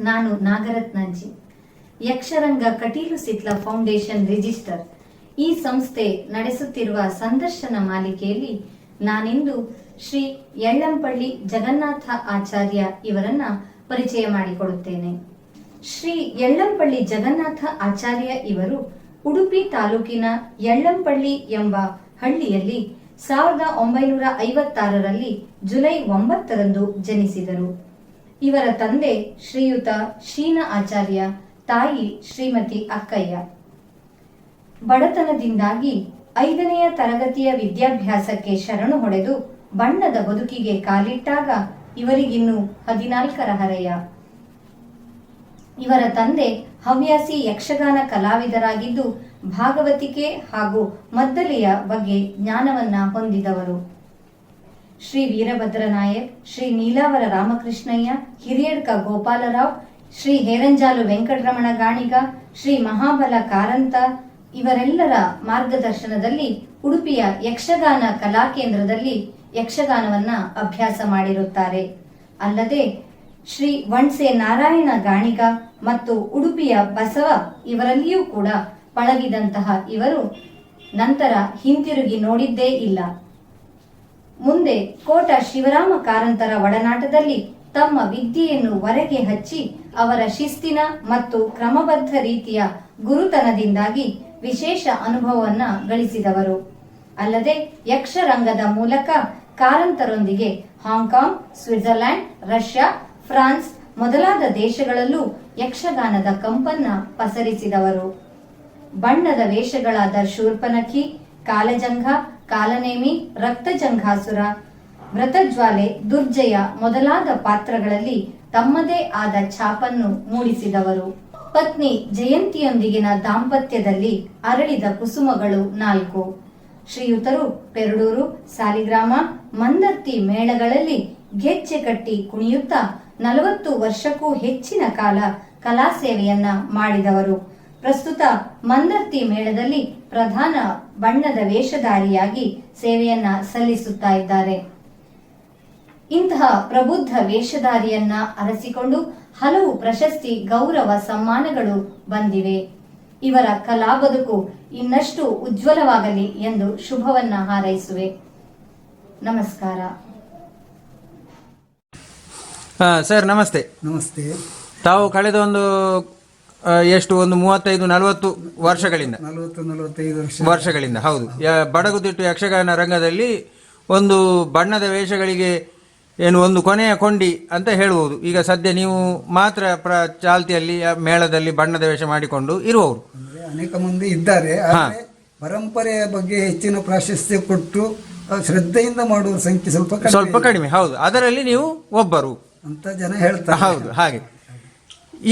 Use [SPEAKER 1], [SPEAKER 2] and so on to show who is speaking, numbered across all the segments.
[SPEAKER 1] ನಾನು ನಾಗರತ್ನಾಂಜಿ, Yaksharanga Kateel ಸಿಟ್ಲ foundation register. ಈ ಸಂಸ್ಥೆ ನಡೆಸುತ್ತಿರುವ ಸಂದರ್ಶನ ಮಾಲಿಕೆಯಲ್ಲಿ ನಾನಿಂದು ಶ್ರೀ ಯಳ್ಳಂಪಳ್ಳಿ ಜಗನ್ನಾಥ ಆಚಾರ್ಯ ಇವರನ್ನ ಪರಿಚಯ ಮಾಡಿಕೊಡುತ್ತೇನೆ. ಶ್ರೀ ಯಳ್ಳಂಪಳ್ಳಿ ಜಗನ್ನಾಥ ಆಚಾರ್ಯ ಇವರು ಉಡುಪಿ ತಾಲೂಕಿನ ಯಳ್ಳಂಪಳ್ಳಿ ಎಂಬ ಹಳ್ಳಿಯಲ್ಲಿ 1956ರಲ್ಲಿ ಜುಲೈ 9ರಂದು ಜನಿಸಿದರು. ಇವರ ತಂದೆ ಶ್ರೀಯುತ ಶೀನ ಆಚಾರ್ಯ, ತಾಯಿ ಶ್ರೀಮತಿ ಅಕ್ಕಯ್ಯ. ಬಡತನದಿಂದಾಗಿ 5ನೆಯ ತರಗತಿಯ ವಿದ್ಯಾಭ್ಯಾಸಕ್ಕೆ ಶರಣು ಹೊಡೆದು ಬಣ್ಣದ ಬದುಕಿಗೆ ಕಾಲಿಟ್ಟಾಗ ಇವರಿಗಿನ್ನೂ 14ರ ಹರೆಯ. ಇವರ ತಂದೆ ಹವ್ಯಾಸಿ ಯಕ್ಷಗಾನ ಕಲಾವಿದರಾಗಿದ್ದು ಭಾಗವತಿಕೆ ಹಾಗೂ ಮದ್ದಲೆಯ ಬಗ್ಗೆ ಜ್ಞಾನವನ್ನ ಹೊಂದಿದವರು. ಶ್ರೀ ವೀರಭದ್ರ ನಾಯಕ್, ಶ್ರೀ ನೀಲಾವರ ರಾಮಕೃಷ್ಣಯ್ಯ, ಹಿರಿಯಡ್ಕ ಗೋಪಾಲರಾವ್, ಶ್ರೀ ಹೇರಂಜಾಲು ವೆಂಕಟರಮಣ ಗಾಣಿಗ, ಶ್ರೀ ಮಹಾಬಲ ಕಾರಂತ ಇವರೆಲ್ಲರ ಮಾರ್ಗದರ್ಶನದಲ್ಲಿ ಉಡುಪಿಯ ಯಕ್ಷಗಾನ ಕಲಾಕೇಂದ್ರದಲ್ಲಿ ಯಕ್ಷಗಾನವನ್ನ ಅಭ್ಯಾಸ ಮಾಡಿರುತ್ತಾರೆ. ಅಲ್ಲದೆ ಶ್ರೀ ವಣ್ಸೆ ನಾರಾಯಣ ಗಾಣಿಗ ಮತ್ತು ಉಡುಪಿಯ ಬಸವ ಇವರಲ್ಲಿಯೂ ಕೂಡ ಪಳಗಿದಂತಹ ಇವರು ನಂತರ ಹಿಂತಿರುಗಿ ನೋಡಿದ್ದೇ ಇಲ್ಲ. ಮುಂದೆ ಕೋಟ ಶಿವರಾಮ ಕಾರಂತರ ಒಡನಾಟದಲ್ಲಿ ತಮ್ಮ ವಿದ್ಯೆಯನ್ನು ಹೊರಗೆ ಹಚ್ಚಿ ಅವರ ಶಿಸ್ತಿನ ಮತ್ತು ಕ್ರಮಬದ್ಧ ರೀತಿಯ ಗುರುತನದಿಂದಾಗಿ ವಿಶೇಷ ಅನುಭವವನ್ನ ಗಳಿಸಿದವರು. ಅಲ್ಲದೆ ಯಕ್ಷರಂಗದ ಮೂಲಕ ಕಾರಂತರೊಂದಿಗೆ ಹಾಂಗ್ಕಾಂಗ್, ಸ್ವಿಟ್ಜರ್ಲ್ಯಾಂಡ್, ರಷ್ಯಾ, ಫ್ರಾನ್ಸ್ ಮೊದಲಾದ ದೇಶಗಳಲ್ಲೂ ಯಕ್ಷಗಾನದ ಕಂಪನ್ನ ಪಸರಿಸಿದವರು. ಬಣ್ಣದ ವೇಷಗಳಾದ ಶೂರ್ಪನಖಿ, ಕಾಲಜಂಘ, ಕಾಲನೇಮಿ, ರಕ್ತಜಂಘಾಸುರ, ವ್ರತಜ್ವಾಲೆ, ದುರ್ಜಯ ಮೊದಲಾದ ಪಾತ್ರಗಳಲ್ಲಿ ತಮ್ಮದೇ ಆದ ಛಾಪನ್ನು ಮೂಡಿಸಿದವರು. ಪತ್ನಿ ಜಯಂತಿಯೊಂದಿಗಿನ ದಾಂಪತ್ಯದಲ್ಲಿ ಅರಳಿದ ಕುಸುಮಗಳು 4. ಶ್ರೀಯುತರು ಪೆರಡೂರು, ಸಾಲಿಗ್ರಾಮ, ಮಂದರ್ತಿ ಮೇಳಗಳಲ್ಲಿ ಗೆಜ್ಜೆ ಕಟ್ಟಿ ಕುಣಿಯುತ್ತಾ 40 ವರ್ಷಕ್ಕೂ ಹೆಚ್ಚಿನ ಕಾಲ ಕಲಾ ಸೇವೆಯನ್ನ ಮಾಡಿದವರು. ಪ್ರಸ್ತುತ ಮಂದರ್ತಿ ಮೇಳದಲ್ಲಿ ಪ್ರಧಾನ ಬಣ್ಣದ ವೇಷಧಾರಿಯಾಗಿ ಸೇವೆಯನ್ನ ಸಲ್ಲಿಸುತ್ತಾ ಇದ್ದಾರೆ. ಇಂತಹ ಪ್ರಬುದ್ಧ ವೇಷಧಾರಿಯನ್ನ ಅರಸಿಕೊಂಡು ಹಲವು ಪ್ರಶಸ್ತಿ, ಗೌರವ, ಸಮ್ಮಾನಗಳು ಬಂದಿವೆ. ಇವರ ಕಲಾ ಬದುಕು ಇನ್ನಷ್ಟು ಉಜ್ವಲವಾಗಲಿ ಎಂದು ಶುಭವನ್ನ ಹಾರೈಸುವೆ. ನಮಸ್ಕಾರ.
[SPEAKER 2] ಸರ್ ನಮಸ್ತೆ.
[SPEAKER 3] ನಮಸ್ತೆ.
[SPEAKER 2] ತಾವು ಕಳೆದ ಒಂದು 35-40 ವರ್ಷಗಳಿಂದ
[SPEAKER 3] 40-45
[SPEAKER 2] ವರ್ಷಗಳಿಂದ ಹೌದು ಬಡಗುತಿಟ್ಟು ಯಕ್ಷಗಾನ ರಂಗದಲ್ಲಿ ಒಂದು ಬಣ್ಣದ ವೇಷಗಳಿಗೆ ಒಂದು ಕೊನೆಯ ಕೊಂಡಿ ಅಂತ ಹೇಳುವುದು. ಈಗ ಸದ್ಯ ನೀವು ಮಾತ್ರ ಚಾಲ್ತಿಯಲ್ಲಿ ಮೇಳದಲ್ಲಿ ಬಣ್ಣದ ವೇಷ ಮಾಡಿಕೊಂಡು ಇರುವವರು.
[SPEAKER 3] ಅನೇಕ ಮಂದಿ ಇದ್ದಾರೆ. ಪರಂಪರೆಯ ಬಗ್ಗೆ ಹೆಚ್ಚಿನ ಪ್ರಾಶಸ್ತ್ಯ ಕೊಟ್ಟು ಶ್ರದ್ಧೆಯಿಂದ ಮಾಡುವ ಸಂಖ್ಯೆ ಸ್ವಲ್ಪ
[SPEAKER 2] ಕಡಿಮೆ. ಹೌದು, ಅದರಲ್ಲಿ ನೀವು ಒಬ್ಬರು
[SPEAKER 3] ಅಂತ ಜನ ಹೇಳ್ತಾರೆ.
[SPEAKER 2] ಹೌದು, ಹಾಗೆ.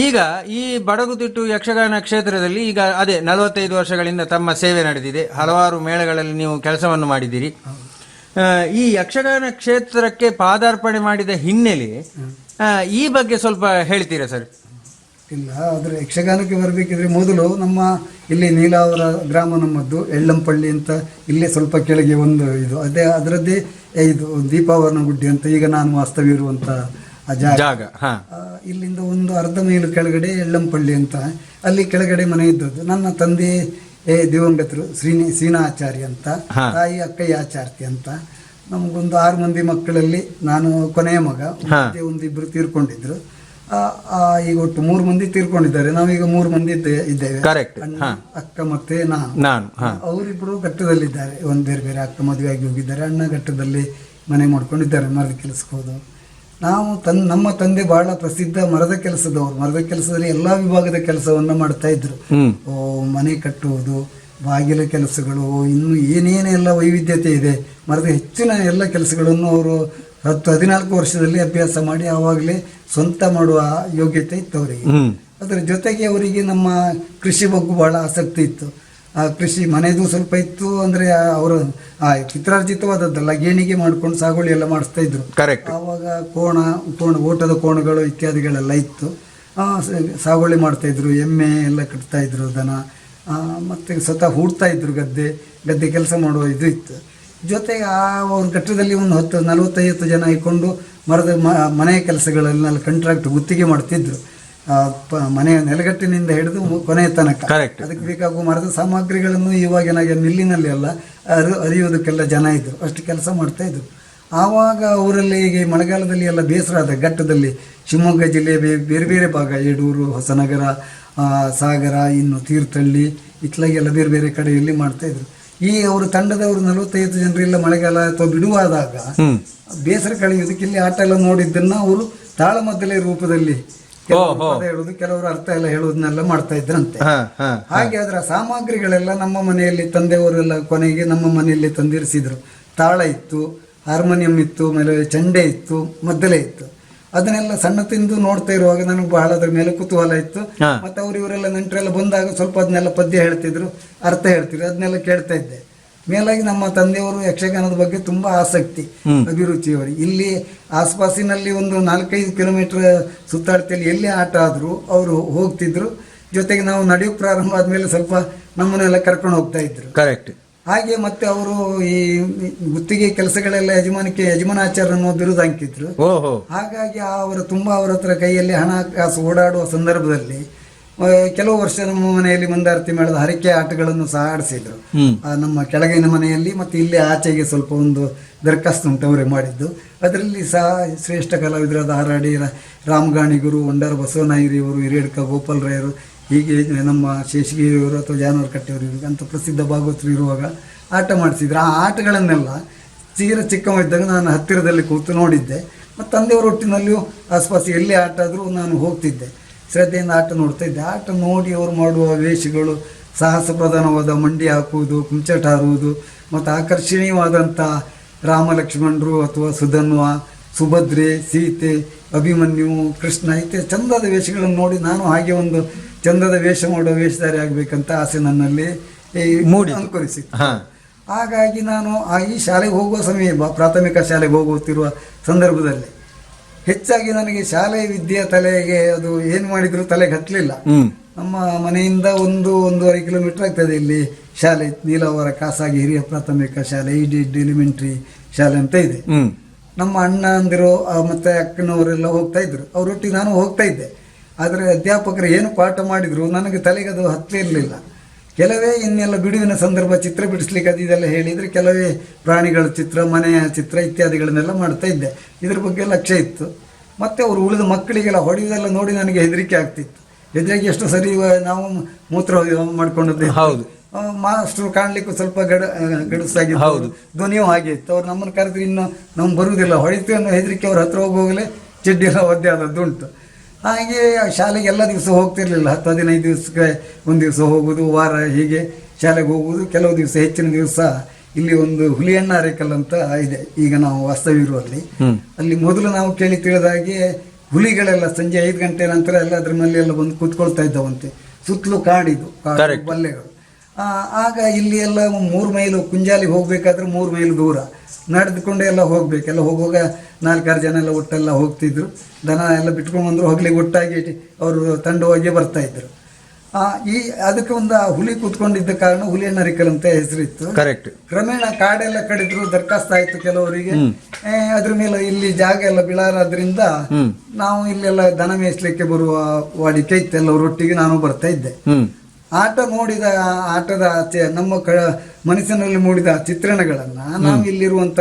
[SPEAKER 2] ಈಗ ಈ ಬಡಗುತಿಟ್ಟು ಯಕ್ಷಗಾನ ಕ್ಷೇತ್ರದಲ್ಲಿ ಈಗ ಅದೇ 45 ವರ್ಷಗಳಿಂದ ತಮ್ಮ ಸೇವೆ ನಡೆದಿದೆ. ಹಲವಾರು ಮೇಳಗಳಲ್ಲಿ ನೀವು ಕೆಲಸವನ್ನು ಮಾಡಿದ್ದೀರಿ. ಈ ಯಕ್ಷಗಾನ ಕ್ಷೇತ್ರಕ್ಕೆ ಪಾದಾರ್ಪಣೆ ಮಾಡಿದ ಹಿನ್ನೆಲೆ ಈ ಬಗ್ಗೆ ಸ್ವಲ್ಪ ಹೇಳ್ತೀರಾ ಸರ್?
[SPEAKER 3] ಇಲ್ಲ, ಆದರೆ ಯಕ್ಷಗಾನಕ್ಕೆ ಬರಬೇಕಿದ್ರೆ ಮೊದಲು ನಮ್ಮ ಇಲ್ಲಿ ನೀಲಾವರ ಗ್ರಾಮ ನಮ್ಮದ್ದು, ಯಳ್ಳಂಪಳ್ಳಿ ಅಂತ ಇಲ್ಲೇ ಸ್ವಲ್ಪ ಕೆಳಗೆ ಒಂದು ಇದು ಅದರದ್ದೇ ಇದು ದೀಪಾವರಣ ಗುಡ್ಡೆ ಅಂತ ಈಗ ನಾನು ವಾಸ್ತವ್ಯ ಇರುವಂಥ ಜಾಗ. ಇಲ್ಲಿಂದ ಒಂದು ಅರ್ಧ ಮೈಲು ಕೆಳಗಡೆ ಯಳ್ಳಂಪಳ್ಳಿ ಅಂತ, ಅಲ್ಲಿ ಕೆಳಗಡೆ ಮನೆ ಇದ್ದದ್ದು. ನನ್ನ ತಂದೆ ದಿವಂಗತರು ಸೀನಾ ಆಚಾರ್ಯ ಅಂತ, ತಾಯಿ ಅಕ್ಕಯ್ಯ ಆಚಾರ್ತಿ ಅಂತ. ನಮಗೊಂದು 6 ಮಂದಿ ಮಕ್ಕಳಲ್ಲಿ ನಾನು ಕೊನೆಯ ಮಗ. ಒಂದು 2 ತೀರ್ಕೊಂಡಿದ್ರು. ಈಗ ಒಟ್ಟು 3 ಮಂದಿ ತೀರ್ಕೊಂಡಿದ್ದಾರೆ. ನಾವೀಗ 3 ಮಂದಿ ಇದ್ದೇವೆ, ಅಕ್ಕ ಮತ್ತೆ ನಾನು. ಅವರಿಬ್ಬರು ಘಟ್ಟದಲ್ಲಿದ್ದಾರೆ. ಒಂದು ಬೇರೆ ಬೇರೆ ಅಕ್ಕ ಮದುವೆ ಆಗಿ ಹೋಗಿದ್ದಾರೆ. ಅಣ್ಣ ಘಟ್ಟದಲ್ಲಿ ಮನೆ ಮಾಡ್ಕೊಂಡಿದ್ದಾರೆ, ಮರದ ಕೆಲಸಕ್ಕೆ ಹೋದು. ನಾವು ನಮ್ಮ ತಂದೆ ಬಹಳ ಪ್ರಸಿದ್ಧ ಮರದ ಕೆಲಸದವರು. ಮರದ ಕೆಲಸದಲ್ಲಿ ಎಲ್ಲ ವಿಭಾಗದ ಕೆಲಸವನ್ನು ಮಾಡ್ತಾ ಇದ್ರು. ಮನೆ ಕಟ್ಟುವುದು, ಬಾಗಿಲ ಕೆಲಸಗಳು, ಇನ್ನು ಏನೇನೆಲ್ಲ ವೈವಿಧ್ಯತೆ ಇದೆ ಮರದ ಹೆಚ್ಚಿನ ಎಲ್ಲ ಕೆಲಸಗಳನ್ನು ಅವರು 10-14 ವರ್ಷದಲ್ಲಿ ಅಭ್ಯಾಸ ಮಾಡಿ ಆವಾಗಲೇ ಸ್ವಂತ ಮಾಡುವ ಯೋಗ್ಯತೆ ಇತ್ತು ಅವರಿಗೆ. ಅದರ ಜೊತೆಗೆ ಅವರಿಗೆ ನಮ್ಮ ಕೃಷಿ ಬಗ್ಗೆ ಬಹಳ ಆಸಕ್ತಿ ಇತ್ತು. ಆ ಕೃಷಿ ಮನೆಯದು ಸ್ವಲ್ಪ ಇತ್ತು, ಅಂದರೆ ಅವರು ಪಿತ್ರಾರ್ಜಿತವಾದದ್ದಲ್ಲ, ಗೇಣಿಗೆ ಮಾಡ್ಕೊಂಡು ಸಾಗುವಳಿ ಎಲ್ಲ ಮಾಡಿಸ್ತಾ ಇದ್ರು. ಆವಾಗ ಓಟದ ಕೋಣಗಳು ಇತ್ಯಾದಿಗಳೆಲ್ಲ ಇತ್ತು. ಸಾಗುವಳಿ ಮಾಡ್ತಾ ಇದ್ರು, ಎಮ್ಮೆ ಎಲ್ಲ ಕಟ್ತಾ ಇದ್ರು, ದನ, ಮತ್ತು ಸ್ವತಃ ಹೂಡ್ತಾ ಇದ್ರು, ಗದ್ದೆ ಕೆಲಸ ಮಾಡುವ ಇದು ಇತ್ತು. ಜೊತೆಗೆ ಅವ್ರ ಘಟ್ಟದಲ್ಲಿ ಒಂದು 40-45 ಜನ ಇಟ್ಕೊಂಡು ಮನೆಯ ಕೆಲಸಗಳನ್ನೆಲ್ಲ ಕಾಂಟ್ರಾಕ್ಟ್ ಗುತ್ತಿಗೆ ಮಾಡ್ತಿದ್ರು. ಮನೆಯ ನೆಲಗಟ್ಟಿನಿಂದ ಹಿಡಿದು ಕೊನೆಯ ತನಕ ಅದಕ್ಕೆ ಬೇಕಾಗುವ ಮರದ ಸಾಮಗ್ರಿಗಳನ್ನು ಇವಾಗಿನಾಗ ಮಿಲ್ಲಿನಲ್ಲಿ ಎಲ್ಲ ಅರಿಯೋದಕ್ಕೆಲ್ಲ ಜನ ಇದ್ರು, ಅಷ್ಟು ಕೆಲಸ ಮಾಡ್ತಾ ಇದ್ರು. ಆವಾಗ ಅವರಲ್ಲಿ ಈಗ ಮಳೆಗಾಲದಲ್ಲಿ ಎಲ್ಲ ಬೇಸರ ಆದ ಘಟ್ಟದಲ್ಲಿ ಶಿವಮೊಗ್ಗ ಜಿಲ್ಲೆಯ ಬೇರೆ ಬೇರೆ ಭಾಗ, ಯಡೂರು, ಹೊಸನಗರ, ಸಾಗರ, ಇನ್ನು ತೀರ್ಥಹಳ್ಳಿ ಇತ್ಲಾಗೆಲ್ಲ ಬೇರೆ ಬೇರೆ ಕಡೆಯಲ್ಲಿ ಮಾಡ್ತಾಯಿದ್ರು. ಈ ಅವರು ತಂಡದವರು 45 ಜನರೆಲ್ಲ ಮಳೆಗಾಲ ಅಥವಾ ಬಿಡುವಾದಾಗ ಬೇಸರ ಕಳೆಯೋದಕ್ಕೆ ಇಲ್ಲಿ ಆಟ ಎಲ್ಲ ನೋಡಿದ್ದನ್ನು ಅವರು ತಾಳಮದ್ದಲೆ ರೂಪದಲ್ಲಿ ಹೇಳುದು, ಕೆಲವರು ಅರ್ಥ ಎಲ್ಲ ಹೇಳುವುದನ್ನೆಲ್ಲ ಮಾಡ್ತಾ ಇದ್ರಂತೆ. ಹಾಗೆ ಅದರ ಸಾಮಗ್ರಿಗಳೆಲ್ಲ ನಮ್ಮ ಮನೆಯಲ್ಲಿ ತಂದೆಯವರೆಲ್ಲ ಕೊನೆಗೆ ನಮ್ಮ ಮನೆಯಲ್ಲಿ ತಂದಿರಿಸಿದ್ರು. ತಾಳ ಇತ್ತು, ಹಾರ್ಮೋನಿಯಂ ಇತ್ತು, ಆಮೇಲೆ ಚಂಡೆ ಇತ್ತು, ಮದ್ದಲೆ ಇತ್ತು. ಅದನ್ನೆಲ್ಲ ಸಣ್ಣ ತಿಂದು ನೋಡ್ತಾ ಇರುವಾಗ ನನಗೆ ಬಹಳ ಅದ್ರ ಮೇಲೆ ಕುತೂಹಲ ಇತ್ತು. ಮತ್ತೆ ಇವರೆಲ್ಲ ನೆಂಟರೆಲ್ಲ ಬಂದಾಗ ಸ್ವಲ್ಪ ಅದನ್ನೆಲ್ಲ ಪದ್ಯ ಹೇಳ್ತಿದ್ರು, ಅರ್ಥ ಹೇಳ್ತಿದ್ರು, ಅದನ್ನೆಲ್ಲ ಕೇಳ್ತಾ ಇದ್ದೆ. ಮೇಲಾಗಿ ನಮ್ಮ ತಂದೆಯವರು ಯಕ್ಷಗಾನದ ಬಗ್ಗೆ ತುಂಬಾ ಆಸಕ್ತಿ, ಅಭಿರುಚಿಯವರು. ಇಲ್ಲಿ ಆಸ್ಪಾಸಿನಲ್ಲಿ ಒಂದು 4-5 ಕಿಲೋಮೀಟರ್ ಸುತ್ತಾಡ್ತಿಯಲ್ಲಿ ಎಲ್ಲಿ ಆಟ ಆದ್ರು ಅವರು ಹೋಗ್ತಿದ್ರು. ಜೊತೆಗೆ ನಾವು ನಡೆಯೋಕೆ ಪ್ರಾರಂಭ ಆದ್ಮೇಲೆ ಸ್ವಲ್ಪ ನಮ್ಮನ್ನೆಲ್ಲ ಕರ್ಕೊಂಡು ಹೋಗ್ತಾ ಇದ್ರು. ಕರೆಕ್ಟ್. ಹಾಗೆ ಮತ್ತೆ ಅವರು ಈ ಗುತ್ತಿಗೆ ಕೆಲಸಗಳೆಲ್ಲ ಯಜಮಾನಾಚಾರ್ಯ ಅನ್ನೋ ಬಿರುದು ಹಾಕಿದ್ರು. ಹಾಗಾಗಿ ಅವರು ತುಂಬಾ ಅವರ ಹತ್ರ ಕೈಯಲ್ಲಿ ಹಣ ಕಾಸು ಓಡಾಡುವ ಸಂದರ್ಭದಲ್ಲಿ ಕೆಲವು ವರ್ಷ ನಮ್ಮ ಮನೆಯಲ್ಲಿ ಮಂದಾರ್ತಿ ಮೇಳದ ಹರಕೆ ಆಟಗಳನ್ನು ಸಹ ಆಡಿಸಿದ್ರು. ನಮ್ಮ ಕೆಳಗಿನ ಮನೆಯಲ್ಲಿ ಮತ್ತೆ ಇಲ್ಲಿ ಆಚೆಗೆ ಸ್ವಲ್ಪ ಒಂದು ದರಖಾಸ್ತು ಉಂಟು ಅವರೇ ಮಾಡಿದ್ದು. ಅದರಲ್ಲಿ ಸಹ ಶ್ರೇಷ್ಠ ಕಲಾವಿದರಾದ ಹಾರಾಡಿ ರಾಮಗಾಣಿಗರು, ಒಂಡಾರ ಬಸವನಾಯಿರಿಯವರು, ಹಿರಿಯಡ್ಕ ಗೋಪಾಲರಾಯರು, ಹೀಗೆ ನಮ್ಮ ಶೇಷಗಿರಿಯವರು ಅಥವಾ ಜಾನವರ ಕಟ್ಟೆಯವರು ಅಂತ ಪ್ರಸಿದ್ಧ ಭಾಗವತರು ಇರುವಾಗ ಆಟ ಮಾಡಿಸಿದ್ರು. ಆ ಆಟಗಳನ್ನೆಲ್ಲ ಚಿಕ್ಕವಿದ್ದಾಗ ನಾನು ಹತ್ತಿರದಲ್ಲಿ ಕೂತು ನೋಡಿದ್ದೆ. ಮತ್ತು ತಂದೆಯವರ ಒಟ್ಟಿನಲ್ಲಿಯೂ ಆಸ್ಪಾಸ್ ಎಲ್ಲಿ ಆಟ ಆದರೂ ನಾನು ಹೋಗ್ತಿದ್ದೆ, ಶ್ರದ್ಧೆಯಿಂದ ಆಟ ನೋಡ್ತಾ ಇದ್ದೆ. ಆಟ ನೋಡಿ ಅವರು ಮಾಡುವ ವೇಷಗಳು, ಸಾಹಸ ಪ್ರಧಾನವಾದ ಮಂಡಿ ಹಾಕುವುದು, ಕುಂಚಟ ಹಾರುವುದು, ಮತ್ತು ಆಕರ್ಷಣೀಯವಾದಂಥ ರಾಮ ಲಕ್ಷ್ಮಣರು ಅಥವಾ ಸುಧನ್ವ, ಸುಭದ್ರೆ, ಸೀತೆ, ಅಭಿಮನ್ಯು, ಕೃಷ್ಣ ಇತ್ಯಾದಿ ಚಂದದ ವೇಷಗಳನ್ನು ನೋಡಿ ನಾನು ಹಾಗೆ ಒಂದು ಚಂದದ ವೇಷ ಮಾಡುವ ವೇಷಧಾರಿ ಆಗಬೇಕಂತ ಆಸೆ ನನ್ನಲ್ಲಿ ಅನುಕರಿಸಿತ್ತು. ಹಾಗಾಗಿ ನಾನು ಈ ಶಾಲೆಗೆ ಹೋಗುವ ಸಮಯ, ಪ್ರಾಥಮಿಕ ಶಾಲೆಗೆ ಹೋಗುತ್ತಿರುವ ಸಂದರ್ಭದಲ್ಲಿ ಹೆಚ್ಚಾಗಿ ನನಗೆ ಶಾಲೆ ವಿದ್ಯೆ ತಲೆಗೆ ಅದು ಏನು ಮಾಡಿದ್ರು ತಲೆಗೆ ಹತ್ತಲಿಲ್ಲ. ನಮ್ಮ ಮನೆಯಿಂದ 1-1.5 ಕಿಲೋಮೀಟರ್ ಆಗ್ತದೆ ಇಲ್ಲಿ ಶಾಲೆ, ನೀಲಾವರ ಖಾಸಗಿ ಹಿರಿಯ ಪ್ರಾಥಮಿಕ ಶಾಲೆ, ಎಲಿಮೆಂಟ್ರಿ ಶಾಲೆ ಅಂತ ಇದೆ. ನಮ್ಮ ಅಣ್ಣ ಅಂದಿರೋ ಮತ್ತೆ ಅಕ್ಕನವರೆಲ್ಲ ಹೋಗ್ತಾ ಇದ್ರು, ಅವರೊಟ್ಟಿಗೆ ನಾನು ಹೋಗ್ತಾ ಇದ್ದೆ. ಆದರೆ ಅಧ್ಯಾಪಕರು ಏನು ಪಾಠ ಮಾಡಿದ್ರು ನನಗೆ ತಲೆಗೆ ಅದು ಹತ್ತಲಿರಲಿಲ್ಲ. ಕೆಲವೇ ಇನ್ನೆಲ್ಲ ಬಿಡುವಿನ ಸಂದರ್ಭ ಚಿತ್ರ ಬಿಡಿಸ್ಲಿಕ್ಕೆ ಅದು ಇದೆಲ್ಲ ಹೇಳಿದರೆ ಕೆಲವೇ ಪ್ರಾಣಿಗಳ ಚಿತ್ರ, ಮನೆಯ ಚಿತ್ರ ಇತ್ಯಾದಿಗಳನ್ನೆಲ್ಲ ಮಾಡ್ತಾ ಇದ್ದೆ. ಇದ್ರ ಬಗ್ಗೆ ಲಕ್ಷ್ಯ ಇತ್ತು. ಮತ್ತು ಅವರು ಉಳಿದ ಮಕ್ಕಳಿಗೆಲ್ಲ ಹೊಡೆಯುವುದೆಲ್ಲ ನೋಡಿ ನನಗೆ ಹೆದರಿಕೆ ಆಗ್ತಿತ್ತು. ಹೆದರಿಕೆ ಎಷ್ಟು ಸರಿ ನಾವು ಮೂತ್ರ ಮಾಡ್ಕೊಂಡದ್ದು. ಮಾಸ್ಟ್ರು ಕಾಣಲಿಕ್ಕೂ ಸ್ವಲ್ಪ ಗಡಸಾಗಿತ್ತು, ಧ್ವನಿಯೂ ಹಾಗೆ ಇತ್ತು. ಅವ್ರು ನಮ್ಮನ್ನು ಕರೆದ್ರೆ ಇನ್ನು ನಮ್ಗೆ ಬರುವುದಿಲ್ಲ, ಹೊಡಿತೀವಿ ಅನ್ನೋ ಹೆದರಿಕೆ ಅವ್ರ ಹತ್ರ ಹೋಗೋಗಲೇ ಚಡ್ಡಿ ಎಲ್ಲ ಒದ್ದೆ ಆದದ್ದು ಉಂಟು. ಹಾಗೆ ಶಾಲೆಗೆ ಎಲ್ಲ ದಿವಸ ಹೋಗ್ತಿರ್ಲಿಲ್ಲ, 10-15 ದಿವಸಕ್ಕೆ ಒಂದು ದಿವಸ ಹೋಗುವುದು, ವಾರ ಹೀಗೆ ಶಾಲೆಗೆ ಹೋಗುವುದು. ಕೆಲವು ದಿವಸ, ಹೆಚ್ಚಿನ ದಿವಸ ಇಲ್ಲಿ ಒಂದು ಹುಲಿಯಣ್ಣ ಅರೇಕಲ್ ಅಂತ ಇದೆ, ಈಗ ನಾವು ವಾಸ್ತವ್ಯವಿರುವಲ್ಲಿ. ಅಲ್ಲಿ ಮೊದಲು ನಾವು ಕೇಳಿ ತಿಳಿದಾಗೆ ಹುಲಿಗಳೆಲ್ಲ ಸಂಜೆ 5 ಗಂಟೆ ನಂತರ ಎಲ್ಲ ಅದ್ರ ಮೇಲೆ ಎಲ್ಲ ಬಂದು ಕೂತ್ಕೊಳ್ತಾ ಇದ್ದವಂತೆ. ಸುತ್ತಲೂ ಕಾಡು ಬಲ್ಲೆಗಳು. ಆಗ ಇಲ್ಲಿ ಎಲ್ಲ 3 ಮೈಲು ಕುಂಜಾಲಿಗೆ ಹೋಗ್ಬೇಕಾದ್ರೆ 3 ಮೈಲು ದೂರ ನಡೆದುಕೊಂಡೆ ಎಲ್ಲ ಹೋಗ್ಬೇಕೆಲ್ಲ. ಹೋಗುವಾಗ 4-6 ಜನ ಎಲ್ಲ ಒಟ್ಟೆಲ್ಲ ಹೋಗ್ತಿದ್ರು. ದನ ಎಲ್ಲ ಬಿಟ್ಕೊಂಡು ಬಂದರು, ಹೋಗ್ಲಿಕ್ಕೆ ಒಟ್ಟಾಗಿ ಅವರು ತಂಡವಾಗಿ ಬರ್ತಾ ಇದ್ರು. ಅದಕ್ಕೆ ಒಂದು ಹುಲಿ ಕೂತ್ಕೊಂಡಿದ್ದ ಕಾರಣ ಹುಲಿಯಣ್ಣ ಅರೇಕಲ್ ಅಂತ ಹೆಸರಿತ್ತು. ಕರೆಕ್ಟ್. ಕ್ರಮೇಣ ಕಾಡೆಲ್ಲ ಕಡಿದ್ರು, ದರ್ಖಾಸ್ತ ಆಯ್ತು ಕೆಲವರಿಗೆ. ಅದ್ರ ಮೇಲೆ ಇಲ್ಲಿ ಜಾಗ ಎಲ್ಲ ಬಿಳಾರಾದ್ರಿಂದ ನಾವು ಇಲ್ಲೆಲ್ಲ ದನ ಮೇಯಿಸ್ಲಿಕ್ಕೆ ಬರುವ ವಾಡಿಕೆ ಇತ್ತು. ಎಲ್ಲರೊಟ್ಟಿಗೆ ನಾನು ಬರ್ತಾ ಇದ್ದೆ. ಆಟ ನೋಡಿದ ಆಟದ ನಮ್ಮ ಮನಸ್ಸಿನಲ್ಲಿ ಮೂಡಿದ ಚಿತ್ರಣಗಳನ್ನು ನಾವು ಇಲ್ಲಿರುವಂಥ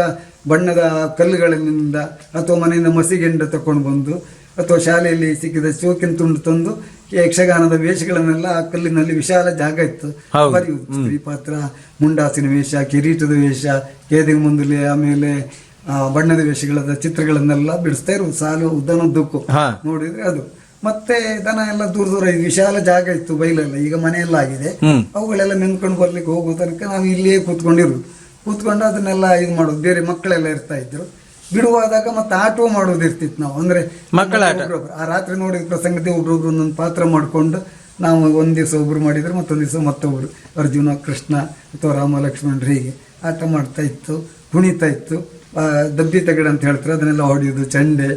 [SPEAKER 3] ಬಣ್ಣದ ಕಲ್ಲುಗಳಿಂದ ಅಥವಾ ಮನೆಯಿಂದ ಮಸಿಗೆಂಡ ತಕೊಂಡು ಬಂದು ಅಥವಾ ಶಾಲೆಯಲ್ಲಿ ಸಿಕ್ಕಿದ ಚೋಕಿನ ತುಂಡು ತಂದು ಯಕ್ಷಗಾನದ ವೇಷಗಳನ್ನೆಲ್ಲ ಆ ಕಲ್ಲಿನಲ್ಲಿ ವಿಶಾಲ ಜಾಗ ಇತ್ತು ಬರೆಯುವುದು. ಸ್ತ್ರೀ ಪಾತ್ರ, ಮುಂಡಾಸಿನ ವೇಷ, ಕಿರೀಟದ ವೇಷ, ಕೇದಿಗೆ ಮುಂದಲೆ, ಆಮೇಲೆ ಬಣ್ಣದ ವೇಷಗಳದ ಚಿತ್ರಗಳನ್ನೆಲ್ಲ ಬಿಡಿಸ್ತಾ ಇರುವುದು ಸಾಲು ಉದ್ದನದ್ದಕ್ಕೂ
[SPEAKER 2] ಹಾ.
[SPEAKER 3] ನೋಡಿದ್ರೆ ಅದು. ಮತ್ತೆ ದನ ಎಲ್ಲ ದೂರ ದೂರ ವಿಶಾಲ ಜಾಗ ಇತ್ತು, ಬೈಲೆಲ್ಲ ಈಗ ಮನೆಯೆಲ್ಲ ಆಗಿದೆ. ಅವುಗಳೆಲ್ಲ ಮೆಂದ್ಕೊಂಡು ಬರ್ಲಿಕ್ಕೆ ಹೋಗುವ ತನಕ ನಾವು ಇಲ್ಲಿಯೇ ಕೂತ್ಕೊಂಡು ಅದನ್ನೆಲ್ಲ ಇದು ಮಾಡೋದು. ಬೇರೆ ಮಕ್ಕಳೆಲ್ಲ ಇರ್ತಾ ಇದ್ರು, ಬಿಡುವಾದಾಗ ಮತ್ತೆ ಆಟವೂ ಮಾಡೋದು ಇರ್ತಿತ್ತು. ನಾವು ಅಂದ್ರೆ
[SPEAKER 2] ಮಕ್ಕಳ ಆಟ.
[SPEAKER 3] ಆ ರಾತ್ರಿ ನೋಡಿದ ಪ್ರಸಂಗತೆ ಒಬ್ರೊಬ್ರು ಒಂದೊಂದು ಪಾತ್ರ ಮಾಡಿಕೊಂಡು ನಾವು ಒಂದ್ ದಿವಸ ಒಬ್ರು ಮಾಡಿದ್ರೆ ಮತ್ತೊಂದು ದಿವಸ ಮತ್ತೊಬ್ರು, ಅರ್ಜುನ ಕೃಷ್ಣ ಅಥವಾ ರಾಮ ಲಕ್ಷ್ಮಣರು ಹೀಗೆ ಆಟ ಮಾಡ್ತಾ ಇತ್ತು, ಕುಣಿತಾ ಇತ್ತು. ದಬ್ಬಿ ತಗಡ ಅಂತ ಹೇಳ್ತಾರೆ, ಅದನ್ನೆಲ್ಲ ಹೊಡೆಯುವುದು, ಚಂಡೆ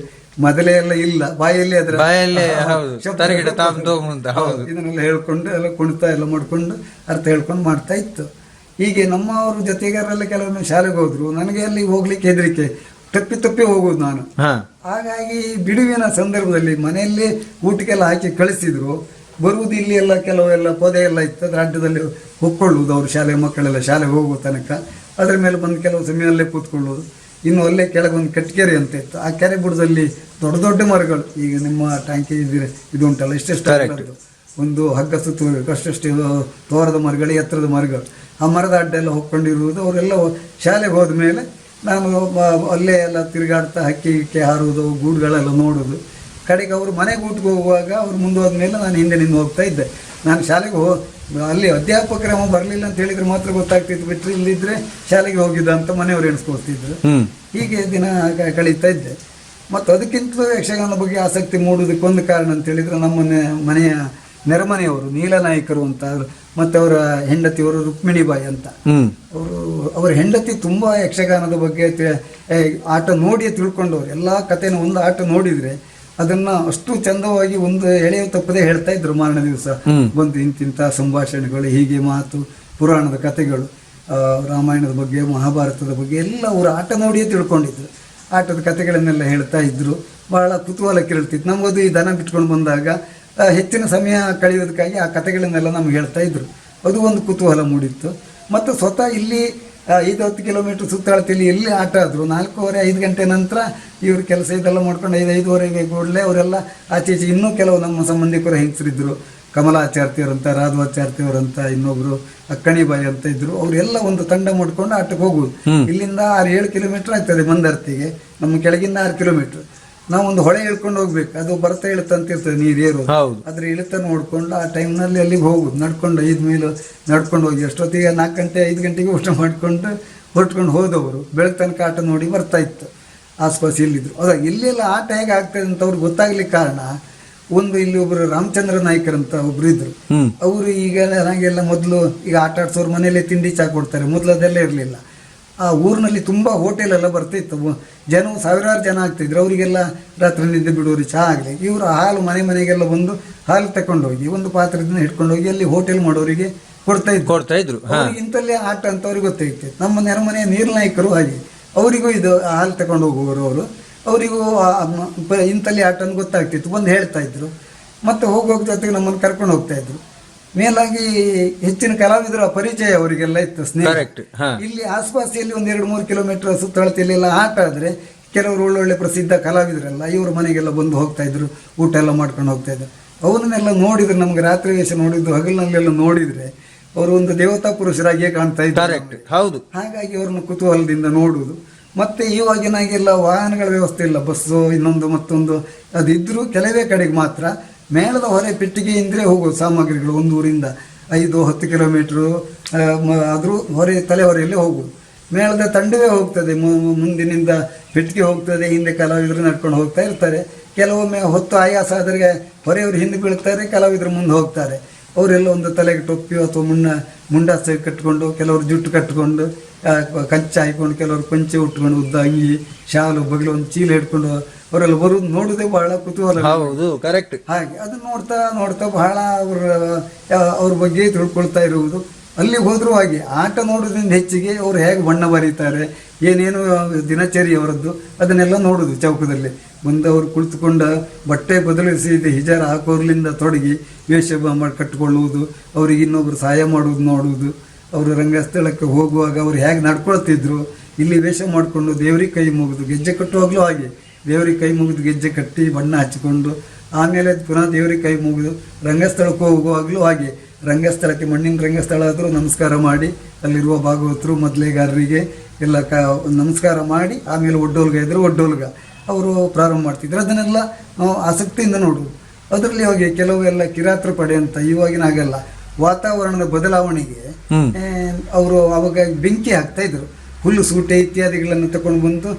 [SPEAKER 3] ಮೊದಲೇ ಎಲ್ಲ ಇಲ್ಲ, ಬಾಯಲ್ಲಿ ಅದರ ಇದನ್ನೆಲ್ಲ ಹೇಳ್ಕೊಂಡು ಎಲ್ಲ ಕುಣಿತಾ ಎಲ್ಲ ಮಾಡ್ಕೊಂಡು ಅರ್ಥ ಹೇಳ್ಕೊಂಡು ಮಾಡ್ತಾ ಇತ್ತು. ಹೀಗೆ ನಮ್ಮವ್ರ ಜೊತೆಗಾರರೆಲ್ಲ ಕೆಲವೊಮ್ಮೆ ಶಾಲೆಗೆ ಹೋದ್ರು, ನನಗೆ ಅಲ್ಲಿ ಹೋಗ್ಲಿಕ್ಕೆ ಹೆದರಿಕೆ, ತಪ್ಪಿ ಹೋಗುದು ನಾನು. ಹಾಗಾಗಿ ಬಿಡುವಿನ ಸಂದರ್ಭದಲ್ಲಿ ಮನೆಯಲ್ಲಿ ಊಟಕ್ಕೆಲ್ಲ ಹಾಕಿ ಕಳಿಸಿದ್ರು, ಬರುವುದು ಇಲ್ಲಿ ಎಲ್ಲ ಕೆಲವೆಲ್ಲ ಪೊದೆ ಎಲ್ಲ ಇತ್ತು, ಅದ್ರ ಅಡ್ಡದಲ್ಲಿ ಹೊಕ್ಕೊಳ್ಳುವುದು. ಅವರು ಶಾಲೆ ಮಕ್ಕಳೆಲ್ಲ ಶಾಲೆಗೆ ಹೋಗುವ ತನಕ ಅದ್ರ ಮೇಲೆ ಬಂದು ಕೆಲವು ಸಮಯದಲ್ಲೇ ಕೂತ್ಕೊಳ್ಳೋದು. ಇನ್ನು ಅಲ್ಲೇ ಕೆಳಗೊಂದು ಕಟ್ಕೆರೆ ಅಂತ ಇತ್ತು, ಆ ಕೆರೆ ಬುಡದಲ್ಲಿ ದೊಡ್ಡ ದೊಡ್ಡ ಮರಗಳು, ಈಗ ನಿಮ್ಮ ಟ್ಯಾಂಕಿ ಇದು ಉಂಟಲ್ಲ ಇಷ್ಟೆಷ್ಟು ಒಂದು ಹಗ್ಗ ಸುತ್ತಬೇಕು ಅಷ್ಟೆಷ್ಟು ತೋರದ ಮರಗಳು, ಎತ್ತರದ ಮರಗಳು, ಆ ಮರದ ಅಡ್ಡ ಎಲ್ಲ ಹೊಕ್ಕೊಂಡಿರುವುದು. ಅವರೆಲ್ಲ ಶಾಲೆಗೆ ಹೋದ ಮೇಲೆ ನಾನು ಅಲ್ಲೇ ಎಲ್ಲ ತಿರುಗಾಡ್ತಾ ಹಕ್ಕಿ ಹಾರುವುದು, ಗೂಡುಗಳೆಲ್ಲ ನೋಡೋದು. ಕಡೆಗೆ ಅವರು ಮನೆಗೆ ಊಟಕ್ಕೆ ಹೋಗುವಾಗ ಅವ್ರು ಮುಂದೆ ಹೋದ್ಮೇಲೆ ನಾನು ಹಿಂದೆ ಹೋಗ್ತಾ ಇದ್ದೆ. ನಾನು ಶಾಲೆಗೆ ಅಲ್ಲಿ ಅಧ್ಯಾಪಕರ ಬರಲಿಲ್ಲ ಅಂತ ಹೇಳಿದ್ರೆ ಮಾತ್ರ ಗೊತ್ತಾಗ್ತಿತ್ತು, ಬಿಟ್ಟರೆ ಇಲ್ಲಿದ್ರೆ ಶಾಲೆಗೆ ಹೋಗಿದ್ದ ಅಂತ ಮನೆಯವರು ಎಣಿಸ್ಕೊಳ್ತಿದ್ರು. ಹೀಗೆ ದಿನ ಕಳೀತಾ ಇದ್ದೆ. ಮತ್ತು ಅದಕ್ಕಿಂತಲೂ ಯಕ್ಷಗಾನ ಬಗ್ಗೆ ಆಸಕ್ತಿ ಮೂಡುವುದಕ್ಕೆ ಒಂದು ಕಾರಣ ಅಂತ ಹೇಳಿದ್ರೆ ನಮ್ಮ ಮನೆಯ ನೆರೆಮನೆಯವರು ನೀಲನಾಯಕರು ಅಂತ, ಮತ್ತೆ ಅವರ ಹೆಂಡತಿಯವರು ರುಕ್ಮಿಣಿಬಾಯಿ ಅಂತ. ಅವರ ಹೆಂಡತಿ ತುಂಬಾ ಯಕ್ಷಗಾನದ ಬಗ್ಗೆ ಆಟ ನೋಡಿಯೇ ತಿಳ್ಕೊಂಡವ್ರು. ಎಲ್ಲ ಕಥೆನ ಒಂದು ಆಟ ನೋಡಿದ್ರೆ ಅದನ್ನ ಅಷ್ಟು ಚಂದವಾಗಿ ಒಂದು ಎಳೆಯ ತಪ್ಪದೆ ಹೇಳ್ತಾ ಇದ್ರು. ಮಾರನೇ ದಿವಸ ಬಂದು ಇಂತಿಂಥ ಸಂಭಾಷಣೆಗಳು, ಹೀಗೆ ಮಾತು, ಪುರಾಣದ ಕಥೆಗಳು, ರಾಮಾಯಣದ ಬಗ್ಗೆ, ಮಹಾಭಾರತದ ಬಗ್ಗೆ ಎಲ್ಲ ಅವರು ಆಟ ನೋಡಿಯೇ ತಿಳ್ಕೊಂಡಿದ್ರು. ಆಟದ ಕಥೆಗಳನ್ನೆಲ್ಲ ಹೇಳ್ತಾ ಇದ್ರು, ಬಹಳ ಕುತೂಹಲ ಕೇಳ್ತಿತ್ತು. ನಮಗದು ಈ ದನ ಬಿಟ್ಕೊಂಡು ಬಂದಾಗ ಹೆಚ್ಚಿನ ಸಮಯ ಕಳೆಯೋದಕ್ಕಾಗಿ ಆ ಕಥೆಗಳನ್ನೆಲ್ಲ ನಮ್ಗೆ ಹೇಳ್ತಾ ಇದ್ರು. ಅದು ಒಂದು ಕುತೂಹಲ ಮೂಡಿತ್ತು. ಮತ್ತು ಸ್ವತಃ ಇಲ್ಲಿ 5-10 ಕಿಲೋಮೀಟರ್ ಸುತ್ತಾಡ್ತಿಲ್ಲಿ ಎಲ್ಲಿ ಆಟ ಆದರು 4:30-5 ಗಂಟೆ ನಂತರ ಇವ್ರ ಕೆಲಸ ಇದೆಲ್ಲ ಮಾಡ್ಕೊಂಡು 5-5:30ಗೆ ಕೂಡಲೇ ಅವರೆಲ್ಲ ಆಚೆ ಇನ್ನೂ ಕೆಲವು ನಮ್ಮ ಸಂಬಂಧಿಕರು ಹೆಂಗಸರಿದ್ರು, ಕಮಲಾಚಾರ್ತಿಯವರಂತ, ರಾಧವಾಚಾರ್ತಿಯವರಂತ, ಇನ್ನೊಬ್ರು ಅಕ್ಕಣಿಬಾಯಿ ಅಂತ ಇದ್ರು. ಅವರೆಲ್ಲ ಒಂದು ತಂಡ ಮಾಡ್ಕೊಂಡು ಆಟಕ್ಕೆ ಹೋಗುದು. ಇಲ್ಲಿಂದ 6-7 ಕಿಲೋಮೀಟರ್ ಆಗ್ತದೆ ಮಂದರ್ತಿಗೆ, ನಮ್ಮ ಕೆಳಗಿಂದ 6 ಕಿಲೋಮೀಟರ್. ನಾವೊಂದು ಹೊಳೆ ಇಳ್ಕೊಂಡು ಹೋಗ್ಬೇಕು, ಅದು ಬರ್ತಾ ಇಳ್ತಂತಿರ್ತದೆ ನೀರೇರು, ಅದ್ರ ಇಳಿತ ನೋಡ್ಕೊಂಡು ಆ ಟೈಮ್ನಲ್ಲಿ ಅಲ್ಲಿಗೆ ಹೋಗುದು. ನಡ್ಕೊಂಡು 5 ಮೈಲು ನಡ್ಕೊಂಡು ಹೋಗಿ ಅಷ್ಟೊತ್ತಿಗೆ 4-5 ಗಂಟೆಗೆ ಊಟ ಮಾಡ್ಕೊಂಡು ಹೊರಟ್ಕೊಂಡು ಹೋದವರು ಬೆಳಗ್ಗೆ ತನಕ ಆಟ ನೋಡಿ ಬರ್ತಾ ಇತ್ತು. ಆಸ್ಪಾಸ್ ಇಲ್ಲಿದ್ರು. ಅದ ಇಲ್ಲೆಲ್ಲ ಆಟ ಹೇಗೆ ಆಗ್ತದೆ ಅಂತ ಅವ್ರಿಗೆ ಗೊತ್ತಾಗ್ಲಿಕ್ಕೆ ಕಾರಣ, ಒಂದು ಇಲ್ಲಿ ಒಬ್ರು ರಾಮಚಂದ್ರ ನಾಯ್ಕರಂತ ಒಬ್ರು ಇದ್ರು. ಅವರು ಈಗ ಹಾಗೆಲ್ಲ ಮೊದಲು ಈಗ ಆಟ ಆಡ್ಸೋರು ಮನೆಯಲ್ಲೇ ತಿಂಡಿ ಚಾ ಕೊಡ್ತಾರೆ, ಮೊದಲು ಅದೆಲ್ಲ ಇರಲಿಲ್ಲ. ಆ ಊರಿನಲ್ಲಿ ತುಂಬ ಹೋಟೆಲ್ ಎಲ್ಲ ಬರ್ತಿತ್ತು, ಜನವು ಸಾವಿರಾರು ಜನ ಆಗ್ತಿದ್ರು. ಅವರಿಗೆಲ್ಲ ರಾತ್ರಿ ನಿದ್ದೆ ಬಿಡೋರು ಚಹಾ ಆಗಲಿ, ಇವರು ಹಾಲು ಮನೆಗೆಲ್ಲ ಬಂದು ಹಾಲು ತಗೊಂಡೋಗಿ ಒಂದು ಪಾತ್ರದಿಂದ ಹಿಡ್ಕೊಂಡೋಗಿ ಅಲ್ಲಿ ಹೋಟೆಲ್ ಮಾಡೋರಿಗೆ ಕೊಡ್ತಾ ಇದ್ರು. ಇಂಥಲ್ಲೇ ಆಟ ಅಂತ ಅವ್ರಿಗೆ ಗೊತ್ತಾಗ್ತಿತ್ತು. ನಮ್ಮ ನೆರೆಮನೆಯ ನೀರ್ನಾಯಕರು ಹಾಗೆ, ಅವರಿಗೂ ಇದು ಹಾಲು ತಗೊಂಡು ಹೋಗುವವರು ಅವರು, ಅವರಿಗೂ ಇಂಥಲ್ಲಿ ಆಟ ಅಂತ ಗೊತ್ತಾಗ್ತಿತ್ತು, ಬಂದು ಹೇಳ್ತಾ ಇದ್ರು. ಮತ್ತೆ ಹೋಗುವ ಜೊತೆಗೆ ನಮ್ಮನ್ನು ಕರ್ಕೊಂಡು ಹೋಗ್ತಾ ಇದ್ರು. ಮೇಲಾಗಿ ಹೆಚ್ಚಿನ ಕಲಾವಿದರ ಪರಿಚಯ ಅವರಿಗೆಲ್ಲ ಇತ್ತು, ಸ್ನೇಹ. ಇಲ್ಲಿ ಆಸ್ಪಾಸಿಯಲ್ಲಿ 1-2-3 ಕಿಲೋಮೀಟರ್ ಸುತ್ತಳತೆಯಲ್ಲೆಲ್ಲ ಆಟ ಆದ್ರೆ ಕೆಲವರು ಒಳ್ಳೊಳ್ಳೆ ಪ್ರಸಿದ್ಧ ಕಲಾವಿದರೆಲ್ಲ ಇವ್ರ ಮನೆಗೆಲ್ಲ ಬಂದು ಹೋಗ್ತಾ ಇದ್ರು, ಊಟ ಎಲ್ಲ ಮಾಡ್ಕೊಂಡು ಹೋಗ್ತಾ ಇದ್ರು. ಅವನ್ನೆಲ್ಲ ನೋಡಿದ್ರೆ ನಮ್ಗೆ ರಾತ್ರಿ ವೇಷ ನೋಡಿದ್ದು ಹಗಲಿನಲ್ಲೆಲ್ಲ ನೋಡಿದ್ರೆ ಅವರು ಒಂದು ದೇವತಾ ಪುರುಷರಾಗಿಯೇ ಕಾಣ್ತಾ ಇದ್ದಾರೆ.
[SPEAKER 2] ಹೌದು.
[SPEAKER 3] ಹಾಗಾಗಿ ಅವ್ರನ್ನ ಕುತೂಹಲದಿಂದ ನೋಡುವುದು. ಮತ್ತೆ ಇವಾಗಿನಾಗೆಲ್ಲ ವಾಹನಗಳ ವ್ಯವಸ್ಥೆ ಇಲ್ಲ, ಬಸ್ಸು ಇನ್ನೊಂದು ಮತ್ತೊಂದು ಅದಿದ್ರು ಕೆಲವೇ ಕಡೆಗೆ ಮಾತ್ರ. ಮೇಳದ ಹೊರೆ ಪೆಟ್ಟಿಗೆಯಿಂದಲೇ ಹೋಗೋದು ಸಾಮಗ್ರಿಗಳು, ಒಂದು ಊರಿಂದ 5-10 ಕಿಲೋಮೀಟ್ರು ಆದರೂ ತಲೆ ಹೊರೆಯಲ್ಲೇ ಹೋಗುದು. ಮೇಳದ ತಂಡವೇ ಹೋಗ್ತದೆ, ಮುಂದಿನಿಂದ ಪೆಟ್ಟಿಗೆ ಹೋಗ್ತದೆ, ಹಿಂದೆ ಕಲಾವಿದರು ನಡ್ಕೊಂಡು ಹೋಗ್ತಾ ಇರ್ತಾರೆ. ಕೆಲವೊಮ್ಮೆ ಹೊತ್ತು ಆಯಾಸ ಆದರೆ ಹೊರೆಯವರು ಹಿಂದೆ ಬೀಳ್ತಾರೆ, ಕಲಾವಿದರು ಮುಂದೆ ಹೋಗ್ತಾರೆ. ಅವರೆಲ್ಲ ಒಂದು ತಲೆಗೆ ಟೊಪ್ಪಿ ಅಥವಾ ಮುಂಡಾಸ ಕಟ್ಕೊಂಡು, ಕೆಲವರು ಜುಟ್ಟು ಕಟ್ಕೊಂಡು ಕಂಚ ಹಾಕೊಂಡು, ಕೆಲವರು ಕೊಂಚೆ ಉಟ್ಕೊಂಡು, ಉದ್ದ ಅಂಗಿ, ಶಾಲು, ಬಗಲು ಒಂದು ಚೀಲ ಹಿಡ್ಕೊಂಡು ಅವರೆಲ್ಲ ಬರುವುದು ನೋಡುವುದೇ ಬಹಳ ಕುತೂಹಲ.
[SPEAKER 2] ಕರೆಕ್ಟ್.
[SPEAKER 3] ಹಾಗೆ ಅದನ್ನ ನೋಡ್ತಾ ಬಹಳ ಅವ್ರ ಬಗ್ಗೆ ತಿಳ್ಕೊಳ್ತಾ ಇರುವುದು. ಅಲ್ಲಿ ಹೋದ್ರು ಹಾಗೆ ಆಟ ನೋಡೋದ್ರಿಂದ ಹೆಚ್ಚಿಗೆ ಅವರು ಹೇಗೆ ಬಣ್ಣ ಬರೀತಾರೆ, ಏನೇನು ದಿನಚರಿ ಅವರದ್ದು ಅದನ್ನೆಲ್ಲ ನೋಡುದು. ಚೌಕದಲ್ಲಿ ಬಂದವರು ಕುಳಿತುಕೊಂಡ ಬಟ್ಟೆ ಬದಲಿಸಿ ಹಿಜಾರ ಹಾಕೋರ್ಲಿಂದ ತೊಡಗಿ ವೇಷ ಕಟ್ಟಿಕೊಳ್ಳುವುದು, ಅವರಿಗೆ ಇನ್ನೊಬ್ರು ಸಹಾಯ ಮಾಡುವುದು ನೋಡುವುದು. ಅವರು ರಂಗಸ್ಥಳಕ್ಕೆ ಹೋಗುವಾಗ ಅವ್ರು ಹೇಗೆ ನಡ್ಕೊಳ್ತಿದ್ರು, ಇಲ್ಲಿ ವೇಷ ಮಾಡಿಕೊಂಡು ದೇವರಿಗೆ ಕೈ ಮುಗಿದು, ಗೆಜ್ಜೆ ಕಟ್ಟುವಾಗಲೂ ಹಾಗೆ ದೇವರಿಗೆ ಕೈ ಮುಗಿದು ಗೆಜ್ಜೆ ಕಟ್ಟಿ ಬಣ್ಣ ಹಚ್ಚಿಕೊಂಡು ಆಮೇಲೆ ಪುನಃ ದೇವರಿಗೆ ಕೈ ಮುಗಿದು ರಂಗಸ್ಥಳಕ್ಕೆ ಹೋಗುವಾಗಲೂ ಹಾಗೆ ರಂಗಸ್ಥಳಕ್ಕೆ ಮಣ್ಣಿನ ರಂಗಸ್ಥಳ ಆದರೂ ನಮಸ್ಕಾರ ಮಾಡಿ ಅಲ್ಲಿರುವ ಭಾಗವತರು ಮೊದಲೇಗಾರರಿಗೆ ಎಲ್ಲ ನಮಸ್ಕಾರ ಮಾಡಿ ಆಮೇಲೆ ಒಡ್ಡೋಲ್ಗ ಇದ್ದರೆ ಒಡ್ಡೋಲ್ಗ ಅವರು ಪ್ರಾರಂಭ ಮಾಡ್ತಿದ್ರು. ಅದನ್ನೆಲ್ಲ ನಾವು ಆಸಕ್ತಿಯಿಂದ ನೋಡುವುದು. ಅದರಲ್ಲಿ ಹೋಗಿ ಕೆಲವು ಎಲ್ಲ ಕಿರಾತ್ರ ಪಡೆ ಅಂತ ಇವಾಗಿನ ಹಾಗೆಲ್ಲ ವಾತಾವರಣದ ಬದಲಾವಣೆಗೆ ಅವರು ಅವಾಗ ಬೆಂಕಿ ಹಾಕ್ತಾ ಇದ್ರು. ಹುಲ್ಲು ಸೂಟೆ ಇತ್ಯಾದಿಗಳನ್ನು ತಗೊಂಡು ಬಂದು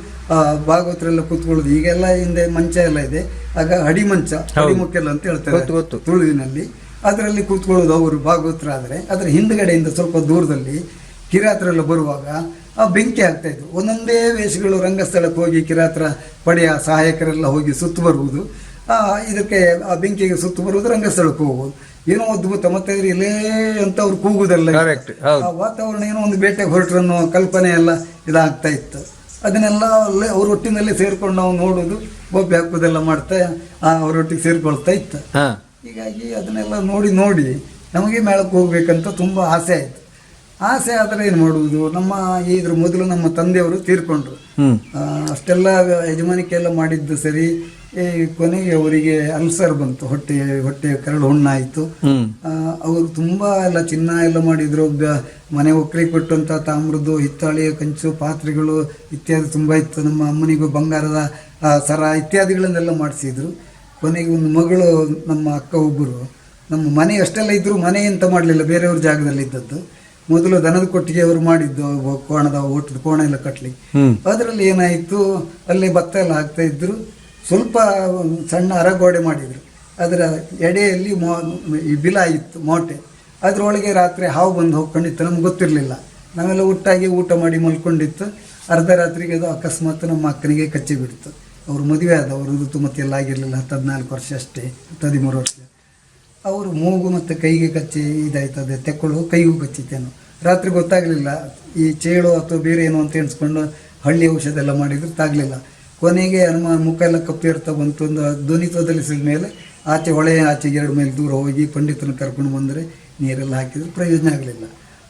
[SPEAKER 3] ಭಾಗವತರೆಲ್ಲ ಕೂತ್ಕೊಳ್ಳೋದು. ಈಗೆಲ್ಲ ಹಿಂದೆ ಮಂಚ ಎಲ್ಲ ಇದೆ, ಆಗ ಅಡಿಮಂಚ ಅಡಿಮುಕ್ಕೆಲ್ಲ ಅಂತ ಹೇಳ್ತಾರೆ ತುಳುವಿನಲ್ಲಿ. ಅದರಲ್ಲಿ ಕೂತ್ಕೊಳ್ಳೋದು ಅವರು ಭಾಗವತರಾದರೆ. ಅದರ ಹಿಂದ್ಗಡೆಯಿಂದ ಸ್ವಲ್ಪ ದೂರದಲ್ಲಿ ಕಿರಾತರೆಲ್ಲ ಬರುವಾಗ ಆ ಬೆಂಕಿ ಆಗ್ತಾ ಇದ್ರು. ಒಂದೊಂದೇ ವೇಷಗಳು ರಂಗಸ್ಥಳಕ್ಕೆ ಹೋಗಿ ಕಿರಾತರ ಪಡೆಯ ಸಹಾಯಕರೆಲ್ಲ ಹೋಗಿ ಸುತ್ತು ಬರುವುದು, ಇದಕ್ಕೆ ಆ ಬೆಂಕಿಗೆ ಸುತ್ತು ಬರುವುದು, ರಂಗಸ್ಥಳಕ್ಕೆ ಹೋಗುವುದು. ಏನೋ ಅದ್ಭುತ. ಮತ್ತೆ ಇಲ್ಲೇ ಅಂತ ಅವ್ರು ಕೂಗುವುದಲ್ಲ, ಆ ವಾತಾವರಣ ಏನೋ ಒಂದು ಬೇಟೆಗೆ ಹೊರಟ್ರನ್ನೋ ಕಲ್ಪನೆ ಎಲ್ಲ ಇದಾಗ್ತಾ ಇತ್ತು. ಅದನ್ನೆಲ್ಲ ಅಲ್ಲೇ ಅವ್ರ ಒಟ್ಟಿನಲ್ಲಿ ಸೇರ್ಕೊಂಡು ನಾವು ನೋಡೋದು, ಗೋಪಿ ಹಾಕೋದೆಲ್ಲ ಮಾಡ್ತಾ ಅವರೊಟ್ಟಿಗೆ ಸೇರ್ಕೊಳ್ತಾ ಇತ್ತು. ಹೀಗಾಗಿ ಅದನ್ನೆಲ್ಲ ನೋಡಿ ನೋಡಿ ನಮಗೆ ಮೇಳಕ್ಕೆ ಹೋಗ್ಬೇಕಂತ ತುಂಬ ಆಸೆ ಆಯಿತು. ಆಸೆ ಆದರೆ ಏನು ಮಾಡುವುದು, ನಮ್ಮ ಇದ್ರ ಮೊದಲು ನಮ್ಮ ತಂದೆಯವರು ತೀರ್ಕೊಂಡ್ರು. ಅಷ್ಟೆಲ್ಲ ಯಜಮಾನಿಕೆ ಎಲ್ಲ ಮಾಡಿದ್ದು ಸರಿ, ಕೊನೆಗೆ ಅವರಿಗೆ ಅಲ್ಸರ್ ಬಂತು, ಹೊಟ್ಟೆ ಕರಳು ಹುಣ್ಣಾಯಿತು. ಅವರು ತುಂಬ ಎಲ್ಲ ಚಿನ್ನ ಎಲ್ಲ ಮಾಡಿದ್ರು. ಮನೆ ಒಕ್ಕಲಿಗೆ ಕೊಟ್ಟಂಥ ತಾಮ್ರದ್ದು ಹಿತ್ತಾಳೆಯ ಕಂಚು ಪಾತ್ರೆಗಳು ಇತ್ಯಾದಿ ತುಂಬ ಇತ್ತು. ನಮ್ಮ ಅಮ್ಮನಿಗೂ ಬಂಗಾರದ ಸರ ಇತ್ಯಾದಿಗಳನ್ನೆಲ್ಲ ಮಾಡಿಸಿದ್ರು. ಕೊನೆಗೆ ಒಂದು ಮಗಳು, ನಮ್ಮ ಅಕ್ಕ ಒಬ್ಬರು, ನಮ್ಮ ಮನೆ ಅಷ್ಟೆಲ್ಲ ಇದ್ದರೂ ಮನೆ ಎಂತ ಮಾಡಲಿಲ್ಲ, ಬೇರೆಯವ್ರ ಜಾಗದಲ್ಲಿ ಇದ್ದದ್ದು. ಮೊದಲು ದನದ ಕೊಟ್ಟಿಗೆ ಅವರು ಮಾಡಿದ್ದು ಕೋಣದ ಓಟದ ಕೋಣ ಎಲ್ಲ ಕಟ್ಟಲಿಕ್ಕೆ. ಅದರಲ್ಲಿ ಏನಾಯಿತು, ಅಲ್ಲೇ ಭತ್ತ ಎಲ್ಲ ಹಾಕ್ತಾ ಇದ್ರು. ಸ್ವಲ್ಪ ಸಣ್ಣ ಅರಗೋಡೆ ಮಾಡಿದರು. ಅದರ ಎಡೆಯಲ್ಲಿ ಈ ಬಿಲ ಇತ್ತು, ಮೋಟೆ. ಅದರೊಳಗೆ ರಾತ್ರಿ ಹಾವು ಬಂದು ಹೋಗ್ಕೊಂಡಿತ್ತು, ನಮ್ಗೆ ಗೊತ್ತಿರಲಿಲ್ಲ. ನಾವೆಲ್ಲ ಒಟ್ಟಾಗಿ ಊಟ ಮಾಡಿ ಮಲ್ಕೊಂಡಿತ್ತು. ಅರ್ಧ ರಾತ್ರಿಗೆ ಅದು ಅಕಸ್ಮಾತ್ ನಮ್ಮ ಅಕ್ಕನಿಗೆ ಕಚ್ಚಿ ಬಿಡ್ತು. ಅವರು ಮದುವೆ ಆದ, ಅವರು ಋತುಮತಿ ಎಲ್ಲ ಆಗಿರಲಿಲ್ಲ, 14 ವರ್ಷ ಅಷ್ಟೇ, 13 ವರ್ಷ. ಅವರು ಮೂಗು ಮತ್ತು ಕೈಗೆ ಕಚ್ಚಿ ಇದಾಯ್ತದೆ, ತೆಕ್ಕೊಳ್ಳು ಕೈಗೂ ಕಚ್ಚಿತ್ತೇನು. ರಾತ್ರಿ ಗೊತ್ತಾಗಲಿಲ್ಲ, ಈ ಚೇಳು ಅಥವಾ ಬೇರೆ ಏನು ಅಂತ ಎಣಿಸ್ಕೊಂಡು ಹಳ್ಳಿ ಔಷಧ ಎಲ್ಲ ಮಾಡಿದ್ರು, ತಾಗಲಿಲ್ಲ. ಕೊನೆಗೆ ಮುಖ ಎಲ್ಲ ಕಪ್ಪಿರ್ತಾ ಬಂತು. ಒಂದು ಧ್ವನಿ ತೊದಲಿಸಿದ ಮೇಲೆ ಆಚೆ ಹೊಳೆಯ ಆಚೆಗೆ 2 ಮೈಲ್ ದೂರ ಹೋಗಿ ಪಂಡಿತನ ಕರ್ಕೊಂಡು ಬಂದರೆ ನೀರೆಲ್ಲ ಹಾಕಿದ್ರು, ಪ್ರಯೋಜನ ಆಗಲಿಲ್ಲ.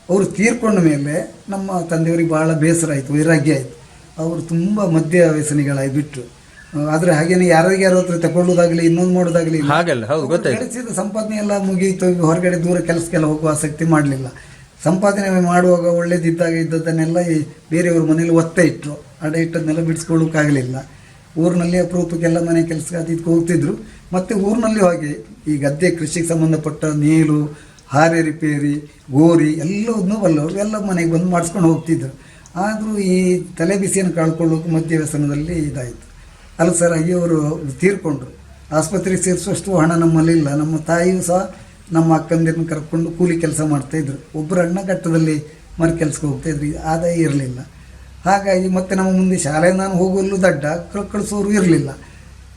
[SPEAKER 3] ಅವರು ತೀರ್ಕೊಂಡ ಮೇಲೆ ನಮ್ಮ ತಂದೆಯವರಿಗೆ ಭಾಳ ಬೇಸರ ಆಯಿತು, ವೈರಾಗ್ಯ ಆಯಿತು. ಅವರು ತುಂಬ ಮದ್ಯ ವ್ಯಸನಿಗಳಾಗಿ ಬಿಟ್ಟರು. ಆದರೆ ಹಾಗೇನೆ ಯಾರಿಗ್ಯಾರ ಹತ್ರ ತಗೊಳ್ಳೋದಾಗಲಿ ಇನ್ನೊಂದು ಮಾಡೋದಾಗಲಿ ಗಳಿಸಿದ ಸಂಪಾದನೆ ಎಲ್ಲ ಮುಗಿಯಿತು. ಹೊರಗಡೆ ದೂರ ಕೆಲಸಕ್ಕೆಲ್ಲ ಹೋಗುವ ಆಸಕ್ತಿ ಮಾಡಲಿಲ್ಲ. ಸಂಪಾದನೆ ಮಾಡುವಾಗ ಒಳ್ಳೇದಿದ್ದಾಗ ಇದ್ದದನ್ನೆಲ್ಲ ಬೇರೆಯವ್ರ ಮನೇಲಿ ಒತ್ತ ಇಟ್ಟರು. ಅಡ ಇಟ್ಟದನ್ನೆಲ್ಲ ಬಿಡಿಸ್ಕೊಳ್ಳೋಕ್ಕಾಗಲಿಲ್ಲ. ಊರಿನಲ್ಲಿ ಅಪರೂಪಕ್ಕೆಲ್ಲ ಮನೆ ಕೆಲಸಕ್ಕೆ ಅದಕ್ಕೆ ಹೋಗ್ತಿದ್ರು. ಮತ್ತು ಊರಿನಲ್ಲಿ ಹೋಗಿ ಈ ಗದ್ದೆ ಕೃಷಿಗೆ ಸಂಬಂಧಪಟ್ಟ ನೇಲು, ಹಾರೆ ರಿಪೇರಿ, ಗೋರಿ ಎಲ್ಲವನ್ನೂ ಬಲ್ಲವರು ಎಲ್ಲ ಮನೆಗೆ ಬಂದು ಮಾಡಿಸ್ಕೊಂಡು ಹೋಗ್ತಿದ್ರು. ಆದರೂ ಈ ತಲೆ ಬಿಸಿಯನ್ನು ಕಳ್ಕೊಳ್ಳೋಕೆ ಮದ್ಯ ವ್ಯಸನದಲ್ಲಿ ಇದಾಯಿತು. ಅಲ್ಸರಾಗಿ ಅವರು ತೀರ್ಕೊಂಡ್ರು. ಆಸ್ಪತ್ರೆಗೆ ಸೇರಿಸುವಷ್ಟು ಹಣ ನಮ್ಮಲ್ಲಿಲ್ಲ. ನಮ್ಮ ತಾಯಿಯೂ ಸಹ ನಮ್ಮ ಅಕ್ಕಂದಿರನ್ನ ಕರ್ಕೊಂಡು ಕೂಲಿ ಕೆಲಸ ಮಾಡ್ತಾಯಿದ್ರು. ಒಬ್ಬರು ಅಣ್ಣ ಘಟ್ಟದಲ್ಲಿ ಮರ ಕೆಲಸಕ್ಕೆ ಹೋಗ್ತಾಯಿದ್ರು, ಆದಾಯ ಇರಲಿಲ್ಲ. ಹಾಗಾಗಿ ಮತ್ತೆ ನಮ್ಮ ಮುಂದೆ ಶಾಲೆ ನಾನು ಹೋಗಲು ದಡ್ಡ ಕಳಿಸೋರು ಇರಲಿಲ್ಲ.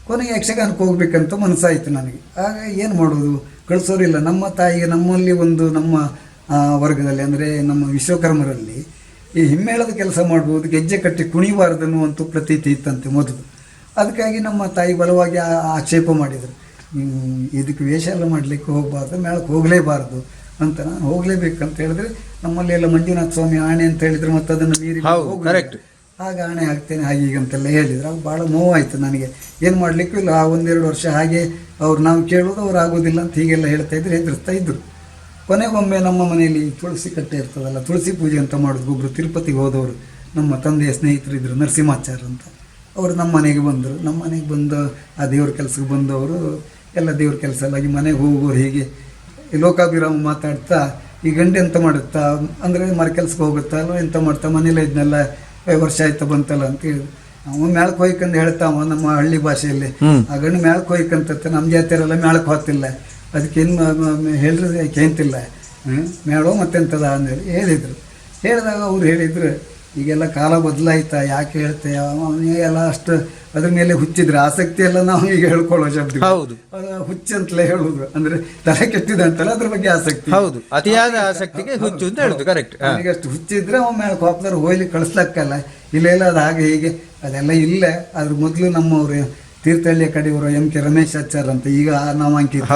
[SPEAKER 3] ಕೊನೆಗೆ ಯಕ್ಷಗಾನಕ್ಕೆ ಹೋಗ್ಬೇಕಂತ ಮನಸ್ಸಾಯಿತು ನನಗೆ. ಆಗ ಏನು ಮಾಡೋದು, ಕಳಿಸೋರಿಲ್ಲ. ನಮ್ಮ ತಾಯಿಗೆ ನಮ್ಮಲ್ಲಿ ಒಂದು ನಮ್ಮ ವರ್ಗದಲ್ಲಿ ಅಂದರೆ ನಮ್ಮ ವಿಶ್ವಕರ್ಮರಲ್ಲಿ ಈ ಹಿಮ್ಮೇಳದ ಕೆಲಸ ಮಾಡ್ಬೋದು, ಗೆಜ್ಜೆ ಕಟ್ಟಿ ಕುಣಿಬಾರ್ದನ್ನುವಂಥ ಪ್ರತೀತಿ ಇತ್ತಂತೆ ಮೊದಲು. ಅದಕ್ಕಾಗಿ ನಮ್ಮ ತಾಯಿ ಬಲವಾಗಿ ಆಕ್ಷೇಪ ಮಾಡಿದರು, ಇದಕ್ಕೆ ವೇಷ ಎಲ್ಲ ಮಾಡಲಿಕ್ಕೆ ಹೋಗಬಾರ್ದು, ಮೇಳಕ್ಕೆ ಹೋಗಲೇಬಾರ್ದು ಅಂತ. ನಾನು ಹೋಗಲೇಬೇಕಂತ ಹೇಳಿದ್ರೆ ನಮ್ಮಲ್ಲಿ ಎಲ್ಲ ಮಂಜುನಾಥ ಸ್ವಾಮಿ ಆಣೆ ಅಂತ ಹೇಳಿದ್ರು, ಮತ್ತು ಅದನ್ನು ಮೀರಿ ಆಗ ಆಣೆ ಆಗ್ತೇನೆ ಹಾಗೀಗಂತೆಲ್ಲ ಹೇಳಿದ್ರು. ಅದು ಭಾಳ ನೋವಾಯಿತು ನನಗೆ. ಏನು ಮಾಡಲಿಕ್ಕೂ ಇಲ್ಲ. 1-2 ವರ್ಷ ಹಾಗೆ ಅವ್ರು ನಾವು ಕೇಳೋದು ಅವ್ರು ಆಗೋದಿಲ್ಲ ಅಂತ ಹೀಗೆಲ್ಲ ಹೇಳ್ತಾಯಿದ್ರು, ಹೆದರ್ಸ್ತಾ ಇದ್ದರು. ಕೊನೆಗೊಮ್ಮೆ ನಮ್ಮ ಮನೆಯಲ್ಲಿ ತುಳಸಿ ಕಟ್ಟೆ ಇರ್ತದಲ್ಲ, ತುಳಸಿ ಪೂಜೆ ಅಂತ ಮಾಡೋದು. ಒಬ್ಬರು ತಿರುಪತಿಗೆ ಹೋದವರು ನಮ್ಮ ತಂದೆಯ ಸ್ನೇಹಿತರಿದ್ದರು, ನರಸಿಂಹಾಚಾರ್ಯ ಅಂತ. ಅವರು ನಮ್ಮ ಮನೆಗೆ ಬಂದರು. ನಮ್ಮ ಮನೆಗೆ ಬಂದು ಆ ದೇವ್ರ ಕೆಲಸಕ್ಕೆ ಬಂದವರು ಎಲ್ಲ ದೇವ್ರ ಕೆಲಸ ಎಲ್ಲ ಆಗಿ ಮನೆಗೆ ಹೋಗೋರು ಹೀಗೆ ಲೋಕಾಭಿರಾಮ ಮಾತಾಡ್ತಾ, ಈ ಗಂಡು ಎಂತ ಮಾಡುತ್ತಾ ಅಂದರೆ ಮರ ಕೆಲ್ಸಕ್ಕೆ ಹೋಗುತ್ತಾ ಅಲ್ವ, ಎಂತ ಮಾಡ್ತಾ ಮನೇಲಿ ಇದನ್ನೆಲ್ಲ ವರ್ಷ ಆಯ್ತಾ ಬಂತಲ್ಲ ಅಂತ ಹೇಳಿ ಅವ ಮೇಳಕ್ಕೆ ಹೋಯ್ಕಂದು ಹೇಳ್ತಾವ ನಮ್ಮ ಹಳ್ಳಿ ಭಾಷೆಯಲ್ಲಿ. ಆ ಗಂಡು ಮೇಳಕ್ಕೆ ಹೋಯ್ಕಂತ, ನಮ್ಮ ಜಾತಿಯರೆಲ್ಲ ಮೇಳಕ್ಕೆ ಹೋಗ್ತಿಲ್ಲ, ಅದಕ್ಕೇನು ಹೇಳಿದ್ರೆ ಕೇಂತಿಲ್ಲ, ಮೇಳೋ ಮತ್ತೆಂತದ ಅಂದೇಳಿ ಹೇಳಿದರು. ಹೇಳಿದಾಗ ಅವ್ರು ಹೇಳಿದ್ರು, ಈಗೆಲ್ಲ ಕಾಲ ಬದಲಾಯ್ತಾ, ಯಾಕೆ ಹೇಳ್ತೆ ಎಲ್ಲ ಅಷ್ಟು ಅದ್ರ ಮೇಲೆ ಹುಚ್ಚಿದ್ರೆ ಆಸಕ್ತಿ ಎಲ್ಲ ನಾವು ಈಗ ಹೇಳ್ಕೊಳ್ಳೋ ಶಬ್ದ ಹುಚ್ಚಂತಲೇ ಹೇಳುದು. ಅಂದ್ರೆ ತಲೆ ಕೆಟ್ಟಿದೆ ಅಂತಲ್ಲ, ಅದ್ರ ಬಗ್ಗೆ ಆಸಕ್ತಿ,
[SPEAKER 2] ಅತಿಯಾದ ಆಸಕ್ತಿಗೆ ಹುಚ್ಚು ಅಂತ ಹೇಳುದು. ಕರೆಕ್ಟ್.
[SPEAKER 3] ನನಗೆ ಅಷ್ಟು ಹುಚ್ಚಿದ್ರೆ ಅವ ಮೇಲೆ ಹೋಗ್ತಾರೆ, ಹೋಗ್ಲಿಕ್ಕೆ ಕಳಿಸ್ಲಕ್ಕಲ್ಲ. ಇಲ್ಲ ಅದು ಹಾಗೆ ಹೀಗೆ ಅದೆಲ್ಲ ಇಲ್ಲ. ಅದ್ರ ಮೊದಲು ನಮ್ಮವ್ರು ತೀರ್ಥಹಳ್ಳಿಯ ಕಡೆಯವರು ಎಂ ಕೆ ರಮೇಶ್ ಆಚಾರ್ ಅಂತ, ಈಗ ನಾಮಾಂಕಿತ,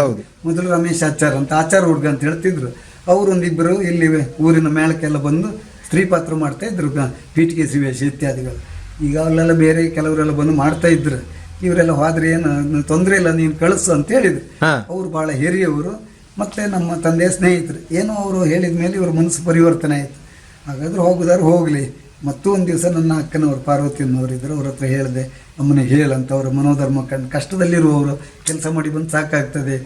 [SPEAKER 3] ಮೊದಲು ರಮೇಶ್ ಆಚಾರ್ ಅಂತ, ಆಚಾರ ಹುಡುಗ ಅಂತ ಹೇಳ್ತಿದ್ರು. ಅವರೊಂದಿಬ್ಬರು ಇಲ್ಲಿ ಊರಿನ ಮೇಳಕ್ಕೆಲ್ಲ ಬಂದು ಸ್ತ್ರೀ ಪಾತ್ರ ಮಾಡ್ತಾ ಇದ್ರು, ಪೀಠಿಗೆ ಶ್ರೀವೇಶ ಇತ್ಯಾದಿಗಳು. ಈಗ ಅಲ್ಲೆಲ್ಲ ಬೇರೆ ಕೆಲವರೆಲ್ಲ ಬಂದು ಮಾಡ್ತಾ ಇದ್ರು. ಇವರೆಲ್ಲ ಹೋದ್ರೆ ಏನು ತೊಂದರೆ ಇಲ್ಲ, ನೀನು ಕಳಿಸು ಅಂತ ಹೇಳಿದ್ರು. ಅವರು ಭಾಳ ಹಿರಿಯವರು. ಮತ್ತು ನಮ್ಮ ತಂದೆಯ ಸ್ನೇಹಿತರು ಏನೋ ಅವರು ಹೇಳಿದ ಮೇಲೆ ಇವ್ರ ಮನಸ್ಸು ಪರಿವರ್ತನೆ ಆಯಿತು. ಹಾಗಾದ್ರೆ ಹೋಗುದಾರು ಹೋಗಲಿ. ಮತ್ತೂ ಒಂದು ದಿವಸ ನನ್ನ ಅಕ್ಕನವರು ಪಾರ್ವತಿ ಅನ್ನೋರಿದ್ದರು, ಅವ್ರ ಹತ್ರ ಹೇಳಿದೆ, ಅಮ್ಮನಿಗೆ ಹೇಳಂತ. ಅವರ ಮನೋಧರ್ಮ ಕಂಡು ಕಷ್ಟದಲ್ಲಿರುವವರು ಕೆಲಸ ಮಾಡಿ ಬಂದು ಸಾಕಾಗ್ತದೆ,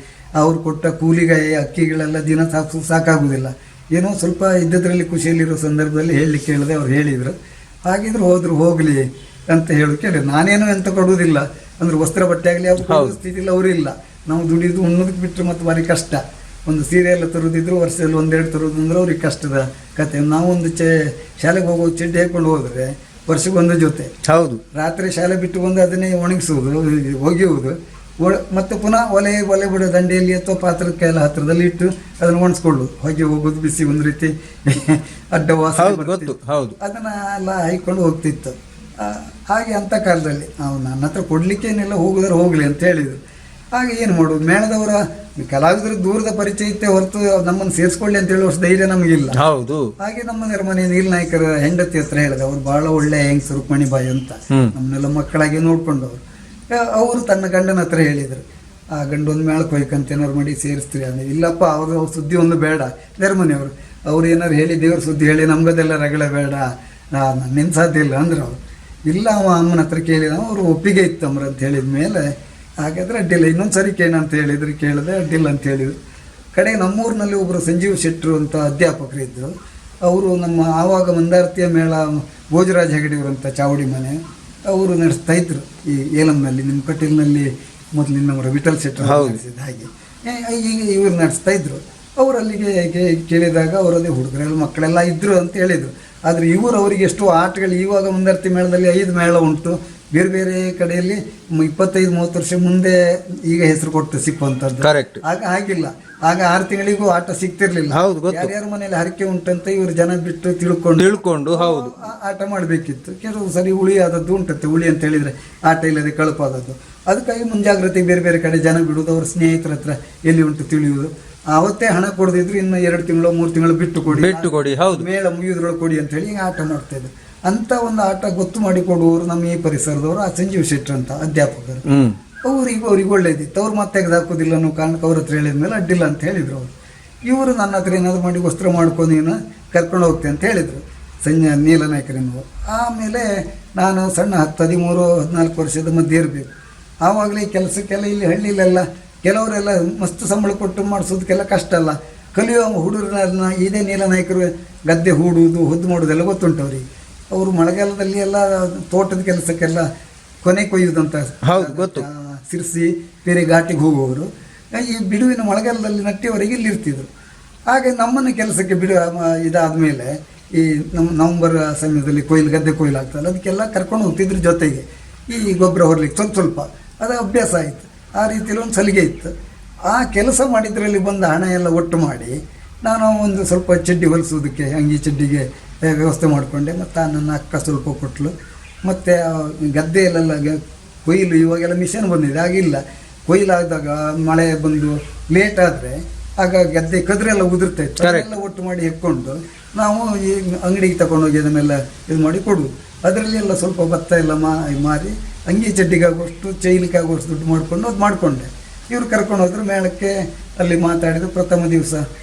[SPEAKER 3] ಅವ್ರು ಕೊಟ್ಟ ಕೂಲಿಗೆ ಅಕ್ಕಿಗಳೆಲ್ಲ ದಿನ ಸಾಕಾಗುವುದಿಲ್ಲ, ಏನೋ ಸ್ವಲ್ಪ ಇದ್ದದ್ರಲ್ಲಿ ಖುಷಿಯಲ್ಲಿರೋ ಸಂದರ್ಭದಲ್ಲಿ ಹೇಳಲಿಕ್ಕೆ ಹೇಳಿದೆ. ಅವ್ರು ಹೇಳಿದರು. ಹಾಗಿದ್ರೆ ಹೋಗಲಿ ಅಂತ ಹೇಳಿ ಕೇಳಿ ನಾನೇನೋ ಎಂತ ಕೊಡುವುದಿಲ್ಲ ಅಂದ್ರೆ ವಸ್ತ್ರ ಬಟ್ಟೆ ಆಗಲಿ ಅವ್ರು ಕೊಡುವ ಸ್ಥಿತಿಲಿ ಅವರಿಲ್ಲ. ನಾವು ದುಡಿದು ಉಣ್ಣೋದಕ್ಕೆ ಬಿಟ್ಟರೆ ಮತ್ತು ಭಾರಿ ಕಷ್ಟ. ಒಂದು ಸೀರೆ ಎಲ್ಲ ತರೋದಿದ್ರು ವರ್ಷದಲ್ಲಿ 1-2 ತರೋದು ಅಂದ್ರೆ ಅವ್ರಿಗೆ ಕಷ್ಟದ ಕತೆ. ನಾವೊಂದು ಶಾಲೆಗೆ ಹೋಗೋ ಚಡ್ಡಿ ಹಾಕೊಂಡು ಹೋದರೆ ವರ್ಷಕ್ಕೊಂದು ಜೊತೆ.
[SPEAKER 2] ಹೌದು.
[SPEAKER 3] ರಾತ್ರಿ ಶಾಲೆ ಬಿಟ್ಟು ಬಂದು ಅದನ್ನೇ ಒಣಗಿಸುವುದು, ಒಗೆಯುವುದು, ಮತ್ತು ಪುನಃ ಒಲೆ ಬಿಡೋ ದಂಡೆಯಲ್ಲಿ ಅಥವಾ ಪಾತ್ರದ ಎಲ್ಲ ಹತ್ತಿರದಲ್ಲಿ ಇಟ್ಟು ಅದನ್ನು ಒಣಸ್ಕೊಳ್ಳೋದು, ಹೊಗೆ ಹೋಗೋದು, ಬಿಸಿ ಒಂದು ರೀತಿ ಅಡ್ಡವಾಸ ಅದನ್ನು ಎಲ್ಲ ಹಾಯ್ಕೊಂಡು ಹೋಗ್ತಿತ್ತು. ಹಾಗೆ ಅಂಥ ಕಾಲದಲ್ಲಿ ನಾವು ನನ್ನ ಹತ್ರ ಕೊಡಲಿಕ್ಕೇನೆಲ್ಲ ಹೋಗುದಾರೆ ಹೋಗಲಿ ಅಂತ ಹೇಳಿದರು. ಹಾಗೆ ಏನು ಮಾಡೋದು, ಮೇಳದವರ ಕಲಾವಿದರ ದೂರದ ಪರಿಚಯ ಇತ್ತೆ ಹೊರತು ನಮ್ಮನ್ನು ಸೇರಿಸ್ಕೊಳ್ಳಿ ಅಂತ ಹೇಳುವಷ್ಟು ಧೈರ್ಯ ನಮಗಿಲ್ಲ.
[SPEAKER 2] ಹೌದು.
[SPEAKER 3] ಹಾಗೆ ನಮ್ಮ ನೆರಮನೆ ನೀಲನಾಯಕರ ಹೆಂಡತಿ ಹತ್ರ ಹೇಳಿದೆ. ಅವ್ರು ಬಹಳ ಒಳ್ಳೆ ಹೆಂಗಸರು, ಮಣಿಬಾಯಿ ಅಂತ, ನಮ್ಮನ್ನೆಲ್ಲ ಮಕ್ಕಳಾಗಿ ನೋಡ್ಕೊಂಡವ್ರು. ಅವರು ತನ್ನ ಗಂಡನ ಹತ್ರ ಹೇಳಿದರು, ಆ ಗಂಡು ಒಂದು ಮೇಳಕ್ಕೆ ಹೋಯ್ಕಂತ ಏನಾರು ಮಾಡಿ ಸೇರಿಸ್ತೀರಿ ಅಂದರೆ. ಇಲ್ಲಪ್ಪ, ಅವ್ರ ಸುದ್ದಿ ಒಂದು ಬೇಡ. ನೆರಮನೆಯವರು ಅವ್ರು ಏನಾರು ಹೇಳಿ ದೇವ್ರ ಸುದ್ದಿ ಹೇಳಿ ನಮ್ಗದೆಲ್ಲ ರಗಳೆ ಬೇಡ, ನನ್ನೇನು ಸಾಧ್ಯ ಇಲ್ಲ ಅಂದ್ರೆ ಅವರು ಇಲ್ಲ. ಅಮ್ಮನ ಹತ್ರ ಕೇಳಿದ, ಅವರು ಒಪ್ಪಿಗೆ ಇತ್ತು ಅಮ್ರ ಅಂತ ಹೇಳಿದ ಮೇಲೆ ಹಾಗಾದರೆ ಅಡ್ಡಿಲ್ಲ, ಇನ್ನೊಂದು ಸರಿ ಕೇಳಂತ ಹೇಳಿದ್ರು. ಕೇಳಿದೆ, ಅಡ್ಡಿಲ್ಲ ಅಂತ ಹೇಳಿದರು. ಕಡೆಗೆ ನಮ್ಮೂರಿನಲ್ಲಿ ಒಬ್ಬರು ಸಂಜೀವ್ ಶೆಟ್ಟರು ಅಂತ ಅಧ್ಯಾಪಕರು ಇದ್ದರು. ಅವರು ನಮ್ಮ ಆವಾಗ ಮಂದಾರ್ತಿಯ ಮೇಳ ಭೋಜರಾಜ್ ಹೆಗಡೆಯವರು ಅಂತ ಚಾವಡಿ ಮನೆ ಅವರು ನಡೆಸ್ತಾ ಇದ್ರು ಈ ಏಲಂನಲ್ಲಿ, ನಿಮ್ಮ ಕಟೀಲಿನಲ್ಲಿ ಮೊದಲಿನವರ ವಿಠಲ್ ಶೆಟ್ಟರು ನಡೆಸಿದ ಹಾಗೆ. ಈಗ ಇವರು ನಡೆಸ್ತಾ ಇದ್ರು. ಅವರು ಅಲ್ಲಿಗೆ ಕೇಳಿದಾಗ ಅವರದೇ ಹುಡುಗರೆಲ್ಲ ಮಕ್ಕಳೆಲ್ಲ ಇದ್ದರು ಅಂತ ಹೇಳಿದರು. ಆದರೆ ಇವರು ಅವರಿಗೆ ಎಷ್ಟೋ ಆಟಗಳು, ಇವಾಗ ಮಂದಾರ್ತಿ ಮೇಳದಲ್ಲಿ 5 ಮೇಳ ಉಂಟು, ಬೇರೆ ಬೇರೆ ಕಡೆಯಲ್ಲಿ 25-30 ವರ್ಷ ಮುಂದೆ ಈಗ ಹೆಸರು ಕೊಟ್ಟು ಸಿಕ್ಕುವಂಥದ್ದು. ಆಗ ಹಾಗಿಲ್ಲ. ಆಗ 6 ತಿಂಗಳಿಗೂ ಆಟ ಸಿಗ್ತಿರ್ಲಿಲ್ಲ. ಯಾರ್ಯಾರ ಮನೇಲಿ ಹರಕೆ ಉಂಟಂತ ಇವರು ಜನ ಬಿಟ್ಟು ತಿಳ್ಕೊಂಡು ಹೌದು ಆಟ ಮಾಡಬೇಕಿತ್ತು. ಕೆಲವು ಸರಿ ಹುಳಿ ಆದದ್ದು ಉಂಟಂತೆ. ಹುಳಿ ಅಂತ ಹೇಳಿದರೆ ಆಟ ಇಲ್ಲದೆ ಕಳಪಾದದ್ದು. ಅದಕ್ಕಾಗಿ ಮುಂಜಾಗ್ರತೆ ಬೇರೆ ಬೇರೆ ಕಡೆ ಜನ ಬಿಡುವುದು, ಅವ್ರ ಸ್ನೇಹಿತರ ಹತ್ರ ಎಲ್ಲಿ ಉಂಟು ತಿಳಿಯುವುದು. ಆವತ್ತೇ ಹಣ ಕೊಡದಿದ್ರು ಇನ್ನು 2 ತಿಂಗಳು 3 ತಿಂಗಳು ಬಿಟ್ಟು ಕೊಡಿ, ಹೌದು, ಮೇಳ ಮುಗಿಯೋದ್ರೊಳಗೆ ಕೊಡಿ ಅಂತ ಹೇಳಿ ಆಟ ಮಾಡ್ತಾ ಇದ್ರು. ಅಂತ ಒಂದು ಆಟ ಗೊತ್ತು ಮಾಡಿ ಕೊಡುವವರು ನಮ್ಮ ಈ ಪರಿಸರದವರು ಆ ಸಂಜೀವ್ ಶೆಟ್ಟರ್ ಅಂತ ಅಧ್ಯಾಪಕರು. ಅವ್ರಿಗೆ ಒಳ್ಳೇದಿತ್ತು. ಅವ್ರು ಮತ್ತೆ ತೆಗೆದಾಕೋದಿಲ್ಲ ಅನ್ನೋ ಕಾರಣಕ್ಕೆ ಅವ್ರ ಹತ್ರ ಹೇಳಿದ ಮೇಲೆ ಅಡ್ಡಿಲ್ಲ ಅಂತ ಹೇಳಿದರು ಅವರು. ಇವರು ನನ್ನ ಹತ್ರ ಏನಾದ್ರು ಮಾಡಿ ವಸ್ತ್ರ ಮಾಡ್ಕೊಂಡು ಕರ್ಕೊಂಡು ಹೋಗ್ತೆ ಅಂತ ಹೇಳಿದರು ನೀಲನಾಯಕರನ್ನು. ಆಮೇಲೆ ನಾನು ಸಣ್ಣ 13-14 ವರ್ಷದ ಮಧ್ಯೆ ಇರಬೇಕು. ಆವಾಗಲೇ ಕೆಲಸಕ್ಕೆಲ್ಲ ಇಲ್ಲಿ ಹಳ್ಳಿಲೆಲ್ಲ ಕೆಲವರೆಲ್ಲ ಮಸ್ತ್ ಸಂಬಳ ಕೊಟ್ಟು ಮಾಡಿಸೋದಕ್ಕೆಲ್ಲ ಕಷ್ಟ ಅಲ್ಲ. ಕಲಿಯುವ ಹುಡುಗರನ್ನ ಇದೇ ನೀಲನಾಯಕರು ಗದ್ದೆ ಹೂಡುವುದು, ಹೊದ್ದು ಮಾಡೋದೆಲ್ಲ ಗೊತ್ತುಂಟು ಅವರಿಗೆ. ಅವರು ಮಳೆಗಾಲದಲ್ಲಿ ಎಲ್ಲ ತೋಟದ ಕೆಲಸಕ್ಕೆಲ್ಲ ಕೊನೆ ಕೊಯ್ಯುವುದಂತ ಗೊತ್ತು. ಸಿರ್ಸಿ ಬೇರೆ ಘಾಟಿಗೆ ಹೋಗುವವರು ಈ ಬಿಡುವಿನ ಮಳೆಗಾಲದಲ್ಲಿ ನಟ್ಟಿಯವರೆಗೆ ಇಲ್ಲಿರ್ತಿದ್ರು. ಹಾಗೆ ನಮ್ಮನ್ನು ಕೆಲಸಕ್ಕೆ ಇದಾದ ಮೇಲೆ ಈ ನವಂಬರ್ ಸಮಯದಲ್ಲಿ ಗದ್ದೆ ಕೊಯ್ಲು ಆಗ್ತಲ್ಲ, ಅದಕ್ಕೆಲ್ಲ ಕರ್ಕೊಂಡು ಹೋಗ್ತಿದ್ರು. ಜೊತೆಗೆ ಈ ಗೊಬ್ಬರ ಹೊರಲಿಕ್ಕೆ ಸ್ವಲ್ಪ ಅದು ಅಭ್ಯಾಸ ಆಯಿತು. ಆ ರೀತಿಯಲ್ಲಿ ಒಂದು ಸಲಿಗೆ ಇತ್ತು. ಆ ಕೆಲಸ ಮಾಡಿದ್ರಲ್ಲಿ ಬಂದ ಹಣ ಎಲ್ಲ ಒಟ್ಟು ಮಾಡಿ ನಾನು ಒಂದು ಸ್ವಲ್ಪ ಚಡ್ಡಿ ಹೊಲಿಸೋದಕ್ಕೆ ಅಂಗಿ ಚಡ್ಡಿಗೆ ವ್ಯವಸ್ಥೆ ಮಾಡಿಕೊಂಡೆ. ಮತ್ತು ನನ್ನ ಅಕ್ಕ ಸ್ವಲ್ಪ ಕೊಟ್ಟಳು. ಮತ್ತು ಗದ್ದೆಯಲ್ಲೆಲ್ಲ ಕೊಯ್ಲು ಇವಾಗೆಲ್ಲ ಮಿಷನ್ ಬಂದಿದೆ, ಆಗಿಲ್ಲ. ಕೊಯ್ಲಾದಾಗ ಮಳೆ ಬಂದು ಲೇಟ್ ಆದರೆ ಆಗ ಗದ್ದೆ ಕದ್ರೆಲ್ಲ ಉದುರ್ತಾ ಇತ್ತು. ಅದೆಲ್ಲ ಒಟ್ಟು ಮಾಡಿ ಹೆಕ್ಕೊಂಡು ನಾವು ಈ ಅಂಗಡಿಗೆ ತಗೊಂಡೋಗಿ ಅದನ್ನೆಲ್ಲ ಇದು ಮಾಡಿ ಕೊಡುವುದು. ಅದರಲ್ಲಿ ಎಲ್ಲ ಸ್ವಲ್ಪ ಭತ್ತ ಎಲ್ಲ ಮಾರಿ ಅಂಗಿ ಚಡ್ಡಿಗಾಗುವಷ್ಟು ಚೈಲಿಕ್ಕೆ ಆಗುವಷ್ಟು ದುಡ್ಡು ಮಾಡಿಕೊಂಡು ಅದು ಮಾಡಿಕೊಂಡೆ. ಇವರು ಕರ್ಕೊಂಡು ಹೋದ್ರು ಮೇಳಕ್ಕೆ. ಅಲ್ಲಿ ಮಾತಾಡಿದ್ರು. ಪ್ರಥಮ ದಿವಸ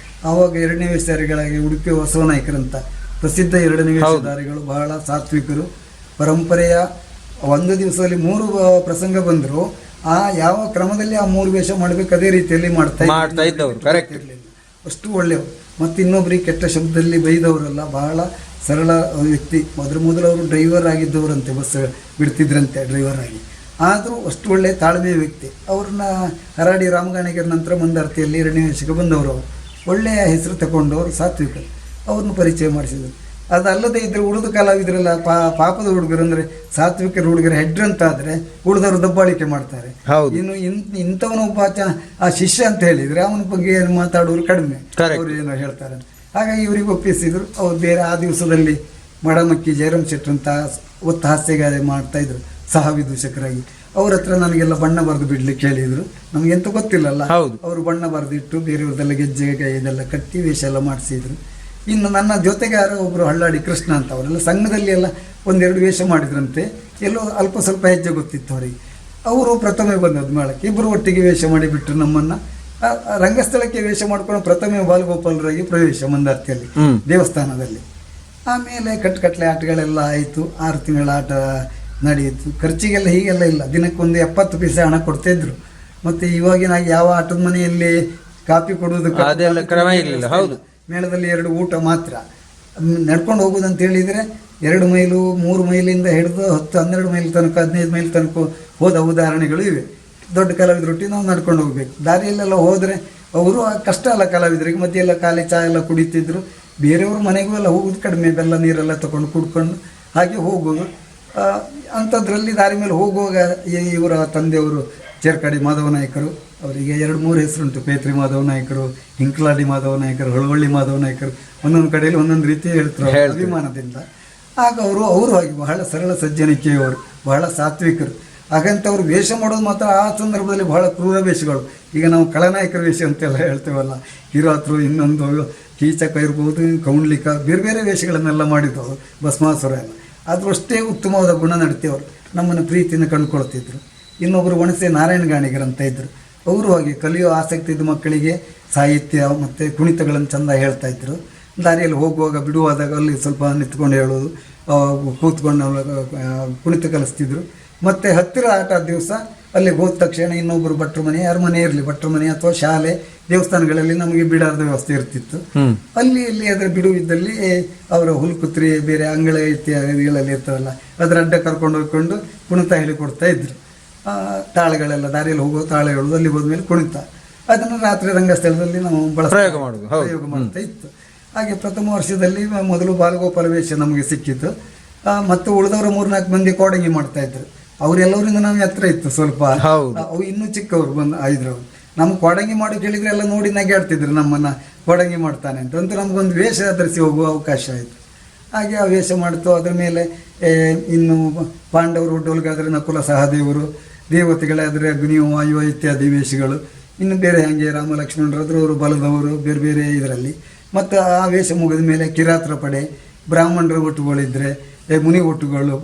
[SPEAKER 3] ಆವಾಗ 2ನೇ ವೇಷಧಾರಿಗಳಾಗಿ ಉಡುಪಿ ಬಸವನಾಯಕರಂತ ಪ್ರಸಿದ್ಧ 2ನೇ ವೇಷಧಾರಿಗಳು, ಬಹಳ ಸಾತ್ವಿಕರು. ಪರಂಪರೆಯ ಒಂದು ದಿವಸದಲ್ಲಿ 3 ಪ್ರಸಂಗ ಬಂದರು. ಆ ಯಾವ ಕ್ರಮದಲ್ಲಿ ಆ 3 ವೇಷ ಮಾಡಬೇಕು ಅದೇ ರೀತಿಯಲ್ಲಿ ಮಾಡ್ತಾ ಇದ್ದವರು. ಅಷ್ಟು ಒಳ್ಳೆಯವರು. ಮತ್ತು ಇನ್ನೊಬ್ಬರಿಗೆ ಕೆಟ್ಟ ಶಬ್ದದಲ್ಲಿ ಬೈದವರಲ್ಲ, ಬಹಳ ಸರಳ ವ್ಯಕ್ತಿ. ಮೊದಲು ಅವರು ಡ್ರೈವರ್ ಆಗಿದ್ದವರಂತೆ, ಬಸ್ ಬಿಡ್ತಿದ್ರಂತೆ ಡ್ರೈವರ್ ಆಗಿ. ಆದರೂ ಅಷ್ಟು ಒಳ್ಳೆಯ ತಾಳ್ಮೆಯ ವ್ಯಕ್ತಿ. ಅವ್ರನ್ನ ಹರಾಡಿ ರಾಮಗಾಣಿಗರ ನಂತರ ಮಂದಾರ್ತಿಯಲ್ಲಿ 2ನೇ ವೇಷಕ್ಕೆ ಬಂದವರು. ಅವರು ಒಳ್ಳೆಯ ಹೆಸರು ತಗೊಂಡವರು, ಸಾತ್ವಿಕರು. ಅವ್ರನ್ನ ಪರಿಚಯ ಮಾಡಿಸಿದರು. ಅದಲ್ಲದೆ ಇದ್ದರೆ ಉಳಿದ ಕಲಾವಿದರೆಲ್ಲ ಪಾಪದ ಹುಡುಗರು ಅಂದರೆ ಸಾತ್ವಿಕರ ಹುಡುಗರ ಹೆಡ್ರ್ ಅಂತ ಆದರೆ ಉಳಿದವರು ದಬ್ಬಾಳಿಕೆ ಮಾಡ್ತಾರೆ. ಇನ್ನು ಇಂಥವನೊಬ್ಬ ಆ ಶಿಷ್ಯ ಅಂತ ಹೇಳಿದರೆ ಅವನ ಬಗ್ಗೆ ಮಾತಾಡೋರು ಕಡಿಮೆ, ಅವರು ಏನೋ ಹೇಳ್ತಾರೆ. ಹಾಗಾಗಿ ಇವರಿಗೆ ಒಪ್ಪಿಸಿದ್ರು. ಅವ್ರು ಬೇರೆ ಆ ದಿವಸದಲ್ಲಿ ಮಡಮಕ್ಕಿ ಜಯರಾಮ್ ಶೆಟ್ಟರ್ ಅಂತ ಒತ್ತು ಹಾಸ್ಯಗಾದೆ ಮಾಡ್ತಾಯಿದ್ರು ಸಹ ವಿದೂಷಕರಾಗಿ. ಅವ್ರ ಹತ್ರ ನನಗೆಲ್ಲ ಬಣ್ಣ ಬರೆದು ಬಿಡ್ಲಿಕ್ಕೆ ಹೇಳಿದರು. ನಮಗೆಂತ ಗೊತ್ತಿಲ್ಲಲ್ಲ. ಅವರು ಬಣ್ಣ ಬರೆದಿಟ್ಟು ಬೇರೆಯವ್ರದ್ದೆಲ್ಲ ಗೆಜ್ಜೆ ಇದೆಲ್ಲ ಕಟ್ಟಿ ವೇಷ ಎಲ್ಲ ಮಾಡಿಸಿದ್ರು. ಇನ್ನು ನನ್ನ ಜೊತೆಗೆ ಯಾರೋ ಒಬ್ಬರು ಹಳ್ಳಾಡಿ ಕೃಷ್ಣ ಅಂತ, ಅವರೆಲ್ಲ ಸಂಘದಲ್ಲಿ ಎಲ್ಲ 1-2 ವೇಷ ಮಾಡಿದ್ರಂತೆ. ಎಲ್ಲೋ ಅಲ್ಪ ಸ್ವಲ್ಪ ಹೆಜ್ಜೆ ಗೊತ್ತಿತ್ತು ಅವರಿಗೆ. ಅವರು ಪ್ರಥಮೆ ಬಂದದ್ದು ಮೇಳಕ್ಕೆ. ಇಬ್ಬರು ಒಟ್ಟಿಗೆ ವೇಷ ಮಾಡಿಬಿಟ್ರು ನಮ್ಮನ್ನು. ರಂಗಸ್ಥಳಕ್ಕೆ ವೇಷ ಮಾಡ್ಕೊಂಡು ಪ್ರಥಮ ಬಾಲಗೋಪಾಲರಾಗಿ ಪ್ರವೇಶ ಮಂದಾರ್ತಿಯಲ್ಲಿ ದೇವಸ್ಥಾನದಲ್ಲಿ. ಆಮೇಲೆ ಕಟ್ಕಟ್ಲೆ ಆಟಗಳೆಲ್ಲ ಆಯಿತು. 6 ತಿಂಗಳ ಆಟ ನಡೆಯಿತು. ಖರ್ಚಿಗೆಲ್ಲ ಹೀಗೆಲ್ಲ ಇಲ್ಲ, ದಿನಕ್ಕೊಂದು 70 ಪೈಸೆ ಹಣ ಕೊಡ್ತಾಯಿದ್ರು. ಮತ್ತು ಇವಾಗಿನ ಯಾವ ಆಟದ ಮನೆಯಲ್ಲಿ ಕಾಫಿ ಕೊಡುವುದು
[SPEAKER 2] ಕ್ರಮ ಇರಲಿಲ್ಲ. ಹೌದು,
[SPEAKER 3] ಮೇಳದಲ್ಲಿ 2 ಊಟ ಮಾತ್ರ. ನಡ್ಕೊಂಡು ಹೋಗೋದಂತ ಹೇಳಿದರೆ 2 ಮೈಲು 3 ಮೈಲಿಂದ ಹಿಡಿದು 10-12 ಮೈಲ್ ತನಕ 15 ಮೈಲ್ ತನಕ ಹೋದ ಉದಾಹರಣೆಗಳು ಇವೆ. ದೊಡ್ಡ ಕಲಾವಿದರೊಟ್ಟಿಗೆ ನಾವು ನಡ್ಕೊಂಡು ಹೋಗ್ಬೇಕು. ದಾರಿಯಲ್ಲೆಲ್ಲ ಹೋದರೆ ಅವರು ಕಷ್ಟ ಅಲ್ಲ ಕಲಾವಿದರಿಗೆ, ಮಧ್ಯೆಲ್ಲ ಖಾಲಿ ಚಹಾ ಎಲ್ಲ ಕುಡಿತಿದ್ರು. ಬೇರೆಯವ್ರ ಮನೆಗೂ ಎಲ್ಲ ಹೋಗೋದು ಕಡಿಮೆ, ಬೆಲ್ಲ ನೀರೆಲ್ಲ ತಗೊಂಡು ಕುಡ್ಕೊಂಡು ಹಾಗೆ ಹೋಗೋದು. ಅಂಥದ್ರಲ್ಲಿ ದಾರಿ ಮೇಲೆ ಹೋಗುವಾಗ ಇವರ ತಂದೆಯವರು ಚೇರ್ಕಾಡಿ ಮಾಧವ ನಾಯಕರು, ಅವರಿಗೆ 2-3 ಹೆಸರುಂಟು. ಪೇತ್ರಿ ಮಾಧವ ನಾಯಕರು, ಹಿಂಕ್ಲಾಡಿ ಮಾಧವ ನಾಯಕರು, ಹೊಳವಳ್ಳಿ ಮಾಧವ ನಾಯಕರು, ಒಂದೊಂದು ಕಡೆಯಲ್ಲಿ ಒಂದೊಂದು ರೀತಿ ಹೇಳ್ತಾರೆ ಅಭಿಮಾನದಿಂದ. ಆಗ ಅವರು ಹಾಗೆ ಬಹಳ ಸರಳ ಸಜ್ಜನಿಕೆಯವರು, ಬಹಳ ಸಾತ್ವಿಕರು. ಹಾಗಂತವ್ರು ವೇಷ ಮಾಡೋದು ಮಾತ್ರ ಆ ಸಂದರ್ಭದಲ್ಲಿ ಬಹಳ ಕ್ರೂರ ವೇಷಗಳು. ಈಗ ನಾವು ಖಳನಾಯಕರ ವೇಷ ಅಂತೆಲ್ಲ ಹೇಳ್ತೇವಲ್ಲ, ಕಿರಾತರು, ಇನ್ನೊಂದು ಕೀಚಕ ಇರ್ಬೋದು, ಕೌಂಡ್ಲಿಕ, ಬೇರೆ ಬೇರೆ ವೇಷಗಳನ್ನೆಲ್ಲ ಮಾಡಿದ್ದವರು, ಭಸ್ಮಾಸುರ ಎಲ್ಲ. ಆದರೂ ಅಷ್ಟೇ ಉತ್ತಮವಾದ ಗುಣ ನಡತೆಯವರು, ನಮ್ಮನ್ನು ಪ್ರೀತಿಯಿಂದ ಕಂಡುಕೊಳ್ತಿದ್ರು. ಇನ್ನೊಬ್ಬರು ಒಣಸೆ ನಾರಾಯಣ ಗಾಣಿಗರಂತ ಇದ್ದರು. ಅವರು ಹಾಗೆ ಕಲಿಯೋ ಆಸಕ್ತಿ ಇದ್ದ ಮಕ್ಕಳಿಗೆ ಸಾಹಿತ್ಯ ಮತ್ತು ಕುಣಿತಗಳನ್ನು ಚೆಂದ ಹೇಳ್ತಾಯಿದ್ರು. ದಾರಿಯಲ್ಲಿ ಹೋಗುವಾಗ ಬಿಡುವಾದಾಗ ಅಲ್ಲಿ ಸ್ವಲ್ಪ ನಿಂತ್ಕೊಂಡು ಹೇಳೋದು, ಕೂತ್ಕೊಂಡು ಕುಣಿತ ಕಲಿಸ್ತಿದ್ರು. ಮತ್ತು ಹತ್ತಿರ ಆಟ ದಿವಸ ಅಲ್ಲಿ ಹೋದ ತಕ್ಷಣ ಇನ್ನೊಬ್ಬರು ಭಟ್ರ ಮನೆ, ಯಾರ ಮನೆ ಇರಲಿ, ಭಟ್ರ ಮನೆ ಅಥವಾ ಶಾಲೆ, ದೇವಸ್ಥಾನಗಳಲ್ಲಿ ನಮಗೆ ಬಿಡಾರದ ವ್ಯವಸ್ಥೆ ಇರ್ತಿತ್ತು. ಅಲ್ಲಿ ಅದರ ಬಿಡುವಿದ್ದಲ್ಲಿ ಅವರ ಹುಲ್ಕುತ್ರಿ, ಬೇರೆ ಅಂಗಳ ಇತ್ಯಾದಿಗಳಲ್ಲಿ ಇರ್ತಾರಲ್ಲ, ಅದರ ಅಡ್ಡ ಕರ್ಕೊಂಡು ಹೋಗ್ಕೊಂಡು ಕುಣಿತ ಹೇಳಿಕೊಡ್ತಾ ಇದ್ರು. ತಾಳಗಳೆಲ್ಲ ದಾರಿಯಲ್ಲಿ ಹೋಗೋ ತಾಳ ಹೇಳೋದು, ಅಲ್ಲಿ ಹೋದ್ಮೇಲೆ ಕುಣಿತ, ಅದನ್ನು ರಾತ್ರಿ ರಂಗಸ್ಥಳದಲ್ಲಿ ನಾವು ಪ್ರಯೋಗ ಮಾಡ್ತಾ ಇತ್ತು. ಹಾಗೆ ಪ್ರಥಮ ವರ್ಷದಲ್ಲಿ ಮೊದಲು ಬಾಲಗೋಪಾಲ ವೇಷ ನಮಗೆ ಸಿಕ್ಕಿತ್ತು. ಮತ್ತು ಉಳಿದವರು 3-4 ಮಂದಿ ಕೋಡಂಗಿ ಮಾಡ್ತಾಯಿದ್ರು. ಅವರೆಲ್ಲವರಿಂದ ನಾವು ಎತ್ತರ ಇತ್ತು ಸ್ವಲ್ಪ, ಅವು ಇನ್ನೂ ಚಿಕ್ಕವರು ಇದ್ರು. ನಮ್ಗೆ ಕೋಡಂಗಿ ಮಾಡಿ ಕೇಳಿದ್ರೆ ಎಲ್ಲ ನೋಡಿ ನಗಾಡ್ತಿದ್ರು ನಮ್ಮನ್ನು, ಕೋಡಂಗಿ ಮಾಡ್ತಾನೆ ಅಂತ. ಅಂತೂ ನಮಗೊಂದು ವೇಷ ಧರಿಸಿ ಹೋಗುವ ಅವಕಾಶ ಆಯಿತು. ಹಾಗೆ ಆ ವೇಷ ಮಾಡ್ತು. ಅದರ ಮೇಲೆ ಇನ್ನು ಪಾಂಡವರು ಡೋಲ್ಗಾದರೆ ನಕುಲ ಸಹದೇವರು, ದೇವತೆಗಳಾದರೆ ಅಗ್ನಿಯು ವಾಯು ಇತ್ಯಾದಿ ವೇಷಗಳು. ಇನ್ನು ಬೇರೆ ಹಾಗೆ ರಾಮ ಲಕ್ಷ್ಮಣರಾದರು ಅವರು ಬಲದವರು, ಬೇರೆ ಬೇರೆ ಇದರಲ್ಲಿ. ಮತ್ತು ಆ ವೇಷ ಮುಗಿದ ಮೇಲೆ ಕಿರಾತ್ರ ಪಡೆ, ಬ್ರಾಹ್ಮಣರ ಒಟ್ಟುಗಳಿದ್ರೆ ಮುನಿ ಒಟ್ಟುಗಳು,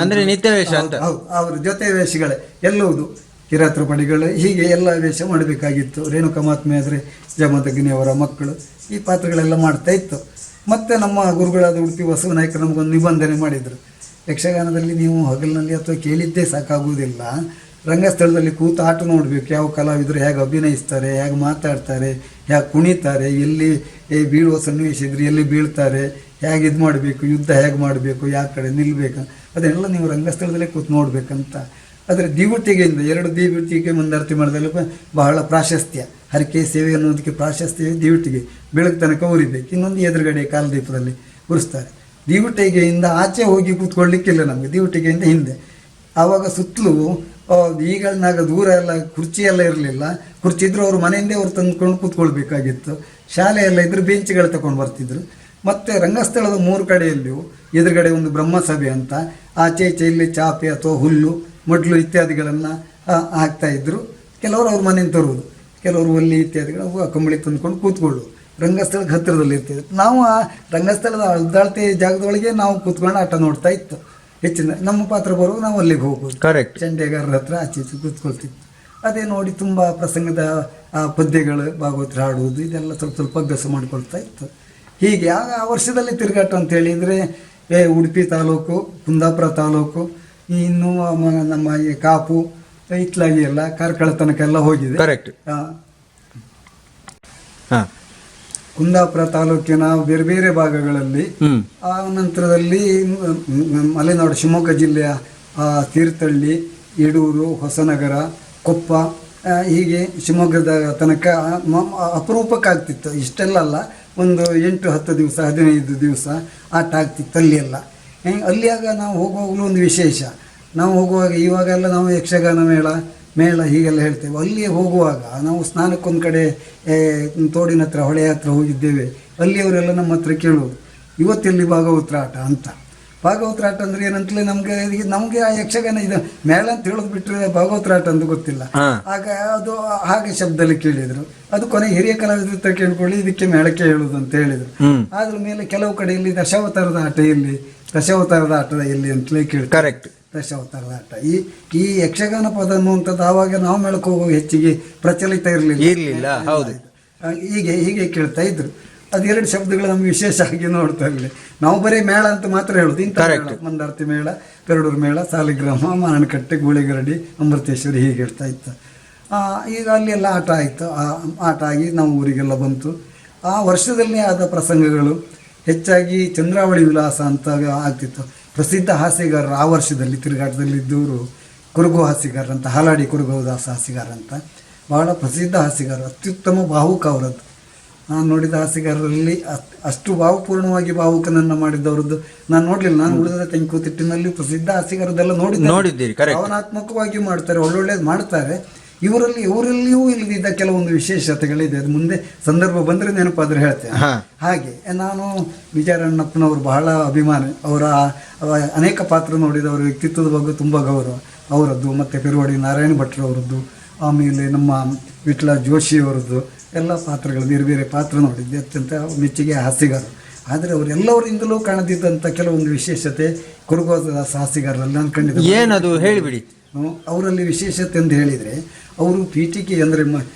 [SPEAKER 2] ಅಂದರೆ ನಿತ್ಯ ವೇಷ ಅಂತ,
[SPEAKER 3] ಹೌದು, ಅವರ ಜೊತೆ ವೇಷಗಳೇ ಎಲ್ಲವುದು, ಕಿರಾತ್ರ ಪಡೆಗಳು, ಹೀಗೆ ಎಲ್ಲ ವೇಷ ಮಾಡಬೇಕಾಗಿತ್ತು. ರೇಣುಕ ಮಹಾತ್ಮೆ ಆದರೆ ಜಮದಗ್ನಿಯವರ ಮಕ್ಕಳು, ಈ ಪಾತ್ರಗಳೆಲ್ಲ ಮಾಡ್ತಾ ಇತ್ತು. ಮತ್ತು ನಮ್ಮ ಗುರುಗಳಾದ ಉಡುಪಿ ಬಸವನಾಯಕರು ನಮಗೊಂದು ನಿಬಂಧನೆ ಮಾಡಿದರು. ಯಕ್ಷಗಾನದಲ್ಲಿ ನೀವು ಹಗಲಿನಲ್ಲಿ ಅಥವಾ ಕೇಳಿದ್ದೇ ಸಾಕಾಗುವುದಿಲ್ಲ, ರಂಗಸ್ಥಳದಲ್ಲಿ ಕೂತು ಆಟ ನೋಡಬೇಕು. ಯಾವ ಕಲಾವಿದರು ಹೇಗೆ ಅಭಿನಯಿಸ್ತಾರೆ, ಹೇಗೆ ಮಾತಾಡ್ತಾರೆ, ಹೇಗೆ ಕುಣಿತಾರೆ, ಎಲ್ಲಿ ಬೀಳುವ ಸನ್ನಿವೇಶ ಇದ್ರೆ ಎಲ್ಲಿ ಬೀಳ್ತಾರೆ, ಹೇಗೆ ಇದು ಮಾಡಬೇಕು, ಯುದ್ಧ ಹೇಗೆ ಮಾಡಬೇಕು, ಯಾವ ಕಡೆ ನಿಲ್ಲಬೇಕು, ಅದನ್ನೆಲ್ಲ ನೀವು ರಂಗಸ್ಥಳದಲ್ಲೇ ಕೂತು ನೋಡಬೇಕಂತ. ಅದರ ದಿಗುಟಿಗೆಯಿಂದ 2 ದಿಗುಟಿಗೆ ಮಂದಾರ್ತಿ ಮಾಡೋದ್ರಲ್ಲಿ ಬಹಳ ಪ್ರಾಶಸ್ತ್ಯ. ಹರಕೆ ಸೇವೆ ಅನ್ನೋದಕ್ಕೆ ಪ್ರಾಶಸ್ತ್ಯ. ದಿಗುಟಿಗೆ ಬೆಳಗ್ಗೆ ತನಕ ಉರಿಬೇಕು, ಇನ್ನೊಂದು ಎದುರುಗಡೆ ಕಾಲದೀಪದಲ್ಲಿ ಉರಿಸ್ತಾರೆ. ದಿಗುಟಿಗೆಯಿಂದ ಆಚೆ ಹೋಗಿ ಕೂತ್ಕೊಳ್ಳಿಕ್ಕಿಲ್ಲ ನಮಗೆ, ದಿಗುಟಿಗೆಯಿಂದ ಹಿಂದೆ. ಆವಾಗ ಸುತ್ತಲೂ ಈಗಲ್ನಾಗ ದೂರ ಎಲ್ಲ ಕುರ್ಚಿ ಎಲ್ಲ ಇರಲಿಲ್ಲ. ಕುರ್ಚಿ ಇದ್ದರೂ ಅವ್ರ ಮನೆಯಿಂದೇ ಅವ್ರು ತಂದುಕೊಂಡು ಕೂತ್ಕೊಳ್ಬೇಕಾಗಿತ್ತು. ಶಾಲೆ ಎಲ್ಲ ಇದ್ರೆ ಬೆಂಚ್ಗಳು ತಗೊಂಡು ಬರ್ತಿದ್ರು. ಮತ್ತು ರಂಗಸ್ಥಳದ 3 ಕಡೆಯಲ್ಲಿಯೂ ಎದುರುಗಡೆ ಒಂದು ಬ್ರಹ್ಮಸಭೆ ಅಂತ, ಆಚೆ ಈಚೆ ಇಲ್ಲಿ ಚಾಪೆ ಅಥವಾ ಹುಲ್ಲು ಮೊಡ್ಲು ಇತ್ಯಾದಿಗಳನ್ನು ಹಾಕ್ತಾಯಿದ್ರು. ಕೆಲವರು ಅವ್ರ ಮನೆಯಿಂದ ತರುವುದು, ಕೆಲವರು ಒಲ್ಲಿ ಇತ್ಯಾದಿಗಳು ಕಂಬಳಿ ತಂದುಕೊಂಡು ಕೂತ್ಕೊಳ್ಳೋದು. ರಂಗಸ್ಥಳಕ್ಕೆ ಹತ್ತಿರದಲ್ಲಿ ಇರ್ತಿದ್ರು. ನಾವು ಆ ರಂಗಸ್ಥಳದ ಅಳ್ದಾಳ್ತೆ ಜಾಗದೊಳಗೆ ನಾವು ಕೂತ್ಕೊಂಡು ಆಟ ನೋಡ್ತಾ ಇತ್ತು. ಹೆಚ್ಚಿನ ನಮ್ಮ ಪಾತ್ರ ಬರುವಾಗ ನಾವು ಅಲ್ಲಿಗೆ ಹೋಗ್ಬೋದು.
[SPEAKER 2] ಕರೆಕ್ಟ್.
[SPEAKER 3] ಚಂಡೆಗಾರರ ಹತ್ರ ಆಚೆ ಈಚೆ ಕೂತ್ಕೊಳ್ತಿತ್ತು. ಅದೇ ನೋಡಿ ತುಂಬ ಪ್ರಸಂಗದ ಪದ್ಯಗಳು, ಭಾಗವತರ ಹಾಡುವುದು, ಇದೆಲ್ಲ ಸ್ವಲ್ಪ ಸ್ವಲ್ಪ ಅಭ್ಯಾಸ ಮಾಡ್ಕೊಳ್ತಾ ಇತ್ತು. ಹೀಗೆ ಆ ವರ್ಷದಲ್ಲಿ ತಿರುಗಾಟ ಅಂತ ಹೇಳಿದರೆ ಉಡುಪಿ ತಾಲೂಕು, ಕುಂದಾಪುರ ತಾಲೂಕು, ಇನ್ನು ನಮ್ಮ ಈ ಕಾಪು ಇತ್ಲಾಗಿ ಎಲ್ಲ ಕಾರ್ಕಳ ತನಕ ಎಲ್ಲ ಹೋಗಿದೆ.
[SPEAKER 2] ಕರೆಕ್ಟ್.
[SPEAKER 3] ಕುಂದಾಪುರ ತಾಲೂಕಿನ ಬೇರೆ ಬೇರೆ ಭಾಗಗಳಲ್ಲಿ, ಆ ನಂತರದಲ್ಲಿ ಮಲೆನಾಡು ಶಿವಮೊಗ್ಗ ಜಿಲ್ಲೆಯ ತೀರ್ಥಹಳ್ಳಿ, ಯಡೂರು, ಹೊಸನಗರ, ಕೊಪ್ಪ, ಹೀಗೆ ಶಿವಮೊಗ್ಗದ ತನಕ ಅಪರೂಪಕ್ಕಾಗ್ತಿತ್ತು. ಇಷ್ಟೆಲ್ಲ ಅಲ್ಲ, ಒಂದು 8-10 ದಿವಸ 15 ದಿವಸ ಆಟ ಆಗ್ತಿತ್ತು ಅಲ್ಲಿಯೆಲ್ಲ. ಅಲ್ಲಿಯಾಗ ನಾವು ಹೋಗುವಾಗಲೂ ಒಂದು ವಿಶೇಷ. ನಾವು ಹೋಗುವಾಗ ಇವಾಗೆಲ್ಲ ನಾವು ಯಕ್ಷಗಾನ ಮೇಳ ಹೀಗೆಲ್ಲ ಹೇಳ್ತೇವೆ. ಅಲ್ಲಿಯೇ ಹೋಗುವಾಗ ನಾವು ಸ್ನಾನಕ್ಕೊಂದು ಕಡೆ ತೋಡಿನ ಹತ್ರ, ಹೊಳೆಯ ಹತ್ರ ಹೋಗಿದ್ದೇವೆ. ಅಲ್ಲಿಯವರೆಲ್ಲ ನಮ್ಮ ಹತ್ರ ಕೇಳೋದು, ಇವತ್ತೆಲ್ಲಿ ಭಾಗವತರ ಆಟ ಅಂತ. ಭಾಗವತರ ಆಟ ಅಂದರೆ ಏನಂತಲೇ ನಮಗೆ ಆ ಯಕ್ಷಗಾನ ಇದು ಮೇಳ ಅಂತ ಹೇಳೋದು ಬಿಟ್ಟರೆ ಭಾಗವತರ ಆಟ ಅಂತ ಗೊತ್ತಿಲ್ಲ. ಆಗ ಅದು ಹಾಗೆ ಶಬ್ದದಲ್ಲಿ ಕೇಳಿದರು. ಅದು ಕೊನೆ ಹಿರಿಯ ಕಲಾವಿದರ ಹತ್ರ ಕೇಳ್ಕೊಳ್ಳಿ, ಇದಕ್ಕೆ ಮೇಳಕ್ಕೆ ಹೇಳೋದು ಅಂತ ಹೇಳಿದರು. ಅದ್ರ ಮೇಲೆ ಕೆಲವು ಕಡೆಯಲ್ಲಿ ದಶಾವತಾರದ ಆಟ ಎಲ್ಲಿ ಅಂತಲೇ ಕೇಳಿ.
[SPEAKER 2] ಕರೆಕ್ಟ್.
[SPEAKER 3] ದಶಾವತಾರದ ಆಟ. ಈ ಯಕ್ಷಗಾನ ಪದ ಅನ್ನುವಂಥದ್ದು ಆವಾಗ ನಾವು ಮೇಳಕ್ಕೆ ಹೋಗುವ ಹೆಚ್ಚಿಗೆ ಪ್ರಚಲಿತ
[SPEAKER 2] ಇರಲಿಲ್ಲ. ಹೌದು,
[SPEAKER 3] ಹೀಗೆ ಕೇಳ್ತಾ ಇದ್ರು. ಅದೆರಡು ಶಬ್ದಗಳು ನಮ್ಗೆ ವಿಶೇಷ ಆಗಿ ನೋಡ್ತಾ ಇರಲಿ. ನಾವು ಬರೀ ಮೇಳ ಅಂತ ಮಾತ್ರ ಹೇಳುದು. ಇಂಥ ಮಂದಾರ್ತಿ ಮೇಳ, ಪೆರಡೂರು ಮೇಳ, ಸಾಲಿಗ್ರಾಮ, ಮಾನಕಟ್ಟೆ, ಗೂಳಿಗರಡಿ, ಅಮೃತೇಶ್ವರಿ ಹೀಗೆ ಹೇಳ್ತಾ ಇತ್ತು. ಈಗ ಅಲ್ಲೆಲ್ಲ ಆಟ ಆಯಿತು. ಆಟ ಆಗಿ ನಾವು ಊರಿಗೆಲ್ಲ ಬಂತು. ಆ ವರ್ಷದಲ್ಲಿ ಆದ ಪ್ರಸಂಗಗಳು ಹೆಚ್ಚಾಗಿ ಚಂದ್ರಾವಳಿ ವಿಲಾಸ ಅಂತ ಆಗ್ತಿತ್ತು. ಪ್ರಸಿದ್ಧ ಹಾಸ್ಯಗಾರರು ಆ ವರ್ಷದಲ್ಲಿ ತಿರುಗಾಟದಲ್ಲಿದ್ದವರು ಕುರುಗು ಹಾಸ್ಯಗಾರ ಅಂತ, ಹಾಲಾಡಿ ಕುರುಗೋದಾಸ ಹಾಸ್ಯಗಾರ ಅಂತ, ಬಹಳ ಪ್ರಸಿದ್ಧ ಹಾಸ್ಯಗಾರ, ಅತ್ಯುತ್ತಮ ಭಾವುಕ ಅವರದ್ದು. ನಾನು ನೋಡಿದ ಹಾಸ್ಯಗಾರರಲ್ಲಿ ಅಷ್ಟು ಭಾವಪೂರ್ಣವಾಗಿ ಭಾವುಕನನ್ನು ಮಾಡಿದ್ದವರದ್ದು ನಾನು ನೋಡಲಿಲ್ಲ. ನಾನು ಉಳಿದ ತೆಂಕುತಿಟ್ಟಿನಲ್ಲಿ ಪ್ರಸಿದ್ಧ ಹಾಸ್ಯಗಾರದೆಲ್ಲ ನೋಡಿದ್ದೀರಿ. ಭಾವನಾತ್ಮಕವಾಗಿ ಮಾಡ್ತಾರೆ, ಒಳ್ಳೊಳ್ಳೇದು ಮಾಡ್ತಾರೆ. ಇವರಲ್ಲಿಯೂ ಇಲ್ಲದಿದ್ದ ಕೆಲವೊಂದು ವಿಶೇಷತೆಗಳಿದೆ. ಅದು ಮುಂದೆ ಸಂದರ್ಭ ಬಂದರೆ ನೆನಪಾದರೆ ಹೇಳ್ತೇನೆ. ಹಾಗೆ ನಾನು ವಿಜಯರಣ್ಣಪ್ಪನವರು ಬಹಳ ಅಭಿಮಾನಿ. ಅವರ ಅನೇಕ ಪಾತ್ರ ನೋಡಿದ ಅವರ ವ್ಯಕ್ತಿತ್ವದ ಬಗ್ಗೆ ತುಂಬ ಗೌರವ ಅವರದ್ದು. ಮತ್ತು ಪೆರುವಾಡಿ ನಾರಾಯಣ ಭಟ್ರವರದ್ದು, ಆಮೇಲೆ ನಮ್ಮ ವಿಟ್ಲ ಜೋಶಿಯವರದ್ದು ಎಲ್ಲ ಪಾತ್ರಗಳು, ಬೇರೆ ಬೇರೆ ಪಾತ್ರ ನೋಡಿದ್ದೆ. ಅತ್ಯಂತ ಮೆಚ್ಚುಗೆ ಹಾಸ್ಯಗಾರರು. ಆದರೆ ಅವರೆಲ್ಲವರಿಂದಲೂ ಕಾಣದಿದ್ದಂಥ ಕೆಲವೊಂದು ವಿಶೇಷತೆ ಕುರುಗೋದಾಸ ಹಾಸ್ಯಗಾರರಲ್ಲಿ ನಾನು ಕಂಡಿದ್ದೆ.
[SPEAKER 2] ಏನದು ಹೇಳಿಬಿಡಿ.
[SPEAKER 3] ಅವರಲ್ಲಿ ವಿಶೇಷತೆ ಅಂತ ಹೇಳಿದರೆ, ಅವರು ಪೀಠಿಕೆ ಅಂದರೆ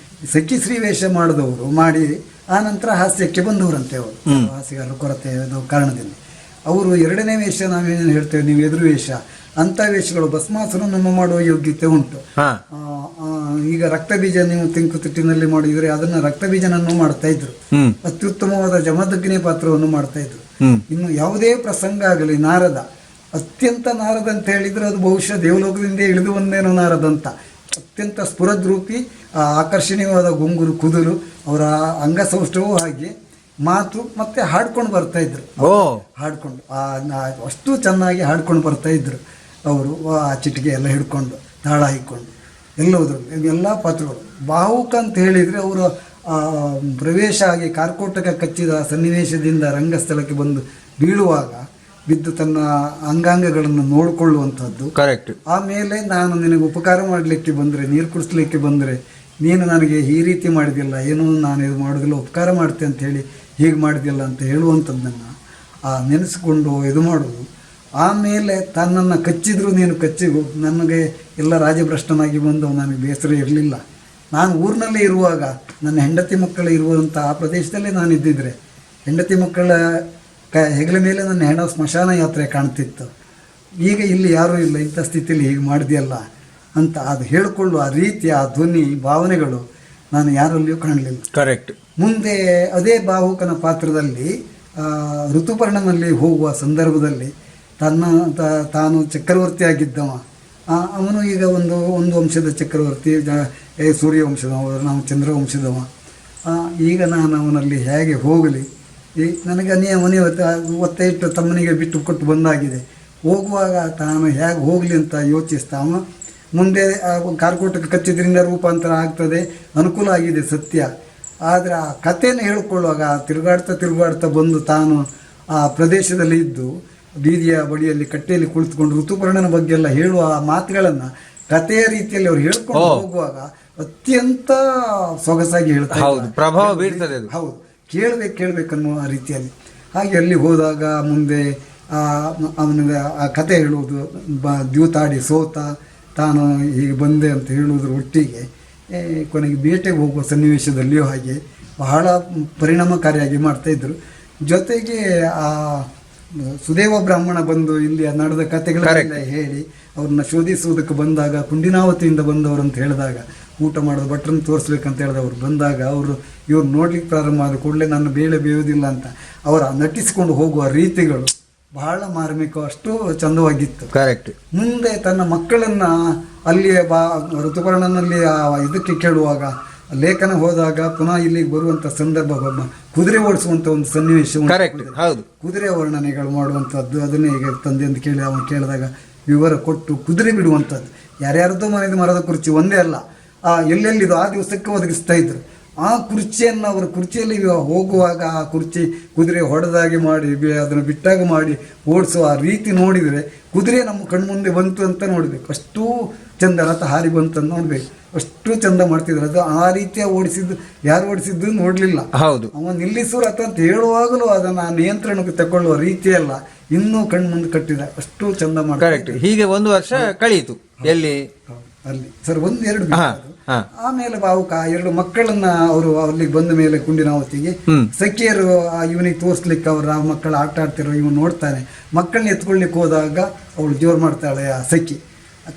[SPEAKER 3] ಸಖಿಶ್ರೀ ವೇಷ ಮಾಡಿದವರು ಮಾಡಿ ಆ ನಂತರ ಹಾಸ್ಯಕ್ಕೆ ಬಂದವರಂತೆ. ಅವರು ಹಾಸ್ಯಗಾರರ ಕೊರತೆ ಕಾರಣದಲ್ಲಿ ಅವರು ಎರಡನೇ ವೇಷ, ನಾವೇನು ಹೇಳ್ತೇವೆ ನೀವು ಎದುರು ವೇಷ, ಅಂಥ ವೇಷಗಳು ಭಸ್ಮಾಸುರನನ್ನು ಮಾಡುವ ಯೋಗ್ಯತೆ ಉಂಟು. ಈಗ ರಕ್ತಬೀಜ ನೀವು ತೆಂಕುತಿಟ್ಟಿನಲ್ಲಿ ಮಾಡಿದರೆ ಅದನ್ನು ರಕ್ತಬೀಜನನ್ನು ಮಾಡ್ತಾ ಇದ್ರು. ಅತ್ಯುತ್ತಮವಾದ ಜಮದಗ್ನಿ ಪಾತ್ರವನ್ನು ಮಾಡ್ತಾ ಇದ್ರು. ಇನ್ನು ಯಾವುದೇ ಪ್ರಸಂಗ ಆಗಲಿ, ನಾರದ ಅತ್ಯಂತ ನಾರದ ಅಂತ ಹೇಳಿದರೆ ಅದು ಬಹುಶಃ ದೇವಲೋಕದಿಂದ ಇಳಿದು ಬಂದೇನೋ ನಾರದ ಅಂತ. ಅತ್ಯಂತ ಸ್ಫುರದ್ರೂಪಿ, ಆಕರ್ಷಣೀಯವಾದ ಗುಂಗುರು ಕುದುರು, ಅವರ ಅಂಗಸೌಷ್ಠವೂ ಹಾಗೆ, ಮಾತು ಮತ್ತೆ ಹಾಡ್ಕೊಂಡು ಬರ್ತಾ ಇದ್ರು. ಹಾಡ್ಕೊಂಡು ಅಷ್ಟು ಚೆನ್ನಾಗಿ ಹಾಡ್ಕೊಂಡು ಬರ್ತಾ ಇದ್ರು ಅವರು. ಆ ಚಿಟಿಕೆ ಎಲ್ಲ ಹಿಡ್ಕೊಂಡು ತಾಳ ಹಿಡ್ಕೊಂಡು ಎಲ್ಲೋದ್ರು. ಎಲ್ಲ ಪಾತ್ರಗಳು ಭಾವುಕ ಅಂತ ಹೇಳಿದರೆ ಅವರು ಪ್ರವೇಶ ಆಗಿ ಕಾರ್ಕೋಟಕ ಕಚ್ಚಿದ ಸನ್ನಿವೇಶದಿಂದ ರಂಗಸ್ಥಳಕ್ಕೆ ಬಂದು ಬೀಳುವಾಗ ಬಿದ್ದು ತನ್ನ ಅಂಗಾಂಗಗಳನ್ನು ನೋಡಿಕೊಳ್ಳುವಂಥದ್ದು.
[SPEAKER 2] ಕರೆಕ್ಟ್.
[SPEAKER 3] ಆಮೇಲೆ ನಾನು ನಿನಗೆ ಉಪಕಾರ ಮಾಡಲಿಕ್ಕೆ ಬಂದರೆ, ನೀರು ಕುಡಿಸ್ಲಿಕ್ಕೆ ಬಂದರೆ ನೀನು ನನಗೆ ಈ ರೀತಿ ಮಾಡಿದಿಲ್ಲ, ಏನೂ ನಾನು ಇದು ಮಾಡೋದಿಲ್ಲ, ಉಪಕಾರ ಮಾಡ್ತೆ ಅಂತೇಳಿ ಹೀಗೆ ಮಾಡಿದಿಲ್ಲ ಅಂತ ಹೇಳುವಂಥದ್ದನ್ನು ನೆನೆಸ್ಕೊಂಡು ಇದು ಮಾಡೋದು. ಆಮೇಲೆ ತನ್ನನ್ನು ಕಚ್ಚಿದ್ರು, ನೀನು ಕಚ್ಚಿಗೂ ನನಗೆ ಎಲ್ಲ ರಾಜಭ್ರಷ್ಟನಾಗಿ ಬಂದವು, ನನಗೆ ಬೇಸರ ಇರಲಿಲ್ಲ. ನಾನು ಊರಿನಲ್ಲೇ ಇರುವಾಗ ನನ್ನ ಹೆಂಡತಿ ಮಕ್ಕಳು ಇರುವಂಥ ಆ ಪ್ರದೇಶದಲ್ಲೇ ನಾನು ಇದ್ದಿದ್ರೆ ಹೆಂಡತಿ ಮಕ್ಕಳ ಹೆಗಲ ಮೇಲೆ ನನ್ನ ಹೆಣ ಸ್ಮಶಾನ ಯಾತ್ರೆ ಕಾಣ್ತಿತ್ತು. ಈಗ ಇಲ್ಲಿ ಯಾರೂ ಇಲ್ಲ, ಇಂಥ ಸ್ಥಿತಿಯಲ್ಲಿ ಹೀಗೆ ಮಾಡಿದೆಯಲ್ಲ ಅಂತ ಅದು ಹೇಳಿಕೊಳ್ಳುವ ಆ ರೀತಿ, ಆ ಧ್ವನಿ, ಭಾವನೆಗಳು ನಾನು ಯಾರಲ್ಲಿಯೂ ಕಾಣಲಿಲ್ಲ.
[SPEAKER 2] ಕರೆಕ್ಟ್.
[SPEAKER 3] ಮುಂದೆ ಅದೇ ಭಾವುಕನ ಪಾತ್ರದಲ್ಲಿ ಋತುಪರ್ಣನಲ್ಲಿ ಹೋಗುವ ಸಂದರ್ಭದಲ್ಲಿ ತಾನು ಚಕ್ರವರ್ತಿ ಆಗಿದ್ದವ, ಅವನು ಈಗ ಒಂದು ವಂಶದ ಚಕ್ರವರ್ತಿ, ಸೂರ್ಯವಂಶದವ, ನಾವು ಚಂದ್ರವಂಶದವ. ಈಗ ನಾನು ಅವನಲ್ಲಿ ಹೇಗೆ ಹೋಗಲಿ, ನನಗೆ ಮನೆ ಒತ್ತೆ ಇಟ್ಟು ತಮ್ಮನಿಗೆ ಬಿಟ್ಟು ಕೊಟ್ಟು ಬಂದಾಗಿದೆ. ಹೋಗುವಾಗ ತಾನು ಹೇಗೆ ಹೋಗಲಿ ಅಂತ ಯೋಚಿಸ್ತಾವ. ಮುಂದೆ ಕಾರ್ಕೋಟಕ್ಕೆ ಕಚ್ಚಿದ್ರಿಂದ ರೂಪಾಂತರ ಆಗ್ತದೆ, ಅನುಕೂಲ ಆಗಿದೆ ಸತ್ಯ. ಆದರೆ ಆ ಕಥೆಯನ್ನು ಹೇಳ್ಕೊಳ್ಳುವಾಗ ತಿರುಗಾಡ್ತಾ ಬಂದು ತಾನು ಆ ಪ್ರದೇಶದಲ್ಲಿ ಇದ್ದು ಬೀದಿಯ ಬಳಿಯಲ್ಲಿ ಕಟ್ಟೆಯಲ್ಲಿ ಕುಳಿತುಕೊಂಡು ಋತುಪರ್ಣನ ಬಗ್ಗೆ ಎಲ್ಲ ಹೇಳುವ ಆ ಮಾತುಗಳನ್ನು ಕಥೆಯ ರೀತಿಯಲ್ಲಿ ಅವ್ರು ಹೇಳ್ಕೊಂಡು ಹೋಗುವಾಗ ಅತ್ಯಂತ ಸೊಗಸಾಗಿ ಹೇಳ್ತಾರೆ.
[SPEAKER 2] ಪ್ರಭಾವ ಬೀರ್ತದೆ.
[SPEAKER 3] ಹೌದು, ಕೇಳಬೇಕನ್ನುವ ರೀತಿಯಲ್ಲಿ. ಹಾಗೆ ಅಲ್ಲಿ ಹೋದಾಗ ಮುಂದೆ ಅವನಿಗೆ ಆ ಕತೆ ಹೇಳುವುದು, ದ್ಯೂತಾಡಿ ಸೋತ ತಾನು ಹೀಗೆ ಬಂದೆ ಅಂತ ಹೇಳುವುದ್ರ ಒಟ್ಟಿಗೆ ಕೊನೆಗೆ ಬೇಟೆಗೆ ಹೋಗುವ ಸನ್ನಿವೇಶದಲ್ಲಿಯೂ ಹಾಗೆ ಬಹಳ ಪರಿಣಾಮಕಾರಿಯಾಗಿ ಮಾಡ್ತಾಯಿದ್ರು. ಜೊತೆಗೆ ಆ ಸುದೇವ ಬ್ರಾಹ್ಮಣ ಬಂದು ಇಲ್ಲಿ ನಡೆದ ಕಥೆಗಳೆಲ್ಲ ಹೇಳಿ ಅವ್ರನ್ನ ಶೋಧಿಸುವುದಕ್ಕೆ ಬಂದಾಗ, ಕುಂಡಿನಾವತಿಯಿಂದ ಬಂದವರು ಅಂತ ಹೇಳಿದಾಗ, ಊಟ ಮಾಡೋದು ಭಟ್ರನ್ನು ತೋರಿಸ್ಬೇಕಂತ ಹೇಳಿದ ಅವ್ರು ಬಂದಾಗ ಇವ್ರು ನೋಡ್ಲಿಕ್ಕೆ ಪ್ರಾರಂಭ ಆದ ಕೂಡಲೇ ನನ್ನ ಬೇಳೆ ಬೇಯುವುದಿಲ್ಲ ಅಂತ ಅವರ ನಟಿಸಿಕೊಂಡು ಹೋಗುವ ರೀತಿಗಳು ಬಹಳ ಮಾರ್ಮಿಕ, ಅಷ್ಟು ಚಂದವಾಗಿತ್ತು.
[SPEAKER 2] ಕರೆಕ್ಟ್.
[SPEAKER 3] ಮುಂದೆ ತನ್ನ ಮಕ್ಕಳನ್ನು ಅಲ್ಲಿಯೇ ಋತುಪರ್ಣನಲ್ಲಿ ಇದಕ್ಕೆ ಕೇಳುವಾಗ, ಲೇಖನ ಹೋದಾಗ ಪುನಃ ಇಲ್ಲಿಗೆ ಬರುವಂಥ ಸಂದರ್ಭ, ಕುದುರೆ ಓಡಿಸುವಂಥ ಒಂದು ಸನ್ನಿವೇಶ, ಕುದುರೆ ವರ್ಣನೆಗಳು ಮಾಡುವಂಥದ್ದು, ಅದನ್ನೇ ಈಗ ತಂದೆ ಅಂತ ಕೇಳಿ ಅವನು ಕೇಳಿದಾಗ ವಿವರ ಕೊಟ್ಟು ಕುದುರೆ ಬಿಡುವಂಥದ್ದು. ಯಾರ್ಯಾರದ್ದೋ ಮರದ ಕುರ್ಚಿ ಒಂದೇ ಅಲ್ಲ, ಎಲ್ಲೆಲ್ಲಿದು ಆ ದಿವಸಕ್ಕೆ ಒದಗಿಸ್ತಾ ಇದ್ರು. ಆ ಕುರ್ಚಿಯನ್ನು ಅವರ ಕುರ್ಚಿಯಲ್ಲಿ ಹೋಗುವಾಗ ಆ ಕುರ್ಚಿ ಕುದುರೆ ಹೊಡೆದಾಗಿ ಮಾಡಿ ಅದನ್ನು ಬಿಟ್ಟಾಗ ಮಾಡಿ ಓಡಿಸುವ ಆ ರೀತಿ ನೋಡಿದರೆ ಕುದುರೆ ನಮ್ಮ ಕಣ್ಮುಂದೆ ಬಂತು ಅಂತ ನೋಡಬೇಕು. ಅಷ್ಟೂ ಚಂದ, ರಥ ಹಾರಿ ಬಂತು ಅಂತ ನೋಡಬೇಕು, ಅಷ್ಟು ಚಂದ ಮಾಡ್ತಿದ್ರು. ಅದು ಆ ರೀತಿಯ ಯಾರು ಓಡಿಸಿದ್ದು ನೋಡಲಿಲ್ಲ.
[SPEAKER 2] ಹೌದು,
[SPEAKER 3] ಅವ ನಿಲ್ಲಿಸು ರಥ ಅಂತ ಹೇಳುವಾಗಲೂ ಅದನ್ನು ಆ ನಿಯಂತ್ರಣಕ್ಕೆ ತಗೊಳ್ಳುವ ರೀತಿಯಲ್ಲ ಇನ್ನೂ ಕಣ್ಮುಂದೆ ಕಟ್ಟಿದ ಅಷ್ಟು ಚಂದ
[SPEAKER 2] ಕರೆಕ್ಟ್.
[SPEAKER 3] ಮಾಡ್ತಾರೆ.
[SPEAKER 2] ಹೀಗೆ ಒಂದು ವರ್ಷ ಕಳೀತು ಎಲ್ಲಿ
[SPEAKER 3] ಅಲ್ಲಿ ಸರ್ ಒಂದೆರಡು
[SPEAKER 2] ಹಾ, ಹಾ.
[SPEAKER 3] ಆಮೇಲೆ ಬಾವುಕ 2 ಮಕ್ಕಳನ್ನ ಅವರು ಅಲ್ಲಿಗೆ ಬಂದ ಮೇಲೆ ಕುಂಡಿನಾವತಿಗೆ ಸಖಿಯರು ಇವನಿಗೆ ತೋರಿಸ್ಲಿಕ್ಕೆ ಅವ್ರ ಆ ಮಕ್ಕಳು ಆಟ ಆಡ್ತಿರೋ ಇವನು ನೋಡ್ತಾನೆ. ಮಕ್ಕಳನ್ನ ಎತ್ಕೊಳ್ಲಿಕ್ಕೆ ಹೋದಾಗ ಅವಳು ಜೋರು ಮಾಡ್ತಾಳೆ ಆ ಸಖಿ.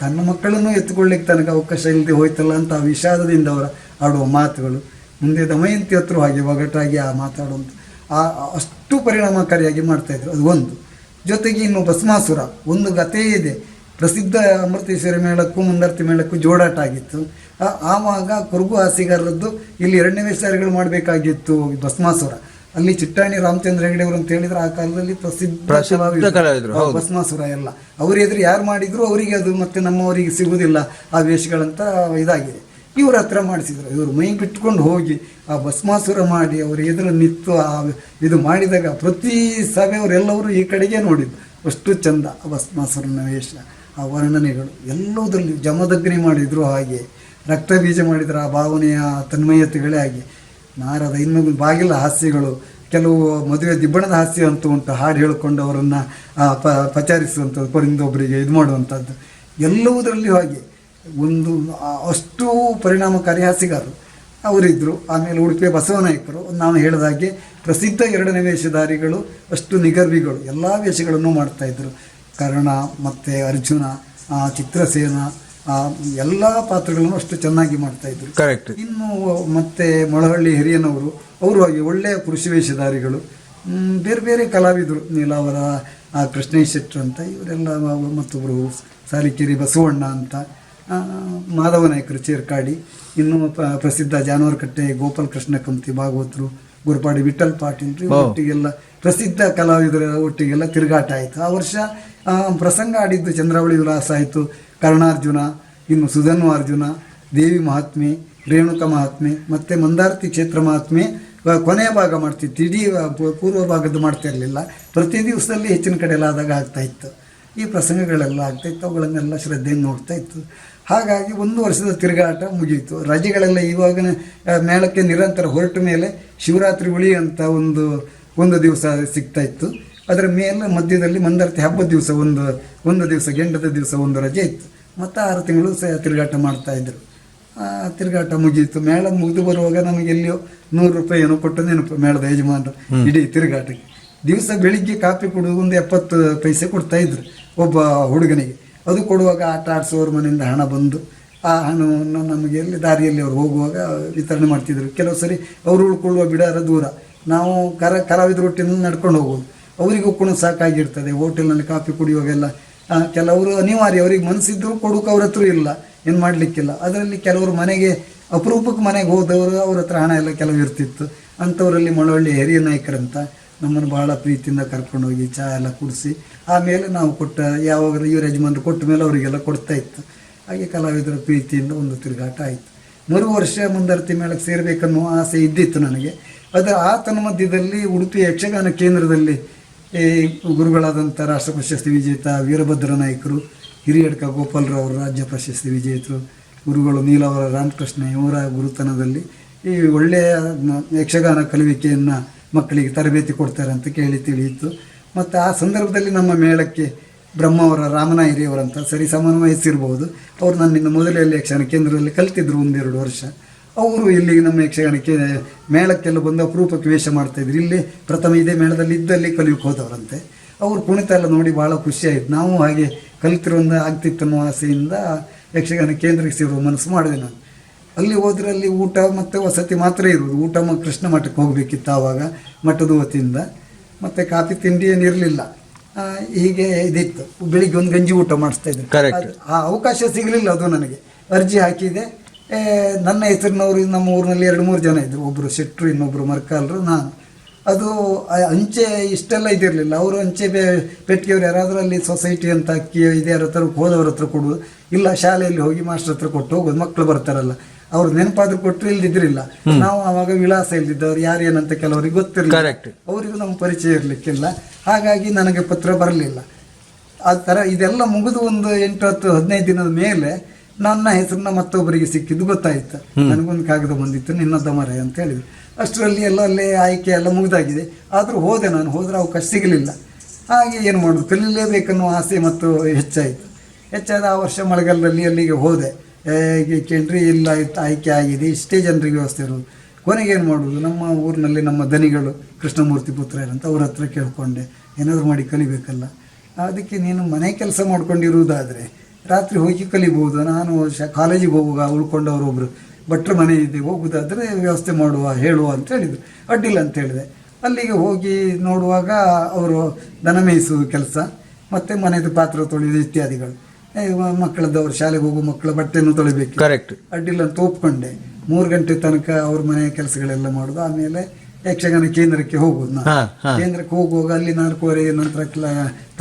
[SPEAKER 3] ತನ್ನ ಮಕ್ಕಳನ್ನು ಎತ್ಕೊಳ್ಳಿಕ್ಕೆ ತನಗೆ ಅವಕಾಶ ಇಲ್ಲದೆ ಹೋಯ್ತಲ್ಲ ಅಂತ ಆ ವಿಷಾದದಿಂದ ಅವರ ಆಡುವ ಮಾತುಗಳು. ಮುಂದೆ ದಮಯಂತಿ ಹತ್ರ ಹಾಗೆ ಒಗಟಾಗಿ ಆ ಮಾತಾಡುವಂಥ ಅಷ್ಟು ಪರಿಣಾಮಕಾರಿಯಾಗಿ ಮಾಡ್ತಾಯಿದ್ರು. ಅದು ಒಂದು. ಜೊತೆಗೆ ಇನ್ನು ಭಸ್ಮಾಸುರ ಒಂದು ಗತೆ ಇದೆ. ಪ್ರಸಿದ್ಧ ಅಮೃತೇಶ್ವರಿ ಮೇಳಕ್ಕೂ ಮುಂದರ್ತಿ ಮೇಳಕ್ಕೂ ಜೋಡಾಟ ಆಗಿತ್ತು. ಆವಾಗ ಕೊರಗು ಹಾಸಿಗಾರರದ್ದು ಇಲ್ಲಿ 2ನೇ ವೇಷಧಾರಿಗಳು ಮಾಡಬೇಕಾಗಿತ್ತು ಭಸ್ಮಾಸುರ. ಅಲ್ಲಿ ಚಿಟ್ಟಾಣಿ ರಾಮಚಂದ್ರ ಹೆಗಡೆ ಅವರು ಅಂತ ಹೇಳಿದ್ರೆ ಆ ಕಾಲದಲ್ಲಿ ಪ್ರಸಿದ್ಧ
[SPEAKER 2] ಕಲಾವಿದರು
[SPEAKER 3] ಭಸ್ಮಾಸುರ ಎಲ್ಲ. ಅವ್ರ ಎದುರು ಯಾರು ಮಾಡಿದ್ರು ಅವರಿಗೆ ಅದು ಮತ್ತೆ ನಮ್ಮವರಿಗೆ ಸಿಗುವುದಿಲ್ಲ ಆ ವೇಷಗಳಂತ ಇದಾಗಿದೆ. ಇವ್ರ ಹತ್ರ ಮಾಡಿಸಿದ್ರು. ಇವರು ಮೈ ಬಿಟ್ಕೊಂಡು ಹೋಗಿ ಆ ಭಸ್ಮಾಸುರ ಮಾಡಿ ಅವ್ರ ಎದುರು ನಿಂತು ಇದು ಮಾಡಿದಾಗ ಪ್ರತಿ ಸಭೆಯವರೆಲ್ಲವರು ಈ ಕಡೆಗೆ ನೋಡಿದ್ರು. ಅಷ್ಟು ಚಂದ ಆ ಭಸ್ಮಾಸುರನ ವೇಷ, ಆ ವರ್ಣನೆಗಳು ಎಲ್ಲದರಲ್ಲಿ. ಜಮದಗ್ನಿ ಮಾಡಿದ್ರು ಹಾಗೆ, ರಕ್ತ ಬೀಜ ಮಾಡಿದ್ರು ಆ ಭಾವನೆಯ ತನ್ಮಯತೆಗಳೇ ಹಾಗೆ. ನಾರದ ಇನ್ನೊಂದು ಬಾಗಿಲ ಹಾಸ್ಯಗಳು, ಕೆಲವು ಮದುವೆ ದಿಬ್ಬಣದ ಹಾಸ್ಯ ಅಂತೂ ಉಂಟು. ಹಾಡು ಹೇಳಿಕೊಂಡು ಅವರನ್ನು ಪಚಾರಿಸುವಂಥದ್ದು, ಕೊರಿಂದೊಬ್ಬರಿಗೆ ಇದು ಮಾಡುವಂಥದ್ದು ಎಲ್ಲವುದರಲ್ಲಿ ಹಾಗೆ ಒಂದು ಅಷ್ಟು ಪರಿಣಾಮಕಾರಿ ಹಾಸ್ಯಗಾರರು ಅವರಿದ್ದರು. ಆಮೇಲೆ ಉಡುಪಿಯ ಬಸವನಾಯಕರು ನಾವು ಹೇಳಿದಾಗೆ ಪ್ರಸಿದ್ಧ 2ನೇ ವೇಷಧಾರಿಗಳು, ಅಷ್ಟು ನಿಗರ್ವಿಗಳು, ಎಲ್ಲ ವೇಷಗಳನ್ನು ಮಾಡ್ತಾಯಿದ್ರು. ಕರ್ಣ ಮತ್ತು ಅರ್ಜುನ, ಚಿತ್ರಸೇನ, ಎಲ್ಲ ಪಾತ್ರಗಳನ್ನು ಅಷ್ಟು ಚೆನ್ನಾಗಿ ಮಾಡ್ತಾಯಿದ್ರು.
[SPEAKER 2] ಕರೆಕ್ಟ್.
[SPEAKER 3] ಇನ್ನು ಮತ್ತು ಮೊಳಹಳ್ಳಿ ಹಿರಿಯನವರು, ಅವರು ಹಾಗೆ ಒಳ್ಳೆಯ ಪುರುಷ ವೇಷಧಾರಿಗಳು. ಬೇರೆ ಬೇರೆ ಕಲಾವಿದರು, ನೀಲಾವರ, ಕೃಷ್ಣೇಶ್ ಶೆಟ್ಟರ್ ಅಂತ ಇವರೆಲ್ಲ, ಮತ್ತೊಬ್ಬರು ಸಾಲಿಕೇರಿ ಬಸವಣ್ಣ ಅಂತ, ಮಾಧವ ನಾಯಕರು ಚೇರ್ಕಾಡಿ, ಇನ್ನು ಪ್ರಸಿದ್ಧ ಜಾನವರಕಟ್ಟೆ ಗೋಪಾಲ ಕೃಷ್ಣ ಕಂತಿ ಭಾಗವತರು, ಗುರುಪಾಡಿ ವಿಠಲ್ ಪಾಟೀಲ್, ಒಟ್ಟಿಗೆಲ್ಲ ಪ್ರಸಿದ್ಧ ಕಲಾವಿದರ ಒಟ್ಟಿಗೆಲ್ಲ ತಿರುಗಾಟ ಆಯಿತು. ಆ ವರ್ಷ ಪ್ರಸಂಗ ಆಡಿದ್ದು ಚಂದ್ರಾವಳಿ ವಿಲಾಸ ಆಯಿತು, ಕರ್ಣಾರ್ಜುನ, ಇನ್ನು ಸುಧನ್ವಾರ್ಜುನ, ದೇವಿ ಮಹಾತ್ಮೆ, ರೇಣುಕ ಮಹಾತ್ಮೆ, ಮತ್ತು ಮಂದಾರ್ತಿ ಕ್ಷೇತ್ರ ಮಹಾತ್ಮೆ ಕೊನೆಯ ಭಾಗ ಮಾಡ್ತಿತ್ತು. ಇಡೀ ಪೂರ್ವ ಭಾಗದ್ದು ಮಾಡ್ತಾ ಇರಲಿಲ್ಲ. ಪ್ರತಿ ದಿವಸದಲ್ಲಿ ಹೆಚ್ಚಿನ ಕಡೆ ಎಲ್ಲ ಆದಾಗ ಆಗ್ತಾಯಿತ್ತು. ಈ ಪ್ರಸಂಗಗಳೆಲ್ಲ ಆಗ್ತಾಯಿತ್ತು. ಅವುಗಳನ್ನೆಲ್ಲ ಶ್ರದ್ಧೆಯಿಂದ ನೋಡ್ತಾ ಇತ್ತು. ಹಾಗಾಗಿ 1 ವರ್ಷದ ತಿರುಗಾಟ ಮುಗಿಯಿತು. ರಜೆಗಳೆಲ್ಲ ಇವಾಗ ಮೇಳಕ್ಕೆ ನಿರಂತರ ಹೊರಟ ಮೇಲೆ ಶಿವರಾತ್ರಿ ಉಳಿ ಅಂತ ಒಂದು ದಿವಸ ಸಿಗ್ತಾಯಿತ್ತು. ಅದರ ಮೇಲೆ ಮಧ್ಯದಲ್ಲಿ ಮಂದಾರ್ತಿ ಹಬ್ಬದ ದಿವಸ ಒಂದು ದಿವಸ, ಗೆಂಡದ ದಿವಸ ಒಂದು ರಜೆ ಇತ್ತು. ಮತ್ತು 6 ತಿಂಗಳು ತಿರುಗಾಟ ಮಾಡ್ತಾಯಿದ್ರು. ತಿರುಗಾಟ ಮುಗಿಯಿತು. ಮೇಳ ಮುಗಿದು ಬರುವಾಗ ನಮಗೆ ಎಲ್ಲಿಯೋ 100 ರೂಪಾಯಿ ಏನೋ ಕೊಟ್ಟು ನೆನಪು ಮೇಳದ ಯಜಮಾನರು ಇಡೀ ತಿರುಗಾಟಕ್ಕೆ. ದಿವಸ ಬೆಳಿಗ್ಗೆ ಕಾಫಿ ಕುಡಿದು ಒಂದು 70 ಪೈಸೆ ಕೊಡ್ತಾಯಿದ್ರು ಒಬ್ಬ ಹುಡುಗನಿಗೆ. ಅದು ಕೊಡುವಾಗ ಆಟ ಆಡಿಸೋರ ಮನೆಯಿಂದ ಹಣ ಬಂದು ಆ ಹಣವನ್ನು ನಮಗೆ ಎಲ್ಲಿ ದಾರಿಯಲ್ಲಿ ಅವ್ರು ಹೋಗುವಾಗ ವಿತರಣೆ ಮಾಡ್ತಿದ್ರು. ಕೆಲವು ಸರಿ ಅವರು ಉಳ್ಕೊಳ್ಳುವ ಬಿಡಾರ ದೂರ, ನಾವು ಕಲಾವಿದ ರೊಟ್ಟಿನಲ್ಲಿ ನಡ್ಕೊಂಡು ಹೋಗೋದು. ಅವರಿಗೂ ಕೂಡ ಸಾಕಾಗಿರ್ತದೆ. ಹೋಟೆಲ್ನಲ್ಲಿ ಕಾಫಿ ಕುಡಿಯುವಾಗೆಲ್ಲ ಕೆಲವರು ಅನಿವಾರ್ಯ, ಅವ್ರಿಗೆ ಮನಸ್ಸಿದ್ರು ಕೊಡೋಕೆ ಅವ್ರ ಹತ್ರ ಇಲ್ಲ, ಏನು ಮಾಡಲಿಕ್ಕಿಲ್ಲ. ಅದರಲ್ಲಿ ಕೆಲವರು ಮನೆಗೆ ಅಪರೂಪಕ್ಕೆ ಮನೆಗೆ ಹೋದವರು, ಅವ್ರ ಹತ್ರ ಹಣ ಎಲ್ಲ ಕೆಲವು ಇರ್ತಿತ್ತು. ಅಂಥವರಲ್ಲಿ ಮೊಳವಳ್ಳಿ ಹಿರಿಯ ನಾಯಕರಂತ ನಮ್ಮನ್ನು ಭಾಳ ಪ್ರೀತಿಯಿಂದ ಕರ್ಕೊಂಡೋಗಿ ಚಹಾ ಎಲ್ಲ ಕುಡಿಸಿ ಆಮೇಲೆ ನಾವು ಯಾವಾಗ ಇವ್ರ ಯಜಮಾನರು ಕೊಟ್ಟ ಮೇಲೆ ಅವರಿಗೆಲ್ಲ ಕೊಡ್ತಾ ಇತ್ತು. ಹಾಗೆ ಕಲಾವಿದರ ಪ್ರೀತಿಯಿಂದ ಒಂದು ತಿರುಗಾಟ ಆಯಿತು. ಮರು ವರ್ಷ ಮುಂದರ್ತಿ ಮೇಳಕ್ಕೆ ಸೇರಬೇಕನ್ನೋ ಆಸೆ ಇದ್ದಿತ್ತು ನನಗೆ. ಆ ತನ್ಮಧ್ಯದಲ್ಲಿ ಉಡುಪಿ ಯಕ್ಷಗಾನ ಕೇಂದ್ರದಲ್ಲಿ ಗುರುಗಳಾದಂಥ ರಾಷ್ಟ್ರ ಪ್ರಶಸ್ತಿ ವಿಜೇತ ವೀರಭದ್ರ ನಾಯಕರು, ಹಿರಿಯಡ್ಕ ಗೋಪಾಲರವರು ರಾಜ್ಯ ಪ್ರಶಸ್ತಿ ವಿಜೇತರು, ಗುರುಗಳು ನೀಲಾವರ ರಾಮಕೃಷ್ಣ ಇವರ ಗುರುತನದಲ್ಲಿ ಈ ಒಳ್ಳೆಯ ಯಕ್ಷಗಾನ ಕಲಿವಿಕೆಯನ್ನು ಮಕ್ಕಳಿಗೆ ತರಬೇತಿ ಕೊಡ್ತಾರೆ ಅಂತ ಕೇಳಿ ತಿಳಿಯಿತು. ಮತ್ತು ಆ ಸಂದರ್ಭದಲ್ಲಿ ನಮ್ಮ ಮೇಳಕ್ಕೆ ಬ್ರಹ್ಮಾವರ ರಾಮನಾಯಿರಿಯವರಂತ ಸರಿ ಸಮಾನ ವಯಸ್ಸಿರ್ಬೋದು, ಅವರು ನನ್ನಿಂದ ಮೊದಲೇ ಯಕ್ಷಗಾನ ಕೇಂದ್ರದಲ್ಲಿ ಕಲಿತಿದ್ರು 1-2 ವರ್ಷ. ಅವರು ಇಲ್ಲಿಗೆ ನಮ್ಮ ಯಕ್ಷಗಾನಕ್ಕೆ ಮೇಳಕ್ಕೆಲ್ಲ ಬಂದು ಅಪರೂಪಕ್ಕೆ ವೇಷ ಮಾಡ್ತಾಯಿದ್ರು. ಇಲ್ಲಿ ಪ್ರಥಮ ಇದೇ ಮೇಳದಲ್ಲಿ ಇದ್ದಲ್ಲಿ ಕಲಿಯೋಕೆ ಹೋದವರಂತೆ. ಅವರು ಕುಣಿತ ಎಲ್ಲ ನೋಡಿ ಭಾಳ ಖುಷಿಯಾಯಿತು. ನಾವು ಹಾಗೆ ಕಲಿತಿರೋದು ಆಗ್ತಿತ್ತು ಅನ್ನೋ ಆಸೆಯಿಂದ ಯಕ್ಷಗಾನ ಕೇಂದ್ರಕ್ಕೆ ಸೇರುವ ಮನಸ್ಸು ಮಾಡಿದೆ ನಾನು. ಅಲ್ಲಿ ಹೋದ್ರೆ ಅಲ್ಲಿ ಊಟ ಮತ್ತು ವಸತಿ ಮಾತ್ರ ಇರೋದು. ಊಟ ಕೃಷ್ಣ ಮಠಕ್ಕೆ ಹೋಗಬೇಕಿತ್ತು ಆವಾಗ ಮಠದ ವತಿಯಿಂದ. ಮತ್ತು ಕಾಫಿ ತಿಂಡಿ ಏನಿರಲಿಲ್ಲ. ಹೀಗೆ ಇದಿತ್ತು. ಬೆಳಿಗ್ಗೆ ಒಂದು ಗಂಜಿ ಊಟ ಮಾಡಿಸ್ತಾಯಿದ್ರು. ಆ ಅವಕಾಶ ಸಿಗಲಿಲ್ಲ. ಅದು ನನಗೆ ಅರ್ಜಿ ಹಾಕಿದೆ. ನನ್ನ ಹೆಸರಿನವರು ನಮ್ಮ ಊರಿನಲ್ಲಿ 2-3 ಜನ ಇದ್ದರು. ಒಬ್ಬರು ಶೆಟ್ಟರು, ಇನ್ನೊಬ್ಬರು ಮರ್ಕಾಲರು, ನಾನು. ಅದು ಅಂಚೆ ಇಷ್ಟೆಲ್ಲ ಇದಿರಲಿಲ್ಲ. ಅವರು ಅಂಚೆ ಪೆಟ್ಟಿಗೆಯವರು ಯಾರಾದರೂ ಅಲ್ಲಿ ಸೊಸೈಟಿ ಅಂತ ಅಕ್ಕಿ ಇದೆ ಯಾರ ಹತ್ರ ಹೋದವ್ರ ಹತ್ರ ಕೊಡೋದು, ಇಲ್ಲ ಶಾಲೆಯಲ್ಲಿ ಹೋಗಿ ಮಾಸ್ಟರ್ ಹತ್ರ ಕೊಟ್ಟು ಹೋಗೋದು. ಮಕ್ಕಳು ಬರ್ತಾರಲ್ಲ ಅವ್ರು ನೆನಪಾದ್ರೂ ಕೊಟ್ಟರು, ಇಲ್ದಿದ್ರಿಲ್ಲ. ನಾವು ಆವಾಗ ವಿಳಾಸ ಇಲ್ದಿದ್ದವ್ರು ಯಾರೇನಂತ ಕೆಲವರಿಗೆ ಗೊತ್ತಿರಲಿಲ್ಲ, ಅವರಿಗೂ ನಮ್ಮ ಪರಿಚಯ ಇರಲಿಕ್ಕಿಲ್ಲ. ಹಾಗಾಗಿ ನನಗೆ ಪತ್ರ ಬರಲಿಲ್ಲ. ಆ ಥರ ಇದೆಲ್ಲ ಮುಗಿದು ಒಂದು 8-10-15 ದಿನದ ಮೇಲೆ ನನ್ನ ಹೆಸರನ್ನ ಮತ್ತೊಬ್ಬರಿಗೆ ಸಿಕ್ಕಿದ್ದು ಗೊತ್ತಾಯಿತು. ನನಗೊಂದು ಕಾಗದ ಬಂದಿತ್ತು, ನಿನ್ನದ ಮರೆ ಅಂತ ಹೇಳಿದ್ರು. ಅಷ್ಟರಲ್ಲಿ ಅಲ್ಲೇ ಆಯ್ಕೆ ಎಲ್ಲ ಮುಗಿದಾಗಿದೆ. ಆದರೂ ಹೋದೆ ನಾನು. ಹೋದ್ರೆ ಅವಕಾಶ ಸಿಗಲಿಲ್ಲ. ಹಾಗೆ ಏನು ಮಾಡೋದು, ಕಲೀಲೇಬೇಕನ್ನೋ ಆಸೆ ಮತ್ತು ಹೆಚ್ಚಾದ ಆ ವರ್ಷ ಮಳೆಗಾಲದಲ್ಲಿ ಅಲ್ಲಿಗೆ ಹೋದೆ. ಕೇಳ್ರಿ ಇಲ್ಲ ಇತ್ತು, ಆಯ್ಕೆ ಆಗಿದೆ, ಇಷ್ಟೇ ಜನರಿಗೆ ವ್ಯವಸ್ಥೆ ಇರೋದು. ಕೊನೆಗೆ ಏನು ಮಾಡೋದು, ನಮ್ಮ ಊರಿನಲ್ಲಿ ನಮ್ಮ ದನಿಗಳು ಕೃಷ್ಣಮೂರ್ತಿ ಪುತ್ರರಂತ ಅವ್ರ ಹತ್ರ ಕೇಳಿಕೊಂಡೆ, ಏನಾದರೂ ಮಾಡಿ ಕಲಿಬೇಕಲ್ಲ. ಅದಕ್ಕೆ ನೀನು ಮನೆ ಕೆಲಸ ಮಾಡ್ಕೊಂಡಿರುವುದಾದರೆ ರಾತ್ರಿ ಹೋಗಿ ಕಲಿಬೋದು, ನಾನು ಕಾಲೇಜಿಗೆ ಹೋಗುವಾಗ ಉಳ್ಕೊಂಡವರೊಬ್ಬರು ಭಟ್ರ ಮನೆ ಇದೆ, ಹೋಗುವುದಾದರೆ ವ್ಯವಸ್ಥೆ ಮಾಡುವ ಹೇಳುವ ಅಂತ ಹೇಳಿದರು. ಅಡ್ಡಿಲ್ಲ ಅಂತ ಹೇಳಿದೆ. ಅಲ್ಲಿಗೆ ಹೋಗಿ ನೋಡುವಾಗ ಅವರು ದನ ಮೇಯಿಸುವ ಕೆಲಸ ಮತ್ತು ಮನೆಯದು ಪಾತ್ರ ತೊಳೆದು ಇತ್ಯಾದಿಗಳು, ಮಕ್ಕಳದ್ದು ಅವ್ರು ಶಾಲೆಗೆ ಹೋಗುವ ಮಕ್ಕಳ ಬಟ್ಟೆಯನ್ನು ತೊಳಿಬೇಕು.
[SPEAKER 2] ಕರೆಕ್ಟ್.
[SPEAKER 3] ಅಡ್ಡಿಲ್ಲ ಅಂತ ಒಪ್ಕೊಂಡೆ. 3 ಗಂಟೆ ತನಕ ಅವ್ರ ಮನೆಯ ಕೆಲಸಗಳೆಲ್ಲ ಮಾಡೋದು. ಆಮೇಲೆ ಯಕ್ಷಗಾನ ಕೇಂದ್ರಕ್ಕೆ ಹೋಗೋದು. ನಾನು ಕೇಂದ್ರಕ್ಕೆ ಹೋಗುವಾಗ ಅಲ್ಲಿ 4:15 ನಂತರ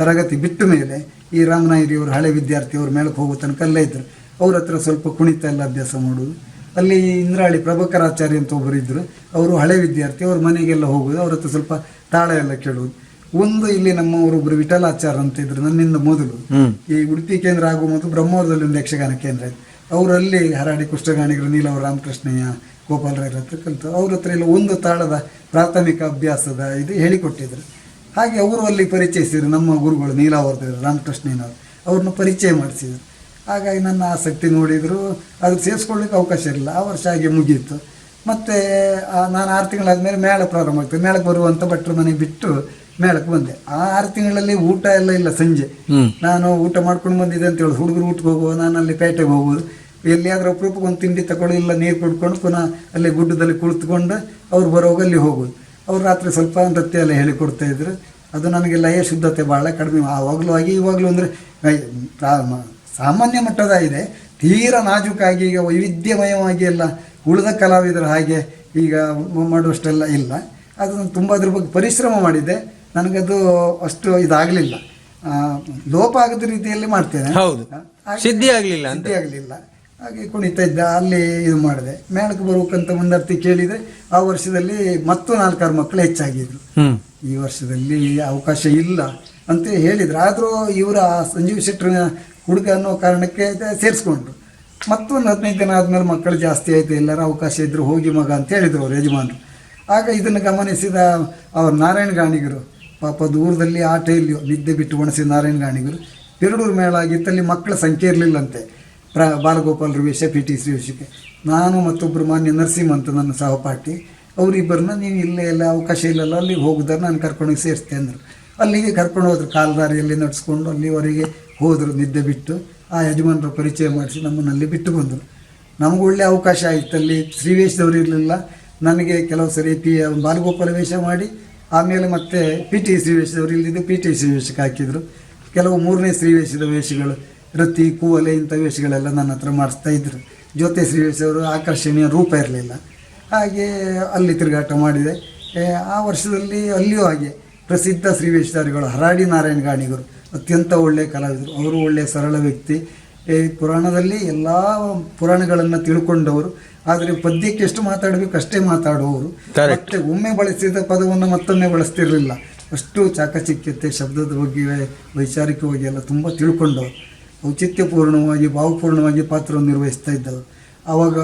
[SPEAKER 3] ತರಗತಿ ಬಿಟ್ಟ ಮೇಲೆ ಈ ರಾಮನಾಯರಿಯವರು ಹಳೆ ವಿದ್ಯಾರ್ಥಿ ಅವ್ರ ಮೇಳಕ್ಕೆ ಹೋಗೋ ತನಕ ಅಲ್ಲೇ ಇದ್ರು. ಅವ್ರ ಹತ್ರ ಸ್ವಲ್ಪ ಕುಣಿತ ಎಲ್ಲ ಅಭ್ಯಾಸ ಮಾಡೋದು. ಅಲ್ಲಿ ಇಂದ್ರಾಳಿ ಪ್ರಭಾಕರಾಚಾರ್ಯ ಅಂತ ಒಬ್ಬರು ಇದ್ದರು, ಅವರು ಹಳೆ ವಿದ್ಯಾರ್ಥಿ, ಅವ್ರ ಮನೆಗೆಲ್ಲ ಹೋಗೋದು, ಅವ್ರ ಹತ್ರ ಸ್ವಲ್ಪ ತಾಳ ಎಲ್ಲ ಕೇಳೋದು. ಒಂದು ಇಲ್ಲಿ ನಮ್ಮವರೊಬ್ಬರು ವಿಠಲಾಚಾರ ಅಂತ ಇದ್ರು, ನನ್ನಿಂದ ಮೊದಲು ಈ ಉಡುಪಿ ಕೇಂದ್ರ ಆಗುವ ಮೊದಲು ಬ್ರಹ್ಮವರದಲ್ಲಿ ಒಂದು ಯಕ್ಷಗಾನ ಕೇಂದ್ರ ಇತ್ತು. ಅವರಲ್ಲಿ ಹರಾಡಿ ಕುಷ್ಠಗಾಣಿಗರು ನೀಲವ ರಾಮಕೃಷ್ಣಯ್ಯ ಗೋಪಾಲರಾಯರ ಹತ್ರ ಕಲಿತು. ಅವ್ರ ಹತ್ರ ಎಲ್ಲ ಒಂದು ತಾಳದ ಪ್ರಾಥಮಿಕ ಅಭ್ಯಾಸದ ಇದು ಹೇಳಿಕೊಟ್ಟಿದ್ರು. ಹಾಗೆ ಅವರು ಅಲ್ಲಿ ಪರಿಚಯಿಸಿದ್ರು ನಮ್ಮ ಗುರುಗಳು ನೀಲಾವರ್ಧರು ರಾಮಕೃಷ್ಣಯ್ಯನವರು, ಅವ್ರನ್ನ ಪರಿಚಯ ಮಾಡಿಸಿದ್ರು. ಹಾಗಾಗಿ ನನ್ನ ಆಸಕ್ತಿ ನೋಡಿದರು, ಅದು ಸೇರಿಸ್ಕೊಳ್ಳಿಕ್ಕೆ ಅವಕಾಶ ಇರಲಿಲ್ಲ. ಆ ವರ್ಷ ಹಾಗೆ ಮುಗಿಯಿತು. ಮತ್ತು ನಾನು 6 ತಿಂಗಳಾದಮೇಲೆ ಮೇಳ ಪ್ರಾರಂಭ ಆಗ್ತದೆ. ಮೇಳಕ್ಕೆ ಬರುವಂಥ ಭಟ್ರ ಮನೆ ಬಿಟ್ಟು ಮೇಳಕ್ಕೆ ಬಂದೆ. ಆ 6 ತಿಂಗಳಲ್ಲಿ ಊಟ ಎಲ್ಲ ಇಲ್ಲ. ಸಂಜೆ ನಾನು ಊಟ ಮಾಡ್ಕೊಂಡು ಬಂದಿದ್ದೆ ಅಂತ ಹೇಳೋದು. ಹುಡುಗರು ಊಟಕ್ಕೆ ಹೋಗುವ, ನಾನು ಅಲ್ಲಿ ಪೇಟೆಗೆ ಹೋಗೋದು, ಎಲ್ಲಿಯಾದ್ರೂ ಅಪರೂಪಕ್ಕೆ ಒಂದು ತಿಂಡಿ ತಗೊಳ್ಳಿ, ಇಲ್ಲ ನೀರು ಕುಡ್ಕೊಂಡು ಪುನಃ ಅಲ್ಲಿ ಗುಡ್ಡದಲ್ಲಿ ಕುಳಿತುಕೊಂಡು ಅವ್ರು ಬರೋವಾಗ ಅಲ್ಲಿ ಹೋಗೋದು. ಅವ್ರು ರಾತ್ರಿ ಸ್ವಲ್ಪ ನೃತ್ಯ ಎಲ್ಲ ಹೇಳಿಕೊಡ್ತಾಯಿದ್ರು. ಅದು ನನಗೆ ಲಯ ಶುದ್ಧತೆ ಭಾಳ ಕಡಿಮೆ ಆವಾಗಲೂ ಆಗಿ ಇವಾಗಲೂ. ಅಂದರೆ ಸಾಮಾನ್ಯ ಮಟ್ಟದ ಇದೆ, ತೀರ ನಾಜೂಕಾಗಿ ಈಗ ವೈವಿಧ್ಯಮಯವಾಗಿ ಎಲ್ಲ ಉಳಿದ ಕಲಾವಿದರ ಹಾಗೆ ಈಗ ಮಾಡುವಷ್ಟೆಲ್ಲ ಇಲ್ಲ. ಅದು ನಾನು ತುಂಬ ಅದ್ರ ಬಗ್ಗೆ ಪರಿಶ್ರಮ ಮಾಡಿದ್ದೆ. ನನಗದು ಅಷ್ಟು ಇದಾಗಲಿಲ್ಲ, ಲೋಪ ಆಗದ ರೀತಿಯಲ್ಲಿ ಮಾಡ್ತೇನೆ.
[SPEAKER 2] ಹೌದು, ಸಿದ್ಧಿ ಆಗಲಿಲ್ಲ.
[SPEAKER 3] ಹಾಗೆ ಕುಣಿತಾ ಇದ್ದ. ಅಲ್ಲಿ ಇದು ಮಾಡಿದೆ. ಮೇಳಕ್ಕೆ ಬರಬೇಕಂತ ಮುಂದರ್ತಿ ಕೇಳಿದರೆ ಆ ವರ್ಷದಲ್ಲಿ ಮತ್ತು 4-6 ಮಕ್ಕಳು ಹೆಚ್ಚಾಗಿದ್ರು. ಈ ವರ್ಷದಲ್ಲಿ ಅವಕಾಶ ಇಲ್ಲ ಅಂತ ಹೇಳಿದ್ರು. ಆದರೂ ಇವರ ಸಂಜೀವ್ ಶೆಟ್ಟರ ಹುಡುಗ ಅನ್ನೋ ಕಾರಣಕ್ಕೆ ಸೇರಿಸ್ಕೊಂಡ್ರು. ಮತ್ತೊಂದು 15 ದಿನ ಆದಮೇಲೆ ಮಕ್ಕಳು ಜಾಸ್ತಿ ಆಯಿತು, ಎಲ್ಲರೂ ಅವಕಾಶ ಇದ್ದರು ಹೋಗಿ ಮಗ ಅಂತ ಹೇಳಿದರು ಅವ್ರು ಯಜಮಾನರು. ಆಗ ಇದನ್ನು ಗಮನಿಸಿದ ಅವ್ರು ನಾರಾಯಣ ಗಾಣಿಗರು, ಪಾಪ ದೂರದಲ್ಲಿ ಆಟೆಯಲ್ಲಿ ನಿದ್ದೆ ಬಿಟ್ಟು ಒಣಸಿದ ನಾರಾಯಣ ಗಾಣಿಗರು, ಪೆರಡೂರು ಮೇಳ ಆಗಿತ್ತಲ್ಲಿ ಮಕ್ಕಳ ಸಂಖ್ಯೆ ಇರಲಿಲ್ಲಂತೆ. ಬಾಲಗೋಪಾಲರ ವೇಷ, PT ಶ್ರೀ ವೇಷಕ್ಕೆ ನಾನು ಮತ್ತೊಬ್ಬರು ಮಾನ್ಯ ನರಸಿಂಹ ಅಂತ ನನ್ನ ಸಹಪಾಠಿ, ಅವರಿಬ್ಬರನ್ನ ನೀವು ಇಲ್ಲೇ ಎಲ್ಲ ಅವಕಾಶ ಇಲ್ಲಲ್ಲ, ಅಲ್ಲಿಗೆ ಹೋಗಿದ್ದಾರೆ, ನಾನು ಕರ್ಕೊಂಡೋಗಿ ಸೇರಿಸ್ತೆ ಅಂದರು. ಅಲ್ಲಿಗೆ ಕರ್ಕೊಂಡು ಹೋದ್ರು. ಕಾಲ್ದಾರಿಯಲ್ಲಿ ನಡೆಸ್ಕೊಂಡು ಅಲ್ಲಿವರೆಗೆ ಹೋದರು ನಿದ್ದೆ ಬಿಟ್ಟು. ಆ ಯಜಮಾನರ ಪರಿಚಯ ಮಾಡಿಸಿ ನಮ್ಮನ್ನಲ್ಲಿ ಬಿಟ್ಟು ಬಂದರು. ನಮಗೂ ಒಳ್ಳೆ ಅವಕಾಶ ಆಯಿತು. ಅಲ್ಲಿ ಶ್ರೀವೇಶದವರು ಇರಲಿಲ್ಲ. ನನಗೆ ಕೆಲವು ಸರಿ ಬಾಲಗೋಪಾಲ ವೇಷ ಮಾಡಿ ಆಮೇಲೆ ಮತ್ತೆ PT ಶ್ರೀ ವೇಷದವರು ಇಲ್ಲಿದ್ದು PT ಶ್ರೀ ವೇಷಕ್ಕೆ ಹಾಕಿದರು. ಕೆಲವು 3ನೇ ಶ್ರೀವೇಷದ ವೇಷಗಳು, ರತಿ, ಕೂವಲೆ ಇಂಥ ವೇಷಗಳೆಲ್ಲ ನನ್ನ ಹತ್ರ ಮಾಡಿಸ್ತಾ ಇದ್ದರು. ಜ್ಯೋತಿ ಶ್ರೀವೇಶವರು ಆಕರ್ಷಣೀಯ ರೂಪ ಇರಲಿಲ್ಲ. ಹಾಗೆ ಅಲ್ಲಿ ತಿರುಗಾಟ ಮಾಡಿದೆ. ಆ ವರ್ಷದಲ್ಲಿ ಅಲ್ಲಿಯೂ ಹಾಗೆ ಪ್ರಸಿದ್ಧ ಶ್ರೀವೇಷಧಾರಿಗಳು ಹರಾಡಿ ನಾರಾಯಣ ಗಾಣಿಗರು ಅತ್ಯಂತ ಒಳ್ಳೆಯ ಕಲಾವಿದರು. ಅವರು ಒಳ್ಳೆಯ ಸರಳ ವ್ಯಕ್ತಿ. ಪುರಾಣದಲ್ಲಿ ಎಲ್ಲ ಪುರಾಣಗಳನ್ನು ತಿಳ್ಕೊಂಡವರು. ಆದರೆ ಪದ್ಯಕ್ಕೆ ಎಷ್ಟು ಮಾತಾಡಬೇಕು ಅಷ್ಟೇ ಮಾತಾಡುವವರು. ಮತ್ತೆ ಒಮ್ಮೆ ಬಳಸಿದ ಪದವನ್ನು ಮತ್ತೊಮ್ಮೆ ಬಳಸ್ತಿರಲಿಲ್ಲ. ಅಷ್ಟು ಚಾಕಚಕ್ಯತೆ, ಶಬ್ದದ ಬಗ್ಗೆ, ವೈಚಾರಿಕವಾಗಿ ಎಲ್ಲ ತುಂಬ ತಿಳ್ಕೊಂಡವರು. ಔಚಿತ್ಯಪೂರ್ಣವಾಗಿ, ಭಾವಪೂರ್ಣವಾಗಿ ಪಾತ್ರವನ್ನು ನಿರ್ವಹಿಸ್ತಾ ಇದ್ದವರು. ಆವಾಗ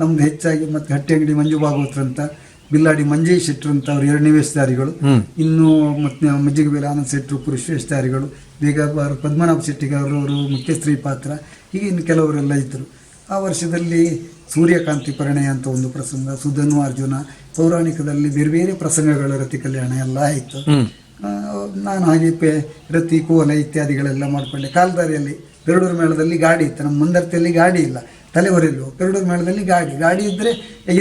[SPEAKER 3] ನಮ್ದು ಹೆಚ್ಚಾಗಿ ಮತ್ತು ಹಟ್ಟಿ ಅಂಗಡಿ ಮಂಜು ಭಾಗವತರು ಅಂತ, ಬಿಲ್ಲಾಡಿ ಮಂಜೇಶ್ ಶೆಟ್ಟರು ಅಂತ ಅವರು 2ನೇ ವೇಷಧಾರಿಗಳು. ಇನ್ನು ಮತ್ತು ಮಜ್ಜಿಗೆ ಬೇಲೆ ಆನಂದ್ ಶೆಟ್ಟರು ಪುರುಷ ವೇಷಧಾರಿಗಳು. ಬೇಗ ಪದ್ಮನಾಭ ಶೆಟ್ಟಿಗಾರವರು ಮುಖ್ಯ ಸ್ತ್ರೀ ಪಾತ್ರ. ಹೀಗೆ ಇನ್ನು ಕೆಲವರೆಲ್ಲ ಇದ್ದರು. ಆ ವರ್ಷದಲ್ಲಿ ಸೂರ್ಯಕಾಂತಿ ಪರಿಣಯ ಅಂತ ಒಂದು ಪ್ರಸಂಗ, ಸುಧನು ಅರ್ಜುನ, ಪೌರಾಣಿಕದಲ್ಲಿ ಬೇರೆ ಬೇರೆ ಪ್ರಸಂಗಗಳ ರತಿ ಕಲ್ಯಾಣ ಎಲ್ಲ ಆಯಿತು. ನಾನು ಹಾಗೆ ರತಿ, ಕೋಲ ಇತ್ಯಾದಿಗಳೆಲ್ಲ ಮಾಡಿಕೊಂಡೆ. ಕಾಲ್ದಾರಿಯಲ್ಲಿ ಪೆರಡೂರು ಮೇಳದಲ್ಲಿ ಗಾಡಿ ಇತ್ತು. ನಮ್ಮ ಮುಂದರ್ತಿಯಲ್ಲಿ ಗಾಡಿ ಇಲ್ಲ, ತಲೆವರೆಲ್ಲೂ. ಪೆರಡೂರು ಮೇಳದಲ್ಲಿ ಗಾಡಿ ಇದ್ದರೆ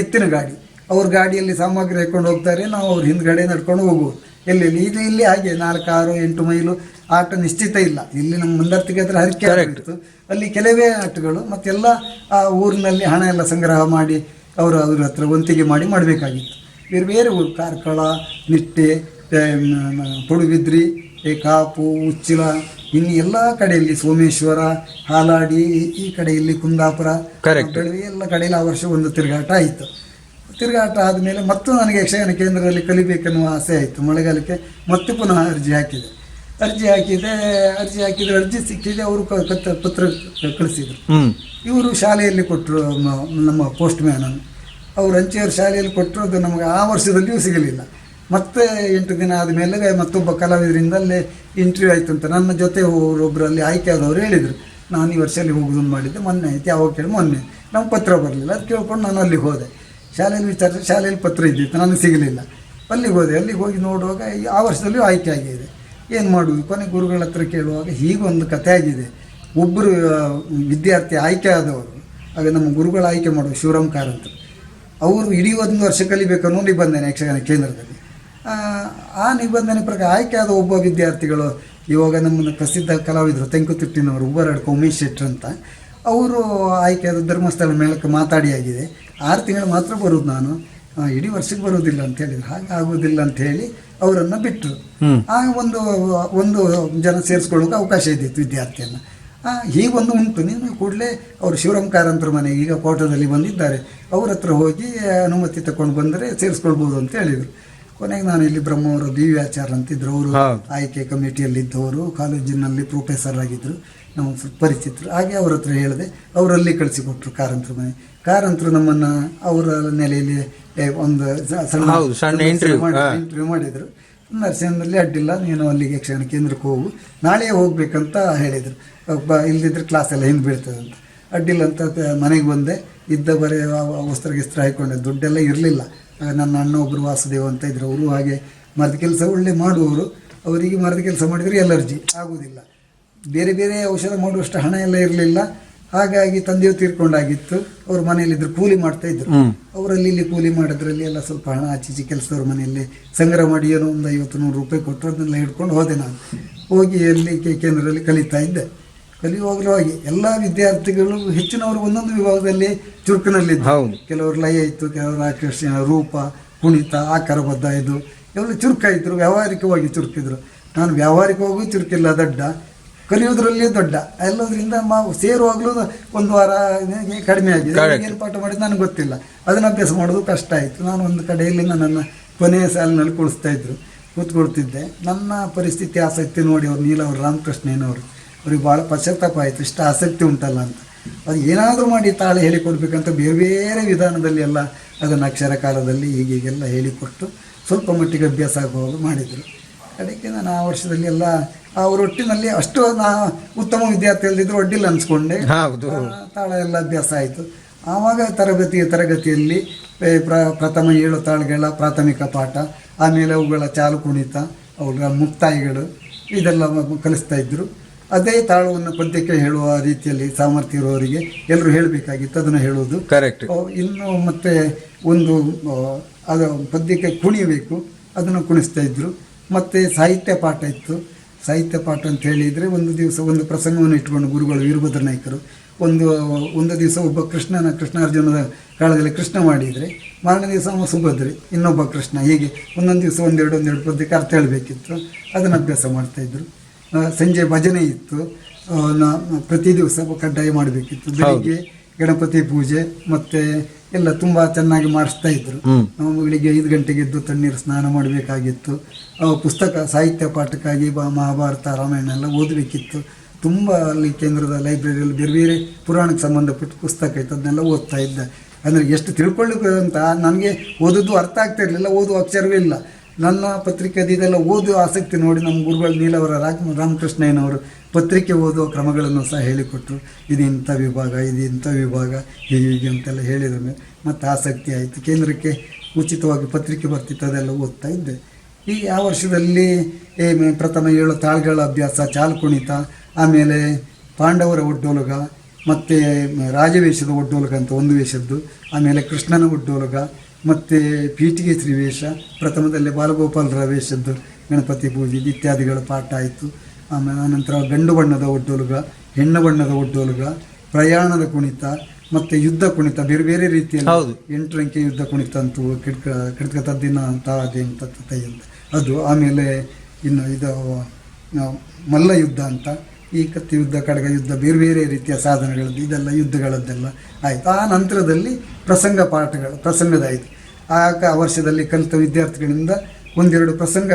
[SPEAKER 3] ಎತ್ತಿನ ಗಾಡಿ. ಅವ್ರ ಗಾಡಿಯಲ್ಲಿ ಸಾಮಗ್ರಿ ಹಾಕೊಂಡು ಹೋಗ್ತಾರೆ, ನಾವು ಅವ್ರ ಹಿಂದ್ಗಡೆ ನಡ್ಕೊಂಡು ಹೋಗುವುದು. ಎಲ್ಲೆಲ್ಲಿ ಇಲ್ಲಿ ಹಾಗೆ 4, 6, 8 ಮೈಲು ಆಟ ನಿಶ್ಚಿತ ಇಲ್ಲ. ಇಲ್ಲಿ ನಮ್ಮ ಮುಂದರ್ತಿಗೆ ಹತ್ರ ಹರಕೆ ಆಗಿತ್ತು. ಅಲ್ಲಿ ಕೆಲವೇ ಆಟಗಳು. ಮತ್ತೆಲ್ಲ ಆ ಊರಿನಲ್ಲಿ ಹಣ ಎಲ್ಲ ಸಂಗ್ರಹ ಮಾಡಿ ಅವ್ರ ಹತ್ರ ವಂತಿಗೆ ಮಾಡಿ ಮಾಡಬೇಕಾಗಿತ್ತು. ಬೇರೆ ಬೇರೆ ಊರು, ಕಾರ್ಕಳ, ನಿಟ್ಟೆ, ಪಡುಬಿದ್ರಿ, ಕಾಪು, ಉಚ್ಚಿಲ, ಇನ್ನು ಎಲ್ಲ ಕಡೆಯಲ್ಲಿ ಸೋಮೇಶ್ವರ, ಹಾಲಾಡಿ, ಈ ಕಡೆಯಲ್ಲಿ ಕುಂದಾಪುರ, ಎಲ್ಲ ಕಡೆಯಲ್ಲಿ ಆ ವರ್ಷ ಒಂದು ತಿರುಗಾಟ ಆಯಿತು. ತಿರುಗಾಟ ಆದಮೇಲೆ ಮತ್ತು ನನಗೆ ಯಕ್ಷಗಾನ ಕೇಂದ್ರದಲ್ಲಿ ಕಲಿಬೇಕೆನ್ನುವ ಆಸೆ ಆಯಿತು. ಮಳೆಗಾಲಕ್ಕೆ ಮತ್ತೆ ಪುನಃ ಅರ್ಜಿ ಹಾಕಿದರೆ ಅರ್ಜಿ ಸಿಕ್ಕಿದೆ. ಅವರು ಪತ್ರ ಕಳಿಸಿದರು. ಇವರು ಶಾಲೆಯಲ್ಲಿ ಕೊಟ್ಟರು, ನಮ್ಮ ಪೋಸ್ಟ್ ಮ್ಯಾನನ್ನು. ಅವರು ಅಂಚೆಯವರು ಶಾಲೆಯಲ್ಲಿ ಕೊಟ್ಟರು. ಅದು ನಮಗೆ ಆ ವರ್ಷದಲ್ಲಿಯೂ ಸಿಗಲಿಲ್ಲ. ಮತ್ತೆ 8 ದಿನ ಆದಮೇಲೆ ಮತ್ತೊಬ್ಬ ಕಲಾವಿದರಿಂದ ಅಲ್ಲೇ ಇಂಟರ್ವ್ಯೂ ಆಯಿತು ಅಂತ ನನ್ನ ಜೊತೆ ಒಬ್ಬರಲ್ಲಿ ಆಯ್ಕೆ ಆದವರು ಹೇಳಿದರು. ನಾನು ಈ ವರ್ಷದಲ್ಲಿ ಹೋಗೋದನ್ನು ಮಾಡಿದ್ದೆ, ಮೊನ್ನೆ ಆಯ್ತು. ಯಾವಾಗ ಕೇಳಿ ಮೊನ್ನೆ ನಮ್ಮ ಪತ್ರ ಬರಲಿಲ್ಲ, ಅದು ಕೇಳ್ಕೊಂಡು ನಾನು ಅಲ್ಲಿಗೆ ಹೋದೆ. ಶಾಲೆಯಲ್ಲಿ ವಿಚಾರಿಸಿ ಶಾಲೆಯಲ್ಲಿ ಪತ್ರ ಇದ್ದಿತ್ತು, ನನಗೆ ಸಿಗಲಿಲ್ಲ. ಅಲ್ಲಿಗೆ ಹೋದೆ. ಅಲ್ಲಿಗೆ ಹೋಗಿ ನೋಡುವಾಗ ಆ ವರ್ಷದಲ್ಲಿಯೂ ಆಯ್ಕೆ ಆಗಿದೆ. ಏನು ಮಾಡುವುದು, ಕೊನೆ ಗುರುಗಳ ಹತ್ರ ಕೇಳುವಾಗ ಹೀಗೊಂದು ಕಥೆ ಆಗಿದೆ. ಒಬ್ಬರು ವಿದ್ಯಾರ್ಥಿ ಆಯ್ಕೆ ಆದವರು, ಆಗ ನಮ್ಮ ಗುರುಗಳು ಆಯ್ಕೆ ಮಾಡೋದು ಶಿವರಾಮ್ ಕಾರಂತರು, ಅವರು ಇಡೀ 1 ವರ್ಷ ಕಲಿಬೇಕನ್ನೋ ನಿಬಂಧನೆ ಯಕ್ಷಗಾನ ಕೇಂದ್ರದಲ್ಲಿ. ಆ ನಿಬಂಧನೆ ಪ್ರಕಾರ ಆಯ್ಕೆ ಆದ ಒಬ್ಬ ವಿದ್ಯಾರ್ಥಿಗಳು ಇವಾಗ ನಮ್ಮನ್ನು ಪ್ರಸಿದ್ಧ ಕಲಾವಿದರು ತೆಂಕುತಿಟ್ಟಿನವರು ಉಬ್ಬರಾಡ್ಕ ಉಮೇಶ್ ಶೆಟ್ಟರ್ ಅಂತ, ಅವರು ಆಯ್ಕೆಯಾದ ಧರ್ಮಸ್ಥಳ ಮೇಳಕ್ಕೆ ಮಾತಾಡಿ ಆಗಿದೆ. 6 ತಿಂಗಳು ಮಾತ್ರ ಬರೋದು ನಾನು, ಇಡೀ ವರ್ಷಕ್ಕೆ ಬರೋದಿಲ್ಲ ಅಂತ ಹೇಳಿದ್ರು. ಹಾಗೆ ಆಗೋದಿಲ್ಲ ಅಂತ ಹೇಳಿ ಅವರನ್ನು ಬಿಟ್ಟರು. ಆಗ ಒಂದು ಜನ ಸೇರಿಸ್ಕೊಳ್ಳೋಕೆ ಅವಕಾಶ ಇದ್ದಿತ್ತು ವಿದ್ಯಾರ್ಥಿಯನ್ನು. ಹೀಗೊಂದು ಉಂಟು. ನೀವು ಕೂಡಲೇ ಅವರು ಶಿವರಾಮ್ ಕಾರಂತರ ಮನೆಗೆ ಈಗ ಕೋಟದಲ್ಲಿ ಬಂದಿದ್ದಾರೆ, ಅವ್ರ ಹತ್ರ ಹೋಗಿ ಅನುಮತಿ ತಗೊಂಡು ಬಂದರೆ ಸೇರಿಸ್ಕೊಳ್ಬೋದು ಅಂತ ಹೇಳಿದರು. ಕೊನೆಗೆ ನಾನು ಇಲ್ಲಿ ಬ್ರಹ್ಮವರ ದಿವ್ಯಾಚಾರ್ಯ ಅಂತಿದ್ರು, ಅವರು ಆಯ್ಕೆ ಕಮಿಟಿಯಲ್ಲಿದ್ದವರು, ಕಾಲೇಜಿನಲ್ಲಿ ಪ್ರೊಫೆಸರ್ ಆಗಿದ್ದರು, ನಮ್ಮ ಪರಿಚಿತರು. ಹಾಗೆ ಅವ್ರ ಹತ್ರ ಹೇಳಿದೆ, ಅವರಲ್ಲಿ ಕಳಿಸಿಕೊಟ್ರು ಕಾರಂತರ ಮನೆ. ಕಾರಂತರು ನಮ್ಮನ್ನು ಅವರ ನೆಲೆಯಲ್ಲಿ ಒಂದು ಸಣ್ಣ ಇಂಟರ್ವ್ಯೂ ಮಾಡಿದರು. ನರಸಿಂಹದಲ್ಲಿ ಅಡ್ಡಿಲ್ಲ, ನೀನು ಅಲ್ಲಿಗೆ ಯಕ್ಷಗಾನ ಕೇಂದ್ರಕ್ಕೆ ಹೋಗು, ನಾಳೆ ಹೋಗ್ಬೇಕಂತ ಹೇಳಿದರು. ಇಲ್ಲದಿದ್ದರೆ ಕ್ಲಾಸ್ ಎಲ್ಲ ಹಿಂದೆ ಬೀಳ್ತದೆ ಅಂತ. ಅಡ್ಡಿಲ್ಲ ಅಂತ ಮನೆಗೆ ಬಂದೆ. ಇದ್ದ ಬರೀ ವಸ್ತ್ರ ಹಾಕೊಂಡೆ, ದುಡ್ಡೆಲ್ಲ ಇರಲಿಲ್ಲ. ನನ್ನ ಅಣ್ಣ ಒಬ್ಬರು ವಾಸುದೇವ ಅಂತ ಇದ್ರು, ಅವರು ಹಾಗೆ ಮರದ ಕೆಲಸ ಒಳ್ಳೆ ಮಾಡುವವರು. ಅವರಿಗೆ ಮರದ ಕೆಲಸ ಮಾಡಿದರೆ ಎಲರ್ಜಿ ಆಗುವುದಿಲ್ಲ, ಬೇರೆ ಬೇರೆ ಔಷಧ ಮಾಡುವಷ್ಟು ಹಣ ಎಲ್ಲ ಇರಲಿಲ್ಲ. ಹಾಗಾಗಿ ತಂದೆಯು ತೀರ್ಕೊಂಡಾಗಿತ್ತು. ಅವ್ರ ಮನೆಯಲ್ಲಿದ್ದರು, ಕೂಲಿ ಮಾಡ್ತಾಯಿದ್ರು. ಅವರಲ್ಲಿ ಇಲ್ಲಿ ಕೂಲಿ ಮಾಡೋದ್ರಲ್ಲಿ ಎಲ್ಲ ಸ್ವಲ್ಪ ಹಣ ಆಚೀಚಿ ಕೆಲಸದವ್ರ ಮನೆಯಲ್ಲಿ ಸಂಗ್ರಹ ಮಾಡಿ ಏನೋ ಒಂದು 50-100 ರೂಪಾಯಿ ಕೊಟ್ಟು ಅದನ್ನೆಲ್ಲ ಹಿಡ್ಕೊಂಡು ಹೋದೆ. ನಾನು ಹೋಗಿ ಅಲ್ಲಿ ಕೇಂದ್ರದಲ್ಲಿ ಕಲಿತಾ ಇದ್ದೆ. ಕಲಿಯುವಾಗಲೂ ಹಾಗೆ ಎಲ್ಲ ವಿದ್ಯಾರ್ಥಿಗಳು ಹೆಚ್ಚಿನವರು ಒಂದೊಂದು ವಿಭಾಗದಲ್ಲಿ ಚುರುಕಿನಲ್ಲಿದ್ದು, ಕೆಲವರು ಲಯ ಇತ್ತು, ಕೆಲವರು ಆಕರ್ಷಣ, ರೂಪ, ಕುಣಿತ, ಆಕಾರಬದ್ಧ, ಇದು ಎಲ್ಲ ಚುರುಕಾಯಿದ್ರು. ವ್ಯಾವಹಾರಿಕವಾಗಿ ಚುರುಕಿದ್ರು. ನಾನು ವ್ಯಾವಹಾರಿಕವಾಗೂ ಚುರುಕಿಲ್ಲ, ದಡ್ಡ. ಕಲಿಯೋದ್ರಲ್ಲಿ ದೊಡ್ಡ. ಎಲ್ಲದರಿಂದ ಸೇರುವಾಗಲೂ 1 ವಾರ ಕಡಿಮೆ ಆಗಿದೆ. ಏನು ಪಾಠ ಮಾಡಿದ್ದು ನನಗೆ ಗೊತ್ತಿಲ್ಲ, ಅದನ್ನು ಅಭ್ಯಾಸ ಮಾಡೋದು ಕಷ್ಟ ಆಯಿತು. ನಾನು ಒಂದು ಕಡೆಯಲ್ಲಿ ನನ್ನನ್ನು ಕೊನೆಯ ಸಾಲಿನಲ್ಲಿ ಕೂತ್ಕೊಳ್ತಿದ್ದೆ. ನನ್ನ ಪರಿಸ್ಥಿತಿ ಆಸಕ್ತಿ ನೋಡಿ ಅವರು ನೀಲವರು ರಾಮಕೃಷ್ಣಯ್ಯನವರು, ಅವ್ರಿಗೆ ಭಾಳ ಪಶ್ಚಾತ್ತಾಪ ಆಯಿತು, ಇಷ್ಟು ಆಸಕ್ತಿ ಉಂಟಲ್ಲ ಅಂತ. ಅದು ಏನಾದರೂ ಮಾಡಿ ತಾಳೆ ಹೇಳಿಕೊಡ್ಬೇಕಂತ ಬೇರೆ ಬೇರೆ ವಿಧಾನದಲ್ಲಿ ಎಲ್ಲ ಅದನ್ನು ಅಕ್ಷರ ಕಾಲದಲ್ಲಿ ಹೀಗೆಲ್ಲ ಹೇಳಿಕೊಟ್ಟು ಸ್ವಲ್ಪ ಮಟ್ಟಿಗೆ ಅಭ್ಯಾಸ ಆಗುವಾಗ ಮಾಡಿದರು. ಕಡೆಗೆ ನಾನು ಆ ವರ್ಷದಲ್ಲಿ ಎಲ್ಲ ಅವರೊಟ್ಟಿನಲ್ಲಿ ಅಷ್ಟು ಉತ್ತಮ ವಿದ್ಯಾರ್ಥಿ ಅಲ್ಲದಿದ್ರು ಅಡ್ಡಿಲ್ಲ ಅನ್ಸ್ಕೊಂಡೆ. ತಾಳ ಎಲ್ಲ ಅಭ್ಯಾಸ ಆಯಿತು. ಆವಾಗ ತರಗತಿಯಲ್ಲಿ ಪ್ರಥಮ 7 ತಾಳಗಳ ಪ್ರಾಥಮಿಕ ಪಾಠ, ಆಮೇಲೆ ಅವುಗಳ ಚಾಲು ಕುಣಿತ, ಅವುಗಳ ಮುಕ್ತಾಯಿಗಳು, ಇದೆಲ್ಲ ಕಲಿಸ್ತಾ ಇದ್ದರು. ಅದೇ ತಾಳವನ್ನು ಪದ್ಯಕ್ಕೆ ಹೇಳುವ ರೀತಿಯಲ್ಲಿ ಸಾಮರ್ಥ್ಯ ಇರುವವರಿಗೆ ಎಲ್ಲರೂ ಹೇಳಬೇಕಾಗಿತ್ತು, ಅದನ್ನು ಹೇಳೋದು ಕರೆಕ್ಟ್. ಇನ್ನು ಮತ್ತೆ ಒಂದು ಅದು ಪದ್ಯಕ್ಕೆ ಕುಣಿಯಬೇಕು, ಅದನ್ನು ಕುಣಿಸ್ತಾ ಇದ್ದರು. ಮತ್ತು ಸಾಹಿತ್ಯ ಪಾಠ ಇತ್ತು. ಸಾಹಿತ್ಯ ಪಾಠ ಅಂತ ಹೇಳಿದರೆ ಒಂದು ದಿವಸ ಒಂದು ಪ್ರಸಂಗವನ್ನು ಇಟ್ಕೊಂಡು ಗುರುಗಳು ವೀರಭದ್ರ ನಾಯ್ಕರು ಒಂದು ದಿವಸ ಒಬ್ಬ ಕೃಷ್ಣಾರ್ಜುನದ ಕಾಲದಲ್ಲಿ ಕೃಷ್ಣ ಮಾಡಿದರೆ, ಮಾರನೇ ದಿವಸ ಅವ ಸುಭದ್ರೆ, ಇನ್ನೊಬ್ಬ ಕೃಷ್ಣ, ಹೀಗೆ ಒಂದೊಂದು ದಿವಸ ಒಂದೆರಡು ಪದ್ಯಕ್ಕೆ ಅರ್ಥ ಹೇಳಬೇಕಿತ್ತು. ಅದನ್ನು ಅಭ್ಯಾಸ ಮಾಡ್ತಾಯಿದ್ರು. ಸಂಜೆ ಭಜನೆ ಇತ್ತು, ಪ್ರತಿ ದಿವಸ ಕಡ್ಡಾಯ ಮಾಡಬೇಕಿತ್ತು. ಬೆಳಿಗ್ಗೆ ಗಣಪತಿ ಪೂಜೆ ಮತ್ತು ಎಲ್ಲ ತುಂಬ ಚೆನ್ನಾಗಿ ಮಾಡಿಸ್ತಾ ಇದ್ರು. ನಾವು ಬೆಳಿಗ್ಗೆ 5 ಗಂಟೆಗೆ ಎದ್ದು ತಣ್ಣೀರು ಸ್ನಾನ ಮಾಡಬೇಕಾಗಿತ್ತು. ಪುಸ್ತಕ ಸಾಹಿತ್ಯ ಪಾಠಕ್ಕಾಗಿ ಮಹಾಭಾರತ, ರಾಮಾಯಣ ಎಲ್ಲ ಓದಬೇಕಿತ್ತು. ತುಂಬ ಅಲ್ಲಿ ಕೇಂದ್ರದ ಲೈಬ್ರರಿಯಲ್ಲಿ ಬೇರೆ ಬೇರೆ ಪುರಾಣಕ್ಕೆ ಸಂಬಂಧಪಟ್ಟ ಪುಸ್ತಕ ಇತ್ತು, ಅದನ್ನೆಲ್ಲ ಓದ್ತಾ ಇದ್ದೆ. ಅಂದರೆ ಎಷ್ಟು ತಿಳ್ಕೊಳ್ಳಿಕ್ಕೆ ಅಂತ ನನಗೆ ಓದೋದು ಅರ್ಥ ಆಗ್ತಾ ಇರಲಿಲ್ಲ, ಓದುವ ಅಕ್ಷರವೇ ಇಲ್ಲ. ನನ್ನ ಪತ್ರಿಕೆ ಇದೆಲ್ಲ ಓದುವ ಆಸಕ್ತಿ ನೋಡಿ ನಮ್ಮ ಗುರುಗಳು ನೀಲವರ ರಾಮಕೃಷ್ಣಯ್ಯನವರು ಪತ್ರಿಕೆ ಓದುವ ಕ್ರಮಗಳನ್ನು ಸಹ ಹೇಳಿಕೊಟ್ರು. ಇದು ಇಂಥ ವಿಭಾಗ, ಇದು ಇಂಥ ವಿಭಾಗ, ಹೀಗೆ ಅಂತೆಲ್ಲ ಹೇಳಿದ ಮೇಲೆ ಮತ್ತು ಆಸಕ್ತಿ ಆಯಿತು. ಕೇಂದ್ರಕ್ಕೆ ಉಚಿತವಾಗಿ ಪತ್ರಿಕೆ ಬರ್ತಿತ್ತು, ಅದೆಲ್ಲ ಓದ್ತಾ ಇದ್ದೆ. ಈ ಆ ವರ್ಷದಲ್ಲಿ ಪ್ರಥಮ 7 ತಾಳ್ಗಳ ಅಭ್ಯಾಸ, ಚಾಲು ಕುಣಿತ, ಆಮೇಲೆ ಪಾಂಡವರ ಒಡ್ಡೋಲಗ, ಮತ್ತು ರಾಜವೇಷದ ಒಡ್ಡೋಲಗ ಅಂತ ಒಂದು ವೇಷದ್ದು, ಆಮೇಲೆ ಕೃಷ್ಣನ ಒಡ್ಡೋಲಗ, ಮತ್ತು ಪೀಠಿಗೆ ಶ್ರೀವೇಷ, ಪ್ರಥಮದಲ್ಲಿ ಬಾಲಗೋಪಾಲರ ವೇಷದ್ದು ಗಣಪತಿ ಪೂಜೆ ಇತ್ಯಾದಿಗಳ ಪಾಠ ಆಯಿತು. ಆಮೇಲೆ ಆನಂತರ ಗಂಡು ಬಣ್ಣದ ಒಡ್ಡೋಲಗ, ಹೆಣ್ಣು ಬಣ್ಣದ ಒಡ್ಡೋಲಗ, ಪ್ರಯಾಣದ ಕುಣಿತ ಮತ್ತು ಯುದ್ಧ ಕುಣಿತ, ಬೇರೆ ಬೇರೆ ರೀತಿಯಲ್ಲಿ 8 ಅಂಕೆ ಯುದ್ಧ ಕುಣಿತ ಅಂತೂ ಕಿಡ್ಕ ತದ್ದಿನ ತಾದೆ ಅಂತ ಅಂತ ಅದು. ಆಮೇಲೆ ಇನ್ನು ಇದು ಮಲ್ಲ ಯುದ್ಧ ಅಂತ, ಈ ಕತ್ತಿ ಯುದ್ಧ, ಕಡಗ ಯುದ್ಧ, ಬೇರೆ ಬೇರೆ ರೀತಿಯ ಸಾಧನಗಳದ್ದು, ಇದೆಲ್ಲ ಯುದ್ಧಗಳದ್ದೆಲ್ಲ ಆಯಿತು. ಆ ನಂತರದಲ್ಲಿ ಪ್ರಸಂಗದಾಯಿತು. ಆ ವರ್ಷದಲ್ಲಿ ಕಲಿತ ವಿದ್ಯಾರ್ಥಿಗಳಿಂದ 1-2 ಪ್ರಸಂಗ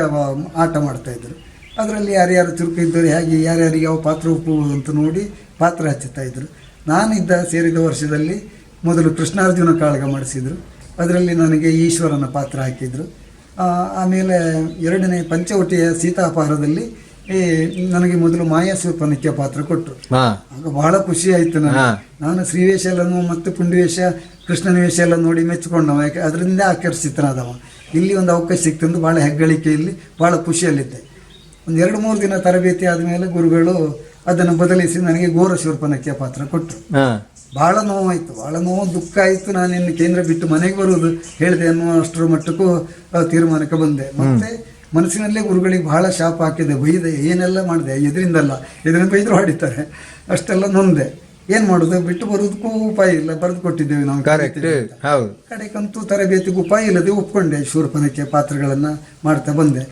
[SPEAKER 3] ಆಟ ಮಾಡ್ತಾಯಿದ್ರು. ಅದರಲ್ಲಿ ಯಾರ್ಯಾರು ಚುರುಕು ಇದ್ದರು, ಹೇಗೆ ಯಾರ್ಯಾರಿಗೆ ಯಾವ ಪಾತ್ರ ಒಪ್ಪುವುದು ಅಂತ ನೋಡಿ ಪಾತ್ರ ಹಚ್ಚುತ್ತಾಯಿದ್ರು. ಸೇರಿದ ವರ್ಷದಲ್ಲಿ ಮೊದಲು ಕೃಷ್ಣಾರ್ಜುನ ಕಾಳಗ ಮಾಡಿಸಿದರು. ಅದರಲ್ಲಿ ನನಗೆ ಈಶ್ವರನ ಪಾತ್ರ ಹಾಕಿದರು. ಆಮೇಲೆ ಎರಡನೇ ಪಂಚವಟಿಯ ಸೀತಾಪಹಾರದಲ್ಲಿ ನನಗೆ ಮೊದಲು ಮಾಯಾಶೂರ್ಪನಖಿಯ ಪಾತ್ರ ಕೊಟ್ಟರು. ಆಗ ಬಹಳ ಖುಷಿ ಆಯಿತು. ನಾನು ಶ್ರೀವೇಷ ಎಲ್ಲನೂ ಮತ್ತು ಪುಂಡಿವೇಷ ಕೃಷ್ಣನ ವೇಷ ಎಲ್ಲ ನೋಡಿ ಮೆಚ್ಚಿಕೊಂಡವ, ಯಾಕೆ ಅದರಿಂದ ಆಕರ್ಷಿತನಾದವ. ಇಲ್ಲಿ ಒಂದು ಅವಕಾಶ ಸಿಕ್ತಂದು ಭಾಳ ಹೆಗ್ಗಳಿಕೆಯಲ್ಲಿ ಭಾಳ ಖುಷಿಯಲ್ಲಿದ್ದೆ. ಒಂದು 2-3 ದಿನ ತರಬೇತಿ ಆದಮೇಲೆ ಗುರುಗಳು ಅದನ್ನು ಬದಲಿಸಿ ನನಗೆ ಘೋರಶೂರ್ಪನಖಿಯ ಪಾತ್ರ ಕೊಟ್ಟರು. ಭಾಳ ನೋವಾಯಿತು, ಭಾಳ ನೋವು, ದುಃಖ ಆಯಿತು. ನಾನಿನ್ನು ಕೇಂದ್ರ ಬಿಟ್ಟು ಮನೆಗೆ ಬರುವುದು ಹೇಳಿದೆ ಅನ್ನೋ ಅಷ್ಟರ ಮಟ್ಟಕ್ಕೂ ತೀರ್ಮಾನಕ್ಕೆ ಬಂದೆ. ಮತ್ತೆ ಮನಸ್ಸಿನಲ್ಲೇ ಗುರುಗಳಿಗೆ ಬಹಳ ಶಾಪ ಹಾಕಿದೆ, ಬೈದೆ, ಏನೆಲ್ಲ ಮಾಡಿದೆ. ಇದರಿಂದ ಬೈದ್ರು ಹೊಡಿತಾರೆ, ಅಷ್ಟೆಲ್ಲ ನೊಂದೆ. ಏನು ಮಾಡೋದು, ಬಿಟ್ಟು ಬರೋದಕ್ಕೂ ಉಪಾಯ ಇಲ್ಲ, ಬರೆದು ಕೊಟ್ಟಿದ್ದೇವೆ ನಾವು. ಕಡೆಗಂತೂ ತರಬೇತಿಗೂ ಉಪಾಯ ಇಲ್ಲದೆ ಒಪ್ಕೊಂಡೆ, ಶೂರ್ಪನಖಿಯ ಪಾತ್ರಗಳನ್ನು ಮಾಡ್ತಾ ಬಂದೆ.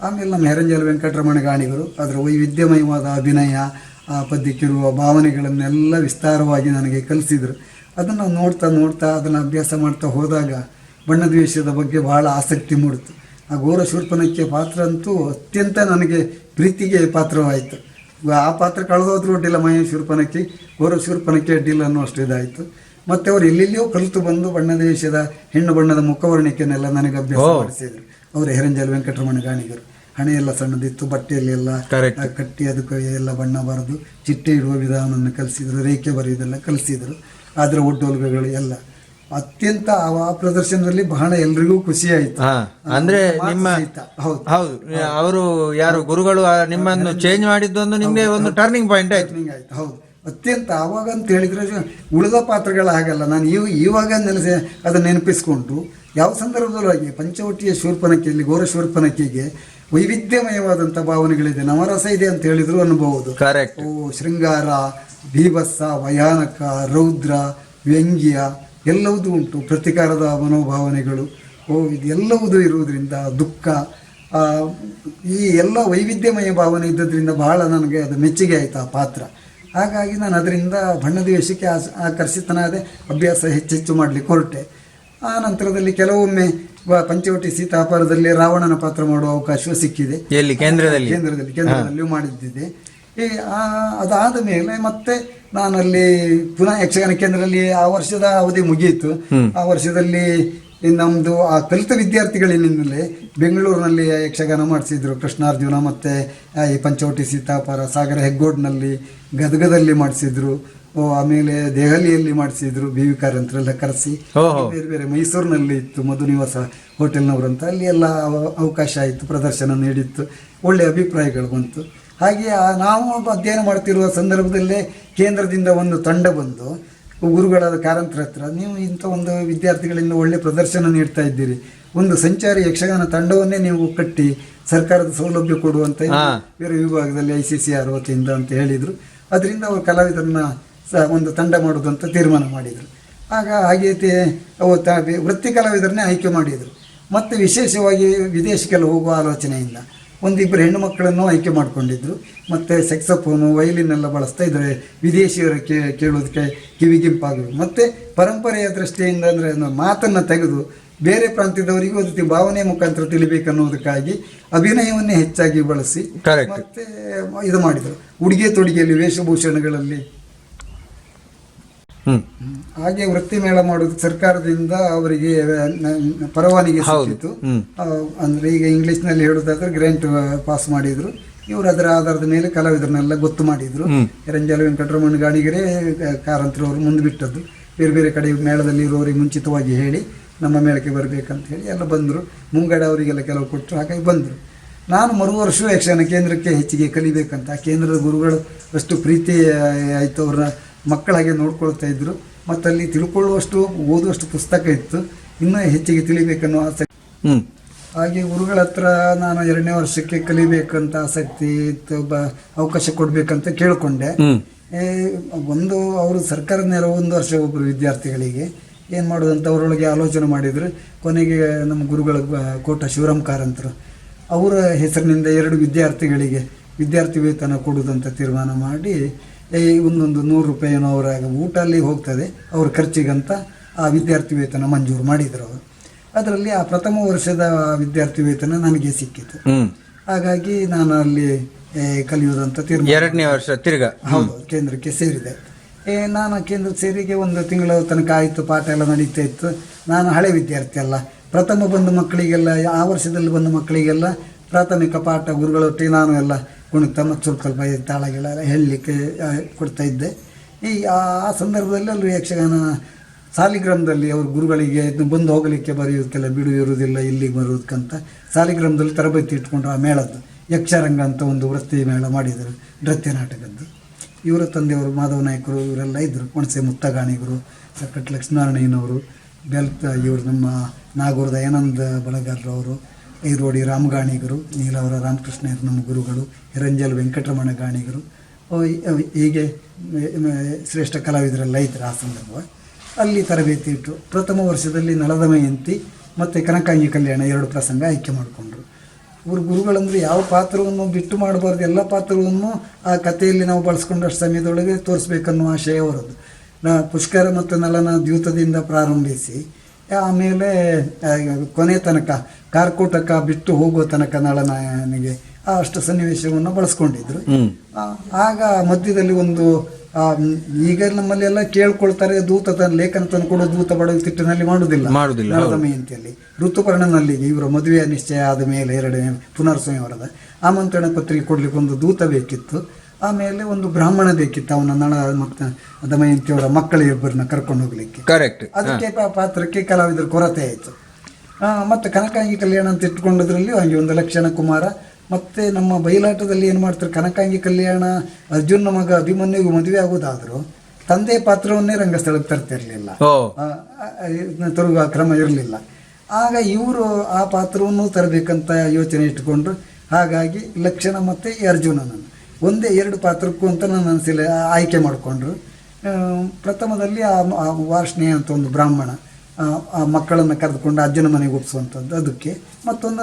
[SPEAKER 3] ಆಮೇಲೆ ನಮ್ಮ ಹೆರಂಜಲ್ ವೆಂಕಟರಮಣ ಗಾಣಿಗರು ಅದರ ವೈವಿಧ್ಯಮಯವಾದ ಅಭಿನಯ, ಪದ್ಯಕ್ಕಿರುವ ಭಾವನೆಗಳನ್ನೆಲ್ಲ ವಿಸ್ತಾರವಾಗಿ ನನಗೆ ಕಲಿಸಿದರು. ಅದನ್ನು ನೋಡ್ತಾ ಅದನ್ನು ಅಭ್ಯಾಸ ಮಾಡ್ತಾ ಹೋದಾಗ ಬಣ್ಣದ್ವೇಷದ ಬಗ್ಗೆ ಭಾಳ ಆಸಕ್ತಿ ಮೂಡಿತು. ಆ ಘೋರಶೂರ್ಪನಖಿಯ ಪಾತ್ರ ಅಂತೂ ಅತ್ಯಂತ ನನಗೆ ಪ್ರೀತಿಗೆ ಪಾತ್ರವಾಯಿತು. ಆ ಪಾತ್ರ ಕಳೆದೋದ್ರೂ ಅಡ್ಡಿಲ್ಲ, ಮಾಯಾಶೂರ್ಪನಖಿ ಘೋರಶೂರ್ಪನಖಿ ಅಡ್ಡಿಲ್ಲ ಅನ್ನೋಷ್ಟು ಇದಾಯಿತು. ಮತ್ತು ಅವರು ಎಲ್ಲೆಲ್ಲಿಯೋ ಕಲಿತು ಬಂದು ಬಣ್ಣದ್ವೇಷದ ಹೆಣ್ಣು ಬಣ್ಣದ ಮುಖವರ್ಣಿಕೆಯನ್ನೆಲ್ಲ ನನಗೆ ಅಭ್ಯಾಸ ಮಾಡಿಸಿದರು. ಅವರು ಹೆರಂಜಲ್ ವೆಂಕಟರಮಣ ಗಾಣಿಗರು. ಹಣೆ ಎಲ್ಲ ಸಣ್ಣದಿತ್ತು, ಬಟ್ಟೆಯಲ್ಲಿ ಎಲ್ಲ ಕಟ್ಟಿ ಅದಕ್ಕೆ ಎಲ್ಲ ಬಣ್ಣ ಬರೆದು ಚಿಟ್ಟೆ ಇಡುವ ವಿಧಾನವನ್ನು ಕಲಿಸಿದರು, ರೇಖೆ ಬರೆಯುವುದೆಲ್ಲ ಕಲಿಸಿದರು. ಅದರ ಒಡ್ಡೋಲ್ಗಳು ಎಲ್ಲ ಅತ್ಯಂತ ಆ ಪ್ರದರ್ಶನದಲ್ಲಿ ಬಹಳ ಎಲ್ರಿಗೂ ಖುಷಿ ಆಯ್ತು.
[SPEAKER 2] ಅಂದ್ರೆ ನಿಮ್ಮ ಹೌದು, ಅವರು ಯಾರು ಗುರುಗಳು ನಿಮ್ಮನ್ನು ಚೇಂಜ್ ಮಾಡಿದ್ದೊಂದು ನಿಮ್ಗೆ ಒಂದು ಟರ್ನಿಂಗ್ ಪಾಯಿಂಟ್ ಆಯ್ತು.
[SPEAKER 3] ಹೌದು, ಅತ್ಯಂತ. ಆವಾಗ ಅಂತ ಹೇಳಿದ್ರೆ ಉಳಿದ ಪಾತ್ರಗಳ ಹಾಗಲ್ಲ, ನಾನು ಇವಾಗ ಅದನ್ನು ನೆನಪಿಸ್ಕೊಂಡು ಯಾವ ಸಂದರ್ಭದಲ್ಲೂ ಆಗಿ ಪಂಚವಟಿಯ ಶೂರ್ಪನಖಿಯಲ್ಲಿ ಘೋರಶೂರ್ಪನಖಿಗೆ ವೈವಿಧ್ಯಮಯವಾದಂಥ ಭಾವನೆಗಳಿದೆ. ನವರಸ ಇದೆ ಅಂತ ಹೇಳಿದ್ರು ಅನ್ಬಹುದು. ಶೃಂಗಾರ, ಭೀಭತ್ಸ, ಭಯಾನಕ, ರೌದ್ರ, ವ್ಯಂಗ್ಯ ಎಲ್ಲವೂ ಉಂಟು. ಪ್ರತಿಕಾರದ ಮನೋಭಾವನೆಗಳು ಇದೆಲ್ಲವುದೂ ಇರುವುದರಿಂದ ದುಃಖ, ಈ ಎಲ್ಲ ವೈವಿಧ್ಯಮಯ ಭಾವನೆ ಇದ್ದದ್ರಿಂದ ಬಹಳ ನನಗೆ ಅದು ಮೆಚ್ಚುಗೆ ಆಯಿತು ಆ ಪಾತ್ರ. ಹಾಗಾಗಿ ನಾನು ಅದರಿಂದ ಬಣ್ಣದ್ವೇಷಕ್ಕೆ ಆಕರ್ಷಿತನಾದೆ, ಅಭ್ಯಾಸ ಹೆಚ್ಚೆಚ್ಚು ಮಾಡಲಿಕ್ಕೆ ಹೊರಟೆ. ಆ ನಂತರದಲ್ಲಿ ಕೆಲವೊಮ್ಮೆ ಪಂಚವಟಿ ಸೀತಾಪಹಾರದಲ್ಲಿ ರಾವಣನ ಪಾತ್ರ ಮಾಡುವ ಅವಕಾಶ ಸಿಕ್ಕಿದೆ. ಕೇಂದ್ರದಲ್ಲಿಯೂ ಮಾಡಿದ್ದಿದೆ. ಅದಾದ ಮೇಲೆ ಮತ್ತೆ ನಾನಲ್ಲಿ ಪುನಃ ಯಕ್ಷಗಾನ ಕೇಂದ್ರದಲ್ಲಿ ಆ ವರ್ಷದ ಅವಧಿ ಮುಗಿಯಿತು. ಆ ವರ್ಷದಲ್ಲಿ ನಮ್ಮದು ಆ ಕಲಿತ ವಿದ್ಯಾರ್ಥಿಗಳಿಂದಲೇ ಬೆಂಗಳೂರಿನಲ್ಲಿ ಯಕ್ಷಗಾನ ಮಾಡಿಸಿದ್ರು. ಕೃಷ್ಣಾರ್ಜುನ ಮತ್ತು ಈ ಪಂಚವಟಿ ಸೀತಾಪಹಾರ ಸಾಗರ ಹೆಗ್ಗೋಡ್ನಲ್ಲಿ, ಗದಗದಲ್ಲಿ ಮಾಡಿಸಿದ್ರು. ಆಮೇಲೆ ದೆಹಲಿಯಲ್ಲಿ ಮಾಡಿಸಿದ್ರು, BV ಕಾರಂತರೆಲ್ಲ ಕರೆಸಿ. ಬೇರೆ ಬೇರೆ ಮೈಸೂರಿನಲ್ಲಿ ಇತ್ತು, ಮಧುನಿವಾಸ ಹೋಟೆಲ್ನವರಂತ, ಅಲ್ಲಿ ಎಲ್ಲ ಅವಕಾಶ ಆಯಿತು, ಪ್ರದರ್ಶನ ನೀಡಿತ್ತು, ಒಳ್ಳೆಯ ಅಭಿಪ್ರಾಯಗಳು ಬಂತು. ಹಾಗೆ ನಾವು ಅಧ್ಯಯನ ಮಾಡ್ತಿರುವ ಸಂದರ್ಭದಲ್ಲೇ ಕೇಂದ್ರದಿಂದ ಒಂದು ತಂಡ ಬಂದು ಗುರುಗಳಾದ ಕಾರಂತರ ಹತ್ರ, ನೀವು ಇಂಥ ಒಂದು ವಿದ್ಯಾರ್ಥಿಗಳಿಂದ ಒಳ್ಳೆ ಪ್ರದರ್ಶನ ನೀಡ್ತಾ ಇದ್ದೀರಿ, ಒಂದು ಸಂಚಾರಿ ಯಕ್ಷಗಾನ ತಂಡವನ್ನೇ ನೀವು ಕಟ್ಟಿ ಸರ್ಕಾರದ ಸೌಲಭ್ಯ ಕೊಡುವಂಥ ಬೇರೆ ವಿಭಾಗದಲ್ಲಿ ICCR ವತಿಯಿಂದ ಅಂತ ಹೇಳಿದರು. ಅದರಿಂದ ಅವರು ಕಲಾವಿದರನ್ನ ಒಂದು ತಂಡ ಮಾಡೋದಂತ ತೀರ್ಮಾನ ಮಾಡಿದರು. ಹಾಗೆ ವೃತ್ತಿ ಕಲಾವಿದರನ್ನೇ ಆಯ್ಕೆ ಮಾಡಿದರು. ಮತ್ತು ವಿಶೇಷವಾಗಿ ವಿದೇಶಕ್ಕೆಲ್ಲ ಹೋಗುವ ಆಲೋಚನೆಯಿಂದ 1-2 ಹೆಣ್ಣು ಮಕ್ಕಳನ್ನು ಆಯ್ಕೆ ಮಾಡಿಕೊಂಡಿದ್ರು. ಮತ್ತು ಸೆಕ್ಸಫೋನು, ವೈಲಿನೆಲ್ಲ ಬಳಸ್ತಾ ಇದ್ದಾರೆ, ವಿದೇಶಿಯರ ಕೇಳೋದಕ್ಕೆ ಕಿವಿಗಿಂಪಾಗಬೇಕು. ಮತ್ತು ಪರಂಪರೆಯ ದೃಷ್ಟಿಯಿಂದ ಅಂದರೆ ಮಾತನ್ನು ತೆಗೆದು ಬೇರೆ ಪ್ರಾಂತ್ಯದವರಿಗೂ ಅದೇ ಭಾವನೆ ಮುಖಾಂತರ ತಿಳಿಬೇಕನ್ನೋದಕ್ಕಾಗಿ ಅಭಿನಯವನ್ನೇ ಹೆಚ್ಚಾಗಿ ಬಳಸಿ ಮತ್ತೆ ಇದು ಮಾಡಿದರು. ಉಡುಗೆ ತೊಡುಗೆಯಲ್ಲಿ, ವೇಷಭೂಷಣಗಳಲ್ಲಿ. ಹಾಗೆ ವೃತ್ತಿ ಮೇಳ ಮಾಡೋದು ಸರ್ಕಾರದಿಂದ ಅವರಿಗೆ ಪರವಾನಗಿ ಸಿಕ್ಕಿತ್ತು. ಅಂದರೆ ಈಗ ಇಂಗ್ಲೀಷ್ನಲ್ಲಿ ಹೇಳೋದಾದ್ರೆ ಗ್ರ್ಯಾಂಟ್ ಪಾಸ್ ಮಾಡಿದ್ರು. ಇವರು ಅದರ ಆಧಾರದ ಮೇಲೆ ಕಲಾವಿದರನ್ನೆಲ್ಲ ಗೊತ್ತು ಮಾಡಿದರು. ಹೆರಂಜಲ್ ವೆಂಕಟರಮಣ ಗಾಣಿಗರೇ ಕಾರಂತರವರು ಮುಂದೆ ಬಿಟ್ಟದ್ದು. ಬೇರೆ ಬೇರೆ ಕಡೆ ಮೇಳದಲ್ಲಿ ಇರೋರಿಗೆ ಮುಂಚಿತವಾಗಿ ಹೇಳಿ ನಮ್ಮ ಮೇಳಕ್ಕೆ ಬರಬೇಕಂತ ಹೇಳಿ ಎಲ್ಲ ಬಂದರು. ಮುಂಗಡ ಅವರಿಗೆಲ್ಲ ಕೆಲವು ಕೊಟ್ಟರು. ಹಾಗಾಗಿ ಬಂದರು. ನಾನು ಮರು ವರ್ಷವೂ ಯಕ್ಷಗಾನ ಕೇಂದ್ರಕ್ಕೆ ಹೆಚ್ಚಿಗೆ ಕಲಿಬೇಕಂತ, ಕೇಂದ್ರದ ಗುರುಗಳು ಅಷ್ಟು ಪ್ರೀತಿ ಆಯಿತು, ಅವರ ಮಕ್ಕಳಾಗೆ ನೋಡ್ಕೊಳ್ತಾ ಇದ್ದರು. ಮತ್ತು ಅಲ್ಲಿ ತಿಳ್ಕೊಳ್ಳುವಷ್ಟು, ಓದುವಷ್ಟು ಪುಸ್ತಕ ಇತ್ತು, ಇನ್ನೂ ಹೆಚ್ಚಿಗೆ ತಿಳಿಬೇಕನ್ನೋ ಆಸಕ್ತಿ. ಹಾಗೆ ಗುರುಗಳ ಹತ್ರ ನಾನು 2ನೇ ವರ್ಷಕ್ಕೆ ಕಲಿಬೇಕಂತ ಆಸಕ್ತಿ ಇತ್ತು, ಅವಕಾಶ ಕೊಡಬೇಕಂತ ಕೇಳಿಕೊಂಡೆ. ಅವರು ಸರ್ಕಾರದ ನೆರವು 1 ವರ್ಷ ಒಬ್ಬರು ವಿದ್ಯಾರ್ಥಿಗಳಿಗೆ ಏನು ಮಾಡೋದಂತ ಅವರೊಳಗೆ ಆಲೋಚನೆ ಮಾಡಿದರು. ಕೊನೆಗೆ ನಮ್ಮ ಗುರುಗಳ ಕೋಟ ಶಿವರಾಮ್ ಕಾರಂತರು ಅವರ ಹೆಸರಿನಿಂದ 2 ವಿದ್ಯಾರ್ಥಿಗಳಿಗೆ ವಿದ್ಯಾರ್ಥಿ ವೇತನ ಕೊಡುವುದಂತ ತೀರ್ಮಾನ ಮಾಡಿ, ಒಂದೊಂದು 100 ರೂಪಾಯಿನೋ ಅವರ ಊಟ ಅಲ್ಲಿ ಹೋಗ್ತದೆ, ಅವ್ರ ಖರ್ಚಿಗಂತ ಆ ವಿದ್ಯಾರ್ಥಿ ವೇತನ ಮಂಜೂರು ಮಾಡಿದರು ಅವರು. ಅದರಲ್ಲಿ ಆ ಪ್ರಥಮ ವರ್ಷದ ವಿದ್ಯಾರ್ಥಿ ವೇತನ ನನಗೆ ಸಿಕ್ಕಿತು. ಹಾಗಾಗಿ ನಾನು ಅಲ್ಲಿ ಕಲಿಯುವುದಂತ ತೀರ್ಮಾನ.
[SPEAKER 2] 2ನೇ ವರ್ಷ
[SPEAKER 3] ಹೌದು, ಕೇಂದ್ರಕ್ಕೆ ಸೇರಿದೆ. ನಾನು ಕೇಂದ್ರಕ್ಕೆ ಸೇರಿಗೆ 1 ತಿಂಗಳ ತನಕ ಆಯಿತು, ಪಾಠ ಎಲ್ಲ ನಡೀತಾ ಇತ್ತು. ನಾನು ಹಳೆ ವಿದ್ಯಾರ್ಥಿ ಅಲ್ಲ, ಪ್ರಥಮ ಬಂದ ಮಕ್ಕಳಿಗೆಲ್ಲ ಆ ವರ್ಷದಲ್ಲಿ ಬಂದ ಮಕ್ಕಳಿಗೆಲ್ಲ ಪ್ರಾಥಮಿಕ ಪಾಠ ಗುರುಗಳೊಟ್ಟಿಗೆ ನಾನು ಎಲ್ಲ ಕುಣಿತ ಮತ್ತು ಸ್ವಲ್ಪ ತಾಳಗಳೆಲ್ಲ ಹೇಳಲಿಕ್ಕೆ ಕೊಡ್ತಾ ಇದ್ದೆ. ಈ ಆ ಸಂದರ್ಭದಲ್ಲಿ ಅಲ್ಲಿ ಯಕ್ಷಗಾನ ಸಾಲಿಗ್ರಾಮದಲ್ಲಿ ಅವರು ಗುರುಗಳಿಗೆ ಬಂದು ಹೋಗಲಿಕ್ಕೆ ಬರೆಯೋದಕ್ಕೆಲ್ಲ ಬಿಡು ಇರುವುದಿಲ್ಲ ಇಲ್ಲಿಗೆ ಬರೋದಕ್ಕಂತ ಸಾಲಿಗ್ರಾಮದಲ್ಲಿ ತರಬೇತಿ ಇಟ್ಕೊಂಡ್ರು. ಆ ಮೇಳದ್ದು ಯಕ್ಷರಂಗ ಅಂತ ಒಂದು ವೃತ್ತಿ ಮೇಳ ಮಾಡಿದರು, ನೃತ್ಯ ನಾಟಕದ್ದು. ಇವರ ತಂದೆಯವರು ಮಾಧವ ನಾಯಕರು ಇವರೆಲ್ಲ ಇದ್ದರು, ಕೊಣಸೆ ಮುತ್ತಗಾಣಿಗರು, ಸಕ್ಕಟ್ ಲಕ್ಷ್ಮೀನಾರಾಯಣಯ್ಯನವರು, ಬೆಲ್ತ ಇವರು ನಮ್ಮ ನಾಗೂರು ದಯಾನಂದ ಬಳಗಾರರವರು, ಐರೋಡಿ ರಾಮಗಾಣಿಗರು, ನೀಲವರ ರಾಮಕೃಷ್ಣಯ್ಯರು ನಮ್ಮ ಗುರುಗಳು, ಹಿರಂಜಲ್ ವೆಂಕಟರಮಣ ಗಾಣಿಗರು, ಹೀಗೆ ಶ್ರೇಷ್ಠ ಕಲಾವಿದರೆಲ್ಲ ಇದ್ದರು. ಆ ಸಂದರ್ಭ ಅಲ್ಲಿ ತರಬೇತಿ ಇಟ್ಟು ಪ್ರಥಮ ವರ್ಷದಲ್ಲಿ ನಳದಮಯಂತಿ ಮತ್ತು ಕನಕಾಂಗಿ ಕಲ್ಯಾಣ 2 ಪ್ರಸಂಗ ಆಯ್ಕೆ ಮಾಡಿಕೊಂಡ್ರು. ಇವರು ಗುರುಗಳಂದರೆ ಯಾವ ಪಾತ್ರವನ್ನು ಬಿಟ್ಟು ಮಾಡಬಾರ್ದು, ಎಲ್ಲ ಪಾತ್ರವನ್ನು ಆ ಕಥೆಯಲ್ಲಿ ನಾವು ಬಳಸ್ಕೊಂಡಷ್ಟು ಸಮಯದೊಳಗೆ ತೋರಿಸ್ಬೇಕನ್ನೋ ಆಶಯ ಅವರದ್ದು. ಪುಷ್ಕರ ಮತ್ತು ನಳನ ದ್ಯೂತದಿಂದ ಪ್ರಾರಂಭಿಸಿ ಆಮೇಲೆ ಕೊನೆ ತನಕ ಕಾರ್ಕೋಟಕ ಬಿಟ್ಟು ಹೋಗುವ ತನಕ ನಳನಿಗೆ ಅಷ್ಟು ಸನ್ನಿವೇಶವನ್ನು ಬಳಸ್ಕೊಂಡಿದ್ರು. ಆಗ ಮಧ್ಯದಲ್ಲಿ ಒಂದು ಈಗ ನಮ್ಮಲ್ಲಿ ಎಲ್ಲ ಕೇಳ್ಕೊಳ್ತಾರೆ, ದೂತ ಲೇಖನ ತಂದು ಕೊಡೋ ದೂತ ಬಡವ ತಿಟ್ಟಿನಲ್ಲಿ ಮಾಡುವುದಿಲ್ಲ ನಳದಮಯಂತಿಯಲ್ಲಿ. ಋತುಪರ್ಣನಲ್ಲಿ ಇವರ ಮದುವೆಯ ನಿಶ್ಚಯ ಆದ ಮೇಲೆ 2ನೇ ಪುನರ್ಸ್ವಯಂವರದ ಆಮಂತ್ರಣ ಪತ್ರಿಕೆ ಕೊಡ್ಲಿಕ್ಕೆ ಒಂದು ದೂತ ಬೇಕಿತ್ತು. ಆಮೇಲೆ ಒಂದು ಬ್ರಾಹ್ಮಣ ಬೇಕಿತ್ತು, ಅವನ ನಳ ಮತ್ತು ದಮಯಂತಿಯವರ ಮಕ್ಕಳಿಬ್ಬರನ್ನ ಕರ್ಕೊಂಡು ಹೋಗ್ಲಿಕ್ಕೆ.
[SPEAKER 2] ಕರೆಕ್ಟ್.
[SPEAKER 3] ಅದಕ್ಕೆ ಪಾತ್ರಕ್ಕೆ ಕಲಾವಿದರ ಕೊರತೆ ಆಯಿತು. ಮತ್ತು ಕನಕಾಂಗಿ ಕಲ್ಯಾಣ ಅಂತ ಇಟ್ಕೊಂಡದ್ರಲ್ಲಿ ಹಾಗೆ ಒಂದು ಲಕ್ಷಣ ಕುಮಾರ. ಮತ್ತು ನಮ್ಮ ಬಯಲಾಟದಲ್ಲಿ ಏನು ಮಾಡ್ತಾರೆ, ಕನಕಾಂಗಿ ಕಲ್ಯಾಣ ಅರ್ಜುನ ಮಗ ಅಭಿಮನ್ಯುಗೂ ಮದುವೆ ಆಗೋದಾದರೂ ತಂದೆ ಪಾತ್ರವನ್ನೇ ರಂಗಸ್ಥಳಕ್ಕೆ ತರ್ತಿರಲಿಲ್ಲ, ತರುವ ಕ್ರಮ ಇರಲಿಲ್ಲ. ಆಗ ಇವರು ಆ ಪಾತ್ರವನ್ನು ತರಬೇಕಂತ ಯೋಚನೆ ಇಟ್ಟುಕೊಂಡ್ರು. ಹಾಗಾಗಿ ಲಕ್ಷಣ ಮತ್ತು ಈ ಅರ್ಜುನನನ್ನು ಒಂದೇ 2 ಪಾತ್ರಕ್ಕೂ ಅಂತ ನನ್ನ ಅನಿಸಿಲ್ಲ ಆಯ್ಕೆ ಮಾಡಿಕೊಂಡ್ರು. ಪ್ರಥಮದಲ್ಲಿ ಆ ವಾರ್ಷ್ಣೇಯ ಅಂತ ಒಂದು ಬ್ರಾಹ್ಮಣ ಆ ಮಕ್ಕಳನ್ನು ಕರೆದುಕೊಂಡು ಅಜ್ಜನ ಮನೆಗೆ ಒಪ್ಪಿಸುವಂಥದ್ದು, ಅದಕ್ಕೆ ಮತ್ತೊಂದು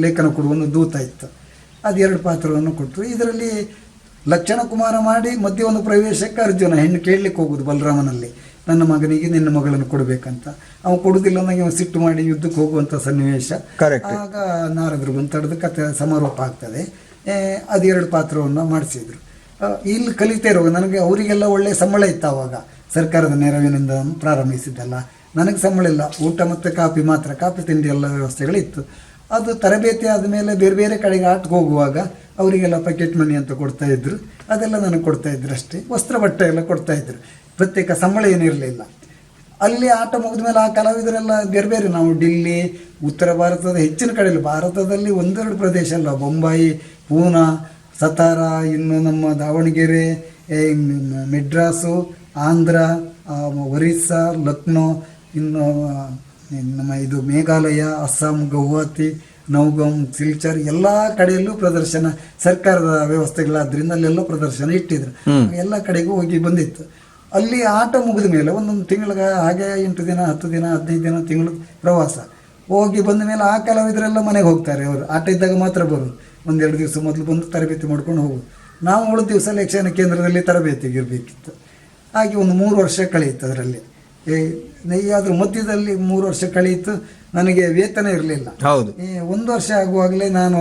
[SPEAKER 3] ಲೇಖನ ಕೊಡುವ ಒಂದು ದೂತ ಇತ್ತು. ಅದು 2 ಪಾತ್ರವನ್ನು ಕೊಟ್ಟರು. ಇದರಲ್ಲಿ ಲಕ್ಷಣ ಕುಮಾರ ಮಾಡಿ ಮಧ್ಯೆ ಒಂದು ಪ್ರವೇಶಕ್ಕೆ ಅರ್ಜುನ ಹೆಣ್ಣು ಕೇಳಲಿಕ್ಕೆ ಹೋಗೋದು ಬಲರಾಮನಲ್ಲಿ, ನನ್ನ ಮಗನಿಗೆ ನಿನ್ನ ಮಗಳನ್ನು ಕೊಡಬೇಕಂತ. ಅವನು ಕೊಡುವುದಿಲ್ಲ ನನಗೆ ಅವನು ಸಿಟ್ಟು ಮಾಡಿ ಯುದ್ಧಕ್ಕೆ ಹೋಗುವಂಥ ಸನ್ನಿವೇಶ. ಆಗ ನಾರದರು ಬಂದು ತಡೆದು ಕಥೆ ಸಮಾರೋಪ ಆಗ್ತದೆ. ಅದು 2 ಪಾತ್ರವನ್ನು ಮಾಡಿಸಿದ್ರು. ಇಲ್ಲಿ ಕಲಿತಾ ಇರುವಾಗ ನನಗೆ ಅವರಿಗೆಲ್ಲ ಒಳ್ಳೆಯ ಸಂಬಳ ಇತ್ತು. ಆವಾಗ ಸರ್ಕಾರದ ನೆರವಿನಿಂದ ಪ್ರಾರಂಭಿಸಿದ್ದಲ್ಲ, ನನಗೆ ಸಂಬಳ ಇಲ್ಲ, ಊಟ ಮತ್ತು ಕಾಫಿ ಮಾತ್ರ, ಕಾಫಿ ತಿಂಡಿ ಎಲ್ಲ ವ್ಯವಸ್ಥೆಗಳಿತ್ತು. ಅದು ತರಬೇತಿ ಆದಮೇಲೆ ಬೇರೆ ಬೇರೆ ಕಡೆಗೆ ಆಟಕ್ಕೆ ಹೋಗುವಾಗ ಅವರಿಗೆಲ್ಲ ಪ್ಯಾಕೆಟ್ ಮನಿ ಅಂತ ಕೊಡ್ತಾಯಿದ್ರು, ಅದೆಲ್ಲ ನನಗೆ ಕೊಡ್ತಾಯಿದ್ರು ಅಷ್ಟೇ. ವಸ್ತ್ರ ಬಟ್ಟೆ ಎಲ್ಲ ಕೊಡ್ತಾಯಿದ್ರು, ಪ್ರತ್ಯೇಕ ಸಂಬಳ ಏನಿರಲಿಲ್ಲ. ಅಲ್ಲಿ ಆಟ ಮುಗಿದ ಮೇಲೆ ಆ ಕಲಾವಿದರೆಲ್ಲ ಬೇರೆ ಬೇರೆ, ನಾವು ಡಿಲ್ಲಿ, ಉತ್ತರ ಭಾರತದ ಹೆಚ್ಚಿನ ಕಡೆಯಲ್ಲಿ, ಭಾರತದಲ್ಲಿ 1-2 ಪ್ರದೇಶ ಅಲ್ಲ, ಬೊಂಬಾಯಿ, ಪೂನಾ, ಸತಾರ, ಇನ್ನು ನಮ್ಮ ದಾವಣಗೆರೆ, ಮೆಡ್ರಾಸು, ಆಂಧ್ರ, ಒರಿಸ್ಸಾ, ಲಕ್ನೋ, ಇನ್ನು ನಮ್ಮ ಇದು ಮೇಘಾಲಯ, ಅಸ್ಸಾಂ, ಗೌಹಾತಿ, ನೌಗಮ್, ಸಿಲ್ಚರ್ ಎಲ್ಲ ಕಡೆಯಲ್ಲೂ ಪ್ರದರ್ಶನ, ಸರ್ಕಾರದ ವ್ಯವಸ್ಥೆಗಳಾದ್ರಿಂದ ಅಲ್ಲೆಲ್ಲ ಪ್ರದರ್ಶನ ಇಟ್ಟಿದ್ರು. ಎಲ್ಲ ಕಡೆಗೂ ಹೋಗಿ ಬಂದಿತ್ತು. ಅಲ್ಲಿ ಆಟ ಮುಗಿದ ಮೇಲೆ ಒಂದೊಂದು ತಿಂಗಳಿಗೆ ಹಾಗೆ 8 ದಿನ 10 ದಿನ 15 ದಿನ ತಿಂಗಳು ಪ್ರವಾಸ ಹೋಗಿ ಬಂದ ಮೇಲೆ ಆ ಕಲಾವಿದರೆಲ್ಲ ಮನೆಗೆ ಹೋಗ್ತಾರೆ. ಅವರು ಆಟ ಇದ್ದಾಗ ಮಾತ್ರ ಬರೋದು, 1-2 ದಿವಸ ಮೊದಲು ಬಂದು ತರಬೇತಿ ಮಾಡ್ಕೊಂಡು ಹೋಗೋದು. ನಾವು ಉಳಿದ ದಿವಸ ಯಕ್ಷಗಾನ ಕೇಂದ್ರದಲ್ಲಿ ತರಬೇತಿಗೆ ಇರಬೇಕಿತ್ತು. ಹಾಗೆ ಒಂದು 3 ವರ್ಷ ಕಳೆಯಿತು. ಅದರಲ್ಲಿ ಅದ್ರ ಮಧ್ಯದಲ್ಲಿ 3 ವರ್ಷ ಕಳೆಯಿತು. ನನಗೆ ವೇತನ ಇರಲಿಲ್ಲ. 1 ವರ್ಷ ಆಗುವಾಗಲೇ ನಾನು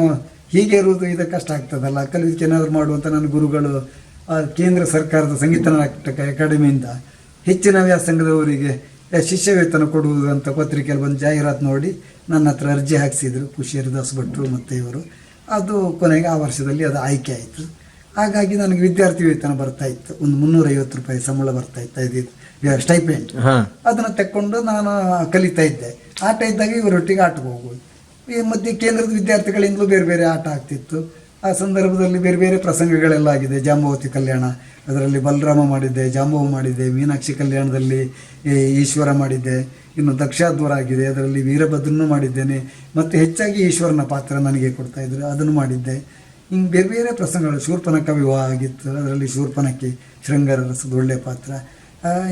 [SPEAKER 3] ಹೀಗೆ ಇರುವುದು ಇದು ಕಷ್ಟ ಆಗ್ತದಲ್ಲ, ಕಲಿಯೋದಕ್ಕೆ ಏನಾದರೂ ಮಾಡುವಂಥ ನನ್ನ ಗುರುಗಳು ಕೇಂದ್ರ ಸರ್ಕಾರದ ಸಂಗೀತ ನಾಟಕ ಅಕಾಡೆಮಿಯಿಂದ ಹೆಚ್ಚಿನ ವ್ಯಾಸಂಗದವರಿಗೆ ಶಿಷ್ಯ ವೇತನ ಕೊಡುವುದು ಅಂತ ಪತ್ರಿಕೆಯಲ್ಲಿ ಬಂದು ಜಾಹೀರಾತು ನೋಡಿ ನನ್ನ ಹತ್ರ ಅರ್ಜಿ ಹಾಕಿಸಿದರು ಪುಷ್ಯರದಾಸ್ ಭಟ್ರು ಮತ್ತು ಇವರು. ಅದು ಕೊನೆಗೆ ಆ ವರ್ಷದಲ್ಲಿ ಅದು ಆಯ್ಕೆ ಆಯಿತು. ಹಾಗಾಗಿ ನನಗೆ ವಿದ್ಯಾರ್ಥಿ ವೇತನ ಬರ್ತಾಯಿತ್ತು, ಒಂದು 350 ರೂಪಾಯಿ ಸಂಬಳ ಬರ್ತಾಯಿತ್ತು, ಇದು ಸ್ಟೈಪೆಂಡ್. ಅದನ್ನು ತಕ್ಕೊಂಡು ನಾನು ಕಲಿತಾ ಇದ್ದೆ. ಆಟ ಇದ್ದಾಗ ಇವರೊಟ್ಟಿಗೆ ಆಟಕ್ಕೆ ಹೋಗೋದು. ಈ ಮಧ್ಯೆ ಕೇಂದ್ರದ ವಿದ್ಯಾರ್ಥಿಗಳಿಂದಲೂ ಬೇರೆ ಬೇರೆ ಆಟ ಆಗ್ತಿತ್ತು. ಆ ಸಂದರ್ಭದಲ್ಲಿ ಬೇರೆ ಬೇರೆ ಪ್ರಸಂಗಗಳೆಲ್ಲ ಆಗಿದೆ. ಜಾಂಬವತಿ ಕಲ್ಯಾಣ, ಅದರಲ್ಲಿ ಬಲರಾಮ ಮಾಡಿದ್ದೆ, ಜಾಂಬವ ಮಾಡಿದ್ದೆ. ಮೀನಾಕ್ಷಿ ಕಲ್ಯಾಣದಲ್ಲಿ ಈಶ್ವರ ಮಾಡಿದ್ದೆ. ಇನ್ನು ದಕ್ಷಾಧ್ವರ ಆಗಿದೆ, ಅದರಲ್ಲಿ ವೀರಭದ್ರನೂ ಮಾಡಿದ್ದೇನೆ. ಮತ್ತು ಹೆಚ್ಚಾಗಿ ಈಶ್ವರನ ಪಾತ್ರ ನನಗೆ ಕೊಡ್ತಾಯಿದ್ರು, ಅದನ್ನು ಮಾಡಿದ್ದೆ. ಹಿಂಗೆ ಬೇರೆ ಬೇರೆ ಪ್ರಸಂಗಗಳು. ಶೂರ್ಪನಖ ವಿವಾಹ ಆಗಿತ್ತು, ಅದರಲ್ಲಿ ಶೂರ್ಪನಖಿ ಶೃಂಗಾರ ರಸದ ಒಳ್ಳೆಯ ಪಾತ್ರ.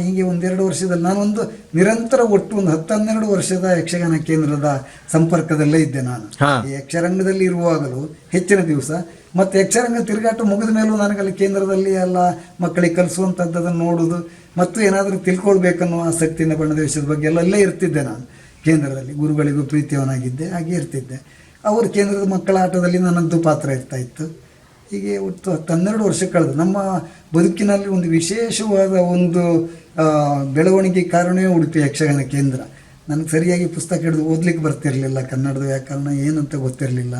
[SPEAKER 3] ಹೀಗೆ 1-2 ವರ್ಷದಲ್ಲಿ ನಾನೊಂದು ನಿರಂತರ ಒಟ್ಟು ಒಂದು 10-12 ವರ್ಷದ ಯಕ್ಷಗಾನ ಕೇಂದ್ರದ ಸಂಪರ್ಕದಲ್ಲೇ ಇದ್ದೆ ನಾನು. ಈ ಯಕ್ಷರಂಗದಲ್ಲಿ ಇರುವಾಗಲೂ ಹೆಚ್ಚಿನ ದಿವಸ, ಮತ್ತು ಯಕ್ಷರಂಗ ತಿರುಗಾಟ ಮುಗಿದ ಮೇಲೂ ನನಗಲ್ಲಿ ಕೇಂದ್ರದಲ್ಲಿ ಎಲ್ಲ ಮಕ್ಕಳಿಗೆ ಕಲಿಸುವಂಥದ್ದನ್ನು ನೋಡೋದು ಮತ್ತು ಏನಾದರೂ ತಿಳ್ಕೊಳ್ಬೇಕನ್ನೋ ಆಸಕ್ತಿಯಿಂದ ಬಣ್ಣದೇಶದ ಬಗ್ಗೆ ಎಲ್ಲ ಅಲ್ಲೇ ಇರ್ತಿದ್ದೆ ನಾನು ಕೇಂದ್ರದಲ್ಲಿ. ಗುರುಗಳಿಗೂ ಪ್ರೀತಿಯವನಾಗಿದ್ದೆ, ಹಾಗೆ ಇರ್ತಿದ್ದೆ. ಅವರು ಕೇಂದ್ರದ ಮಕ್ಕಳ ಆಟದಲ್ಲಿ ನನ್ನದ್ದು ಪಾತ್ರ ಇರ್ತಾಯಿತ್ತು. ಹೀಗೆ ಒಟ್ಟು 12 ವರ್ಷ ಕಳೆದು ನಮ್ಮ ಬದುಕಿನಲ್ಲಿ ಒಂದು ವಿಶೇಷವಾದ ಒಂದು ಬೆಳವಣಿಗೆ ಕಾರಣವೇ ಉಡುಪಿ ಯಕ್ಷಗಾನ ಕೇಂದ್ರ. ನನಗೆ ಸರಿಯಾಗಿ ಪುಸ್ತಕ ಹಿಡಿದು ಓದ್ಲಿಕ್ಕೆ ಬರ್ತಿರಲಿಲ್ಲ, ಕನ್ನಡದ ವ್ಯಾಕರಣ ಏನಂತ ಗೊತ್ತಿರಲಿಲ್ಲ.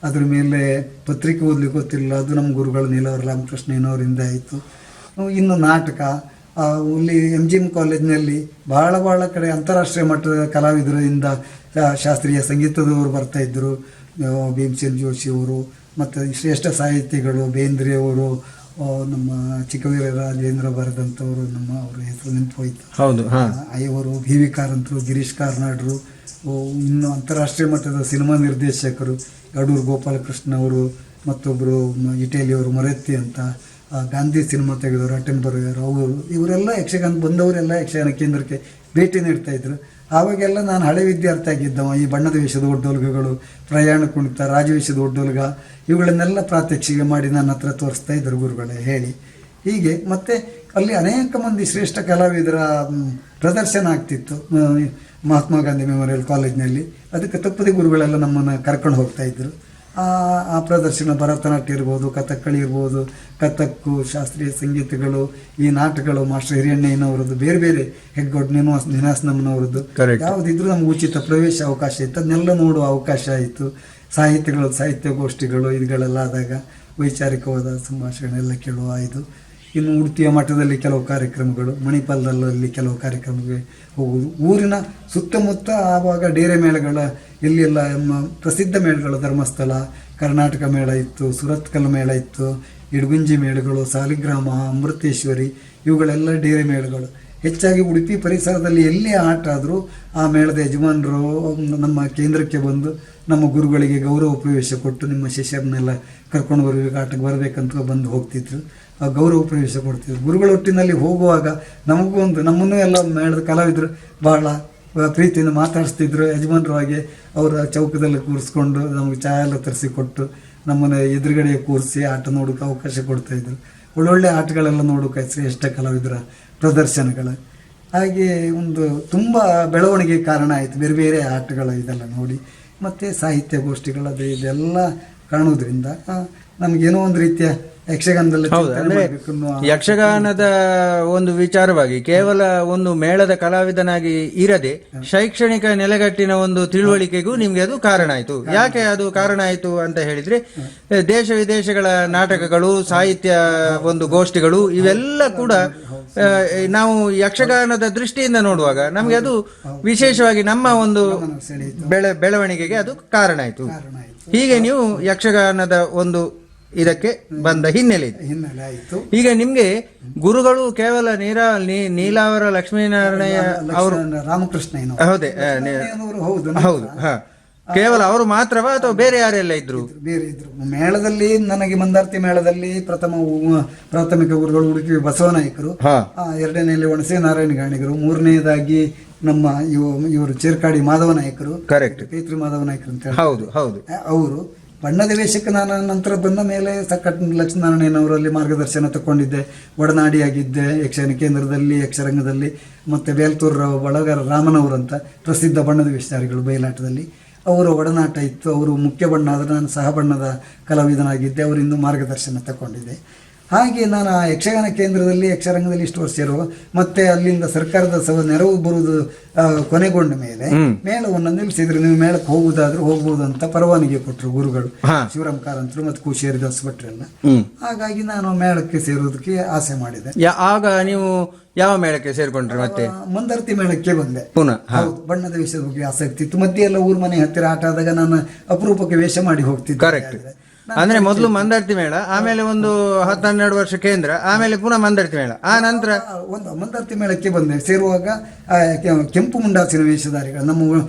[SPEAKER 3] ಅದ್ರ ಮೇಲೆ ಪತ್ರಿಕೆ ಓದ್ಲಿಕ್ಕೆ ಗೊತ್ತಿರಲಿಲ್ಲ. ಅದು ನಮ್ಮ ಗುರುಗಳು ನೀಲವರ ರಾಮಕೃಷ್ಣಯ್ಯನವರಿಂದ ಆಯಿತು. ಇನ್ನು ನಾಟಕ ಇಲ್ಲಿ MGM ಕಾಲೇಜಿನಲ್ಲಿ ಭಾಳ ಕಡೆ ಅಂತಾರಾಷ್ಟ್ರೀಯ ಮಟ್ಟದ ಕಲಾವಿದರಿಂದ ಶಾಸ್ತ್ರೀಯ ಸಂಗೀತದವರು ಬರ್ತಾಯಿದ್ದರು. ಭೀಮಸೇನ್ ಜೋಶಿಯವರು ಮತ್ತು ಶ್ರೇಷ್ಠ ಸಾಹಿತಿಗಳು ಬೇಂದ್ರೆಯವರು, ನಮ್ಮ ಚಿಕ್ಕವೀರ ರಾಜೇಂದ್ರ ಬರೆದಂಥವರು, ಅವ್ರ ಹೆಸರು ನೆನಪು ಹೋಯ್ತು,
[SPEAKER 2] ಹೌದು,
[SPEAKER 3] ಅವರು BV ಕಾರಂತರು, ಗಿರೀಶ್ ಕಾರ್ನಾಡ್ರು, ಇನ್ನು ಅಂತಾರಾಷ್ಟ್ರೀಯ ಮಟ್ಟದ ಸಿನಿಮಾ ನಿರ್ದೇಶಕರು ಯಡೂರು ಗೋಪಾಲಕೃಷ್ಣ ಅವರು, ಮತ್ತೊಬ್ಬರು ಇಟಲಿಯವರು ಮೊರೆತ್ತಿ ಅಂತ, ಗಾಂಧಿ ಸಿನಿಮಾ ತೆಗೆದವರು ಅಟೆನ್ಬರ್ಗರ್, ಇವರೆಲ್ಲ ಯಕ್ಷಗಾನ ಬಂದವರೆಲ್ಲ ಯಕ್ಷಗಾನ ಕೇಂದ್ರಕ್ಕೆ ಭೇಟಿ ನೀಡ್ತಾಯಿದ್ರು. ಆವಾಗೆಲ್ಲ ನಾನು ಹಳೆ ವಿದ್ಯಾರ್ಥಿ ಆಗಿದ್ದವ. ಈ ಬಣ್ಣದ ವೇಷದ ಒಡ್ಡೋಲ್ಗಗಳು, ಪ್ರಯಾಣ ಕುಣಿತ, ರಾಜವೇಷದ ಒಡ್ಡೋಲ್ಗ ಇವುಗಳನ್ನೆಲ್ಲ ಪ್ರಾತ್ಯಕ್ಷಿಕೆ ಮಾಡಿ ನನ್ನ ಹತ್ರ ತೋರಿಸ್ತಾ ಇದ್ದರು ಗುರುಗಳೇ ಹೇಳಿ. ಹೀಗೆ ಮತ್ತು ಅಲ್ಲಿ ಅನೇಕ ಮಂದಿ ಶ್ರೇಷ್ಠ ಕಲಾವಿದರ ಪ್ರದರ್ಶನ ಆಗ್ತಿತ್ತು ಮಹಾತ್ಮ ಗಾಂಧಿ ಮೆಮೋರಿಯಲ್ ಕಾಲೇಜಿನಲ್ಲಿ. ಅದಕ್ಕೆ ತಪ್ಪದೆ ಗುರುಗಳೆಲ್ಲ ನಮ್ಮನ್ನು ಕರ್ಕೊಂಡು ಹೋಗ್ತಾಯಿದ್ರು. ಆ ಪ್ರದರ್ಶನ ಭರತನಾಟ್ಯ ಇರ್ಬೋದು, ಕಥಕ್ಕಳಿ ಇರ್ಬೋದು, ಕಥಕ್ಕು, ಶಾಸ್ತ್ರೀಯ ಸಂಗೀತಗಳು, ಈ ನಾಟಕಗಳು ಮಾಸ್ಟರ್ ಹಿರಿಯಣ್ಣಯ್ಯನವರದ್ದು, ಬೇರೆ ಬೇರೆ ಹೆಗ್ಗೋಡ್ ನಿನಾಸ್ನಮ್ಮನವರದ್ದು ಯಾವುದಿದ್ರು ನಮ್ಗೆ ಉಚಿತ ಪ್ರವೇಶ ಅವಕಾಶ ಇತ್ತು. ಅದನ್ನೆಲ್ಲ ನೋಡುವ ಅವಕಾಶ ಆಯಿತು. ಸಾಹಿತ್ಯಗಳು, ಸಾಹಿತ್ಯಗೋಷ್ಠಿಗಳು ಇವುಗಳೆಲ್ಲ ಆದಾಗ ವೈಚಾರಿಕವಾದ ಸಂಭಾಷಣೆ ಎಲ್ಲ ಕೇಳುವ ಆಯಿತು. ಇನ್ನು ಉಡುಪಿಯ ಮಠದಲ್ಲಿ ಕೆಲವು ಕಾರ್ಯಕ್ರಮಗಳು, ಮಣಿಪಾಲದಲ್ಲಿ ಕೆಲವು ಕಾರ್ಯಕ್ರಮಗಳಿಗೆ ಹೋಗುವುದು, ಊರಿನ ಸುತ್ತಮುತ್ತ ಆವಾಗ ಡೇರೆ ಮೇಳಗಳ ಇಲ್ಲೆಲ್ಲ ಪ್ರಸಿದ್ಧ ಮೇಳಗಳು, ಧರ್ಮಸ್ಥಳ ಕರ್ನಾಟಕ ಮೇಳ ಇತ್ತು, ಸುರತ್ಕಲ್ ಮೇಳ ಇತ್ತು, ಇಡಗುಂಜಿ ಮೇಳಗಳು, ಸಾಲಿಗ್ರಾಮ, ಅಮೃತೇಶ್ವರಿ ಇವುಗಳೆಲ್ಲ ಡೇರೆ ಮೇಳಗಳು. ಹೆಚ್ಚಾಗಿ ಉಡುಪಿ ಪರಿಸರದಲ್ಲಿ ಎಲ್ಲಿ ಆಟ ಆದರೂ ಆ ಮೇಳದ ಯಜಮಾನರು ನಮ್ಮ ಕೇಂದ್ರಕ್ಕೆ ಬಂದು ನಮ್ಮ ಗುರುಗಳಿಗೆ ಗೌರವ ಪ್ರವೇಶ ಕೊಟ್ಟು, ನಿಮ್ಮ ಶಿಷ್ಯರನ್ನೆಲ್ಲ ಕರ್ಕೊಂಡು ಬರಬೇಕು, ಆಟಕ್ಕೆ ಬರಬೇಕಂತ ಬಂದು ಹೋಗ್ತಿದ್ರು. ಆ ಗೌರವ ಪ್ರವೇಶ ಕೊಡ್ತಿದ್ರು. ಗುರುಗಳ ಒಟ್ಟಿನಲ್ಲಿ ಹೋಗುವಾಗ ನಮಗೂ ಒಂದು, ನಮ್ಮನ್ನೂ ಎಲ್ಲ ಮೇಳದ ಕಲಾವಿದರು ಭಾಳ ಪ್ರೀತಿಯಿಂದ ಮಾತಾಡಿಸ್ತಿದ್ರು. ಯಜಮಾನರು ಹಾಗೆ ಅವರ ಚೌಕದಲ್ಲಿ ಕೂರಿಸ್ಕೊಂಡು ನಮಗೆ ಚಹಾ ಎಲ್ಲ ತರಿಸಿಕೊಟ್ಟು ನಮ್ಮನ್ನು ಎದುರುಗಡೆ ಕೂರಿಸಿ ಆಟ ನೋಡೋಕೆ ಅವಕಾಶ ಕೊಡ್ತಾಯಿದ್ರು. ಒಳ್ಳೊಳ್ಳೆ ಆಟಗಳೆಲ್ಲ ನೋಡೋಕೆ ಶ್ರೇಷ್ಠ ಕಲಾವಿದರ ಪ್ರದರ್ಶನಗಳು. ಹಾಗೆ ಒಂದು ತುಂಬ ಬೆಳವಣಿಗೆ ಕಾರಣ ಆಯಿತು ಬೇರೆ ಬೇರೆ ಆಟಗಳ ಇದೆಲ್ಲ ನೋಡಿ. ಮತ್ತು ಸಾಹಿತ್ಯಗೋಷ್ಠಿಗಳು ಅದು ಇದೆಲ್ಲ ಕಾಣೋದ್ರಿಂದ ನಮಗೇನೋ ಒಂದು ರೀತಿಯ ಯಕ್ಷಗಾನದಲ್ಲಿ
[SPEAKER 2] ಯಕ್ಷಗಾನದ ಒಂದು ವಿಚಾರವಾಗಿ ಕೇವಲ ಒಂದು ಮೇಳದ ಕಲಾವಿದನಾಗಿ ಇರದೆ ಶೈಕ್ಷಣಿಕ ನೆಲೆಗಟ್ಟಿನ ಒಂದು ತಿಳುವಳಿಕೆಗೂ ನಿಮ್ಗೆ ಅದು ಕಾರಣ ಆಯಿತು. ಯಾಕೆ ಅದು ಕಾರಣ ಆಯಿತು ಅಂತ ಹೇಳಿದ್ರೆ, ದೇಶ ವಿದೇಶಗಳ ನಾಟಕಗಳು, ಸಾಹಿತ್ಯ ಒಂದು ಗೋಷ್ಠಿಗಳು ಇವೆಲ್ಲ ಕೂಡ ನಾವು ಯಕ್ಷಗಾನದ ದೃಷ್ಟಿಯಿಂದ ನೋಡುವಾಗ ನಮಗೆ ಅದು ವಿಶೇಷವಾಗಿ ನಮ್ಮ ಒಂದು ಬೆಳವಣಿಗೆಗೆ ಅದು ಕಾರಣ ಆಯಿತು. ಹೀಗೆ ನೀವು ಯಕ್ಷಗಾನದ ಒಂದು ಇದಕ್ಕೆ ಬಂದ ಹಿನ್ನೆಲೆ
[SPEAKER 3] ಆಯಿತು.
[SPEAKER 2] ಈಗ ನಿಮ್ಗೆ ಗುರುಗಳು ಕೇವಲ ನೀಲಾವರ ಲಕ್ಷ್ಮೀನಾರಾಯಣ ಅವರು,
[SPEAKER 3] ರಾಮಕೃಷ್ಣ,
[SPEAKER 2] ಹೌದೇ, ಹೌದು, ಕೇವಲ ಅವರು ಮಾತ್ರವಾ ಅಥವಾ ಬೇರೆ ಯಾರೆಲ್ಲ ಇದ್ರು?
[SPEAKER 3] ಬೇರೆ ಇದ್ರು. ಮೇಳದಲ್ಲಿ ನನಗೆ ಮಂದಾರ್ತಿ ಮೇಳದಲ್ಲಿ ಪ್ರಾಥಮಿಕ ಗುರುಗಳು ಉಡುಪಿ ಬಸವನಾಯಕರು, ಎರಡನೇಲಿ ಒಣಸೆ ನಾರಾಯಣ ಗಾಣಿಗರು, ಮೂರನೇದಾಗಿ ನಮ್ಮ ಇವರು ಚೇರ್ಕಾಡಿ ಮಾಧವ ನಾಯಕರು,
[SPEAKER 2] ಕರೆಕ್ಟ್,
[SPEAKER 3] ಕೈತ್ರಿ ಮಾಧವ ನಾಯಕರು ಅಂತ
[SPEAKER 2] ಹೌದು ಹೌದು
[SPEAKER 3] ಅವರು. ಬಣ್ಣದ ವೇಷಕ್ಕೆ ನಾನು ನಂತರ ಬಂದ ಮೇಲೆ ಸಕ್ಕಟ್ ಲಕ್ಷ್ಮೀನಾರಾಯಣವರಲ್ಲಿ ಮಾರ್ಗದರ್ಶನ ತಗೊಂಡಿದ್ದೆ. ಒಡನಾಡಿಯಾಗಿದ್ದೆ ಯಕ್ಷಗಾನ ಕೇಂದ್ರದಲ್ಲಿ, ಯಕ್ಷರಂಗದಲ್ಲಿ. ಮತ್ತು ಬೇಲ್ತೂರು ಬಳಗಾರ ರಾಮನವರಂತ ಪ್ರಸಿದ್ಧ ಬಣ್ಣದ ವೇಷಧಾರಿಗಳು ಬಯಲಾಟದಲ್ಲಿ, ಅವರ ಒಡನಾಟ ಇತ್ತು. ಅವರು ಮುಖ್ಯ ಬಣ್ಣ ಆದರೆ ನಾನು ಸಹ ಬಣ್ಣದ ಕಲಾವಿದನಾಗಿದ್ದೆ. ಅವರಿಂದ ಮಾರ್ಗದರ್ಶನ ತಗೊಂಡಿದ್ದೆ. ಹಾಗೆ ನಾನು ಆ ಯಕ್ಷಗಾನ ಕೇಂದ್ರದಲ್ಲಿ, ಯಕ್ಷರಂಗದಲ್ಲಿ ಇಷ್ಟು ವರ್ಷ ಇರುವ, ಮತ್ತೆ ಅಲ್ಲಿಂದ ಸರ್ಕಾರದ ನೆರವು ಬರುವುದು ಕೊನೆಗೊಂಡ ಮೇಲೆ ಮೇಳವನ್ನು ನಿಲ್ಲಿಸಿದ್ರು. ನೀವು ಮೇಳಕ್ಕೆ ಹೋಗುವುದಾದ್ರೂ ಹೋಗ್ಬೋದು ಅಂತ ಪರವಾನಗಿ ಕೊಟ್ಟರು ಗುರುಗಳು, ಶಿವರಾಮ್ ಕಾರಂತರು ಮತ್ತು ಕುಶೇರಿ ದಾಸ್ ಭಟ್ರೆಲ್ಲ. ಹಾಗಾಗಿ ನಾನು ಮೇಳಕ್ಕೆ ಸೇರುವುದಕ್ಕೆ ಆಸೆ ಮಾಡಿದೆ.
[SPEAKER 2] ಆಗ ನೀವು ಯಾವ ಮೇಳಕ್ಕೆ ಸೇರ್ಕೊಂಡ್ರಿ? ಮತ್ತೆ
[SPEAKER 3] ಮಂದಾರ್ತಿ ಮೇಳಕ್ಕೆ ಬಂದೆ
[SPEAKER 2] ಪುನಃ.
[SPEAKER 3] ಬಣ್ಣದ ವೇಷದ ಬಗ್ಗೆ ಆಸಕ್ತಿ ಇತ್ತು. ಮಧ್ಯೆ ಎಲ್ಲ ಊರ್ ಮನೆ ಹತ್ತಿರ ಆಟ ಆದಾಗ ನಾನು ಅಪರೂಪಕ್ಕೆ ವೇಷ ಮಾಡಿ ಹೋಗ್ತಿದ್ದೆ.
[SPEAKER 2] ಕರೆಕ್ಟ್. ಅಂದ್ರೆ ಮೊದಲು ಮಂದಾರ್ತಿ ಮೇಳ, ಆಮೇಲೆ ಒಂದು 10-12 ವರ್ಷ ಕೇಂದ್ರ, ಆಮೇಲೆ ಪುನಃ ಮಂದಾರ್ತಿ ಮೇಳ, ಆ ನಂತರ
[SPEAKER 3] ಒಂದು ಮಂದಾರ್ತಿ ಮೇಳಕ್ಕೆ ಬಂದೆ. ಸೇರುವಾಗ ಕೆಂಪು ಮುಂಡಾಸಿನ ವೇಷಧಾರಿಗಳು ನಮ್ಮ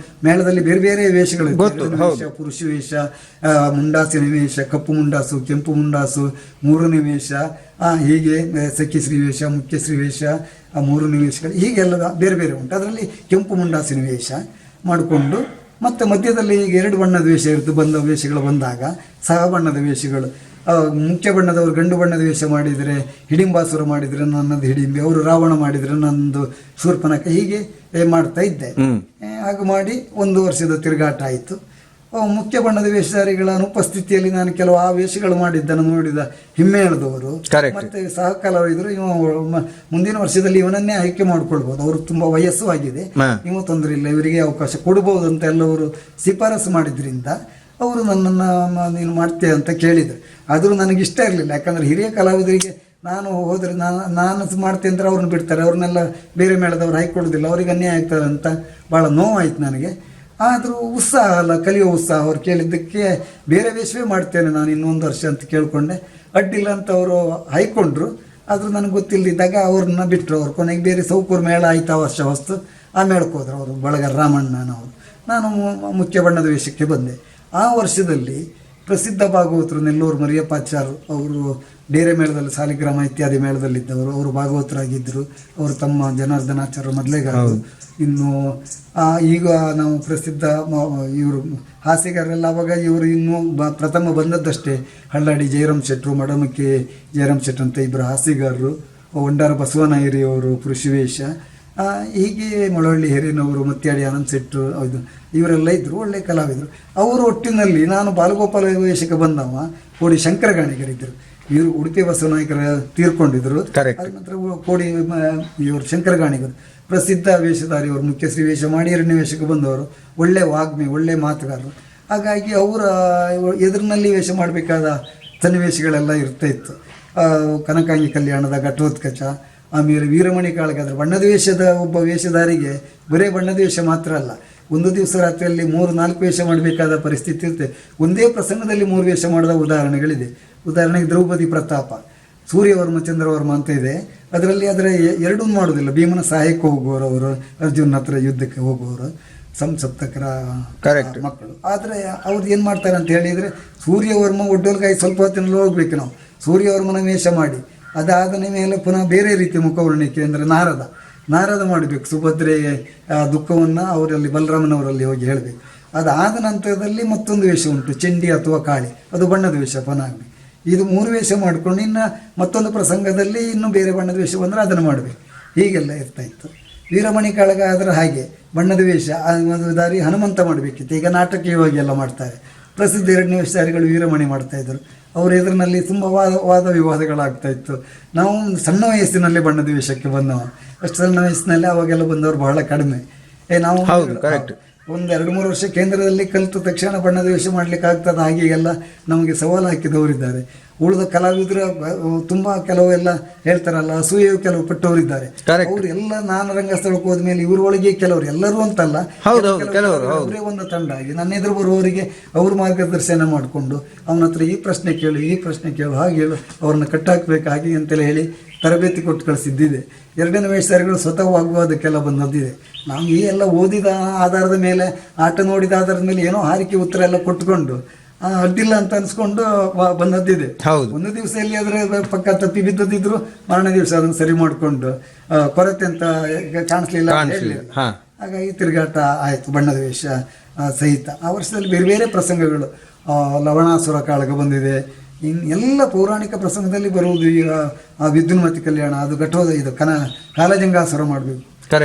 [SPEAKER 3] ಮೇಳದಲ್ಲಿ ಬೇರೆ ಬೇರೆ ವೇಷಗಳು, ಪುರುಷ ವೇಷ, ಮುಂಡಾಸಿನ ವೇಷ, ಕಪ್ಪು ಮುಂಡಾಸು, ಕೆಂಪು ಮುಂಡಾಸು, ಮೂರನೇ ವೇಷ, ಹೀಗೆ ಸಖಿಶ್ರೀ ವೇಷ, ಮುಖ್ಯಶ್ರೀ ವೇಷ, ಮೂರನೇ ವೇಷಗಳು ಹೀಗೆಲ್ಲ ಬೇರೆ ಬೇರೆ ಉಂಟು. ಅದರಲ್ಲಿ ಕೆಂಪು ಮುಂಡಾಸಿನ ವೇಷ ಮಾಡಿಕೊಂಡು, ಮತ್ತು ಮಧ್ಯದಲ್ಲಿ ಈಗ 2 ಬಣ್ಣದ ವೇಷ ಇರುತ್ತೆ. ಬಂದ ವೇಷಗಳು ಬಂದಾಗ ಸಹ ಬಣ್ಣದ ವೇಷಗಳು, ಮುಖ್ಯ ಬಣ್ಣದವರು ಗಂಡು ಬಣ್ಣದ ವೇಷ ಮಾಡಿದರೆ, ಹಿಡಿಂಬಾಸುರ ಮಾಡಿದರೆ ನನ್ನದು ಹಿಡಿಂಬಿ, ಅವರು ರಾವಣ ಮಾಡಿದರೆ ನನ್ನದು ಶೂರ್ಪನಖ, ಹೀಗೆ ಮಾಡ್ತಾ ಇದ್ದೆ. ಹಾಗೆ ಮಾಡಿ 1 ವರ್ಷದ ತಿರುಗಾಟ ಆಯಿತು. ಮುಖ್ಯ ಬಣ್ಣದ ವೇಷಧಾರಿಗಳ ಅನುಪಸ್ಥಿತಿಯಲ್ಲಿ ನಾನು ಕೆಲವು ಆ ವೇಷಗಳು ಮಾಡಿದ್ದನ್ನು ನೋಡಿದ ಹಿಮ್ಮೇಳದವರು ಮತ್ತೆ ಸಹ ಕಲಾವಿದರು ಮುಂದಿನ ವರ್ಷದಲ್ಲಿ ಇವನನ್ನೇ ಆಯ್ಕೆ ಮಾಡ್ಕೊಳ್ಬಹುದು, ಅವರು ತುಂಬಾ ವಯಸ್ಸು ಆಗಿದೆ, ಇವ ತೊಂದರೆ ಇಲ್ಲ, ಇವರಿಗೆ ಅವಕಾಶ ಕೊಡಬಹುದು ಅಂತ ಎಲ್ಲವರು ಶಿಫಾರಸು ಮಾಡಿದ್ರಿಂದ ಅವರು ನನ್ನನ್ನು ನೀನು ಮಾಡ್ತೇವೆ ಅಂತ ಕೇಳಿದರು. ಆದರೂ ನನಗೆ ಇಷ್ಟ ಇರಲಿಲ್ಲ, ಯಾಕಂದರೆ ಹಿರಿಯ ಕಲಾವಿದರಿಗೆ ನಾನು ಹೋದರೆ ನಾನು ಮಾಡ್ತೇನೆ ಅಂದರೆ ಅವ್ರನ್ನ ಬಿಡ್ತಾರೆ, ಅವ್ರನ್ನೆಲ್ಲ ಬೇರೆ ಮೇಳದವ್ರು ಹಾಯ್ಕೊಳ್ಳೋದಿಲ್ಲ, ಅವ್ರಿಗೆ ಅನ್ಯಾಯ ಆಗ್ತದೆ ಅಂತ ಭಾಳ ನೋವಾಯ್ತು ನನಗೆ. ಆದರೂ ಉತ್ಸಾಹ ಅಲ್ಲ, ಕಲಿಯೋ ಉತ್ಸಾಹ, ಅವ್ರು ಕೇಳಿದ್ದಕ್ಕೆ ಬೇರೆ ವೇಷವೇ ಮಾಡ್ತೇನೆ ನಾನು ಇನ್ನೊಂದು ವರ್ಷ ಅಂತ ಕೇಳಿಕೊಂಡೆ. ಅಡ್ಡಿಲ್ಲ ಅಂತ ಅವರು ಹಾಯ್ಕೊಂಡ್ರು. ಆದರೂ ನನಗೆ ಗೊತ್ತಿಲ್ಲದಿದ್ದಾಗ ಅವ್ರನ್ನ ಬಿಟ್ಟರು. ಅವ್ರು ಕೊನೆಗೆ ಬೇರೆ ಸೌಕೂರು ಮೇಳ ಆಯ್ತು ಆ ವರ್ಷ ಹೊಸ್ತು, ಆ ಮೇಳಕ್ಕೆ ಹೋದ್ರು ಅವರು, ಬಳಗರ ರಾಮಣ್ಣನವರು. ನಾನು ಮುಖ್ಯ ಬಣ್ಣದ ವೇಷಕ್ಕೆ ಬಂದೆ. ಆ ವರ್ಷದಲ್ಲಿ ಪ್ರಸಿದ್ಧ ಭಾಗವತರು ನೆಲ್ಲೂರು ಮರಿಯಪ್ಪಾಚಾರ್ ಅವರು ಬೇರೆ ಮೇಳದಲ್ಲಿ ಸಾಲಿಗ್ರಾಮ ಇತ್ಯಾದಿ ಮೇಳದಲ್ಲಿದ್ದವರು, ಅವರು ಭಾಗವತರಾಗಿದ್ದರು. ಅವರು ತಮ್ಮ ಜನಾರ್ದನಾಚಾರ್ಯ ಮೊದಲೇಗಾರರು. ಇನ್ನು ಈಗ ನಾವು ಪ್ರಸಿದ್ಧ ಇವರು ಹಾಸ್ಯಗಾರರೆಲ್ಲ ಆವಾಗ ಇವರು ಇನ್ನೂ ಪ್ರಥಮ ಬಂದದ್ದಷ್ಟೇ. ಹಳ್ಳಾಡಿ ಜಯರಾಮ್ ಶೆಟ್ಟರು, ಮಡಮಕ್ಕಿ ಜಯರಾಮ್ ಶೆಟ್ರು ಅಂತ ಇಬ್ಬರು ಹಾಸ್ಯಗಾರರು, ಒಂಡಾರ ಬಸವನಾಯಿರಿಯವರು ಪುರುಷವೇಷ, ಹೀಗೆ ಮೊಳವಳ್ಳಿ ಹಿರಿಯನವರು, ಮತ್ಯಾಡಿ ಆನಂದ್ ಶೆಟ್ರು, ಇದು ಇವರೆಲ್ಲ ಇದ್ದರು, ಒಳ್ಳೆ ಕಲಾವಿದರು. ಅವರು ಒಟ್ಟಿನಲ್ಲಿ ನಾನು ಬಾಲಗೋಪಾಲ ವೇಷಕ್ಕೆ ಬಂದವ ಕೋಡಿ ಶಂಕರಗಾಣಿಗರಿದ್ದರು. ಇವರು ಉಡುಪಿ ಬಸವನಾಯಕರ ತೀರ್ಕೊಂಡಿದ್ರು. ಅದ ನಂತರ ಕೋಡಿ ಇವರು ಶಂಕರಗಾಣಿಗರು ಪ್ರಸಿದ್ಧ ವೇಷಧಾರಿ, ಅವರು ಮುಖ್ಯ ಶ್ರೀ ವೇಷ ಮಾಡಿ 2ನೇ ವೇಷಕ್ಕೆ ಬಂದವರು, ಒಳ್ಳೆ ವಾಗ್ಮಿ, ಒಳ್ಳೆ ಮಾತುಗಾರರು. ಹಾಗಾಗಿ ಅವರ ಎದುರಿನಲ್ಲಿ ವೇಷ ಮಾಡಬೇಕಾದ ಸನ್ನಿವೇಶಗಳೆಲ್ಲ ಇರ್ತಾ ಇತ್ತು. ಕನಕಾಂಗಿ ಕಲ್ಯಾಣದ ಘಟೋತ್ಕಚ, ಆಮೇಲೆ ವೀರಮಣಿ ಕಾಳಗ. ಆದರೆ ಬಣ್ಣದ ವೇಷದ ಒಬ್ಬ ವೇಷಧಾರಿಗೆ ಬರೇ ಬಣ್ಣದ ವೇಷ ಮಾತ್ರ ಅಲ್ಲ, ಒಂದು ದಿವಸ ರಾತ್ರಿಯಲ್ಲಿ 3-4 ವೇಷ ಮಾಡಬೇಕಾದ ಪರಿಸ್ಥಿತಿ ಇರುತ್ತೆ. ಒಂದೇ ಪ್ರಸಂಗದಲ್ಲಿ 3 ವೇಷ ಮಾಡಿದ ಉದಾಹರಣೆಗಳಿದೆ. ಉದಾಹರಣೆಗೆ ದ್ರೌಪದಿ ಪ್ರತಾಪ, ಸೂರ್ಯವರ್ಮ ಚಂದ್ರವರ್ಮ ಅಂತ ಇದೆ, ಅದರಲ್ಲಿ ಎರಡೂ ಮಾಡೋದಿಲ್ಲ. ಭೀಮನ ಸಹಾಯಕ್ಕೆ ಹೋಗುವವರು, ಅವರು ಅರ್ಜುನ ಹತ್ರ ಯುದ್ಧಕ್ಕೆ ಹೋಗುವವರು, ಸಂಸಪ್ತಕರ ಮಕ್ಕಳು. ಆದರೆ ಅವ್ರು ಏನು ಮಾಡ್ತಾರೆ ಅಂತ ಹೇಳಿದರೆ, ಸೂರ್ಯವರ್ಮ ಒಡ್ಡೋಲ್ಗಾಯಿ ಸ್ವಲ್ಪ ಹೊತ್ತಿನಲ್ಲಿ ಹೋಗ್ಬೇಕು ನಾವು, ಸೂರ್ಯವರ್ಮನ ವೇಷ ಮಾಡಿ ಅದಾದ ಮೇಲೆ ಪುನಃ ಬೇರೆ ರೀತಿಯ ಮುಖವರ್ಣಿಕೆ ಅಂದರೆ ನಾರದ ಮಾಡಬೇಕು. ಸುಭದ್ರೆ ದುಃಖವನ್ನು ಅವರಲ್ಲಿ ಬಲರಾಮನವರಲ್ಲಿ ಹೋಗಿ ಹೇಳಬೇಕು. ಅದಾದ ನಂತರದಲ್ಲಿ ಮತ್ತೊಂದು ವೇಷ ಉಂಟು, ಚಂಡಿ ಅಥವಾ ಕಾಳಿ, ಅದು ಬಣ್ಣದ ವೇಷ ಪನಾಗ್ನಿ. ಇದು 3 ವೇಷ ಮಾಡಿಕೊಂಡು ಇನ್ನು ಮತ್ತೊಂದು ಪ್ರಸಂಗದಲ್ಲಿ ಇನ್ನೂ ಬೇರೆ ಬಣ್ಣದ ವೇಷ ಬಂದರೆ ಅದನ್ನು ಮಾಡಬೇಕು. ಹೀಗೆಲ್ಲ ಇರ್ತಾಯಿತ್ತು. ವೀರಮಣಿ ಕಾಳಗ ಆದರೆ ಹಾಗೆ ಬಣ್ಣದ ವೇಷ ದಾರಿ ಹನುಮಂತ ಮಾಡಬೇಕಿತ್ತು. ಈಗ ನಾಟಕೀಯವಾಗಿ ಎಲ್ಲ ಮಾಡ್ತಾರೆ. ಪ್ರಸಿದ್ಧ 2ನೇ ವೇಷಧಾರಿಗಳು ವೀರಮಣಿ ಮಾಡ್ತಾಯಿದ್ರು. ಅವ್ರ ಎದುರಿನಲ್ಲಿ ತುಂಬ ವಾದ ವಿವಾದಗಳಾಗ್ತಾಯಿತ್ತು. ನಾವು ಸಣ್ಣ ವಯಸ್ಸಿನಲ್ಲಿ ಬಣ್ಣದ ವೇಷಕ್ಕೆ ಬಂದವ, ಅಷ್ಟು ಸಣ್ಣ ವಯಸ್ಸಿನಲ್ಲಿ ಅವಾಗೆಲ್ಲ ಬಂದವರು ಬಹಳ ಕಡಿಮೆ. ನಾವು ಒಂದು 2-3 ವರ್ಷ ಕೇಂದ್ರದಲ್ಲಿ ಕಲಿತು ತಕ್ಷಣ ಬಣ್ಣದ ವೇಷ ಮಾಡಲಿಕ್ಕೆ ಆಗ್ತದೆ, ಹಾಗೆ ಎಲ್ಲ ನಮಗೆ ಸವಾಲು ಹಾಕಿದವರಿದ್ದಾರೆ. ಉಳಿದ ಕಲಾವಿದರು ತುಂಬ ಕೆಲವೆಲ್ಲ ಹೇಳ್ತಾರಲ್ಲ, ಅಸೂಯೆಯು ಕೆಲವು ಪಟ್ಟವರಿದ್ದಾರೆ. ಅವರು ಎಲ್ಲ ನಾನು ರಂಗಸ್ಥಳಕ್ಕೆ ಹೋದ್ಮೇಲೆ ಇವರೊಳಗೆ ಕೆಲವರು, ಎಲ್ಲರೂ ಅಂತಲ್ಲ, ಅವರೇ ಒಂದು ತಂಡ ಆಗಿ ನನ್ನ ಎದುರು ಬರುವವರಿಗೆ ಅವರು ಮಾರ್ಗದರ್ಶನ ಮಾಡಿಕೊಂಡು ಅವನ ಹತ್ರ ಈ ಪ್ರಶ್ನೆ ಕೇಳು ಹಾಗೆ ಹೇಳು, ಅವ್ರನ್ನ ಕಟ್ಟಾಕಬೇಕು ಹಾಗೆ ಅಂತೆಲ್ಲ ಹೇಳಿ ತರಬೇತಿ ಕೊಟ್ಟು ಕಳಿಸಿದ್ದಿದೆ. 2ನೇ ವೇಷಧಾರಿಗಳು ಸ್ವತಃ ವಾಗ್ವಾದಕ್ಕೆಲ್ಲ ಬಂದದ್ದಿದೆ. ನಾವು ಈ ಎಲ್ಲ ಓದಿದ ಆಧಾರದ ಮೇಲೆ, ಆಟ ನೋಡಿದ ಆಧಾರದ ಮೇಲೆ ಏನೋ ಹಾರಿಕೆ ಉತ್ತರ ಎಲ್ಲ ಕೊಟ್ಕೊಂಡು ಅಡ್ಡಿಲ್ಲ ಅಂತ ಅನ್ಸ್ಕೊಂಡು ಬಂದದ್ದಿದೆ. ಒಂದು ದಿವಸ ಎಲ್ಲಿ ಅದರ ಪಕ್ಕ ತಪ್ಪಿ ಬಿದ್ದದಿದ್ರು ಮಾರನೇ ದಿವಸ ಅದನ್ನು ಸರಿ ಮಾಡಿಕೊಂಡು ಕೊರತೆ ಅಂತ ಕಾಣಿಸ್ಲಿಲ್ಲ. ಹಾಗಾಗಿ ತಿರುಗಾಟ ಆಯಿತು ಬಣ್ಣದ ವೇಷ ಸಹಿತ. ಆ ವರ್ಷದಲ್ಲಿ ಬೇರೆ ಬೇರೆ ಪ್ರಸಂಗಗಳು, ಲವಣಾಸುರ ಕಾಳಗ ಬಂದಿದೆ, ಎಲ್ಲ ಪೌರಾಣಿಕ ಪ್ರಸಂಗದಲ್ಲಿ ಬರುವುದು. ಈಗ ವಿದ್ಯುನ್ಮತಿ ಕಲ್ಯಾಣ, ಅದು ಇದು ಕಾಲಜಂಗಾಸುರ ಮಾಡಬೇಕು.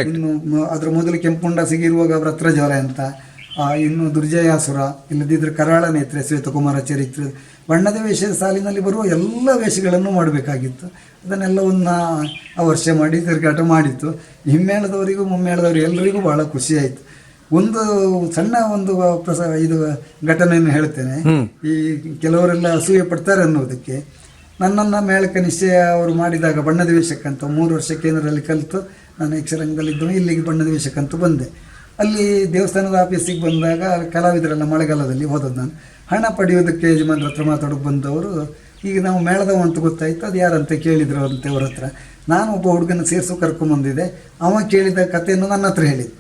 [SPEAKER 3] ಇನ್ನು ಅದರ ಮೊದಲು ಕೆಂಪುಂಡ ಸಿಗಿರುವಾಗ ವ್ರತ್ರಜ್ವರ ಅಂತ, ಇನ್ನು ದುರ್ಜಯಾಸುರ, ಇಲ್ಲದಿದ್ದರೆ ಕರಾಳ ನೇತ್ರೆ, ಶ್ವೇತಕುಮಾರ ಚರಿತ್ರೆ, ಬಣ್ಣದ ವೇಷದ ಸಾಲಿನಲ್ಲಿ ಬರುವ ಎಲ್ಲ ವೇಷಗಳನ್ನು ಮಾಡಬೇಕಾಗಿತ್ತು. ಅದನ್ನೆಲ್ಲವನ್ನು ಆ ವರ್ಷ ಮಾಡಿ ತಿರುಗಾಟ ಮಾಡಿತ್ತು. ಹಿಮ್ಮೇಳದವರಿಗೂ ಮುಮ್ಮೇಳದವರು ಎಲ್ಲರಿಗೂ ಬಹಳ ಖುಷಿಯಾಯಿತು. ಒಂದು ಸಣ್ಣ ಇದು ಘಟನೆಯನ್ನು ಹೇಳ್ತೇನೆ. ಈ ಕೆಲವರೆಲ್ಲ ಅಸೂಯೆ ಪಡ್ತಾರೆ ಅನ್ನೋದಕ್ಕೆ, ನನ್ನನ್ನು ಮೇಳಕ್ಕೆ ನಿಶ್ಚಯ ಅವರು ಮಾಡಿದಾಗ ಬಣ್ಣದ ವೇಷಕ್ಕಂತ 3 ವರ್ಷ ಕೇಂದ್ರದಲ್ಲಿ ಕಲಿತು ನಾನು ಯಕ್ಷರಂಗದಲ್ಲಿದ್ದವು. ಇಲ್ಲಿಗೆ ಬಣ್ಣದ ವೇಷಕ್ಕಂತೂ ಬಂದೆ. ಅಲ್ಲಿ ದೇವಸ್ಥಾನದ ಆಫೀಸಿಗೆ ಬಂದಾಗ ಕಲಾವಿದರೆಲ್ಲ ಮಳೆಗಾಲದಲ್ಲಿ ಹೋದದ್ದು. ನಾನು ಹಣ ಪಡೆಯೋದಕ್ಕೆ ಯಜಮಾನ್ರ ಹತ್ರ ಮಾತಾಡೋಕೆ ಬಂದವರು, ಈಗ ನಾವು ಮೇಳದವ ಅಂತ ಗೊತ್ತಾಯಿತು, ಅದು ಯಾರಂತ ಕೇಳಿದ್ರು ಅಂತೆ ಅವ್ರ ಹತ್ರ. ನಾನು ಒಬ್ಬ ಹುಡುಗನ ಸೇರಿಸು ಕರ್ಕೊಂಬಂದಿದ್ದೆ. ಅವ ಕೇಳಿದ ಕಥೆಯನ್ನು ನನ್ನ ಹತ್ರ ಹೇಳಿದ್ದು.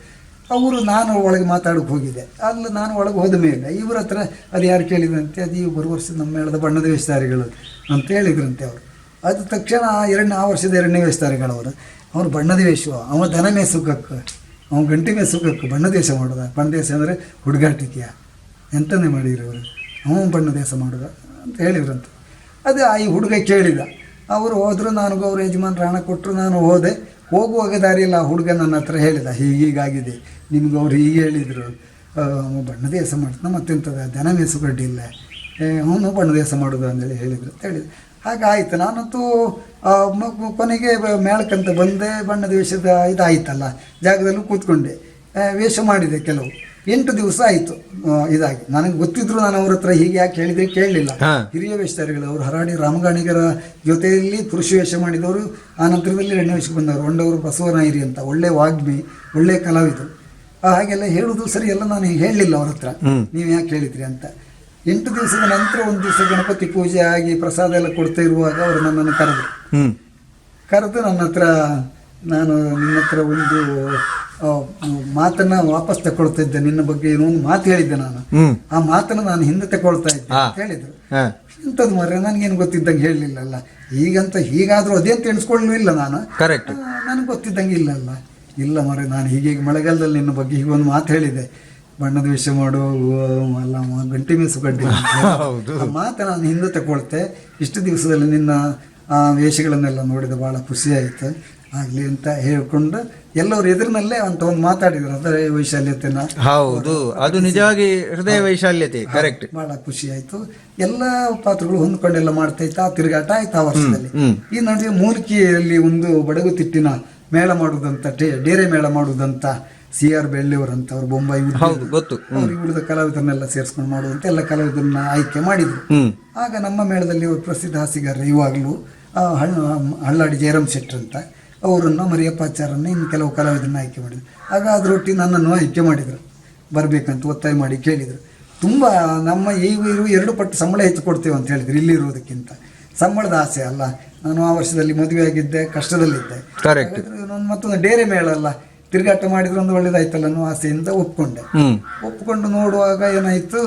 [SPEAKER 3] ನಾನು ಒಳಗೆ ಮಾತಾಡೋಕೆ ಹೋಗಿದ್ದೆ. ಅಲ್ಲಿ ನಾನು ಒಳಗೆ ಹೋದ ಮೇಲೆ ಇವ್ರ ಹತ್ರ ಅದು ಯಾರು ಕೇಳಿದ್ರಂತೆ, ಅದು ಈ ಬರುವ ವರ್ಷದ ನಮ್ಮ ಮೇಳದ ಬಣ್ಣದ ವೇಷಧಾರಿಗಳು ಅಂತ ಹೇಳಿದ್ರಂತೆ ಅವರು. ಅದು ತಕ್ಷಣ ಆ ವರ್ಷದ 2ನೇ ವೇಷಧಾರಿಗಳವರು, ಅವನು ಬಣ್ಣದ ವೇಷ, ಅವ ದನ ಮೇಸುಕಕ್ಕೆ, ಅವನು ಗಂಟೆ ಮೇಸುಕಕ್ಕೆ ಬಣ್ಣದ ವೇಷ ಮಾಡೋದ. ಬಣ್ಣದ ವೇಷ ಅಂದರೆ ಹುಡುಗಾಟಿಕೆಯ ಎಂತನೇ ಮಾಡಿದ್ರು ಅವರು, ಅವನು ಬಣ್ಣದ ವೇಷ ಮಾಡೋದ ಅಂತ ಹೇಳಿದ್ರಂತೆ. ಅದು ಈ ಹುಡುಗ ಕೇಳಿದ. ಅವರು ಹೋದರು, ನನಗೂ ಅವ್ರ ಯಜಮಾನ್ರು ಹಣ ಕೊಟ್ಟರು, ನಾನು ಹೋದೆ. ಹೋಗುವಾಗ ದಾರಿಯಲ್ಲಿ ಆ ಹುಡುಗ ನನ್ನ ಹತ್ರ ಹೇಳಿದ, ಹೀಗಾಗಿದೆ ನಿಮ್ಗೆ ಅವ್ರು ಹೀಗೆ ಹೇಳಿದರು ಬಣ್ಣದ ವೇಷ ಮಾಡ್ತಾನೆ ಮತ್ತೆಂಥದ್ದು ದನ ಮೇಸುಗಡ್ಡಿ ಇಲ್ಲ ಅವನು ಬಣ್ಣದ ವೇಷ ಮಾಡೋದು ಅಂತೇಳಿ ಹೇಳಿದರು ಅಂತ ಹೇಳಿದ್ರು. ಹಾಗಾಯಿತು. ನಾನಂತೂ ಕೊನೆಗೆ ಮೇಳಕ್ಕಂತ ಬಂದೆ, ಬಣ್ಣದ ವೇಷದ ಇದಾಯಿತಲ್ಲ, ಜಾಗದಲ್ಲೂ ಕೂತ್ಕೊಂಡೆ, ವೇಷ ಮಾಡಿದೆ ಕೆಲವು 8 ದಿವಸ ಆಯಿತು ಇದಾಗಿ. ನನಗೆ ಗೊತ್ತಿದ್ರು ನಾನು ಅವ್ರ ಹತ್ರ ಹೀಗೆ ಯಾಕೆ ಹೇಳಿದ್ರೆ ಕೇಳಲಿಲ್ಲ. ಹಿರಿಯ ವೇಷಧಾರಿಗಳು ಅವರು ಹರಾಡಿ ರಾಮಗಾಣಿಗರ ಜೊತೆಯಲ್ಲಿ ಪುರುಷ ವೇಷ ಮಾಡಿದವರು, ಆ ನಂತರದಲ್ಲಿ ಹೆಣ್ಣು ವೇಷಕ್ಕೆ ಬಂದವರು. ಒಂಡವರು ಬಸವನಾಯಿರಿ ಅಂತ ಒಳ್ಳೆ ವಾಗ್ಮಿ, ಒಳ್ಳೆ ಕಲಾವಿದರು. ಹಾಗೆಲ್ಲ ಹೇಳುವುದು ಸರಿ ಎಲ್ಲ ನಾನು ಹೇಳಲಿಲ್ಲ ಅವ್ರ ಹತ್ರ, ನೀವು ಯಾಕೆ ಹೇಳಿದ್ರಿ ಅಂತ. 8 ದಿವಸದ ನಂತರ ಒಂದು ದಿವಸ ಗಣಪತಿ ಪೂಜೆ ಆಗಿ ಪ್ರಸಾದ ಎಲ್ಲ ಕೊಡ್ತಾ ಇರುವಾಗ ಅವರು ನನ್ನನ್ನು ಕರೆದು ನನ್ನ ಹತ್ರ, ನಾನು ನಿನ್ನ ಹತ್ರ ಒಂದು ಮಾತನ್ನ ವಾಪಸ್ ತಗೊಳ್ತಾ ಇದ್ದೆ, ನಿನ್ನ ಬಗ್ಗೆ ಏನೋ ಒಂದು ಮಾತು ಹೇಳಿದ್ದೆ ನಾನು, ಆ ಮಾತನ್ನು ನಾನು ಹಿಂದೆ ತಗೊಳ್ತಾ ಇದ್ದೆ ಅಂತ ಹೇಳಿದ್ರು. ಇಂಥದ್ದು ಮರ್ರೆ ನನಗೇನು ಗೊತ್ತಿದ್ದಂಗೆ ಹೇಳಲಿಲ್ಲಲ್ಲ. ಈಗಂತ ಹೀಗಾದರೂ ಅದೇಂತ ಎಣಿಸ್ಕೊಳ್ಳಲಿಲ್ಲ ನಾನು, ನನಗೆ ಗೊತ್ತಿದ್ದಂಗೆ ಇಲ್ಲಲ್ಲ. ಇಲ್ಲ ಮರ್ರೆ, ನಾನು ಹೀಗೆ ಮಳೆಗಾಲದಲ್ಲಿ ನಿನ್ನ ಬಗ್ಗೆ ಹೀಗೆ ಒಂದು ಮಾತು ಹೇಳಿದೆ, ಬಣ್ಣದ ವೇಷ ಮಾಡೋ ಅಲ್ಲ ಗಂಟಿ ಮೇಸುಗಡ್ಡಿ ಮಾತು ನಾನು ಹಿಂದೆ ತಗೊಳ್ತೆ. ಇಷ್ಟು ದಿವಸದಲ್ಲಿ ನಿನ್ನ ವೇಷಗಳನ್ನೆಲ್ಲ ನೋಡಿದ ಭಾಳ ಖುಷಿಯಾಯಿತು ಆಗಲಿ ಅಂತ ಹೇಳ್ಕೊಂಡು ಎಲ್ಲರೂ ಎದುರಿನಲ್ಲೇ ಅಂತ ಒಂದು ಮಾತಾಡಿದ್ರು. ಅದರ ವೈಶಾಲ್ಯತೆನ
[SPEAKER 2] ಹೌದು, ಅದು ನಿಜವಾಗಿ ಹೃದಯ ವೈಶಾಲ್ಯತೆ. ಕರೆಕ್ಟ್.
[SPEAKER 3] ಬಹಳ ಖುಷಿ ಆಯ್ತು. ಎಲ್ಲ ಪಾತ್ರಗಳು ಹೊಂದ್ಕೊಂಡೆಲ್ಲ ಮಾಡ್ತಾ ಇತ್ತು. ಆ ತಿರುಗಾಟ ಆಯ್ತು ಆ ವರ್ಷದಲ್ಲಿ. ಈ ನಡುವೆ ಮೂಲ್ಕಿಯಲ್ಲಿ ಒಂದು ಬಡಗುತಿಟ್ಟಿನ ಮೇಳ ಮಾಡುವುದಂತ, ಡೇರೆ ಮೇಳ ಮಾಡುವುದಂತ CR ಬೆಳ್ಳಿಯವರಂತ ಅವರು ಬೊಂಬಾಯಿ
[SPEAKER 2] ಗೊತ್ತು,
[SPEAKER 3] ಅವ್ರಿಗೆ ಉಳಿದ ಕಲಾವಿದರನ್ನೆಲ್ಲ ಸೇರಿಸ್ಕೊಂಡು ಮಾಡುವಂತ ಎಲ್ಲ ಕಲಾವಿದರನ್ನ ಆಯ್ಕೆ ಮಾಡಿದ್ರು. ಆಗ ನಮ್ಮ ಮೇಳದಲ್ಲಿ ಅವರು ಪ್ರಸಿದ್ಧ ಹಾಸ್ಯಗಾರರು ಇವಾಗಲೂ ಹಳ್ಳಾಡಿ ಜಯರಾಮ್ ಶೆಟ್ಟರ್ ಅಂತ ಅವರನ್ನು, ಮರಿಯಪ್ಪಾಚಾರನ್ನ, ಇನ್ನು ಕೆಲವು ಕಲಾವಿದರನ್ನ ಆಯ್ಕೆ ಮಾಡಿದ್ರು. ಆಗ ಅದರೊಟ್ಟಿಗೆ ನನ್ನನ್ನು ಆಯ್ಕೆ ಮಾಡಿದರು, ಬರಬೇಕಂತ ಒತ್ತಾಯ ಮಾಡಿ ಕೇಳಿದರು. ತುಂಬ ನಮ್ಮ ಇವರು 2 ಪಟ್ಟು ಸಂಬಳ ಹೆಚ್ಚು ಕೊಡ್ತೇವೆ ಅಂತ ಹೇಳಿದ್ರು ಇಲ್ಲಿರುವುದಕ್ಕಿಂತ. ಸಂಬಳದ ಆಸೆ ಅಲ್ಲ, ನಾನು ಆ ವರ್ಷದಲ್ಲಿ ಮದುವೆ ಆಗಿದ್ದೆ, ಕಷ್ಟದಲ್ಲಿದ್ದೆ. ಮತ್ತೊಂದು ಡೇರೆ ಮೇಳ ಅಲ್ಲ, ತಿರುಗಾಟ ಮಾಡಿದ್ರೆ ಒಂದು ಒಳ್ಳೇದಾಯ್ತಲ್ಲ ಅನ್ನೋ ಆಸೆಯಿಂದ ಒಪ್ಕೊಂಡು ನೋಡುವಾಗ ಏನಾಯ್ತು,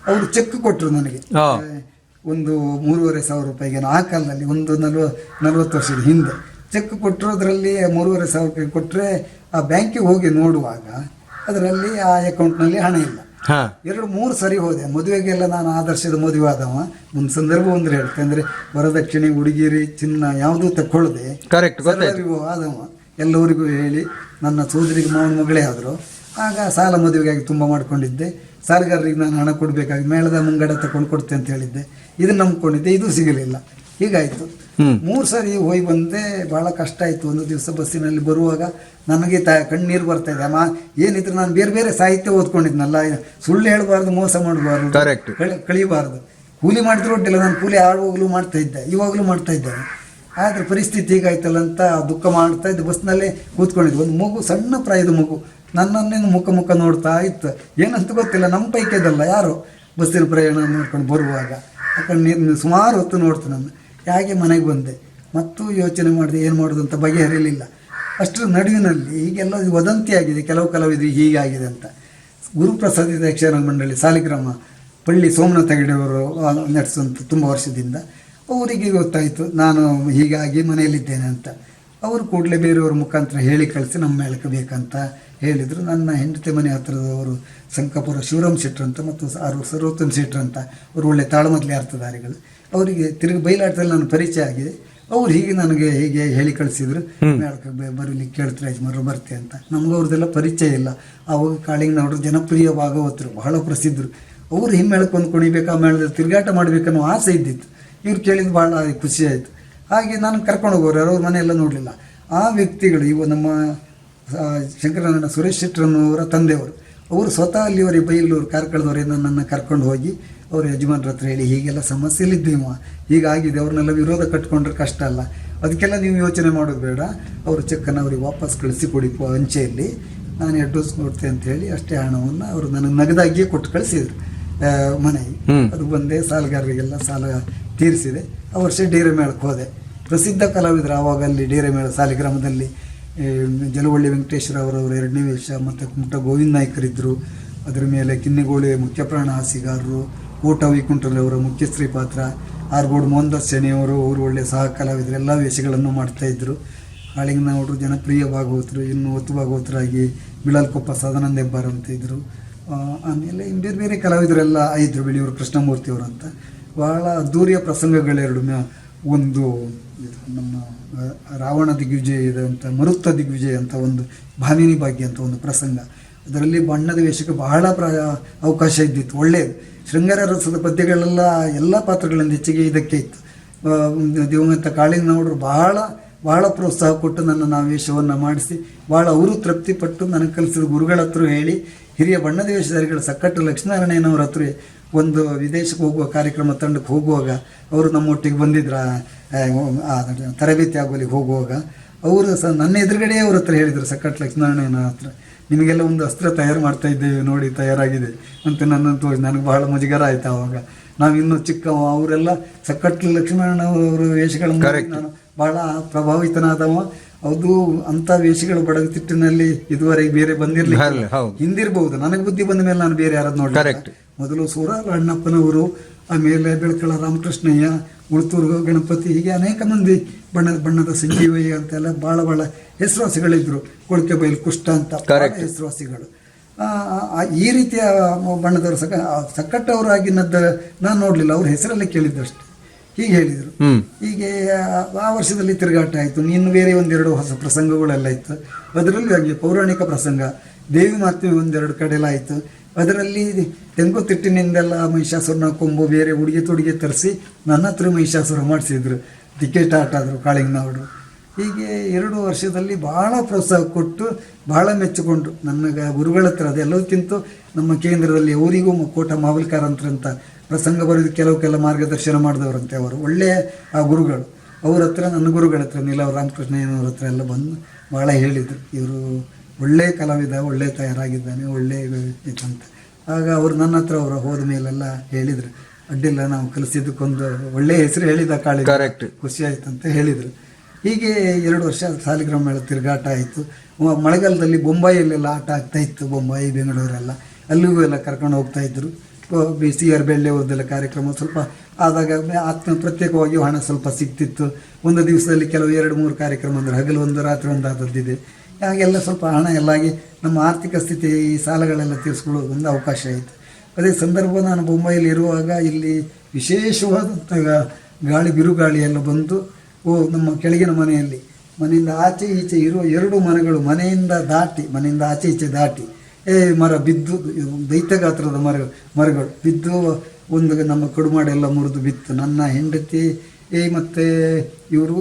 [SPEAKER 3] ಅವರು ಚೆಕ್ ಕೊಟ್ಟರು ನನಗೆ ಒಂದು 3,500 ರೂಪಾಯಿಗೆ. ಆ ಕಾಲದಲ್ಲಿ ಒಂದು 40 ವರ್ಷದ ಹಿಂದೆ ಚೆಕ್ ಕೊಟ್ಟರು. ಅದರಲ್ಲಿ 3,500 ರೂಪಾಯಿ ಕೊಟ್ಟರೆ ಆ ಬ್ಯಾಂಕಿಗೆ ಹೋಗಿ ನೋಡುವಾಗ ಅದರಲ್ಲಿ ಆ ಅಕೌಂಟ್ನಲ್ಲಿ ಹಣ ಇಲ್ಲ. 2-3 ಸರಿ ಹೋದೆ. ಮದುವೆಗೆಲ್ಲ ನಾನು ಆದರ್ಶದ ಮದುವೆ ಆದವ. ಒಂದು ಸಂದರ್ಭ ಒಂದು ಹೇಳ್ತೆ, ಅಂದರೆ ವರದಕ್ಷಿಣೆ, ಉಡುಗಿರಿ, ಚಿನ್ನ ಯಾವುದೂ ತಗೊಳ್ಳದೆ ಆದವ. ಎಲ್ಲರಿಗೂ ಹೇಳಿ ನನ್ನ ಸೋದರಿಗೆ ಮಾವನ ಮಗಳೇ ಆದರು. ಆಗ ಸಾಲ ಮದುವೆಗಾಗಿ ತುಂಬ ಮಾಡ್ಕೊಂಡಿದ್ದೆ. ಸಾಲಗಾರರಿಗೆ ನಾನು ಹಣ ಕೊಡಬೇಕಾಗಿ ಮೇಳದ ಮುಂಗಡ ತಗೊಂಡು ಕೊಡ್ತೆ ಅಂತ ಹೇಳಿದ್ದೆ. ಇದನ್ನು ನಂಬ್ಕೊಂಡಿದ್ದೆ, ಇದು ಸಿಗಲಿಲ್ಲ. ಹೀಗಾಯಿತು. 3 ಸರಿ ಹೋಗಿ ಬಂದೆ. ಭಾಳ ಕಷ್ಟ ಆಯಿತು. ಒಂದು ದಿವಸ ಬಸ್ಸಿನಲ್ಲಿ ಬರುವಾಗ ನನಗೆ ಕಣ್ಣೀರು ಬರ್ತಾ ಇದೆ. ಏನಿದ್ರು ನಾನು ಬೇರೆ ಬೇರೆ ಸಾಹಿತ್ಯ ಓದ್ಕೊಂಡಿದ್ನಲ್ಲ, ಸುಳ್ಳು ಹೇಳಬಾರ್ದು, ಮೋಸ ಮಾಡಬಾರ್ದು, ಕಳಿಬಾರ್ದು. ಕೂಲಿ ಮಾಡಿದ್ರು ಒಡ್ಡಿಲ್ಲ, ನಾನು ಕೂಲಿ ಆಡುವಾಗಲೂ ಮಾಡ್ತಾ ಇದ್ದೆ, ಇವಾಗಲೂ ಮಾಡ್ತಾ ಇದ್ದೇನೆ. ಆದರೆ ಪರಿಸ್ಥಿತಿ ಹೀಗಾಯ್ತಲ್ಲ ಅಂತ ದುಃಖ ಮಾಡ್ತಾ ಇದ್ದೆ. ಬಸ್ನಲ್ಲೇ ಕೂತ್ಕೊಂಡಿದ್ದೆ. ಒಂದು ಮಗು, ಸಣ್ಣ ಪ್ರಾಯದ ಮಗು, ನನ್ನನ್ನೇನು ಮುಖ ನೋಡ್ತಾ ಇತ್ತು. ಏನಂತ ಗೊತ್ತಿಲ್ಲ, ನಮ್ಮ ಪೈಕದಲ್ಲ ಯಾರೋ ಬಸ್ಸಿನ ಪ್ರಯಾಣ ನೋಡ್ಕೊಂಡು ಬರುವಾಗ ನೀರು ಸುಮಾರು ಹೊತ್ತು ನೋಡ್ತು. ನನ್ನ ಹೇಗೆ ಮನೆಗೆ ಬಂದೆ. ಮತ್ತು ಯೋಚನೆ ಮಾಡಿದೆ ಏನು ಮಾಡೋದು ಅಂತ, ಬಗೆಹರಿಲಿಲ್ಲ. ಅಷ್ಟರ ನಡುವಿನಲ್ಲಿ ಹೀಗೆಲ್ಲ ವದಂತಿಯಾಗಿದೆ, ಕೆಲವು ಕಲಾವಿದರಿಗೆ ಹೀಗಾಗಿದೆ ಅಂತ. ಗುರುಪ್ರಸಾದ್ ಯಕ್ಷಗಾನ ಮಂಡಳಿ ಸಾಲಿಗ್ರಾಮ ಪಳ್ಳಿ ಸೋಮನಾಥ ಹೆಗಡೆಯವರು ನಡೆಸುವಂಥ ತುಂಬ ವರ್ಷದಿಂದ ಅವರಿಗೆ ಗೊತ್ತಾಯಿತು ನಾನು ಹೀಗಾಗಿ ಮನೆಯಲ್ಲಿದ್ದೇನೆ ಅಂತ. ಅವರು ಕೂಡಲೇ ಬೇರೆಯವ್ರ ಮುಖಾಂತರ ಹೇಳಿ ಕಳಿಸಿ ನಮ್ಮ ಮೇಳಕ್ಕೆ ಬೇಕಂತ ಹೇಳಿದರು. ನನ್ನ ಹೆಂಡತಿ ಮನೆ ಹತ್ತಿರದವರು ಸಂಕಪುರ ಶಿವರಾಮ್ ಶೆಟ್ಟರ್ ಅಂತ ಮತ್ತು ಸರ್ವೋತ್ತಮ್ ಶೆಟ್ಟರ್ ಅಂತ ಅವರು ಒಳ್ಳೆ ತಾಳಮದ್ಲೆ ಅರ್ಥಧಾರಿಗಳು. ಅವರಿಗೆ ತಿರುಗಿ ಬಯಲಾಟದಲ್ಲಿ ನಾನು ಪರಿಚಯ ಆಗಿದೆ. ಅವ್ರು ಹೀಗೆ ನನಗೆ ಹೀಗೆ ಹೇಳಿ ಕಳಿಸಿದ್ರು, ಮೇಳಕ್ಕೆ ಬರಲಿಕ್ಕೆ ಕೇಳ್ತಾರೆ ಯಜಮಾನರು ಬರ್ತೆ ಅಂತ. ನಮ್ಗೆ ಅವ್ರದ್ದೆಲ್ಲ ಪರಿಚಯ ಇಲ್ಲ. ಅವಾಗ ಕಾಳಿಂಗನವರು ಜನಪ್ರಿಯ ಭಾಗವತರು, ಬಹಳ ಪ್ರಸಿದ್ಧರು. ಅವರು ಈ ಮೇಳಕ್ಕೆ ಒಂದು ಕುಣಿಬೇಕು, ಆ ಮೇಳದಲ್ಲಿ ತಿರುಗಾಟ ಮಾಡಬೇಕನ್ನೋ ಆಸೆ ಇದ್ದಿತ್ತು. ಇವ್ರು ಕೇಳಿದ್ದು ಭಾಳ ಖುಷಿ ಆಯಿತು. ಹಾಗೆ ನಾನು ಕರ್ಕೊಂಡು ಹೋಗೋರು, ಅವ್ರ ಮನೆಯೆಲ್ಲ ನೋಡಲಿಲ್ಲ. ಆ ವ್ಯಕ್ತಿಗಳು ಇವು ನಮ್ಮ ಶಂಕರನಾರಾಯಣ ಸುರೇಶ್ ಶೆಟ್ಟರನ್ನವರ ತಂದೆಯವರು. ಅವರು ಸ್ವತಃ ಅಲ್ಲಿವರೆಗೆ ಬೈಲೂರು ಕಾರ್ಕಳದವರೇ ನನ್ನನ್ನು ಕರ್ಕೊಂಡು ಹೋಗಿ ಅವ್ರ ಯಜಮಾನ್ರ ಹತ್ರ ಹೇಳಿ ಹೀಗೆಲ್ಲ ಸಮಸ್ಯೆಯಲ್ಲಿದ್ದೇವ, ಹೀಗಾಗಿದೆ, ಅವ್ರನ್ನೆಲ್ಲ ವಿರೋಧ ಕಟ್ಕೊಂಡ್ರೆ ಕಷ್ಟ ಅಲ್ಲ, ಅದಕ್ಕೆಲ್ಲ ನೀವು ಯೋಚನೆ ಮಾಡೋದು ಬೇಡ, ಅವರು ಚೆಕ್ಕನ್ನು ಅವ್ರಿಗೆ ವಾಪಸ್ ಕಳಿಸಿ ಕೊಡಿ ಅಂಚೆಯಲ್ಲಿ, ನಾನು ಅಡ್ವಾನ್ಸ್ ಕೊಡ್ತೇನೆ ಅಂತ ಹೇಳಿ ಅಷ್ಟೇ ಹಣವನ್ನು ಅವರು ನನಗೆ ನಗದಾಗಿಯೇ ಕೊಟ್ಟು ಕಳಿಸಿದ್ರು ಮನೆಗೆ. ಅದು ಬಂದೆ, ಸಾಲಗಾರರಿಗೆಲ್ಲ ಸಾಲ ತೀರಿಸಿದೆ. ಆ ವರ್ಷ ಡೇರೆ ಮೇಳಕ್ಕೆ ಹೋದೆ. ಪ್ರಸಿದ್ಧ ಕಲಾವಿದರು ಆವಾಗ ಅಲ್ಲಿ ಡೇರೆ ಮೇಳ ಸಾಲಿಗ್ರಾಮದಲ್ಲಿ ಜಲವಳ್ಳಿ ವೆಂಕಟೇಶ್ವರ ಅವರವರು 2ನೇ ವೇಷ, ಮತ್ತು ಕುಮಟ ಗೋವಿಂದ ನಾಯ್ಕರಿದ್ದರು. ಅದರ ಮೇಲೆ ಕಿನ್ನಿಗೋಳಿ ಮುಖ್ಯಪ್ರಾಣ ಹಾಸ್ಯಗಾರರು, ಕೋಟ ವೈಕುಂಠರವರ ಮುಖ್ಯಶ್ರೀ ಪಾತ್ರ, ಆರ್ಗೋಡ್ ಮೋಹನ್ದಾಸ್ ಶೆಣಿಯವರು, ಅವರು ಒಳ್ಳೆಯ ಸಹ ಕಲಾವಿದರು, ಎಲ್ಲ ವೇಷಗಳನ್ನು ಮಾಡ್ತಾಯಿದ್ರು. ಕಾಳಿಂಗನವರು ಜನಪ್ರಿಯ ಭಾಗವತರು, ಇನ್ನು ಒತ್ತು ಭಾಗವತರಾಗಿ ಬಿಳಲ್ಕೊಪ್ಪ ಸದಾನಂದ ಹೆಬ್ಬಾರ್ ಅಂತ ಇದ್ದರು. ಆಮೇಲೆ ಬೇರೆ ಬೇರೆ ಕಲಾವಿದರೆಲ್ಲ ಇದ್ದರು, ಬೆಳೆಯೂರು ಕೃಷ್ಣಮೂರ್ತಿಯವರು ಅಂತ. ಭಾಳ ಅದ್ದೂರಿಯ ಪ್ರಸಂಗಗಳೆರಡು. ಒಂದು ನಮ್ಮ ರಾವಣ ದಿಗ್ವಿಜಯ ಇದೆ ಅಂತ, ಮರುತ್ತ ದಿಗ್ವಿಜಯ ಅಂತ ಒಂದು, ಭಾಮಿನಿ ಭಾಗ್ಯ ಅಂತ ಒಂದು ಪ್ರಸಂಗ, ಅದರಲ್ಲಿ ಬಣ್ಣದ ವೇಷಕ್ಕೆ ಬಹಳ ಅವಕಾಶ ಇದ್ದಿತ್ತು, ಒಳ್ಳೆಯದು. ಶೃಂಗಾರ ರಸದ ಪದ್ಯಗಳೆಲ್ಲ ಎಲ್ಲ ಪಾತ್ರಗಳಿಂದ ಹೆಚ್ಚಿಗೆ ಇದಕ್ಕೆ ಇತ್ತು. ದಿವಂಗತ ಕಾಳಿಂಗನವರು ಬಹಳ ಪ್ರೋತ್ಸಾಹ ಕೊಟ್ಟು ನನ್ನನ್ನು ಆ ವೇಷವನ್ನು ಮಾಡಿಸಿ ಭಾಳ ಅವರು ತೃಪ್ತಿಪಟ್ಟು ನನಗೆ ಕಲಿಸಿದ ಗುರುಗಳ ಹತ್ರ ಹೇಳಿ, ಹಿರಿಯ ಬಣ್ಣದ ವೇಷಧಾರಿಗಳು ಸಕ್ಕಟ್ಟು ಲಕ್ಷ್ಮೀನಾರಾಯಣನವ್ರ ಹತ್ರ ಒಂದು ವಿದೇಶಕ್ಕೆ ಹೋಗುವ ಕಾರ್ಯಕ್ರಮ ತಂಡಕ್ಕೆ ಹೋಗುವಾಗ ಅವರು ನಮ್ಮೊಟ್ಟಿಗೆ ಬಂದಿದ್ರ ತರಬೇತಿ ಆಗೋಲಿಗೆ ಹೋಗುವಾಗ ಅವರು ಸಹ ನನ್ನ ಎದುರುಗಡೆ ಅವ್ರ ಹತ್ರ ಹೇಳಿದರು, ಸಕ್ಕಟ್ಟು ಲಕ್ಷ್ಮೀನಾರಾಯಣ ಹತ್ರ, ನಿಮಗೆಲ್ಲ ಒಂದು ಅಸ್ತ್ರ ತಯಾರು ಮಾಡ್ತಾ ಇದ್ದೇವೆ ನೋಡಿ, ತಯಾರಾಗಿದೆ ಅಂತ ನನ್ನನ್ನು ತೋರಿಸಿ ನನಗೆ ಬಹಳ ಮುಜುಗರ ಆಯಿತು. ಆವಾಗ ನಾವಿನ್ನೂ ಚಿಕ್ಕವ, ಅವರೆಲ್ಲ ಸಕ್ಕಟ್ಟು ಲಕ್ಷ್ಮೀನಾರಾಯಣ ಅವರ ವೇಷಗಳನ್ನು ನಾನು ಭಾಳ ಪ್ರಭಾವಿತನಾದವ. ಅದು ಅಂಥ ವೇಷಗಳು ಬಡಗುತಿಟ್ಟಿನಲ್ಲಿ ಇದುವರೆಗೆ ಬೇರೆ ಬಂದಿರಲಿಲ್ಲ, ಹಿಂದಿರ್ಬಹುದು. ನನಗೆ ಬುದ್ಧಿ ಬಂದ ಮೇಲೆ ನಾನು ಬೇರೆ ಯಾರದ್ದು ನೋಡಿ, ಮೊದಲು ಸೂರಾರ ಅಣ್ಣಪ್ಪನವರು, ಆಮೇಲೆ ಬೆಳಕಳ ರಾಮಕೃಷ್ಣಯ್ಯ, ಉಳ್ತೂರು ಗಣಪತಿ, ಹೀಗೆ ಅನೇಕ ಮಂದಿ ಬಣ್ಣದ ಸಂಜೀವಯ್ಯ ಅಂತೆಲ್ಲ ಭಾಳ ಹೆಸರುವಾಸಿಗಳಿದ್ರು. ಕೊಳಕೆ ಬೈಲು ಕುಷ್ಟ ಅಂತ ಹೆಸರುವಾಸಿಗಳು. ಈ ರೀತಿಯ ಬಣ್ಣದವರು ಸಕ್ಕಟ್ಟವರಾಗಿನದ್ದ ನಾನು ನೋಡಲಿಲ್ಲ, ಅವ್ರ ಹೆಸರಲ್ಲೇ ಕೇಳಿದ್ದಷ್ಟೆ. ಹೀಗೆ ಹೇಳಿದರು. ಹೀಗೆ ಆ ವರ್ಷದಲ್ಲಿ ತಿರುಗಾಟ ಆಯಿತು. ಇನ್ನು ಬೇರೆ ಒಂದೆರಡು ಹೊಸ ಪ್ರಸಂಗಗಳೆಲ್ಲ ಇತ್ತು. ಅದರಲ್ಲಿ ಹಾಗೆ ಪೌರಾಣಿಕ ಪ್ರಸಂಗ, ದೇವಿ ಮಾತೆ ಒಂದೆರಡು ಕಡೆಲ್ಲ ಆಯಿತು. ಅದರಲ್ಲಿ ತೆಂಗುತಿಟ್ಟಿನಿಂದೆಲ್ಲ ಮಹಿಷಾಸುರನ ಕೊಂಬು ಬೇರೆ ಉಡುಗೆ ತೊಡುಗೆ ತರಿಸಿ ನನ್ನ ಹತ್ರ ಮಹಿಷಾಸುರ ಮಾಡಿಸಿದ್ರು, ಟಿಕೆಟ್ ಆಟ ಆದರು ಕಾಳಿಂಗನವರು. ಹೀಗೆ 2 ವರ್ಷದಲ್ಲಿ ಭಾಳ ಪ್ರೋತ್ಸಾಹ ಕೊಟ್ಟು ಭಾಳ ಮೆಚ್ಚಿಕೊಂಡ್ರು ನನ್ನ ಗುರುಗಳ ಹತ್ರ. ಅದೆಲ್ಲದಕ್ಕಿಂತ ನಮ್ಮ ಕೇಂದ್ರದಲ್ಲಿ ಅವರಿಗೂ ಕೋಟ ಮಾವಲ್ಕಾರಂತ ಪ್ರಸಂಗ ಬರೆದು ಕೆಲವು ಮಾರ್ಗದರ್ಶನ ಮಾಡಿದವರಂತೆ ಅವರು, ಒಳ್ಳೆಯ ಆ ಗುರುಗಳು. ಅವ್ರ ಹತ್ರ ನನ್ನ ಗುರುಗಳ ಹತ್ರ ನೀಲವ ರಾಮಕೃಷ್ಣಯ್ಯನವ್ರ ಹತ್ರ ಎಲ್ಲ ಬಂದು ಭಾಳ ಹೇಳಿದರು, ಇವರು ಒಳ್ಳೆಯ ಕಲಾವಿದ, ಒಳ್ಳೆ ತಯಾರಾಗಿದ್ದಾನೆ, ಒಳ್ಳೆಯ ಇದಂತ. ಆಗ ಅವರು ನನ್ನ ಹತ್ರ ಅವರು ಹೋದ ಮೇಲೆಲ್ಲ ಹೇಳಿದರು, ಅಡ್ಡಿಲ್ಲ, ನಾವು ಕಲಿಸಿದ್ದಕ್ಕೊಂದು ಒಳ್ಳೆಯ ಹೆಸರು ಹೇಳಿದ ಕಾಳಿ, ಖುಷಿ ಆಯ್ತು ಅಂತ ಹೇಳಿದರು. ಹೀಗೆ 2 ವರ್ಷ ಸಾಲಿಗ್ರಾಮ ಮೇಳ ತಿರುಗಾಟ ಆಯಿತು. ಮಳೆಗಾಲದಲ್ಲಿ ಬೊಂಬಾಯಿಯಲ್ಲೆಲ್ಲ ಆಟ ಆಗ್ತಾಯಿತ್ತು, ಬೊಂಬಾಯಿ ಬೆಂಗಳೂರೆಲ್ಲ, ಅಲ್ಲಿಗೂ ಎಲ್ಲ ಕರ್ಕೊಂಡು ಹೋಗ್ತಾಯಿದ್ರು. CR ಬೆಳ್ಳಿ ಅವ್ರದ್ದೆಲ್ಲ ಕಾರ್ಯಕ್ರಮ ಸ್ವಲ್ಪ ಆದಾಗ ಪ್ರತ್ಯೇಕವಾಗಿ ಹಣ ಸ್ವಲ್ಪ ಸಿಗ್ತಿತ್ತು. ಒಂದು ದಿವಸದಲ್ಲಿ ಕೆಲವು 2-3 ಕಾರ್ಯಕ್ರಮ ಅಂದರೆ ಹಗಲು ಒಂದು ರಾತ್ರಿ ಒಂದು ಆದದ್ದಿದೆ. ಹಾಗೆಲ್ಲ ಸ್ವಲ್ಪ ಹಣ ಎಲ್ಲ ಆಗಿ ನಮ್ಮ ಆರ್ಥಿಕ ಸ್ಥಿತಿ ಈ ಸಾಲಗಳೆಲ್ಲ ತೀರಿಸ್ಕೊಳ್ಳೋದು ಒಂದು ಅವಕಾಶ ಆಯಿತು. ಅದೇ ಸಂದರ್ಭ ನಾನು ಬೊಂಬಾಯಲ್ಲಿ ಇರುವಾಗ ಇಲ್ಲಿ ವಿಶೇಷವಾದಂಥ ಬಿರುಗಾಳಿ ಎಲ್ಲ ಬಂದು ನಮ್ಮ ಕೆಳಗಿನ ಮನೆಯಿಂದ ಆಚೆ ಈಚೆ ಇರುವ 2 ಮನೆಗಳು ಮನೆಯಿಂದ ಆಚೆ ಈಚೆ ದಾಟಿ ಮರ ಬಿದ್ದು, ದೈತ್ಯ ಗಾತ್ರದ ಮರಗಳು ಬಿದ್ದು ಒಂದು ನಮ್ಮ ಕಡುಮಾಡೆಲ್ಲ ಮುರಿದು ಬಿತ್ತು. ನನ್ನ ಹೆಂಡತಿ ಮತ್ತು ಇವರು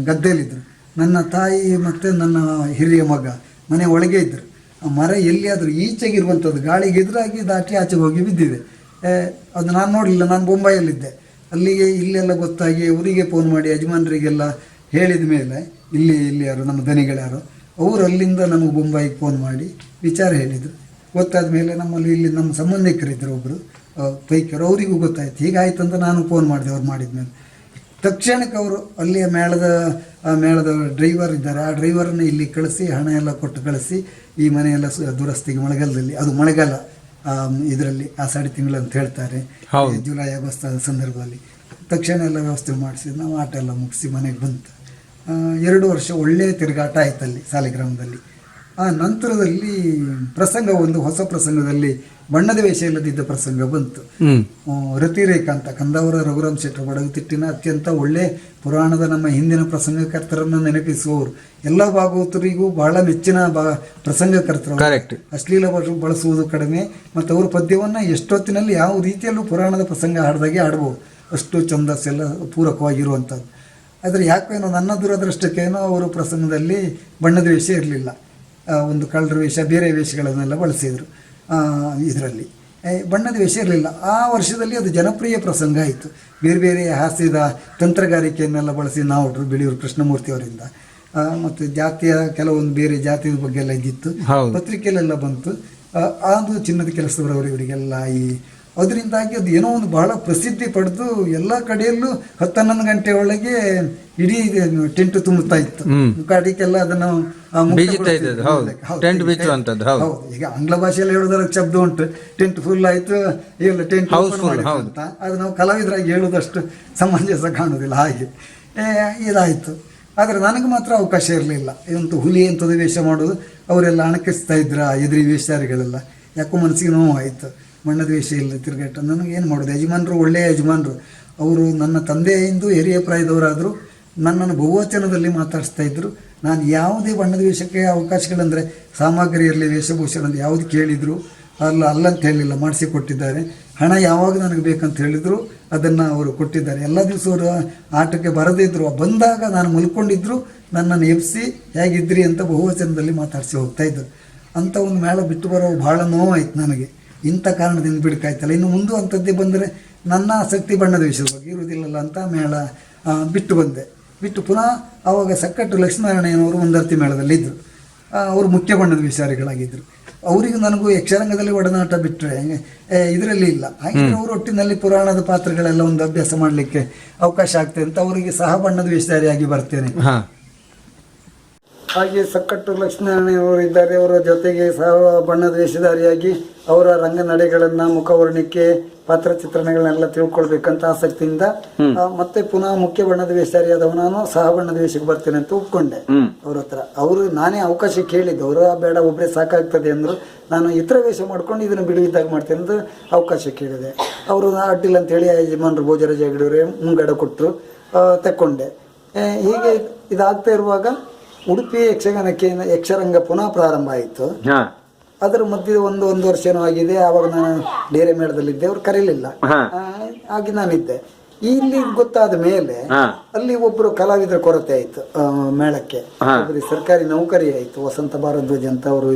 [SPEAKER 3] ಗದ್ದೆಯಲ್ಲಿದ್ದರು, ನನ್ನ ತಾಯಿ ಮತ್ತು ನನ್ನ ಹಿರಿಯ ಮಗ ಮನೆ ಒಳಗೆ ಇದ್ದರು. ಆ ಮರ ಎಲ್ಲಿಯಾದರೂ ಈಚೆಗಿರುವಂಥದ್ದು ಗಾಳಿಗೆ ಎದುರಾಗಿ ದಾಟಿ ಆಚೆಗೆ ಹೋಗಿ ಬಿದ್ದಿದೆ. ಅದು ನಾನು ನೋಡಲಿಲ್ಲ, ನಾನು ಬೊಂಬಾಯಲ್ಲಿದ್ದೆ. ಅಲ್ಲಿಗೆ ಇಲ್ಲೆಲ್ಲ ಗೊತ್ತಾಗಿ ಅವರಿಗೆ ಫೋನ್ ಮಾಡಿ ಯಜಮಾನರಿಗೆಲ್ಲ ಹೇಳಿದ ಮೇಲೆ ಇಲ್ಲಿ ಯಾರು ನಮ್ಮ ದನಿಗಳ್ಯಾರು ಅವರು ಅಲ್ಲಿಂದ ನಮಗೆ ಬೊಂಬಾಯಿಗೆ ಫೋನ್ ಮಾಡಿ ವಿಚಾರ ಹೇಳಿದರು. ಗೊತ್ತಾದ ಮೇಲೆ ನಮ್ಮಲ್ಲಿ ಇಲ್ಲಿ ನಮ್ಮ ಸಂಬಂಧಿಕರಿದ್ದರು ಒಬ್ಬರು ಪೈಕರು, ಅವರಿಗೂ ಗೊತ್ತಾಯ್ತು. ಹೀಗಾಯ್ತು ಅಂತ ನಾನು ಫೋನ್ ಮಾಡಿದೆ. ಅವ್ರು ಮಾಡಿದ ಮೇಲೆ ತಕ್ಷಣಕ್ಕೆ ಅವರು ಅಲ್ಲಿಯ ಮೇಳದ ಡ್ರೈವರ್ ಇದ್ದಾರೆ, ಆ ಡ್ರೈವರನ್ನು ಇಲ್ಲಿ ಕಳಿಸಿ ಹಣ ಎಲ್ಲ ಕೊಟ್ಟು ಕಳಿಸಿ ಈ ಮನೆಯೆಲ್ಲ ದುರಸ್ತಿಗೆ ಮಳೆಗಾಲದಲ್ಲಿ, ಅದು ಮಳೆಗಾಲ ಇದರಲ್ಲಿ ಆಷಾಢ ತಿಂಗಳು ಅಂತ ಹೇಳ್ತಾರೆ, ಜುಲೈ ಆಗಸ್ಟ್ ಸಂದರ್ಭದಲ್ಲಿ ತಕ್ಷಣ ಎಲ್ಲ ವ್ಯವಸ್ಥೆ ಮಾಡಿಸಿ ನಾವು ಆಟ ಎಲ್ಲ ಮುಗಿಸಿ ಮನೆಗೆ ಬಂತು. 2 ವರ್ಷ ಒಳ್ಳೆಯ ತಿರುಗಾಟ ಆಯ್ತಲ್ಲಿ ಸಾಲಿಗ್ರಾಮದಲ್ಲಿ. ಆ ನಂತರದಲ್ಲಿ ಒಂದು ಹೊಸ ಪ್ರಸಂಗದಲ್ಲಿ ಬಣ್ಣದ ವೇಷ ಇಲ್ಲದಿದ್ದ ಪ್ರಸಂಗ ಬಂತು. ರತಿರೇಖಾ ಅಂತ ಕಂದಾವರ ರಘುರಾಮ್ ಶೆಟ್ಟರು ಬಡಗುತಿಟ್ಟಿನ ಅತ್ಯಂತ ಒಳ್ಳೆ ಪುರಾಣದ ನಮ್ಮ ಹಿಂದಿನ ಪ್ರಸಂಗಕರ್ತರನ್ನು ನೆನಪಿಸುವವರು, ಎಲ್ಲ ಭಾಗವತರಿಗೂ ಬಹಳ ಮೆಚ್ಚಿನ ಪ್ರಸಂಗಕರ್ತರು. ಅಶ್ಲೀಲ ಬಳಸುವುದು ಕಡಿಮೆ ಮತ್ತು ಅವರ ಪದ್ಯವನ್ನು ಎಷ್ಟೊತ್ತಿನಲ್ಲಿ ಯಾವ ರೀತಿಯಲ್ಲೂ ಪುರಾಣದ ಪ್ರಸಂಗ ಹಾಡ್ದಾಗೆ ಹಾಡ್ಬೋದು, ಅಷ್ಟು ಛಂದಸ್ಸೆಲ್ಲ ಪೂರಕವಾಗಿರುವಂಥದ್ದು. ಆದರೆ ಯಾಕೇನೋ ನನ್ನ ದುರದೃಷ್ಟಕ್ಕೇನೋ ಅವರು ಪ್ರಸಂಗದಲ್ಲಿ ಬಣ್ಣದ ವೇಷ ಇರಲಿಲ್ಲ, ಒಂದು ಕಳ್ಳರ ವೇಷ ಬೇರೆ ವೇಷಗಳನ್ನೆಲ್ಲ ಬಳಸಿದರು. ಇದರಲ್ಲಿ ಬಣ್ಣದ ವೇಷ ಇರಲಿಲ್ಲ. ಆ ವರ್ಷದಲ್ಲಿ ಅದು ಜನಪ್ರಿಯ ಪ್ರಸಂಗ ಆಯಿತು. ಬೇರೆ ಹಾಸ್ಯದ ತಂತ್ರಗಾರಿಕೆಯನ್ನೆಲ್ಲ ಬಳಸಿ ನಾವು ಬಿಳಿಯೂರು ಕೃಷ್ಣಮೂರ್ತಿಯವರಿಂದ ಮತ್ತು ಜಾತಿಯ ಕೆಲವೊಂದು ಬೇರೆ ಜಾತಿಯ ಬಗ್ಗೆ ಎಲ್ಲ ಇದ್ದಿತ್ತು, ಪತ್ರಿಕೆಯಲ್ಲೆಲ್ಲ ಬಂತು. ಅದು ಚಿನ್ನದ ಕೆಲಸದವರವರು ಇವರಿಗೆಲ್ಲ ಅದರಿಂದಾಗಿ ಅದು ಏನೋ ಒಂದು ಬಹಳ ಪ್ರಸಿದ್ಧಿ ಪಡೆದು ಎಲ್ಲ ಕಡೆಯಲ್ಲೂ 10-11 ಗಂಟೆ ಒಳಗೆ ಇಡೀ ಟೆಂಟ್ ತುಂಬುತ್ತಾ ಇತ್ತು. ಕಾಡಿಗೆಲ್ಲ ಅದನ್ನು ಈಗ ಆಂಗ್ಲ ಭಾಷೆಯಲ್ಲಿ ಹೇಳೋದ್ರ ಶಬ್ದ ಉಂಟು, ಟೆಂಟ್ ಫುಲ್ ಆಯ್ತು, ಇಲ್ಲ ಟೆಂಟ್ ಅಂತ. ಅದು ನಾವು ಕಲಾವಿದರಾಗಿ ಹೇಳೋದಷ್ಟು ಸಮಂಜಸ ಕಾಣೋದಿಲ್ಲ. ಹಾಗೆ ಇದಾಯಿತು. ಆದರೆ ನನಗೆ ಮಾತ್ರ ಅವಕಾಶ ಇರಲಿಲ್ಲ. ಇದಂತೂ ಹುಲಿ ಎಂಥದ್ದು ವೇಷ ಮಾಡೋದು, ಅವರೆಲ್ಲ ಅಣಕಿಸ್ತಾ ಇದ್ರ ಎದುರಿ ವೇಷಧಾರಿಗಳೆಲ್ಲ. ಯಾಕೋ ಮನಸ್ಸಿಗೆ ನೋವು ಆಯಿತು, ಬಣ್ಣದ ವೇಷ ಇಲ್ಲ ತಿರುಗಾಟ. ನನಗೇನು ಮಾಡೋದು, ಯಜಮಾನರು ಒಳ್ಳೆಯ ಯಜಮಾನರು ಅವರು, ನನ್ನ ತಂದೆಯಿಂದ ಹಿರಿಯ ಪ್ರಾಯದವರಾದರು. ನನ್ನನ್ನು ಬಹುವಚನದಲ್ಲಿ ಮಾತಾಡಿಸ್ತಾ ಇದ್ದರು. ನಾನು ಯಾವುದೇ ಬಣ್ಣದ ವೇಷಕ್ಕೆ ಅವಕಾಶಗಳಂದರೆ ಸಾಮಗ್ರಿಯಲ್ಲಿ ವೇಷಭೂಷಣ ಯಾವುದು ಕೇಳಿದರು ಅಲ್ಲಂತ ಹೇಳಿಲ್ಲ, ಮಾಡಿಸಿಕೊಟ್ಟಿದ್ದಾರೆ. ಹಣ ಯಾವಾಗ ನನಗೆ ಬೇಕಂತ ಹೇಳಿದರು ಅದನ್ನು ಅವರು ಕೊಟ್ಟಿದ್ದಾರೆ. ಎಲ್ಲ ದಿವಸ ಅವರು ಆಟಕ್ಕೆ ಬರದೇ ಇದ್ದರು, ಬಂದಾಗ ನಾನು ಮಲ್ಕೊಂಡಿದ್ರು ನನ್ನನ್ನು ಎಬ್ಬಿಸಿ ಹೇಗಿದ್ರಿ ಅಂತ ಬಹುವಚನದಲ್ಲಿ ಮಾತಾಡಿಸಿ ಹೋಗ್ತಾ ಇದ್ದರು. ಅಂಥ ಒಂದು ಮೇಳ ಬಿಟ್ಟು ಬರೋ ಭಾಳ ನೋವಾಯಿತು ನನಗೆ. ಇಂಥ ಕಾರಣದಿಂದ ಬಿಡಕಾಯ್ತಲ್ಲ, ಇನ್ನು ಮುಂದೆ ಅಂಥದ್ದೇ ಬಂದರೆ ನನ್ನ ಆಸಕ್ತಿ ಬಣ್ಣದ ವಿಷಯದ ಬಗ್ಗೆ ಇರುವುದಿಲ್ಲಲ್ಲ ಅಂತ ಮೇಳ ಬಿಟ್ಟು ಬಂದೆ. ಬಿಟ್ಟು ಪುನಃ ಆವಾಗ ಸಕ್ಕಟ್ಟು ಲಕ್ಷ್ಮೀನಾರಾಯಣವರು ಮುಂದರ್ತಿ ಮೇಳದಲ್ಲಿ ಇದ್ದರು. ಅವರು ಮುಖ್ಯ ಬಣ್ಣದ ವಿಚಾರಿಗಳಾಗಿದ್ದರು. ಅವರಿಗೂ ನನಗೂ ಯಕ್ಷರಂಗದಲ್ಲಿ ಒಡನಾಟ ಬಿಟ್ಟರೆ ಇದರಲ್ಲಿ ಇಲ್ಲ. ಹಾಗೆ ಅವರು ಒಟ್ಟಿನಲ್ಲಿ ಪುರಾಣದ ಪಾತ್ರಗಳೆಲ್ಲ ಒಂದು ಅಭ್ಯಾಸ ಮಾಡಲಿಕ್ಕೆ ಅವಕಾಶ ಆಗ್ತದೆ ಅಂತ ಅವರಿಗೆ ಸಹ ಬಣ್ಣದ ವೇಷಧಾರಿಯಾಗಿ ಬರ್ತೇನೆ. ಹಾಗೆ ಸಕ್ಕಟ್ಟು ಲಕ್ಷ್ಮೀನಾರಾಯಣವರು ಇದ್ದಾರೆ, ಅವರ ಜೊತೆಗೆ ಸಹ ಬಣ್ಣದ ವೇಷಧಾರಿಯಾಗಿ ಅವರ ರಂಗನಡೆಗಳನ್ನು, ಮುಖವರ್ಣಿಕೆ, ಪಾತ್ರಚಿತ್ರಣಗಳನ್ನೆಲ್ಲ ತಿಳ್ಕೊಳ್ಬೇಕಂತ ಆಸಕ್ತಿಯಿಂದ ಮತ್ತೆ ಪುನಃ ಮುಖ್ಯ ಬಣ್ಣದ ವೇಷಧಾರಿಯಾದವ ನಾನು ಸಹ ಬಣ್ಣದ ವೇಷಕ್ಕೆ ಬರ್ತೇನೆ ಅಂತ ಒಪ್ಕೊಂಡೆ ಅವ್ರ ಹತ್ರ. ಅವರು ನಾನೇ ಅವಕಾಶ ಕೇಳಿದ್ದು, ಅವರು ಬೇಡ ಒಬ್ಬರೇ ಸಾಕಾಗ್ತದೆ ಅಂದರು. ನಾನು ಇತರ ವೇಷ ಮಾಡ್ಕೊಂಡು ಇದನ್ನು ಬಿಡುವಿದ್ದಾಗ ಮಾಡ್ತೇನೆ ಅಂತ ಅವಕಾಶ ಕೇಳಿದೆ. ಅವರು ಅಡ್ಡಿಲ್ಲ ಅಂತೇಳಿ ಯಜಮಾನರು ಭೋಜರಾಜ ಹೆಗಡೆಯವರೇ ಮುಂಗಡ ಕೊಟ್ಟರು, ತಕ್ಕೊಂಡೆ. ಹೀಗೆ ಇದಾಗ್ತಾ ಇರುವಾಗ ಉಡುಪಿ ಯಕ್ಷಗಾನಕ್ಕೆ ಯಕ್ಷರಂಗ ಪುನಃ ಪ್ರಾರಂಭ ಆಯಿತು. ಅದರ ಮಧ್ಯೆ ಒಂದು ವರ್ಷ ಏನೋ ಆಗಿದೆ. ಆವಾಗ ನಾನು ಡೇರೆ ಮೇಳದಲ್ಲಿದ್ದೆ, ಅವ್ರು ಕರೀಲಿಲ್ಲ. ಹಾಗೆ ನಾನಿದ್ದೆ. ಇಲ್ಲಿ ಗೊತ್ತಾದ ಮೇಲೆ ಅಲ್ಲಿ ಒಬ್ಬರು ಕಲಾವಿದರ ಕೊರತೆ ಆಯಿತು ಮೇಳಕ್ಕೆ. ಒಬ್ಬರು ಸರ್ಕಾರಿ ನೌಕರಿ ಆಯಿತು, ವಸಂತ ಭಾರದ್ವಾಜ್ ಅಂತ ಅವರು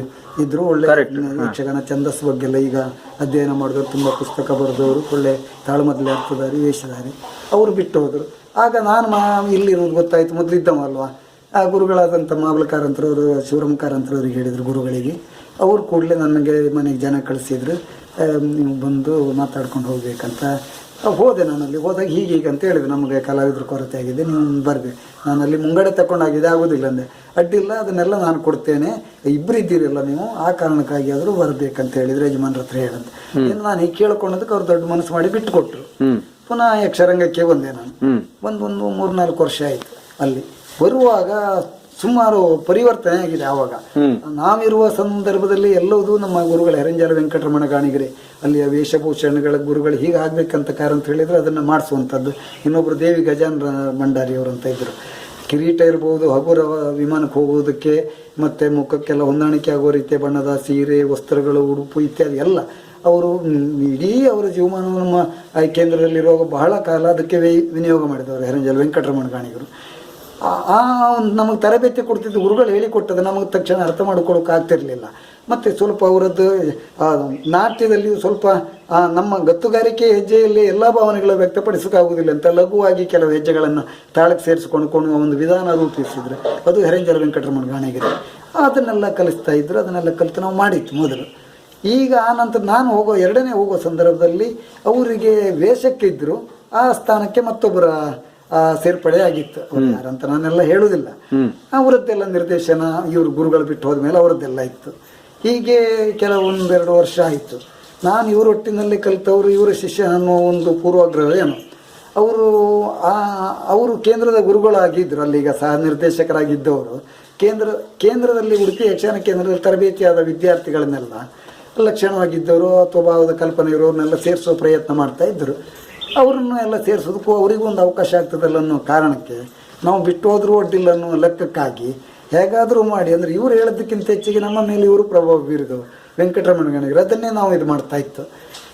[SPEAKER 3] ಇದ್ರು. ಒಳ್ಳೆ ಯಕ್ಷಗಾನ ಛಂದಸ್ಸು ಬಗ್ಗೆಲ್ಲ ಈಗ ಅಧ್ಯಯನ ಮಾಡಿದವರು, ತುಂಬ ಪುಸ್ತಕ ಬರೆದವರು, ಒಳ್ಳೆ ತಾಳ್ಮದಲ್ಲಿ ಅರ್ಥಧಾರಿ ವೇಷಧಾರಿ. ಅವರು ಬಿಟ್ಟು ಹೋದರು. ಆಗ ನಾನು ಇಲ್ಲಿರೋದು ಗೊತ್ತಾಯಿತು, ಮೊದಲಿದ್ದವಲ್ವಾ. ಆ ಗುರುಗಳಾದಂಥ ಮಾಬಲ ಕಾರಂತರವರು, ಶಿವರಾಮ್ ಕಾರಂತರವ್ರಿಗೆ ಹೇಳಿದರು ಗುರುಗಳಿಗೆ. ಅವರು ಕೂಡಲೇ ನನಗೆ ಮನೆಗೆ ಜನ ಕಳಿಸಿದ್ರು, ನೀವು ಬಂದು ಮಾತಾಡ್ಕೊಂಡು ಹೋಗ್ಬೇಕಂತ. ಹೋದೆ. ನಾನಲ್ಲಿ ಹೋದಾಗ ಹೀಗೀಗ ಅಂತ ಹೇಳಿದ್ರು, ನಮಗೆ ಕಲಾವಿದರು ಕೊರತೆ ಆಗಿದೆ, ನೀವು ಬರಬೇಕು. ನಾನಲ್ಲಿ ಮುಂಗಡೆ ತಗೊಂಡಾಗಿದೆ, ಆಗೋದಿಲ್ಲ ಅಂದೆ. ಅಡ್ಡಿಲ್ಲ, ಅದನ್ನೆಲ್ಲ ನಾನು ಕೊಡ್ತೇನೆ, ಇಬ್ಬರು ಇದ್ದೀರಲ್ಲ ನೀವು, ಆ ಕಾರಣಕ್ಕಾಗಿ ಆದರೂ ಬರಬೇಕಂತ ಹೇಳಿದ್ರು ಯಜಮಾನ್ರ ಹತ್ರ ಹೇಳಂತ. ನಾನು ಹೀಗೆ ಕೇಳ್ಕೊಂಡದಕ್ಕೆ ಅವ್ರು ದೊಡ್ಡ ಮನಸ್ಸು ಮಾಡಿ ಬಿಟ್ಟು ಕೊಟ್ಟರು. ಪುನಃ ಯಕ್ಷರಂಗಕ್ಕೆ ಬಂದೆ ನಾನು. ಒಂದು 3-4 ವರ್ಷ ಆಯಿತು. ಅಲ್ಲಿ ಬರುವಾಗ ಸುಮಾರು ಪರಿವರ್ತನೆ ಆಗಿದೆ. ಆವಾಗ ನಾವಿರುವ ಸಂದರ್ಭದಲ್ಲಿ ಎಲ್ಲವೂ ನಮ್ಮ ಗುರುಗಳ ಹೆರಂಜಾಲ ವೆಂಕಟರಮಣ ಗಾಣಿಗರೆ, ಅಲ್ಲಿಯ ವೇಷಭೂಷಣಗಳ ಗುರುಗಳು ಹೀಗೆ ಆಗ್ಬೇಕಂತ ಅಂತ ಹೇಳಿದ್ರೆ ಅದನ್ನು ಮಾಡಿಸುವಂಥದ್ದು. ಇನ್ನೊಬ್ರು ದೇವಿ ಗಜಾನನ ಭಂಡಾರಿಯವರು ಅಂತ ಇದ್ರು. ಕಿರೀಟ ಇರ್ಬೋದು, ಹಗುರ ವಿಮಾನಕ್ಕೆ ಹೋಗೋದಕ್ಕೆ ಮತ್ತು ಮುಖಕ್ಕೆಲ್ಲ ಹೊಂದಾಣಿಕೆ ಆಗೋ ರೀತಿಯ ಬಣ್ಣದ ಸೀರೆ, ವಸ್ತ್ರಗಳು, ಉಡುಪು ಇತ್ಯಾದಿ ಎಲ್ಲ ಅವರು ಇಡೀ ಅವರ ಜೀವಮಾನವನ್ನು ನಮ್ಮ ಕೇಂದ್ರದಲ್ಲಿರುವಾಗ ಬಹಳ ಕಾಲ ಅದಕ್ಕೆ ವಿನಿಯೋಗ ಮಾಡಿದವರು ಹೆರಂಜಾಲ ವೆಂಕಟರಮಣ ಗಾಣಿಗರು. ಒಂದು ನಮಗೆ ತರಬೇತಿ ಕೊಡ್ತಿದ್ದು ಗುರುಗಳು ಹೇಳಿಕೊಟ್ಟದ್ದು ನಮಗೆ ತಕ್ಷಣ ಅರ್ಥ ಮಾಡ್ಕೊಳ್ಳೋಕೆ ಆಗ್ತಿರ್ಲಿಲ್ಲ. ಮತ್ತು ಸ್ವಲ್ಪ ಅವರದ್ದು ನಾಟ್ಯದಲ್ಲಿ ಸ್ವಲ್ಪ ನಮ್ಮ ಗತ್ತುಗಾರಿಕೆ ಹೆಜ್ಜೆಯಲ್ಲಿ ಎಲ್ಲ ಭಾವನೆಗಳು ವ್ಯಕ್ತಪಡಿಸೋಕ್ಕಾಗೋದಿಲ್ಲ ಅಂತ ಲಘುವಾಗಿ ಕೆಲವು ಹೆಜ್ಜೆಗಳನ್ನು ತಾಳಕ್ಕೆ ಸೇರಿಸ್ಕೊಂಡು ಒಂದು ವಿಧಾನ ರೂಪಿಸಿದ್ರು. ಅದು ಹೆರಂಜಾಲ ವೆಂಕಟರಮಣ ಗಾಣಿಗರು. ಅದನ್ನೆಲ್ಲ ಕಲಿಸ್ತಾ ಇದ್ರು. ಅದನ್ನೆಲ್ಲ ಕಲಿತು ನಾವು ಮಾಡಿತ್ತು ಮೊದಲು. ಈಗ ಆನಂತರ ನಾನು ಎರಡನೇ ಹೋಗೋ ಸಂದರ್ಭದಲ್ಲಿ ಅವರಿಗೆ ವೇಷಕ್ಕಿದ್ರು, ಆ ಸ್ಥಾನಕ್ಕೆ ಮತ್ತೊಬ್ಬರ ಸೇರ್ಪಡೆ ಆಗಿತ್ತು. ಅವ್ರು ಯಾರಂತ ನಾನೆಲ್ಲ ಹೇಳುವುದಿಲ್ಲ. ಅವರದ್ದೆಲ್ಲ ನಿರ್ದೇಶನ, ಇವರು ಗುರುಗಳು ಬಿಟ್ಟು ಹೋದ್ಮೇಲೆ ಅವರದ್ದೆಲ್ಲ ಇತ್ತು. ಹೀಗೆ ಕೆಲವೊಂದೆರಡು ವರ್ಷ ಆಯಿತು. ನಾನು ಇವರೊಟ್ಟಿನಲ್ಲಿ ಕಲಿತವರು, ಇವರ ಶಿಷ್ಯ ಅನ್ನೋ ಒಂದು ಪೂರ್ವಾಗ್ರಹ ಏನು. ಅವರು ಕೇಂದ್ರದ ಗುರುಗಳಾಗಿದ್ದರು, ಅಲ್ಲಿಗ ಸಹ ನಿರ್ದೇಶಕರಾಗಿದ್ದವರು. ಕೇಂದ್ರದಲ್ಲಿ ಉಡುಪಿ ಯಕ್ಷಗಾನ ಕೇಂದ್ರದಲ್ಲಿ ತರಬೇತಿಯಾದ ವಿದ್ಯಾರ್ಥಿಗಳನ್ನೆಲ್ಲ ಲಕ್ಷಣವಾಗಿದ್ದವರು ಅಥವಾ ಭಾವದ ಕಲ್ಪನೆ ಇರೋರನ್ನೆಲ್ಲ ಸೇರಿಸೋ ಪ್ರಯತ್ನ ಮಾಡ್ತಾ ಇದ್ದರು. ಅವ್ರನ್ನ ಎಲ್ಲ ಸೇರಿಸೋದಕ್ಕೂ ಅವರಿಗೂ ಒಂದು ಅವಕಾಶ ಆಗ್ತದಲ್ಲ ಅನ್ನೋ ಕಾರಣಕ್ಕೆ ನಾವು ಬಿಟ್ಟು ಹೋದರೂ ಒಡ್ಡಿಲ್ಲ ಅನ್ನೋ ಲೆಕ್ಕಕ್ಕಾಗಿ ಹೇಗಾದರೂ ಮಾಡಿ, ಅಂದರೆ ಇವರು ಹೇಳೋದಕ್ಕಿಂತ ಹೆಚ್ಚಿಗೆ ನಮ್ಮ ಮೇಲೆ ಇವರು ಪ್ರಭಾವ ಬೀರಿದವು ವೆಂಕಟರಮಣ ಗಾಣಿಗರು. ಅದನ್ನೇ ನಾವು ಇದು ಮಾಡ್ತಾ ಇತ್ತು.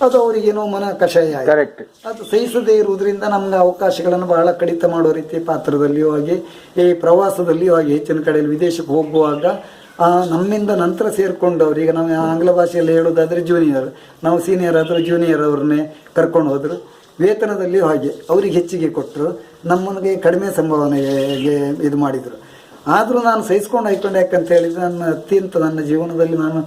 [SPEAKER 3] ಅದು ಅವರಿಗೇನೋ ಮನ ಕಷಾಯ ಆಯಿತು. ಅದು ಸಹಿಸದೇ ಇರುವುದರಿಂದ ನಮ್ಗೆ ಅವಕಾಶಗಳನ್ನು ಬಹಳ ಕಡಿತ ಮಾಡೋ ರೀತಿ ಪಾತ್ರದಲ್ಲಿಯೂ ಹಾಗೆ, ಈ ಪ್ರವಾಸದಲ್ಲಿಯೂ ಹಾಗೆ, ಹೆಚ್ಚಿನ ಕಡೆಯಲ್ಲಿ ವಿದೇಶಕ್ಕೆ ಹೋಗುವಾಗ ನಮ್ಮಿಂದ ನಂತರ ಸೇರಿಕೊಂಡವ್ರು, ಈಗ ನಾವು ಆಂಗ್ಲ ಭಾಷೆಯಲ್ಲಿ ಹೇಳೋದಾದರೆ ಜೂನಿಯರ್, ನಾವು ಸೀನಿಯರ್ ಆದರೂ ಜೂನಿಯರ್ ಅವ್ರನ್ನೇ ಕರ್ಕೊಂಡು ಹೋದರು. ವೇತನದಲ್ಲಿಯೂ ಹಾಗೆ ಅವ್ರಿಗೆ ಹೆಚ್ಚಿಗೆ ಕೊಟ್ಟರು, ನಮ್ಮನಿಗೆ ಕಡಿಮೆ ಸಂಭಾವನೆಗೆ ಇದು ಮಾಡಿದರು. ಆದರೂ ನಾನು ಸಹಿಸ್ಕೊಂಡು ಆಯ್ಕೊಂಡು, ಯಾಕಂತ ಹೇಳಿದರೆ ನನ್ನ ಜೀವನದಲ್ಲಿ ನಾನು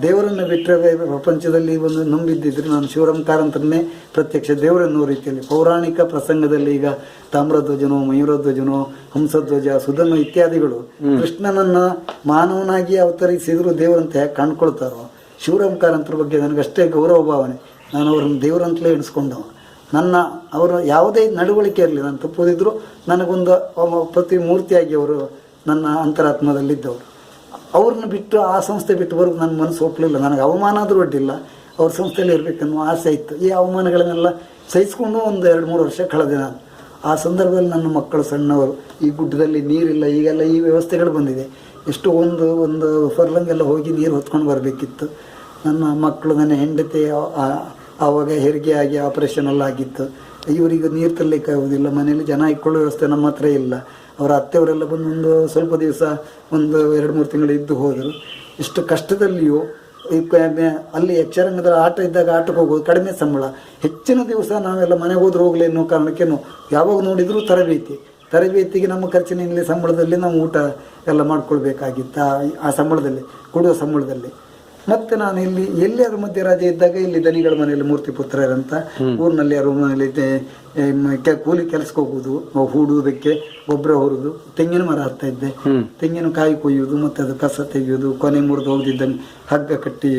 [SPEAKER 3] ದೇವರನ್ನು ಬಿಟ್ಟರೆ ಪ್ರಪಂಚದಲ್ಲಿ ಒಂದು ನಂಬಿದ್ದಿದ್ರೆ ನಾನು ಶಿವರಾಮ್ ಕಾರಂತರನ್ನೇ ಪ್ರತ್ಯಕ್ಷ ದೇವರನ್ನೋ ರೀತಿಯಲ್ಲಿ. ಪೌರಾಣಿಕ ಪ್ರಸಂಗದಲ್ಲಿ ಈಗ ತಾಮ್ರಧ್ವಜನೋ, ಮಯೂರಧ್ವಜನೋ, ಹಂಸಧ್ವಜ, ಸುಧನ್ವ ಇತ್ಯಾದಿಗಳು ಕೃಷ್ಣನನ್ನು ಮಾನವನಾಗಿ ಅವತರಿಸಿದ್ರು ದೇವರಂತ ಹೇಗೆ ಕಾಣ್ಕೊಳ್ತಾರೋ, ಶಿವರಾಮ್ ಕಾರಂತರ ಬಗ್ಗೆ ನನಗಷ್ಟೇ ಗೌರವ ಭಾವನೆ. ನಾನು ಅವರನ್ನು ದೇವರಂತಲೇ ಎಣಿಸ್ಕೊಂಡವ. ಅವರ ಯಾವುದೇ ನಡವಳಿಕೆ ಇರಲಿ, ನಾನು ತಪ್ಪೋದಿದ್ರು ನನಗೊಂದು ಪ್ರತಿ ಮೂರ್ತಿಯಾಗಿ ಅವರು ನನ್ನ ಅಂತರಾತ್ಮದಲ್ಲಿದ್ದವರು. ಅವ್ರನ್ನ ಬಿಟ್ಟು ಆ ಸಂಸ್ಥೆ ಬಿಟ್ಟು ಬರೋದು ನನ್ನ ಮನಸ್ಸು ಒಪ್ಪಲಿಲ್ಲ. ನನಗೆ ಅವಮಾನ ಆದರೂ ಅಡ್ಡಿಲ್ಲ, ಅವ್ರ ಸಂಸ್ಥೆಯಲ್ಲಿ ಇರಬೇಕನ್ನೋ ಆಸೆ ಇತ್ತು. ಈ ಅವಮಾನಗಳನ್ನೆಲ್ಲ ಸಹಿಸ್ಕೊಂಡು ಒಂದು 2-3 ವರ್ಷ ಕಳೆದೆ ನಾನು. ಆ ಸಂದರ್ಭದಲ್ಲಿ ನನ್ನ ಮಕ್ಕಳು ಸಣ್ಣವರು, ಈ ಗುಡ್ಡದಲ್ಲಿ ನೀರಿಲ್ಲ, ಈಗೆಲ್ಲ ಈ ವ್ಯವಸ್ಥೆಗಳು ಬಂದಿದೆ. ಎಷ್ಟು ಒಂದು ಫರ್ಲಂಗೆಲ್ಲ ಹೋಗಿ ನೀರು ಹೊತ್ಕೊಂಡು ಬರಬೇಕಿತ್ತು. ನನ್ನ ಮಕ್ಕಳು, ನನ್ನ ಹೆಂಡತಿ ಆವಾಗ ಹೆರಿಗೆ ಆಗಿ ಆಪರೇಷನ್ ಎಲ್ಲ ಆಗಿತ್ತು. ಇವರಿಗೆ ನೀರು ತರಲಿಕ್ಕೆ ಆಗೋದಿಲ್ಲ, ಮನೇಲಿ ಜನ ಇಟ್ಕೊಳ್ಳೋ ವ್ಯವಸ್ಥೆ ನಮ್ಮ ಹತ್ರ ಇಲ್ಲ. ಅವರ ಅತ್ತೆಯವರೆಲ್ಲ ಬಂದು ಸ್ವಲ್ಪ ದಿವಸ 1-2-3 ತಿಂಗಳು ಇದ್ದು ಹೋದರು. ಇಷ್ಟು ಕಷ್ಟದಲ್ಲಿಯೂ ಅಲ್ಲಿ ಯಕ್ಷರಂಗದ ಆಟ ಇದ್ದಾಗ ಆಟಕ್ಕೆ ಹೋಗೋದು, ಕಡಿಮೆ ಸಂಬಳ, ಹೆಚ್ಚಿನ ದಿವಸ ನಾವೆಲ್ಲ ಮನೆಗೆ ಹೋದ್ರೆ ಹೋಗಲಿ ಅನ್ನೋ ಕಾರಣಕ್ಕೇನು ಯಾವಾಗ ನೋಡಿದರೂ ತರಬೇತಿಗೆ ನಮ್ಮ ಖರ್ಚಿನಲ್ಲಿ ಸಂಬಳದಲ್ಲಿ ನಾವು ಊಟ ಎಲ್ಲ ಮಾಡ್ಕೊಳ್ಬೇಕಾಗಿತ್ತು. ಆ ಸಂಬಳದಲ್ಲಿ, ಕೊಡುವ ಸಂಬಳದಲ್ಲಿ. ಮತ್ತು ನಾನು ಎಲ್ಲಿಯಾದ್ರೂ ಮಧ್ಯೆ ರಜೆ ಇದ್ದಾಗ ಇಲ್ಲಿ ದನಿಗಳ ಮನೆಯಲ್ಲಿ ಮೂರ್ತಿ ಪುತ್ರರಂತ ಊರಿನಲ್ಲಿ ಯಾರು ಮನೆಯಲ್ಲಿ ಕೂಲಿ ಕೆಲಸಕ್ಕೆ ಹೋಗುವುದು, ಹೂಡುವುದಕ್ಕೆ ಗೊಬ್ಬರ ಹೊರುದು, ತೆಂಗಿನ ಮರ ಹತ್ತಾ ಇದ್ದೆ, ತೆಂಗಿನಕಾಯಿ ಕೊಯ್ಯುವುದು, ಮತ್ತು ಅದು ಕಸ ತೆಗೆಯುವುದು, ಕೊನೆ ಮುರಿದು ಹೋಗಿದ್ದನ್ನು ಹಗ್ಗ ಕಟ್ಟಿ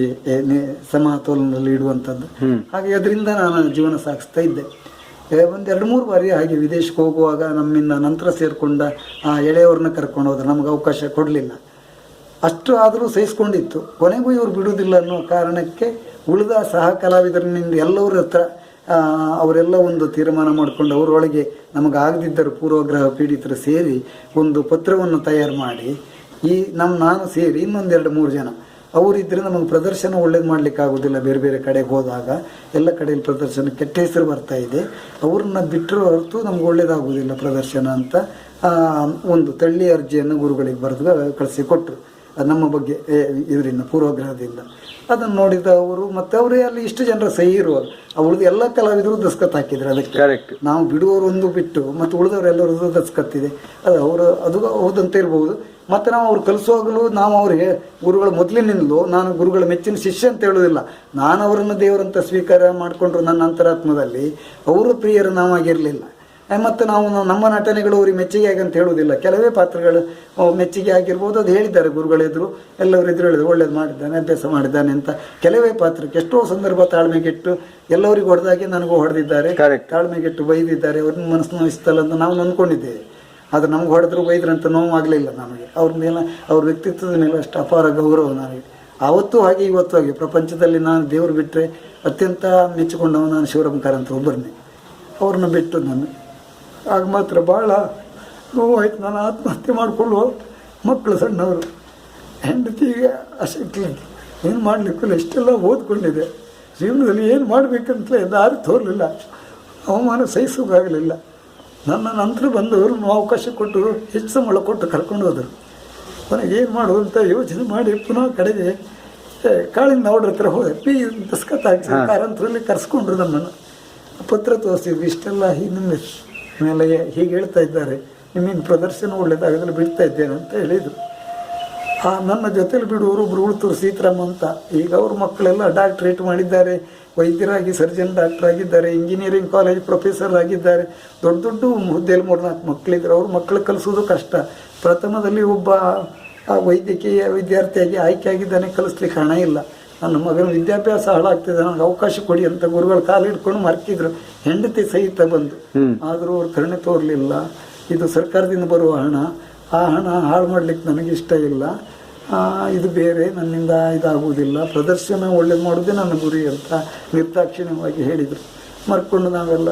[SPEAKER 3] ಸಮತೋಲನಲ್ಲಿ ಇಡುವಂಥದ್ದು. ಹಾಗೆ ಅದರಿಂದ ನಾನು ಜೀವನ ಸಾಗಿಸ್ತಾ ಇದ್ದೆ. 1-2-3 ಬಾರಿ ಹಾಗೆ ವಿದೇಶಕ್ಕೆ ಹೋಗುವಾಗ ನಮ್ಮಿಂದ ನಂತರ ಸೇರಿಕೊಂಡ ಆ ಎಳೆಯವ್ರನ್ನ ಕರ್ಕೊಂಡು ಹೋದ್ರೆ ನಮಗೆ ಅವಕಾಶ ಕೊಡಲಿಲ್ಲ. ಅಷ್ಟು ಆದರೂ ಸಹಿಸ್ಕೊಂಡಿತ್ತು. ಕೊನೆಗೂ ಇವರು ಬಿಡುವುದಿಲ್ಲ ಅನ್ನೋ ಕಾರಣಕ್ಕೆ ಉಳಿದ ಸಹ ಕಲಾವಿದರಿಂದ ಎಲ್ಲರ ಹತ್ರ ಅವರೆಲ್ಲ ಒಂದು ತೀರ್ಮಾನ ಮಾಡಿಕೊಂಡು ಅವರೊಳಗೆ ನಮಗಾಗದಿದ್ದರು ಪೂರ್ವಗ್ರಹ ಪೀಡಿತರು ಸೇರಿ ಒಂದು ಪತ್ರವನ್ನು ತಯಾರು ಮಾಡಿ ನಾನು ಸೇರಿ ಇನ್ನೊಂದು 2-3 ಜನ ಅವರಿದ್ದರೆ ನಮಗೆ ಪ್ರದರ್ಶನ ಒಳ್ಳೇದು ಮಾಡಲಿಕ್ಕೆ ಆಗೋದಿಲ್ಲ. ಬೇರೆ ಬೇರೆ ಕಡೆಗೆ ಹೋದಾಗ ಎಲ್ಲ ಕಡೆಯಲ್ಲಿ ಪ್ರದರ್ಶನ ಕೆಟ್ಟ ಹೆಸರು ಬರ್ತಾ ಇದೆ, ಅವ್ರನ್ನ ಬಿಟ್ಟರು ಹೊರತು ನಮ್ಗೆ ಒಳ್ಳೇದಾಗೋದಿಲ್ಲ ಪ್ರದರ್ಶನ ಅಂತ ಒಂದು ತಳ್ಳಿ ಅರ್ಜಿಯನ್ನು ಗುರುಗಳಿಗೆ ಬರೆದು ಕಳಿಸಿಕೊಟ್ರು. ನಮ್ಮ ಬಗ್ಗೆ ಇದರಿಂದ ಪೂರ್ವಗ್ರಹದಿಂದ ಅದನ್ನು ನೋಡಿದ ಅವರು ಮತ್ತು ಅವರೇ ಅಲ್ಲಿ ಇಷ್ಟು ಜನರ ಸಹಿ ಇರುವಾಗ ಉಳಿದ ಎಲ್ಲ ಕಲಾವಿದರು ದಸ್ಕತ್ ಹಾಕಿದ್ರು. ಅದಕ್ಕೆ ನಾವು ಬಿಡುವವರು ಒಂದು ಬಿಟ್ಟು ಮತ್ತು ಉಳಿದವರೆಲ್ಲರದ್ದು ದಸ್ಕತ್ತಿದೆ. ಅದು ಹೌದಂತ ಇರ್ಬೋದು. ಮತ್ತು ನಾವು ಅವ್ರು ಕಲಿಸುವಾಗಲೂ ನಾವು ಅವ್ರಿಗೆ ಗುರುಗಳ ಮೊದಲಿನಿಂದಲೂ ನಾನು ಗುರುಗಳ ಮೆಚ್ಚಿನ ಶಿಷ್ಯ ಅಂತ ಹೇಳೋದಿಲ್ಲ. ನಾನು ಅವರನ್ನು ದೇವರಂತ ಸ್ವೀಕಾರ ಮಾಡಿಕೊಂಡ್ರು ನನ್ನ ಅಂತರಾತ್ಮದಲ್ಲಿ. ಅವರು ಪ್ರಿಯರು ನಾವಾಗಿರಲಿಲ್ಲ. ಮತ್ತು ನಾವು ನಮ್ಮ ನಟನೆಗಳು ಅವ್ರಿಗೆ ಮೆಚ್ಚುಗೆ ಆಗಿ ಅಂತ ಹೇಳುವುದಿಲ್ಲ. ಕೆಲವೇ ಪಾತ್ರಗಳು ಮೆಚ್ಚುಗೆ ಆಗಿರ್ಬೋದು, ಅದು ಹೇಳಿದ್ದಾರೆ ಗುರುಗಳೆದ್ರು, ಎಲ್ಲವರಿದ್ರು ಹೇಳಿದ್ರು ಒಳ್ಳೇದು ಮಾಡಿದ್ದಾನೆ, ಅಭ್ಯಾಸ ಮಾಡಿದ್ದಾನೆ ಅಂತ. ಕೆಲವೇ ಪಾತ್ರಕ್ಕೆ ಎಷ್ಟೋ ಸಂದರ್ಭ ತಾಳ್ಮೆಗೆಟ್ಟು ಎಲ್ಲರಿಗೂ ಹೊಡೆದಾಗಿ ನನಗೂ ಹೊಡೆದಿದ್ದಾರೆ, ತಾಳ್ಮೆಗೆಟ್ಟು ಬೈದಿದ್ದಾರೆ, ಅವ್ರನ್ನ ಮನಸ್ಸು ನೋಯಿಸ್ತಲ್ಲ ಅಂತ ನಾವು ಅಂದ್ಕೊಂಡಿದ್ದೇವೆ. ಆದರೆ ನಮ್ಗೆ ಹೊಡೆದ್ರು ಬೈದ್ರಂತ ನೋವಾಗಲಿಲ್ಲ ನಮಗೆ. ಅವ್ರ ಮೇಲೆ, ಅವ್ರ ವ್ಯಕ್ತಿತ್ವದ ಮೇಲೆ ಅಷ್ಟು ಅಪಾರ ಗೌರವ ನನಗೆ. ಆವತ್ತೂ ಹಾಗೆ ಇವತ್ತು ಹಾಗೆ. ಪ್ರಪಂಚದಲ್ಲಿ ನಾನು ದೇವರು ಬಿಟ್ಟರೆ ಅತ್ಯಂತ ಮೆಚ್ಚಿಕೊಂಡವ ನಾನು ಶಿವರಾಮ್ ಕಾರಂತ ಒಬ್ಬರನ್ನೇ. ಅವ್ರನ್ನ ಬಿಟ್ಟು ನಾನು ಆಗ ಮಾತ್ರ ಭಾಳ ನೋವಾಯ್ತು. ನಾನು ಆತ್ಮಹತ್ಯೆ ಮಾಡಿಕೊಳ್ಳುವ ಮಕ್ಕಳು ಸಣ್ಣವರು, ಹೆಂಡತಿಗೆ ಅಶಕ್ತಿ, ಏನು ಮಾಡಲಿಕ್ಕಿಲ್ಲ. ಇಷ್ಟೆಲ್ಲ ಓದ್ಕೊಂಡಿದೆ, ಜೀವನದಲ್ಲಿ ಏನು ಮಾಡಬೇಕಂತಲೇ ದಾರಿ ತೋರಲಿಲ್ಲ, ಅವಮಾನ ಸಹಿಸೋಕ್ಕಾಗಲಿಲ್ಲ. ನನ್ನ ನಂತರ ಬಂದವರು ಅವಕಾಶ ಕೊಟ್ಟು ಹೆಚ್ಚು ಸಂಬಳ ಕೊಟ್ಟು ಕರ್ಕೊಂಡು ಹೋದರು. ನನಗೆ ಏನು ಮಾಡುವಂತ ಯೋಚನೆ ಮಾಡಿ ಪುನಃ ಕಡೆಗೆ ಕಾಳಿಂದ ಅವ್ರ ಹತ್ರ ಹೋದೆ. ದಸ್ಕತ್ ಹಾಕಿ ಕಾರಂತರಲ್ಲಿ ಕರೆಸ್ಕೊಂಡ್ರು ನಮ್ಮನ್ನು. ಪತ್ರ ತೋರಿಸಿದ್ವಿ, ಇಷ್ಟೆಲ್ಲ ನಿಮ್ಮ ಮೇಲೆ ಹೀಗೆ ಹೇಳ್ತಾ ಇದ್ದಾರೆ, ನಿಮ್ಮಿಂದ ಪ್ರದರ್ಶನ ಒಳ್ಳೇದಾಗದಲ್ಲಿ ಬಿಡ್ತಾ ಇದ್ದೇನೆ ಅಂತ ಹೇಳಿದರು. ನನ್ನ ಜೊತೆಲಿ ಬಿಡುವರು ಒಬ್ಬರು ಉಳ್ತೂರು ಸೀತಾರಾಮ್ ಅಂತ. ಈಗ ಅವ್ರ ಮಕ್ಕಳೆಲ್ಲ ಡಾಕ್ಟ್ರೇಟ್ ಮಾಡಿದ್ದಾರೆ, ವೈದ್ಯರಾಗಿ ಸರ್ಜನ್ ಡಾಕ್ಟರ್ ಆಗಿದ್ದಾರೆ, ಇಂಜಿನಿಯರಿಂಗ್ ಕಾಲೇಜ್ ಪ್ರೊಫೆಸರ್ ಆಗಿದ್ದಾರೆ, ದೊಡ್ಡ ದೊಡ್ಡ ಹುದ್ದೆಯಲ್ಲಿ 3-4 ಮಕ್ಕಳಿದ್ದಾರೆ. ಅವ್ರ ಮಕ್ಕಳು ಕಲಿಸೋದು ಕಷ್ಟ. ಪ್ರಥಮದಲ್ಲಿ ಒಬ್ಬ ವೈದ್ಯಕೀಯ ವಿದ್ಯಾರ್ಥಿಯಾಗಿ ಆಯ್ಕೆ ಆಗಿದ್ದಾನೆ, ಕಲಿಸ್ಲಿಕ್ಕೆ ಹಣ ಇಲ್ಲ. ನನ್ನ ಮಗನ ವಿದ್ಯಾಭ್ಯಾಸ ಹಾಳಾಗ್ತಿದೆ, ನನಗೆ ಅವಕಾಶ ಕೊಡಿ ಅಂತ ಗುರುಗಳು ಕಾಲು ಹಿಡ್ಕೊಂಡು ಮರ್ಕಿದ್ರು. ಹೆಂಡತಿ ಸಹಿತ ಬಂದು, ಆದರೂ ಅವ್ರು ಕರುಣೆ ತೋರಲಿಲ್ಲ. ಇದು ಸರ್ಕಾರದಿಂದ ಬರುವ ಹಣ, ಆ ಹಣ ಹಾಳು ಮಾಡಲಿಕ್ಕೆ ನನಗೆ ಇಷ್ಟ ಇಲ್ಲ, ಇದು ಬೇರೆ, ನನ್ನಿಂದ ಇದಾಗುವುದಿಲ್ಲ, ಪ್ರದರ್ಶನ ಒಳ್ಳೇದು ಮಾಡೋದೇ ನನ್ನ ಗುರಿ ಅಂತ ನಿರ್ದಾಕ್ಷಿಣ್ಯವಾಗಿ ಹೇಳಿದರು. ಮರ್ಕೊಂಡು ನಾವೆಲ್ಲ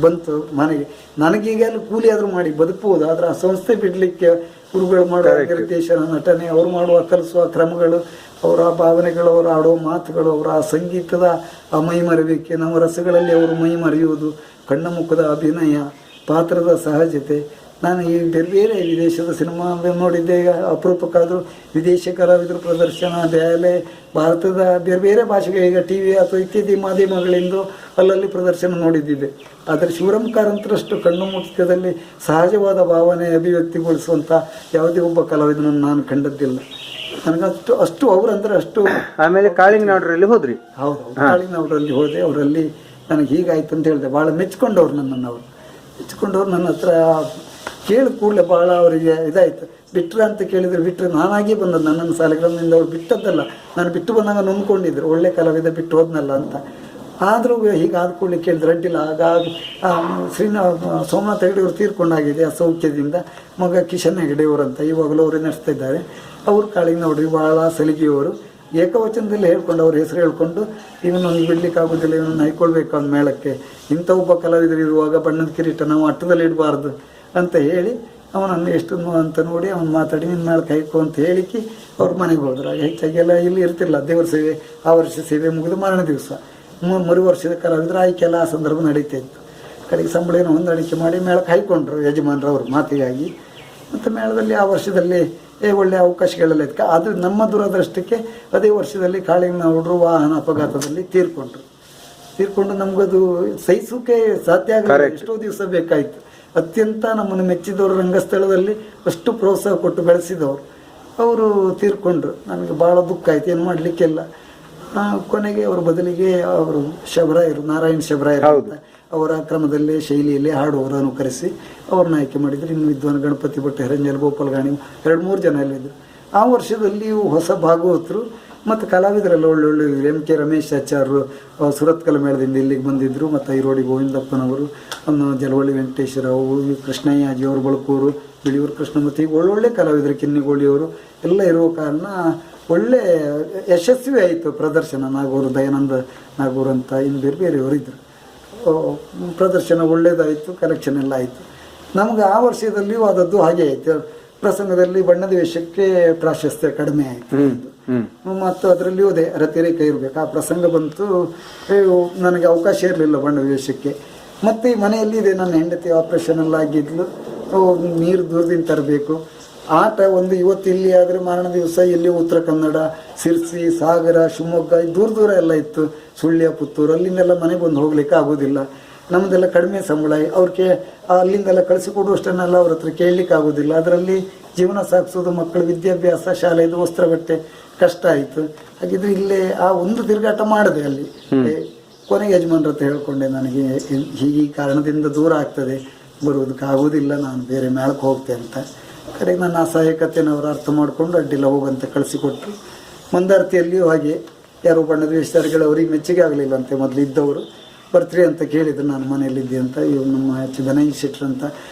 [SPEAKER 3] ಬಂತು ಮನೆಗೆ. ನನಗೀಗ ಅಲ್ಲಿ ಕೂಲಿ ಆದರೂ ಮಾಡಿ ಬದುಕಬಹುದು, ಆದರೆ ಆ ಸಂಸ್ಥೆ ಬಿಡಲಿಕ್ಕೆ ಗುರುಗಳು ಮಾಡುವ ನಿರ್ದೇಶನ, ನಟನೆ, ಅವ್ರು ಮಾಡುವ ಕಲಿಸುವ ಕ್ರಮಗಳು, ಅವರ ಭಾವನೆಗಳು, ಅವರು ಆಡೋ ಮಾತುಗಳು, ಅವರ ಆ ಸಂಗೀತದ ಆ ಮೈ ಮರೆಯುವಿಕೆ, ನಮ್ಮ ರಸಗಳಲ್ಲಿ ಅವರು ಮೈ ಮರೆಯುವುದು, ಕಣ್ಣ ಮುಖದ ಅಭಿನಯ, ಪಾತ್ರದ ಸಹಜತೆ. ನಾನು ಈ ಬೇರೆ ಬೇರೆ ವಿದೇಶದ ಸಿನಿಮಾ ನೋಡಿದ್ದೆ. ಈಗ ಅಪರೂಪಕ್ಕಾದರೂ ವಿದೇಶಿ ಕಲಾವಿದರು ಪ್ರದರ್ಶನ, ಬ್ಯಾಲೆ, ಭಾರತದ ಬೇರೆ ಬೇರೆ ಭಾಷೆಗಳಿಗೆ ಟಿ ವಿ ಅಥವಾ ಇತ್ಯಾದಿ ಮಾಧ್ಯಮಗಳಿಂದ ಅಲ್ಲಲ್ಲಿ ಪ್ರದರ್ಶನ ನೋಡಿದ್ದಿದೆ. ಆದರೆ ಶಿವರಾಮ್ ಕಾರಂತರಷ್ಟು ಕಣ್ಣು ಮುಖ್ಯದಲ್ಲಿ ಸಹಜವಾದ ಭಾವನೆ ಅಭಿವ್ಯಕ್ತಿಗೊಳಿಸುವಂಥ ಯಾವುದೇ ಒಬ್ಬ ಕಲಾವಿದನನ್ನು ನಾನು ಕಂಡದ್ದಿಲ್ಲ. ನನಗಷ್ಟು ಅಷ್ಟು ಅವರಂದ್ರೆ ಅಷ್ಟು.
[SPEAKER 2] ಆಮೇಲೆ ಕಾಳಿಂಗನವರಲ್ಲಿ ಹೋದ್ರಿ?
[SPEAKER 3] ಹೌದು, ಕಾಳಿಂಗನವರಲ್ಲಿ ಹೋದೆ. ಅವರಲ್ಲಿ ನನಗೆ ಹೀಗಾಯ್ತು ಅಂತ ಹೇಳಿದೆ. ಭಾಳ ಮೆಚ್ಕೊಂಡವ್ರು ನನ್ನನ್ನು. ಅವರು ಮೆಚ್ಕೊಂಡವ್ರು ನನ್ನ ಹತ್ರ ಕೇಳಿದ ಕೂಡಲೇ ಭಾಳ ಅವರಿಗೆ ಇದಾಯಿತು. ಬಿಟ್ರ ಅಂತ ಕೇಳಿದರೆ ಬಿಟ್ಟರೆ ನಾನಾಗೇ ಬಂದದ್ದು. ನನ್ನನ್ನು ಸಾಲಿಗ್ರಾಮದಿಂದ ಅವ್ರು ಬಿಟ್ಟದ್ದಲ್ಲ, ನಾನು ಬಿಟ್ಟು ಬಂದಾಗ ನೊಂದ್ಕೊಂಡಿದ್ರು, ಒಳ್ಳೆ ಕಲಾವಿದ ಬಿಟ್ಟು ಹೋದ್ನಲ್ಲ ಅಂತ. ಆದರೂ ಹೀಗಾದ ಕೂಡಲೇ ಕೇಳಿದ್ರು, ಅಡ್ಡಿಲ್ಲ. ಹಾಗಾಗಿ ಸೋಮನಾಥ ಹೆಗಡೆಯವರು ತೀರ್ಕೊಂಡಾಗಿದೆ ಅಸೌಖ್ಯದಿಂದ. ಮಗ ಕಿಶನ್ ಹೆಗಡೆಯವರು ಅಂತ ಇವಾಗಲೂ ಅವರೇ ನಡೆಸ್ತಾ ಇದ್ದಾರೆ. ಅವರು ಕಾಳಿಂಗ ನೋಡ್ರಿ ಭಾಳ ಸಲಿಗೆಯವರು. ಏಕವಚನದಲ್ಲಿ ಹೇಳ್ಕೊಂಡು ಅವ್ರ ಹೆಸರು ಹೇಳ್ಕೊಂಡು ಇವನೊಂದು ಬಿಡ್ಲಿಕ್ಕೆ ಆಗೋದಿಲ್ಲ, ಇವನನ್ನು ಹೈಕೊಳ್ಬೇಕು ಅವ್ನ ಮೇಳಕ್ಕೆ, ಇಂಥ ಒಬ್ಬ ಕಲಾವಿದರು ಇರುವಾಗ ಬಣ್ಣದ ಕಿರೀಟ ನಾವು ಅಟ್ಟದಲ್ಲಿ ಇಡಬಾರ್ದು ಅಂತ ಹೇಳಿ ಅವನನ್ನು ಎಷ್ಟು ಅಂತ ನೋಡಿ ಅವನು ಮಾತಾಡಿ ನಿನ್ನ ಮೇಳಕ್ಕೆ ಹೈಕೋ ಅಂತ ಹೇಳಿಕ್ಕೆ ಅವ್ರ ಮನೆಗೆ ಹೋದ್ರು. ಹೆಚ್ಚಾಗೆಲ್ಲ ಇಲ್ಲಿ ಇರ್ತಿಲ್ಲ, ದೇವರ ಸೇವೆ ಆ ವರ್ಷ ಸೇವೆ ಮುಗಿದು ಮಾರನೇ ದಿವಸ ಮರು ವರ್ಷದ ಕಲಾವಿದರು ಆಯ್ಕೆಲ್ಲ ಆ ಸಂದರ್ಭ ನಡೀತಾ ಇತ್ತು. ಕಡೆಗೆ ಸಂಬಳವನ್ನು ಹೊಂದಾಣಿಕೆ ಮಾಡಿ ಮೇಳಕ್ಕೆ ಹಾಯ್ಕೊಂಡ್ರು ಯಜಮಾನರವರು ಮಾತಿಗಾಗಿ. ಮತ್ತು ಮೇಳದಲ್ಲಿ ಆ ವರ್ಷದಲ್ಲಿ ಒಳ್ಳೆಯ ಅವಕಾಶಗಳೆಲ್ಲ ಇತ್ತು. ಅದು ನಮ್ಮ ದುರದೃಷ್ಟಕ್ಕೆ ಅದೇ ವರ್ಷದಲ್ಲಿ ಕಾಳಿಂಗನ ಹುಡುಗರು ವಾಹನ ಅಪಘಾತದಲ್ಲಿ ತೀರ್ಕೊಂಡು ನಮಗದು ಸಹಿಸೋಕೆ ಸಾಧ್ಯ ಆಗಲ್ಲ, ಎಷ್ಟೋ ದಿವಸ ಬೇಕಾಯಿತು. ಅತ್ಯಂತ ನಮ್ಮನ್ನು ಮೆಚ್ಚಿದವರು, ರಂಗಸ್ಥಳದಲ್ಲಿ ಅಷ್ಟು ಪ್ರೋತ್ಸಾಹ ಕೊಟ್ಟು ಬೆಳೆಸಿದವರು ಅವರು ತೀರ್ಕೊಂಡ್ರು. ನನಗೆ ಭಾಳ ದುಃಖ ಆಯ್ತು, ಏನು ಮಾಡಲಿಕ್ಕೆಲ್ಲ. ಕೊನೆಗೆ ಅವರ ಬದಲಿಗೆ ಅವರು ಶಬರಾಯರು, ನಾರಾಯಣ್ ಶಬರಾಯರು ಅಂತ ಅವರ ಕ್ರಮದಲ್ಲೇ ಶೈಲಿಯಲ್ಲಿ ಹಾಡುವವರನ್ನು ಕರೆಸಿ ಅವ್ರನ್ನ ಆಯ್ಕೆ ಮಾಡಿದ್ರು. ಇನ್ನು ವಿದ್ವಾನ್ ಗಣಪತಿ ಭಟ್, ಹೆರಂಜಲ್, ಗೋಪಾಲ್ ಗಾಣಿ 2-3 ಜನ ಅಲ್ಲಿದ್ದರು. ಆ ವರ್ಷದಲ್ಲಿ ಹೊಸ ಭಾಗವತರು ಮತ್ತು ಕಲಾವಿದರೆಲ್ಲ ಒಳ್ಳೊಳ್ಳೆ M.K. ರಮೇಶ್ ಆಚಾರ್ಯರು ಸುರತ್ಕಲ ಮೇಳದಿಂದ ಇಲ್ಲಿಗೆ ಬಂದಿದ್ದರು. ಮತ್ತು ಐರೋಡಿ ಗೋವಿಂದಪ್ಪನವರು, ಜಲವಳ್ಳಿ ವೆಂಕಟೇಶ್ವರವು, ಕೃಷ್ಣಯ್ಯಾಜಿ ಅವರು, ಬಳಕೂರು, ಬಿಳಿಯೂರು ಕೃಷ್ಣಮೂರ್ತಿ, ಒಳ್ಳೊಳ್ಳೆ ಕಲಾವಿದರು, ಕಿನ್ನಿಗೋಳಿಯವರು ಎಲ್ಲ ಇರುವ ಕಾರಣ ಒಳ್ಳೆ ಯಶಸ್ವಿ ಆಯಿತು ಪ್ರದರ್ಶನ. ನಾಗೂರು ದಯಾನಂದ ನಾಗೂರು ಅಂತ ಇನ್ನು ಬೇರೆ ಬೇರೆಯವರು ಇದ್ದರು. ಪ್ರದರ್ಶನ ಒಳ್ಳೆಯದಾಯಿತು, ಕಲೆಕ್ಷನ್ ಎಲ್ಲ ಆಯಿತು. ನಮಗೆ ಆ ವರ್ಷದಲ್ಲಿಯೂ ಆದದ್ದು ಹಾಗೆ ಆಯಿತು. ಪ್ರಸಂಗದಲ್ಲಿ ಬಣ್ಣದ ವೇಷಕ್ಕೆ ಪ್ರಾಶಸ್ತ್ಯ ಕಡಿಮೆ ಆಯಿತು ಮತ್ತು ಅದರಲ್ಲಿಯೂ ಅದೇ ರತಿರೇಖೆ ಇರಬೇಕು. ಆ ಪ್ರಸಂಗ ಬಂತು, ನನಗೆ ಅವಕಾಶ ಇರಲಿಲ್ಲ ಬಣ್ಣದ ವೇಷಕ್ಕೆ. ಮತ್ತು ಈ ಮನೆಯಲ್ಲಿ ಇದೆ, ನನ್ನ ಹೆಂಡತಿ ಆಪ್ರೇಷನ್ ಎಲ್ಲ ಆಗಿದ್ಲು, ನೀರು ದೂರದಿಂದ ತರಬೇಕು. ಆಟ ಒಂದು ಇವತ್ತು ಇಲ್ಲಿ ಆದರೆ ಮಾರಣ ದಿವಸ ಇಲ್ಲಿ ಉತ್ತರ ಕನ್ನಡ, ಸಿರ್ಸಿ, ಸಾಗರ, ಶಿವಮೊಗ್ಗ ದೂರ ಎಲ್ಲ ಇತ್ತು, ಸುಳ್ಯ, ಪುತ್ತೂರು, ಅಲ್ಲಿಂದೆಲ್ಲ ಮನೆಗೆ ಬಂದು ಹೋಗ್ಲಿಕ್ಕೆ ಆಗೋದಿಲ್ಲ. ನಮ್ಮದೆಲ್ಲ ಕಡಿಮೆ ಸಂಬಳ, ಅವ್ರಿಗೆ ಅಲ್ಲಿಂದೆಲ್ಲ ಕಳಿಸಿಕೊಡುವಷ್ಟನ್ನೆಲ್ಲ ಅವ್ರ ಹತ್ರ ಕೇಳಲಿಕ್ಕೆ ಆಗೋದಿಲ್ಲ. ಅದರಲ್ಲಿ ಜೀವನ ಸಾಗಿಸೋದು, ಮಕ್ಕಳ ವಿದ್ಯಾಭ್ಯಾಸ, ಶಾಲೆದು ವಸ್ತ್ರ ಬಟ್ಟೆ ಕಷ್ಟ ಆಯಿತು. ಹಾಗಿದ್ರೆ ಇಲ್ಲೇ ಆ ಒಂದು ತಿರುಗಾಟ ಮಾಡಿದೆ ಅಲ್ಲಿ. ಕೊನೆಗೆ ಯಜಮಾನ್ರ ಹತ್ರ ಹೇಳ್ಕೊಂಡೆ, ನನಗೆ ಹೀಗೆ ಕಾರಣದಿಂದ ದೂರ ಆಗ್ತದೆ, ಬರುವುದಕ್ಕೆ ಆಗೋದಿಲ್ಲ, ನಾನು ಬೇರೆ ಮೇಳಕ್ಕೆ ಹೋಗ್ತೇನೆ ಅಂತ. ಕಡೆಗೆ ನನ್ನ ಅಸಹಾಯಕತೆಯನ್ನು ಅವರು ಅರ್ಥ ಮಾಡಿಕೊಂಡು ಅಡ್ಡಿಲ್ಲ ಹೋಗಂತ ಕಳಿಸಿಕೊಟ್ರು. ಮಂದಾರ್ತಿಯಲ್ಲಿಯೂ ಹಾಗೆ ಯಾರೋ ಬಣ್ಣದ ವೇಷಧಾರಿಗಳು ಅವ್ರಿಗೆ ಮೆಚ್ಚುಗೆ ಆಗಲಿಲ್ಲಂತೆ. ಮೊದಲು ಇದ್ದವರು ಬರ್ತ್ರಿ ಅಂತ ಕೇಳಿದ್ರು, ನಾನು ಮನೆಯಲ್ಲಿದ್ದೆ ಅಂತ. ಇವ್ರು ನಮ್ಮ ಧನಂಜಯ ಶೆಟ್ಟರ್ ಅಂತ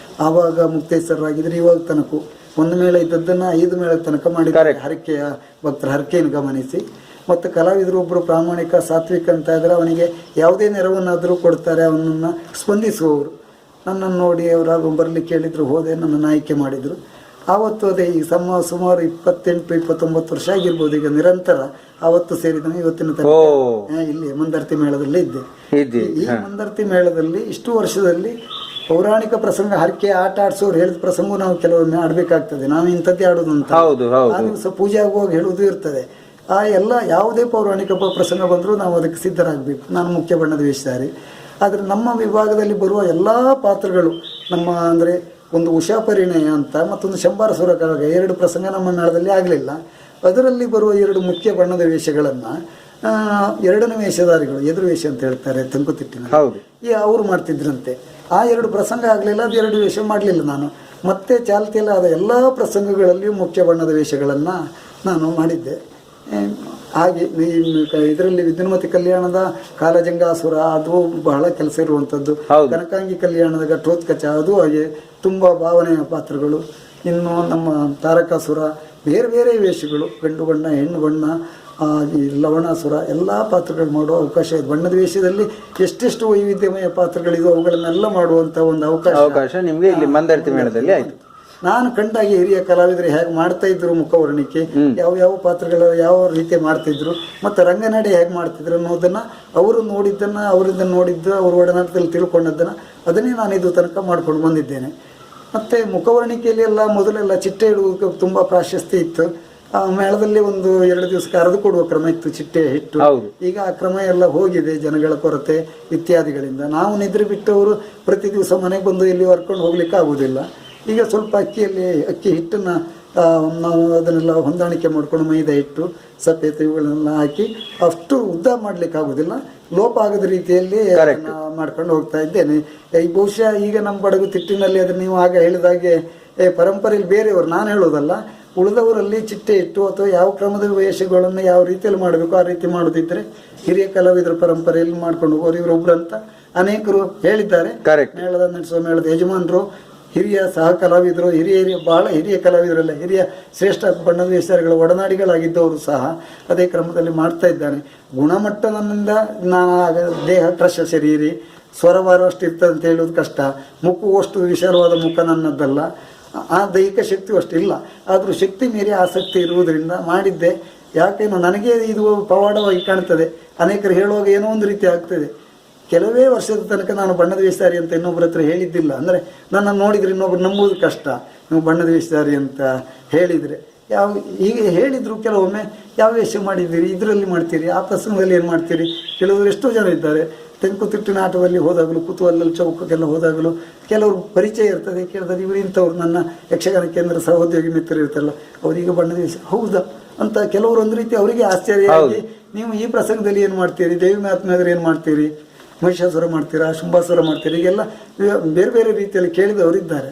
[SPEAKER 3] ಆವಾಗ ಮುಕ್ತೇಶ್ವರರಾಗಿದ್ದರು. ಇವಾಗ ತನಕ ಒಂದು ಮೇಳ ಇದ್ದದ್ದನ್ನು 5 ಮೇಳದ ತನಕ ಮಾಡಿದ್ದಾರೆ, ಹರಕೆಯ ಭಕ್ತರ ಹರಕೆಯನ್ನು ಗಮನಿಸಿ. ಮತ್ತು ಕಲಾವಿದರು ಒಬ್ಬರು ಪ್ರಾಮಾಣಿಕ, ಸಾತ್ವಿಕ ಅಂತ ಇದ್ದರೆ ಅವನಿಗೆ ಯಾವುದೇ ನೆರವನ್ನಾದರೂ ಕೊಡ್ತಾರೆ, ಅವನನ್ನು ಸ್ಪಂದಿಸುವವರು. ನನ್ನನ್ನು ನೋಡಿ ಅವರು ಬರಲಿಕ್ಕೆ ಹೇಳಿದರು, ಹೋದೆ, ನನ್ನನ್ನು ಆಯ್ಕೆ ಮಾಡಿದರು. ಆವತ್ತು ಅದೇ ಈ ಸುಮಾರು 28-29 ವರ್ಷ ಆಗಿರ್ಬೋದು ಈಗ ನಿರಂತರ ಆವತ್ತು ಸೇರಿದ ಇವತ್ತಿನ ತನಕ ಇಲ್ಲಿ ಮಂದಾರ್ತಿ ಮೇಳದಲ್ಲೇ ಇದ್ದೆ. ಈ ಮಂದಾರ್ತಿ ಮೇಳದಲ್ಲಿ ಇಷ್ಟು ವರ್ಷದಲ್ಲಿ ಪೌರಾಣಿಕ ಪ್ರಸಂಗ, ಹರಕೆ, ಆಟ ಆಡಿಸೋರು ಹೇಳಿದ ಪ್ರಸಂಗ ನಾವು ಕೆಲವೊಮ್ಮೆ ಆಡಬೇಕಾಗ್ತದೆ. ನಾವು ಇಂಥದ್ದೇ ಆಡೋದು ಅಂತ ಆ ದಿವಸ ಪೂಜೆ ಆಗುವಾಗ ಹೇಳುವುದು ಇರ್ತದೆ. ಆ ಎಲ್ಲ ಯಾವುದೇ ಪೌರಾಣಿಕ ಪ್ರಸಂಗ ಬಂದರೂ ನಾವು ಅದಕ್ಕೆ ಸಿದ್ಧರಾಗಬೇಕು. ನಾನು ಮುಖ್ಯ ಬಣ್ಣದ ವೇಷಧಾರಿ. ಆದರೆ ನಮ್ಮ ವಿಭಾಗದಲ್ಲಿ ಬರುವ ಎಲ್ಲ ಪಾತ್ರಗಳು, ನಮ್ಮ ಅಂದರೆ ಒಂದು ಉಷಾ ಪರಿಣಯ ಅಂತ ಮತ್ತೊಂದು ಶಂಬಾರ ಸುರಕಾಗ 2 ಪ್ರಸಂಗ ನಮ್ಮ ಮೇಳದಲ್ಲಿ ಆಗಲಿಲ್ಲ. ಅದರಲ್ಲಿ ಬರುವ 2 ಮುಖ್ಯ ಬಣ್ಣದ ವೇಷಗಳನ್ನು 2ನೇ ವೇಷಧಾರಿಗಳು, ಎದುರು ವೇಷ ಅಂತ ಹೇಳ್ತಾರೆ ತಂಕುತಿಟ್ಟಿನ, ಅವರು ಮಾಡ್ತಿದ್ರಂತೆ. ಆ 2 ಪ್ರಸಂಗ ಆಗಲಿಲ್ಲ, ಅದು 2 ವೇಷ ಮಾಡಲಿಲ್ಲ ನಾನು. ಮತ್ತೆ ಚಾಲ್ತಿಯಲ್ಲಿ ಆದ ಎಲ್ಲ ಪ್ರಸಂಗಗಳಲ್ಲಿಯೂ ಮುಖ್ಯ ಬಣ್ಣದ ವೇಷಗಳನ್ನು ನಾನು ಮಾಡಿದ್ದೆ. ಹಾಗೆ ಇದರಲ್ಲಿ ವಿದ್ಯುನ್ಮತಿ ಕಲ್ಯಾಣದ ಕಾಲಜಂಗಾಸುರ ಅದು ಬಹಳ ಕೆಲಸ ಇರುವಂಥದ್ದು. ಕನಕಾಂಗಿ ಕಲ್ಯಾಣದ ಘಟೋತ್ಕಚ ಅದು ಹಾಗೆ ತುಂಬ ಭಾವನೆಯ ಪಾತ್ರಗಳು. ಇನ್ನು ನಮ್ಮ ತಾರಕಾಸುರ, ಬೇರೆ ಬೇರೆ ವೇಷಗಳು, ಗಂಡು ಬಣ್ಣ, ಹೆಣ್ಣು ಬಣ್ಣ, ಈ ಲವಣಾಸುರ ಎಲ್ಲ ಪಾತ್ರಗಳು ಮಾಡುವ ಅವಕಾಶ ಇದೆ. ಬಣ್ಣದ ವೇಷದಲ್ಲಿ ಎಷ್ಟೆಷ್ಟು ವೈವಿಧ್ಯಮಯ ಪಾತ್ರಗಳಿದೆ ಅವುಗಳನ್ನೆಲ್ಲ ಮಾಡುವಂಥ ಒಂದು ಅವಕಾಶ
[SPEAKER 2] ನಿಮಗೆ ಇಲ್ಲಿ ಮಂದಾರ್ತಿ ಮೇಳದಲ್ಲಿ ಆಯಿತು.
[SPEAKER 3] ನಾನು ಕಂಡಾಗೆ ಹಿರಿಯ ಕಲಾವಿದರು ಹೇಗೆ ಮಾಡ್ತಾ ಇದ್ರು, ಮುಖವರ್ಣಿಕೆ ಯಾವ ಪಾತ್ರಗಳ ಯಾವ ರೀತಿ ಮಾಡ್ತಿದ್ರು, ಮತ್ತು ರಂಗನಡೆ ಹೇಗೆ ಮಾಡ್ತಿದ್ರು ಅನ್ನೋದನ್ನು ಅವರು ನೋಡಿದ್ದನ್ನು, ಅವರಿಂದ ನೋಡಿದ್ದು, ಅವ್ರ ಒಡನಾಟದಲ್ಲಿ ತಿಳ್ಕೊಂಡದ್ದನ್ನು ಅದನ್ನೇ ನಾನು ಇದು ತನಕ ಮಾಡ್ಕೊಂಡು ಬಂದಿದ್ದೇನೆ. ಮತ್ತು ಮುಖವರ್ಣಿಕೆಯಲ್ಲಿ ಎಲ್ಲ ಮೊದಲೆಲ್ಲ ಚಿಟ್ಟೆ ಇಡುವುದಕ್ಕೆ ತುಂಬ ಪ್ರಾಶಸ್ತ್ಯ ಇತ್ತು. ಆ ಮೇಳದಲ್ಲಿ ಒಂದು 2 ದಿವಸಕ್ಕೆ ಅರೆದು ಕೊಡುವ ಕ್ರಮ ಇತ್ತು, ಚಿಟ್ಟೆ ಹಿಟ್ಟು. ಈಗ ಆ ಕ್ರಮ ಎಲ್ಲ ಹೋಗಿದೆ, ಜನಗಳ ಕೊರತೆ ಇತ್ಯಾದಿಗಳಿಂದ. ನಾವು ನಿದ್ರೆ ಬಿಟ್ಟವರು ಪ್ರತಿ ದಿವಸ ಮನೆಗೆ ಬಂದು ಇಲ್ಲಿ ಹೊರ್ಕೊಂಡು ಹೋಗ್ಲಿಕ್ಕೆ ಆಗುವುದಿಲ್ಲ. ಈಗ ಸ್ವಲ್ಪ ಅಕ್ಕಿ ಹಿಟ್ಟನ್ನು ನಾವು ಅದನ್ನೆಲ್ಲ ಹೊಂದಾಣಿಕೆ ಮಾಡಿಕೊಂಡು ಮೈದಾ ಹಿಟ್ಟು, ಸಫೇದ ಇವುಗಳನ್ನೆಲ್ಲ ಹಾಕಿ ಅಷ್ಟು ಉದ್ದ ಮಾಡಲಿಕ್ಕೆ ಆಗೋದಿಲ್ಲ, ಲೋಪ ಆಗದ ರೀತಿಯಲ್ಲಿ ಮಾಡ್ಕೊಂಡು ಹೋಗ್ತಾ ಇದ್ದೇನೆ. ಈ ಬಹುಶಃ ಈಗ ನಮ್ಮ ಬಡಗು ತಿಟ್ಟಿನಲ್ಲಿ ಅದನ್ನು ನೀವು ಆಗ ಹೇಳಿದಾಗೆ ಪರಂಪರೆಯಲ್ಲಿ ಬೇರೆಯವರು, ನಾನು ಹೇಳೋದಲ್ಲ, ಉಳಿದವರಲ್ಲಿ ಚಿಟ್ಟೆ ಇಟ್ಟು ಅಥವಾ ಯಾವ ಕ್ರಮದ ವೇಷಗಳನ್ನು ಯಾವ ರೀತಿಯಲ್ಲಿ ಮಾಡಬೇಕು ಆ ರೀತಿ ಮಾಡೋದಿದ್ದರೆ ಹಿರಿಯ ಕಲಾವಿದರ ಪರಂಪರೆಯಲ್ಲಿ ಮಾಡ್ಕೊಂಡು ಹೋಗೋರು ಇವರೊಬ್ರು ಅಂತ ಅನೇಕರು ಹೇಳಿದ್ದಾರೆ. ಮೇಳದ ನಡೆಸುವ ಮೇಳದ ಯಜಮಾನರು ಹಿರಿಯ ಸಹ ಕಲಾವಿದರು, ಭಾಳ ಹಿರಿಯ ಕಲಾವಿದರಲ್ಲ, ಹಿರಿಯ ಶ್ರೇಷ್ಠ ಬಣ್ಣದ ವೇಷಧಾರಿಗಳ ಒಡನಾಡಿಗಳಾಗಿದ್ದವರು ಸಹ ಅದೇ ಕ್ರಮದಲ್ಲಿ ಮಾಡ್ತಾ ಇದ್ದಾನೆ. ಗುಣಮಟ್ಟ ನನ್ನಿಂದ ದೇಹ ಕೃಶ ಶರೀರಿ, ಸ್ವರವಾರಷ್ಟು ಇರ್ತದೆ ಅಂತ ಹೇಳೋದು ಕಷ್ಟ. ಮುಖವಷ್ಟು ವಿಶಾಲವಾದ ಮುಖ ನನ್ನದ್ದಲ್ಲ, ಆ ದೈಹಿಕ ಶಕ್ತಿ ಅಷ್ಟಿಲ್ಲ. ಆದರೂ ಶಕ್ತಿ ಮೀರಿ ಆಸಕ್ತಿ ಇರುವುದರಿಂದ ಮಾಡಿದ್ದೆ. ಯಾಕೇನೋ ನನಗೆ ಇದು ಪವಾಡವಾಗಿ ಕಾಣ್ತದೆ. ಅನೇಕರು ಹೇಳುವಾಗ ಏನೋ ಒಂದು ರೀತಿ ಆಗ್ತದೆ. ಕೆಲವೇ ವರ್ಷದ ತನಕ ನಾನು ಬಣ್ಣದ ವೇಷಧಾರಿ ಅಂತ ಇನ್ನೊಬ್ಬರ ಹತ್ರ ಹೇಳಿದ್ದಿಲ್ಲ. ಅಂದರೆ ನನ್ನನ್ನು ನೋಡಿದರೆ ಇನ್ನೊಬ್ರು ನಂಬುವುದು ಕಷ್ಟ. ನೀವು ಬಣ್ಣದ ವೇಷಧಾರಿ ಅಂತ ಹೇಳಿದರೆ ಹೀಗೆ ಹೇಳಿದರು. ಕೆಲವೊಮ್ಮೆ ಯಾವ ವೇಷ ಮಾಡಿದ್ದೀರಿ, ಇದರಲ್ಲಿ ಮಾಡ್ತೀರಿ, ಆ ಪ್ರಸಂಗದಲ್ಲಿ ಏನು ಮಾಡ್ತೀರಿ. ಕೆಲವರು ಎಷ್ಟೋ ಜನ ಇದ್ದಾರೆ. ತೆಂಕುತಿಟ್ಟಿನ ಆಟದಲ್ಲಿ ಹೋದಾಗಲೂ, ಕುತೂಹಲದಲ್ಲಿ ಚೌಕಕ್ಕೆಲ್ಲ ಹೋದಾಗಲೂ ಕೆಲವರು ಪರಿಚಯ ಇರ್ತದೆ. ಕೇಳಿದ್ರೆ ಇವರು ಇಂಥವ್ರು ನನ್ನ ಯಕ್ಷಗಾನ ಕೇಂದ್ರ ಸಹೋದ್ಯೋಗಿ ಮಿತ್ರರು ಇರ್ತಾರಲ್ಲ, ಅವರಿಗೆ ಬಣ್ಣದ ವೇಷ ಹೌದಾ ಅಂತ ಕೆಲವರು ಒಂದು ರೀತಿ ಅವರಿಗೆ ಆಶ್ಚರ್ಯ ಆಗಿ, ನೀವು ಈ ಪ್ರಸಂಗದಲ್ಲಿ ಏನು ಮಾಡ್ತೀರಿ, ದೇವಿ ಮಹಾತ್ಮೆಯಾದ್ರೆ ಏನು ಮಾಡ್ತೀರಿ, ಮಹಿಷಾಸುರ ಮಾಡ್ತೀರಾ, ಶುಂಭಾಸುರ ಮಾಡ್ತೀರಿ, ಹೀಗೆಲ್ಲ ಬೇರೆ ಬೇರೆ ರೀತಿಯಲ್ಲಿ ಕೇಳಿದವರಿದ್ದಾರೆ.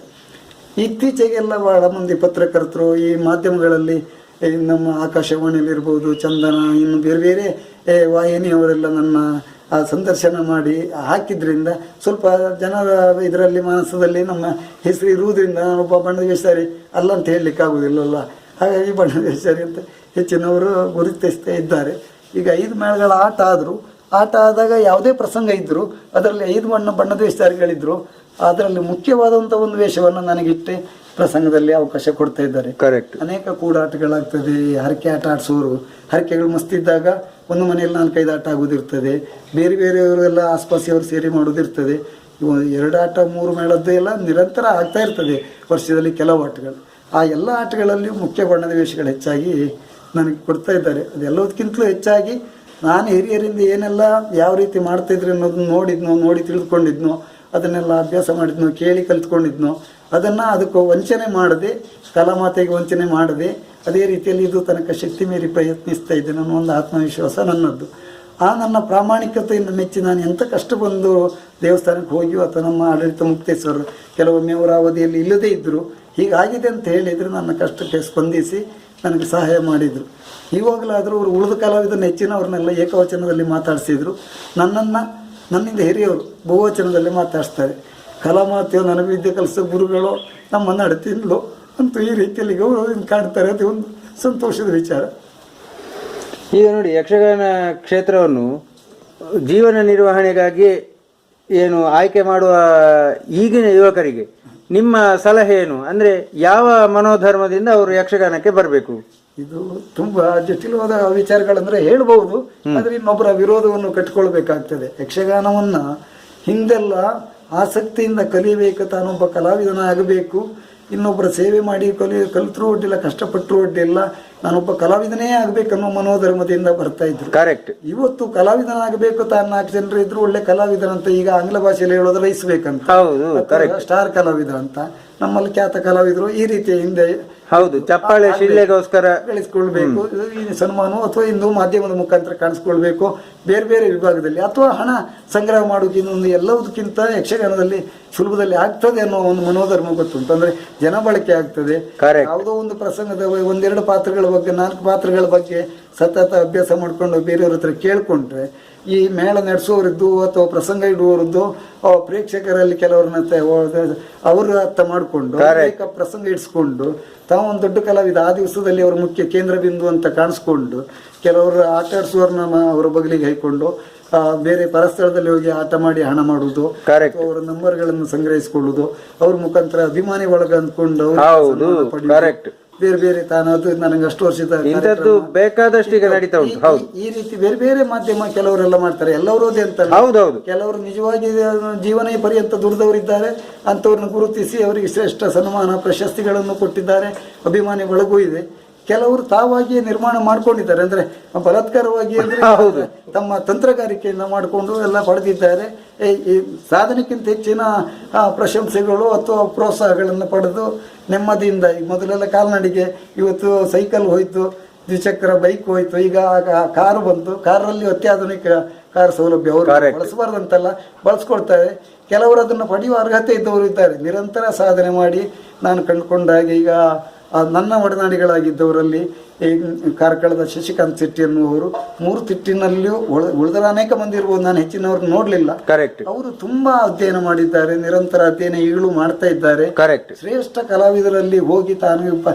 [SPEAKER 3] ಇತ್ತೀಚೆಗೆಲ್ಲ ಭಾಳ ಮಂದಿ ಪತ್ರಕರ್ತರು ಈ ಮಾಧ್ಯಮಗಳಲ್ಲಿ, ನಮ್ಮ ಆಕಾಶವಾಣಿಯಲ್ಲಿರ್ಬೋದು, ಚಂದನ, ಇನ್ನು ಬೇರೆ ಬೇರೆ ವಾಹಿನಿಯವರೆಲ್ಲ ನನ್ನ ಸಂದರ್ಶನ ಮಾಡಿ ಹಾಕಿದ್ರಿಂದ ಸ್ವಲ್ಪ ಜನರ ಇದರಲ್ಲಿ ಮನಸ್ಸಲ್ಲಿ ನಮ್ಮ ಹೆಸರು ಇರುವುದರಿಂದ ನಾನೊಬ್ಬ ಬಣ್ಣದ ವೇಷಧಾರಿ ಅಲ್ಲ ಅಂತ ಹೇಳಲಿಕ್ಕೆ ಆಗುವುದಿಲ್ಲಲ್ಲ. ಹಾಗಾಗಿ ಬಣ್ಣದ ವೇಷಧಾರಿ ಅಂತ ಹೆಚ್ಚಿನವರು ಗುರುತಿಸ್ತಾ ಇದ್ದಾರೆ. ಈಗ 5 ಮೇಳಗಳ ಆಟ ಆದಾಗ ಯಾವುದೇ ಪ್ರಸಂಗ ಇದ್ದರೂ ಅದರಲ್ಲಿ 5 ಬಣ್ಣದ ವೇಷಧಾರಿಗಳಿದ್ರು. ಅದರಲ್ಲಿ ಮುಖ್ಯವಾದಂಥ ಒಂದು ವೇಷವನ್ನು ನನಗಿಟ್ಟೆ ಪ್ರಸಂಗದಲ್ಲಿ ಅವಕಾಶ ಕೊಡ್ತಾ ಇದ್ದಾರೆ.
[SPEAKER 2] ಕರೆಕ್ಟ್.
[SPEAKER 3] ಅನೇಕ ಕೂಡಾಟಗಳಾಗ್ತದೆ. ಹರಕೆ ಆಟ ಆಡಿಸೋರು, ಹರಕೆಗಳು ಮಸ್ತಿದ್ದಾಗ ಒಂದು ಮನೆಯಲ್ಲಿ 4-5 ಆಟ ಆಗೋದಿರ್ತದೆ. ಬೇರೆ ಬೇರೆಯವರೆಲ್ಲ ಆಸ್ಪಾಸಿಯವರು ಸೇರಿ ಮಾಡೋದಿರ್ತದೆ. 2 ಆಟ 3 ಮೇಳದ್ದು ಎಲ್ಲ ನಿರಂತರ ಆಗ್ತಾ ಇರ್ತದೆ ವರ್ಷದಲ್ಲಿ ಕೆಲವು ಆಟಗಳು. ಆ ಎಲ್ಲ ಆಟಗಳಲ್ಲಿ ಮುಖ್ಯ ಬಣ್ಣದ ವೇಷಗಳು ಹೆಚ್ಚಾಗಿ ನನಗೆ ಕೊಡ್ತಾ ಇದ್ದಾರೆ. ಅದೆಲ್ಲದಕ್ಕಿಂತಲೂ ಹೆಚ್ಚಾಗಿ ನಾನು ಹಿರಿಯರಿಂದ ಏನೆಲ್ಲ ಯಾವ ರೀತಿ ಮಾಡ್ತಾಯಿದ್ರು ಅನ್ನೋದನ್ನ ನೋಡಿ ತಿಳಿದುಕೊಂಡಿದ್ನೋ, ಅದನ್ನೆಲ್ಲ ಅಭ್ಯಾಸ ಮಾಡಿದ್ನೋ, ಕೇಳಿ ಕಲಿತ್ಕೊಂಡಿದ್ನೋ, ಅದಕ್ಕೆ ವಂಚನೆ ಮಾಡದೆ, ಕಲಾಮಾತೆಗೆ ವಂಚನೆ ಮಾಡದೆ ಅದೇ ರೀತಿಯಲ್ಲಿ ಇದು ತನಕ ಶಕ್ತಿ ಮೀರಿ ಪ್ರಯತ್ನಿಸ್ತಾ ಇದ್ದೇನೆ ಅನ್ನೋ ಒಂದು ಆತ್ಮವಿಶ್ವಾಸ ನನ್ನದು. ಆ ನನ್ನ ಪ್ರಾಮಾಣಿಕತೆಯನ್ನು ಮೆಚ್ಚಿ ನಾನು ಎಂಥ ಕಷ್ಟ ಬಂದು ದೇವಸ್ಥಾನಕ್ಕೆ ಹೋಗಿಯೋ ಅಥವಾ ನಮ್ಮ ಆಡಳಿತ ಮುಕ್ತೇಶ್ವರ ಕೆಲವೊಮ್ಮೆ ಅವರ ಅವಧಿಯಲ್ಲಿ ಇಲ್ಲದೇ ಇದ್ದರು, ಹೀಗಾಗಿದೆ ಅಂತ ಹೇಳಿದರೆ ನನ್ನ ಕಷ್ಟಕ್ಕೆ ಸ್ಪಂದಿಸಿ ನನಗೆ ಸಹಾಯ ಮಾಡಿದರು. ಇವಾಗಲಾದರೂ ಅವರು ಉಳಿದ ಕಲಾವಿದನ ಹೆಚ್ಚಿನವ್ರನ್ನೆಲ್ಲ ಏಕವಚನದಲ್ಲಿ ಮಾತಾಡಿಸಿದ್ರು. ನನ್ನಿಂದ ಹಿರಿಯವರು ಬಹುವಚನದಲ್ಲಿ ಮಾತಾಡಿಸ್ತಾರೆ. ಕಲಾಮಾತೆಯೋ, ನನಗೆ ವಿದ್ಯೆ ಕಲಿಸೋ ಗುರುಗಳು, ನಮ್ಮ ನಡತಿಂದಲೋ ಅಂತೂ ಈ ರೀತಿಯಲ್ಲಿ ಗೌರವದಿಂದ ಕಾಣ್ತಾರೆ. ಅದು ಒಂದು ಸಂತೋಷದ ವಿಚಾರ.
[SPEAKER 2] ಈಗ ನೋಡಿ, ಯಕ್ಷಗಾನ ಕ್ಷೇತ್ರವನ್ನು ಜೀವನ ನಿರ್ವಹಣೆಗಾಗಿ ಏನು ಆಯ್ಕೆ ಮಾಡುವ ಈಗಿನ ಯುವಕರಿಗೆ ನಿಮ್ಮ ಸಲಹೆ ಏನು? ಅಂದರೆ ಯಾವ ಮನೋಧರ್ಮದಿಂದ ಅವರು ಯಕ್ಷಗಾನಕ್ಕೆ ಬರಬೇಕು?
[SPEAKER 3] ಇದು ತುಂಬ ಜಟಿಲವಾದ ವಿಚಾರಗಳಂದ್ರೆ ಹೇಳ್ಬಹುದು, ಆದರೆ ಇನ್ನೊಬ್ಬರ ವಿರೋಧವನ್ನು ಕಟ್ಟಿಕೊಳ್ಬೇಕಾಗ್ತದೆ. ಯಕ್ಷಗಾನವನ್ನು ಹಿಂದೆಲ್ಲ ಆಸಕ್ತಿಯಿಂದ ಕಲಿಯಬೇಕು, ತಾನೊಬ್ಬ ಕಲಾವಿದನಾಗಬೇಕು, ಇನ್ನೊಬ್ಬರ ಸೇವೆ ಮಾಡಿ ಕಲಿತರೂ ಒಡ್ಡಿಲ್ಲ, ಕಷ್ಟಪಟ್ಟರು ಒಡ್ಡಿಲ್ಲ, ನಾನೊಬ್ಬ ಕಲಾವಿದನೇ ಆಗಬೇಕನ್ನೋ ಮನೋಧರ್ಮದಿಂದ ಬರ್ತಾ ಇದ್ರು.
[SPEAKER 2] ಕರೆಕ್ಟ್.
[SPEAKER 3] ಇವತ್ತು ಕಲಾವಿದನಾಗಬೇಕು, ತಾನು 4 ಜನರು ಇದ್ರು ಒಳ್ಳೆ ಕಲಾವಿದನಂತ, ಈಗ ಆಂಗ್ಲ ಭಾಷೆಯಲ್ಲಿ ಹೇಳೋದು ರೈಸ್ಬೇಕಂತ, ಸ್ಟಾರ್ ಕಲಾವಿದ ಅಂತ. ನಮ್ಮಲ್ಲಿ ಖ್ಯಾತ ಕಲಾವಿದರು ಈ ರೀತಿಯ ಹಿಂದೆ
[SPEAKER 2] ಹೌದು ಚಪ್ಪಾಳೆ ಶಿಲ್ಲೆಗೋಸ್ಕರ
[SPEAKER 3] ಬೆಳೆಸ್ಕೊಳ್ಬೇಕು, ಈ ಸನ್ಮಾನ ಅಥವಾ ಇಂದು ಮಾಧ್ಯಮದ ಮುಖಾಂತರ ಕಾಣಿಸ್ಕೊಳ್ಬೇಕು ಬೇರೆ ಬೇರೆ ವಿಭಾಗದಲ್ಲಿ, ಅಥವಾ ಹಣ ಸಂಗ್ರಹ ಮಾಡೋಕ್ಕಿಂತ ಎಲ್ಲದಕ್ಕಿಂತ ಯಕ್ಷಗಾನದಲ್ಲಿ ಸುಲಭದಲ್ಲಿ ಆಗ್ತದೆ ಅನ್ನೋ ಒಂದು ಮನೋಧರ್ಮ ಗೊತ್ತುಂಟು. ಅಂದ್ರೆ ಜನ ಬಳಕೆ ಆಗ್ತದೆ. ಯಾವುದೋ ಒಂದು ಪ್ರಸಂಗದ 1-2 ಪಾತ್ರಗಳ ಬಗ್ಗೆ 4 ಪಾತ್ರಗಳ ಬಗ್ಗೆ ಸತತ ಅಭ್ಯಾಸ ಮಾಡ್ಕೊಂಡು ಬೇರೆಯವ್ರ ಹತ್ರ ಕೇಳ್ಕೊಂಡ್ರೆ, ಈ ಮೇಳ ನಡೆಸೋರಿದ್ದು ಅಥವಾ ಪ್ರಸಂಗ ಇಡುವವರದ್ದು ಪ್ರೇಕ್ಷಕರಲ್ಲಿ ಕೆಲವ್ರನ್ನ ಅವರು ಅರ್ಥ ಮಾಡಿಕೊಂಡು ಪ್ರಸಂಗ ಇಡಿಸ್ಕೊಂಡು ತಾವು ಒಂದು ದೊಡ್ಡ ಕಲಾವಿದ ಆ ದಿವಸದಲ್ಲಿ ಅವರು ಮುಖ್ಯ ಕೇಂದ್ರ ಬಿಂದು ಅಂತ ಕಾಣಿಸ್ಕೊಂಡು ಕೆಲವರು ಆಟ ಆಡಿಸುವವ್ರನ್ನ ಅವರ ಬಗಲಿಗೆ ಹೈಕೊಂಡು ಬೇರೆ ಪರಸ್ಥಳದಲ್ಲಿ ಹೋಗಿ ಆಟ ಮಾಡಿ ಹಣ ಮಾಡುವುದು, ಅವರ ನಂಬರ್ಗಳನ್ನು ಸಂಗ್ರಹಿಸಿಕೊಳ್ಳುವುದು, ಅವ್ರ ಮುಖಾಂತರ ಅಭಿಮಾನಿ ಒಳಗ ಅಂದ್ಕೊಂಡು ಬೇರೆ ಬೇರೆ ತಾನು ಅದು ನನಗೆ ಅಷ್ಟು ವರ್ಷದ
[SPEAKER 2] ಬೇಕಾದಷ್ಟು ಈಗ ನಡೀತಾ ಉಂಟು.
[SPEAKER 3] ಈ ರೀತಿ ಬೇರೆ ಬೇರೆ ಮಾಧ್ಯಮ ಕೆಲವರೆಲ್ಲ ಮಾಡ್ತಾರೆ. ಎಲ್ಲವರೋದೇ ಅಂತ ಕೆಲವರು ನಿಜವಾಗಿ ಜೀವನ ಪರ್ಯಂತ ದುಡಿದವರಿದ್ದಾರೆ, ಅಂಥವ್ರನ್ನ ಗುರುತಿಸಿ ಅವರಿಗೆ ಶ್ರೇಷ್ಠ ಸನ್ಮಾನ ಪ್ರಶಸ್ತಿಗಳನ್ನು ಕೊಟ್ಟಿದ್ದಾರೆ, ಅಭಿಮಾನಿ ಒಳಗೂ ಇದೆ. ಕೆಲವರು ತಾವಾಗಿಯೇ ನಿರ್ಮಾಣ ಮಾಡ್ಕೊಂಡಿದ್ದಾರೆ, ಅಂದ್ರೆ ಬಲಾತ್ಕಾರವಾಗಿ ಅಂದ್ರೆ ತಮ್ಮ ತಂತ್ರಗಾರಿಕೆಯಿಂದ ಮಾಡಿಕೊಂಡು ಎಲ್ಲ ಪಡೆದಿದ್ದಾರೆ. ಈ ಸಾಧನೆಗಿಂತ ಹೆಚ್ಚಿನ ಪ್ರಶಂಸೆಗಳು ಅಥವಾ ಪ್ರೋತ್ಸಾಹಗಳನ್ನು ಪಡೆದು ನೆಮ್ಮದಿಯಿಂದ, ಈಗ ಮೊದಲೆಲ್ಲ ಕಾಲ್ನಡಿಗೆ, ಇವತ್ತು ಸೈಕಲ್ ಹೋಯ್ತು, ದ್ವಿಚಕ್ರ ಬೈಕ್ ಹೋಯ್ತು, ಈಗ ಕಾರು ಬಂತು, ಕಾರಲ್ಲಿ ಅತ್ಯಾಧುನಿಕ ಕಾರ್ ಸೌಲಭ್ಯ ಅವರು ಬಳಸಬಾರ್ದಂತಲ್ಲ ಬಳಸ್ಕೊಳ್ತಾರೆ. ಕೆಲವರು ಅದನ್ನು ಪಡೆಯುವ ಅರ್ಹತೆ ಇದ್ದವರು ಇದ್ದಾರೆ. ನಿರಂತರ ಸಾಧನೆ ಮಾಡಿ ನಾನು ಕಂಡುಕೊಂಡ ಹಾಗೆ ಈಗ ನನ್ನ ಒಡನಾಡಿಗಳಾಗಿದ್ದವರಲ್ಲಿ ಈ ಕಾರ್ಕಳದ ಶಶಿಕಾಂತ್ ಶೆಟ್ಟಿ ಎನ್ನುವರು 3 ತಿಟ್ಟಿನಲ್ಲಿಯೂ ಉಳಿದ ಅನೇಕ ಮಂದಿ ಇರ್ಬೋದು, ನಾನು ಹೆಚ್ಚಿನವ್ರು ನೋಡಲಿಲ್ಲ.
[SPEAKER 2] ಕರೆಕ್ಟ್.
[SPEAKER 3] ಅವರು ತುಂಬಾ ಅಧ್ಯಯನ ಮಾಡಿದ್ದಾರೆ, ನಿರಂತರ ಅಧ್ಯಯನ ಈಗಲೂ ಮಾಡ್ತಾ ಇದ್ದಾರೆ.
[SPEAKER 2] ಕರೆಕ್ಟ್.
[SPEAKER 3] ಶ್ರೇಷ್ಠ ಕಲಾವಿದರಲ್ಲಿ ಹೋಗಿ ತಾನು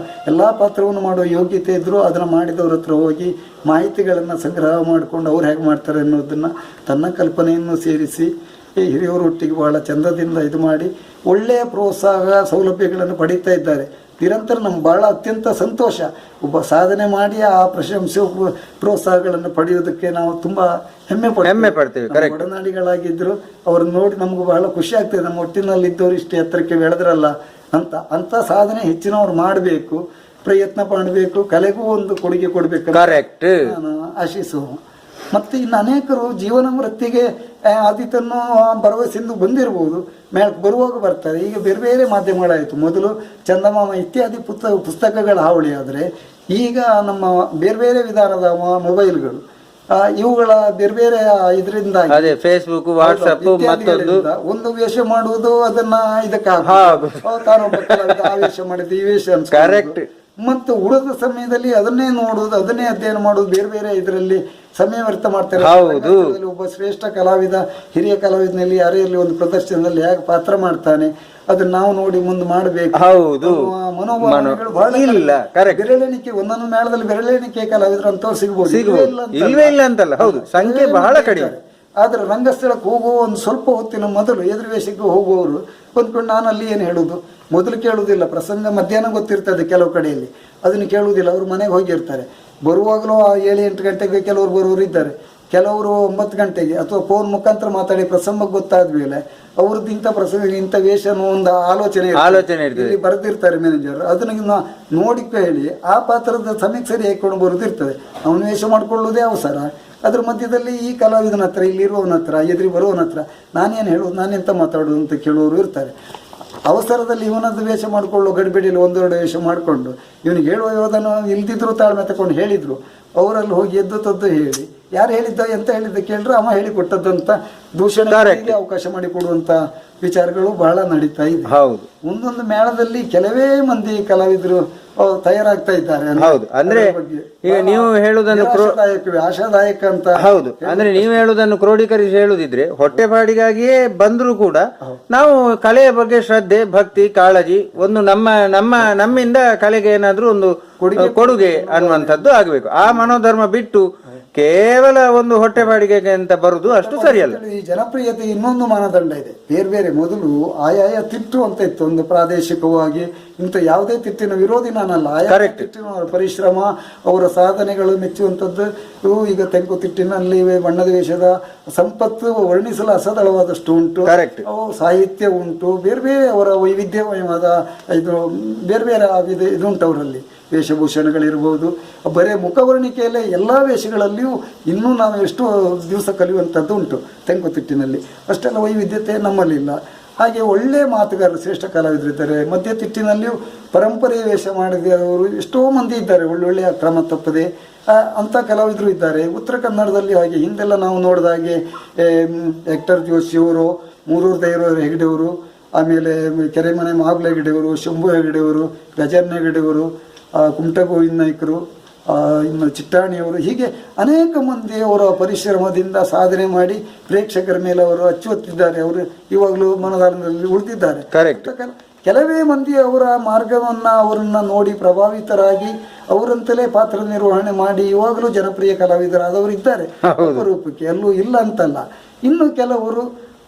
[SPEAKER 3] ಎಲ್ಲಾ ಪಾತ್ರವನ್ನು ಮಾಡುವ ಯೋಗ್ಯತೆ ಇದ್ರು ಅದನ್ನು ಮಾಡಿದವ್ರ ಹತ್ರ ಹೋಗಿ ಮಾಹಿತಿಗಳನ್ನು ಸಂಗ್ರಹ ಮಾಡಿಕೊಂಡು ಅವ್ರು ಹೇಗೆ ಮಾಡ್ತಾರೆ ಅನ್ನೋದನ್ನ ತನ್ನ ಕಲ್ಪನೆಯನ್ನು ಸೇರಿಸಿ ಈ ಹಿರಿಯವರೊಟ್ಟಿಗೆ ಬಹಳ ಚಂದದಿಂದ ಇದು ಮಾಡಿ ಒಳ್ಳೆಯ ಪ್ರೋತ್ಸಾಹ ಸೌಲಭ್ಯಗಳನ್ನು ಪಡೀತಾ ಇದ್ದಾರೆ. ನಿರಂತರ ನಮ್ಗೆ ಭಾಳ ಅತ್ಯಂತ ಸಂತೋಷ. ಒಬ್ಬ ಸಾಧನೆ ಮಾಡಿ ಆ ಪ್ರಶಂಸೆ ಪ್ರೋತ್ಸಾಹಗಳನ್ನು ಪಡೆಯೋದಕ್ಕೆ ನಾವು ತುಂಬ ಹೆಮ್ಮೆ ಪಡ್ತೇವೆ. ಒಡನಾಡಿಗಳಾಗಿದ್ದರು ಅವ್ರನ್ನ ನೋಡಿ ನಮಗೂ ಬಹಳ ಖುಷಿ ಆಗ್ತದೆ. ನಮ್ಮ ಒಟ್ಟಿನಲ್ಲಿದ್ದವರು ಇಷ್ಟು ಎತ್ತರಕ್ಕೆ ಬೆಳೆದ್ರಲ್ಲ ಅಂತ ಸಾಧನೆ ಹೆಚ್ಚಿನವ್ರು ಮಾಡಬೇಕು, ಪ್ರಯತ್ನ ಮಾಡಬೇಕು, ಕಲೆಗೂ ಒಂದು ಕೊಡುಗೆ ಕೊಡಬೇಕು ನಾನು ಆಶಿಸುವ. ಮತ್ತು ಇನ್ನು ಅನೇಕರು ಜೀವನ ವೃತ್ತಿಗೆ ಆದಿತನ್ನು ಭರವಸೆಯಿಂದ ಬಂದಿರ್ಬೋದು, ಮೇಳಕ್ಕೆ ಬರುವಾಗ ಬರ್ತಾರೆ. ಈಗ ಬೇರೆ ಬೇರೆ ಮಾಧ್ಯಮಗಳಾಯಿತು. ಮೊದಲು ಚಂದಮಾಮ ಇತ್ಯಾದಿ ಪುಸ್ತಕಗಳ ಹಾವಳಿ ಆದರೆ ಈಗ ನಮ್ಮ ಬೇರೆ ಬೇರೆ ವಿಧಾನದ ಮೊಬೈಲ್ಗಳು, ಇವುಗಳ ಬೇರೆ ಬೇರೆ ಇದರಿಂದ
[SPEAKER 2] ಫೇಸ್ಬುಕ್, ವಾಟ್ಸಪ್,
[SPEAKER 3] ಒಂದು ವೇಷ ಮಾಡುವುದು ಅದನ್ನ ಇದಕ್ಕೆ ಆ ವೇಷ ಮಾಡಿದ್ದು ಈ ವೇಷ
[SPEAKER 2] ಕರೆಕ್ಟ್.
[SPEAKER 3] ಮತ್ತು ಉಳಿದ ಸಮಯದಲ್ಲಿ ಅದನ್ನೇ ನೋಡುವುದು, ಅದನ್ನೇ ಅಧ್ಯಯನ ಮಾಡುವುದು, ಬೇರೆ ಬೇರೆ ಇದರಲ್ಲಿ ಸಮಯ ವ್ಯರ್ಥ ಮಾಡ್ತಾರೆ. ಒಬ್ಬ ಶ್ರೇಷ್ಠ ಕಲಾವಿದ, ಹಿರಿಯ ಕಲಾವಿದನಲ್ಲಿ ಯಾರೇ ಇರಲಿ ಒಂದು ಪ್ರದರ್ಶನದಲ್ಲಿ ಹೇಗೆ ಪಾತ್ರ ಮಾಡ್ತಾನೆ ಅದನ್ನ ನಾವು ನೋಡಿ ಮುಂದೆ ಮಾಡಬೇಕು. ಮನೋಭಾವನೆಗಳು ಬಹಳ ಇಲ್ಲ. ಬೆರಳೆಣಿಕೆ ಒಂದೊಂದು ಮೇಳದಲ್ಲಿ ಬೆರಳೆಣಿಕೆ ಕಲಾವಿದರು ಅಂತವ್ರು ಸಿಗ್ಬೋದು,
[SPEAKER 2] ಇಲ್ಲ ಅಂತಲ್ಲ, ಹೌದು, ಸಂಖ್ಯೆ ಬಹಳ ಕಡಿಮೆ.
[SPEAKER 3] ಆದ್ರೆ ರಂಗಸ್ಥಳಕ್ಕೆ ಹೋಗುವ ಒಂದು ಸ್ವಲ್ಪ ಹೊತ್ತಿನ ಮೊದಲು ಎದುರು ವೇಷಕ್ಕೆ ಹೋಗುವವರು ಬಂದ್ಕೊಂಡು ನಾನು ಅಲ್ಲಿ ಏನು ಹೇಳುದು ಮೊದಲು ಕೇಳುವುದಿಲ್ಲ. ಪ್ರಸಂಗ ಮಧ್ಯಾಹ್ನ ಗೊತ್ತಿರ್ತದೆ ಕೆಲವು ಕಡೆಯಲ್ಲಿ, ಅದನ್ನು ಕೇಳುವುದಿಲ್ಲ. ಅವರು ಮನೆಗೆ ಹೋಗಿರ್ತಾರೆ. ಬರುವಾಗಲೂ 7-8 ಗಂಟೆಗೆ ಕೆಲವರು ಬರುವವರು ಇದ್ದಾರೆ, ಕೆಲವರು 9 ಗಂಟೆಗೆ ಅಥವಾ ಫೋನ್ ಮುಖಾಂತರ ಮಾತಾಡಿ ಪ್ರಸಂಗ ಗೊತ್ತಾದ ಮೇಲೆ ಅವ್ರದ್ದು ಇಂಥ ಪ್ರಸಂಗ ಇಂಥ ವೇಷನೂ ಒಂದು ಆಲೋಚನೆ ಇಲ್ಲಿ ಬರೆದಿರ್ತಾರೆ ಮ್ಯಾನೇಜರ್. ಅದನ್ನ ನೋಡಿ ಹೇಳಿ ಆ ಪಾತ್ರದ ಸಮಯಕ್ಕೆ ಸರಿ ಹಾಕೊಂಡು ಬರೋದಿರ್ತದೆ. ಅವನು ವೇಷ ಮಾಡ್ಕೊಳ್ಳೋದೇ ಅವಸರ. ಅದ್ರ ಮಧ್ಯದಲ್ಲಿ ಈ ಕಲಾವಿದನ ಹತ್ರ, ಇಲ್ಲಿರುವವನ ಹತ್ರ, ಎದುರಿ ಬರುವವನ ಹತ್ರ ನಾನೇನು ಹೇಳೋದು, ನಾನೆಂತ ಮಾತಾಡೋದು ಅಂತ ಕೇಳುವವರು ಇರ್ತಾರೆ. ಅವಸರದಲ್ಲಿ ಇವನದ್ದು ವೇಷ ಮಾಡಿಕೊಳ್ಳೋ ಗಡಿಬಿಡಿಯಲ್ಲಿ 1-2 ವೇಷ ಮಾಡಿಕೊಂಡು ಇವನಿಗೆ ಹೇಳುವ ಯೋಧನ ಇಲ್ದಿದ್ರು ತಾಳ್ಮೆ ತಗೊಂಡು ಹೇಳಿದ್ರು. ಅವರಲ್ಲಿ ಹೋಗಿ ಎದ್ದು ತದ್ದು ಹೇಳಿ ಯಾರು ಹೇಳಿದ್ದ ಎಂತ ಹೇಳಿದ್ದ ಕೇಳಿದ್ರೆ ಅವ ಹೇಳಿಕೊಟ್ಟದ್ದಂತ ದೂಷಣೆಗೆ ಅವಕಾಶ ಮಾಡಿಕೊಡುವಂತ ವಿಚಾರಗಳು ಬಹಳ ನಡೀತಾ ಇದೆ.
[SPEAKER 2] ಹೌದು,
[SPEAKER 3] ಒಂದೊಂದು ಮೇಳದಲ್ಲಿ ಕೆಲವೇ ಮಂದಿ ಕಲಾವಿದರು ತಯಾರಾಗ್ತಾ ಇದ್ದಾರೆ.
[SPEAKER 2] ಹೌದು, ಅಂದ್ರೆ ಈಗ ನೀವು ಹೇಳುವುದನ್ನು
[SPEAKER 3] ಆಶಾದಾಯಕ ಅಂತ.
[SPEAKER 2] ಹೌದು, ಅಂದ್ರೆ ನೀವು ಹೇಳುವುದನ್ನು ಕ್ರೋಢೀಕರಿಸಿ ಹೇಳುದಿದ್ರೆ ಹೊಟ್ಟೆಪಾಡಿಗಾಗಿಯೇ ಬಂದ್ರು ಕೂಡ ನಾವು ಕಲೆಯ ಬಗ್ಗೆ ಶ್ರದ್ಧೆ, ಭಕ್ತಿ, ಕಾಳಜಿ, ಒಂದು ನಮ್ಮಿಂದ ಕಲೆಗೆ ಏನಾದ್ರೂ ಒಂದು ಕೊಡುಗೆ ಅನ್ನುವಂಥದ್ದು ಆಗಬೇಕು. ಆ ಮನೋಧರ್ಮ ಬಿಟ್ಟು ಕೇವಲ ಒಂದು ಹೊಟ್ಟೆಪಾಡಿಗೆ ಅಂತ ಬರುದು ಅಷ್ಟು ಸರಿಯಲ್ಲ.
[SPEAKER 3] ಈ ಜನಪ್ರಿಯತೆ ಇನ್ನೊಂದು ಮಾನದಂಡ ಇದೆ, ಬೇರೆ ಬೇರೆ. ಮೊದಲು ಆಯಾಯ ತಿಟ್ಟು ಅಂತ ಇತ್ತು, ಒಂದು ಪ್ರಾದೇಶಿಕವಾಗಿ. ಇಂಥ ಯಾವುದೇ ತಿಟ್ಟಿನ ವಿರೋಧಿ ನಾನಲ್ಲ. ಆಯಾ ತಿಟ್ಟಿನ ಪರಿಶ್ರಮ, ಅವರ ಸಾಧನೆಗಳು ಮೆಚ್ಚುವಂಥದ್ದು. ಇವು ಈಗ ತೆಂಕು ತಿಟ್ಟಿನಲ್ಲಿ ಬಣ್ಣದ ವೇಷದ ಸಂಪತ್ತು ವರ್ಣಿಸಲು ಅಸದಳವಾದಷ್ಟು ಉಂಟು. ಸಾಹಿತ್ಯ ಉಂಟು, ಬೇರೆ ಬೇರೆ ಅವರ ವೈವಿಧ್ಯಮಯವಾದ ಇದು ಬೇರೆ ಬೇರೆ ಇದು ಉಂಟು ಅವರಲ್ಲಿ. ವೇಷಭೂಷಣಗಳಿರ್ಬೋದು, ಬರೇ ಮುಖವರ್ಣಿಕೆಯಲ್ಲೇ ಎಲ್ಲ ವೇಷಗಳಲ್ಲಿಯೂ ಇನ್ನೂ ನಾವು ಎಷ್ಟು ದಿವಸ ಕಲಿಯುವಂಥದ್ದು ಉಂಟು ತೆಂಕುತಿಟ್ಟಿನಲ್ಲಿ. ಅಷ್ಟೆಲ್ಲ ವೈವಿಧ್ಯತೆ ನಮ್ಮಲ್ಲಿಲ್ಲ. ಹಾಗೆ ಒಳ್ಳೆಯ ಮಾತುಗಾರರು, ಶ್ರೇಷ್ಠ ಕಲಾವಿದರಿದ್ದಾರೆ. ಮಧ್ಯ ತಿಟ್ಟಿನಲ್ಲಿಯೂ ಪರಂಪರೆಯ ವೇಷ ಮಾಡಿದವರು ಎಷ್ಟೋ ಮಂದಿ ಇದ್ದಾರೆ, ಒಳ್ಳೊಳ್ಳೆಯ ಕ್ರಮ ತಪ್ಪದೆ ಅಂಥ ಕಲಾವಿದರು ಇದ್ದಾರೆ. ಉತ್ತರ ಕನ್ನಡದಲ್ಲಿ ಹಾಗೆ ಹಿಂದೆಲ್ಲ ನಾವು ನೋಡಿದ ಹಾಗೆ ಹೆಕ್ಟರ್ ಜೋಶಿಯವರು, ಮೂರೂರು ದೈವರ ಹೆಗಡೆಯವರು, ಆಮೇಲೆ ಕೆರೆಮನೆ ಮಾಬ್ಲ ಹೆಗಡೆಯವರು, ಶಂಭು ಹೆಗಡೆಯವರು, ಗಜಾನ ಹೆಗಡೆಯವರು, ಕುಮಟ ಗೋವಿಂದ ನಾಯ್ಕರು, ಇನ್ನು ಚಿಟ್ಟಾಣಿಯವರು, ಹೀಗೆ ಅನೇಕ ಮಂದಿ ಅವರ ಪರಿಶ್ರಮದಿಂದ ಸಾಧನೆ ಮಾಡಿ ಪ್ರೇಕ್ಷಕರ ಮೇಲೆ ಅವರು ಅಚ್ಚುತ್ತಿದ್ದಾರೆ. ಅವರು ಇವಾಗಲೂ ಮನೋಧಾರಣದಲ್ಲಿ ಉಳಿದಿದ್ದಾರೆ. ಕೆಲವೇ ಮಂದಿ ಅವರ ಮಾರ್ಗವನ್ನು ಅವರನ್ನ ನೋಡಿ ಪ್ರಭಾವಿತರಾಗಿ ಅವರಂತಲೇ ಪಾತ್ರ ನಿರ್ವಹಣೆ ಮಾಡಿ ಇವಾಗಲೂ ಜನಪ್ರಿಯ ಕಲಾವಿದರಾದವರು ಇದ್ದಾರೆ ರೂಪಕ್ಕೆ, ಎಲ್ಲೂ ಇಲ್ಲ ಅಂತಲ್ಲ. ಇನ್ನು ಕೆಲವರು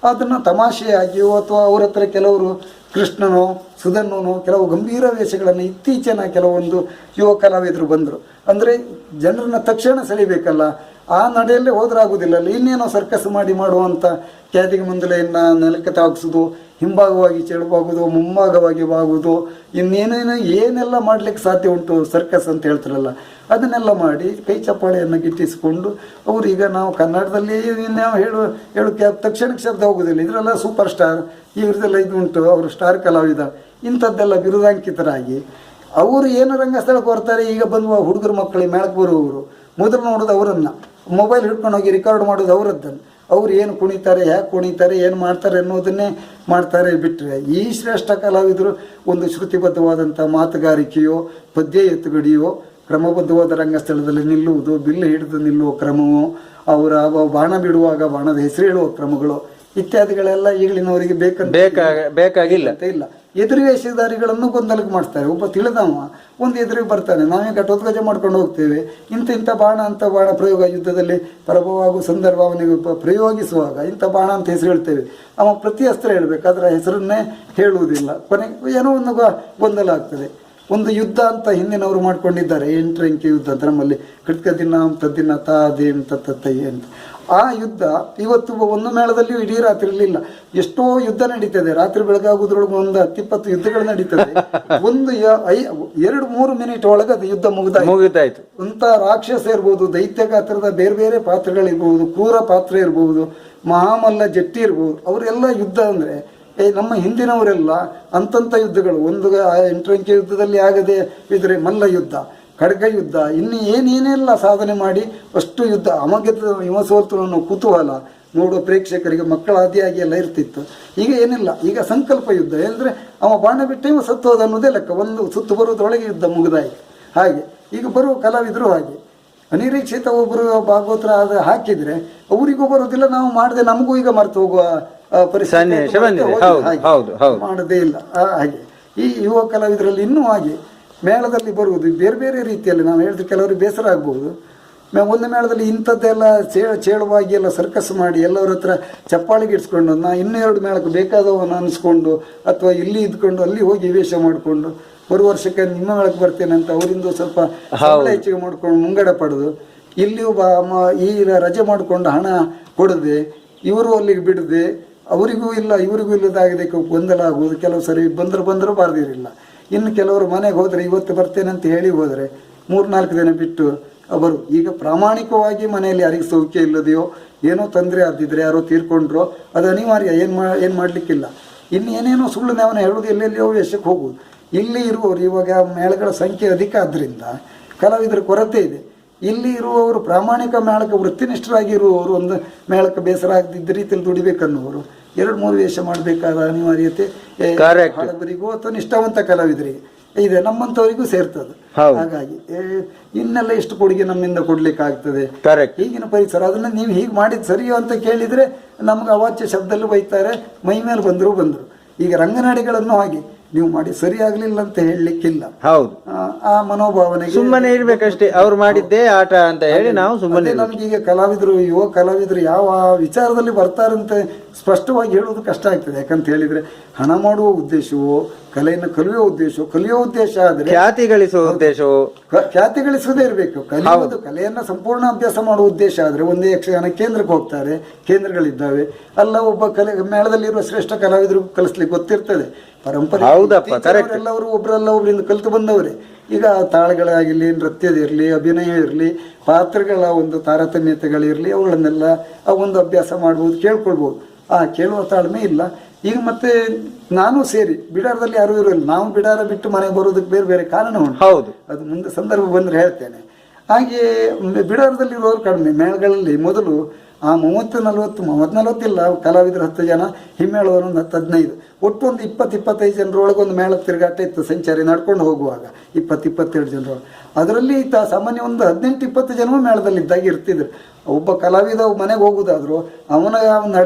[SPEAKER 3] ಅದನ್ನು ತಮಾಷೆಯಾಗಿಯೋ ಅಥವಾ ಅವ್ರ ಹತ್ರ ಕೆಲವರು ಕೃಷ್ಣನೋ ಸುಧನ್ವನೋ ಕೆಲವು ಗಂಭೀರ ವೇಷಗಳನ್ನು ಇತ್ತೀಚಿನ ಕೆಲವೊಂದು ಯುವ ಕಲಾವಿದರು ಬಂದರು. ಅಂದರೆ ಜನರನ್ನ ತಕ್ಷಣ ಸೆಳಿಬೇಕಲ್ಲ, ಆ ನಡೆಯಲ್ಲೇ ಹೋದ್ರಾಗುವುದಿಲ್ಲ. ಇನ್ನೇನೋ ಸರ್ಕಸ್ ಮಾಡಿ ಮಾಡುವಂಥ ಖ್ಯಾತಿಗೆ ಮುಂದಲೆಯನ್ನು ನೆಲಕ್ಕೆ ತಾಗಿಸೋದು, ಹಿಂಭಾಗವಾಗಿ ಚೆಳುವಾಗುವುದು, ಮುಂಭಾಗವಾಗಿ ಬಾಗುವುದು, ಇನ್ನೇನೇನೋ ಏನೆಲ್ಲ ಮಾಡಲಿಕ್ಕೆ ಸಾಧ್ಯ ಉಂಟು ಸರ್ಕಸ್ ಅಂತ ಹೇಳ್ತಾರಲ್ಲ, ಅದನ್ನೆಲ್ಲ ಮಾಡಿ ಕೈ ಚಪ್ಪಾಳೆಯನ್ನು ಗಿಟ್ಟಿಸಿಕೊಂಡು ಅವರು ಈಗ ನಾವು ಕನ್ನಡದಲ್ಲಿ ನಾವು ಹೇಳು ತಕ್ಷಣಕ್ಕೆ ಶಬ್ದ ಹೋಗೋದಿಲ್ಲ. ಇದರೆಲ್ಲ ಸೂಪರ್ ಸ್ಟಾರ್, ಇವ್ರದ್ದೆಲ್ಲ ಇದು ಉಂಟು, ಅವರು ಸ್ಟಾರ್ ಕಲಾವಿದ, ಇಂಥದ್ದೆಲ್ಲ ಬಿರುದಾಂಕಿತರಾಗಿ ಅವರು ಏನು ರಂಗಸ್ಥಳಕ್ಕೆ ಬರ್ತಾರೆ. ಈಗ ಬಂದುವ ಹುಡುಗರು ಮಕ್ಕಳಿಗೆ ಮೇಳಕ್ಕೆ ಬರುವವರು ಮೊದಲು ನೋಡೋದು ಅವರನ್ನು, ಮೊಬೈಲ್ ಹಿಡ್ಕೊಂಡು ಹೋಗಿ ರೆಕಾರ್ಡ್ ಮಾಡೋದು ಅವರದ್ದನ್ನು. ಅವ್ರು ಏನು ಕುಣಿತಾರೆ, ಯಾಕೆ ಕುಣಿತಾರೆ, ಏನು ಮಾಡ್ತಾರೆ ಅನ್ನೋದನ್ನೇ ಮಾಡ್ತಾರೆ ಬಿಟ್ಟರೆ ಈ ಶ್ರೇಷ್ಠ ಕಲಾವಿದರು ಒಂದು ಶ್ರುತಿಬದ್ಧವಾದಂಥ ಮಾತುಗಾರಿಕೆಯೋ, ಪದ್ಯ ಎತ್ತುಗಡಿಯೋ, ಕ್ರಮಬದ್ಧವಾದ ರಂಗಸ್ಥಳದಲ್ಲಿ ನಿಲ್ಲುವುದು, ಬಿಲ್ಲು ಹಿಡಿದು ನಿಲ್ಲುವ ಕ್ರಮವೋ, ಅವರ ಬಾಣ ಬಿಡುವಾಗ ಬಾಣದ ಹೆಸರು ಹೇಳುವ ಕ್ರಮಗಳು ಇತ್ಯಾದಿಗಳೆಲ್ಲ ಈಗಲಿನವರಿಗೆ
[SPEAKER 2] ಬೇಕಾಗಿಲ್ಲ
[SPEAKER 3] ಇಲ್ಲ. ಎದುರು ವೇಷಧಾರಿಗಳನ್ನು ಗೊಂದಲಕ್ಕೆ ಮಾಡ್ತಾರೆ. ಒಬ್ಬ ತಿಳಿದವ ಒಂದು ಎದುರಿಗೆ ಬರ್ತಾನೆ, ನಾವೇ ಘಟೋತ್ಕಚ ಮಾಡ್ಕೊಂಡು ಹೋಗ್ತೇವೆ, ಇಂಥ ಬಾಣ ಅಂತ ಬಾಣ ಪ್ರಯೋಗ ಯುದ್ಧದಲ್ಲಿ ಪರಾಭವವಾಗುವ ಸಂದರ್ಭ ಅವನಿಗೆ ಪ್ರಯೋಗಿಸುವಾಗ ಇಂಥ ಬಾಣ ಅಂತ ಹೆಸರು ಹೇಳ್ತೇವೆ. ಅವ ಪ್ರತಿ ಅಸ್ತ್ರ ಹೇಳಬೇಕು, ಅದರ ಹೆಸರನ್ನೇ ಹೇಳುವುದಿಲ್ಲ. ಕೊನೆಗೆ ಏನೋ ಒಂದು ಗೊಂದಲ ಆಗ್ತದೆ. ಒಂದು ಯುದ್ಧ ಅಂತ ಹಿಂದಿನವರು ಮಾಡ್ಕೊಂಡಿದ್ದಾರೆ, 8 ಅಂಕಿ ಯುದ್ಧ ಅಂತ, ನಮ್ಮಲ್ಲಿ ಕೃತ್ಕದಿನ ತದ್ದಿನ ತಾದೇಂ ತತ್ತೈ ಅಂತ. ಆ ಯುದ್ಧ ಇವತ್ತು ಒಂದು ಮೇಳದಲ್ಲಿಯೂ ಇಡೀ ರಾತ್ರಿ ಇರಲಿಲ್ಲ. ಎಷ್ಟೋ ಯುದ್ಧ ನಡೀತದೆ, ರಾತ್ರಿ ಬೆಳಗಾಗುದ್ರೊಳಗೆ ಒಂದು 10-20 ಯುದ್ಧಗಳು ನಡೀತದೆ. ಒಂದು 2-3 ಮಿನಿಟ್ ಒಳಗೆ ಅದು ಯುದ್ಧ ಮುಗಿದಾಯ್ತು. ಅಂತ ರಾಕ್ಷಸ ಇರ್ಬೋದು, ದೈತ್ಯ ಗಾತ್ರದ ಬೇರೆ ಬೇರೆ ಪಾತ್ರಗಳಿರ್ಬೋದು, ಕ್ರೂರ ಪಾತ್ರ ಇರ್ಬೋದು, ಮಹಾಮಲ್ಲ ಜಟ್ಟಿ ಇರ್ಬೋದು, ಅವರೆಲ್ಲ ಯುದ್ಧ ಅಂದರೆ ನಮ್ಮ ಹಿಂದಿನವರೆಲ್ಲ ಅಂತಂಥ ಯುದ್ಧಗಳು. ಒಂದು 8 ಅಂಕಿ ಯುದ್ಧದಲ್ಲಿ ಆಗದೆ ಇದ್ರೆ ಮಲ್ಲ ಯುದ್ಧ, ಖಡ್ಗ ಯುದ್ಧ, ಇನ್ನು ಏನೇನೆಲ್ಲ ಸಾಧನೆ ಮಾಡಿ ಅಷ್ಟು ಯುದ್ಧ ಅಮಗೆದ ಹಿಮಸೋತ್ತು ಅನ್ನೋ ಕುತೂಹಲ ನೋಡುವ ಪ್ರೇಕ್ಷಕರಿಗೆ ಮಕ್ಕಳ ಆದಿಯಾಗಿ ಎಲ್ಲ ಇರ್ತಿತ್ತು. ಈಗ ಏನಿಲ್ಲ, ಈಗ ಸಂಕಲ್ಪ ಯುದ್ಧ ಅಂದರೆ ಅವ ಬಾಣ ಬಿಟ್ಟೆ ಇವ ಸತ್ತೋದ ಅನ್ನೋದೇ ಲೆಕ್ಕ. ಒಂದು ಸುತ್ತು ಬರುವುದರೊಳಗೆ ಯುದ್ಧ ಮುಗಿದಾಯಿತು. ಹಾಗೆ ಈಗ ಬರುವ ಕಲಾವಿದರು ಹಾಗೆ ಅನಿರೀಕ್ಷಿತ ಒಬ್ಬರು ಭಾಗವತರ ಹಾಕಿದರೆ ಅವರಿಗೂ ಬರೋದಿಲ್ಲ, ನಾವು ಮಾಡದೆ ನಮಗೂ ಈಗ ಮರೆತು ಹೋಗುವ ಪರಿಸ್ಥಿತಿ ಮಾಡದೇ ಇಲ್ಲ. ಹಾಗೆ ಈ ಯುವ ಕಲಾವಿದರಲ್ಲಿ ಇನ್ನೂ ಹಾಗೆ ಮೇಳದಲ್ಲಿ ಬರುವುದು ಬೇರೆ ಬೇರೆ ರೀತಿಯಲ್ಲಿ. ನಾವು ಹೇಳಿದ್ರೆ ಕೆಲವರಿಗೆ ಬೇಸರ ಆಗ್ಬೋದು. ಒಂದು ಮೇಳದಲ್ಲಿ ಇಂಥದ್ದೆಲ್ಲ ಚೇಳುವಾಗಿ ಎಲ್ಲ ಸರ್ಕಸ್ ಮಾಡಿ ಎಲ್ಲರ ಹತ್ರ ಚಪ್ಪಾಳಿಗೆ ಇಡ್ಸ್ಕೊಂಡು ನಾ 2 ಮೇಳಕ್ಕೆ ಬೇಕಾದವನ್ನ ಅನಿಸ್ಕೊಂಡು ಅಥವಾ ಇಲ್ಲಿ ಇದ್ಕೊಂಡು ಅಲ್ಲಿ ಹೋಗಿ ವೇಷ ಮಾಡಿಕೊಂಡು ಬರುವ ವರ್ಷಕ್ಕೆ ನಿಮ್ಮ ಮೇಳಕ್ಕೆ ಬರ್ತೇನೆ ಅಂತ ಅವರಿಂದ ಸ್ವಲ್ಪ ಹೆಚ್ಚಿಗೆ ಮಾಡ್ಕೊಂಡು ಮುಂಗಡ ಪಡೆದು ಇಲ್ಲಿಯೂ ಈ ರಜೆ ಮಾಡಿಕೊಂಡು ಹಣ ಕೊಡದೆ ಇವರು ಅಲ್ಲಿಗೆ ಬಿಡದೆ ಅವರಿಗೂ ಇಲ್ಲ ಇವರಿಗೂ ಇಲ್ಲದಾಗಿದೆ ಗೊಂದಲ ಆಗುವುದು. ಕೆಲವು ಸರಿ ಬಂದರೂ ಬಾರದಿರಲಿಲ್ಲ. ಇನ್ನು ಕೆಲವರು ಮನೆಗೆ ಹೋದರೆ ಇವತ್ತು ಬರ್ತೇನೆ ಅಂತ ಹೇಳಿ ಹೋದರೆ 3-4 ದಿನ ಬಿಟ್ಟು ಅವರು ಈಗ ಪ್ರಾಮಾಣಿಕವಾಗಿ ಮನೆಯಲ್ಲಿ ಯಾರಿಗೆ ಸೌಖ್ಯ ಇಲ್ಲದೆಯೋ ಏನೋ ತೊಂದರೆ ಆದಿದ್ರೆ ಯಾರೋ ತೀರ್ಕೊಂಡ್ರೋ ಅದು ಅನಿವಾರ್ಯ, ಏನು ಮಾಡಲಿಕ್ಕಿಲ್ಲ. ಇನ್ನು ಏನೇನೋ ಸುಳ್ಳು ನಾವನ್ನ ಹೇಳೋದು, ಎಲ್ಲೆಲ್ಲಿಯೋ ವೇಷಕ್ಕೆ ಹೋಗುವುದು. ಇಲ್ಲಿ ಇರುವವರು ಇವಾಗ ಮೇಳಗಳ ಸಂಖ್ಯೆ ಅಧಿಕ ಆದ್ದರಿಂದ ಕಲಾವಿದರ ಕೊರತೆ ಇದೆ. ಇಲ್ಲಿ ಇರುವವರು ಪ್ರಾಮಾಣಿಕ ಮೇಳಕ್ಕೆ ವೃತ್ತಿನಿಷ್ಠರಾಗಿ ಇರುವವರು ಒಂದು ಮೇಳಕ್ಕೆ ಬೇಸರ ಆಗದಿದ್ದ ರೀತಿಯಲ್ಲಿ ದುಡಿಬೇಕನ್ನುವರು 2-3 ವೇಷ ಮಾಡಬೇಕಾದ ಅನಿವಾರ್ಯತೆ ಹಳಬರಿಗೂ ಅಥವಾ ನಿಷ್ಠಾವಂತ ಕಲಾವಿದರಿಗೆ ಇದೆ, ನಮ್ಮಂಥವರಿಗೂ ಸೇರ್ತದೆ. ಹಾಗಾಗಿ ಇನ್ನೆಲ್ಲ ಎಷ್ಟು ಕೊಡುಗೆ ನಮ್ಮಿಂದ ಕೊಡ್ಲಿಕ್ಕೆ ಆಗ್ತದೆ ಈಗಿನ ಪರಿಸರ. ಅದನ್ನ ನೀವು ಹೀಗೆ ಮಾಡಿದ್ ಸರಿಯೋ ಅಂತ ಕೇಳಿದ್ರೆ ನಮ್ಗೆ ಅವಾಚ್ಯ ಶಬ್ದಲ್ಲೂ ಬೈತಾರೆ, ಮೈ ಮೇಲೆ ಬಂದ್ರು. ಈಗ ರಂಗನಾಡಿಗಳನ್ನು ಹಾಗೆ ನೀವು ಮಾಡಿ ಸರಿ ಆಗ್ಲಿಲ್ಲ ಅಂತ ಹೇಳಲಿಕ್ಕಿಲ್ಲ.
[SPEAKER 2] ಹೌದು,
[SPEAKER 3] ಆ ಮನೋಭಾವನೆ
[SPEAKER 2] ಸುಮ್ಮನೆ ಇರ್ಬೇಕಷ್ಟೇ. ಅವ್ರು ಮಾಡಿದ್ದೇ ಆಟ ಅಂತ ಹೇಳಿ ನಾವು ಸುಮ್ಮನೆ.
[SPEAKER 3] ನಮ್ಗೀಗ ಕಲಾವಿದರು, ಯುವ ಕಲಾವಿದರು ಯಾವ ವಿಚಾರದಲ್ಲಿ ಬರ್ತಾರಂತೆ ಸ್ಪಷ್ಟವಾಗಿ ಹೇಳುವುದು ಕಷ್ಟ ಆಗ್ತದೆ. ಯಾಕಂತ ಹೇಳಿದ್ರೆ ಹಣ ಮಾಡುವ ಉದ್ದೇಶವೋ, ಕಲೆಯನ್ನು ಕಲಿಯುವ ಉದ್ದೇಶವೋ, ಕಲಿಯುವ ಉದ್ದೇಶ ಆದ್ರೆ
[SPEAKER 2] ಖ್ಯಾತಿ ಗಳಿಸುವ ಉದ್ದೇಶವೋ,
[SPEAKER 3] ಖ್ಯಾತಿ ಗಳಿಸುವುದೇ ಇರಬೇಕು. ಕಲಿಯುವುದು ಕಲೆಯನ್ನ ಸಂಪೂರ್ಣ ಅಭ್ಯಾಸ ಮಾಡುವ ಉದ್ದೇಶ ಆದ್ರೆ ಒಂದೇ ಯಕ್ಷಗಾನ ಕೇಂದ್ರಕ್ಕೆ ಹೋಗ್ತಾರೆ, ಕೇಂದ್ರಗಳಿದ್ದಾವೆ. ಅಲ್ಲ ಒಬ್ಬ ಮೇಳದಲ್ಲಿರುವ ಶ್ರೇಷ್ಠ ಕಲಾವಿದರು ಕಲಿಸ್ಲಿಕ್ಕೆ ಗೊತ್ತಿರ್ತದೆ. ಪರಂಪರೆ ಎಲ್ಲವರು ಒಬ್ಬರಿಂದ ಕಲಿತು ಬಂದವರೇ. ಈಗ ತಾಳಗಳಾಗಿರಲಿ, ನೃತ್ಯದಿರಲಿ, ಅಭಿನಯ ಇರಲಿ, ಪಾತ್ರಗಳ ಒಂದು ತಾರತಮ್ಯತೆಗಳಿರಲಿ, ಅವುಗಳನ್ನೆಲ್ಲ ಒಂದು ಅಭ್ಯಾಸ ಮಾಡ್ಬೋದು, ಕೇಳ್ಕೊಳ್ಬೋದು. ಕೇಳುವ ತಾಳ್ಮೆ ಇಲ್ಲ ಈಗ. ಮತ್ತೆ ನಾನು ಸೇರಿ ಬಿಡಾರದಲ್ಲಿ ಯಾರು ಇರೋಲ್ಲ. ನಾವು ಬಿಡಾರ ಬಿಟ್ಟು ಮನೆಗೆ ಬರೋದಕ್ಕೆ ಬೇರೆ ಬೇರೆ ಕಾರಣ ಉಂಟು.
[SPEAKER 2] ಹೌದು, ಅದು
[SPEAKER 3] ಮುಂದೆ ಸಂದರ್ಭ ಬಂದರೆ ಹೇಳ್ತೇನೆ. ಹಾಗೆ ಬಿಡಾರದಲ್ಲಿರೋರು ಕಡಿಮೆ. ಮೇಳಗಳಲ್ಲಿ ಮೊದಲು 30-40 ಇಲ್ಲ, ಕಲಾವಿದರು 10 ಜನ, ಹಿಮ್ಮೇಳವರು ಒಂದು 10-15, ಒಟ್ಟು ಒಂದು 20-25 ಜನರೊಳಗೆ ಒಂದು ಮೇಳ ತಿರುಗಾಟ ಇತ್ತು. ಸಂಚಾರಿ ನಡ್ಕೊಂಡು ಹೋಗುವಾಗ 20-22 ಜನರೊಳಗೆ. ಅದರಲ್ಲಿ ಸಾಮಾನ್ಯ ಒಂದು 18-20 ಜನ ಮೇಳದಲ್ಲಿದ್ದಾಗ ಇರ್ತಿದ್ರು. ಒಬ್ಬ ಕಲಾವಿದ ಮನೆಗೆ ಹೋಗುವುದಾದ್ರು ಅವನ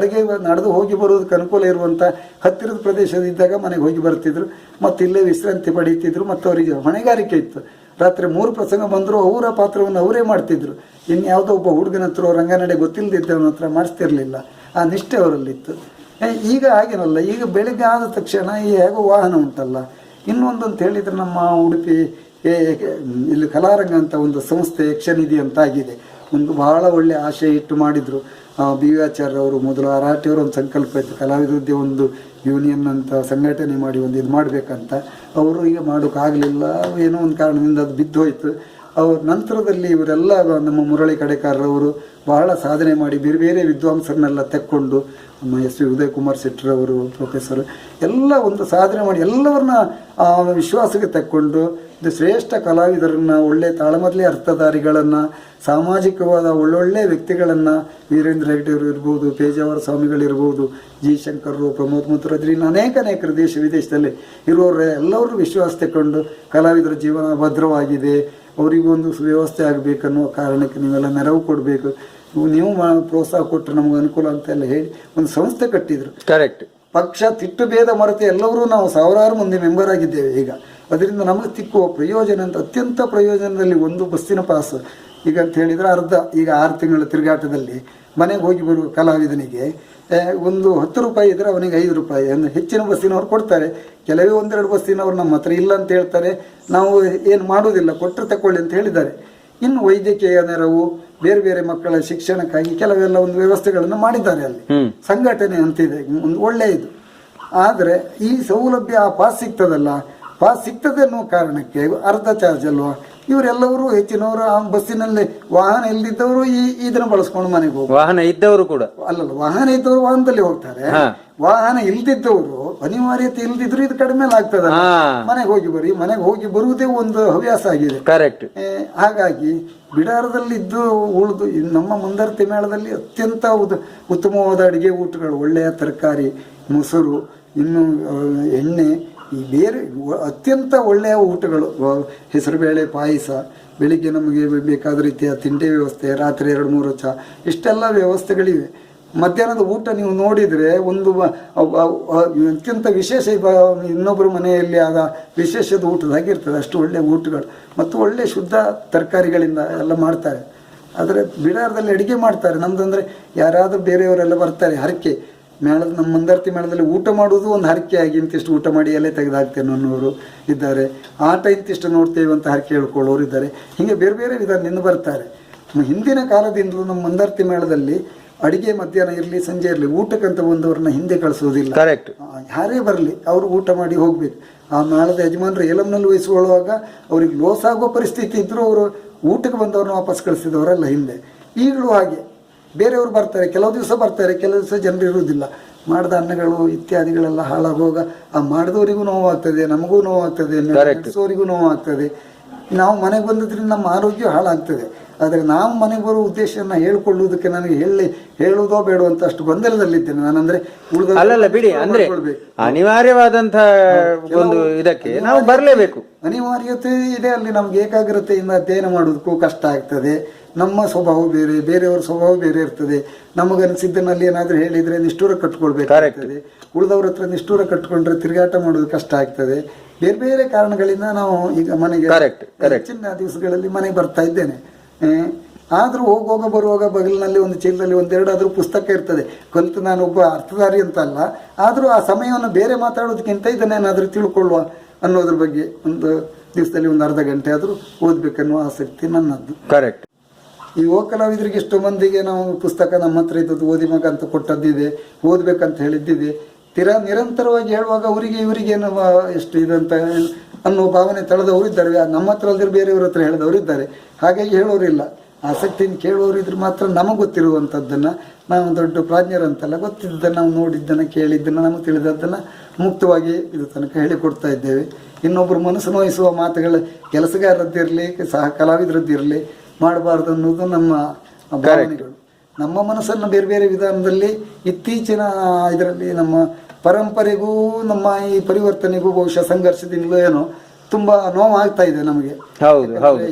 [SPEAKER 3] ನಡೆದು ಹೋಗಿ ಬರೋದಕ್ಕೆ ಅನುಕೂಲ ಇರುವಂಥ ಹತ್ತಿರದ ಪ್ರದೇಶದಿದ್ದಾಗ ಮನೆಗೆ ಹೋಗಿ ಬರ್ತಿದ್ರು. ಮತ್ತು ಇಲ್ಲೇ ವಿಶ್ರಾಂತಿ ಪಡೀತಿದ್ರು. ಮತ್ತು ಅವರಿಗೆ ಹೊಣೆಗಾರಿಕೆ ಇತ್ತು. ರಾತ್ರಿ 3 ಪ್ರಸಂಗ ಬಂದರೂ ಅವರ ಪಾತ್ರವನ್ನು ಅವರೇ ಮಾಡ್ತಿದ್ರು. ಇನ್ಯಾವುದೋ ಒಬ್ಬ ಹುಡುಗನ ಹತ್ರ ರಂಗನಡೆ ಗೊತ್ತಿಲ್ಲದಿದ್ದವನ ಹತ್ರ ಮಾಡಿಸ್ತಿರ್ಲಿಲ್ಲ. ಆ ನಿಷ್ಠೆ ಅವರಲ್ಲಿತ್ತು. ಈಗ ಹಾಗೇನಲ್ಲ. ಈಗ ಬೆಳಿಗ್ಗೆ ಆದ ತಕ್ಷಣ ಈ ಹೇಗೋ ವಾಹನ ಉಂಟಲ್ಲ. ಇನ್ನೊಂದು ಅಂತ ಹೇಳಿದರೆ ನಮ್ಮ ಉಡುಪಿ ಇಲ್ಲಿ ಕಲಾರಂಗ ಅಂತ ಒಂದು ಸಂಸ್ಥೆ ಯಕ್ಷನಿಧಿ ಅಂತ ಆಗಿದೆ. ಒಂದು ಬಹಳ ಒಳ್ಳೆ ಆಶಯ ಇಟ್ಟು ಮಾಡಿದರು. ಬಿ ವಿ ಆಚಾರ್ಯವರು ಮೊದಲು ಅರಾಟಿಯವರು ಒಂದು ಸಂಕಲ್ಪ ಇತ್ತು, ಕಲಾವಿದರದ್ದೇ ಒಂದು ಯೂನಿಯನ್ ಅಂತ ಸಂಘಟನೆ ಮಾಡಿ ಒಂದು ಇದು ಮಾಡಬೇಕಂತ. ಅವರು ಈಗ ಮಾಡೋಕ್ಕಾಗಲಿಲ್ಲ, ಏನೋ ಒಂದು ಕಾರಣದಿಂದ ಅದು ಬಿದ್ದೋಯ್ತು. ಅವ್ರ ನಂತರದಲ್ಲಿ ಇವರೆಲ್ಲ ನಮ್ಮ ಮುರಳಿ ಕಡೆಕಾರರವರು ಬಹಳ ಸಾಧನೆ ಮಾಡಿ ಬೇರೆ ಬೇರೆ ವಿದ್ವಾಂಸರನ್ನೆಲ್ಲ ತೆಕ್ಕೊಂಡು, ನಮ್ಮ ಎಸ್ ವಿ ಉದಯ್ ಕುಮಾರ್ ಶೆಟ್ಟರವರು, ಪ್ರೊಫೆಸರ್ ಎಲ್ಲ ಒಂದು ಸಾಧನೆ ಮಾಡಿ ಎಲ್ಲರನ್ನ ವಿಶ್ವಾಸಕ್ಕೆ ತೆಕ್ಕೊಂಡು ಶ್ರೇಷ್ಠ ಕಲಾವಿದರನ್ನು, ಒಳ್ಳೆ ತಾಳಮದ್ಲೆ ಅರ್ಥಧಾರಿಗಳನ್ನು, ಸಾಮಾಜಿಕವಾದ ಒಳ್ಳೊಳ್ಳೆ ವ್ಯಕ್ತಿಗಳನ್ನು, ವೀರೇಂದ್ರ ಹೆಗ್ಡೆಯವರು ಇರ್ಬೋದು, ಪೇಜಾವರ ಸ್ವಾಮಿಗಳಿರ್ಬೋದು, ಜಿ ಶಂಕರರು, ಪ್ರಮೋದ್ ಮುತ್ತುರಾಜರು, ಇನ್ನು ಅನೇಕ ದೇಶ ವಿದೇಶದಲ್ಲಿ ಇರೋರು ಎಲ್ಲರೂ ವಿಶ್ವಾಸ ತಗೊಂಡು ಕಲಾವಿದರ ಜೀವನ ಭದ್ರವಾಗಿದೆ, ಅವರಿಗೂ ಒಂದು ಸುವ್ಯವಸ್ಥೆ ಆಗಬೇಕನ್ನೋ ಕಾರಣಕ್ಕೆ ನೀವೆಲ್ಲ ನೆರವು ಕೊಡಬೇಕು, ನೀವು ಪ್ರೋತ್ಸಾಹ ಕೊಟ್ಟರೆ ನಮಗೆ ಅನುಕೂಲ ಅಂತ ಎಲ್ಲ ಹೇಳಿ ಒಂದು ಸಂಸ್ಥೆ ಕಟ್ಟಿದ್ರು.
[SPEAKER 2] ಕರೆಕ್ಟ್.
[SPEAKER 3] ಪಕ್ಷ ತಿಟ್ಟು ಭೇದ ಮರೆತು ಎಲ್ಲರೂ ನಾವು ಸಾವಿರಾರು ಮಂದಿ ಮೆಂಬರ್ ಆಗಿದ್ದೇವೆ. ಈಗ ಅದರಿಂದ ನಮಗೆ ಸಿಕ್ಕುವ ಪ್ರಯೋಜನ ಅಂತ ಅತ್ಯಂತ ಪ್ರಯೋಜನದಲ್ಲಿ ಒಂದು ಬಸ್ಸಿನ ಪಾಸ್ ಈಗ ಅಂತ ಹೇಳಿದರೆ ಅರ್ಧ, ಈಗ 6 ತಿಂಗಳ ತಿರುಗಾಟದಲ್ಲಿ ಮನೆಗೆ ಹೋಗಿ ಬರುವ ಕಲಾವಿದನಿಗೆ ಒಂದು 10 ರೂಪಾಯಿ ಇದ್ದರೆ ಅವನಿಗೆ 5 ರೂಪಾಯಿ ಅಂದರೆ ಹೆಚ್ಚಿನ ಬಸ್ಸಿನವ್ರು ಕೊಡ್ತಾರೆ. ಕೆಲವೇ 1-2 ಬಸ್ಸಿನವ್ರು ನಮ್ಮ ಹತ್ರ ಇಲ್ಲ ಅಂತ ಹೇಳ್ತಾರೆ, ನಾವು ಏನು ಮಾಡೋದಿಲ್ಲ, ಕೊಟ್ಟರೆ ತಗೊಳ್ಳಿ ಅಂತ ಹೇಳಿದ್ದಾರೆ. ಇನ್ನು ವೈದ್ಯಕೀಯ ನೆರವು, ಬೇರೆ ಬೇರೆ ಮಕ್ಕಳ ಶಿಕ್ಷಣಕ್ಕಾಗಿ ಕೆಲವೆಲ್ಲ ಒಂದು ವ್ಯವಸ್ಥೆಗಳನ್ನು ಮಾಡಿದ್ದಾರೆ. ಅಲ್ಲಿ ಸಂಘಟನೆ ಅಂತಿದೆ, ಒಂದು ಒಳ್ಳೆಯದು. ಆದರೆ ಈ ಸೌಲಭ್ಯ ಆ ಪಾಸ್ ಸಿಗ್ತದಲ್ಲ, ಪಾಸ್ ಸಿಗ್ತದೆ ಅನ್ನೋ ಕಾರಣಕ್ಕೆ ಅರ್ಧ ಚಾರ್ಜ್ ಅಲ್ವಾ, ಇವರೆಲ್ಲವರು ಹೆಚ್ಚಿನವರು ಆ ಬಸ್ಸಿನಲ್ಲಿ ವಾಹನ ಇಲ್ದಿದ್ದವರು ಇದನ್ನು ಬಳಸ್ಕೊಂಡು ಮನೆಗೆ ಹೋಗ್ತಾರೆ.
[SPEAKER 2] ವಾಹನ ಇದ್ದವರು ಕೂಡ
[SPEAKER 3] ಅಲ್ಲಲ್ಲ, ವಾಹನ ಇದ್ದವರು ವಾಹನದಲ್ಲಿ ಹೋಗ್ತಾರೆ, ವಾಹನ ಇಲ್ದಿದ್ದವರು ಅನಿವಾರ್ಯತೆ ಇಲ್ದಿದ್ರು ಇದು ಕಡಿಮೆ ಆಗ್ತದೆ, ಮನೆಗೆ ಹೋಗಿ ಬರುವುದೇ ಒಂದು ಹವ್ಯಾಸ ಆಗಿದೆ.
[SPEAKER 2] ಕರೆಕ್ಟ್.
[SPEAKER 3] ಹಾಗಾಗಿ ಬಿಡಾರದಲ್ಲಿದ್ದು ಉಳಿದು ನಮ್ಮ ಮುಂದರ್ತಿ ಮೇಳದಲ್ಲಿ ಅತ್ಯಂತ ಉತ್ತಮವಾದ ಅಡಿಗೆ ಊಟಗಳು, ಒಳ್ಳೆಯ ತರಕಾರಿ, ಮೊಸರು, ಇನ್ನು ಎಣ್ಣೆ, ಈ ಬೇರೆ ಅತ್ಯಂತ ಒಳ್ಳೆಯ ಊಟಗಳು, ಹೆಸರುಬೇಳೆ ಪಾಯಸ, ಬೆಳಿಗ್ಗೆ ನಮಗೆ ಬೇಕಾದ ರೀತಿಯ ತಿಂಡಿ ವ್ಯವಸ್ಥೆ, ರಾತ್ರಿ 2-3 ಚಾ, ಇಷ್ಟೆಲ್ಲ ವ್ಯವಸ್ಥೆಗಳಿವೆ. ಮಧ್ಯಾಹ್ನದ ಊಟ ನೀವು ನೋಡಿದರೆ ಒಂದು ಅತ್ಯಂತ ವಿಶೇಷ, ಇನ್ನೊಬ್ಬರ ಮನೆಯಲ್ಲಿ ಆದ ವಿಶೇಷದ ಊಟದಾಗಿರ್ತದೆ. ಅಷ್ಟು ಒಳ್ಳೆಯ ಊಟಗಳು ಮತ್ತು ಒಳ್ಳೆ ಶುದ್ಧ ತರಕಾರಿಗಳಿಂದ ಎಲ್ಲ ಮಾಡ್ತಾರೆ. ಆದರೆ ಬಿಡಾರದಲ್ಲಿ ಅಡುಗೆ ಮಾಡ್ತಾರೆ. ನಮ್ಮದಂದರೆ ಯಾರಾದರೂ ಬೇರೆಯವರೆಲ್ಲ ಬರ್ತಾರೆ, ಹರಕೆ ಮೇಳದ, ನಮ್ಮ ಮಂದಾರ್ತಿ ಮೇಳದಲ್ಲಿ ಊಟ ಮಾಡುವುದು ಒಂದು ಹರಕೆ ಆಗಿ ಇಂತಿಷ್ಟು ಊಟ ಮಾಡಿ ಎಲೆ ತೆಗೆದಾಕ್ತೇನೆ ಅನ್ನೋರು ಇದ್ದಾರೆ, ಆಟ ಇಂತಿಷ್ಟು ನೋಡ್ತೇವೆ ಅಂತ ಹರಕೆ ಹೇಳ್ಕೊಳ್ಳೋರು ಇದ್ದಾರೆ. ಹೀಗೆ ಬೇರೆ ಬೇರೆ ವಿಧಾನದಿಂದ ಬರ್ತಾರೆ. ಹಿಂದಿನ ಕಾಲದಿಂದಲೂ ನಮ್ಮ ಮಂದಾರ್ತಿ ಮೇಳದಲ್ಲಿ ಅಡಿಗೆ ಮಧ್ಯಾಹ್ನ ಇರಲಿ ಸಂಜೆ ಇರಲಿ ಊಟಕ್ಕಂತ ಬಂದವ್ರನ್ನ ಹಿಂದೆ ಕಳಿಸೋದಿಲ್ಲ.
[SPEAKER 2] ಕರೆಕ್ಟ್.
[SPEAKER 3] ಯಾರೇ ಬರಲಿ ಅವರು ಊಟ ಮಾಡಿ ಹೋಗ್ಬೇಕು. ಆ ಮೇಳದ ಯಜಮಾನರು ಏಲಂನಲ್ಲಿ ವಹಿಸಿಕೊಳ್ಳುವಾಗ ಅವ್ರಿಗೆ ಲೋಸ್ ಆಗೋ ಪರಿಸ್ಥಿತಿ ಇದ್ದರೂ ಅವರು ಊಟಕ್ಕೆ ಬಂದವ್ರನ್ನ ವಾಪಸ್ ಕಳಿಸಿದವರಲ್ಲ ಹಿಂದೆ. ಈಗಲೂ ಹಾಗೆ ಬೇರೆಯವರು ಬರ್ತಾರೆ, ಕೆಲವು ದಿವಸ ಬರ್ತಾರೆ, ಕೆಲವು ದಿವಸ ಜನರು ಇರುವುದಿಲ್ಲ. ಮಾಡಿದ ಅನ್ನಗಳು ಇತ್ಯಾದಿಗಳೆಲ್ಲ ಹಾಳಾಗುವಾಗ ಆ ಮಾಡಿದವರಿಗೂ ನೋವಾಗ್ತದೆ, ನಮಗೂ ನೋವಾಗ್ತದೆ, ನಡೆಸೋರಿಗೂ ನೋವಾಗ್ತದೆ. ನಾವು ಮನೆಗೆ ಬಂದಿದ್ರಿಂದ ನಮ್ಮ ಆರೋಗ್ಯ ಹಾಳಾಗ್ತದೆ. ಆದರೆ ನಾವು ಮನೆಗೆ ಬರೋ ಉದ್ದೇಶವನ್ನು ಹೇಳ್ಕೊಳ್ಳುವುದಕ್ಕೆ ನನಗೆ ಹೇಳುವುದೋ ಬೇಡ ಅಂತ ಅಷ್ಟು ಗೊಂದಲದಲ್ಲಿದ್ದೇನೆ ನಾನಂದ್ರೆ.
[SPEAKER 2] ಅಲ್ಲಲ್ಲ ಬಿಡಿ, ಅಂದ್ರೆ ಅನಿವಾರ್ಯವಾದಂತಹ ಒಂದು ಇದಕ್ಕೆ ನಾವು ಬರಲೇಬೇಕು,
[SPEAKER 3] ಅನಿವಾರ್ಯತೆ ಇದೆ. ಅಲ್ಲಿ ನಮ್ಗೆ ಏಕಾಗ್ರತೆಯಿಂದ ಅಧ್ಯಯನ ಮಾಡೋದಕ್ಕೂ ಕಷ್ಟ ಆಗ್ತದೆ. ನಮ್ಮ ಸ್ವಭಾವ ಬೇರೆ, ಬೇರೆಯವರ ಸ್ವಭಾವ ಬೇರೆ ಇರ್ತದೆ. ನಮಗನಿಸಿದ್ದನಲ್ಲಿ ಏನಾದರೂ ಹೇಳಿದರೆ ನಿಷ್ಠೂರ ಕಟ್ಕೊಳ್ಬೇಕಾಗ್ತದೆ. ಉಳಿದವ್ರ ಹತ್ರ ನಿಷ್ಠೂರ ಕಟ್ಕೊಂಡ್ರೆ ತಿರುಗಾಟ ಮಾಡೋದು ಕಷ್ಟ ಆಗ್ತದೆ. ಬೇರೆ ಬೇರೆ ಕಾರಣಗಳಿಂದ ನಾವು ಈಗ ಮನೆಗೆ ಹೆಚ್ಚಿನ ದಿವಸಗಳಲ್ಲಿ ಮನೆಗೆ ಬರ್ತಾ ಇದ್ದೇನೆ. ಆದರೂ ಹೋಗುವಾಗ ಬರುವಾಗ ಬಗಲಿನಲ್ಲಿ ಒಂದು ಚೀಲದಲ್ಲಿ 1-2 ಆದರೂ ಪುಸ್ತಕ ಇರ್ತದೆ. ಕಲಿತು ನಾನೊಬ್ಬ ಅರ್ಥಧಾರಿ ಅಂತ ಅಲ್ಲ, ಆದರೂ ಆ ಸಮಯವನ್ನು ಬೇರೆ ಮಾತಾಡೋದಕ್ಕಿಂತ ಇದನ್ನೇನಾದರೂ ತಿಳ್ಕೊಳ್ಳುವ ಅನ್ನೋದ್ರ ಬಗ್ಗೆ ಒಂದು ದಿವಸದಲ್ಲಿ ಒಂದು ಅರ್ಧ ಗಂಟೆ ಆದರೂ ಓದಬೇಕನ್ನುವ ಆಸಕ್ತಿ ನನ್ನದ್ದು.
[SPEAKER 2] ಕರೆಕ್ಟ್.
[SPEAKER 3] ಈ ಕಲಾವಿದರಿಗೆ ಎಷ್ಟೋ ಮಂದಿಗೆ ನಾವು ಪುಸ್ತಕ ನಮ್ಮ ಹತ್ರ ಇದ್ದದ್ದು ಓದಿ ಮಗ ಅಂತ ಕೊಟ್ಟದ್ದಿದೆ, ಓದಬೇಕಂತ ಹೇಳಿದ್ದಿದೆ. ನಿರಂತರವಾಗಿ ಹೇಳುವಾಗ ಅವರಿಗೆ ಇವರಿಗೇನು ಎಷ್ಟು ಇದಂತ ಅನ್ನೋ ಭಾವನೆ ತಳೆದವರು ಇದ್ದಾರೆ. ನಮ್ಮ ಹತ್ರ ಅಲ್ಲದೆ ಬೇರೆಯವ್ರ ಹತ್ರ ಹೇಳಿದವರು ಇದ್ದಾರೆ. ಹಾಗಾಗಿ ಹೇಳೋರಿಲ್ಲ. ಆಸಕ್ತಿಯಿಂದ ಕೇಳುವವರು ಇದ್ರೆ ಮಾತ್ರ ನಮಗೆ ಗೊತ್ತಿರುವಂಥದ್ದನ್ನು, ನಾವು ದೊಡ್ಡ ಪ್ರಾಜ್ಞರಂತಲ್ಲ, ಗೊತ್ತಿದ್ದನ್ನು, ನಾವು ನೋಡಿದ್ದನ್ನು, ಕೇಳಿದ್ದನ್ನು, ನಮಗೆ ತಿಳಿದದ್ದನ್ನು ಮುಕ್ತವಾಗಿ ಇದು ತನಕ ಹೇಳಿಕೊಡ್ತಾ ಇದ್ದೇವೆ. ಇನ್ನೊಬ್ಬರು ಮನಸ್ಸು ನೋಯಿಸುವ ಮಾತುಗಳು ಕೆಲಸಗಾರರದ್ದಿರಲಿ ಸಹ ಕಲಾವಿದರದ್ದಿರಲಿ ಮಾಡಬಾರ್ದು ಅನ್ನೋದು ನಮ್ಮ ಭಾವನೆಗಳು. ನಮ್ಮ ಮನಸ್ಸನ್ನು ಬೇರೆ ಬೇರೆ ವಿಧಾನದಲ್ಲಿ ಇತ್ತೀಚಿನ ಇದರಲ್ಲಿ ನಮ್ಮ ಪರಂಪರೆಗೂ ನಮ್ಮ ಈ ಪರಿವರ್ತನೆಗೂ ಬಹುಶಃ ಸಂಘರ್ಷದಿಂದಲೂ ಏನೋ ತುಂಬ ನೋವಾಗ್ತಾ ಇದೆ ನಮಗೆ.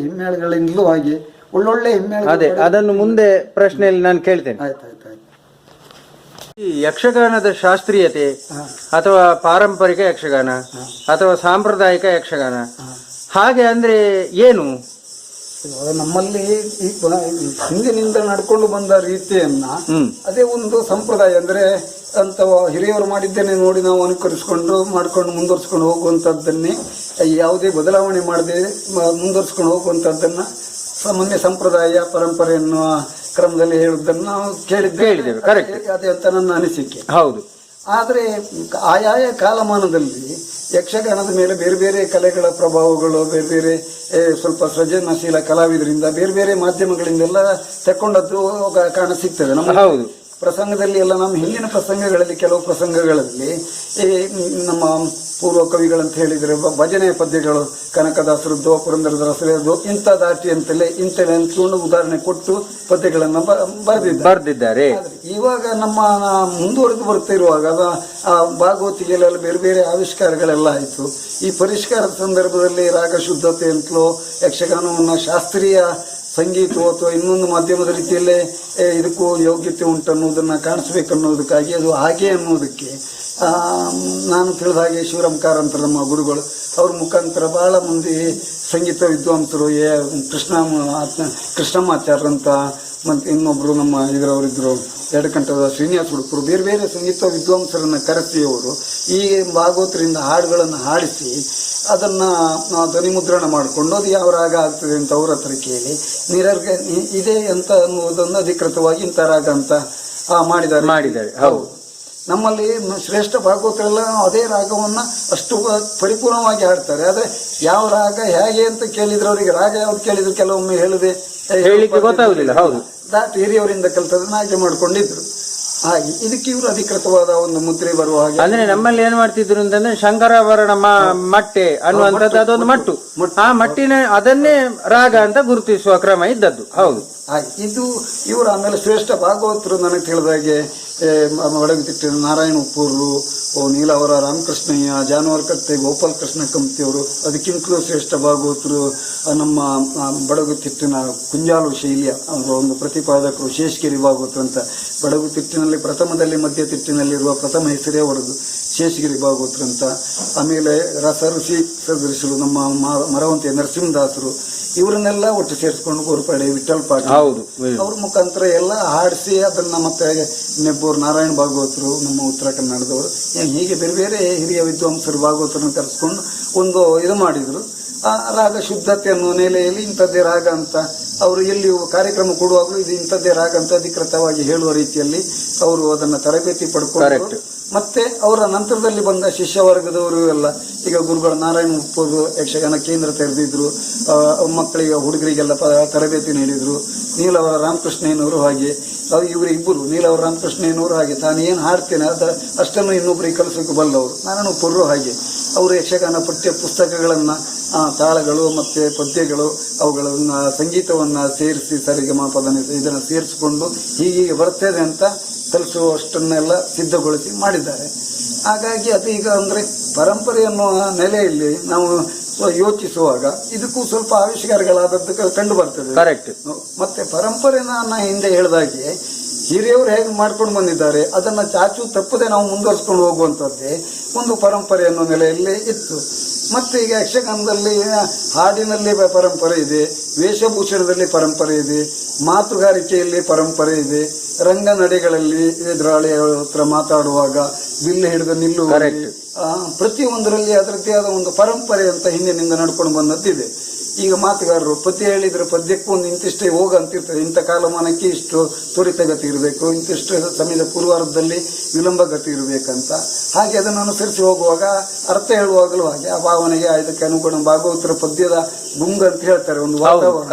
[SPEAKER 3] ಹಿಮ್ಮೇಳಗಳಿಂದಲೂ ಹಾಗೆ ಒಳ್ಳೊಳ್ಳೆ ಹಿಮ್ಮೇಳ,
[SPEAKER 2] ಅದನ್ನು ಮುಂದೆ ಪ್ರಶ್ನೆಯಲ್ಲಿ ನಾನು ಕೇಳ್ತೇನೆ.
[SPEAKER 3] ಆಯ್ತಾಯ್ತು.
[SPEAKER 2] ಈ ಯಕ್ಷಗಾನದ ಶಾಸ್ತ್ರೀಯತೆ ಅಥವಾ ಪಾರಂಪರಿಕ ಯಕ್ಷಗಾನ ಅಥವಾ ಸಾಂಪ್ರದಾಯಿಕ ಯಕ್ಷಗಾನ ಹಾಗೆ ಅಂದ್ರೆ ಏನು?
[SPEAKER 3] ನಮ್ಮಲ್ಲಿ ಈ ಹಿಂದಿನಿಂದ ನಡ್ಕೊಂಡು ಬಂದ ರೀತಿಯನ್ನ ಅದೇ ಒಂದು ಸಂಪ್ರದಾಯ ಅಂದ್ರೆ ಅಂತ ಹಿರಿಯವರು ಮಾಡಿದ್ದೇನೆ ನೋಡಿ ನಾವು ಅನುಕರಿಸಿಕೊಂಡು ಮಾಡ್ಕೊಂಡು ಮುಂದುವರ್ಸ್ಕೊಂಡು ಹೋಗುವಂಥದ್ದನ್ನೇ, ಯಾವುದೇ ಬದಲಾವಣೆ ಮಾಡದೆ ಮುಂದುವರ್ಸ್ಕೊಂಡು ಹೋಗುವಂಥದ್ದನ್ನ ಸಾಮಾನ್ಯ ಸಂಪ್ರದಾಯ ಪರಂಪರೆ ಎನ್ನುವ ಕ್ರಮದಲ್ಲಿ ಹೇಳುವುದನ್ನು ನಾವು ಕೇಳಿದ್ದೇವೆ.
[SPEAKER 2] ಕರೆಕ್ಟ್.
[SPEAKER 3] ಅದೇ ಅಂತ ನನ್ನ ಅನಿಸಿಕೆ.
[SPEAKER 2] ಹೌದು.
[SPEAKER 3] ಆದರೆ ಆಯಾಯ ಕಾಲಮಾನದಲ್ಲಿ ಯಕ್ಷಗಾನದ ಮೇಲೆ ಬೇರೆ ಬೇರೆ ಕಲೆಗಳ ಪ್ರಭಾವಗಳು, ಬೇರೆ ಬೇರೆ ಸ್ವಲ್ಪ ಸೃಜನಶೀಲ ಕಲಾವಿದರಿಂದ ಬೇರೆ ಬೇರೆ ಮಾಧ್ಯಮಗಳಿಂದೆಲ್ಲ ತಕೊಂಡದ್ದು ಕಾಣ ಸಿಗ್ತದೆ. ನಮ್ಮ ಪ್ರಸಂಗದಲ್ಲಿ ಎಲ್ಲ ನಮ್ಮ ಹಿಂದಿನ ಪ್ರಸಂಗಗಳಲ್ಲಿ ಕೆಲವು ಪ್ರಸಂಗಗಳಲ್ಲಿ ನಮ್ಮ ಪೂರ್ವ ಕವಿಗಳಂತ ಹೇಳಿದರೆ ಭಜನೆಯ ಪದ್ಯಗಳು ಕನಕದಾಸರದ್ದು, ಪುರಂದರದಾಸರದ್ದು ಇಂಥ ದಾಟಿ ಅಂತಲೇ ಇಂಥಲೇ ಅಂದ್ಕೊಂಡು ಉದಾಹರಣೆ ಕೊಟ್ಟು ಪದ್ಯಗಳನ್ನು ಬರೆದಿದ್ದಾರೆ. ಇವಾಗ ನಮ್ಮ ಮುಂದುವರೆದು ಬರ್ತಾ ಇರುವಾಗ ಭಾಗವತಿಗೆಲ್ಲ ಬೇರೆ ಬೇರೆ ಆವಿಷ್ಕಾರಗಳೆಲ್ಲ ಆಯಿತು. ಈ ಪರಿಷ್ಕಾರದ ಸಂದರ್ಭದಲ್ಲಿ ರಾಗ ಶುದ್ಧತೆ ಅಂತಲೋ ಯಕ್ಷಗಾನವನ್ನು ಶಾಸ್ತ್ರೀಯ ಸಂಗೀತ ಅಥವಾ ಇನ್ನೊಂದು ಮಾಧ್ಯಮದ ರೀತಿಯಲ್ಲೇ ಇದಕ್ಕೂ ಯೋಗ್ಯತೆ ಉಂಟನ್ನುವುದನ್ನು ಕಾಣಿಸ್ಬೇಕನ್ನೋದಕ್ಕಾಗಿ ಅದು ಹಾಗೆ ಅನ್ನೋದಕ್ಕೆ ನಾನು ತಿಳಿದ ಹಾಗೆ ಶಿವರಾಮ್ ಕಾರಂತರ ನಮ್ಮ ಗುರುಗಳು ಅವ್ರ ಮುಖಾಂತರ ಬಹಳ ಮಂದಿ ಸಂಗೀತ ವಿದ್ವಾಂಸರು ಕೃಷ್ಣಮಾಚಾರ್ಯಂತ ಮತ್ತು ಇನ್ನೊಬ್ಬರು ನಮ್ಮ ಇದರವರಿದ್ದರು ಎಡಕಂಠದ ಶ್ರೀನಿವಾಸ ಹುಡುಕರು ಬೇರೆ ಬೇರೆ ಸಂಗೀತ ವಿದ್ವಾಂಸರನ್ನು ಕರೆಸಿ ಅವರು ಈ ಭಾಗವತರಿಂದ ಹಾಡುಗಳನ್ನು ಹಾಡಿಸಿ ಅದನ್ನು ಧ್ವನಿಮುದ್ರಣ ಮಾಡಿಕೊಂಡು ಅದು ಯಾವ ರಾಗ ಆಗ್ತದೆ ಅಂತ ಅವ್ರ ಹತ್ರ ಕೇಳಿ ಇದೇ ಅಂತ ಅನ್ನುವುದನ್ನು ಅಧಿಕೃತವಾಗಿ ಇಂಥ ರಾಗ ಅಂತ ಮಾಡಿದ್ದಾರೆ. ಹೌದು, ನಮ್ಮಲ್ಲಿ ಶ್ರೇಷ್ಠ ಭಾಗವತರೆಲ್ಲ ಅದೇ ರಾಗವನ್ನು ಅಷ್ಟು ಪರಿಪೂರ್ಣವಾಗಿ ಹಾಡ್ತಾರೆ. ಆದರೆ ಯಾವ ರಾಗ ಹೇಗೆ ಅಂತ ಕೇಳಿದ್ರೆ ಅವರಿಗೆ ರಾಗ ಯಾವ್ದು ಕೇಳಿದ್ರು ಕೆಲವೊಮ್ಮೆ ಹೇಳದೆ ಗೊತ್ತಾಗುದಿಲ್ಲ. ಹೌದು, ದಾಟಿ ಹಿರಿಯವರಿಂದ ಕಲ್ತದನ್ನ ಹಾಗೆ ಮಾಡ್ಕೊಂಡಿದ್ರು. ಹಾಗೆ ಇದಕ್ಕೆ ಇವರು ಅಧಿಕೃತವಾದ ಒಂದು ಮುದ್ರೆ ಬರುವ ಹಾಗೆ.
[SPEAKER 2] ಅಂದ್ರೆ ನಮ್ಮಲ್ಲಿ ಏನ್ ಮಾಡ್ತಿದ್ರು ಅಂತಂದ್ರೆ ಶಂಕರಾಭರಣ ಮಟ್ಟೆ ಅನ್ನುವಂಥದ್ದು ಅದೊಂದು ಮಟ್ಟು, ಆ ಮಟ್ಟಿನ ಅದನ್ನೇ ರಾಗ ಅಂತ ಗುರುತಿಸುವ ಕ್ರಮ ಇದ್ದದ್ದು. ಹೌದು,
[SPEAKER 3] ಹಾಗೆ ಇದು ಇವರು ಆಮೇಲೆ ಶ್ರೇಷ್ಠ ಭಾಗವತರು ನನಗೆ ತಿಳಿದಾಗೆ ಒಡಗುತಿಟ್ಟಿನ ನಾರಾಯಣ ಉಪ್ಪೂರು, ನೀಲಾವರ ರಾಮಕೃಷ್ಣಯ್ಯ, ಜಾನುವಾರು ಕತ್ತೆ ಗೋಪಾಲ ಕೃಷ್ಣ ಕಂಪ್ತಿಯವರು, ಅದಕ್ಕಿಂತಲೂ ಶ್ರೇಷ್ಠ ಭಾಗವತರು ನಮ್ಮ ಬಡಗುತಿಟ್ಟಿನ ಕುಂಜಾಲು ಶೈಲಿಯ ಒಂದು ಪ್ರತಿಪಾದಕರು ಶೇಷಗಿರಿ ಭಾಗವತರು ಅಂತ. ಬಡಗುತಿಟ್ಟಿನಲ್ಲಿ ಪ್ರಥಮದಲ್ಲಿ ಮಧ್ಯತಿಟ್ಟಿನಲ್ಲಿರುವ ಪ್ರಥಮ ಹೆಸರೇ ಅವರದು ಶೇಷಗಿರಿ ಭಾಗವತರು ಅಂತ. ಆಮೇಲೆ ರಸಋಷಿ ಸದೃಶರು ನಮ್ಮ ಮರವಂತಿಯ ನರಸಿಂಹದಾಸರು, ಇವರನ್ನೆಲ್ಲ ಒಟ್ಟು ಸೇರಿಸ್ಕೊಂಡು ಗೋರ್ಪಾಡಿ ವಿಠಲ್ ಪಾಟೀಲ್ ಅವ್ರ ಮುಖಾಂತರ ಎಲ್ಲ ಹಾಡಿಸಿ ಅದನ್ನ ಮತ್ತೆ ನೆಬ್ಬೂರು ನಾರಾಯಣ ಭಾಗವತರು ನಮ್ಮ ಉತ್ತರ ಕನ್ನಡದವರು, ಹೀಗೆ ಬೇರೆ ಬೇರೆ ಹಿರಿಯ ವಿದ್ವಾಂಸರು ಭಾಗವತರನ್ನು ಕರೆಸ್ಕೊಂಡು ಒಂದು ಇದು ಮಾಡಿದ್ರು. ಆ ರಾಗ ಶುದ್ಧತೆ ಅನ್ನುವ ನೆಲೆಯಲ್ಲಿ ಇಂಥದ್ದೇ ರಾಗ ಅಂತ ಅವರು ಎಲ್ಲಿ ಕಾರ್ಯಕ್ರಮ ಕೊಡುವಾಗಲೂ ಇದು ಇಂಥದ್ದೇ ರಾಗ ಅಂತ ಅಧಿಕೃತವಾಗಿ ಹೇಳುವ ರೀತಿಯಲ್ಲಿ ಅವರು ಅದನ್ನು ತರಬೇತಿ ಪಡ್ಕೊಂಡು ಮತ್ತೆ ಅವರ ನಂತರದಲ್ಲಿ ಬಂದ ಶಿಷ್ಯ ವರ್ಗದವರು ಎಲ್ಲ ಈಗ ಗುರುಗಳು ನಾರಾಯಣ ಉಪ್ಪೂರು ಯಕ್ಷಗಾನ ಕೇಂದ್ರ ತೆರೆದಿದ್ರು, ಮಕ್ಕಳಿಗೆ ಹುಡುಗರಿಗೆಲ್ಲ ತರಬೇತಿ ನೀಡಿದ್ರು. ನೀಲವರ ರಾಮಕೃಷ್ಣಯ್ಯನವರು ಹಾಗೆ, ಇವರಿಬ್ಬರು ನೀಲವರ ರಾಮಕೃಷ್ಣಯ್ಯನವರು ಹಾಗೆ ತಾನು ಏನು ಹಾಡ್ತೇನೆ ಅಷ್ಟನ್ನು ಇನ್ನೊಬ್ಬರಿಗೆ ಕಲಿಸೋಕೆ ಬಲ್ಲವರು. ನಾರಾಯಣ ಉಪ್ಪೂರು ಹಾಗೆ ಅವರು ಯಕ್ಷಗಾನ ಪಠ್ಯ ಪುಸ್ತಕಗಳನ್ನು ತಾಳಗಳು ಮತ್ತು ಪದ್ಯಗಳು ಅವುಗಳನ್ನು ಸಂಗೀತವನ್ನು ಸೇರಿಸಿ ಸರಿಗಮಪದ ಇದನ್ನು ಸೇರಿಸಿಕೊಂಡು ಹೀಗೆ ಬರ್ತದೆ ಅಂತ ಕಲಿಸುವಷ್ಟನ್ನೆಲ್ಲ ಸಿದ್ಧಗೊಳಿಸಿ ಮಾಡಿದ್ದಾರೆ. ಹಾಗಾಗಿ ಅದು ಈಗ ಅಂದರೆ ಪರಂಪರೆ ಅನ್ನುವ ನೆಲೆಯಲ್ಲಿ ನಾವು ಯೋಚಿಸುವಾಗ ಇದಕ್ಕೂ ಸ್ವಲ್ಪ ಆವಿಷ್ಕಾರಗಳಾದದ್ದು ಕಂಡು ಬರ್ತದೆ.
[SPEAKER 2] ಕರೆಕ್ಟ್.
[SPEAKER 3] ಮತ್ತೆ ಪರಂಪರೆನ ಹಿಂದೆ ಹೇಳಿದಾಗೆ ಹಿರಿಯವರು ಹೇಗೆ ಮಾಡ್ಕೊಂಡು ಬಂದಿದ್ದಾರೆ ಅದನ್ನು ಚಾಚು ತಪ್ಪದೆ ನಾವು ಮುಂದುವರಿಸ್ಕೊಂಡು ಹೋಗುವಂಥದ್ದೇ ಒಂದು ಪರಂಪರೆ ಅನ್ನೋ ನೆಲೆಯಲ್ಲಿ ಇತ್ತು. ಮತ್ತೆ ಈಗ ಯಕ್ಷಗಾನದಲ್ಲಿ ಹಾಡಿನಲ್ಲಿ ಪರಂಪರೆ ಇದೆ, ವೇಷಭೂಷಣದಲ್ಲಿ ಪರಂಪರೆ ಇದೆ, ಮಾತುಗಾರಿಕೆಯಲ್ಲಿ ಪರಂಪರೆ ಇದೆ, ರಂಗ ನಡೆಗಳಲ್ಲಿ ಎದುರಾಳಿಯ ಹತ್ರ ಮಾತಾಡುವಾಗ ಬಿಲ್ಲು ಹಿಡಿದು ನಿಲ್ಲುವ ಪ್ರತಿಯೊಂದರಲ್ಲಿ ಅದರದ್ದೇ ಆದ ಒಂದು ಪರಂಪರೆ ಅಂತ ಹಿಂದಿನಿಂದ ನಡ್ಕೊಂಡು ಬಂದದ್ದಿದೆ. ಈಗ ಮಾತುಗಾರರು ಪದ್ಯ ಹೇಳಿದ್ರೆ ಪದ್ಯಕ್ಕೂ ಒಂದು ಇಂತಿಷ್ಟೇ ಹೋಗ ಅಂತಿರ್ತದೆ, ಇಂಥ ಕಾಲಮಾನಕ್ಕೆ ಇಷ್ಟು ತ್ವರಿತಗತಿ ಇರಬೇಕು, ಇಂತಿಷ್ಟು ಸಮಯದ ಪೂರ್ವಾರ್ಧದಲ್ಲಿ ವಿಳಂಬಗತಿ ಇರಬೇಕಂತ. ಹಾಗೆ ಅದನ್ನು ಅನುಸರಿಸಿ ಹೋಗುವಾಗ ಅರ್ಥ ಹೇಳುವಾಗಲೂ ಹಾಗೆ ಆ ಭಾವನೆಗೆ ಇದಕ್ಕೆ ಅನುಗುಣ ಭಾಗವತರ ಪದ್ಯದ ಗುಂಗು ಅಂತ ಹೇಳ್ತಾರೆ, ಒಂದು ವಾತಾವರಣ.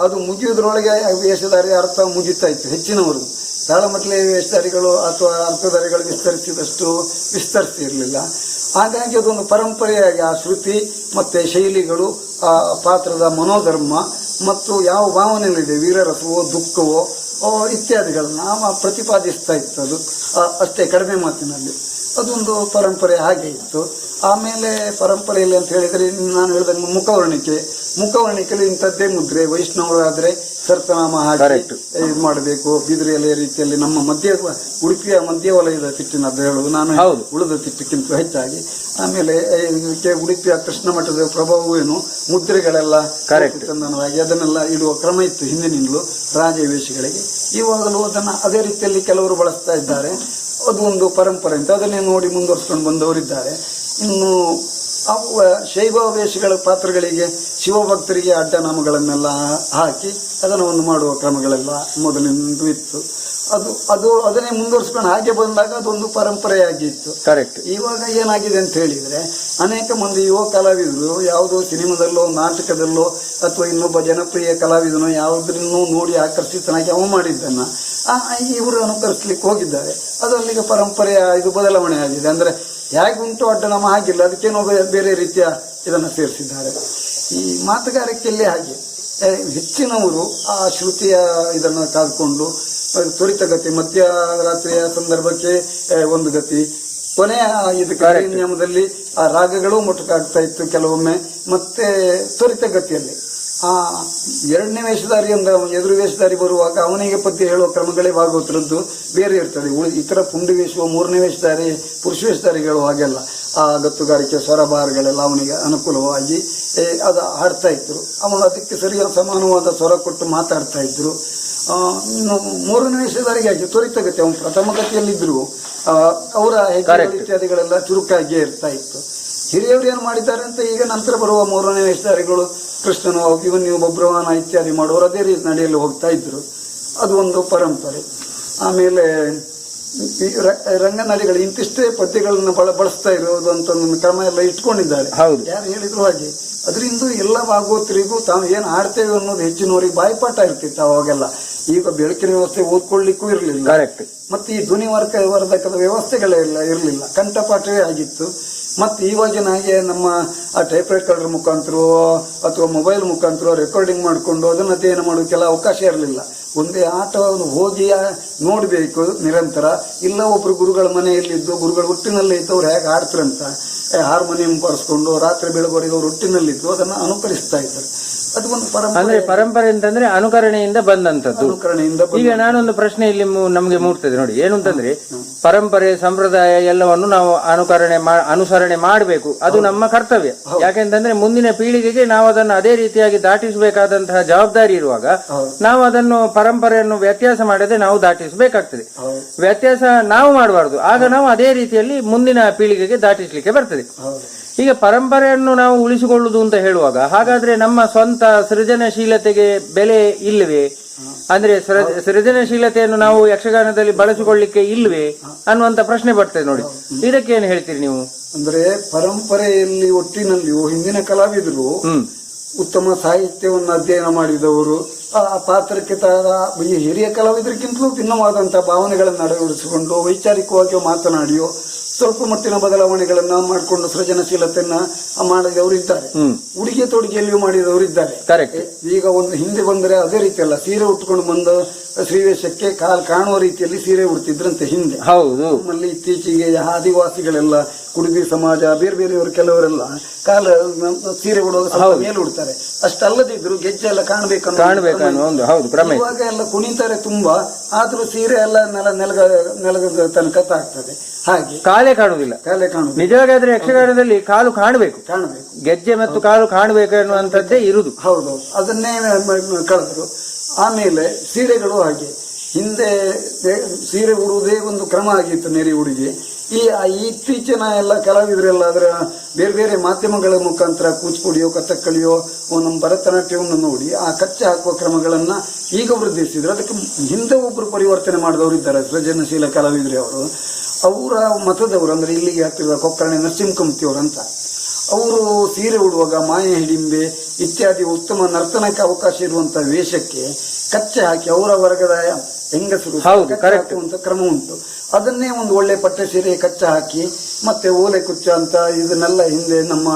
[SPEAKER 3] ಅದು ಮುಗಿಯುವುದರೊಳಗೆ ವೇಷಧಾರಿ ಅರ್ಥ ಮುಗಿತಾ ಇತ್ತು ಹೆಚ್ಚಿನವರು. ತಾಳಮಟ್ಲೆ ವೇಷಧಾರಿಗಳು ಅಥವಾ ಅರ್ಥಧಾರಿಗಳು ವಿಸ್ತರಿಸಿದಷ್ಟು ವಿಸ್ತರಿಸಿ ಇರಲಿಲ್ಲ. ಹಾಗಾಗಿ ಅದೊಂದು ಪರಂಪರೆಯಾಗಿ ಆ ಶ್ರುತಿ ಮತ್ತು ಶೈಲಿಗಳು, ಆ ಪಾತ್ರದ ಮನೋಧರ್ಮ ಮತ್ತು ಯಾವ ಭಾವನೆಗಳಿದೆ, ವೀರರಸವೋ ದುಃಖವೋ ಇತ್ಯಾದಿಗಳನ್ನ ಪ್ರತಿಪಾದಿಸ್ತಾ ಇತ್ತು. ಅದು ಅಷ್ಟೇ ಕಡಿಮೆ ಮಾತಿನಲ್ಲಿ ಅದೊಂದು ಪರಂಪರೆ ಹಾಗೆ ಇತ್ತು. ಆಮೇಲೆ ಪರಂಪರೆಯಲ್ಲಿ ಅಂತ ಹೇಳಿದರೆ ನಾನು ಹೇಳಿದಂಗೆ ಮುಖವರ್ಣಿಕೆಯಲ್ಲಿ ಇಂಥದ್ದೇ ಮುದ್ರೆ. ವೈಷ್ಣವರಾದರೆ ಸರ್ತನಾಮ ಹಾಕಿ ಇದು ಮಾಡಬೇಕು, ಬಿದಿರು ಎಲೆಯ ರೀತಿಯಲ್ಲಿ ನಮ್ಮ ಉಡುಪಿಯ ಮಧ್ಯ ವಲಯದ ತಿಟ್ಟಿನದ್ದು ಹೇಳುವುದು ನಾನು, ಉಳಿದ ತಿಟ್ಟಕ್ಕಿಂತ ಹೆಚ್ಚಾಗಿ. ಆಮೇಲೆ ಉಡುಪಿಯ ಕೃಷ್ಣ ಮಠದ ಪ್ರಭಾವವೇನು ಮುದ್ರೆಗಳೆಲ್ಲ ಚಂದನವಾಗಿ ಅದನ್ನೆಲ್ಲ ಇಡುವ ಕ್ರಮ ಇತ್ತು ಹಿಂದಿನಿಂದಲೂ ರಾಜವೇಷಗಳಿಗೆ. ಇವಾಗಲೂ ಅದನ್ನು ಅದೇ ರೀತಿಯಲ್ಲಿ ಕೆಲವರು ಬಳಸ್ತಾ ಇದ್ದಾರೆ. ಅದು ಒಂದು ಪರಂಪರೆ ಅಂತ ಅದನ್ನೇ ನೋಡಿ ಮುಂದುವರಿಸ್ಕೊಂಡು ಬಂದವರಿದ್ದಾರೆ. ಇನ್ನು ಶೈವ ವೇಷಗಳ ಪಾತ್ರಗಳಿಗೆ ಶಿವಭಕ್ತರಿಗೆ ಅಡ್ಡನಾಮಗಳನ್ನೆಲ್ಲ ಹಾಕಿ ಅದನ್ನು ಒಂದು ಮಾಡುವ ಕ್ರಮಗಳೆಲ್ಲ ಮೊದಲಿನಿಂದ ಇತ್ತು. ಅದನ್ನೇ ಮುಂದುವರಿಸ್ಕೊಂಡು ಹಾಗೆ ಬಂದಾಗ ಅದೊಂದು ಪರಂಪರೆಯಾಗಿತ್ತು.
[SPEAKER 2] ಕರೆಕ್ಟ್.
[SPEAKER 3] ಇವಾಗ ಏನಾಗಿದೆ ಅಂತ ಹೇಳಿದ್ರೆ ಅನೇಕ ಮಂದಿ ಯುವ ಕಲಾವಿದರು ಯಾವುದೋ ಸಿನಿಮಾದಲ್ಲೋ ನಾಟಕದಲ್ಲೋ ಅಥವಾ ಇನ್ನೊಬ್ಬ ಜನಪ್ರಿಯ ಕಲಾವಿದನೋ ಯಾವುದನ್ನು ನೋಡಿ ಆಕರ್ಷಿತನಾಗಿ ಅವ ಮಾಡಿದ್ದನ್ನ ಇವರು ಅನುಕರಿಸ್ಲಿಕ್ಕೆ ಹೋಗಿದ್ದಾರೆ. ಅದು ಅಲ್ಲಿಗೆ ಪರಂಪರೆಯ ಇದು ಬದಲಾವಣೆ ಆಗಿದೆ. ಅಂದ್ರೆ ಹೇಗುಂಟು ಅಡ್ಡ ನಮ್ಮ ಹಾಗಿಲ್ಲ, ಅದಕ್ಕೇನೋ ಬೇರೆ ರೀತಿಯ ಇದನ್ನು ಸೇರಿಸಿದ್ದಾರೆ. ಈ ಮಾತುಗಾರಿಕೆಯಲ್ಲಿ ಹಾಗೆ ಹೆಚ್ಚಿನವರು ಆ ಶ್ರುತಿಯ ಇದನ್ನು ಕಾದ್ಕೊಂಡು ತ್ವರಿತಗತಿ, ಮಧ್ಯರಾತ್ರಿಯ ಸಂದರ್ಭಕ್ಕೆ ಒಂದು ಗತಿ, ಕೊನೆಯ ಇದಕ್ಕೆ ನಿಯಮದಲ್ಲಿ ಆ ರಾಗಗಳು ಮೊಟಕಾಗ್ತಾ ಇತ್ತು ಕೆಲವೊಮ್ಮೆ. ಮತ್ತೆ ತ್ವರಿತಗತಿಯಲ್ಲಿ ಆ ಎರಡನೇ ವೇಷಧಾರಿ ಅಂದ ಎದುರು ವೇಷಧಾರಿ ಬರುವಾಗ ಅವನಿಗೆ ಪದ್ಯ ಹೇಳುವ ಕ್ರಮಗಳೇ ಭಾಗವತರದ್ದು ಬೇರೆ ಇರ್ತದೆ. ಇತರ ಪುಂಡಿ ವೇಷುವ ಮೂರನೇ ವೇಷಧಾರಿ ಪುರುಷ ವೇಷಧಾರಿಗಳು ಹಾಗೆಲ್ಲ ಆ ಗತ್ತುಗಾರಿಕೆ ಸ್ವರಭಾರಗಳೆಲ್ಲ ಅವನಿಗೆ ಅನುಕೂಲವಾಗಿ ಅದು ಹಾಡ್ತಾ ಇದ್ರು. ಅವನು ಅದಕ್ಕೆ ಸರಿಯಾದ ಸಮಾನವಾದ ಸ್ವರ ಕೊಟ್ಟು ಮಾತಾಡ್ತಾ ಇದ್ರು. ಮೂರನೇ ವೇಷಧಾರಿಗೆ ಹಾಗೆ ತ್ವರಿತಗತಿ, ಅವನು ಪ್ರಥಮ ಗತಿಯಲ್ಲಿದ್ರು ಅವರ ಹೆಜ್ಜೆ ಇತ್ಯಾದಿಗಳೆಲ್ಲ ಚುರುಕಾಗಿಯೇ ಇರ್ತಾ ಇತ್ತು. ಹಿರಿಯವರು ಏನು ಮಾಡಿದ್ದಾರೆ ಅಂತ ಈಗ ನಂತರ ಬರುವ ಮೂರನೇ ವೇಷಧಾರಿಗಳು ಕೃಷ್ಣನು ಇವನು ಬಬ್ರವಾನ ಇತ್ಯಾದಿ ಮಾಡುವರು ಅದೇ ರೀತಿ ನಡೆಯಲು ಹೋಗ್ತಾ ಇದ್ರು. ಅದು ಒಂದು ಪರಂಪರೆ. ಆಮೇಲೆ ರಂಗನಡಿಗಳು ಇಂತಿಷ್ಟೇ ಪದ್ಯಗಳನ್ನು ಬಳಸ್ತಾ ಇರೋದು ಅಂತ ಒಂದು ಕ್ರಮ ಎಲ್ಲ ಇಟ್ಕೊಂಡಿದ್ದಾರೆ. ಯಾರು ಹೇಳಿದ್ರು ಹಾಗೆ. ಅದರಿಂದ ಎಲ್ಲ ಭಾಗವತರಿಗೂ ತಾವು ಏನು ಆಡ್ತೇವೆ ಅನ್ನೋದು ಹೆಚ್ಚಿನವರಿಗೆ ಬಾಯಿಪಾಠ ಇರ್ತಿತ್ತು ಅವಾಗೆಲ್ಲ. ಈಗ ಬೆಳಕಿನ ವ್ಯವಸ್ಥೆ ಓದ್ಕೊಳ್ಳಿಕ್ಕೂ ಇರಲಿಲ್ಲ. ಮತ್ತೆ ಈ ಧ್ವನಿ ವರ್ಧಕದ ವ್ಯವಸ್ಥೆಗಳೆಲ್ಲ ಇರಲಿಲ್ಲ, ಕಂಠಪಾಠವೇ ಆಗಿತ್ತು. ಮತ್ತೆ ಇವಾಗಿನ ಹಾಗೆ ನಮ್ಮ ಆ ಟೈಪ್ ರೈಟರ್ ಮುಖಾಂತರ ಅಥವಾ ಮೊಬೈಲ್ ಮುಖಾಂತರ ರೆಕಾರ್ಡಿಂಗ್ ಮಾಡಿಕೊಂಡು ಅದನ್ನ ಅಧ್ಯಯನ ಮಾಡೋಕ್ಕೆಲ್ಲ ಅವಕಾಶ ಇರಲಿಲ್ಲ. ಒಂದೇ ಆಟವನ್ನು ಹೋಗಿ ನೋಡಬೇಕು ನಿರಂತರ. ಇಲ್ಲ ಒಬ್ರು ಗುರುಗಳ ಮನೆಯಲ್ಲಿದ್ದು ಗುರುಗಳ ಹುಟ್ಟಿನಲ್ಲೇ ಇದ್ದವ್ರು ಹೇಗೆ ಆಡ್ತಾರಂತ ಹಾರ್ಮೋನಿಯಂ ಬಾರಿಸ್ಕೊಂಡು ರಾತ್ರಿ ಬೆಳಗುವರೆಗೆ ಅವ್ರು ಹುಟ್ಟಿನಲ್ಲಿದ್ದು ಅದನ್ನ ಅನುಕರಿಸ್ತಾ ಇದ್ದಾರೆ. ಅದು ಒಂದು
[SPEAKER 2] ಪರಂಪರೆ ಅಂತಂದ್ರೆ ಅನುಕರಣೆಯಿಂದ ಬಂದಂತದ್ದು. ಈಗ ನಾನೊಂದು ಪ್ರಶ್ನೆ ಇಲ್ಲಿ ನಮಗೆ ಮೂಡ್ತದೆ ನೋಡಿ, ಏನು ಅಂತಂದ್ರೆ ಪರಂಪರೆ ಸಂಪ್ರದಾಯ ಎಲ್ಲವನ್ನು ನಾವು ಅನುಸರಣೆ ಮಾಡಬೇಕು, ಅದು ನಮ್ಮ ಕರ್ತವ್ಯ. ಯಾಕೆಂತಂದ್ರೆ ಮುಂದಿನ ಪೀಳಿಗೆಗೆ ನಾವು ಅದನ್ನು ಅದೇ ರೀತಿಯಾಗಿ ದಾಟಿಸಬೇಕಾದಂತಹ ಜವಾಬ್ದಾರಿ ಇರುವಾಗ ನಾವು ಅದನ್ನು ಪರಂಪರೆಯನ್ನು ವ್ಯತ್ಯಾಸ ಮಾಡದೆ ನಾವು ದಾಟಿಸಬೇಕಾಗ್ತದೆ. ವ್ಯತ್ಯಾಸ ನಾವು ಮಾಡಬಾರ್ದು, ಆಗ ನಾವು ಅದೇ ರೀತಿಯಲ್ಲಿ ಮುಂದಿನ ಪೀಳಿಗೆಗೆ ದಾಟಿಸ್ಲಿಕ್ಕೆ ಬರ್ತದೆ. ಈಗ ಪರಂಪರೆಯನ್ನು ನಾವು ಉಳಿಸಿಕೊಳ್ಳುವುದು ಅಂತ ಹೇಳುವಾಗ ಹಾಗಾದ್ರೆ ನಮ್ಮ ಸ್ವಂತ ಸೃಜನಶೀಲತೆಗೆ ಬೆಲೆ ಇಲ್ಲವೇ? ಅಂದ್ರೆ ಸೃಜನಶೀಲತೆಯನ್ನು ನಾವು ಯಕ್ಷಗಾನದಲ್ಲಿ ಬಳಸಿಕೊಳ್ಳಿಕ್ಕೆ ಇಲ್ವೇ ಅನ್ನುವಂತ ಪ್ರಶ್ನೆ ಬರ್ತದೆ ನೋಡಿ. ಇದಕ್ಕೇನು ಹೇಳ್ತೀರಿ ನೀವು?
[SPEAKER 3] ಅಂದ್ರೆ ಪರಂಪರೆಯಲ್ಲಿ ಒಟ್ಟಿನಲ್ಲಿಯೂ ಹಿಂದಿನ ಕಲಾವಿದರು ಉತ್ತಮ ಸಾಹಿತ್ಯವನ್ನು ಅಧ್ಯಯನ ಮಾಡಿದವರು, ಆ ಪಾತ್ರಕ್ಕೆ ಈ ಹಿರಿಯ ಕಲಾವಿದರಿಗಿಂತಲೂ ಭಿನ್ನವಾದಂತಹ ಭಾವನೆಗಳನ್ನು ಅಳವಡಿಸಿಕೊಂಡು ವೈಚಾರಿಕವಾಗಿ ಮಾತನಾಡಿಯೋ ಸ್ವಲ್ಪ ಮಟ್ಟಿನ ಬದಲಾವಣೆಗಳನ್ನ ಮಾಡಿಕೊಂಡು ಸೃಜನಶೀಲತೆಯನ್ನ ಮಾಡಿದವರು ಇದ್ದಾರೆ. ಉಡುಗೆ ತೊಡುಗೆಯಲ್ಲಿಯೂ ಮಾಡಿದವರು ಇದ್ದಾರೆ. ಈಗ ಒಂದು ಹಿಂದೆ ಬಂದರೆ ಅದೇ ರೀತಿ ಅಲ್ಲ, ಸೀರೆ ಉಟ್ಕೊಂಡು ಬಂದ ಶ್ರೀವೇಶಕ್ಕೆ ಕಾಣುವ ರೀತಿಯಲ್ಲಿ ಸೀರೆ ಉಡ್ತಿದ್ರಂತೆ ಹಿಂದೆ. ನಮ್ಮಲ್ಲಿ ಇತ್ತೀಚೆಗೆ ಆದಿವಾಸಿಗಳೆಲ್ಲ ಕುಡುಬಿ ಸಮಾಜ ಬೇರೆ ಬೇರೆಯವರು ಕೆಲವರೆಲ್ಲ ಸೀರೆ ಉಡೋದು ಮೇಲೆ ಉಡ್ತಾರೆ. ಅಷ್ಟಲ್ಲದಿದ್ರು ಗೆಜ್ಜೆ ಎಲ್ಲ ಕಾಣಬೇಕು. ಇವಾಗ ಎಲ್ಲ ಕುಣಿತಾರೆ ತುಂಬಾ, ಆದ್ರೂ ಸೀರೆ ಎಲ್ಲ ನೆಲದ ತನಕ ತಾಗ್ತದೆ. ಹಾಗೆ
[SPEAKER 2] ಕಾಲೇ ಕಾಣುವುದಿಲ್ಲ. ನಿಜವಾಗಾದ್ರೆ ಯಕ್ಷಗಾನದಲ್ಲಿ ಕಾಲು ಕಾಣಬೇಕು, ಗೆಜ್ಜೆ ಮತ್ತು ಕಾಲು ಕಾಣಬೇಕು ಅನ್ನುವಂಥದ್ದೇ ಇರುವುದು.
[SPEAKER 3] ಹೌದು, ಅದನ್ನೇ ಕಳೆದ್ರು. ಆಮೇಲೆ ಸೀರೆಗಳು ಹಾಗೆ ಹಿಂದೆ ಸೀರೆ ಉಡುವುದೇ ಒಂದು ಕ್ರಮ ಆಗಿತ್ತು, ನೆರೆ ಉಡುಗೆ. ಇತ್ತೀಚಿನ ಎಲ್ಲ ಕಲಾವಿದರೆಲ್ಲ ಅದರ ಬೇರೆ ಬೇರೆ ಮಾಧ್ಯಮಗಳ ಮುಖಾಂತರ ಕೂಚಿಪುಡಿಯೋ ಕಥಕ್ಕಳಿಯೋ ನಮ್ಮ ಭರತನಾಟ್ಯವನ್ನು ನೋಡಿ ಆ ಕಚ್ಚೆ ಹಾಕುವ ಕ್ರಮಗಳನ್ನ ಈಗ ವೃದ್ಧಿಸಿದ್ರು. ಅದಕ್ಕೆ ಹಿಂದೆ ಒಬ್ರು ಪರಿವರ್ತನೆ ಮಾಡಿದವರು ಇದ್ದಾರೆ, ಸೃಜನಶೀಲ ಕಲಾವಿದರೆ ಅವರು. ಅವರ ಮತದವರು ಅಂದ್ರೆ ಇಲ್ಲಿಗೆ ಹತ್ತಿರ ಕೊಕ್ಕರಣೆ ನರಸಿಂಹಕಂತಿಯವರು ಅಂತ. ಅವರು ಸೀರೆ ಉಡುವಾಗ ಮಾಯ ಹಿಡಿಂಬೆ ಇತ್ಯಾದಿ ಉತ್ತಮ ನರ್ತನಕ್ಕೆ ಅವಕಾಶ ಇರುವಂತಹ ವೇಷಕ್ಕೆ ಕಚ್ಚೆ ಹಾಕಿ ಅವರ ವರ್ಗದ ಹೆಂಗಸರು ಹಾಕುವಂತ ಕ್ರಮ ಉಂಟು. ಅದನ್ನೇ ಒಂದು ಒಳ್ಳೆ ಪಟ್ಟೆ ಸೀರೆ ಕಚ್ಚೆ ಹಾಕಿ ಮತ್ತೆ ಓಲೆ ಕುಚ್ಚ ಅಂತ ಇದನ್ನೆಲ್ಲ ಹಿಂದೆ ನಮ್ಮ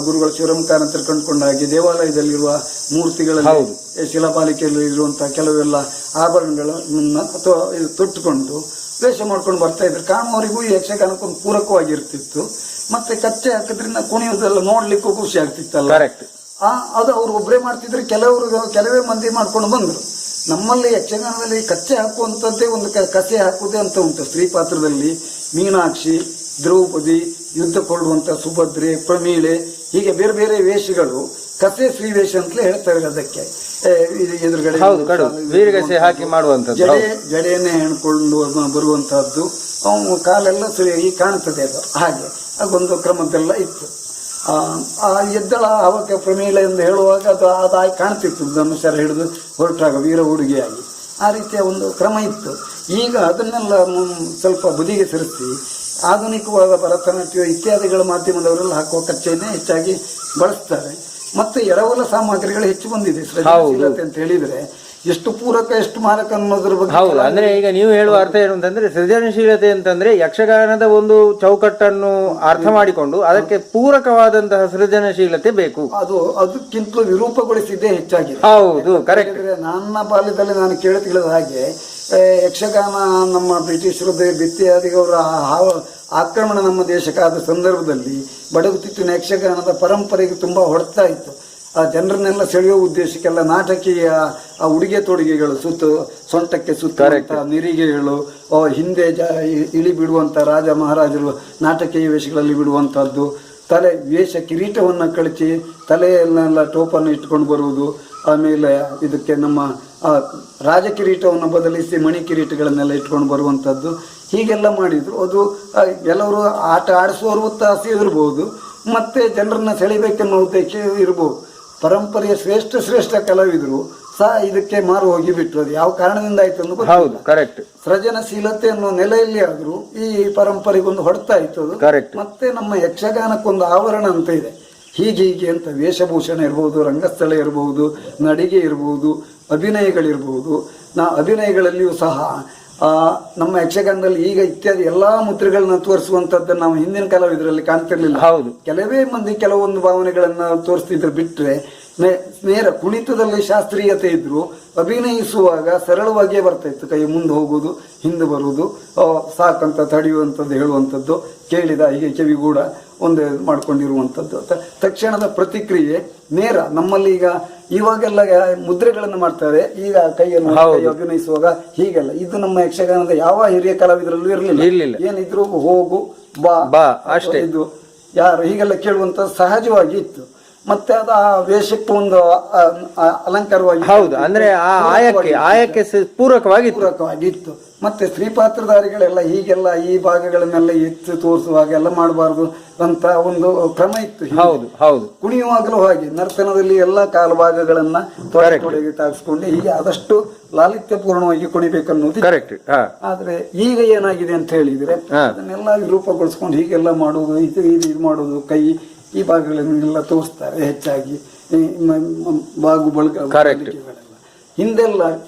[SPEAKER 3] ಗುರುಗಳು ಶಿವರಾಮಕಾರಂತರ ಕಂಡುಕೊಂಡ ಹಾಗೆ ದೇವಾಲಯದಲ್ಲಿರುವ ಮೂರ್ತಿಗಳಲ್ಲಿ ಶಿಲಾಪಾಲಿಕೆಯಲ್ಲಿ ಇರುವಂತಹ ಕೆಲವೆಲ್ಲ ಆಭರಣಗಳನ್ನ ಅಥವಾ ಇದು ತೊಟ್ಟುಕೊಂಡು ವೇಷ ಮಾಡ್ಕೊಂಡು ಬರ್ತಾ ಇದ್ರು. ಕಾಣುವವರಿಗೂ ಈ ಯಕ್ಷಗಾನಕ್ಕೊಂದು ಪೂರಕವಾಗಿರ್ತಿತ್ತು. ಮತ್ತೆ ಕಚ್ಚೆ ಹಾಕಿದ್ರಿಂದ ಕುಣಿಯೋದೆಲ್ಲ ನೋಡ್ಲಿಕ್ಕೂ ಖುಷಿ ಆಗ್ತಿತ್ತಲ್ಲ. ಅದು ಅವ್ರು ಒಬ್ಬರೇ ಮಾಡ್ತಿದ್ರೆ ಕೆಲವೇ ಮಂದಿ ಮಾಡ್ಕೊಂಡು ಬಂದ್ರು. ನಮ್ಮಲ್ಲಿ ಯಕ್ಷಗಾನದಲ್ಲಿ ಕಚ್ಚೆ ಹಾಕುವಂಥದ್ದೇ ಒಂದು ಕಸೆ ಹಾಕುವುದೇ ಅಂತ ಉಂಟು. ಸ್ತ್ರೀ ಪಾತ್ರದಲ್ಲಿ ಮೀನಾಕ್ಷಿ, ದ್ರೌಪದಿ, ಯುದ್ಧ ಕೊಳ್ಳುವಂತ ಸುಭದ್ರೆ, ಪ್ರಮೀಳೆ, ಹೀಗೆ ಬೇರೆ ಬೇರೆ ವೇಷಗಳು ಕಸೆ ಸ್ತ್ರೀ ವೇಷ ಅಂತಲೇ ಹೇಳ್ತಾರೆ. ಅದಕ್ಕೆ ಎದುರುಗಡೆ
[SPEAKER 2] ಹಾಕಿ ಮಾಡುವಂಥದ್ದು,
[SPEAKER 3] ಜಡೆಯನ್ನೇ ಹೆಣ್ಕೊಂಡು ಬರುವಂತಹದ್ದು, ಕಾಲೆಲ್ಲ ಸರಿಯಾಗಿ ಕಾಣುತ್ತದೆ. ಅದು ಹಾಗೆ ಅದೊಂದು ಕ್ರಮದ್ದೆಲ್ಲ ಇತ್ತು. ಆ ಎದ್ದಳ ಅವಕ್ಕೆ ಪ್ರಮೀಳೆ ಎಂದು ಹೇಳುವಾಗ ಅದಾಗಿ ಕಾಣ್ತಿತ್ತು, ಧನುಷ್ಯರ ಹಿಡಿದು ಹೊರಟಾಗ ವೀರ ಹುಡುಗಿಯಾಗಿ. ಆ ರೀತಿಯ ಒಂದು ಕ್ರಮ ಇತ್ತು. ಈಗ ಅದನ್ನೆಲ್ಲ ಸ್ವಲ್ಪ ಬದಿಗೆ ಸರಿಸಿ ಆಧುನಿಕವಾದ ಭರತನಾಟ್ಯ ಇತ್ಯಾದಿಗಳ ಮಾಧ್ಯಮದವರೆಲ್ಲ ಹಾಕುವ ಕಚ್ಚೆಯನ್ನೇ ಹೆಚ್ಚಾಗಿ ಬಳಸ್ತಾರೆ. ಮತ್ತು ಎರವಲ ಸಾಮಗ್ರಿಗಳು ಹೆಚ್ಚು ಬಂದಿದೆ. ಸೃಜನಶೀಲತೆ ಅಂತ ಹೇಳಿದ್ರೆ ಎಷ್ಟು ಪೂರಕ ಎಷ್ಟು ಮಾರಕ ಅನ್ನೋದ್ರ ಬಗ್ಗೆ.
[SPEAKER 2] ಹೌದು, ಅಂದ್ರೆ ಈಗ ನೀವು ಹೇಳುವ ಅರ್ಥ ಏನು ಅಂತಂದ್ರೆ ಸೃಜನಶೀಲತೆ ಅಂತಂದ್ರೆ ಯಕ್ಷಗಾನದ ಒಂದು ಚೌಕಟ್ಟನ್ನು ಅರ್ಥ ಮಾಡಿಕೊಂಡು ಅದಕ್ಕೆ ಪೂರಕವಾದಂತಹ ಸೃಜನಶೀಲತೆ ಬೇಕು.
[SPEAKER 3] ಅದಕ್ಕಿಂತಲೂ ವಿರೂಪಗೊಳಿಸಿದ್ದೇ ಹೆಚ್ಚಾಗಿದೆ.
[SPEAKER 2] ಹೌದು, ಕರೆಕ್ಟ್.
[SPEAKER 3] ನನ್ನ ಬಾಲ್ಯದಲ್ಲಿ ನಾನು ತಿಳಿದ ಹಾಗೆ ಯಕ್ಷಗಾನ ನಮ್ಮ ಬ್ರಿಟಿಷರು ಬಿತ್ತಿಯಾದಿಗವರ ಆಕ್ರಮಣ ನಮ್ಮ ದೇಶಕ್ಕಾದ ಸಂದರ್ಭದಲ್ಲಿ ಬಡಗುತಿಟ್ಟಿನ ಯಕ್ಷಗಾನದ ಪರಂಪರೆಗೆ ತುಂಬಾ ಹೊಡ್ತಾ ಇತ್ತು. ಆ ಜನರನ್ನೆಲ್ಲ ಸೆಳೆಯುವ ಉದ್ದೇಶಕ್ಕೆಲ್ಲ ನಾಟಕೀಯ ಉಡುಗೆ ತೊಡುಗೆಗಳು, ಸೊಂಟಕ್ಕೆ ಸುತ್ತ ನಿರಿಗೆಗಳು, ಹಿಂದೆ ಇಳಿ ಬಿಡುವಂಥ ರಾಜ ಮಹಾರಾಜರು ನಾಟಕೀಯ ವೇಷಗಳಲ್ಲಿ ಬಿಡುವಂಥದ್ದು, ತಲೆ ವೇಷ ಕಿರೀಟವನ್ನು ಕಳಚಿ ತಲೆಯನ್ನೆಲ್ಲ ಟೋಪನ್ನು ಇಟ್ಕೊಂಡು ಬರುವುದು, ಆಮೇಲೆ ಇದಕ್ಕೆ ನಮ್ಮ ರಾಜ ಕಿರೀಟವನ್ನು ಬದಲಿಸಿ ಮಣಿ ಕಿರೀಟಗಳನ್ನೆಲ್ಲ ಇಟ್ಕೊಂಡು ಬರುವಂಥದ್ದು, ಹೀಗೆಲ್ಲ ಮಾಡಿದರು. ಅದು ಕೆಲವರು ಆಟ ಆಡಿಸುವವರು ಒತ್ತಾಸೆ ಇರ್ಬೋದು, ಮತ್ತು ಜನರನ್ನ ಸೆಳಿಬೇಕೆನ್ನೋ ಉದ್ದೇಶ ಇರ್ಬೋದು. ಪರಂಪರೆಯ ಶ್ರೇಷ್ಠ ಕಲಾವಿದರು ಸಹ ಇದಕ್ಕೆ ಮಾರು ಹೋಗಿಬಿಟ್ರು. ಅದು ಯಾವ ಕಾರಣದಿಂದ ಆಯ್ತು ಅನ್ನೋದು
[SPEAKER 2] ಹೌದು, ಕರೆಕ್ಟ್.
[SPEAKER 3] ಸೃಜನಶೀಲತೆ ಅನ್ನೋ ನೆಲೆಯಲ್ಲಿ ಆದ್ರೂ ಈ ಪರಂಪರೆಗೊಂದು ಹೊಡ್ತಾ ಇತ್ತು ಅದು. ಮತ್ತೆ ನಮ್ಮ ಯಕ್ಷಗಾನಕ್ಕೊಂದು ಆವರಣ ಅಂತ ಇದೆ. ಹೀಗೆ ಅಂತ ವೇಷಭೂಷಣ ಇರ್ಬೋದು, ರಂಗಸ್ಥಳ ಇರಬಹುದು, ನಡಿಗೆ ಇರ್ಬೋದು, ಅಭಿನಯಗಳಿರ್ಬೋದು. ಅಭಿನಯಗಳಲ್ಲಿಯೂ ಸಹ ನಮ್ಮ ಯಕ್ಷಗಾನದಲ್ಲಿ ಈಗ ಇತ್ಯಾದಿ ಎಲ್ಲಾ ಮುದ್ರೆಗಳನ್ನ ತೋರಿಸುವಂತದ್ದನ್ನು ನಾವು ಹಿಂದಿನ ಕಲಾವಿದರಲ್ಲಿ ಕಾಣ್ತಿರ್ಲಿಲ್ಲ.
[SPEAKER 2] ಹೌದು,
[SPEAKER 3] ಕೆಲವೇ ಮಂದಿ ಕೆಲವೊಂದು ಭಾವನೆಗಳನ್ನ ತೋರಿಸ್ತಿದ್ರು ಬಿಟ್ರೆ ನೇರ ಕುಣಿತದಲ್ಲಿ ಶಾಸ್ತ್ರೀಯತೆ ಇದ್ರು ಅಭಿನಯಿಸುವಾಗ ಸರಳವಾಗಿಯೇ ಬರ್ತಾ ಇತ್ತು. ಕೈ ಮುಂದೆ ಹೋಗುವುದು, ಹಿಂದೆ ಬರುವುದು, ಸಾಕಂತ ತಡೆಯುವಂಥದ್ದು, ಹೇಳುವಂಥದ್ದು, ಕೇಳಿದ ಹೀಗೆ ಕಿವಿಗೂಡ ಒಂದೇ ಮಾಡ್ಕೊಂಡಿರುವಂಥದ್ದು, ತಕ್ಷಣದ ಪ್ರತಿಕ್ರಿಯೆ ನೇರ. ನಮ್ಮಲ್ಲಿ ಈಗ ಇವಾಗೆಲ್ಲ ಮುದ್ರೆಗಳನ್ನು ಮಾಡ್ತಾರೆ, ಈಗ ಕೈಯನ್ನು ಅಭಿನಯಿಸುವಾಗ ಹೀಗೆಲ್ಲ. ಇದು ನಮ್ಮ ಯಕ್ಷಗಾನದ ಯಾವ ಹಿರಿಯ ಕಲಾವಿದರಲ್ಲೂ ಇರಲಿಲ್ಲ. ಏನಿದ್ರು ಹೋಗು ಬಾ ಅಷ್ಟೇ, ಇದು ಯಾರು ಹೀಗೆಲ್ಲ ಕೇಳುವಂಥದ್ದು ಸಹಜವಾಗಿ ಇತ್ತು. ಮತ್ತೆ ಅದು ಆ ವೇಷಕ್ಕೆ ಒಂದು ಅಲಂಕಾರವಾಗಿ,
[SPEAKER 2] ಹೌದು, ಅಂದ್ರೆ ಆಯಕ್ಕೆ
[SPEAKER 3] ಪೂರಕವಾಗಿತ್ತು. ಮತ್ತೆ ಸ್ತ್ರೀಪಾತ್ರಧಾರಿಗಳೆಲ್ಲ ಹೀಗೆಲ್ಲ ಈ ಭಾಗಗಳನ್ನೆಲ್ಲ ಎತ್ತು ತೋರಿಸುವಾಗ ಎಲ್ಲ ಮಾಡಬಾರ್ದು ಅಂತ ಒಂದು ಕ್ರಮ ಇತ್ತು.
[SPEAKER 2] ಹೌದು,
[SPEAKER 3] ಕುಣಿಯುವಾಗಲೂ ಹಾಗೆ ನರ್ತನದಲ್ಲಿ ಎಲ್ಲ ಕಾಲು ಭಾಗಗಳನ್ನ ತೊಡೆಗೆ ತಾಗಿಸ್ಕೊಂಡು ಹೀಗೆ ಆದಷ್ಟು ಲಾಲಿತ್ಯಪೂರ್ಣವಾಗಿ ಕುಣಿಬೇಕನ್ನೋದು ಕರೆಕ್ಟ್. ಆದ್ರೆ ಈಗ ಏನಾಗಿದೆ ಅಂತ ಹೇಳಿದ್ರೆ ಅದನ್ನೆಲ್ಲ ವಿರೂಪಗೊಳಿಸ್ಕೊಂಡು ಹೀಗೆಲ್ಲ ಮಾಡುವುದು, ಇದು ಮಾಡುವುದು, ಕೈ ಈ ಭಾಗಗಳನ್ನೆಲ್ಲ ತೋರಿಸ್ತಾರೆ ಹೆಚ್ಚಾಗಿ, ಬಾಗು ಬಳಕೆ. ಹಿಂದೆಲ್ಲ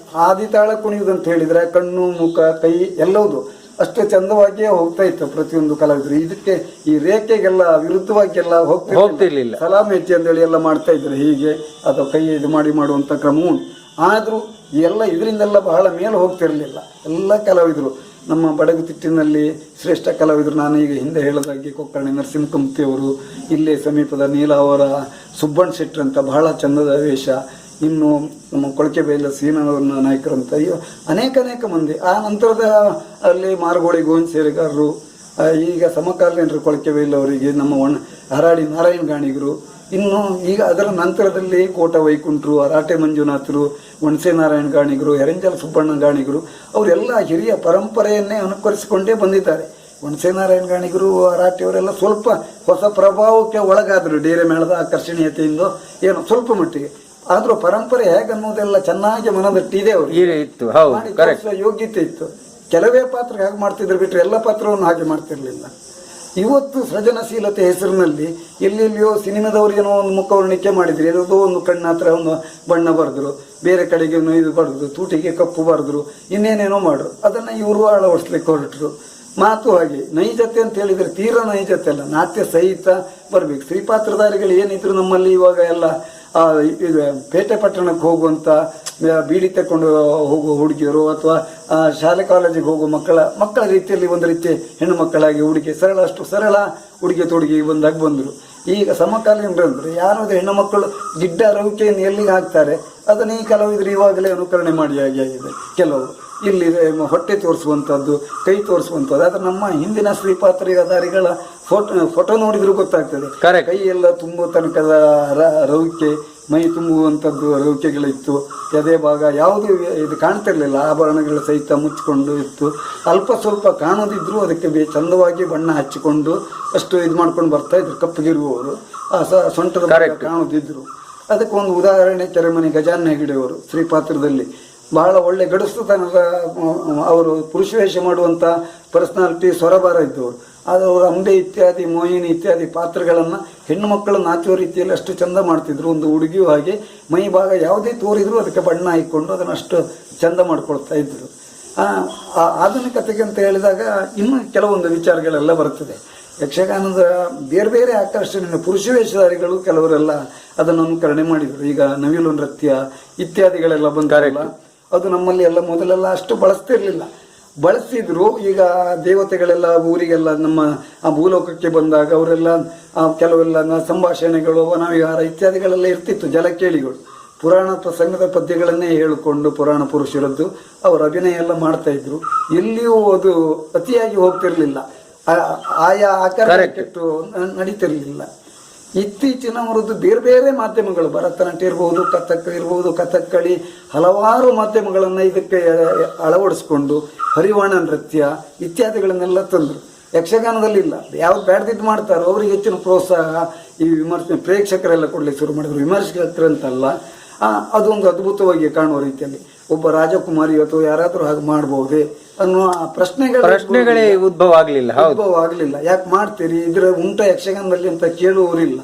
[SPEAKER 3] ಆದಿತಾಳ ಕುಣಿಯುವುದಂತ ಹೇಳಿದ್ರೆ ಕಣ್ಣು, ಮುಖ, ಕೈ ಎಲ್ಲವುದು ಅಷ್ಟು ಚಂದವಾಗಿಯೇ ಹೋಗ್ತಾ ಇತ್ತು ಪ್ರತಿಯೊಂದು ಕಲಾವಿದರು. ಇದಕ್ಕೆ ಈ ರೇಖೆಗೆಲ್ಲ ವಿರುದ್ಧವಾಗಿ ಎಲ್ಲ ಹೋಗ್ತಿರ್ಲಿಲ್ಲ. ಸಲಾಮೆಚ್ಚಿ ಅಂತೇಳಿ ಎಲ್ಲ ಮಾಡ್ತಾ ಇದ್ರು, ಹೀಗೆ ಅಥವಾ ಕೈ ಇದು ಮಾಡುವಂಥ ಕ್ರಮ ಉಂಟು. ಆದರೂ ಎಲ್ಲ ಇದರಿಂದೆಲ್ಲ ಬಹಳ ಮೇಲೆ ಹೋಗ್ತಿರ್ಲಿಲ್ಲ. ಎಲ್ಲ ಕಲಾವಿದರು ನಮ್ಮ ಬಡಗುತಿಟ್ಟಿನಲ್ಲಿ ಶ್ರೇಷ್ಠ ಕಲಾವಿದರು, ನಾನು ಈಗ ಹಿಂದೆ ಹೇಳೋದಾಗಿ ಕೊಕ್ಕರ್ಣಿ ನರಸಿಂಹಕಂಪ್ತಿಯವರು, ಇಲ್ಲೇ ಸಮೀಪದ ನೀಲಾವರ ಸುಬ್ಬಣ್ಣ ಶೆಟ್ಟಿ ಅಂತ ಬಹಳ ಚಂದದ ವೇಷ, ಇನ್ನು ನಮ್ಮ ಕೊಳಕೆಬೈಲ ಸೀನವರ ನಾಯಕರಂತ ಅನೇಕ ಮಂದಿ. ಆ ನಂತರದ ಅಲ್ಲಿ ಮಾರ್ಗೋಳಿ ಗೋವಿಂದ ಸೇರಿಗಾರರು, ಈಗ ಸಮಕಾಲೀನರು ಕೊಳಕೆಬೈಲವರಿಗೆ ನಮ್ಮ ಹರಾಡಿ ನಾರಾಯಣ ಗಾಣಿಗರು, ಇನ್ನು ಈಗ ಅದರ ನಂತರದಲ್ಲಿ ಕೋಟ ವೈಕುಂಠರು, ಅರಾಟೆ ಮಂಜುನಾಥರು, ಒಣಸೆ ನಾರಾಯಣ ಗಾಣಿಗರು, ಹೆರಂಜಲ ಸುಬ್ಬಣ್ಣ ಗಾಣಿಗರು, ಅವರೆಲ್ಲ ಹಿರಿಯ ಪರಂಪರೆಯನ್ನೇ ಅನುಕರಿಸಿಕೊಂಡೇ ಬಂದಿದ್ದಾರೆ. ಒಣಸೆ ನಾರಾಯಣ ಗಾಣಿಗರು, ಅರಾಟೆಯವರೆಲ್ಲ ಸ್ವಲ್ಪ ಹೊಸ ಪ್ರಭಾವಕ್ಕೆ ಒಳಗಾದರು, ಡೇರೆ ಮೇಳದ ಆಕರ್ಷಣೀಯತೆಯಿಂದ ಏನೋ ಸ್ವಲ್ಪ ಮಟ್ಟಿಗೆ. ಆದ್ರೂ ಪರಂಪರೆ ಹೇಗನ್ನುವುದೆಲ್ಲ ಚೆನ್ನಾಗಿ ಮನದಟ್ಟಿದೆ, ಅವರು ಯೋಗ್ಯತೆ ಇತ್ತು. ಕೆಲವೇ ಪಾತ್ರ ಹಾಗೆ ಮಾಡ್ತಿದ್ರು ಬಿಟ್ರೆ ಎಲ್ಲ ಪಾತ್ರವನ್ನು ಹಾಗೆ ಮಾಡ್ತಿರ್ಲಿಲ್ಲ. ಇವತ್ತು ಸೃಜನಶೀಲತೆ ಹೆಸರಿನಲ್ಲಿ ಎಲ್ಲೆಲ್ಲಿಯೋ ಸಿನಿಮಾದವ್ರು ಏನೋ ಒಂದು ಮುಖವರ್ಣಿಕೆ ಮಾಡಿದ್ರು, ಯಾವುದೋ ಒಂದು ಕಣ್ಣ ಹತ್ರ ಒಂದು ಬಣ್ಣ ಬರೆದ್ರು, ಬೇರೆ ಕಡೆಗೆ ಇದು ಬರೆದ್ರು, ತೂಟಿಗೆ ಕಪ್ಪು ಬರೆದ್ರು, ಇನ್ನೇನೇನೋ ಮಾಡ್ರು. ಅದನ್ನ ಇವರು ಅಳವಡಿಸ್ಲಿಕ್ಕೆ ಹೊರಟರು. ಮಾತು ಹಾಗೆ ನೈಜತೆ ಅಂತ ಹೇಳಿದ್ರೆ ತೀರಾ ನೈಜತೆ ಅಲ್ಲ, ನಾಟ್ಯ ಸಹಿತ ಬರ್ಬೇಕು. ಸ್ತ್ರೀಪಾತ್ರಧಾರಿಗಳು ಏನಿದ್ರು ನಮ್ಮಲ್ಲಿ ಇವಾಗ ಎಲ್ಲ ಇದು ಪೇಟೆ ಪಟ್ಟಣಕ್ಕೆ ಹೋಗುವಂತ ಬೀಡಿ ತಕೊಂಡು ಹೋಗುವ ಹುಡುಗಿಯರು ಅಥವಾ ಶಾಲೆ ಕಾಲೇಜಿಗೆ ಹೋಗುವ ಮಕ್ಕಳ ರೀತಿಯಲ್ಲಿ ಒಂದು ರೀತಿ ಹೆಣ್ಣು ಮಕ್ಕಳಾಗಿ ಹುಡುಗಿ ಅಷ್ಟು ಸರಳ ಉಡುಗೆ ತೊಡುಗೆ ಬಂದರು. ಈಗ ಸಮಕಾಲೀನರಂದ್ರೆ ಯಾರಾದ್ರೂ ಹೆಣ್ಣು ಮಕ್ಕಳು ಗಿಡ್ಡ ರವಿಕೆಯನ್ನು ಎಲ್ಲಿಗೆ ಹಾಕ್ತಾರೆ ಅದನ್ನ ಈ ಕಲಾವಿದರು ಇವಾಗಲೇ ಅನುಕರಣೆ ಮಾಡಿ ಆಗಿದೆ. ಕೆಲವು ಇಲ್ಲಿ ಹೊಟ್ಟೆ ತೋರಿಸುವಂಥದ್ದು, ಕೈ ತೋರಿಸುವಂಥದ್ದು, ಆದರೆ ನಮ್ಮ ಹಿಂದಿನ ಶ್ರೀಪಾತ್ರಧಾರಿಗಳ ಫೋಟೋ ನೋಡಿದ್ರು ಗೊತ್ತಾಗ್ತದೆ. ಕೈ ಎಲ್ಲ ತುಂಬುವ ತನಕದ ರವಿಕೆ, ಮೈ ತುಂಬುವಂಥದ್ದು ರವಿಕೆಗಳಿತ್ತು. ಎದೆ ಭಾಗ ಯಾವುದು ಇದು ಕಾಣ್ತಿರ್ಲಿಲ್ಲ, ಆಭರಣಗಳ ಸಹಿತ ಮುಚ್ಚಿಕೊಂಡು ಇತ್ತು. ಅಲ್ಪ ಸ್ವಲ್ಪ ಕಾಣೋದಿದ್ರು ಅದಕ್ಕೆ ಚಂದವಾಗಿ ಬಣ್ಣ ಹಚ್ಚಿಕೊಂಡು ಅಷ್ಟು ಇದು ಮಾಡ್ಕೊಂಡು ಬರ್ತಾ ಇದ್ರು ಕಪ್ಪಗಿರುವವರು. ಸೊಂಟದ ಕಾಣೋದಿದ್ರು. ಅದಕ್ಕೊಂದು ಉದಾಹರಣೆ ಕೆರೆಮನೆ ಗಜಾನನ ಹೆಗಡೆಯವರು ಶ್ರೀಪಾತ್ರದಲ್ಲಿ ಬಹಳ ಒಳ್ಳೆ ಗಡಸುತನದ ಅವರು ಪುರುಷ ವೇಷ ಮಾಡುವಂಥ ಪರ್ಸನಾಲಿಟಿ ಸ್ವರಭಾರ ಇದ್ದವರು. ಆದರೆ ಅವರು ಅಂಬೆ ಇತ್ಯಾದಿ ಮೋಹಿನಿ ಇತ್ಯಾದಿ ಪಾತ್ರಗಳನ್ನು ಹೆಣ್ಣು ಮಕ್ಕಳು ನಾಚುವ ರೀತಿಯಲ್ಲಿ ಅಷ್ಟು ಚಂದ ಮಾಡ್ತಿದ್ರು. ಒಂದು ಹುಡುಗಿಯೂ ಹಾಗೆ ಮೈ ಭಾಗ ಯಾವುದೇ ತೋರಿದ್ರು ಅದಕ್ಕೆ ಬಣ್ಣ ಹಾಕಿಕೊಂಡು ಅದನ್ನು ಅಷ್ಟು ಚಂದ ಮಾಡ್ಕೊಳ್ತಾ ಇದ್ರು. ಆಧುನಿಕತೆಗೆ ಅಂತ ಹೇಳಿದಾಗ ಇನ್ನೂ ಕೆಲವೊಂದು ವಿಚಾರಗಳೆಲ್ಲ ಬರ್ತದೆ. ಯಕ್ಷಗಾನದ ಬೇರೆ ಬೇರೆ ಆಕರ್ಷಣೆ ಪುರುಷ ವೇಷಧಾರಿಗಳು ಕೆಲವರೆಲ್ಲ ಅದನ್ನು ಅನುಕರಣೆ ಮಾಡಿದರು. ಈಗ ನವಿಲು ನೃತ್ಯ ಇತ್ಯಾದಿಗಳೆಲ್ಲ ಬಂದಾರಲ್ಲ, ಅದು ನಮ್ಮಲ್ಲಿ ಎಲ್ಲ ಮೊದಲೆಲ್ಲ ಅಷ್ಟು ಬಳಸ್ತಿರ್ಲಿಲ್ಲ. ಬಳಸಿದ್ರು. ಈಗ ದೇವತೆಗಳೆಲ್ಲ ಊರಿಗೆಲ್ಲ ನಮ್ಮ ಆ ಭೂಲೋಕಕ್ಕೆ ಬಂದಾಗ ಅವರೆಲ್ಲ ಕೆಲವೆಲ್ಲ ಸಂಭಾಷಣೆಗಳು ವನವಿಹಾರ ಇತ್ಯಾದಿಗಳೆಲ್ಲ ಇರ್ತಿತ್ತು. ಜಲಕೇಳಿಗಳು ಪುರಾಣ ಪ್ರಸಂಗದ ಪದ್ಯಗಳನ್ನೇ ಹೇಳಿಕೊಂಡು ಪುರಾಣ ಪುರುಷರದ್ದು ಅವರ ಅಭಿನಯ ಎಲ್ಲ ಮಾಡ್ತಾ ಇದ್ರು. ಎಲ್ಲಿಯೂ ಅದು ಅತಿಯಾಗಿ ಹೋಗ್ತಿರ್ಲಿಲ್ಲ, ಆಯಾ ಆಕಾರ ಕೆಟ್ಟು ನಡೀತಿರ್ಲಿಲ್ಲ. ಇತ್ತೀಚಿನವರದ್ದು ಬೇರೆ ಬೇರೆ ಮಾಧ್ಯಮಗಳು, ಭರತನಾಟ್ಯ ಇರ್ಬೋದು, ಕಥಕ್ ಇರ್ಬೋದು, ಕಥಕ್ಕಳಿ ಹಲವಾರು ಮಾಧ್ಯಮಗಳನ್ನು ಇದಕ್ಕೆ ಅಳವಡಿಸ್ಕೊಂಡು ಹರಿವಾಣ ನೃತ್ಯ ಇತ್ಯಾದಿಗಳನ್ನೆಲ್ಲ ತಂದರು. ಯಕ್ಷಗಾನದಲ್ಲಿ ಇಲ್ಲ, ಯಾವ್ದು ಬ್ಯಾಡ್ದಿದ್ದು ಮಾಡ್ತಾರೋ ಅವ್ರಿಗೆ ಹೆಚ್ಚಿನ ಪ್ರೋತ್ಸಾಹ ಈ ವಿಮರ್ಶೆ ಪ್ರೇಕ್ಷಕರೆಲ್ಲ ಕೊಡಲಿಕ್ಕೆ ಶುರು ಮಾಡಿದ್ರು. ವಿಮರ್ಶಕರಂತಲ್ಲ, ಅದೊಂದು ಅದ್ಭುತವಾಗಿ ಕಾಣುವ ರೀತಿಯಲ್ಲಿ ಒಬ್ಬ ರಾಜಕುಮಾರಿ ಅಥವಾ ಯಾರಾದರೂ ಹಾಗೆ ಮಾಡಬಹುದೇ ಅನ್ನುವ ಪ್ರಶ್ನೆಗಳೇ
[SPEAKER 2] ಉದ್ಭವ
[SPEAKER 3] ಆಗಲಿಲ್ಲ. ಯಾಕೆ ಮಾಡ್ತೀರಿ, ಇದರ ಉಂಟ ಯಕ್ಷಗಾನದಲ್ಲಿ ಅಂತ ಕೇಳುವವರಿಲ್ಲ.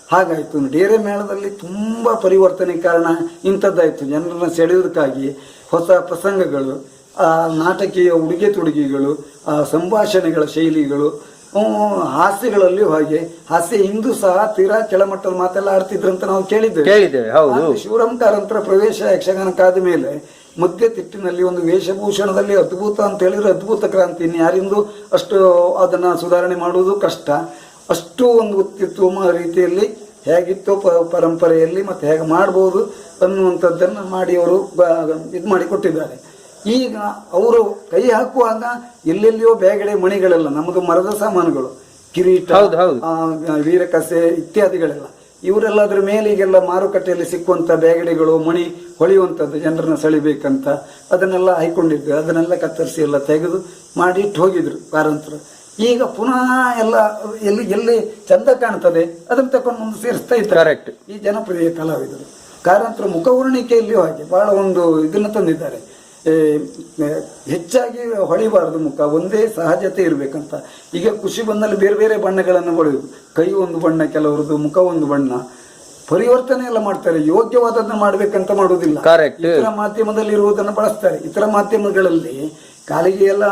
[SPEAKER 3] ಹಾಗಾಯ್ತು. ಡೇರೆ ಮೇಳದಲ್ಲಿ ತುಂಬಾ ಪರಿವರ್ತನೆ ಕಾರಣ ಇಂಥದ್ದಾಯ್ತು. ಜನರನ್ನ ಸೆಳೆಯೋದಕ್ಕಾಗಿ ಹೊಸ ಪ್ರಸಂಗಗಳು, ನಾಟಕೀಯ ಉಡುಗೆ ತೊಡುಗೆಗಳು, ಸಂಭಾಷಣೆಗಳ ಶೈಲಿಗಳು, ಹಾಸ್ಯಗಳಲ್ಲಿಯೂ ಹಾಗೆ. ಹಾಸ್ಯ ಇಂದು ಸಹ ತೀರಾ ಕೆಳಮಟ್ಟದ ಮಾತೆಲ್ಲ ಆಡ್ತಿದ್ರಂತ ನಾವು ಕೇಳಿದ್ದೇವೆ. ಶಿವರಾಮ್ ಕಾರಂತರ ಪ್ರವೇಶ ಯಕ್ಷಗಾನಕ್ಕಾದ ಮೇಲೆ ಮಧ್ಯ ತಿಟ್ಟಿನಲ್ಲಿ ಒಂದು ವೇಷಭೂಷಣದಲ್ಲಿ ಅದ್ಭುತ ಅಂತ ಹೇಳಿದ್ರೆ ಅದ್ಭುತ ಕ್ರಾಂತಿ. ಯಾರಿಂದು ಅಷ್ಟು ಅದನ್ನ ಸುಧಾರಣೆ ಮಾಡುವುದು ಕಷ್ಟ. ಅಷ್ಟು ಒಂದು ಅತ್ಯುತ್ತಮ ರೀತಿಯಲ್ಲಿ ಹೇಗಿತ್ತೋ ಪರಂಪರೆಯಲ್ಲಿ ಮತ್ತೆ ಹೇಗೆ ಮಾಡಬಹುದು ಅನ್ನುವಂಥದ್ದನ್ನು ಮಾಡಿ ಅವರು ಇದು ಮಾಡಿ ಕೊಟ್ಟಿದ್ದಾರೆ. ಈಗ ಅವರು ಕೈ ಹಾಕುವಾಗ ಎಲ್ಲೆಲ್ಲಿಯೋ ಬೇಗಡೆ ಮಣಿಗಳೆಲ್ಲ ನಮ್ಮದು ಮರದ ಸಾಮಾನುಗಳು, ಕಿರೀಟ, ವೀರಕಸೆ ಇತ್ಯಾದಿಗಳೆಲ್ಲ, ಇವರೆಲ್ಲ ಅದ್ರ ಮೇಲೆ ಈಗೆಲ್ಲ ಮಾರುಕಟ್ಟೆಯಲ್ಲಿ ಸಿಕ್ಕುವಂತ ಬೇಗಡೆಗಳು, ಮಣಿ ಹೊಳೆಯುವಂಥದ್ದು ಜನರನ್ನ ಸೆಳಿಬೇಕಂತ ಅದನ್ನೆಲ್ಲ ಹಾಕೊಂಡಿದ್ರು. ಅದನ್ನೆಲ್ಲ ಕತ್ತರಿಸಿ ಎಲ್ಲ ತೆಗೆದು ಮಾಡಿಟ್ಟು ಹೋಗಿದ್ರು ಕಾರಂತರು. ಈಗ ಪುನಃ ಎಲ್ಲ ಎಲ್ಲಿ ಚಂದ ಕಾಣ್ತದೆ ಅದನ್ನ ತಕೊಂಡು ಮುಂದೆ ಸೇರಿಸ್ತಾ ಇದ್ದಾರೆ ಈ ಜನಪ್ರಿಯ ಕಲಾವಿದರು. ಕಾರಂತರ ಮುಖವರ್ಣಿಕೆಯಲ್ಲಿಯೂ ಹಾಗೆ ಬಹಳ ಒಂದು ಇದನ್ನು ತಂದಿದ್ದಾರೆ. ಹೆಚ್ಚಾಗಿ ಹೊಳಿಬಾರದು ಮುಖ, ಒಂದೇ ಸಹಜತೆ ಇರಬೇಕಂತ. ಈಗ ಖುಷಿ ಬಂದಲ್ಲಿ ಬೇರೆ ಬೇರೆ ಬಣ್ಣಗಳನ್ನು ಬಳಿಯುವುದು, ಕೈ ಒಂದು ಬಣ್ಣ ಕೆಲವರದು, ಮುಖ ಒಂದು ಬಣ್ಣ, ಪರಿವರ್ತನೆ ಎಲ್ಲ ಮಾಡ್ತಾರೆ. ಯೋಗ್ಯವಾದದನ್ನ ಮಾಡ್ಬೇಕಂತ ಮಾಡುವುದಿಲ್ಲ. ಇತರ ಮಾಧ್ಯಮದಲ್ಲಿ ಇರುವುದನ್ನು ಬಳಸ್ತಾರೆ. ಇತರ ಮಾಧ್ಯಮಗಳಲ್ಲಿ ಕಾಲಿಗೆ ಎಲ್ಲ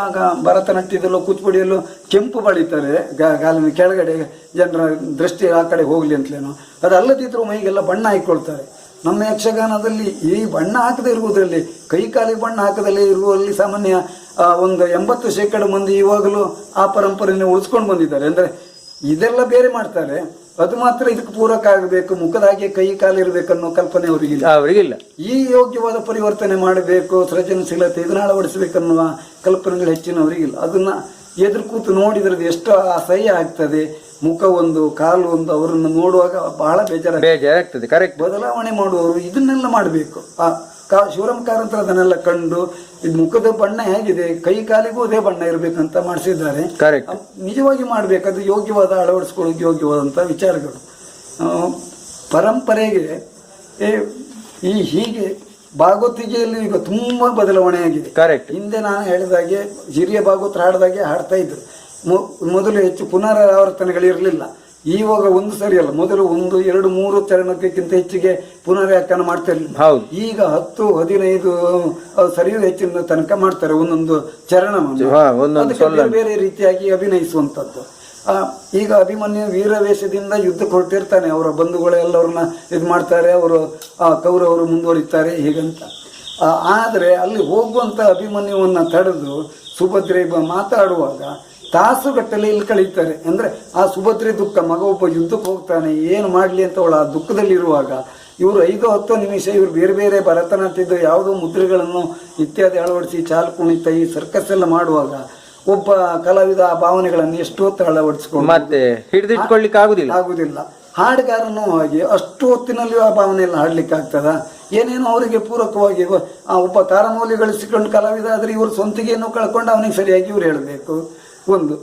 [SPEAKER 3] ಭರತನಾಟ್ಯದಲ್ಲೋ ಕೂತ್ಪಡಿಯಲ್ಲೋ ಕೆಂಪು ಬಳಿತಾರೆ, ಕಾಲಿನ ಕೆಳಗಡೆ ಜನರ ದೃಷ್ಟಿ ಆ ಕಡೆ ಹೋಗ್ಲಿ ಅಂತಲೇನೋ. ಅದಲ್ಲದಿದ್ರು ಮೈಗೆಲ್ಲ ಬಣ್ಣ ಹಾಕೊಳ್ತಾರೆ. ನಮ್ಮ ಯಕ್ಷಗಾನದಲ್ಲಿ ಈ ಬಣ್ಣ ಹಾಕದೇ ಇರುವುದರಲ್ಲಿ, ಕೈ ಕಾಲಿಗೆ ಬಣ್ಣ ಹಾಕದಲ್ಲೇ ಇರುವಲ್ಲಿ ಸಾಮಾನ್ಯ ಒಂದು 80% ಮಂದಿ ಇವಾಗಲೂ ಆ ಪರಂಪರೆಯನ್ನು ಉಳಿಸ್ಕೊಂಡು ಬಂದಿದ್ದಾರೆ. ಅಂದ್ರೆ ಇದೆಲ್ಲ ಬೇರೆ ಮಾಡ್ತಾರೆ, ಅದು ಮಾತ್ರ ಇದಕ್ಕೆ ಪೂರಕ ಆಗಬೇಕು, ಮುಖದ ಹಾಗೆ ಕೈ ಕಾಲಿರ್ಬೇಕನ್ನೋ ಕಲ್ಪನೆ ಅವರಿಗಿಲ್ಲ. ಈ ಯೋಗ್ಯವಾದ ಪರಿವರ್ತನೆ ಮಾಡಬೇಕು, ಸೃಜನಶೀಲತೆ ಇದನ್ನ ಅಳವಡಿಸಬೇಕನ್ನುವ ಕಲ್ಪನೆಗಳು ಹೆಚ್ಚಿನವರಿಗಿಲ್ಲ. ಅದನ್ನ ಎದುರು ಕೂತು ನೋಡಿದ್ರದ್ದು ಎಷ್ಟು ಅಸಹ್ಯ ಆಗ್ತದೆ. ಮುಖ ಒಂದು, ಕಾಲು ಒಂದು, ಅವರನ್ನು ನೋಡುವಾಗ ಬಹಳ ಬೇಜಾರಾಗ್ತದೆ. ಕರೆಕ್ಟ್. ಬದಲಾವಣೆ ಮಾಡುವವರು ಇದನ್ನೆಲ್ಲ ಮಾಡಬೇಕು. ಶಿವರಾಮ್ ಕಾರಂತರ ಅದನ್ನೆಲ್ಲ ಕಂಡು ಇದು ಮುಖದ ಬಣ್ಣ ಹೇಗಿದೆ, ಕೈ ಕಾಲಿಗೂ ಅದೇ ಬಣ್ಣ ಇರಬೇಕಂತ ಮಾಡಿಸಿದ್ದಾರೆ. ನಿಜವಾಗಿ ಮಾಡಬೇಕು, ಅದು ಯೋಗ್ಯವಾದ ಅಳವಡಿಸ್ಕೊಳ್ಳೋಕೆ ಯೋಗ್ಯವಾದಂಥ ವಿಚಾರಗಳು. ಪರಂಪರೆಗೆ ಹೀಗೆ ಭಾಗವತಿಗೆಯಲ್ಲಿ ಈಗ ತುಂಬಾ ಬದಲಾವಣೆ ಆಗಿದೆ. ಹಿಂದೆ ನಾನು ಹೇಳಿದಾಗೆ ಹಿರಿಯ ಭಾಗವತರು ಹಾಡಿದಾಗೆ ಹಾಡ್ತಾ ಇದ್ರು. ಮೊದಲು ಹೆಚ್ಚು ಪುನರಾವರ್ತನೆಗಳಿರಲಿಲ್ಲ. ಇವಾಗ ಒಂದು ಸರಿ ಅಲ್ಲ, ಮೊದಲು 1, 2, 3 ಚರಣಕ್ಕಿಂತ ಹೆಚ್ಚಿಗೆ ಪುನರ್ವ್ಯಾಖ್ಯಾನ ಮಾಡ್ತಾ ಇರಲಿಲ್ಲ. ಈಗ 10, 15 ಸರಿಯೂ ಹೆಚ್ಚಿನ ತನಕ ಮಾಡ್ತಾರೆ ಒಂದೊಂದು ಚರಣವನ್ನು. ಬೇರೆ ರೀತಿಯಾಗಿ ಅಭಿನಯಿಸುವಂತದ್ದು. ಈಗ ಅಭಿಮನ್ಯು ವೀರವೇಷದಿಂದ ಯುದ್ಧಕ್ಕೆ ಹೊರಟಿರ್ತಾನೆ, ಅವರ ಬಂಧುಗಳೆಲ್ಲವ್ರನ್ನ ಇದು ಮಾಡ್ತಾರೆ, ಅವರು ಕೌರವರು ಮುಂದುವರಿತಾರೆ ಹೀಗಂತ. ಆದರೆ ಅಲ್ಲಿ ಹೋಗುವಂತ ಅಭಿಮನ್ಯುವನ್ನ ತಡೆದು ಸುಭದ್ರೆ ಮಾತಾಡುವಾಗ ತಾಸುಗಟ್ಟಲೆ ಇಲ್ಲಿ ಕಳೀತಾರೆ. ಅಂದ್ರೆ ಆ ಸುಭದ್ರೆ ದುಃಖ, ಮಗ ಒಬ್ಬ ಯುದ್ಧಕ್ಕೆ ಹೋಗ್ತಾನೆ, ಏನು ಮಾಡ್ಲಿ ಅಂತ ಅವಳು ಆ ದುಃಖದಲ್ಲಿರುವಾಗ ಇವರು 5-10 ನಿಮಿಷ ಇವರು ಬೇರೆ ಬೇರೆ ಭರತನಾಟ್ಯದ ಯಾವುದೋ ಮುದ್ರೆಗಳನ್ನು ಇತ್ಯಾದಿ ಅಳವಡಿಸಿ ಚಾಲು ಕುಣಿತ ಈ ಸರ್ಕಸ್ ಎಲ್ಲ ಮಾಡುವಾಗ ಒಬ್ಬ ಕಲಾವಿದ ಆ ಭಾವನೆಗಳನ್ನು ಎಷ್ಟು ಹೊತ್ತು ಅಳವಡಿಸಿಕೊಂಡು
[SPEAKER 2] ಮತ್ತೆ ಹಿಡಿದಿಟ್ಕೊಳ್ಳಿಕ್ಕೆ
[SPEAKER 3] ಆಗುದಿಲ್ಲ. ಹಾಡುಗಾರನೂ ಹಾಗೆ ಅಷ್ಟು ಹೊತ್ತಿನಲ್ಲಿಯೂ ಆ ಭಾವನೆ ಎಲ್ಲ ಹಾಡ್ಲಿಕ್ಕೆ ಆಗ್ತದ? ಏನೇನೋ ಅವರಿಗೆ ಪೂರಕವಾಗಿ ಒಬ್ಬ ತಾರಮೌಲಿ ಗಳಿಸಿಕೊಂಡು ಕಲಾವಿದ ಆದ್ರೆ ಇವರು ಸ್ವಂತಿಗೆಯನ್ನು ಕಳ್ಕೊಂಡು ಅವನಿಗೆ ಸರಿಯಾಗಿ ಇವ್ರು ಹೇಳಬೇಕು. ಒಂದು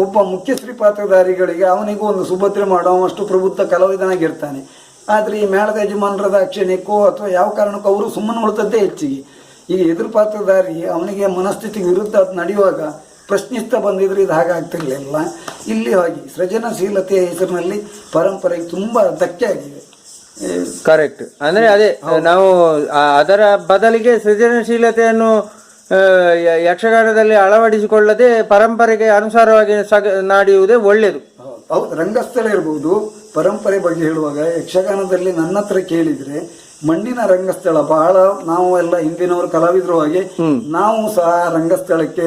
[SPEAKER 3] ಒಬ್ಬ ಮುಖ್ಯಶ್ರೀ ಪಾತ್ರಧಾರಿಗಳಿಗೆ ಅವನಿಗೂ ಒಂದು ಸುಭದ್ರೆ ಮಾಡೋ ಅಷ್ಟು ಪ್ರಬುದ್ಧ ಕಲಾವಿದನಾಗಿರ್ತಾನೆ. ಆದ್ರೆ ಈ ಮೇಳದ ಯಜಮಾನರದ ಅಕ್ಷಣಿಕೋ ಅಥವಾ ಯಾವ ಕಾರಣಕ್ಕೂ ಅವರು ಸುಮ್ಮನೆ ಉಳಿದದ್ದೇ ಹೆಚ್ಚಿಗೆ. ಈಗ ಎದುರು ಪಾತ್ರಧಾರಿ ಅವನಿಗೆ ಮನಸ್ಥಿತಿಗೆ ವಿರುದ್ಧ ಅದು ನಡೆಯುವಾಗ ಪ್ರಶ್ನಿಸ್ತಾ ಬಂದಿದ್ರೆ ಇದು ಹಾಗಾಗ್ತಿರ್ಲಿಲ್ಲ. ಇಲ್ಲಿ ಹಾಗೆ ಸೃಜನಶೀಲತೆಯ ಹೆಸರಿನಲ್ಲಿ ಪರಂಪರೆಗೆ ತುಂಬ ಧಕ್ಕೆ ಆಗಿದೆ.
[SPEAKER 2] ಕರೆಕ್ಟ್. ಅಂದ್ರೆ ಅದೇ ನಾವು ಅದರ ಬದಲಿಗೆ ಸೃಜನಶೀಲತೆಯನ್ನು ಯಕ್ಷಗಾನದಲ್ಲಿ ಅಳವಡಿಸಿಕೊಳ್ಳದೆ ಪರಂಪರೆಗೆ ಅನುಸಾರವಾಗಿ ನಡೆಯುವುದೇ ಒಳ್ಳೆಯದು.
[SPEAKER 3] ಹೌದು, ರಂಗಸ್ಥಳ ಇರ್ಬೋದು. ಪರಂಪರೆ ಬಗ್ಗೆ ಹೇಳುವಾಗ ಯಕ್ಷಗಾನದಲ್ಲಿ ನನ್ನ ಹತ್ರ ಕೇಳಿದ್ರೆ ಮಣ್ಣಿನ ರಂಗಸ್ಥಳ ಬಹಳ, ನಾವು ಎಲ್ಲ ಹಿಂದಿನವರು ಕಲಾವಿದರು ಹಾಗೆ ನಾವು ಸಹ ರಂಗಸ್ಥಳಕ್ಕೆ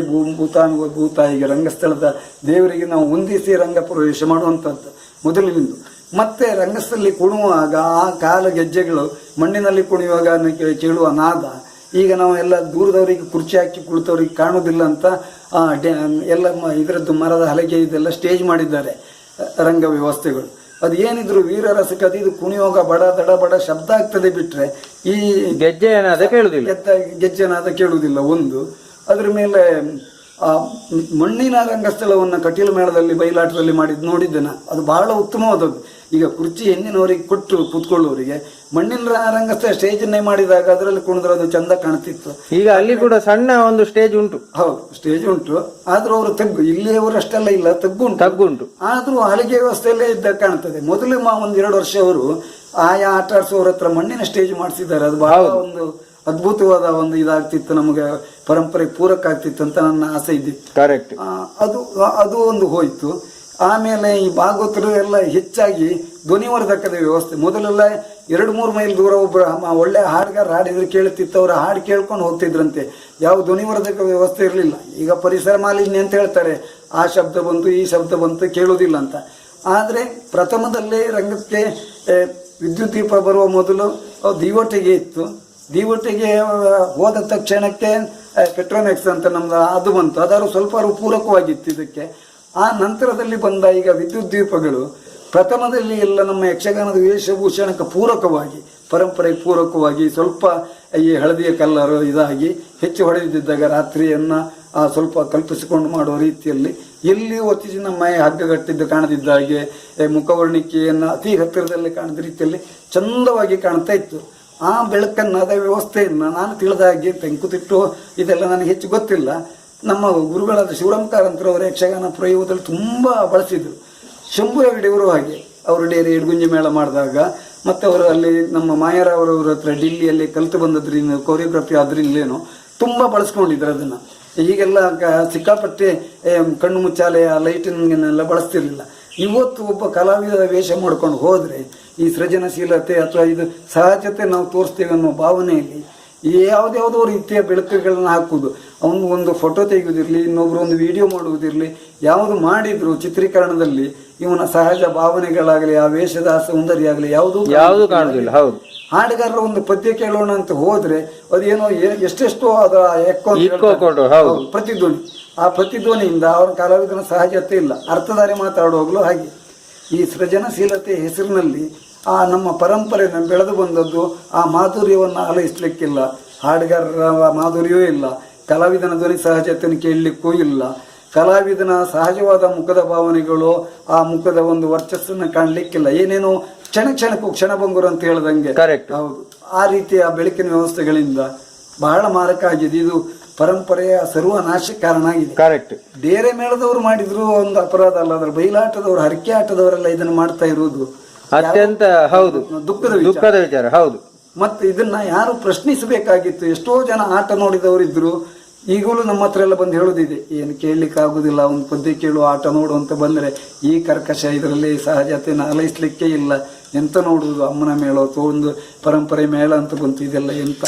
[SPEAKER 3] ಭೂತಾಯಿಗೆ ರಂಗಸ್ಥಳದ ದೇವರಿಗೆ ನಾವು ಹೊಂದಿಸಿ ರಂಗ ಪ್ರವೇಶ ಮಾಡುವಂಥದ್ದು ಮೊದಲಿನಿಂದ. ಮತ್ತೆ ರಂಗಸ್ಥಳದಲ್ಲಿ ಕುಣಿಯುವಾಗ ಆ ಕಾಲ ಗೆಜ್ಜೆಗಳು ಮಣ್ಣಿನಲ್ಲಿ ಕುಣಿಯುವಾಗ ಕೇಳುವ ನಾದ ಈಗ ನಾವು ಎಲ್ಲ ದೂರದವರಿಗೆ ಕುರ್ಚಿ ಹಾಕಿ ಕುಳಿತವ್ರಿಗೆ ಕಾಣುವುದಿಲ್ಲ ಅಂತ ಎಲ್ಲ ಇದರದ್ದು ಮರದ ಹಲಗೆ ಇದೆಲ್ಲ ಸ್ಟೇಜ್ ಮಾಡಿದ್ದಾರೆ ರಂಗ ವ್ಯವಸ್ಥೆಗಳು. ಅದು ಏನಿದ್ರು ವೀರರಸಕ್ಕೆ ಅದು ಇದು ಕುಣಿಯುವಾಗ ಬಡ ದಡ ಬಡ ಶಬ್ದ ಆಗ್ತದೆ ಬಿಟ್ರೆ ಈ
[SPEAKER 2] ಗೆಜ್ಜೆನಾದ
[SPEAKER 3] ಕೇಳುವುದಿಲ್ಲ. ಒಂದು ಅದ್ರ ಮೇಲೆ ಮಣ್ಣಿನ ರಂಗಸ್ಥಳವನ್ನು ಕಟೀಲು ಮೇಳದಲ್ಲಿ ಬಯಲಾಟದಲ್ಲಿ ಮಾಡಿದ್ದು ನೋಡಿದ್ದೇನೆ. ಅದು ಬಹಳ ಉತ್ತಮವಾದದ್ದು. ಈಗ ಕುರ್ಚಿ ಹೆಣ್ಣಿನವರಿಗೆ ಕೊಟ್ಟು ಕೂತ್ಕೊಳ್ಳುವವರಿಗೆ ಮಣ್ಣಿನ ರಂಗಸ್ಥಳ ಸ್ಟೇಜನ್ನೇ ಮಾಡಿದಾಗ ಅದರಲ್ಲಿ ಕುಣಿದ್ರೆ ಅದು ಚಂದ ಕಾಣ್ತಿತ್ತು. ಈಗ
[SPEAKER 2] ಅಲ್ಲಿ ಕೂಡ ಸಣ್ಣ ಒಂದು ಸ್ಟೇಜ್ ಉಂಟು.
[SPEAKER 3] ಹೌದು, ಸ್ಟೇಜ್ ಉಂಟು. ಆದ್ರೂ ಅವರು ಇಲ್ಲಿಯವರು ಅಷ್ಟೆಲ್ಲ ಇಲ್ಲ, ತಗ್ಗುಂಟು. ಆದ್ರೂ ಹಲಿಗೆ ವ್ಯವಸ್ಥೆಯಲ್ಲೇ ಇದ್ದ ಕಾಣ್ತದೆ. ಮೊದಲು 1-2 ವರ್ಷ ಅವರು ಆಯಾ ಆಟ ಆಡ್ಸೋರ ಹತ್ರ ಮಣ್ಣಿನ ಸ್ಟೇಜ್ ಮಾಡಿಸಿದ್ದಾರೆ. ಅದು ಬಹಳ ಒಂದು ಅದ್ಭುತವಾದ ಒಂದು ಇದಾಗ್ತಿತ್ತು, ನಮಗೆ ಪರಂಪರೆ ಪೂರಕ ಆಗ್ತಿತ್ತು ಅಂತ ನನ್ನ ಆಸೆ ಇದ್ದಿತ್ತು.
[SPEAKER 2] ಕರೆಕ್ಟ್.
[SPEAKER 3] ಅದು ಒಂದು ಹೋಯ್ತು. ಆಮೇಲೆ ಈ ಭಾಗವತರು ಎಲ್ಲ ಹೆಚ್ಚಾಗಿ ಧ್ವನಿವರ್ಧಕದ ವ್ಯವಸ್ಥೆ. ಮೊದಲೆಲ್ಲ 2-3 ಮೈಲ್ ದೂರ ಒಬ್ಬರು ಒಳ್ಳೆ ಹಾಡುಗಾರ ಹಾಡಿದ್ರೆ ಕೇಳುತ್ತಿತ್ತು, ಅವರ ಹಾಡು ಕೇಳ್ಕೊಂಡು ಹೋಗ್ತಿದ್ರಂತೆ. ಯಾವ ಧ್ವನಿವರ್ಧಕ ವ್ಯವಸ್ಥೆ ಇರಲಿಲ್ಲ. ಈಗ ಪರಿಸರ ಮಾಲಿನ್ಯ ಅಂತ ಹೇಳ್ತಾರೆ, ಆ ಶಬ್ದ ಬಂತು ಈ ಶಬ್ದ ಬಂತು ಕೇಳುವುದಿಲ್ಲ ಅಂತ. ಆದರೆ ಪ್ರಥಮದಲ್ಲೇ ರಂಗಕ್ಕೆ ವಿದ್ಯುತ್ ದೀಪ ಬರುವ ಮೊದಲು ದೀವಟಿಗೆ ಇತ್ತು. ದೀವಟಿಗೆ ಹೋದ ತಕ್ಷಣಕ್ಕೆ ಪೆಟ್ರೋನೆಕ್ಸ್ ಅಂತ ನಮ್ದು ಅದು ಬಂತು. ಅದಾರು ಸ್ವಲ್ಪ ಪೂರಕವಾಗಿತ್ತು ಇದಕ್ಕೆ. ಆ ನಂತರದಲ್ಲಿ ಬಂದ ಈಗ ವಿದ್ಯುತ್ ದೀಪಗಳು ಪ್ರಥಮದಲ್ಲಿ ಎಲ್ಲ ನಮ್ಮ ಯಕ್ಷಗಾನದ ವೇಷಭೂಷಣಕ್ಕೆ ಪೂರಕವಾಗಿ, ಪರಂಪರೆಗೆ ಪೂರಕವಾಗಿ ಸ್ವಲ್ಪ ಈ ಹಳದಿಯ ಕಲ್ಲರು ಇದಾಗಿ ಹೆಚ್ಚು ಹೊಡೆದಿದ್ದಾಗ ರಾತ್ರಿಯನ್ನು ಸ್ವಲ್ಪ ಕಲ್ಪಿಸಿಕೊಂಡು ಮಾಡುವ ರೀತಿಯಲ್ಲಿ ಎಲ್ಲಿ ಒತ್ತಿಸಿ ನಮ್ಮ ಹಗ್ಗಗಟ್ಟಿದ್ದು ಕಾಣದಿದ್ದ ಹಾಗೆ ಮುಖವರ್ಣಿಕೆಯನ್ನು ಅತಿ ಹತ್ತಿರದಲ್ಲಿ ಕಾಣದ ರೀತಿಯಲ್ಲಿ ಚಂದವಾಗಿ ಕಾಣ್ತಾ ಇತ್ತು. ಆ ಬೆಳಕನ್ನು, ಅದ ವ್ಯವಸ್ಥೆಯನ್ನು ನಾನು ತಿಳಿದ ಹಾಗೆ ತೆಂಕುತಿಟ್ಟು ಇದೆಲ್ಲ ನನಗೆ ಹೆಚ್ಚು ಗೊತ್ತಿಲ್ಲ. ನಮ್ಮ ಗುರುಗಳಾದ ಶಿವರಾಮ್ ಕಾರಂತರವರ ಯಕ್ಷಗಾನ ಪ್ರಯೋಗದಲ್ಲಿ ತುಂಬ ಬಳಸಿದರು. ಶಂಭು ಹೆಗಡೆಯವರು ಹಾಗೆ ಅವರು ಡೇರಿ ಇಡ್ಗುಂಜಿ ಮೇಳ ಮಾಡಿದಾಗ, ಮತ್ತು ಅವರು ಅಲ್ಲಿ ನಮ್ಮ ಮಾಯರಾವರವ್ರ ಹತ್ರ ಡಿಲ್ಲಿಯಲ್ಲಿ ಕಲಿತು ಬಂದದ್ರಿಂದ ಕೊರಿಯೋಗ್ರಫಿ ಆದ್ರಿಂದಲೇನೋ ತುಂಬ ಬಳಸ್ಕೊಂಡಿದ್ರು ಅದನ್ನು. ಈಗೆಲ್ಲ ಸಿಕ್ಕಾಪಟ್ಟೆ ಕಣ್ಣು ಮುಚ್ಚಾಲೆಯ ಲೈಟಿಂಗನ್ನೆಲ್ಲ ಬಳಸ್ತಿರ್ಲಿಲ್ಲ. ಇವತ್ತು ಒಬ್ಬ ಕಲಾವಿದ ವೇಷ ಮಾಡ್ಕೊಂಡು ಹೋದರೆ ಈ ಸೃಜನಶೀಲತೆ ಅಥವಾ ಇದು ಸಹಜತೆ ನಾವು ತೋರಿಸ್ತೇವೆ ಅನ್ನೋ ಭಾವನೆಯಲ್ಲಿ ಯಾವುದ್ಯಾವುದೋ ರೀತಿಯ ಬೆಳಕುಗಳನ್ನ ಹಾಕುವುದು, ಅವನು ಒಂದು ಫೋಟೋ ತೆಗೆಯುವುದಿರಲಿ, ಇನ್ನೊಬ್ರು ಒಂದು ವಿಡಿಯೋ ಮಾಡುವುದಿರಲಿ, ಯಾವುದು ಮಾಡಿದ್ರು ಚಿತ್ರೀಕರಣದಲ್ಲಿ ಇವನ ಸಹಜ ಭಾವನೆಗಳಾಗಲಿ, ಆ ವೇಷದ ಸೌಂದರ್ಯ ಆಗಲಿ ಯಾವುದು ಕಾಣುವುದಿಲ್ಲ. ಹೌದು, ಹಾಡುಗಾರರ ಒಂದು ಪದ್ಯ ಕೇಳೋಣ ಅಂತ ಹೋದ್ರೆ ಅದೇನೋ ಎಷ್ಟೆಷ್ಟೋ ಅದರ ಪ್ರತಿಧ್ವನಿ, ಆ ಪ್ರತಿಧ್ವನಿಯಿಂದ ಅವನ ಕಲಾವಿದನ ಸಹಜತೆ ಇಲ್ಲ. ಅರ್ಥಧಾರಿ ಮಾತಾಡುವಾಗಲೂ ಹಾಗೆ ಈ ಸೃಜನಶೀಲತೆ ಹೆಸರಿನಲ್ಲಿ ಆ ನಮ್ಮ ಪರಂಪರೆ ಬೆಳೆದು ಬಂದದ್ದು ಆ ಮಾಧುರ್ಯವನ್ನು ಆಲೈಸಲಿಕ್ಕಿಲ್ಲ. ಹಾಡುಗಾರರ ಮಾಧುರ್ಯವೂ ಇಲ್ಲ, ಕಲಾವಿದನ ಧ್ವನಿ ಸಹಜತೆಯನ್ನು ಕೇಳಲಿಕ್ಕೂ ಇಲ್ಲ, ಕಲಾವಿದನ ಸಹಜವಾದ ಮುಖದ ಭಾವನೆಗಳು, ಆ ಮುಖದ ಒಂದು ವರ್ಚಸ್ಸನ್ನು ಕಾಣಲಿಕ್ಕಿಲ್ಲ. ಏನೇನೋ ಕ್ಷಣಕ್ಕೂ ಕ್ಷಣಭಂಗುರ ಅಂತ ಹೇಳ್ದಂಗೆ. ಕರೆಕ್ಟ್. ಹೌದು, ಆ ರೀತಿಯ ಬೆಳಕಿನ ವ್ಯವಸ್ಥೆಗಳಿಂದ ಬಹಳ ಮಾರಕ ಆಗಿದೆ. ಇದು ಪರಂಪರೆಯ ಸರ್ವನಾಶಕ್ಕೆ ಕಾರಣ ಆಗಿದೆ. ಕರೆಕ್ಟ್. ಡೇರೆ ಮೇಳದವರು ಮಾಡಿದ್ರು ಒಂದು ಅಪರಾಧ ಅಲ್ಲ, ಅದರ ಬಯಲಾಟದವರು, ಹರಕೆ ಆಟದವರೆಲ್ಲ ಇದನ್ನು ಮಾಡ್ತಾ ಇರುವುದು
[SPEAKER 2] ಅತ್ಯಂತ ಹೌದು ದುಃಖದ ವಿಚಾರ. ಹೌದು,
[SPEAKER 3] ಮತ್ತೆ ಇದನ್ನ ಯಾರು ಪ್ರಶ್ನಿಸಬೇಕಾಗಿತ್ತು. ಎಷ್ಟೋ ಜನ ಆಟ ನೋಡಿದವರು ಇದ್ರು. ಈಗಲೂ ನಮ್ಮ ಹತ್ರ ಎಲ್ಲ ಬಂದು ಹೇಳೋದಿದೆ, ಏನು ಕೇಳಲಿಕ್ಕೆ ಆಗುದಿಲ್ಲ, ಒಂದು ಪದ್ಯ ಕೇಳುವ ಆಟ ನೋಡು ಅಂತ ಬಂದರೆ ಈ ಕರ್ಕಶ ಇದರಲ್ಲಿ ಸಹಜತೆಯನ್ನು ಆಲೈಸಲಿಕ್ಕೆ ಇಲ್ಲ. ಎಂತ ನೋಡುವುದು, ಅಮ್ಮನ ಮೇಳ ಅಥವಾ ಒಂದು ಪರಂಪರೆ ಮೇಳ ಅಂತ ಬಂತು, ಇದೆಲ್ಲ ಎಂತ.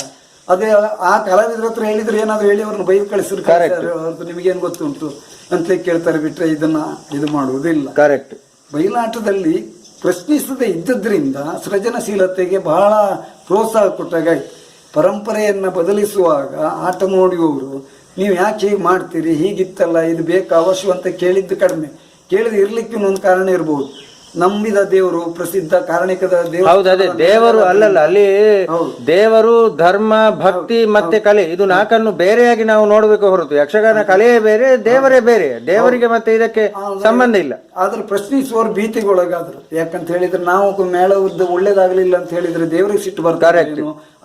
[SPEAKER 3] ಅದೇ ಆ ಕಲಾವಿದರ ಹತ್ರ ಹೇಳಿದ್ರೆ ಏನಾದ್ರು ಹೇಳಿ ಅವ್ರನ್ನ ಬೈದು ಕಳಿಸಿದ್ರು, ನಿಮಗೇನು ಗೊತ್ತುಂಟು ಅಂತಲೇ ಕೇಳ್ತಾರೆ, ಬಿಟ್ರೆ ಇದು ಮಾಡುವುದಿಲ್ಲ. ಕರೆಕ್ಟ್. ಬಯಲಾಟದಲ್ಲಿ ಪ್ರಶ್ನಿಸದೆ ಇದ್ದದ್ರಿಂದ ಸೃಜನಶೀಲತೆಗೆ ಬಹಳ ಪ್ರೋತ್ಸಾಹ ಕೊಟ್ಟಾಗಾಯ್ತು. ಪರಂಪರೆಯನ್ನು ಬದಲಿಸುವಾಗ ಆಟ ನೋಡುವವರು ನೀವು ಯಾಕೆ ಹೀಗೆ ಮಾಡ್ತೀರಿ, ಹೀಗಿತ್ತಲ್ಲ, ಇದು ಬೇಕಾ ಅವಶ್ಯ ಅಂತ ಕೇಳಿದ್ದು ಕಡಿಮೆ. ಕೇಳಿದ್ರೆ ಇರ್ಲಿಕ್ಕೆ ಇನ್ನೊಂದು ಕಾರಣ ಇರ್ಬೋದು. ನಂಬಿದ ದೇವರು, ಪ್ರಸಿದ್ಧ ಕಾರಣಿಕದ ದೇವರು.
[SPEAKER 2] ಹೌದು, ಅದೇ ದೇವರು ಅಲ್ಲಲ್ಲ, ಅಲ್ಲಿ ದೇವರು, ಧರ್ಮ, ಭಕ್ತಿ ಮತ್ತೆ ಕಲೆ, ಇದು ನಾಲ್ಕನ್ನು ಬೇರೆಯಾಗಿ ನಾವು ನೋಡ್ಬೇಕು ಹೊರತು ಯಕ್ಷಗಾನ ಕಲೆಯೇ ಬೇರೆ, ದೇವರೇ ಬೇರೆ. ದೇವರಿಗೆ ಮತ್ತೆ ಇದಕ್ಕೆ ಸಂಬಂಧ ಇಲ್ಲ.
[SPEAKER 3] ಆದ್ರೆ ಪ್ರಶ್ನಿಸುವವರು ಭೀತಿಗೊಳಗಾದ್ರು. ಯಾಕಂತ ಹೇಳಿದ್ರೆ ನಾವು ಮೇಳದ್ದು ಒಳ್ಳೇದಾಗ್ಲಿಲ್ಲ ಅಂತ ಹೇಳಿದ್ರೆ ದೇವರಿಗೆ ಸಿಟ್ಟು ಬರ್ತಾರೆ,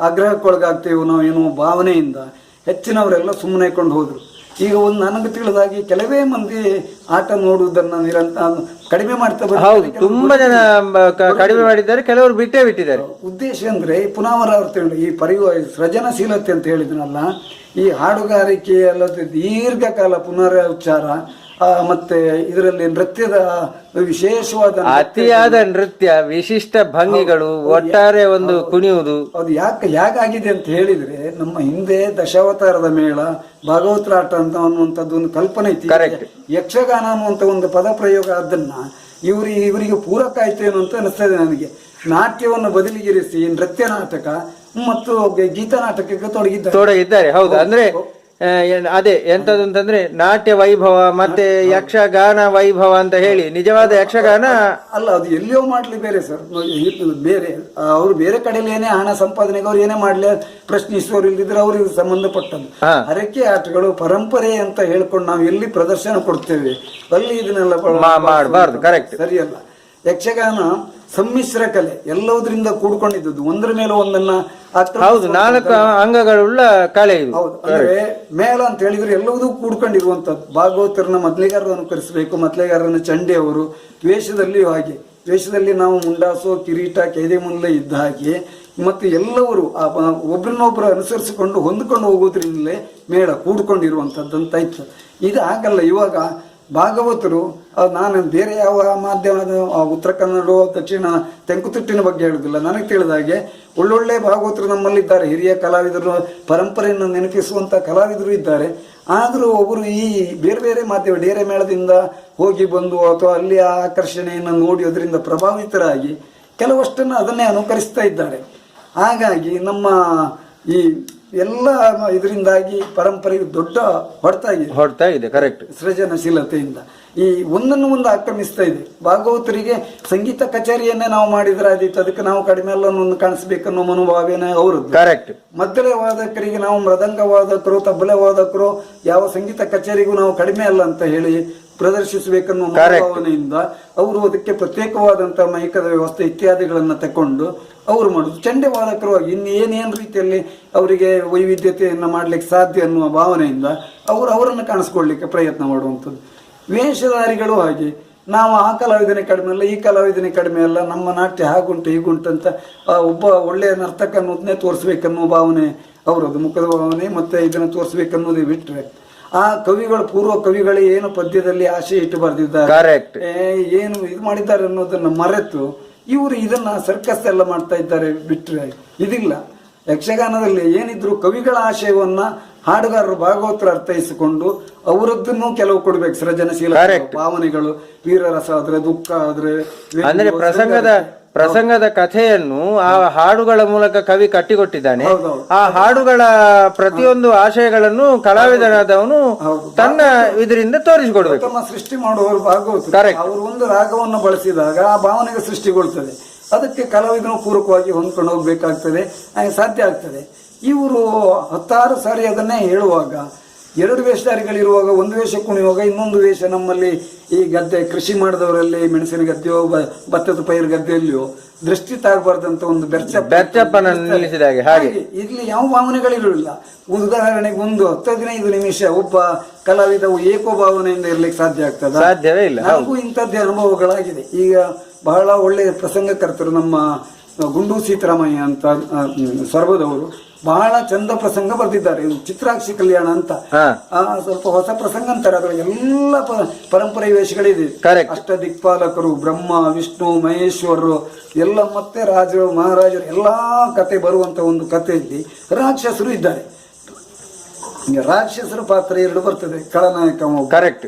[SPEAKER 3] ಆಗ್ರಹಕ್ಕೊಳಗಾಗ್ತೇವೆ ನಾವು ಏನೋ ಭಾವನೆಯಿಂದ ಹೆಚ್ಚಿನವರೆಲ್ಲ ಸುಮ್ಮನೆ ಕೊಂಡು ಹೋದ್ರು. ಈಗ ಒಂದು ನನಗೆ ತಿಳಿದಾಗಿ ಕೆಲವೇ ಮಂದಿ ಆಟ ನೋಡುವುದನ್ನ ಕಡಿಮೆ ಮಾಡ್ತಾ
[SPEAKER 2] ಹೌದು, ತುಂಬಾ ಜನ ಕಡಿಮೆ ಮಾಡಿದ್ದಾರೆ, ಕೆಲವರು ಬಿಟ್ಟೇ ಬಿಟ್ಟಿದ್ದಾರೆ.
[SPEAKER 3] ಉದ್ದೇಶ ಅಂದ್ರೆ ಪುನರಾವರ್ತನೆ, ಈ ಸೃಜನಶೀಲತೆ ಅಂತ ಹೇಳಿದ್ನಲ್ಲ, ಈ ಹಾಡುಗಾರಿಕೆ ಅಲ್ಲದೆ ದೀರ್ಘಕಾಲ ಪುನರುಚ್ಚಾರ, ಮತ್ತೆ ಇದರಲ್ಲಿ ನೃತ್ಯದ ವಿಶೇಷವಾದ
[SPEAKER 2] ಅತಿಯಾದ ನೃತ್ಯ, ವಿಶಿಷ್ಟ ಭಂಗಿಗಳು, ಒಟ್ಟಾರೆ ಒಂದು ಕುಣಿಯುವುದು.
[SPEAKER 3] ಅದು ಯಾಕಾಗಿದೆ ಅಂತ ಹೇಳಿದ್ರೆ, ನಮ್ಮ ಹಿಂದೆ ದಶಾವತಾರದ ಮೇಳ, ಭಾಗವತರಾಟ ಅಂತ ಅನ್ನುವಂಥದ್ದು ಒಂದು ಕಲ್ಪನೆ ಐತಿ. ಯಕ್ಷಗಾನ ಅನ್ನುವಂಥ ಒಂದು ಪದ ಪ್ರಯೋಗ ಅದನ್ನ ಇವರಿಗೆ ಪೂರಕ ಆಯ್ತೇನು ಅಂತ ಅನಿಸ್ತದೆ ನನಗೆ. ನಾಟ್ಯವನ್ನು ಬದಲಿಗಿರಿಸಿ ನೃತ್ಯ ನಾಟಕ ಮತ್ತು ಗೀತ ನಾಟಕಕ್ಕೆ
[SPEAKER 2] ತೊಡಗಿದ್ದಾರೆ. ಹೌದು, ಅಂದ್ರೆ ಅದೇ ಎಂತದ್ದು ಅಂತಂದ್ರೆ ನಾಟ್ಯ ವೈಭವ ಮತ್ತೆ ಯಕ್ಷಗಾನ ವೈಭವ ಅಂತ ಹೇಳಿ ನಿಜವಾದ ಯಕ್ಷಗಾನ
[SPEAKER 3] ಅಲ್ಲ, ಅದು ಎಲ್ಲಿಯೋ ಮಾಡ್ಲಿ ಬೇರೆ ಸರ್, ಬೇರೆ ಅವ್ರು ಬೇರೆ ಕಡೆಯಲ್ಲಿ ಏನೇ ಹಣ ಸಂಪಾದನೆಗೆ ಅವ್ರು ಏನೇ ಮಾಡ್ಲಿ, ಪ್ರಶ್ನಿಸುವವರು ಇಲ್ದಿದ್ರೆ ಅವ್ರಿಗೆ ಸಂಬಂಧಪಟ್ಟದ್ದು. ಹರಕೆ ಆಟಗಳು ಪರಂಪರೆ ಅಂತ ಹೇಳ್ಕೊಂಡು ನಾವು ಎಲ್ಲಿ ಪ್ರದರ್ಶನ ಕೊಡ್ತೇವೆ ಅಲ್ಲಿ ಇದನ್ನೆಲ್ಲ
[SPEAKER 2] ಮಾಡಬಾರ್ದು. ಕರೆಕ್ಟ್,
[SPEAKER 3] ಸರಿಯಲ್ಲ. ಯಕ್ಷಗಾನ ಸಮ್ಮಿಶ್ರ ಕಲೆ, ಎಲ್ಲದರಿಂದ ಕೂಡ್ಕೊಂಡಿದ್ದು, ಒಂದ್ರ ಮೇಲೆ ಒಂದನ್ನ.
[SPEAKER 2] ಹೌದು, 4 ಅಂಗಗಳುಳ್ಳ ಕಲೆ ಇದು.
[SPEAKER 3] ಹೌದು, ಅಂದ್ರೆ ಮೇಳ ಅಂತ ಹೇಳಿದ್ರೆ ಎಲ್ಲವೂ ಕೂಡ್ಕೊಂಡಿರುವಂತದ್ದು. ಭಾಗವತರನ್ನ ಮೊದಲಿಗಾರರನ್ನು ಕರೆಸಬೇಕು, ಮೊದಲಿಗಾರರನ್ನ ಚಂಡೆ ಅವರು. ವೇಷದಲ್ಲಿಯೂ ಹಾಗೆ, ವೇಷದಲ್ಲಿ ನಾವು ಮುಂಡಾಸು, ಕಿರೀಟ, ಕೈದೆ ಮುಲ್ಲ ಇದ್ದ ಹಾಗೆ ಮತ್ತು ಎಲ್ಲವರು ಒಬ್ರನ್ನೊಬ್ರು ಅನುಸರಿಸಿಕೊಂಡು ಹೊಂದ್ಕೊಂಡು ಹೋಗೋದ್ರಿಂದಲೇ ಮೇಳ ಕೂಡ್ಕೊಂಡಿರುವಂತದ್ದಂತ ಇತ್ತು. ಇದು ಆಗಲ್ಲ. ಇವಾಗ ಭಾಗವತರು, ನಾನು ಬೇರೆ ಯಾವ ಮಾಧ್ಯಮದ ಉತ್ತರ ಕನ್ನಡ, ದಕ್ಷಿಣ ತೆಂಕುತಿಟ್ಟಿನ ಬಗ್ಗೆ ಹೇಳುದಿಲ್ಲ, ನನಗೆ ತಿಳಿದಾಗೆ ಒಳ್ಳೊಳ್ಳೆ ಭಾಗವತರು ನಮ್ಮಲ್ಲಿದ್ದಾರೆ. ಹಿರಿಯ ಕಲಾವಿದರು, ಪರಂಪರೆಯನ್ನು ನೆನಪಿಸುವಂತ ಕಲಾವಿದರು ಇದ್ದಾರೆ. ಆದರೂ ಒಬ್ಬರು ಈ ಬೇರೆ ಬೇರೆ ಮಾಧ್ಯಮ ಡೇರೆ ಮೇಳದಿಂದ ಹೋಗಿ ಬಂದು ಅಥವಾ ಅಲ್ಲಿ ಆಕರ್ಷಣೆಯನ್ನು ನೋಡಿ ಅದರಿಂದ ಪ್ರಭಾವಿತರಾಗಿ ಕೆಲವಷ್ಟನ್ನು ಅದನ್ನೇ ಅನುಕರಿಸ್ತಾ ಇದ್ದಾರೆ. ಹಾಗಾಗಿ ನಮ್ಮ ಈ ಎಲ್ಲ ಇದರಿಂದಾಗಿ ಪರಂಪರೆಗೆ ದೊಡ್ಡ ಹೊಡ್ತಾ ಇದೆ. ಕರೆಕ್ಟ್, ಸೃಜನಶೀಲತೆಯಿಂದ ಈ ಒಂದನ್ನು ಒಂದು ಆಕ್ರಮಿಸ್ತಾ ಇದೆ. ಭಾಗವತರಿಗೆ ಸಂಗೀತ ಕಚೇರಿಯನ್ನೇ ನಾವು ಮಾಡಿದ್ರೆ ಆದಿತ್ತು, ಅದಕ್ಕೆ ನಾವು ಕಡಿಮೆ ಎಲ್ಲವನ್ನು ಕಾಣಿಸ್ಬೇಕನ್ನೋ ಮನೋಭಾವನೆ ಅವರದ್ದು.
[SPEAKER 2] ಕರೆಕ್ಟ್.
[SPEAKER 3] ಮದ್ದಳೆ ವಾದಕರಿಗೆ ನಾವು ಮೃದಂಗ ವಾದಕರು, ತಬಲೆ ವಾದಕರು ಯಾವ ಸಂಗೀತ ಕಚೇರಿಗೂ ನಾವು ಕಡಿಮೆ ಅಲ್ಲ ಅಂತ ಹೇಳಿ ಪ್ರದರ್ಶಿಸಬೇಕನ್ನೋ ಮನೋಭಾವನೆಯಿಂದ ಅವರು ಅದಕ್ಕೆ ಪ್ರತ್ಯೇಕವಾದಂತಹ ಮೈಕದ ವ್ಯವಸ್ಥೆ ಇತ್ಯಾದಿಗಳನ್ನ ತಕೊಂಡು ಅವರು ಮಾಡುದು. ಚಂಡೆ ವಾದಕರು ಏನೇನು ರೀತಿಯಲ್ಲಿ ಅವರಿಗೆ ವೈವಿಧ್ಯತೆಯನ್ನು ಮಾಡ್ಲಿಕ್ಕೆ ಸಾಧ್ಯ ಅನ್ನುವ ಭಾವನೆಯಿಂದ ಅವರನ್ನು ಕಾಣಿಸ್ಕೊಳ್ಲಿಕ್ಕೆ ಪ್ರಯತ್ನ ಮಾಡುವಂಥದ್ದು. ವೇಷಧಾರಿಗಳು ಹಾಗೆ, ನಾವು ಆ ಕಲಾವಿದನೇ ಕಡಿಮೆ ಅಲ್ಲ, ಈ ಕಲಾವಿದನೇ ಕಡಿಮೆ ಅಲ್ಲ, ನಮ್ಮ ನಾಟ್ಯ ಹಾಗುಂಟು ಹೀಗುಂಟು ಅಂತ ಒಬ್ಬ ಒಳ್ಳೆಯ ನರ್ತಕ ಅನ್ನೋದನ್ನೇ ತೋರಿಸ್ಬೇಕನ್ನೋ ಭಾವನೆ ಅವರದ್ದು, ಮುಖದ ಭಾವನೆ ಮತ್ತೆ ಇದನ್ನು ತೋರಿಸ್ಬೇಕನ್ನೋದೇ ಬಿಟ್ರೆ, ಆ ಕವಿಗಳು, ಪೂರ್ವ ಕವಿಗಳು ಏನು ಪದ್ಯದಲ್ಲಿ ಆಶೆ ಇಟ್ಟು ಬರೆದಿದ್ದಾರೆ, ಏನು ಇದು ಮಾಡಿದ್ದಾರೆ ಅನ್ನೋದನ್ನ ಮರೆತು ಇವರು ಇದನ್ನ ಸರ್ಕಸ್ ಎಲ್ಲ ಮಾಡ್ತಾ ಇದ್ದಾರೆ ಬಿಟ್ರೆ ಇದಿಲ್ಲ. ಯಕ್ಷಗಾನದಲ್ಲಿ ಏನಿದ್ರು ಕವಿಗಳ ಆಶಯವನ್ನ ಹಾಡುಗಾರರು, ಭಾಗವತರು ಅರ್ಥೈಸಿಕೊಂಡು ಅವರದ್ದನ್ನು ಕೆಲವು ಕೊಡ್ಬೇಕು. ಸೃಜನಶೀಲ ಭಾವನೆಗಳು, ವೀರರಸ ಆದ್ರೆ, ದುಃಖ ಆದ್ರೆ,
[SPEAKER 2] ಅಂದ್ರೆ ಪ್ರಸಂಗದ ಕಥೆಯನ್ನು ಆ ಹಾಡುಗಳ ಮೂಲಕ ಕವಿ ಕಟ್ಟಿಕೊಟ್ಟಿದ್ದಾನೆ. ಆ ಹಾಡುಗಳ ಪ್ರತಿಯೊಂದು ಆಶಯಗಳನ್ನು ಕಲಾವಿದನಾದವನು ತನ್ನ ಇದರಿಂದ ತೋರಿಸಿಕೊಡ್ಬೇಕು.
[SPEAKER 3] ತಮ್ಮ ಸೃಷ್ಟಿ ಮಾಡುವವರು ಭಾಗವತರು, ಅವರು ಒಂದು ರಾಗವನ್ನು ಬಳಸಿದಾಗ ಆ ಭಾವನೆಗೆ ಸೃಷ್ಟಿಗೊಳ್ತದೆ. ಅದಕ್ಕೆ ಕಲಾವಿದನು ಪೂರಕವಾಗಿ ಹೊಂದ್ಕೊಂಡು ಹೋಗ್ಬೇಕಾಗ್ತದೆ, ಸಾಧ್ಯ ಆಗ್ತದೆ. ಇವರು 10 ಸಾರಿ ಅದನ್ನೇ ಹೇಳುವಾಗ, 2 ವೇಷಧಾರಿಗಳಿರುವಾಗ ಒಂದು ವೇಷ ಕುಣಿಯುವಾಗ ಇನ್ನೊಂದು ವೇಷ ನಮ್ಮಲ್ಲಿ ಈ ಗದ್ದೆ ಕೃಷಿ ಮಾಡಿದವರಲ್ಲಿ ಮೆಣಸಿನ ಗದ್ದೆಯೋ ಭತ್ತದ ಪೈರು ಗದ್ದೆಯಲ್ಲಿಯೋ ದೃಷ್ಟಿ ತಾಗಬಾರ್ದಂತ ಒಂದು
[SPEAKER 2] ಬೆರ್ಚಪ್ಪನ ನಿಲ್ಲಿಸಿದಾಗ ಹಾಗೆ
[SPEAKER 3] ಇಲ್ಲಿ ಯಾವ ಭಾವನೆಗಳಿರಲಿಲ್ಲ. ಉದಾಹರಣೆಗೆ 10-15 ನಿಮಿಷ ಒಬ್ಬ ಕಲಾವಿದ ಏಕೋಭಾವನೆಯಿಂದ ಇರ್ಲಿಕ್ಕೆ
[SPEAKER 2] ಸಾಧ್ಯವೇ ಇಲ್ಲ.
[SPEAKER 3] ನನಗೂ ಇಂಥದ್ದೇ ಅನುಭವಗಳಾಗಿದೆ. ಈಗ ಬಹಳ ಒಳ್ಳೆಯ ಪ್ರಸಂಗಕರ್ತರು ನಮ್ಮ ಗುಂಡು ಸೀತಾರಾಮಯ್ಯ ಅಂತ ಸ್ವರ್ಭದವರು ಬಹಳ ಚಂದ ಪ್ರಸಂಗ ಬರೆದಿದ್ದಾರೆ. ಚಿತ್ರಾಕ್ಷಿ ಕಲ್ಯಾಣ ಅಂತ ಸ್ವಲ್ಪ ಹೊಸ ಪ್ರಸಂಗ ಅಂತಾರೆ. ಅದರ ಎಲ್ಲ ಪರಂಪರೆ ವೇಷಗಳಿದೆ. ಅಷ್ಟ ದಿಕ್ಪಾಲಕರು, ಬ್ರಹ್ಮ, ವಿಷ್ಣು, ಮಹೇಶ್ವರರು ಎಲ್ಲ, ಮತ್ತೆ ರಾಜರು, ಮಹಾರಾಜರು ಎಲ್ಲಾ ಕತೆ ಬರುವಂತ ಒಂದು ಕಥೆಯಲ್ಲಿ ರಾಕ್ಷಸರು ಇದ್ದಾರೆ. ರಾಕ್ಷಸರ ಪಾತ್ರ 2 ಬರ್ತದೆ, ಖಳನಾಯಕ
[SPEAKER 2] ಕರೆಕ್ಟ್.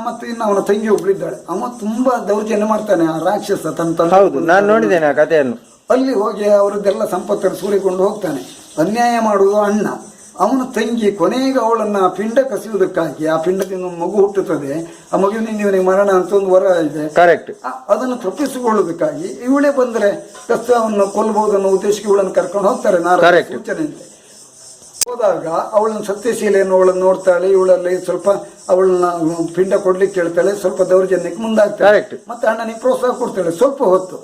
[SPEAKER 3] ಮತ್ತೆ ಇನ್ನು ಅವನ ತಂಗಿ ಒಬ್ಳಿದ್ದಾಳೆ. ಅವ ತುಂಬಾ ದೌರ್ಜನ್ಯ ಮಾಡ್ತಾನೆ ಆ ರಾಕ್ಷಸ ತನ್ನ.
[SPEAKER 2] ಹೌದು, ನಾನು ನೋಡಿದ್ದೇನೆ ಆ ಕಥೆಯನ್ನು.
[SPEAKER 3] ಅಲ್ಲಿ ಹೋಗಿ ಅವರದ್ದೆಲ್ಲ ಸಂಪತ್ತನ್ನು ಸೂರಿಕೊಂಡು ಹೋಗ್ತಾನೆ. ಅನ್ಯಾಯ ಮಾಡುವುದು ಅಣ್ಣ, ಅವನ ತಂಗಿ ಕೊನೆಗೆ ಅವಳನ್ನ ಪಿಂಡ ಕಸಿಯುವುದಕ್ಕಾಗಿ, ಆ ಪಿಂಡದಿಂದ ಒಂದು ಮಗು ಹುಟ್ಟುತ್ತದೆ, ಆ ಮಗುವಿನಿಂದ ಇವನಿಗೆ ಮರಣ ಅಂತ ಒಂದು ವರ ಇದೆ,
[SPEAKER 2] ಕರೆಕ್ಟ್,
[SPEAKER 3] ಅದನ್ನು ತಪ್ಪಿಸಿಕೊಳ್ಳುವುದಕ್ಕಾಗಿ ಇವಳೇ ಬಂದ್ರೆ ಕಷ್ಟವನ್ನು ಕೊಲ್ಲಬಹುದು ಅನ್ನೋ ಉದ್ದೇಶಕ್ಕೆ ಇವಳನ್ನು ಕರ್ಕೊಂಡು ಹೋಗ್ತಾರೆ ನಾರದ ಸೂಚನೆಯಂತೆ. ಹೋದಾಗ ಅವಳನ್ನ ಸತ್ಯಶೀಲೆಯನ್ನು ಅವಳನ್ನು ನೋಡ್ತಾಳೆ, ಇವಳಲ್ಲಿ ಸ್ವಲ್ಪ ಅವಳನ್ನ ಪಿಂಡ ಕೊಡ್ಲಿಕ್ಕೆ ಹೇಳ್ತಾಳೆ, ಸ್ವಲ್ಪ ದೌರ್ಜನ್ಯಕ್ಕೆ ಮುಂದಾಗ್ತಾಳೆ, ಮತ್ತೆ ಅಣ್ಣನಿಗೆ ಪ್ರೋತ್ಸಾಹ ಕೊಡ್ತಾಳೆ. ಸ್ವಲ್ಪ ಹೊತ್ತು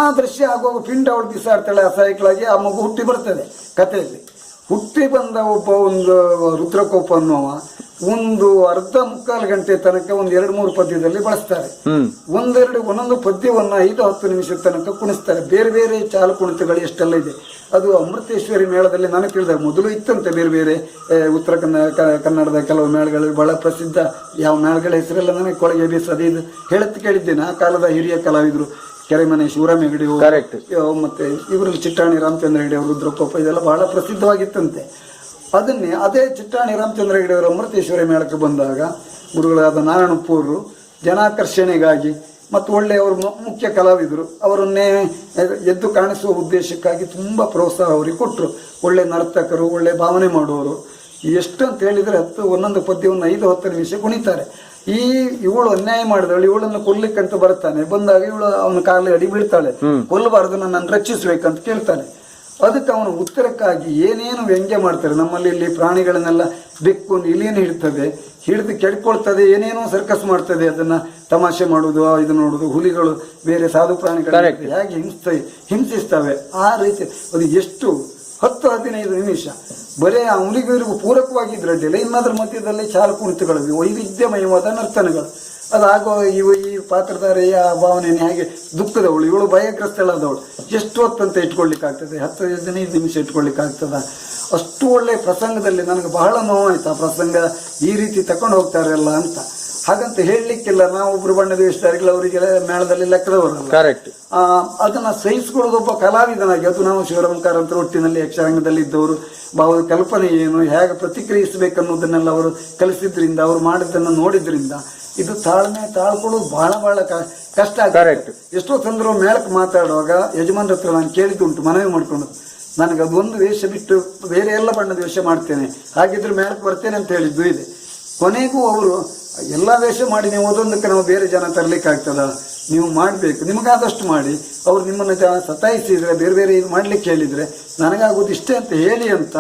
[SPEAKER 3] ಆ ದೃಶ್ಯ ಆಗುವಾಗ ಪಿಂಡ ಅವಳು ಬಿಸಾಡ್ತಾಳೆ ಅಸಹಾಯಕಳಾಗಿ, ಆ ಮಗು ಹುಟ್ಟಿ ಬರ್ತದೆ. ಕಥೆಯಲ್ಲಿ ಹುಟ್ಟಿ ಬಂದ ಒಂದು ರುದ್ರಕೋಪ ಅನ್ನುವ ಒಂದು ಅರ್ಧ ಮುಕ್ಕಾಲು ಗಂಟೆ ತನಕ ಒಂದು 2-3 ಪದ್ಯದಲ್ಲಿ ಬಳಸ್ತಾರೆ. ಒಂದೊಂದು ಪದ್ಯವನ್ನ 5-10 ನಿಮಿಷದ ತನಕ ಕುಣಿಸ್ತಾರೆ. ಬೇರೆ ಬೇರೆ ಚಾಲು ಕುಣಿತಗಳು ಎಷ್ಟೆಲ್ಲ ಇದೆ. ಅದು ಅಮೃತೇಶ್ವರಿ ಮೇಳದಲ್ಲಿ ನನಗೆ ತಿಳಿದಾಗ ಮೊದಲು ಇತ್ತಂತೆ. ಬೇರೆ ಬೇರೆ ಉತ್ತರ ಕನ್ನಡದ ಕೆಲವು ಮೇಳಗಳಲ್ಲಿ ಬಹಳ ಪ್ರಸಿದ್ಧ, ಯಾವ ಮೇಳಗಳ ಹೆಸರೆಲ್ಲ ನನಗೆ ಕೊಳಗೆ ಬೇಸದ ಇದು ಹೇಳುತ್ತೆ ಕೇಳಿದ್ದೇನೆ. ಆ ಕಾಲದ ಹಿರಿಯ ಕಲಾವಿದರು ಕೆರೆಮನೆ ಶಿವರಾಮ ಹೆಗಡೆ ಮತ್ತೆ ಇವರಲ್ಲಿ ಚಿಟ್ಟಾಣಿ ರಾಮಚಂದ್ರ ಹೆಗಡೆ ಅವರು, ರುದ್ರಕೋಪ, ಇದೆಲ್ಲ ಬಹಳ ಪ್ರಸಿದ್ಧವಾಗಿತ್ತಂತೆ. ಅದೇ ಚಿಟ್ಟಾಣಿ ರಾಮಚಂದ್ರ ಹೆಗಡೆ ಅವರು ಅಮೃತೇಶ್ವರಿ ಮೇಳಕ್ಕೆ ಬಂದಾಗ ಗುರುಗಳಾದ ನಾರಾಯಣಪ್ಪವರು ಜನಾಕರ್ಷಣೆಗಾಗಿ ಮತ್ತು ಒಳ್ಳೆಯವರು ಮುಖ್ಯ ಕಲಾವಿದರು, ಅವರನ್ನೇ ಎದ್ದು ಕಾಣಿಸುವ ಉದ್ದೇಶಕ್ಕಾಗಿ ತುಂಬ ಪ್ರೋತ್ಸಾಹ ಅವರಿಗೆ ಕೊಟ್ಟರು. ಒಳ್ಳೆ ನರ್ತಕರು, ಒಳ್ಳೆ ಭಾವನೆ ಮಾಡುವವರು. ಎಷ್ಟು ಅಂತ ಹೇಳಿದರೆ ಒಂದೊಂದು ಪದ್ಯವನ್ನು 5-10 ನಿಮಿಷ ಕುಣಿತಾರೆ. ಇವಳು ಅನ್ಯಾಯ ಮಾಡಿದವಳು, ಇವಳನ್ನು ಕೊಲ್ಲಿಕ್ಕಂತ ಬರ್ತಾನೆ. ಬಂದಾಗ ಇವಳು ಅವನ ಕಾಲ ಅಡಿ ಬೀಳ್ತಾಳೆ, ಕೊಲ್ಲಬಾರದು, ನನ್ನನ್ನು ರಕ್ಷಿಸ್ಬೇಕಂತ ಕೇಳ್ತಾನೆ. ಅದಕ್ಕೆ ಅವನು ಉತ್ತರಕ್ಕಾಗಿ ಏನೇನು ವ್ಯಂಗ್ಯ ಮಾಡ್ತಾರೆ. ನಮ್ಮಲ್ಲಿ ಇಲ್ಲಿ ಪ್ರಾಣಿಗಳನ್ನೆಲ್ಲ ಬೆಕ್ಕು ಇಲಿಯನ್ನು ಹಿಡಿದು ಕೆಡ್ಕೊಳ್ತದೆ, ಏನೇನೋ ಸರ್ಕಸ್ ಮಾಡ್ತದೆ, ಅದನ್ನ ತಮಾಷೆ ಮಾಡುವುದು, ಇದು ನೋಡುದು. ಹುಲಿಗಳು ಬೇರೆ ಸಾಧು ಪ್ರಾಣಿಗಳು ಹೇಗೆ ಹಿಂಸಿಸ್ತವೆ ಆ ರೀತಿ. ಅದು ಎಷ್ಟು 10-15 ನಿಮಿಷ ಬರೇ ಆ ಹುಲಿಗಳಿಗೂ ಪೂರಕವಾಗಿದ್ರಡ್ಡಿಲ್ಲ. ಇನ್ನದ್ರ ಮಧ್ಯದಲ್ಲಿ ಚಾಲು ಕುಣಿತಗಳು, ವೈವಿಧ್ಯಮಯವಾದ ನರ್ತನಗಳು. ಅದಾಗೋ ಈ ಪಾತ್ರಧಾರೆಯ ಭಾವನೆಯನ್ನು ಹೇಗೆ ದುಃಖದವಳು, ಇವಳು ಭಯಗ್ರಸ್ತಳಾದವಳು, ಎಷ್ಟು ಹೊತ್ತಂತ ಇಟ್ಕೊಳ್ಲಿಕ್ಕಾಗ್ತದೆ? 10-15 ನಿಮಿಷ ಇಟ್ಕೊಳ್ಲಿಕ್ಕಾಗ್ತದ? ಅಷ್ಟು ಒಳ್ಳೆ ಪ್ರಸಂಗದಲ್ಲಿ ನನಗೆ ಬಹಳ ನೋವಾಯ್ತು. ಆ ಪ್ರಸಂಗ ಈ ರೀತಿ ತಕೊಂಡು ಹೋಗ್ತಾರಲ್ಲ ಅಂತ. ಹಾಗಂತ ಹೇಳಲಿಕ್ಕಿಲ್ಲ, ನಾವೊಬ್ರು ಬಣ್ಣದ ವೇಷಧಾರಿಗಳು, ಅವರಿಗೆಲ್ಲ ಮೇಳದಲ್ಲಿ ಲೆಕ್ಕದವರಲ್ಲ. ಅದನ್ನ ಸಹಿಸಿಕೊಳ್ಳೋದೊಬ್ಬ ಕಲಾವಿದನಾಗಿ, ಅದು ನಾವು ಶಿವರಾಮ ಕಾರಂತರ ಒಟ್ಟಿನಲ್ಲಿ ಯಕ್ಷರಂಗದಲ್ಲಿ ಇದ್ದವರು, ಭಾವದ ಕಲ್ಪನೆ ಏನು, ಹೇಗೆ ಪ್ರತಿಕ್ರಿಯಿಸಬೇಕನ್ನೋದನ್ನೆಲ್ಲ ಅವರು ಕಲಿಸಿದ್ರಿಂದ, ಅವರು ಮಾಡಿದ್ದನ್ನು ನೋಡಿದ್ರಿಂದ ಇದು ತಾಳ್ಕೊಳ್ಳೋದು ಬಹಳ ಕಷ್ಟ ಆಗ್ತದೆ. ಎಷ್ಟೋ ಸಂದರ್ಭ ಮೇಳಕ್ಕೆ ಮಾತಾಡುವಾಗ ಯಜಮಾನ್ರ ಹತ್ರ ನಾನು ಕೇಳಿದ್ದುಂಟು, ಮನವಿ ಮಾಡ್ಕೊಂಡು, ನನಗೆ ಅದೊಂದು ವೇಷ ಬಿಟ್ಟು ಬೇರೆ ಎಲ್ಲ ಬಣ್ಣದ ವೇಷ ಮಾಡ್ತೇನೆ, ಹಾಗಿದ್ರೆ ಮೇಳಕ್ಕೆ ಬರ್ತೇನೆ ಅಂತ ಹೇಳಿದ್ದು ಇದೆ. ಕೊನೆಗೂ ಅವರು ಎಲ್ಲ ವೇಷ ಮಾಡಿ ನೀವು ಓದೊಂದಕ್ಕೆ ನಾವು ಬೇರೆ ಜನ ತರಲಿಕ್ಕೆ ಆಗ್ತದ, ನೀವು ಮಾಡಬೇಕು, ನಿಮಗಾದಷ್ಟು ಮಾಡಿ. ಅವ್ರು ನಿಮ್ಮನ್ನು ಸತಾಯಿಸಿದ್ರೆ, ಬೇರೆ ಬೇರೆ ಇದು ಮಾಡ್ಲಿಕ್ಕೆ ಹೇಳಿದ್ರೆ ನನಗಾಗೋದು ಇಷ್ಟೇ ಅಂತ ಹೇಳಿ ಅಂತ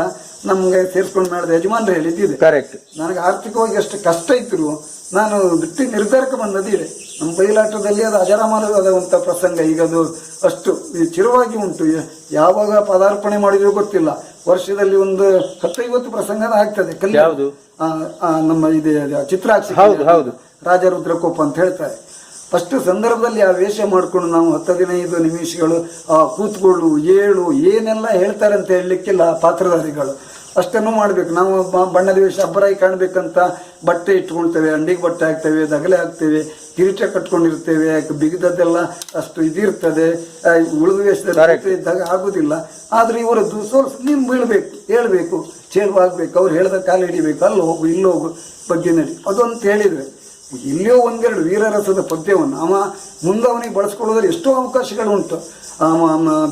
[SPEAKER 3] ನಮ್ಗೆ ಸೇರಿಸ್ಕೊಂಡು ಮಾಡಿದ ಯಜಮಾನ್ರು ಹೇಳಿದ್ದಿದೆ. ನನಗೆ ಆರ್ಥಿಕವಾಗಿ ಅಷ್ಟು ಕಷ್ಟ ಇದ್ರು ನಾನು ಬಿಟ್ಟು ನಿರ್ಧಾರಕ್ಕೆ ಬಂದದಿದೆ. ನಮ್ಮ ಬಯಲಾಟದಲ್ಲಿ ಅದು ಅಜರಾಮರವಾದಂಥ ಪ್ರಸಂಗ. ಈಗ ಅದು ಅಷ್ಟು ಚಿರವಾಗಿ ಉಂಟು. ಯಾವಾಗ ಪದಾರ್ಪಣೆ ಮಾಡಿದ್ರು ಗೊತ್ತಿಲ್ಲ. ವರ್ಷದಲ್ಲಿ ಒಂದು 10-50 ಪ್ರಸಂಗ ಆಗ್ತದೆ. ನಮ್ಮ ಇದೆ ಚಿತ್ರಾಕ್ಷಿ ರಾಜರುದ್ರಕೋಪ ಅಂತ ಹೇಳ್ತಾರೆ. ಫಸ್ಟ್ ಸಂದರ್ಭದಲ್ಲಿ ಆ ವೇಷ ಮಾಡ್ಕೊಂಡು ನಾವು 10-15 ನಿಮಿಷಗಳು ಕೂತ್ಕೊಳ್ಳು, ಏಳು, ಏನೆಲ್ಲ ಹೇಳ್ತಾರೆ ಅಂತ ಹೇಳಲಿಕ್ಕಿಲ್ಲ. ಪಾತ್ರಧಾರಿಗಳು ಅಷ್ಟನ್ನು ಮಾಡಬೇಕು. ನಾವು ಬಣ್ಣದ ವೇಷ ಅಬ್ಬರಾಗಿ ಕಾಣಬೇಕಂತ ಬಟ್ಟೆ ಇಟ್ಕೊಳ್ತೇವೆ, ಅಂಡಿಗೆ ಬಟ್ಟೆ ಹಾಕ್ತೇವೆ, ದಗಲೆ ಹಾಕ್ತೇವೆ, ಕಿರೀಟ ಕಟ್ಕೊಂಡಿರ್ತೇವೆ, ಬಿಗಿದದ್ದೆಲ್ಲ ಅಷ್ಟು ಇದಿರ್ತದೆ. ಉಳಿದ ವೇಷದಲ್ಲಿ ಇದ್ದಾಗ ಆಗುದಿಲ್ಲ. ಆದ್ರೆ ಇವರದ್ದು ಸ್ವಲ್ಪ ನೀನು ಬೀಳ್ಬೇಕು, ಹೇಳ್ಬೇಕು, ಚೇಳುವಾಗಬೇಕು, ಅವ್ರು ಹೇಳ್ದ ಕಾಲು ಹಿಡಿಬೇಕು, ಅಲ್ಲಿ ಹೋಗು, ಇಲ್ಲಿ ಹೋಗು, ಬಗ್ಗೆ ನಡಿ, ಅದೊಂದು ಹೇಳಿದ್ರೆ ಇಲ್ಲಿಯೋ 1-2 ವೀರರಸದ ಪದ್ಯವನ್ನು ಅವ ಮುಂದೆ ಅವನಿಗೆ ಬಳಸ್ಕೊಳ್ಳೋದ್ರೆ ಎಷ್ಟೋ ಅವಕಾಶಗಳು ಉಂಟು.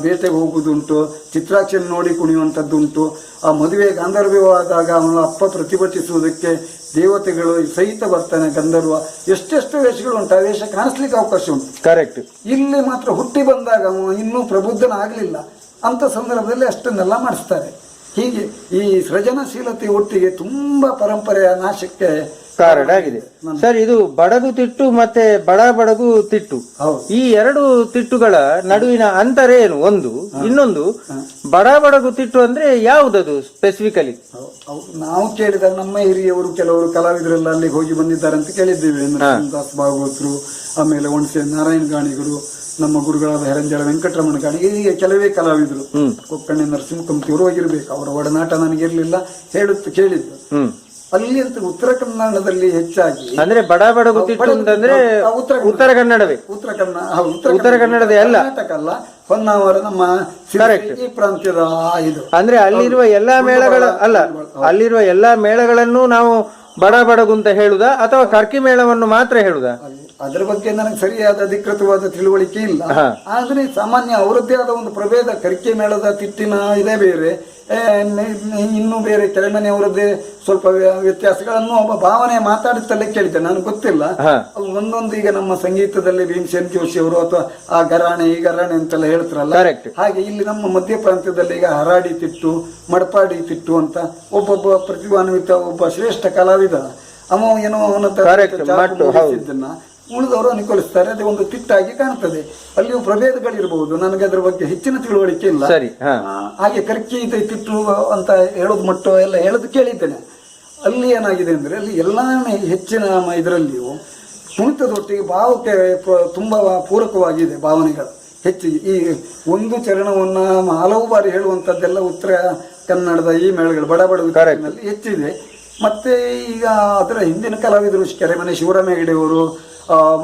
[SPEAKER 3] ಬೇಟೆಗೆ ಹೋಗುವುದುಂಟು, ಚಿತ್ರಾಕ್ಷಿಯನ್ನು ನೋಡಿ ಕುಣಿಯುವಂಥದ್ದುಂಟು. ಆ ಮದುವೆ ಗಾಂಧರ್ವವಾದಾಗ ಅವನ ಅಪ್ಪ ಪ್ರತಿಭಟಿಸುವುದಕ್ಕೆ ದೇವತೆಗಳು ಸಹಿತ ಬರ್ತಾನೆ ಗಂಧರ್ವ. ಎಷ್ಟೆಷ್ಟು ವೇಷಗಳು ಉಂಟು, ಆ ವೇಷ ಕಾಣಿಸ್ಲಿಕ್ಕೆ ಅವಕಾಶ ಉಂಟು. ಇಲ್ಲಿ ಮಾತ್ರ ಹುಟ್ಟಿ ಬಂದಾಗ ಅವನು ಇನ್ನೂ ಪ್ರಬುದ್ಧನಾಗಲಿಲ್ಲ ಅಂತ ಸಂದರ್ಭದಲ್ಲಿ ಅಷ್ಟನ್ನೆಲ್ಲ ಮಾಡಿಸ್ತಾರೆ. ಹೀಗೆ ಈ ಸೃಜನಶೀಲತೆ ಒಟ್ಟಿಗೆ ತುಂಬಾ ಪರಂಪರೆಯ ನಾಶಕ್ಕೆ
[SPEAKER 2] ಕಾರಣ ಆಗಿದೆ ಸರ್. ಇದು ಬಡಗು ತಿಟ್ಟು ಮತ್ತೆ ಬಡಬಡಗು ತಿಟ್ಟು, ಈ 2 ತಿಟ್ಟುಗಳ ನಡುವಿನ ಅಂತರ ಏನು? ಒಂದು ಇನ್ನೊಂದು ಬಡಬಡಗು ತಿಟ್ಟು ಅಂದ್ರೆ ಯಾವುದದು ಸ್ಪೆಸಿಫಿಕಲಿ?
[SPEAKER 3] ನಾವು ಕೇಳಿದಾಗ ನಮ್ಮ ಹಿರಿಯವರು ಕೆಲವರು ಕಲಾವಿದರೆಲ್ಲ ಅಲ್ಲಿಗೆ ಹೋಗಿ ಬಂದಿದ್ದಾರೆ ಅಂತ ಕೇಳಿದ್ದೇವೆ. ದಾಸ್ ಭಾಗವತರು, ಆಮೇಲೆ ಒಣಸೆ ನಾರಾಯಣ ಗಾಣಿಗರು, ನಮ್ಮ ಗುರುಗಳಾದ ಹೆರಂಜಳ ವೆಂಕಟರಮಣ ಗಾಣಿಗೆ, ಹೀಗೆ ಕೆಲವೇ ಕಲಾವಿದರು. ಕೊಕ್ಕಣ್ಣೆ ನರಸಿಂಹಕಂತಿಯವರು ಹೋಗಿರ್ಬೇಕು, ಅವರ ಒಡನಾಟ ನನಗಿರ್ಲಿಲ್ಲ, ಕೇಳಿದ್ದು. ಅಲ್ಲಿ ಅಂತ ಉತ್ತರ ಕನ್ನಡದಲ್ಲಿ ಹೆಚ್ಚಾಗಿ
[SPEAKER 2] ಅಂದ್ರೆ ಬಡಬಡಗು ತಿಟ್ಟು ಅಂತಂದ್ರೆ ಉತ್ತರ ಕನ್ನಡವೇ, ಉತ್ತರ ಕನ್ನಡದ ಎಲ್ಲ
[SPEAKER 3] ಕರ್ನಾಟಕ ಅಲ್ಲ, ಹೊನ್ನಾವರ ನಮ್ಮ ಈ ಪ್ರಾಂತ್ಯದ ಇದು.
[SPEAKER 2] ಅಂದ್ರೆ ಅಲ್ಲಿರುವ ಎಲ್ಲಾ ಮೇಳಗಳ ಅಲ್ಲ, ಅಲ್ಲಿರುವ ಎಲ್ಲಾ ಮೇಳಗಳನ್ನು ನಾವು ಬಡಬಡಗು ಅಂತ ಹೇಳುದಾ ಅಥವಾ ಕರ್ಕಿ ಮೇಳವನ್ನು ಮಾತ್ರ ಹೇಳುದಾ?
[SPEAKER 3] ಅದರ ಬಗ್ಗೆ ನನಗೆ ಸರಿಯಾದ ಅಧಿಕೃತವಾದ ತಿಳುವಳಿಕೆ ಇಲ್ಲ. ಆದ್ರೆ ಸಾಮಾನ್ಯ ಅವರದ್ದೇ ಆದ ಒಂದು ಪ್ರಭೇದ. ಕರ್ಕಿ ಮೇಳದ ತಿಟ್ಟಿನ ಇದೇ ಬೇರೆ, ಇನ್ನು ಬೇರೆ ಕೆರೆಮನೆಯವರದ್ದೇ ಸ್ವಲ್ಪ ವ್ಯತ್ಯಾಸಗಳನ್ನು ಒಬ್ಬ ಭಾವನೆ ಮಾತಾಡುತ್ತಲೇ ಕೇಳಿದ್ದೆ, ನನಗೆ ಗೊತ್ತಿಲ್ಲ. ಒಂದೊಂದು ಈಗ ನಮ್ಮ ಸಂಗೀತದಲ್ಲಿ ಭೀಮಸೇನ್ ಜೋಶಿ ಅವರು ಅಥವಾ ಆ ಗರಾಣೆ ಈ ಗರಾಣೆ ಅಂತೆಲ್ಲ ಹೇಳ್ತಾರಲ್ಲ, ಹಾಗೆ ಇಲ್ಲಿ ನಮ್ಮ ಮಧ್ಯ ಪ್ರಾಂತ್ಯದಲ್ಲಿ ಈಗ ಹರಾಡಿ ತಿಟ್ಟು, ಮಡಪಾಡಿ ತಿಟ್ಟು ಅಂತ ಒಬ್ಬೊಬ್ಬ ಪ್ರತಿಭಾನ್ವಿತ ಒಬ್ಬ ಶ್ರೇಷ್ಠ ಕಲಾವಿದ ಅವ ಏನೋ ಅವನ ಉಳಿದವರು ಅನುಕೂಲಿಸ್ತಾರೆ. ಅದೇ ಒಂದು ತಿಟ್ಟಾಗಿ ಕಾಣ್ತದೆ. ಅಲ್ಲಿಯೂ ಪ್ರಭೇದಗಳಿರಬಹುದು, ನನಗೆ ಅದರ ಬಗ್ಗೆ ಹೆಚ್ಚಿನ ತಿಳುವಳಿಕೆ ಇಲ್ಲ. ಹಾಗೆ ಕರ್ಕಿ ತಿಟ್ಟು ಅಂತ ಹೇಳೋದು ಮಟ್ಟ ಎಲ್ಲ ಹೇಳೋದು ಕೇಳಿದ್ದೇನೆ. ಅಲ್ಲಿ ಏನಾಗಿದೆ ಅಂದ್ರೆ ಅಲ್ಲಿ ಎಲ್ಲಾನೇ ಹೆಚ್ಚಿನ ಇದರಲ್ಲಿಯೂ ಕುಣಿತದೊಟ್ಟಿಗೆ ಭಾವಕ್ಕೆ ತುಂಬಾ ಪೂರಕವಾಗಿದೆ ಭಾವನೆಗಳು ಹೆಚ್ಚಿಗೆ. ಈ ಒಂದು ಚರಣವನ್ನ ಹಲವು ಬಾರಿ ಹೇಳುವಂತದ್ದೆಲ್ಲ ಉತ್ತರ ಕನ್ನಡದ ಈ ಮೇಳಗಳು ಬಡ ಬಡನಲ್ಲಿ ಹೆಚ್ಚಿದೆ. ಮತ್ತೆ ಈಗ ಅದರ ಹಿಂದಿನ ಕಲಾವಿದರು ಕೆರೆಮನೆ ಶಿವರಾಮ ಹೆಗಡೆಯವರು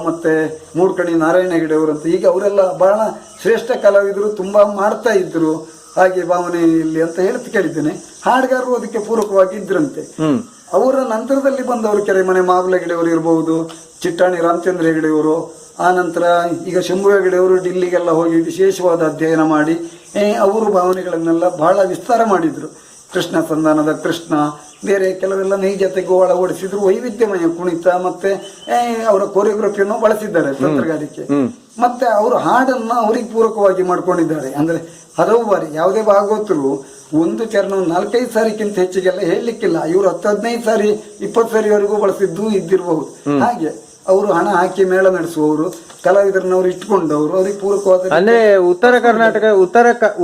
[SPEAKER 3] ಮತ್ತೆ ಮೂಡ್ಕಣಿ ನಾರಾಯಣ ಹೆಗಡೆಯವರು ಅಂತ ಈಗ ಅವರೆಲ್ಲ ಬಹಳ ಶ್ರೇಷ್ಠ ಕಲಾವಿದರು, ತುಂಬಾ ಮಾಡ್ತಾ ಇದ್ರು ಹಾಗೆ ಭಾವನೆಯಲ್ಲಿ ಅಂತ ಹೇಳಿ ಕೇಳಿದ್ದೇನೆ. ಹಾಡುಗಾರರು ಅದಕ್ಕೆ ಪೂರಕವಾಗಿ ಇದ್ರಂತೆ. ಅವರ ನಂತರದಲ್ಲಿ ಬಂದವರು ಕೆರೆಮನೆ ಮಾವಲ ಹೆಗಡೆಯವರು ಇರಬಹುದು, ಚಿಟ್ಟಾಣಿ ರಾಮಚಂದ್ರ ಹೆಗಡೆಯವರು, ಆ ನಂತರ ಈಗ ಶಂಭು ಹೆಗಡೆಯವರು ಡಿಲ್ಲಿಗೆಲ್ಲ ಹೋಗಿ ವಿಶೇಷವಾದ ಅಧ್ಯಯನ ಮಾಡಿ ಅವರು ಭಾವನೆಗಳನ್ನೆಲ್ಲ ಬಹಳ ವಿಸ್ತಾರ ಮಾಡಿದ್ರು. ಕೃಷ್ಣ ಸಂಧಾನದ ಕೃಷ್ಣ, ಬೇರೆ ಕೆಲವೆಲ್ಲ ನೈಜತೆಗೂ ಒಳಗೊಡಿಸಿದ್ರು. ವೈವಿಧ್ಯಮಯ ಕುಣಿತ ಮತ್ತೆ ಅವರ ಕೊರಿಯೋಗ್ರಫಿಯನ್ನು ಬಳಸಿದ್ದಾರೆ, ತಂತ್ರಗಾರಿಕೆ. ಮತ್ತೆ ಅವರು ಹಾಡನ್ನ ಅವರಿಗೆ ಪೂರಕವಾಗಿ ಮಾಡ್ಕೊಂಡಿದ್ದಾರೆ. ಅಂದ್ರೆ ಹಲವು ಬಾರಿ ಯಾವುದೇ ಭಾಗವತರು ಒಂದು ಚರಣ 4-5 ಸಾರಿಗಿಂತ ಹೆಚ್ಚಿಗೆಲ್ಲ ಹೇಳಲಿಕ್ಕಿಲ್ಲ. ಇವರು 10-15 ಸಾರಿ 20 ಸಾರಿವರೆಗೂ ಬಳಸಿದ್ದು ಇದ್ದಿರಬಹುದು. ಹಾಗೆ ಅವರು ಹಣ ಹಾಕಿ ಮೇಳ ನಡೆಸುವವರು, ಕಲಾವಿದರನ್ನವರು ಇಟ್ಕೊಂಡವರು, ಅವರಿಗೆ ಪೂರಕವಾದ
[SPEAKER 2] ಅಂದ್ರೆ ಉತ್ತರ ಕರ್ನಾಟಕ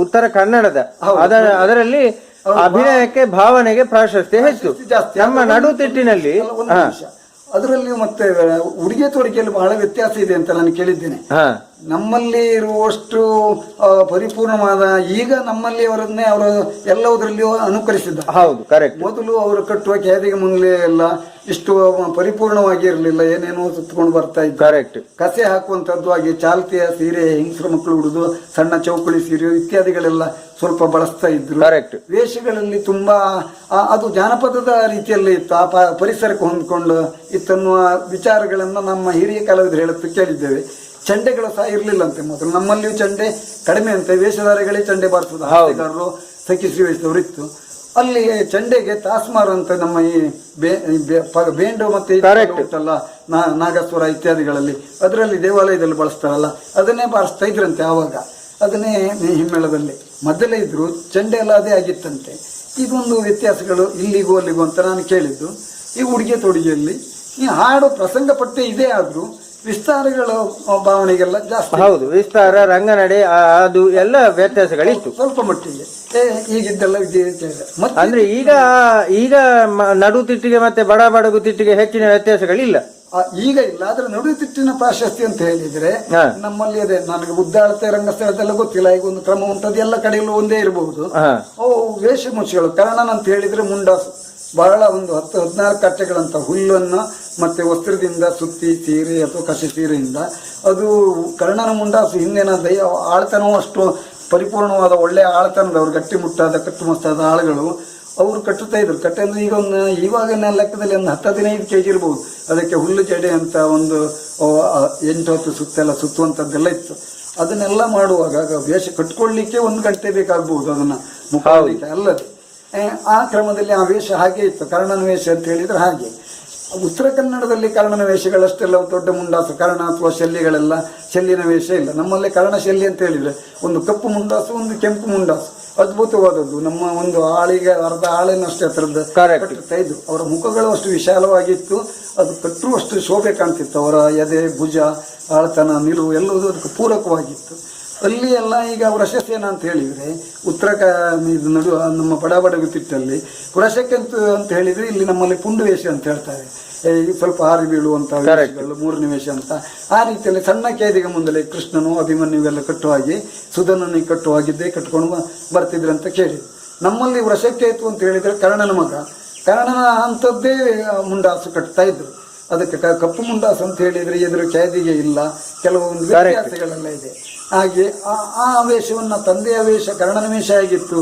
[SPEAKER 2] ಉತ್ತರ ಕನ್ನಡದ ಅದರಲ್ಲಿ ಅಭಿನಯಕ್ಕೆ ಭಾವನೆಗೆ ಪ್ರಾಶಸ್ತ್ಯ ಹೆಚ್ಚು. ನಮ್ಮ ನಡುತಿಟ್ಟಿನಲ್ಲಿ
[SPEAKER 3] ಅದರಲ್ಲಿಯೂ ಮತ್ತೆ ಉಡುಗೆ ತೊಡುಗೆಯಲ್ಲಿ ಬಹಳ ವ್ಯತ್ಯಾಸ ಇದೆ ಅಂತ ನಾನು ಕೇಳಿದ್ದೇನೆ. ನಮ್ಮಲ್ಲಿ ಇರುವಷ್ಟು ಪರಿಪೂರ್ಣವಾದ ಈಗ ನಮ್ಮಲ್ಲಿ ಅವರನ್ನೇ ಅವರು ಎಲ್ಲದರಲ್ಲಿಯೂ ಅನುಕರಿಸಿದ್ದಾರೆ.
[SPEAKER 2] ಹೌದು, ಕರೆಕ್ಟ್.
[SPEAKER 3] ಮೊದಲು ಅವರು ಕಟ್ಟುವ ಕ್ಯಾದಿಗೆ ಮುಂದೆ ಎಲ್ಲ ಇಷ್ಟು ಪರಿಪೂರ್ಣವಾಗಿ ಇರಲಿಲ್ಲ, ಏನೇನೋ ಸುತ್ತಕೊಂಡು ಬರ್ತಾ ಇತ್ತು.
[SPEAKER 2] ಕರೆಕ್ಟ್.
[SPEAKER 3] ಕಸೆ ಹಾಕುವಂತದ್ದು, ಹಾಗೆ ಚಾಲ್ತಿಯ ಸೀರೆ, ಹೆಂಗಸರ ಮಕ್ಕಳು ಉಡುದು ಸಣ್ಣ ಚೌಕಳಿ ಸೀರೆ ಇತ್ಯಾದಿಗಳೆಲ್ಲ ಸ್ವಲ್ಪ ಬಳಸ್ತಾ ಇದ್ರು.
[SPEAKER 2] ಕರೆಕ್ಟ್.
[SPEAKER 3] ವೇಷಗಳಲ್ಲಿ ತುಂಬಾ ಅದು ಜಾನಪದದ ರೀತಿಯಲ್ಲಿ ಇತ್ತು, ಆ ಪರಿಸರಕ್ಕೆ ಹೊಂದ್ಕೊಂಡು ಇತ್ತನ್ನುವ ವಿಚಾರಗಳನ್ನ ನಮ್ಮ ಹಿರಿಯ ಕಲಾವಿದರು ಹೇಳುತ್ತ ಕೇಳಿದ್ದೇವೆ. ಚಂಡೆಗಳು ಸಹ ಇರ್ಲಿಲ್ಲಂತೆ ಮೊದಲು. ನಮ್ಮಲ್ಲಿಯೂ ಚಂಡೆ ಕಡಿಮೆ ಅಂತೆ, ವೇಷಧಾರಿಗಳೇ ಚಂಡೆ ಬಾರಿಸೋದು, ಹಾಸ್ಯಗಾರರು ಸಖಿ ಶ್ರೀವೇಶದವರು ಇತ್ತು. ಅಲ್ಲಿ ಚಂಡೆಗೆ ತಾಸ್ಮಾರ್ ಅಂತ ನಮ್ಮ ಈ ಬೇಂಡು ಮತ್ತೆ ಉಂಟಲ್ಲ ನಾಗಸ್ವರ ಇತ್ಯಾದಿಗಳಲ್ಲಿ, ಅದರಲ್ಲಿ ದೇವಾಲಯದಲ್ಲಿ ಬಳಸ್ತಾರಲ್ಲ, ಅದನ್ನೇ ಬಾರಿಸ್ತಾ ಇದ್ರಂತೆ ಆವಾಗ. ಅದನ್ನೇ ಹಿಮ್ಮೇಳದಲ್ಲಿ ಮೊದಲೇ ಇದ್ರು. ಚಂಡೆ ಎಲ್ಲ ಅದೇ ಆಗಿತ್ತಂತೆ. ಇದೊಂದು ವ್ಯತ್ಯಾಸಗಳು ಇಲ್ಲಿಗೂ ಅಲ್ಲಿಗೂ ಅಂತ ನಾನು ಕೇಳಿದ್ದು. ಈ ಉಡುಗೆ ತೊಡುಗೆಯಲ್ಲಿ ಈ ಹಾಡು ಪ್ರಸಂಗ ಪಟ್ಟೆ ಇದೇ ಆದ್ರೂ ವಿಸ್ತಾರಗಳ ಭಾವನೆಗೆಲ್ಲ ಜಾಸ್ತಿ.
[SPEAKER 2] ಹೌದು, ವಿಸ್ತಾರ, ರಂಗನಡೆ ಅದು ಎಲ್ಲ ವ್ಯತ್ಯಾಸಗಳಿತ್ತು
[SPEAKER 3] ಸ್ವಲ್ಪ ಮಟ್ಟಿಗೆ. ಈಗಿದ್ದೆಲ್ಲ
[SPEAKER 2] ಅಂದ್ರೆ ಈಗ ನಡುತಿಟ್ಟಿಗೆ ಮತ್ತೆ ಬಡ ಬಡಗು ತಿಟ್ಟಿಗೆ ಹೆಚ್ಚಿನ ವ್ಯತ್ಯಾಸಗಳಿಲ್ಲ.
[SPEAKER 3] ಈಗ ಇಲ್ಲ. ಆದ್ರೆ ನಡುತಿಟ್ಟಿನ ಪ್ರಾಶಸ್ತಿ ಅಂತ ಹೇಳಿದ್ರೆ ನಮ್ಮಲ್ಲಿ ಅದೇ, ನನಗೆ ಉದ್ದಾಳತೆ ರಂಗಸ್ಥಳದೆಲ್ಲ ಗೊತ್ತಿಲ್ಲ, ಈಗ ಒಂದು ಕ್ರಮ ಉಂಟದು, ಎಲ್ಲ ಕಡೆಯಲ್ಲೂ ಒಂದೇ ಇರಬಹುದು. ವೇಷಮುಷಿಗಳು ಕರ್ಣನ್ ಅಂತ ಹೇಳಿದ್ರೆ ಮುಂಡಾಸು ಬಹಳ ಒಂದು 10-14 ಕಟ್ಟೆಗಳಂತ ಹುಲ್ಲನ್ನು ಮತ್ತೆ ವಸ್ತ್ರದಿಂದ ಸುತ್ತಿ ಸೀರೆ ಅಥವಾ ಕಸಿ ಸೀರೆಯಿಂದ, ಅದು ಕರ್ಣನ ಮುಂಡಾಸು. ಹಿಂದಿನ ಆಳ್ತನವೂ ಅಷ್ಟು ಪರಿಪೂರ್ಣವಾದ ಒಳ್ಳೆಯ ಆಳ್ತನದವರು, ಗಟ್ಟಿಮುಟ್ಟಾದ ಕಟ್ಟುಮಸ್ತಾದ ಆಳುಗಳು ಅವರು ಕಟ್ಟುತ್ತಾ ಇದ್ರು. ಕಟ್ಟೆ ಅಂದ್ರೆ ಈಗ ಇವಾಗಿನ ಲೆಕ್ಕದಲ್ಲಿ ಒಂದು 10-15 kg ಇರ್ಬೋದು. ಅದಕ್ಕೆ ಹುಲ್ಲು ಜಡೆ ಅಂತ ಒಂದು 8-10 ಸುತ್ತೆಲ್ಲ ಸುತ್ತುವಂಥದ್ದೆಲ್ಲ ಇತ್ತು. ಅದನ್ನೆಲ್ಲ ಮಾಡುವಾಗ ವೇಷ ಕಟ್ಕೊಳ್ಲಿಕ್ಕೆ 1 ಗಂಟೆ ಬೇಕಾಗ್ಬಹುದು, ಅದನ್ನ ಮುಖಾಲಿಕ್ಕೆ ಅಲ್ಲದೆ. ಆ ಕ್ರಮದಲ್ಲಿ ಆ ವೇಷ ಹಾಗೆ ಇತ್ತು. ಕರ್ಣನ ವೇಷ ಅಂತ ಹೇಳಿದ್ರೆ ಹಾಗೆ. ಉತ್ತರ ಕನ್ನಡದಲ್ಲಿ ಕರ್ಣನ ವೇಷಗಳಷ್ಟೆಲ್ಲ ದೊಡ್ಡ ಮುಂಡಾಸು, ಕರ್ಣ ಅಥವಾ ಶಲ್ಯಗಳೆಲ್ಲ ಶಲ್ಯನ ವೇಷ ಇಲ್ಲ. ನಮ್ಮಲ್ಲಿ ಕರ್ಣ ಶಲ್ಯ ಅಂತ ಹೇಳಿದ್ರೆ ಒಂದು ಕಪ್ಪು ಮುಂಡಾಸು, ಒಂದು ಕೆಂಪು ಮುಂಡಾಸು, ಅದ್ಭುತವಾದದ್ದು. ನಮ್ಮ ಒಂದು ಆಳಿಗೆ ಅರ್ಧ ಆಳಿನಷ್ಟೇ ಅದರದ್ದು ಕಟ್ಟುತ್ತಾ ಇದ್ರು. ಅವರ ಮುಖಗಳು ಅಷ್ಟು ವಿಶಾಲವಾಗಿತ್ತು, ಅದು ಕಟ್ಟುವಷ್ಟು ಶೋಭೆ ಕಾಣ್ತಿತ್ತು. ಅವರ ಎದೆ, ಭುಜ, ಆಳ್ತನ, ನಿಲುವು ಎಲ್ಲವೂ ಅದಕ್ಕೆ ಪೂರಕವಾಗಿತ್ತು. ಅಲ್ಲಿ ಎಲ್ಲ ಈಗ ವೃಷಸೇನ ಅಂತ ಹೇಳಿದ್ರೆ ಉತ್ತರ ಇದು ನಡುವ ನಮ್ಮ ಬಡಬಡಗು ತಿಟ್ಟಲ್ಲಿ ವೃಷಕ್ಕೆ ಅಂತ ಹೇಳಿದ್ರೆ ಇಲ್ಲಿ ನಮ್ಮಲ್ಲಿ ಪುಂಡು ವೇಷ ಅಂತ ಹೇಳ್ತಾರೆ. ಸ್ವಲ್ಪ ಹಾರಿ ಬೀಳುವಂತ ವೇಷಗಳು 3ನೇ ವೇಷ ಅಂತ. ಆ ರೀತಿಯಲ್ಲಿ ಸಣ್ಣ ಕೇದಿಗೆ ಮುಂದಲೇ ಕೃಷ್ಣನು ಅಭಿಮನ್ಯುವೆಲ್ಲ ಕಟ್ಟುವಾಗಿ, ಸುಧನನಿಗೆ ಕಟ್ಟುವಾಗಿದ್ದೇ ಕಟ್ಕೊಂಡು ಬರ್ತಿದ್ರು ಅಂತ ಕೇಳಿ. ನಮ್ಮಲ್ಲಿ ವೃಷಕೇತು ಅಂತ ಹೇಳಿದ್ರೆ ಕರ್ಣನ ಮಗ, ಕರ್ಣನ ಅಂಥದ್ದೇ ಮುಂಡಾಸು ಕಟ್ತಾ ಇದ್ರು. ಅದಕ್ಕೆ ಕಪ್ಪು ಮುಂಡಾಸು ಅಂತ ಹೇಳಿದ್ರೆ ಎದುರು ಕೇದಿಗೆ ಇಲ್ಲ, ಕೆಲವೊಂದು ವ್ಯತ್ಯಾಸಗಳೆಲ್ಲ ಇದೆ. ಹಾಗೆ ಆ ವೇಷವನ್ನ ತಂದೆಯ ವೇಷ ಕರ್ಣನ ವೇಷ ಆಗಿತ್ತು.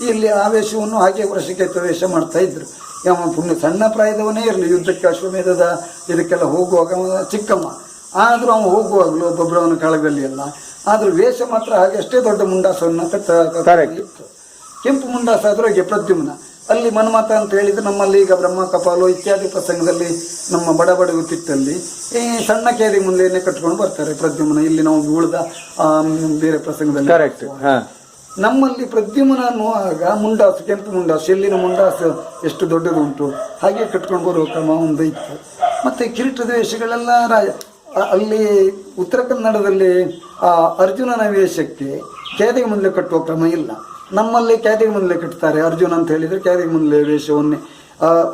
[SPEAKER 3] ಇಲ್ಲಿ ಆ ವೇಷವನ್ನು ಹಾಗೆ ವೃಷಕೇತು ವೇಷ ಮಾಡ್ತಾ ಇದ್ರು. ಪುಣ್ಯ ಸಣ್ಣ ಪ್ರಾಯದವನೇ ಇರಲಿ, ಯುದ್ಧಕ್ಕೆ ಅಶ್ವಮೇಧದ ಇದಕ್ಕೆಲ್ಲ ಹೋಗುವಾಗ ಚಿಕ್ಕಮ್ಮ, ಆದ್ರೂ ಅವನು ಹೋಗುವಾಗಲೂ ಒಬ್ಬೊಬ್ಬರವನ ಕಾಳಗದಲ್ಲಿ ಎಲ್ಲ, ಆದ್ರೂ ವೇಷ ಮಾತ್ರ ಹಾಗೆ ಅಷ್ಟೇ ದೊಡ್ಡ ಮುಂಡಾಸವನ್ನು ಕಟ್ಟಿತ್ತು. ಕೆಂಪು ಮುಂಡಾಸ ಅದರೊಳಗೆ ಪ್ರದ್ಯುಮ್ನ, ಅಲ್ಲಿ ಮನ್ಮಥ ಅಂತ ಹೇಳಿದ್ರೆ ನಮ್ಮಲ್ಲಿ ಈಗ ಬ್ರಹ್ಮ ಕಪಾಲು ಇತ್ಯಾದಿ ಪ್ರಸಂಗದಲ್ಲಿ ನಮ್ಮ ಬಡಬಡಗು ತಿಟ್ಟಲ್ಲಿ ಈ ಸಣ್ಣ ಕೇದಿ ಮುಂದೆಯನ್ನೇ ಕಟ್ಕೊಂಡು ಬರ್ತಾರೆ ಪ್ರದ್ಯುಮ್ನ. ಇಲ್ಲಿ ನಾವು ಉಳಿದ ಬೇರೆ ಪ್ರಸಂಗದಲ್ಲಿ
[SPEAKER 2] ಕರೆಕ್ಟ್.
[SPEAKER 3] ನಮ್ಮಲ್ಲಿ ಪ್ರದ್ಯುಮ್ನ ಅನ್ನುವಾಗ ಮುಂಡಾಸು, ಕೆಂಪು ಮುಂಡಾಸು, ಎಲ್ಲಿನ ಮುಂಡಾಸು ಎಷ್ಟು ದೊಡ್ಡದು ಉಂಟು ಹಾಗೆ ಕಟ್ಕೊಂಡು ಬರುವ ಕ್ರಮ ಒಂದು ಇತ್ತು. ಮತ್ತೆ ಕಿರೀಟದ ವೇಷಗಳೆಲ್ಲ ಅಲ್ಲಿ ಉತ್ತರ ಕನ್ನಡದಲ್ಲಿ ಅರ್ಜುನನ ವೇಷಕ್ಕೆ ಕ್ಯಾದಿಗೆ ಮುಂದೆ ಕಟ್ಟುವ ಕ್ರಮ ಇಲ್ಲ. ನಮ್ಮಲ್ಲಿ ಕ್ಯಾದಿಗೆ ಮುಂದೆ ಕಟ್ತಾರೆ. ಅರ್ಜುನ ಅಂತ ಹೇಳಿದರೆ ಕ್ಯಾದಿಗೆ ಮುಂದೆ ವೇಷವನ್ನೇ.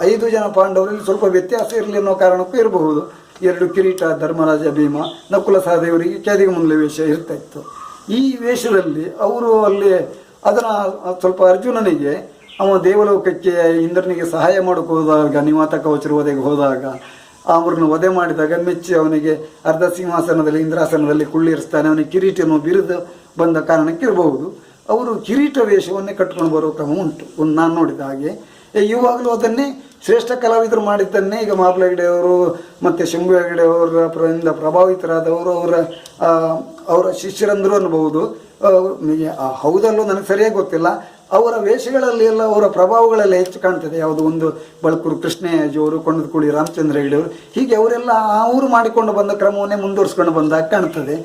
[SPEAKER 3] 5 ಜನ ಪಾಂಡವರಲ್ಲಿ ಸ್ವಲ್ಪ ವ್ಯತ್ಯಾಸ ಇರಲಿ ಅನ್ನೋ ಕಾರಣಕ್ಕೂ ಇರಬಹುದು. 2 ಕಿರೀಟ, ಧರ್ಮರಾಜ, ಭೀಮ, ನಕುಲ ಸಹದೇವರಿಗೆ ಕ್ಯಾದಿಗೆ ಮುಂದೆ ವೇಷ ಇರ್ತಾ ಇತ್ತು. ಈ ವೇಷದಲ್ಲಿ ಅವರು ಅಲ್ಲಿ ಅದನ್ನು ಸ್ವಲ್ಪ ಅರ್ಜುನನಿಗೆ ಅವ ದೇವಲೋಕಕ್ಕೆ ಇಂದ್ರನಿಗೆ ಸಹಾಯ ಮಾಡೋಕೆ ಹೋದಾಗ, ನಿವಾತ ಕವಚರ ವಧೆಗೆ ಹೋದಾಗ ಅವ್ರನ್ನ ವಧೆ ಮಾಡಿದಾಗ ಮೆಚ್ಚಿ ಅವನಿಗೆ ಅರ್ಧ ಸಿಂಹಾಸನದಲ್ಲಿ ಇಂದ್ರಾಸನದಲ್ಲಿ ಕುಳ್ಳಿರಿಸ್ತಾನೆ. ಅವನಿಗೆ ಕಿರೀಟವನ್ನು ಬಿರಿದು ಬಂದ ಕಾರಣಕ್ಕಿರಬಹುದು ಅವರು ಕಿರೀಟ ವೇಷವನ್ನೇ ಕಟ್ಕೊಂಡು ಬರೋ ಕ್ರಮ ಉಂಟು. ಒಂದು ನಾನು ನೋಡಿದ ಹಾಗೆ ಇವಾಗಲೂ ಅದನ್ನೇ ಶ್ರೇಷ್ಠ ಕಲಾವಿದರು ಮಾಡಿದ್ದನ್ನೇ ಈಗ ಮಾಬ್ಲ ಹೆಗ್ಡೆ ಅವರು ಮತ್ತು ಶಂಭು ಹೆಗ್ಡೆ ಅವರಿಂದ ಪ್ರಭಾವಿತರಾದವರು ಅವರ ಶಿಷ್ಯರಂದರು ಅನ್ನಬಹುದು. ಹೌದಲ್ಲೂ ನನಗೆ ಸರಿಯಾಗಿ ಗೊತ್ತಿಲ್ಲ. ಅವರ ವೇಷಗಳಲ್ಲಿ ಎಲ್ಲ ಅವರ ಪ್ರಭಾವಗಳೆಲ್ಲ ಹೆಚ್ಚು ಕಾಣ್ತದೆ. ಯಾವುದು ಒಂದು ಬಳಕೂರು ಕೃಷ್ಣಯ್ಯಜಿಯವರು, ಕೊಂಡದಕುಳಿ ರಾಮಚಂದ್ರ ಹೆಗ್ಡೆಯವರು, ಹೀಗೆ ಅವರೆಲ್ಲ ಅವರು ಮಾಡಿಕೊಂಡು ಬಂದ ಕ್ರಮವನ್ನೇ ಮುಂದುವರಿಸ್ಕೊಂಡು ಬಂದಾಗ ಕಾಣ್ತದೆ.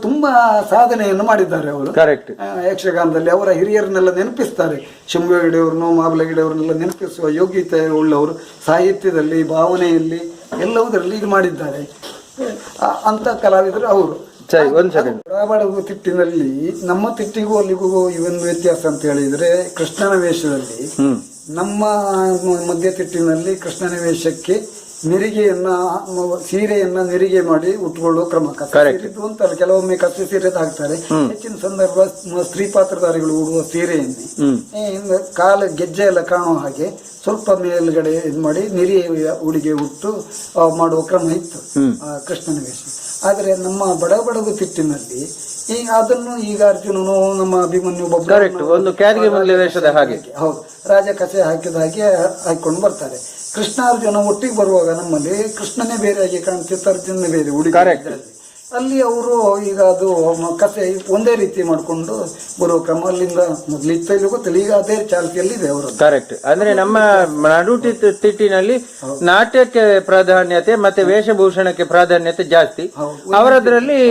[SPEAKER 3] ತುಂಬ ಸಾಧನೆಯನ್ನು ಮಾಡಿದ್ದಾರೆ ಅವರು.
[SPEAKER 2] ಕರೆಕ್ಟ್.
[SPEAKER 3] ಯಕ್ಷಗಾನದಲ್ಲಿ ಅವರ ಹಿರಿಯರನ್ನೆಲ್ಲ ನೆನಪಿಸ್ತಾರೆ. ಶಂಭು ಹೆಗ್ಡೆಯವ್ರನ್ನು, ಮಾಬ್ಲ ಹೆಗ್ಡೆಯವ್ರನ್ನೆಲ್ಲ ನೆನಪಿಸುವ ಯೋಗ್ಯತೆ ಉಳ್ಳವರು. ಸಾಹಿತ್ಯದಲ್ಲಿ, ಭಾವನೆಯಲ್ಲಿ ಎಲ್ಲವುದರಲ್ಲಿ ಇದು ಮಾಡಿದ್ದಾರೆ ಅಂತ ಕಲಾವಿದರು ಅವರು. ಬಡಬಡಗು ತಿಟ್ಟಿನಲ್ಲಿ ನಮ್ಮ ತಿಟ್ಟಿಗೂ ಅಲ್ಲಿಗೂ ಇವೊಂದು ವ್ಯತ್ಯಾಸ ಅಂತ ಹೇಳಿದ್ರೆ, ಕೃಷ್ಣನ ವೇಷದಲ್ಲಿ ನಮ್ಮ ಮಧ್ಯ ತಿಟ್ಟಿನಲ್ಲಿ ಕೃಷ್ಣನ ವೇಷಕ್ಕೆ ನೆರಿಗೆಯನ್ನ, ಸೀರೆಯನ್ನ ನೆರಿಗೆ ಮಾಡಿ ಉಟ್ಕೊಳ್ಳುವ ಕ್ರಮ. ಕಸೀರಿದ್ದು ಅಂತ ಕೆಲವೊಮ್ಮೆ ಕಸಿ ಸೀರೆ ಹಾಕ್ತಾರೆ. ಹೆಚ್ಚಿನ ಸಂದರ್ಭ ಸ್ತ್ರೀ ಪಾತ್ರಧಾರಿಗಳು ಉಡುವ ಸೀರೆಯನ್ನೇ ಕಾಲ ಗೆಜ್ಜೆ ಎಲ್ಲ ಕಾಣುವ ಹಾಗೆ ಸ್ವಲ್ಪ ಮೇಲ್ಗಡೆ ಇದು ಮಾಡಿ ನೆರಿಯ ಉಡುಗೆ ಉಟ್ಟು ಮಾಡುವ ಕ್ರಮ ಇತ್ತು ಕೃಷ್ಣನ ವೇಷ. ಆದರೆ ನಮ್ಮ ಬಡಬಡಗು ತಿಟ್ಟಿನಲ್ಲಿ ಅದನ್ನು ಈಗ ಅರ್ಜುನನು, ನಮ್ಮ ಅಭಿಮನ್ಯು ಹೌದು ರಾಜ ಕಸೆ ಹಾಕಿದ ಹಾಗೆ ಹಾಕೊಂಡು ಬರ್ತಾರೆ. ಕೃಷ್ಣಾರ್ಜುನ ಒಟ್ಟಿಗೆ ಬರುವಾಗ ನಮ್ಮಲ್ಲಿ ಕೃಷ್ಣನೇ ಬೇರೆಯಾಗಿ ಕಾಣ್ತಿತ್ತು, ಅರ್ಜುನನೇ ಬೇರೆ ಉಡುಗೆ. ಅಲ್ಲಿ ಅವರು ಈಗ ಅದು ಕಥೆ ಒಂದೇ ರೀತಿ ಮಾಡಿಕೊಂಡು ಬರುವ ಕ್ರಮ ಅಲ್ಲಿಂದ ಮೊದಲಿತ್ತ ಇಲ್ಲಿ ಗೊತ್ತಿಲ್ಲ, ಈಗ ಅದೇ ಚಾಲ್ತಿಯಲ್ಲಿ ಇದೆ ಅವರು.
[SPEAKER 2] ಕರೆಕ್ಟ್. ಅಂದ್ರೆ ನಮ್ಮ ನಡುಟಿ ತಿಟ್ಟಿನಲ್ಲಿ ನಾಟ್ಯಕ್ಕೆ ಪ್ರಾಧಾನ್ಯತೆ ಮತ್ತೆ ವೇಷಭೂಷಣಕ್ಕೆ ಪ್ರಾಧಾನ್ಯತೆ ಜಾಸ್ತಿ, ಅವರದ್ರಲ್ಲಿ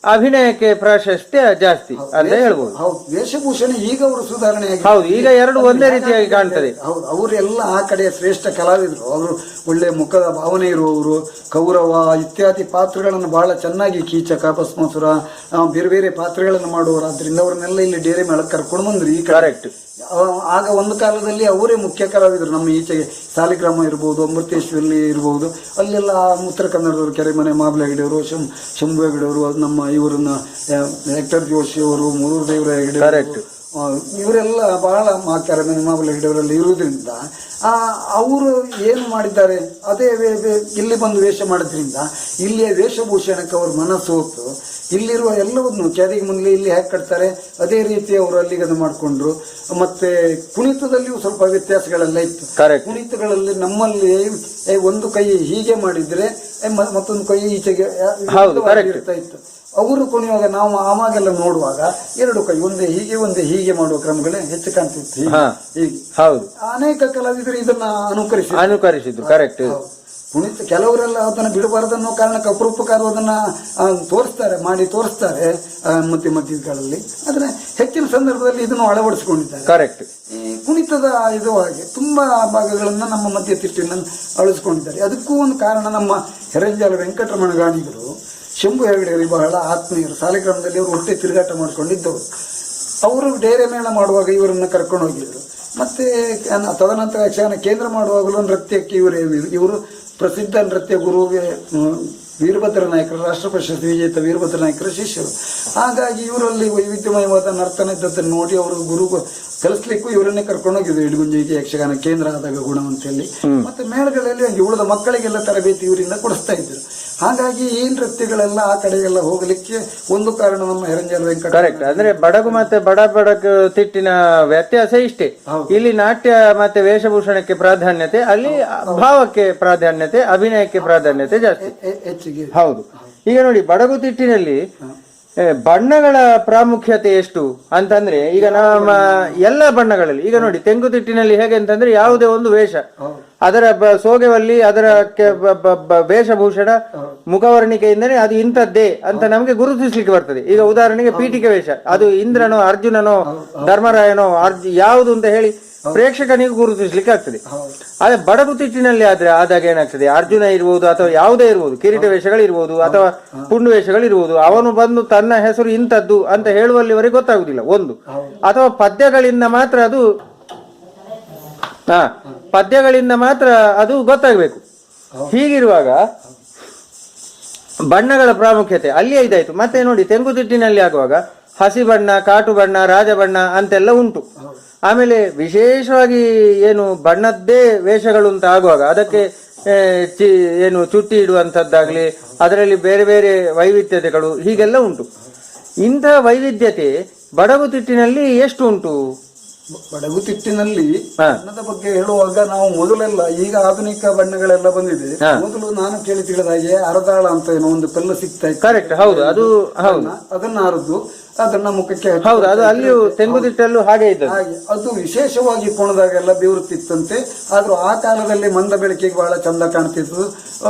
[SPEAKER 2] ಅಭಿನಯಕ್ಕೆ ಪ್ರಾಶಸ್ತ್ಯ ಜಾಸ್ತಿ ಅಂತ ಹೇಳ್ಬೋದು.
[SPEAKER 3] ಹೌದು, ವೇಷಭೂಷಣ ಈಗ ಅವರು ಸುಧಾರಣೆ ಆಗಿ,
[SPEAKER 2] ಹೌದು, ಈಗ ಎರಡು ಒಂದೇ ರೀತಿಯಾಗಿ ಕಾಣ್ತದೆ.
[SPEAKER 3] ಹೌದು, ಅವರೆಲ್ಲ ಆ ಕಡೆಯ ಶ್ರೇಷ್ಠ ಕಲಾವಿದರು. ಅವರು ಒಳ್ಳೆ ಮುಖದ ಭಾವನೆ ಇರುವವರು. ಕೌರವ ಇತ್ಯಾದಿ ಪಾತ್ರಗಳನ್ನು ಬಹಳ ಚೆನ್ನಾಗಿ, ಕೀಚಕ, ಭಸ್ಮಾಸುರ, ಬೇರೆ ಬೇರೆ ಪಾತ್ರಗಳನ್ನು ಮಾಡುವವರು. ಆದ್ರಿಂದ ಅವ್ರನ್ನೆಲ್ಲ ಇಲ್ಲಿ ಡೇರೆ ಮೇಳಕ್ಕೆ ಕರ್ಕೊಂಡು ಬಂದ್ರು ಈ ಕರೆಕ್ಟ್. ಆಗ ಒಂದು ಕಾಲದಲ್ಲಿ ಅವರೇ ಮುಖ್ಯ ಕಲಾವಿದರು. ನಮ್ಮ ಈಚೆಗೆ ಸಾಲಿಗ್ರಾಮ ಇರ್ಬೋದು, ಅಮೃತೇಶ್ವರಿ ಇರ್ಬೋದು, ಅಲ್ಲೆಲ್ಲ ಉತ್ತರ ಕನ್ನಡದವರು, ಕೆರೆಮನೆ ಮಾಬ್ಲ ಹೆಗ್ಡೆಯವರು, ಶಂಭು ಹೆಗ್ಡೆಯವರು, ನಮ್ಮ ಇವರನ್ನ ಹೆಕ್ಟರ್ ಜೋಶಿ ಅವರು, ಮೂರೂರು ದೇವರ ಹೆಗ್ಡೆ, ಇವರೆಲ್ಲ ಬಹಳ ಕೆರೆಮನೆ ಮಾಬ್ಲ ಹೆಗ್ಡೆಯವರಲ್ಲಿ ಇರುವುದರಿಂದ ಅವರು ಏನು ಮಾಡಿದ್ದಾರೆ, ಅದೇ ಇಲ್ಲಿ ಬಂದು ವೇಷ ಮಾಡೋದ್ರಿಂದ ಇಲ್ಲಿಯ ವೇಷಭೂಷಣಕ್ಕೆ ಅವರು ಮನಸ್ಸು ಹೊತ್ತು ಇಲ್ಲಿರುವ ಎಲ್ಲವನ್ನು ಕ್ಯಾದಿಗೆ ಮುಂದೆ ಇಲ್ಲಿ ಹೇಗೆ ಕಟ್ತಾರೆ ಅದೇ ರೀತಿ ಅವರು ಅಲ್ಲಿಗೆ ಅದು ಮಾಡಿಕೊಂಡ್ರು. ಮತ್ತೆ ಕುಣಿತದಲ್ಲಿಯೂ ಸ್ವಲ್ಪ ವ್ಯತ್ಯಾಸಗಳೆಲ್ಲ ಇತ್ತು. ಕುಣಿತಗಳಲ್ಲಿ ನಮ್ಮಲ್ಲಿ ಒಂದು ಕೈ ಹೀಗೆ ಮಾಡಿದ್ರೆ ಮತ್ತೊಂದು ಕೈ ಈಚೆಗೆ ಇರ್ತಾ ಇತ್ತು. ಅವರು ಕುಣಿಯುವಾಗ ನಾವು ಆವಾಗೆಲ್ಲ ನೋಡುವಾಗ 2 ಕೈ ಒಂದೇ ಹೀಗೆ ಮಾಡುವ ಕ್ರಮಗಳೇ ಹೆಚ್ಚು ಕಾಣ್ತಿತ್ತು. ಹೀಗೆ ಅನೇಕ ಕಲಾವಿದರು ಇದನ್ನ ಅನುಕರಿಸಿದ್ರು. ಕರೆಕ್ಟ್. ಕುಣಿತ ಕೆಲವರೆಲ್ಲ ಅದನ್ನು ಬಿಡಬಾರದನ್ನೋ ಕಾರಣಕ್ಕೆ ಅಪರೂಪಕಾರು ಅದನ್ನ ಮಾಡಿ ತೋರಿಸ್ತಾರೆ ಮಧ್ಯಗಳಲ್ಲಿ. ಆದ್ರೆ ಹೆಚ್ಚಿನ ಸಂದರ್ಭದಲ್ಲಿ ಇದನ್ನು ಅಳವಡಿಸಿಕೊಂಡಿದ್ದಾರೆ.
[SPEAKER 2] ಕರೆಕ್ಟ್.
[SPEAKER 3] ಈ ಕುಣಿತದ ಇದು ಹಾಗೆ ತುಂಬಾ ಭಾಗಗಳನ್ನ ನಮ್ಮ ಮಧ್ಯ ತಿಟ್ಟಿನಲ್ಲಿ ಅಳವಡಿಸಿಕೊಂಡಿದ್ದಾರೆ. ಅದಕ್ಕೂ ಒಂದು ಕಾರಣ ನಮ್ಮ ಹೆರಂಜಾಲ ವೆಂಕಟರಮಣ ಗಾಣಿಗರು ಶಂಭು ಹೆಗ್ಡೆಯವರಿಗೆ ಬಹಳ ಆತ್ಮೀಯರು. ಸಾಲಿಗ್ರಾಮದಲ್ಲಿ ಅವರು ಹೊಟ್ಟೆ ತಿರುಗಾಟ ಮಾಡ್ಕೊಂಡಿದ್ದವರು. ಅವರು ಡೇರೆ ಮೇಳ ಮಾಡುವಾಗ ಇವರನ್ನು ಕರ್ಕೊಂಡು ಹೋಗಿದ್ರು. ಮತ್ತೆ ತದನಂತರ ಯಕ್ಷಗಾನ ಕೇಂದ್ರ ಮಾಡುವಾಗಲೂ ನೃತ್ಯಕ್ಕೆ ಇವರು ಪ್ರಸಿದ್ಧ ನೃತ್ಯ ಗುರು ವೀರಭದ್ರ ನಾಯಕರು, ರಾಷ್ಟ್ರ ಪ್ರಶಸ್ತಿ ವಿಜೇತ ವೀರಭದ್ರ ನಾಯಕರ ಶಿಷ್ಯರು. ಹಾಗಾಗಿ ಇವರಲ್ಲಿ ವೈವಿಧ್ಯಮಯವಾದ ನರ್ತನ ಇದ್ದದ್ದನ್ನು ನೋಡಿ ಅವರು ಗುರು ಕಲಿಸ್ಲಿಕ್ಕೂ ಇವರನ್ನೇ ಕರ್ಕೊಂಡೋಗಿದ್ರು. ಇಡಗುಂಜಿಗೆ ಯಕ್ಷಗಾನ ಕೇಂದ್ರ ಆದಾಗ ಗುಣವಂತೆಯಲ್ಲಿ. ಮತ್ತೆ ಮೇಳಗಳಲ್ಲಿ ಉಳಿದ ಮಕ್ಕಳಿಗೆಲ್ಲ ತರಬೇತಿ ಇವರಿಂದ ಕೊಡಿಸ್ತಾ ಇದ್ರು. ಹಾಗಾಗಿ ಈ ನೃತ್ಯಗಳೆಲ್ಲ ಆ ಕಡೆಗೆಲ್ಲ ಹೋಗಲಿಕ್ಕೆ ಒಂದು ಕಾರಣ ನಮ್ಮ ಹೆರಂಜಾಲ ವೆಂಕಟ.
[SPEAKER 2] ಕರೆಕ್ಟ್. ಅಂದ್ರೆ ಬಡಗು ಮತ್ತೆ ಬಡಬಡಗು ತಿಟ್ಟಿನ ವ್ಯತ್ಯಾಸ ಇಷ್ಟೇ. ಇಲ್ಲಿ ನಾಟ್ಯ ಮತ್ತೆ ವೇಷಭೂಷಣಕ್ಕೆ ಪ್ರಾಧಾನ್ಯತೆ, ಅಲ್ಲಿ ಭಾವಕ್ಕೆ ಪ್ರಾಧಾನ್ಯತೆ, ಅಭಿನಯಕ್ಕೆ ಪ್ರಾಧಾನ್ಯತೆ ಜಾಸ್ತಿ ಹೆಚ್ಚಿಗೆ. ಹೌದು. ಈಗ ನೋಡಿ, ಬಡಗು ತಿಟ್ಟಿನಲ್ಲಿ ಬಣ್ಣಗಳ ಪ್ರಾಮುಖ್ಯತೆ ಎಷ್ಟು ಅಂತಂದ್ರೆ ಈಗ ನಮ್ಮ ಎಲ್ಲ ಬಣ್ಣಗಳಲ್ಲಿ ಈಗ ನೋಡಿ ತೆಂಕುತಿಟ್ಟಿನಲ್ಲಿ ಹೇಗೆ ಅಂತಂದ್ರೆ ಯಾವುದೇ ಒಂದು ವೇಷ ಅದರ ಸೋಗೆವಲ್ಲಿ ಅದರ ವೇಷಭೂಷಣ ಮುಖವರ್ಣಿಕೆಯಿಂದಲೇ ಅದು ಇಂಥದ್ದೇ ಅಂತ ನಮಗೆ ಗುರುತಿಸ್ಲಿಕ್ಕೆ ಬರ್ತದೆ. ಈಗ ಉದಾಹರಣೆಗೆ ಪೀಠಿಕೆ ವೇಷ, ಅದು ಇಂದ್ರನೋ ಅರ್ಜುನನೋ ಧರ್ಮರಾಯನೋ ಯಾವುದು ಅಂತ ಹೇಳಿ ಪ್ರೇಕ್ಷಕನಿಗೂ ಗುರುತಿಸ್ಲಿಕ್ಕೆ ಆಗ್ತದೆ. ಆದ್ರೆ ಬಡಗುತಿಟ್ಟಿನಲ್ಲಿ ಆದಾಗ ಏನಾಗ್ತದೆ, ಅರ್ಜುನ ಇರ್ಬೋದು ಅಥವಾ ಯಾವುದೇ ಇರ್ಬೋದು, ಕಿರೀಟ ವೇಷಗಳಿರ್ಬೋದು ಅಥವಾ ಪುಂಡು ವೇಷಗಳಿರ್ಬೋದು, ಅವನು ಬಂದು ತನ್ನ ಹೆಸರು ಇಂಥದ್ದು ಅಂತ ಹೇಳುವಲ್ಲಿವರೆಗೆ ಗೊತ್ತಾಗುದಿಲ್ಲ ಒಂದು, ಅಥವಾ ಪದ್ಯಗಳಿಂದ ಮಾತ್ರ ಅದು ಗೊತ್ತಾಗಬೇಕು. ಹೀಗಿರುವಾಗ ಬಣ್ಣಗಳ ಪ್ರಾಮುಖ್ಯತೆ ಅಲ್ಲಿಯೇ ಇದಾಯ್ತು. ಮತ್ತೆ ನೋಡಿ ತೆಂಕುತಿಟ್ಟಿನಲ್ಲಿ ಆಗುವಾಗ ಹಸಿ ಬಣ್ಣ, ಕಾಟು ಬಣ್ಣ, ರಾಜಬಣ್ಣ ಅಂತೆಲ್ಲ ಉಂಟು. ಆಮೇಲೆ ವಿಶೇಷವಾಗಿ ಏನು ಬಣ್ಣದ್ದೇ ವೇಷಗಳು ಅಂತ ಆಗುವಾಗ ಅದಕ್ಕೆ ಏನು ಚುಟ್ಟಿ ಇಡುವಂಥದ್ದಾಗ್ಲಿ, ಅದರಲ್ಲಿ ಬೇರೆ ಬೇರೆ ವೈವಿಧ್ಯತೆಗಳು ಹೀಗೆಲ್ಲ ಉಂಟು. ಇಂಥ ವೈವಿಧ್ಯತೆ ಬಡಗುತಿಟ್ಟಿನಲ್ಲಿ ಎಷ್ಟು ಉಂಟು?
[SPEAKER 3] ಬಡಗುತಿಟ್ಟಿನಲ್ಲಿ ಬಣ್ಣದ ಬಗ್ಗೆ ಹೇಳುವಾಗ ನಾವು ಮೊದಲೆಲ್ಲ, ಈಗ ಆಧುನಿಕ ಬಣ್ಣಗಳೆಲ್ಲ ಬಂದಿದೆ, ಮೊದಲು ನಾನು ಕೇಳಿ ತಿಳಿದ ಹಾಗೆ ಅರದಾಳ ಅಂತ ಏನೋ ಒಂದು ಕಲ್ಲು ಸಿಗ್ತಾ ಇತ್ತು.
[SPEAKER 2] ಕರೆಕ್ಟ್, ಹೌದು, ಅದು ಹೌದು,
[SPEAKER 3] ಅದನ್ನ ಅರದು ಅದನ್ನ ಮುಖಕ್ಕೆ
[SPEAKER 2] ಹೌದು, ಅದು ಅಲ್ಲಿಯೂ ತೆಂಗುತಿಟ್ಟಲ್ಲೂ ಹಾಗೆ ಇತ್ತು.
[SPEAKER 3] ಹಾಗೆ ಅದು ವಿಶೇಷವಾಗಿ ಕೋಣದಾಗೆಲ್ಲ ಬೆವರುತ್ತಿತ್ತಂತೆ. ಆದ್ರೂ ಆ ಕಾಲದಲ್ಲಿ ಮಂದ ಬೆಳಕಿಗೆ ಬಹಳ ಚಂದ ಕಾಣ್ತಿತ್ತು.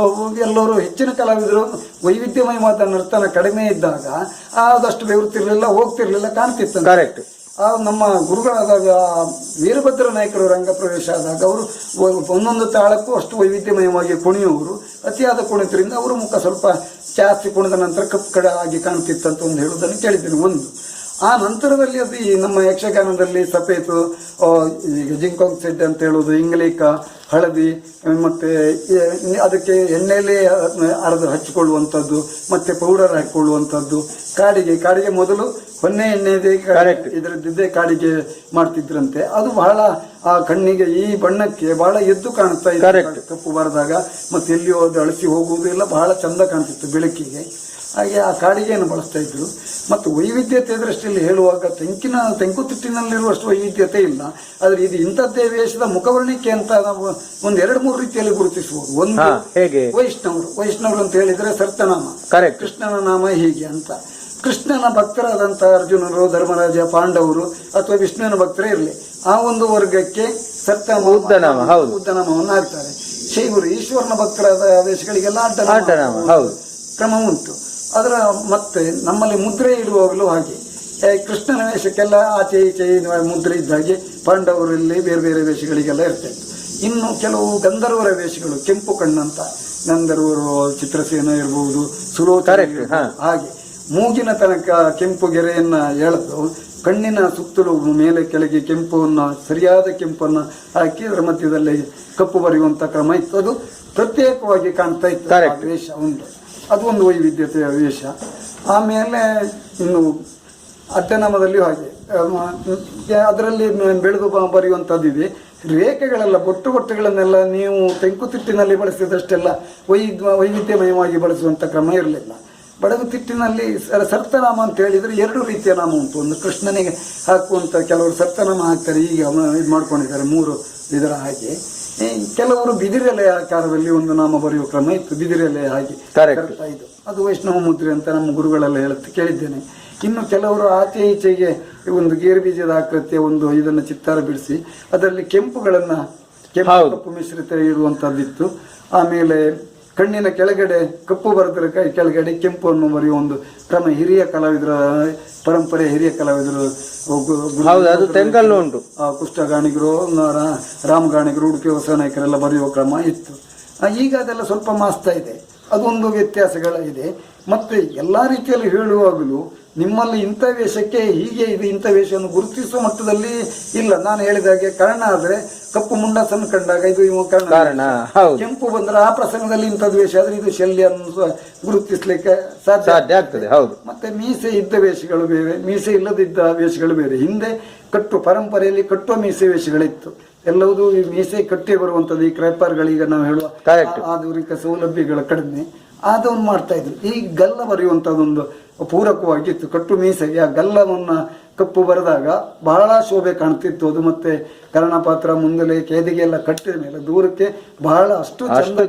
[SPEAKER 3] ಎಲ್ಲರೂ ಹೆಚ್ಚಿನ ಕಲಾವಿದರು ವೈವಿಧ್ಯಮಯವಾದ ನರ್ತನ ಕಡಿಮೆ ಇದ್ದಾಗ ಆದಷ್ಟು ಬೆವರುತ್ತಿರ್ಲಿಲ್ಲ, ಹೋಗ್ತಿರ್ಲಿಲ್ಲ, ಕಾಣ್ತಿತ್ತು.
[SPEAKER 2] ಕರೆಕ್ಟ್.
[SPEAKER 3] ನಮ್ಮ ಗುರುಗಳಾದಾಗ ವೀರಭದ್ರ ನಾಯಕರು ರಂಗ ಪ್ರವೇಶ ಆದಾಗ ಅವರು ಒಂದೊಂದು ತಾಳಕ್ಕೂ ಅಷ್ಟು ವೈವಿಧ್ಯಮಯವಾಗಿ ಕುಣಿಯುವರು. ಅತಿಯಾದ ಕುಣಿತರಿಂದ ಅವರು ಮುಖ ಸ್ವಲ್ಪ ಜಾಸ್ತಿ ಕುಣಿದ ನಂತರ ಕಪ್ಪು ಕಡೆ ಆಗಿ ಕಾಣ್ತಿತ್ತಂತ ಒಂದು ಹೇಳುವುದನ್ನು ಕೇಳಿದ್ದೀನಿ ಒಂದು. ಆ ನಂತರದಲ್ಲಿ ಅದು ಈ ನಮ್ಮ ಯಕ್ಷಗಾನದಲ್ಲಿ ಸಫೇತು, ಈಗ ಜಿಂಕಾಂಗ್ ಸೆಡ್ ಅಂತ ಹೇಳುವುದು, ಇಂಗ್ಲೀಕ, ಹಳದಿ, ಮತ್ತೆ ಅದಕ್ಕೆ ಎಣ್ಣೆಯಲ್ಲಿ ಅರೆದು ಹಚ್ಚಿಕೊಳ್ಳುವಂಥದ್ದು, ಮತ್ತೆ ಪೌಡರ್ ಹಾಕಿಕೊಳ್ಳುವಂಥದ್ದು, ಕಾಡಿಗೆ ಮೊದಲು ಹೊನ್ನೆ ಎಣ್ಣೆದೇ ಇದರದ್ದೇ ಕಾಡಿಗೆ ಮಾಡ್ತಿದ್ರಂತೆ. ಅದು ಬಹಳ ಆ ಕಣ್ಣಿಗೆ ಈ ಬಣ್ಣಕ್ಕೆ ಬಹಳ ಎದ್ದು ಕಾಣಿಸ್ತಾ ಇತ್ತು ಕಪ್ಪು ಬರೆದಾಗ. ಮತ್ತೆ ಎಲ್ಲಿಯೋ ಅದು ಅಳಿಸಿ ಹೋಗುವುದು ಎಲ್ಲ ಬಹಳ ಚಂದ ಕಾಣ್ತಿತ್ತು ಬೆಳಕಿಗೆ. ಹಾಗೆ ಆ ಕಾಡಿಗೆಯನ್ನು ಬಳಸ್ತಾ ಇದ್ರು. ಮತ್ತು ವೈವಿಧ್ಯತೆ ದೃಷ್ಟಿಯಲ್ಲಿ ಹೇಳುವಾಗ ತೆಂಕುತಿಟ್ಟಿನಲ್ಲಿರುವಷ್ಟು ವೈವಿಧ್ಯತೆ ಇಲ್ಲ. ಆದ್ರೆ ಇದು ಇಂಥದ್ದೇ ವೇಷದ ಮುಖವರ್ಣಿಕೆ ಅಂತ ನಾವು ಒಂದು 2-3 ರೀತಿಯಲ್ಲಿ ಗುರುತಿಸಬಹುದು. ಒಂದು ವೈಷ್ಣವರು ಅಂತ ಹೇಳಿದ್ರೆ ಸರ್ತನಾಮ, ಕೃಷ್ಣನ ನಾಮ ಹೀಗೆ ಅಂತ. ಕೃಷ್ಣನ ಭಕ್ತರಾದಂಥ ಅರ್ಜುನರು, ಧರ್ಮರಾಜ, ಪಾಂಡವರು ಅಥವಾ ವಿಷ್ಣುವಿನ ಭಕ್ತರೇ ಇರಲಿ, ಆ ಒಂದು ವರ್ಗಕ್ಕೆ ಉದ್ದನಾಮವನ್ನು ಹಾಕ್ತಾರೆ. ಶೈವರು ಈಶ್ವರನ ಭಕ್ತರಾದ ವೇಷಗಳಿಗೆಲ್ಲ ಅಡ್ಡನಾಮ ಕ್ರಮ ಉಂಟು. ಅದರ ಮತ್ತೆ ನಮ್ಮಲ್ಲಿ ಮುದ್ರೆ ಇಡುವಾಗಲೂ ಹಾಗೆ ಕೃಷ್ಣನ ವೇಷಕ್ಕೆಲ್ಲ ಆಚೆ ಈಚೆ ಮುದ್ರೆ ಇದ್ದಾಗೆ ಪಾಂಡವರಲ್ಲಿ ಬೇರೆ ಬೇರೆ ವೇಷಗಳಿಗೆಲ್ಲ ಇರ್ತದೆ. ಇನ್ನು ಕೆಲವು ಗಂಧರ್ವರ ವೇಷಗಳು, ಕೆಂಪು ಕಣ್ಣಂತ ಗಂಧರ್ವರು, ಚಿತ್ರಸೇನ ಇರಬಹುದು, ಸುಲೋಚನ, ಹಾಗೆ ಮೂಗಿನ ತನಕ ಕೆಂಪು ಗೆರೆಯನ್ನ ಎಳೆದು ಕಣ್ಣಿನ ಸುತ್ತಲೂ ಮೇಲೆ ಕೆಳಗೆ ಕೆಂಪನ್ನು, ಸರಿಯಾದ ಕೆಂಪನ್ನು ಹಾಕಿ ಅದರ ಮಧ್ಯದಲ್ಲಿ ಕಪ್ಪು ಬರೆಯುವಂತ ಕ್ರಮ ಇತ್ತು. ಅದು ಪ್ರತ್ಯೇಕವಾಗಿ ಕಾಣ್ತಾ ಇತ್ತು ವೇಷ ಉಂಟು. ಅದು ಒಂದು ವೈವಿಧ್ಯತೆಯ ವೇಷ. ಆಮೇಲೆ ಇನ್ನು ಅಡ್ಡನಾಮದಲ್ಲಿಯೂ ಹಾಗೆ ಅದರಲ್ಲಿ ಬೆಳೆದು ಬರೆಯುವಂಥದ್ದಿದೆ. ರೇಖೆಗಳೆಲ್ಲ ಬೊಟ್ಟುಗಳನ್ನೆಲ್ಲ ನೀವು ತೆಂಕುತಿಟ್ಟಿನಲ್ಲಿ ಬಳಸಿದಷ್ಟೆಲ್ಲ ವೈವಿಧ್ಯಮಯವಾಗಿ ಬಳಸುವಂಥ ಕ್ರಮ ಇರಲಿಲ್ಲ. ಬಡಗುತಿಟ್ಟಿನಲ್ಲಿ ಸರ್ತನಾಮ ಅಂತ ಹೇಳಿದರೆ 2 ರೀತಿಯ ನಾಮ ಉಂಟು. ಒಂದು ಕೃಷ್ಣನಿಗೆ ಹಾಕುವಂಥ ಕೆಲವರು ಸರ್ತನಾಮ ಹಾಕ್ತಾರೆ, ಈಗ ಇದು ಮಾಡ್ಕೊಂಡಿದ್ದಾರೆ 3 ಇದರ ಹಾಗೆ. ಕೆಲವರು ಬಿದಿರೆಲೆ ಆಕಾರದಲ್ಲಿ ಒಂದು ನಾಮ ಬರೆಯುವ ಕ್ರಮ ಇತ್ತು, ಬಿದಿರೆಲೆ ಹಾಗೆ ಇದು. ಅದು ವೈಷ್ಣವ ಮುದ್ರೆ ಅಂತ ನಮ್ಮ ಗುರುಗಳೆಲ್ಲ ಕೇಳಿದ್ದೇನೆ. ಇನ್ನು ಕೆಲವರು ಆಚೆ ಈಚೆಗೆ ಒಂದು ಗೇರು ಬೀಜದ ಆಕೃತಿಯ ಒಂದು ಇದನ್ನು ಚಿತ್ತಾರ ಬಿಡಿಸಿ ಅದರಲ್ಲಿ ಕೆಂಪುಗಳನ್ನು ಕಪ್ಪು ಮಿಶ್ರಿತ ಇರುವಂತಹದ್ದಿತ್ತು. ಆಮೇಲೆ ಕಣ್ಣಿನ ಕೆಳಗಡೆ ಕಪ್ಪು ಬರೆದರೆ ಕೆಳಗಡೆ ಕೆಂಪನ್ನು ಬರೆಯುವ ಒಂದು ಕ್ರಮ ಹಿರಿಯ ಕಲಾವಿದರ ಪರಂಪರೆ. ಹಿರಿಯ ಕಲಾವಿದರು ಉಂಟು, ಕುಷ್ಟಗಾಣಿಗರು, ರಾಮಗಾಣಿಗರು, ಉಡುಪಿ ಹೊಸ ನಾಯಕರೆಲ್ಲ ಬರೆಯುವ ಕ್ರಮ ಇತ್ತು. ಈಗ ಅದೆಲ್ಲ ಸ್ವಲ್ಪ ಮಾಸ್ತಾ ಇದೆ, ಅದೊಂದು ವ್ಯತ್ಯಾಸಗಳಿದೆ. ಮತ್ತೆ ಎಲ್ಲ ರೀತಿಯಲ್ಲಿ ಹೇಳುವಾಗಲೂ ನಿಮ್ಮಲ್ಲಿ ಇಂಥ ವೇಷಕ್ಕೆ ಹೀಗೆ ಇದು ಇಂಥ ವೇಷವನ್ನು ಗುರುತಿಸುವ ಮಟ್ಟದಲ್ಲಿ ಇಲ್ಲ. ನಾನು ಹೇಳಿದಾಗೆ ಕರ್ಣ ಆದ್ರೆ ಕಪ್ಪು ಮುಂಡಾಸನ್ನು ಕಂಡಾಗ ಇದು ಕರ್ಣ, ಕೆಂಪು ಬಂದ್ರೆ ಆ ಪ್ರಸಂಗದಲ್ಲಿ ಇಂಥದ್ದು ವೇಷ ಆದ್ರೆ ಇದು ಶಲ್ಯ ಗುರುತಿಸ್ಲಿಕ್ಕೆ ಸಾಧ್ಯ ಆಗ್ತದೆ. ಹೌದು. ಮತ್ತೆ ಮೀಸೆ ಇದ್ದ ವೇಷಗಳು ಬೇರೆ, ಮೀಸೆ ಇಲ್ಲದಿದ್ದ ವೇಷಗಳು ಬೇರೆ. ಹಿಂದೆ ಪರಂಪರೆಯಲ್ಲಿ ಕಟ್ಟುವ ಮೀಸೆ ವೇಷಗಳಿತ್ತು. ಎಲ್ಲವೂ ಈ ಮೀಸೆ ಕಟ್ಟಿ ಬರುವಂಥದ್ದು. ಈ ಕ್ರೈಪರ್ಗಳೀಗ ನಾವು ಹೇಳುವ ಆಧುನಿಕ ಸೌಲಭ್ಯಗಳ ಕಡಿಮೆ ಅದನ್ನು ಮಾಡ್ತಾ ಇದ್ರು. ಈ ಗಲ್ಲ ಬರೆಯುವಂಥದ್ದೊಂದು ಪೂರಕವಾಗಿತ್ತು ಕಟ್ಟು ಮೀಸೆಗೆ. ಆ ಗಲ್ಲವನ್ನು ಕಪ್ಪು ಬರೆದಾಗ ಬಹಳ ಶೋಭೆ ಕಾಣ್ತಿತ್ತು ಅದು. ಮತ್ತೆ ಕರ್ಣಪಾತ್ರ ಮುಂದಲೆ ಕೇದಿಗೆ ಎಲ್ಲ ಕಟ್ಟಿದ ಮೇಲೆ ದೂರಕ್ಕೆ ಬಹಳ ಅಷ್ಟು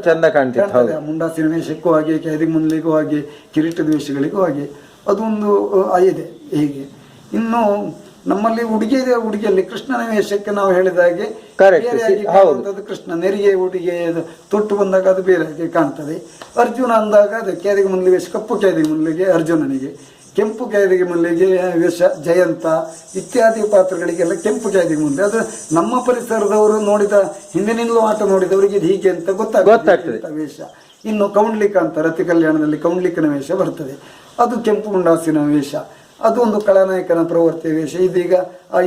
[SPEAKER 3] ಚಂದ ಕಾಣ್ತದೆ. ಮುಂಡಾಸಿನ ವೇಷಕ್ಕೂ ಹಾಗೆ, ಕೇದಿಗೆ ಮುಂದಲಿಗೂ ಹಾಗೆ, ಕಿರೀಟದ ವೇಷಗಳಿಗೂ ಹಾಗೆ
[SPEAKER 4] ಅದೊಂದು ಇದೆ ಹೀಗೆ. ಇನ್ನು ನಮ್ಮಲ್ಲಿ ಉಡುಗೆಯಲ್ಲಿ ಕೃಷ್ಣನ ವೇಷಕ್ಕೆ ನಾವು ಹೇಳಿದ ಹಾಗೆ ಬೇರೆಯಾಗಿ ಕಾಣುವಂಥದ್ದು ಕೃಷ್ಣ ನೆರಿಗೆ ಉಡುಗೆ ತೊಟ್ಟು ಬಂದಾಗ ಅದು ಬೇರೆಯಾಗಿ ಕಾಣ್ತದೆ. ಅರ್ಜುನ ಅಂದಾಗ ಅದು ಕೇದಿಗೆ ಮುನ್ಲಿ ವೇಷ, ಕಪ್ಪು ಕೇದಿಗೆ ಮುನ್ಲಿಗೆ ಅರ್ಜುನನಿಗೆ, ಕೆಂಪು ಕೇದಿಗೆ ಮುನ್ಲಿಗೆ ವೇಷ ಜಯಂತ ಇತ್ಯಾದಿ ಪಾತ್ರಗಳಿಗೆಲ್ಲ ಕೆಂಪು ಕೇದಿಗೆ ಮುಂದೆ. ಅದು ನಮ್ಮ ಪರಿಸರದವರು ನೋಡಿದ ಹಿಂದಿನಿಂದಲೂ ಆಟ ನೋಡಿದವರಿಗೆ ಇದು ಹೀಗೆ ಅಂತ ಗೊತ್ತಾಗ್ತದೆ ವೇಷ. ಇನ್ನು ಕೌಂಡ್ಲಿಕ ಅಂತ ರತಿ ಕಲ್ಯಾಣದಲ್ಲಿ ಕೌಂಡ್ಲಿಕನ ವೇಷ ಬರ್ತದೆ, ಅದು ಕೆಂಪು ಮುಂಡಾಸಿನ ವೇಷ, ಅದು ಒಂದು ಖಳನಾಯಕನ ಪ್ರವೃತ್ತಿ ವೇಷ. ಇದೀಗ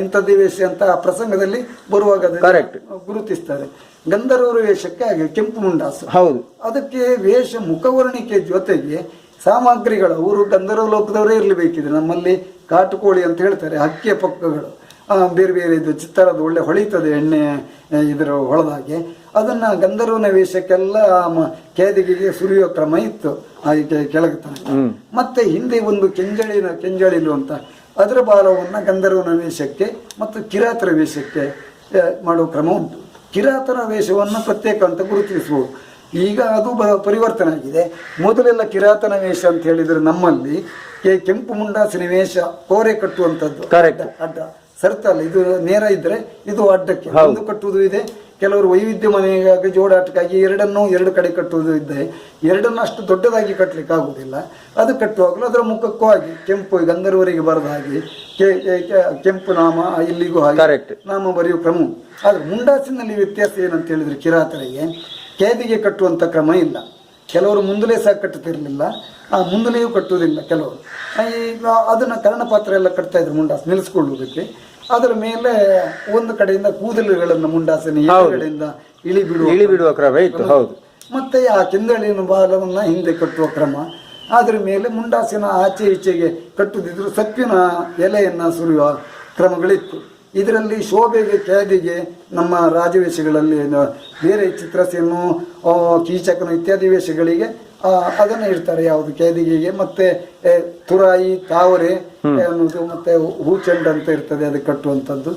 [SPEAKER 4] ಇಂಥದ್ದೇ ವೇಷ ಅಂತ ಆ ಪ್ರಸಂಗದಲ್ಲಿ ಬರುವಾಗ ಗುರುತಿಸ್ತಾರೆ. ಗಂಧರ್ವರ ವೇಷಕ್ಕೆ ಹಾಗೆ ಕೆಂಪು ಮುಂಡಾಸು. ಹೌದು, ಅದಕ್ಕೆ ವೇಷ ಮುಖವರ್ಣಿಕೆ ಜೊತೆಗೆ ಸಾಮಗ್ರಿಗಳು ಅವರು ಗಂಧರ್ವ ಲೋಕದವರೇ ಇರಲೇಬೇಕಿದೆ. ನಮ್ಮಲ್ಲಿ ಕಾಟುಕೋಳಿ ಅಂತ ಹೇಳ್ತಾರೆ, ಹಕ್ಕಿಯ ಪಕ್ಕಗಳು ಬೇರೆ ಬೇರೆ ಇದು ಚಿತ್ತರದ ಒಳ್ಳೆ ಹೊಳಿತದೆ ಎಣ್ಣೆ ಇದರ ಹೊಳದಾಗೆ. ಅದನ್ನ ಗಂಧರ್ವನ ವೇಷಕ್ಕೆಲ್ಲ ಕೇದಿಗೆಗೆ ಸುರಿಯೋ ಕ್ರಮ ಇತ್ತು ಕೆಳಗೆ ತನಕ. ಮತ್ತೆ ಹಿಂದೆ ಒಂದು ಕೆಂಜಳಿಲು ಅಂತ ಅದರ ಬಾಲವನ್ನ ಗಂಧರ್ವನ ವೇಷಕ್ಕೆ ಮತ್ತು ಕಿರಾತರ ವೇಷಕ್ಕೆ ಮಾಡುವ ಕ್ರಮ ಉಂಟು. ಕಿರಾತರ ವೇಷವನ್ನು ಪ್ರತ್ಯೇಕ ಅಂತ ಗುರುತಿಸಬಹುದು. ಈಗ ಅದು ಪರಿವರ್ತನೆ ಆಗಿದೆ. ಮೊದಲೆಲ್ಲ ಕಿರಾತನ ವೇಷ ಅಂತ ಹೇಳಿದ್ರೆ ನಮ್ಮಲ್ಲಿ ಕೆಂಪು ಮುಂಡಾಸಿನ ವೇಷ ಕೋರೆ ಕಟ್ಟುವಂಥದ್ದು, ಅಡ್ಡ ಸರ್ತಲ್ಲ, ಇದು ನೇರ ಇದ್ರೆ ಇದು ಅಡ್ಡಕ್ಕೆ ಒಂದು ಕಟ್ಟುವುದು ಇದೆ. ಕೆಲವರು ವೈವಿಧ್ಯಮನೆಗಾಗಿ ಜೋಡಾಟಕ್ಕಾಗಿ ಎರಡು ಕಡೆ ಕಟ್ಟುವುದು ಇದೆ. ಎರಡನ್ನು ಅಷ್ಟು ದೊಡ್ಡದಾಗಿ ಕಟ್ಟಲಿಕ್ಕೆ ಆಗುವುದಿಲ್ಲ. ಅದು ಕಟ್ಟುವಾಗಲೂ ಅದರ ಮುಖಕ್ಕೂ ಆಗಿ ಕೆಂಪು ಗಂಧರ್ವರಿಗೆ ಬರದ ಹಾಗೆ ಕೆಂಪು ನಾಮ ಇಲ್ಲಿಗೂ ಹಾಗೆ ನಾಮ ಬರೆಯುವ ಕ್ರಮ. ಆದ್ರೆ ಮುಂಡಾಸಿನಲ್ಲಿ ವ್ಯತ್ಯಾಸ ಏನಂತ ಹೇಳಿದ್ರೆ ಕಿರಾತರಿಗೆ ಕೇದಿಗೆ ಕಟ್ಟುವಂಥ ಕ್ರಮ ಇಲ್ಲ. ಕೆಲವರು ಮುಂದಲೇ ಸಹ ಕಟ್ಟುತ್ತಿರಲಿಲ್ಲ, ಮುಂದಲೆಯೂ ಕಟ್ಟುವುದಿಲ್ಲ ಕೆಲವರು. ಈಗ ಅದನ್ನು ಕರ್ಣಪಾತ್ರ ಎಲ್ಲ ಕಟ್ತಾ ಇದ್ರು ಮುಂಡಾಸ ನಿಲ್ಲಿಸ್ಕೊಳ್ಳುವುದಕ್ಕೆ. ಅದರ ಮೇಲೆ ಒಂದು ಕಡೆಯಿಂದ ಕೂದಲುಗಳನ್ನು ಮುಂಡಾಸನ ಕಡೆಯಿಂದ ಇಳಿ ಬಿಡುವ ಕ್ರಮ ಇತ್ತು. ಹೌದು, ಮತ್ತೆ ಆ ಕೆಂದಳಿನ ಬಾಲವನ್ನ ಹಿಂದೆ ಕಟ್ಟುವ ಕ್ರಮ. ಅದರ ಮೇಲೆ ಮುಂಡಾಸಿನ ಆಚೆ ಈಚೆಗೆ ಕಟ್ಟುದಿದ್ರು ಸಪ್ಪಿನ ಎಲೆಯನ್ನ ಸುರಿಯುವ ಕ್ರಮಗಳಿತ್ತು. ಇದರಲ್ಲಿ ಶೋಭೆಗೆ ಕೇದಿಗೆ ನಮ್ಮ ರಾಜವೇಷಗಳಲ್ಲಿ ಬೇರೆ ಚಿತ್ರಸೇನು ಕೀಚಕನು ಇತ್ಯಾದಿ ವೇಷಗಳಿಗೆ ಅದನ್ನ ಇಡ್ತಾರೆ. ಯಾವುದು ಕೇದಿಗೆಗೆ ಮತ್ತೆ ತುರಾಯಿ ತಾವರೆ ಅನ್ನೋದು ಮತ್ತೆ ಹೂಚಂಡ ಅಂತ ಇರ್ತದೆ, ಅದಕ್ಕೆ ಕಟ್ಟುವಂಥದ್ದು.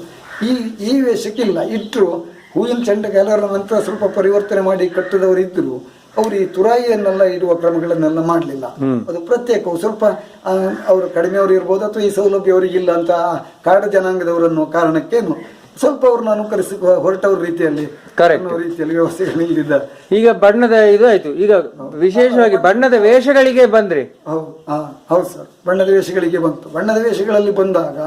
[SPEAKER 4] ಈ ವೇಷಕ್ಕಿಲ್ಲ. ಇಟ್ಟರು ಹೂವಿನ ಚೆಂಡ ಕೆಲವರ ನಂತರ ಸ್ವಲ್ಪ ಪರಿವರ್ತನೆ ಮಾಡಿ ಕಟ್ಟದವರು ಇದ್ರು. ಅವರು ಈ ತುರಾಯಿಯನ್ನೆಲ್ಲ ಇಡುವ ಕ್ರಮಗಳನ್ನೆಲ್ಲ ಮಾಡಲಿಲ್ಲ. ಅದು ಪ್ರತ್ಯೇಕವು ಸ್ವಲ್ಪ ಅವರು ಕಡಿಮೆಯವರು ಇರ್ಬೋದು ಅಥವಾ ಈ ಸೌಲಭ್ಯ ಅವರಿಗಿಲ್ಲ ಅಂತ ಕಾಡು ಜನಾಂಗದವರನ್ನು ಕಾರಣಕ್ಕೇನು ಸ್ವಲ್ಪ ಅವ್ರನ್ನ ಅನುಕರಿಸಿ ಹೊರಟವ್ರ ರೀತಿಯಲ್ಲಿ ವ್ಯವಸ್ಥೆಗಳು ಇಲ್ಲಿದ್ದಾರೆ.
[SPEAKER 2] ಈಗ ಬಣ್ಣದ ಇದು ಆಯ್ತು. ಈಗ ವಿಶೇಷವಾಗಿ ಬಣ್ಣದ ವೇಷಗಳಿಗೆ ಬಂದ್ರಿ.
[SPEAKER 4] ಹೌದು ಸರ್, ಬಣ್ಣದ ವೇಷಗಳಿಗೆ ಬಂತು. ಬಣ್ಣದ ವೇಷಗಳಲ್ಲಿ ಬಂದಾಗ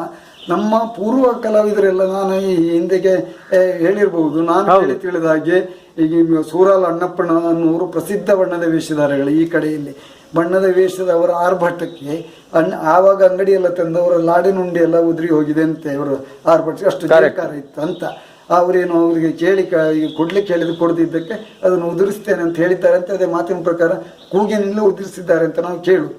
[SPEAKER 4] ನಮ್ಮ ಪೂರ್ವ ಕಲಾವಿದರೆಲ್ಲ ನಾನು ಈ ಹಿಂದೆಗೆ ಹೇಳಿರ್ಬಹುದು, ನಾನು ತಿಳಿದ ಹಾಗೆ ಈಗ ಸೂರಾಲ ಅಣ್ಣಪ್ಪಣ್ಣ ಅನ್ನೋರು ಪ್ರಸಿದ್ಧ ಬಣ್ಣದ ವೇಷಧಾರಗಳು. ಈ ಕಡೆಯಲ್ಲಿ ಬಣ್ಣದ ವೇಷದವರ ಆರ್ಭಟಕ್ಕೆ ಆವಾಗ ಅಂಗಡಿಯೆಲ್ಲ ತಂದವರ ಲಾಡಿನುಂಡಿ ಎಲ್ಲ ಉದುರಿ ಹೋಗಿದೆ ಅಂತೆ. ಅವರು ಆರ್ಭಟಕ್ಕೆ ಅಷ್ಟು ಜಯಕಾರ ಇತ್ತು ಅಂತ. ಅವರೇನು ಅವರಿಗೆ ಕೊಡ್ಲಿಕ್ಕೆ ಹೇಳಿದ್ದು ಕೊಡದಿದ್ದಕ್ಕೆ ಅದನ್ನು ಉದುರಿಸ್ತೇನೆ ಅಂತ ಹೇಳಿದ್ದಾರೆ ಅಂತ. ಅದೇ ಮಾತಿನ ಪ್ರಕಾರ ಕೂಗಿನಿಂದ ಉದುರಿಸಿದ್ದಾರೆ ಅಂತ ನಾವು ಕೇಳು.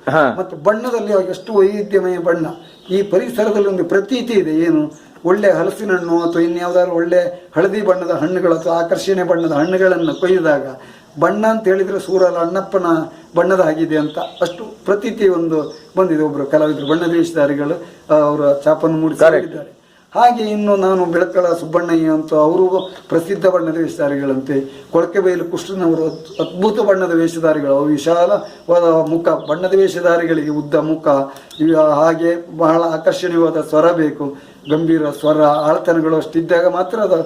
[SPEAKER 4] ಮತ್ತು ಬಣ್ಣದಲ್ಲಿ ಎಷ್ಟು ವೈವಿಧ್ಯಮಯ ಬಣ್ಣ. ಈ ಪರಿಸರದಲ್ಲಿ ಒಂದು ಪ್ರತೀತಿ ಇದೆ. ಏನು ಒಳ್ಳೆ ಹಲಸಿನ ಹಣ್ಣು ಅಥವಾ ಇನ್ಯಾವುದಾದ್ರು ಒಳ್ಳೆ ಹಳದಿ ಬಣ್ಣದ ಹಣ್ಣುಗಳು ಅಥವಾ ಆಕರ್ಷಣೆ ಬಣ್ಣದ ಹಣ್ಣುಗಳನ್ನು ಕೊಯ್ದಾಗ ಬಣ್ಣ ಅಂತ ಹೇಳಿದ್ರೆ ಸೂರಲ ಅಣ್ಣಪ್ಪನ ಬಣ್ಣದ ಆಗಿದೆ ಅಂತ ಅಷ್ಟು ಪ್ರತೀತಿ ಒಂದು ಬಂದಿದೆ. ಒಬ್ಬರು ಕಲಾವಿದರು ಬಣ್ಣದ ವೇಷಧಾರಿಗಳು ಅವರ ಛಾಪನ್ನು ಮೂಡಿಸಿದ್ದಾರೆ. ಹಾಗೆ ಇನ್ನು ನಾನು ಬೆಳಕಳ ಸುಬ್ಬಣ್ಣಯ್ಯ ಅಂತ ಅವರು ಪ್ರಸಿದ್ಧ ಬಣ್ಣದ ವೇಷಧಾರಿಗಳಂತೆ. ಕೊಳಕೆಬೈಲು ಕೃಷ್ಣನವರು ಅದ್ಭುತ ಬಣ್ಣದ ವೇಷಧಾರಿಗಳು. ವಿಶಾಲವಾದ ಮುಖ, ಬಣ್ಣದ ವೇಷಧಾರಿಗಳಿಗೆ ಉದ್ದ ಮುಖ, ಹಾಗೆ ಬಹಳ ಆಕರ್ಷಣೀಯವಾದ ಸ್ವರ ಬೇಕು, ಗಂಭೀರ ಸ್ವರ ಆಳ್ತನಗಳು ಅಷ್ಟಿದ್ದಾಗ ಮಾತ್ರ ಅದು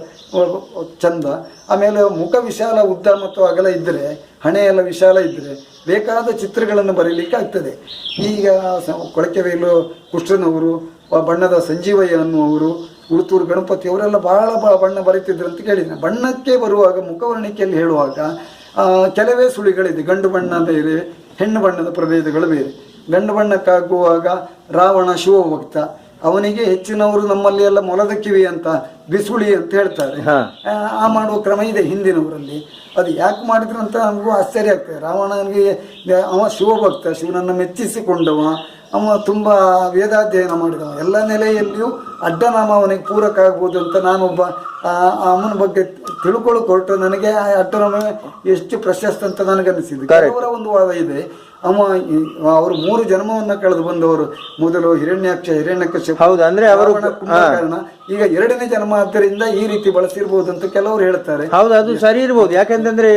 [SPEAKER 4] ಚಂದ. ಆಮೇಲೆ ಮುಖ ವಿಶಾಲ ಉದ್ದ ಮತ್ತು ಅಗಲ ಇದ್ದರೆ, ಹಣೆ ಎಲ್ಲ ವಿಶಾಲ ಇದ್ದರೆ ಬೇಕಾದ ಚಿತ್ರಗಳನ್ನು ಬರೀಲಿಕ್ಕೆ ಆಗ್ತದೆ. ಈಗ ಕೊಳಕೆಬೈಲು ಕೃಷ್ಣನವರು, ಬಣ್ಣದ ಸಂಜೀವಯ್ಯ ಅನ್ನುವರು, ಉಳುತ್ತೂರು ಗಣಪತಿ ಅವರೆಲ್ಲ ಬಹಳ ಬಣ್ಣ ಬರೀತಿದ್ರು ಅಂತ ಕೇಳಿದ್ದೇನೆ. ಬಣ್ಣಕ್ಕೆ ಬರುವಾಗ ಮುಖವರ್ಣಿಕೆಯಲ್ಲಿ ಹೇಳುವಾಗ ಕೆಲವೇ ಸುಳಿಗಳಿದೆ. ಗಂಡು ಬಣ್ಣ ಬೇರೆ, ಹೆಣ್ಣು ಬಣ್ಣದ ಪ್ರಭೇದಗಳು ಬೇರೆ. ಗಂಡು ಬಣ್ಣಕ್ಕಾಗುವಾಗ ರಾವಣ ಶಿವಭಕ್ತ, ಅವನಿಗೆ ಹೆಚ್ಚಿನವರು ನಮ್ಮಲ್ಲಿ ಎಲ್ಲ ಮೊಲದ ಕಿವಿ ಅಂತ ಬಿಸುಳಿ ಅಂತ ಹೇಳ್ತಾರೆ. ಆ ಮಾಡುವ ಕ್ರಮ ಇದೆ ಹಿಂದಿನವರಲ್ಲಿ. ಅದು ಯಾಕೆ ಮಾಡಿದ್ರು ಅಂತ ನಮಗೂ ಆಶ್ಚರ್ಯ ಆಗ್ತದೆ. ರಾವಣನಿಗೆ ಅವ ಶಿವಭಕ್ತ, ಶಿವನನ್ನು ಮೆಚ್ಚಿಸಿಕೊಂಡವ, ಅವ ತುಂಬ ವೇದಾಧ್ಯಯನ ಮಾಡಿದವ. ಎಲ್ಲ ನೆಲೆಯಲ್ಲಿಯೂ ಅಡ್ಡನಾಮ ಅವನಿಗೆ ಪೂರಕ ಆಗ್ಬೋದು ಅಂತ ನಾನೊಬ್ಬ ಅವನ ಬಗ್ಗೆ ತಿಳ್ಕೊಳ್ಳೋಕೆ ಹೊರಟು ನನಗೆ ಆ ಅಡ್ಡನಾಮ ಎಷ್ಟು ಪ್ರಶಸ್ತ ಅಂತ ನನಗನ್ನಿಸಿದ್ದು. ಕೆಲವರ ಒಂದು ವಾದ ಇದೆ, ಅವರು 3 ಜನ್ಮವನ್ನ ಕಳೆದು ಬಂದವರು. ಮೊದಲು ಹಿರಣ್ಯಕಶ್ಯಪ,
[SPEAKER 2] ಅಂದ್ರೆ ಅವರು
[SPEAKER 4] ಕಾರಣ ಈಗ 2ನೇ ಜನ್ಮ ಆದ್ದರಿಂದ ಈ ರೀತಿ ಬಳಸಿರ್ಬೋದು ಅಂತ ಕೆಲವರು ಹೇಳ್ತಾರೆ.
[SPEAKER 2] ಹೌದು, ಅದು ಸರಿ ಇರ್ಬೋದು. ಯಾಕೆಂತಂದ್ರೆ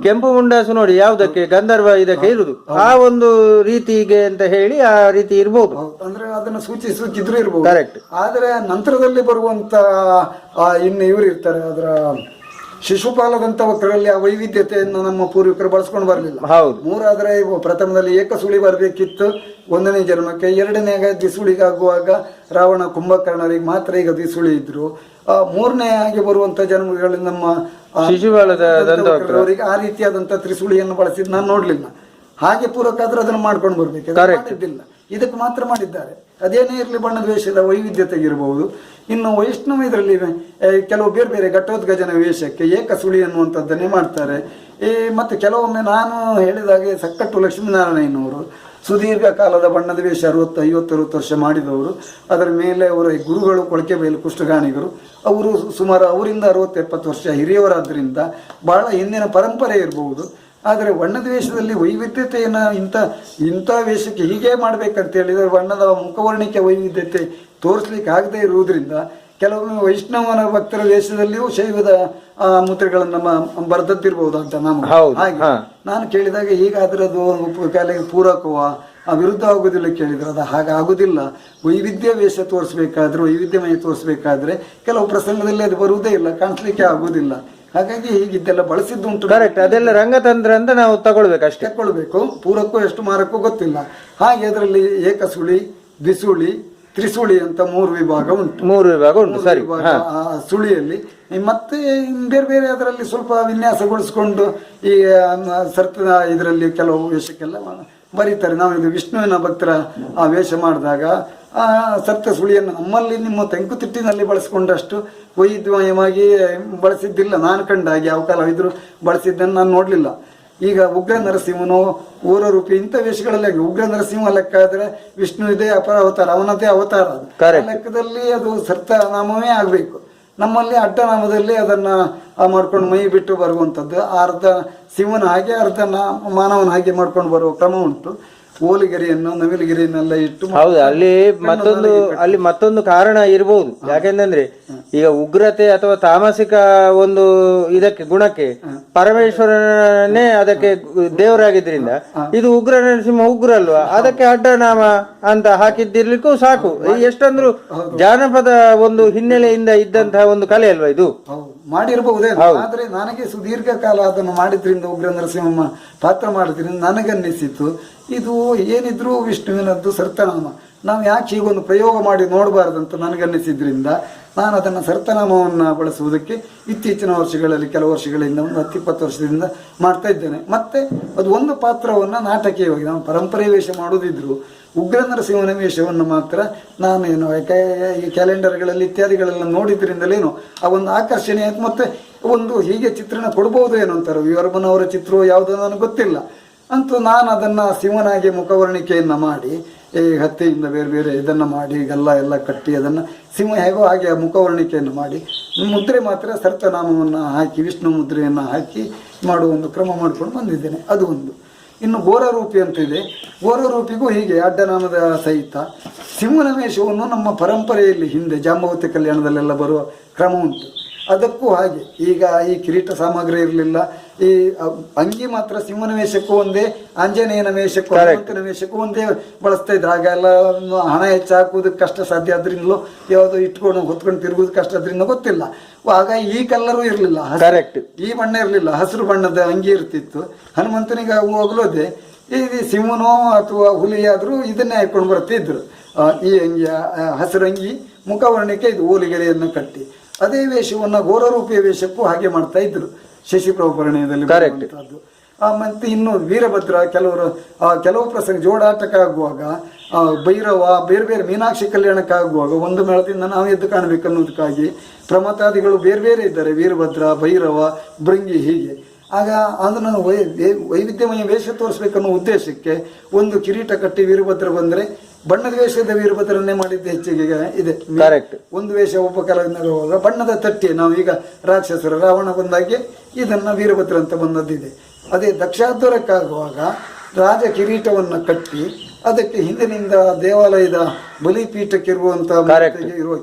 [SPEAKER 2] ಕೆಂಪು ಮುಂಡಾಸು ನೋಡಿ ಯಾವುದಕ್ಕೆ ಗಂಧರ್ವ ಇದಕ್ಕೆ ಇರುದು ಆ ಒಂದು ರೀತಿಗೆ ಅಂತ ಹೇಳಿ ಆ ರೀತಿ ಇರ್ಬೋದು.
[SPEAKER 4] ಅಂದ್ರೆ ಅದನ್ನ ಸೂಚಿಸಿದ್ರು ಇರ್ಬೋದು.
[SPEAKER 2] ಕರೆಕ್ಟ್.
[SPEAKER 4] ಆದ್ರೆ ನಂತರದಲ್ಲಿ ಬರುವಂತ ಇನ್ನು ಇವರು ಇರ್ತಾರೆ, ಅದರ ಶಿಶುಪಾಲದಂತ ವಕ್ರರಲ್ಲಿ ಆ ವೈವಿಧ್ಯತೆಯನ್ನು ನಮ್ಮ ಪೂರ್ವಿಕರು ಬಳಸ್ಕೊಂಡು ಬರಲಿಲ್ಲ.
[SPEAKER 2] ಹೌದು.
[SPEAKER 4] ಮೂರಾದ್ರೆ ಪ್ರಥಮದಲ್ಲಿ ಏಕಸುಳಿ ಬರಬೇಕಿತ್ತು 1ನೇ ಜನ್ಮಕ್ಕೆ, 2ನೇಗ ದ್ವಿಸುಳಿಗಾಗುವಾಗ ರಾವಣ ಕುಂಭಕರ್ಣರಿಗೆ ಮಾತ್ರ ಈಗ ದ್ವಿಸುಳಿ ಇದ್ರು. 3ನೇ ಆಗಿ ಬರುವಂತ ಜನ್ಮಗಳಲ್ಲಿ ನಮ್ಮ ಶಿಶುಪಾಲದವರಿಗೆ ಆ ರೀತಿಯಾದಂತ ತ್ರಿಸುಳಿಯನ್ನು ಬಳಸಿದ್ ನಾನು ನೋಡ್ಲಿಲ್ಲ. ಹಾಗೆ ಪೂರಕಾದ್ರೆ ಅದನ್ನು ಮಾಡ್ಕೊಂಡು ಬರ್ಬೇಕು, ಮಾಡಿದ್ದಿಲ್ಲ. ಇದಕ್ಕೆ ಮಾತ್ರ ಮಾಡಿದ್ದಾರೆ. ಅದೇನೇ ಇರಲಿ, ಬಣ್ಣದ ವೇಷದ ವೈವಿಧ್ಯತೆಗಿರಬಹುದು. ಇನ್ನು ವೈಷ್ಣವ ಇದರಲ್ಲಿ ಕೆಲವು ಬೇರೆ ಬೇರೆ ಘಟೋದ್ಗಜನ ವೇಷಕ್ಕೆ ಏಕಸುಳಿ ಅನ್ನುವಂಥದ್ದನ್ನೇ ಮಾಡ್ತಾರೆ. ಮತ್ತೆ ಕೆಲವೊಮ್ಮೆ ನಾನು ಹೇಳಿದಾಗೆ ಸಕ್ಕಟ್ಟು ಲಕ್ಷ್ಮೀನಾರಾಯಣನವರು ಸುದೀರ್ಘ ಕಾಲದ ಬಣ್ಣದ ವೇಷ 60-50 ವರ್ಷ ಮಾಡಿದವರು. ಅದರ ಮೇಲೆ ಅವರ ಗುರುಗಳು ಕೊಳಕೆಬೈಲು ಕುಷ್ಟಗಾಣಿಗರು, ಅವರು ಸುಮಾರು ಅವರಿಂದ 60-70 ವರ್ಷ ಹಿರಿಯವರಾದ್ರಿಂದ ಬಹಳ ಹಿಂದಿನ ಪರಂಪರೆ ಇರಬಹುದು. ಆದರೆ ಬಣ್ಣದ ವೇಷದಲ್ಲಿ ವೈವಿಧ್ಯತೆಯನ್ನು ಇಂಥ ವೇಷಕ್ಕೆ ಹೀಗೆ ಮಾಡ್ಬೇಕಂತ ಹೇಳಿದರೆ ಬಣ್ಣದ ಮುಖವರ್ಣಿಕೆ ವೈವಿಧ್ಯತೆ ತೋರಿಸ್ಲಿಕ್ಕೆ ಆಗದೆ ಇರುವುದರಿಂದ ಕೆಲವೊಮ್ಮೆ ವೈಷ್ಣವನ ಭಕ್ತರ ವೇಷದಲ್ಲಿಯೂ ಶೈವದ ಮುದ್ರೆಗಳನ್ನು ಬರೆದದ್ದಿರ್ಬೋದು ಅಂತ ಹಾಗೆ ನಾನು ಕೇಳಿದಾಗ ಹೀಗಾದ್ರೆ ಅದು ಕಾಲಿಗೆ ಪೂರಕವ ವಿರುದ್ಧ ಆಗೋದಿಲ್ಲ ಕೇಳಿದ್ರೆ ಅದು ಹಾಗೆ ಆಗೋದಿಲ್ಲ. ವೈವಿಧ್ಯ ವೇಷ ತೋರಿಸ್ಬೇಕಾದ್ರೆ, ವೈವಿಧ್ಯಮಯ ತೋರಿಸ್ಬೇಕಾದ್ರೆ ಕೆಲವು ಪ್ರಸಂಗದಲ್ಲಿ ಅದು ಬರುವುದೇ ಇಲ್ಲ, ಕಾಣಿಸ್ಲಿಕ್ಕೆ ಆಗೋದಿಲ್ಲ. ಹಾಗಾಗಿ ಹೀಗಿದ್ದೆಲ್ಲ ಬಳಸಿದ್ದುಂಟು.
[SPEAKER 2] ಕರೆಕ್ಟ್. ಅದೆಲ್ಲ ರಂಗತಂತ್ರ ಅಂತ ನಾವು ತಗೊಳ್ಬೇಕು.
[SPEAKER 4] ಪೂರಕ್ಕೂ ಎಷ್ಟು ಮಾರಕ್ಕೂ ಗೊತ್ತಿಲ್ಲ. ಹಾಗೆ ಅದರಲ್ಲಿ ಏಕಸುಳಿ, ದ್ವಿಸುಳಿ, ತ್ರಿಸುಳಿ ಅಂತ 3 ವಿಭಾಗ ಉಂಟು.
[SPEAKER 2] ಸರಿ.
[SPEAKER 4] ಸುಳಿಯಲ್ಲಿ ಮತ್ತೆ ಬೇರೆ ಬೇರೆ ಅದರಲ್ಲಿ ಸ್ವಲ್ಪ ವಿನ್ಯಾಸಗೊಳಿಸ್ಕೊಂಡು ಈ ಸರ್ತ ಇದರಲ್ಲಿ ಕೆಲವು ವೇಷಕ್ಕೆಲ್ಲ ಬರೀತಾರೆ. ನಾವು ಇದು ವಿಷ್ಣುವಿನ ಭಕ್ತರ ಆ ವೇಷ ಮಾಡಿದಾಗ ಆ ಸಪ್ತ ಸುಳಿಯನ್ನು ನಮ್ಮಲ್ಲಿ ನಿಮ್ಮ ತೆಂಕುತಿಟ್ಟಿನಲ್ಲಿ ಬಳಸಿಕೊಂಡಷ್ಟು ವೈವಿಧ್ಯಮಯವಾಗಿ ಬಳಸಿದ್ದಿಲ್ಲ. ನಾನು ಕಂಡಾಗಿ ಯಾವ ಕಾಲವಿದ್ರು ಬಳಸಿದ್ದನ್ನು ನಾನು ನೋಡಲಿಲ್ಲ. ಈಗ ಉಗ್ರ ನರಸಿಂಹನು ಊರ ರೂಪಿ ಇಂಥ ವೇಷಗಳಲ್ಲಿ ಉಗ್ರ ನರಸಿಂಹ ಲೆಕ್ಕ ಆದರೆ ವಿಷ್ಣು ಇದೆ ಅಪರ ಅವತಾರ, ಅವನದೇ ಅವತಾರ. ಅದು ಲೆಕ್ಕದಲ್ಲಿ ಅದು ಸರ್ತನಾಮವೇ ಆಗಬೇಕು. ನಮ್ಮಲ್ಲಿ ಅಡ್ಡನಾಮದಲ್ಲಿ ಅದನ್ನ ಮಾಡ್ಕೊಂಡು ಮೈ ಬಿಟ್ಟು ಬರುವಂಥದ್ದು, ಅರ್ಧ ಸಿಂಹನ ಹಾಗೆ ಅರ್ಧ ಮಾನವನ ಹಾಗೆ ಮಾಡ್ಕೊಂಡು ಬರುವ ಕ್ರಮ ಉಂಟು. ಓಲಿಗೆರೆಯನ್ನು ನವಿಲುಗೆರೆಯನ್ನೆಲ್ಲ ಇಟ್ಟು
[SPEAKER 2] ಹೌದು. ಅಲ್ಲಿ ಮತ್ತೊಂದು ಕಾರಣ ಇರಬಹುದು. ಯಾಕೆಂದ್ರೆ ಈಗ ಉಗ್ರತೆ ಅಥವಾ ತಾಮಸಿಕ ಒಂದು ಇದಕ್ಕೆ ಗುಣಕ್ಕೆ ಪರಮೇಶ್ವರನೇ ಅದಕ್ಕೆ ದೇವರಾಗಿದ್ರಿಂದ ಇದು ಉಗ್ರ ನರಸಿಂಹ ಉಗ್ರ ಅಲ್ವಾ, ಅದಕ್ಕೆ ಅಡ್ಡನಾಮ ಅಂತ ಹಾಕಿದ್ದಿರ್ಲಿಕ್ಕೂ ಸಾಕು. ಎಷ್ಟಂದ್ರು ಜಾನಪದ ಒಂದು ಹಿನ್ನೆಲೆಯಿಂದ ಇದ್ದಂತಹ ಒಂದು ಕಲೆ ಅಲ್ವಾ ಇದು.
[SPEAKER 4] ಮಾಡಿರಬಹುದೇ. ಆದ್ರೆ ನನಗೆ ಸುದೀರ್ಘ ಕಾಲ ಅದನ್ನು ಮಾಡಿದ್ರಿಂದ, ಉಗ್ರ ನರಸಿಂಹ ಪಾತ್ರ ಮಾಡಿದ್ರಿಂದ ನನಗನ್ನಿಸಿತು ಇದು ಏನಿದ್ರು ವಿಷ್ಣುವಿನದ್ದು ಸರ್ತನಾಮ, ನಾವು ಯಾಕೆ ಹೀಗೊಂದು ಪ್ರಯೋಗ ಮಾಡಿ ನೋಡಬಾರ್ದಂತ ನನಗನ್ನಿಸಿದ್ರಿಂದ ನಾನು ಅದನ್ನು ಸರ್ತನಾಮವನ್ನು ಬಳಸುವುದಕ್ಕೆ ಇತ್ತೀಚಿನ ವರ್ಷಗಳಲ್ಲಿ, ಕೆಲವು ವರ್ಷಗಳಿಂದ, ಒಂದು 10-20 ವರ್ಷದಿಂದ ಮಾಡ್ತಾ ಇದ್ದೇನೆ. ಮತ್ತೆ ಅದು ಒಂದು ಪಾತ್ರವನ್ನು ನಾಟಕೀಯವಾಗಿ ನಾವು ಪರಂಪರೆ ವೇಷ ಮಾಡುವುದಿದ್ರು ಉಗ್ರ ನರಸಿಂಹನ ವೇಷವನ್ನು ಮಾತ್ರ ನಾನೇನು ಈ ಕ್ಯಾಲೆಂಡರ್ಗಳಲ್ಲಿ ಇತ್ಯಾದಿಗಳೆಲ್ಲ ನೋಡಿದ್ರಿಂದಲೇನು ಆ ಒಂದು ಆಕರ್ಷಣೆ ಆಯ್ತು. ಮತ್ತೆ ಒಂದು ಹೀಗೆ ಚಿತ್ರಣ ಕೊಡ್ಬೋದು ಏನೋ ಅಂತಾರೆ, ವಿವರ್ಮನವರ ಚಿತ್ರವೋ ಯಾವುದೋ ನನಗೆ ಗೊತ್ತಿಲ್ಲ. ಅಂತೂ ನಾನು ಅದನ್ನು ಶಿವನಾಗಿ ಮುಖವರ್ಣಿಕೆಯನ್ನು ಮಾಡಿ ಈ ಹತ್ತಿಯಿಂದ ಬೇರೆ ಬೇರೆ ಇದನ್ನು ಮಾಡಿ ಗಲ್ಲ ಎಲ್ಲ ಕಟ್ಟಿ ಅದನ್ನು ಸಿಂಹ ಹೇಗೋ ಹಾಗೆ ಮುಖವರ್ಣಿಕೆಯನ್ನು ಮಾಡಿ ಮುದ್ರೆ ಮಾತ್ರ ಸರ್ತನಾಮವನ್ನು ಹಾಕಿ ವಿಷ್ಣು ಮುದ್ರೆಯನ್ನು ಹಾಕಿ ಮಾಡುವ ಒಂದು ಕ್ರಮ ಮಾಡ್ಕೊಂಡು ಬಂದಿದ್ದೇನೆ. ಅದು ಒಂದು. ಇನ್ನು ಘೋರರೂಪಿ ಅಂತ ಇದೆ. ಘೋರರೂಪಿಗೂ ಹೀಗೆ ಅಡ್ಡನಾಮದ ಸಹಿತ ಸಿಂಹನ ವೇಷವನ್ನು ನಮ್ಮ ಪರಂಪರೆಯಲ್ಲಿ ಹಿಂದೆ ಜಾಂಬವತಿ ಕಲ್ಯಾಣದಲ್ಲೆಲ್ಲ ಬರುವ ಕ್ರಮ ಉಂಟು. ಅದಕ್ಕೂ ಹಾಗೆ ಈಗ ಈ ಕಿರೀಟ ಸಾಮಗ್ರಿ ಇರಲಿಲ್ಲ. ಈ ಅಂಗಿ ಮಾತ್ರ ಸಿಂಹನ ವೇಷಕ್ಕೂ ಒಂದೇ, ಆಂಜನೇಯನ ವೇಷಕ್ಕೂ ಹನುಮಂತನ ವೇಷಕ್ಕೂ ಒಂದೇ ಬಳಸ್ತಾ ಇದ್ರು. ಆಗೆಲ್ಲ ಹಣ ಹೆಚ್ಚು ಹಾಕುವುದಕ್ಕೆ ಕಷ್ಟ ಸಾಧ್ಯ ಆದ್ರಿಂದಲೂ ಯಾವುದೋ ಇಟ್ಕೊಂಡು ಹೊತ್ಕೊಂಡು ತಿರುಗುದು ಕಷ್ಟ ಆದ್ರಿಂದ ಗೊತ್ತಿಲ್ಲ. ಆಗ ಈ ಕಲ್ಲರು ಇರಲಿಲ್ಲ, ಈ ಬಣ್ಣ ಇರಲಿಲ್ಲ, ಹಸಿರು ಬಣ್ಣದ ಅಂಗಿ ಇರ್ತಿತ್ತು. ಹನುಮಂತನಿಗೆ ಹೋಗ್ಲೋದೆ ಈ ಸಿಂಹನೋ ಅಥವಾ ಹುಲಿಯಾದರೂ ಇದನ್ನೇ ಹಾಕೊಂಡು ಬರ್ತಿದ್ರು. ಈ ಅಂಗಿಯ ಹಸಿರು ಅಂಗಿ ಮುಖವರ್ಣಿಕೆ, ಇದು ಓಲಿಗೆರೆಯನ್ನು ಕಟ್ಟಿ ಅದೇ ವೇಷವನ್ನು ಘೋರರೂಪಿಯ ವೇಷಕ್ಕೂ ಹಾಗೆ ಮಾಡ್ತಾ ಇದ್ರು ಶಶಿಪ್ರಭು ಪರಿಣಯದಲ್ಲಿ. ಮತ್ತೆ ಇನ್ನು ವೀರಭದ್ರ ಕೆಲವು ಪ್ರಸಂಗ ಜೋಡಾಟಕ್ಕಾಗುವಾಗ, ಭೈರವ ಬೇರೆ ಬೇರೆ ಮೀನಾಕ್ಷಿ ಕಲ್ಯಾಣಕ್ಕಾಗುವಾಗ ಒಂದು ಮೇಳದಿಂದ ನಾವು ಎದ್ದು ಕಾಣಬೇಕನ್ನೋದಕ್ಕಾಗಿ ಪ್ರಮತಾದಿಗಳು ಬೇರೆ ಬೇರೆ ಇದ್ದಾರೆ, ವೀರಭದ್ರ, ಭೈರವ, ಭೃಂಗಿ ಹೀಗೆ. ಆಗ ಅದನ್ನು ವೈವಿಧ್ಯಮಯ ವೇಷ ತೋರಿಸ್ಬೇಕನ್ನೋ ಉದ್ದೇಶಕ್ಕೆ ಒಂದು ಕಿರೀಟ ಕಟ್ಟಿ ವೀರಭದ್ರ ಬಂದರೆ ಬಣ್ಣದ ವೇಷದ ವೀರಭದ್ರನ್ನೇ ಮಾಡಿದ್ದು ಹೆಚ್ಚಿಗೆ ಇದೆ. ಒಂದು ವೇಷ ಒಬ್ಬ ಕಲಾವಿದನಾಗುವಾಗ ಬಣ್ಣದ ತಟ್ಟಿ, ನಾವು ಈಗ ರಾಕ್ಷಸರ ರಾವಣ ಬಂದಾಗೆ ಇದನ್ನ ವೀರಭದ್ರ ಅಂತ ಬಂದದ್ದಿದೆ. ಅದೇ ದಕ್ಷಾಧ್ವರಕ್ಕಾಗುವಾಗ ರಾಜ ಕಿರೀಟವನ್ನು ಕಟ್ಟಿ ಅದಕ್ಕೆ ಹಿಂದಿನಿಂದ ದೇವಾಲಯದ ಬಲಿಪೀಠಕ್ಕಿರುವಂತಹ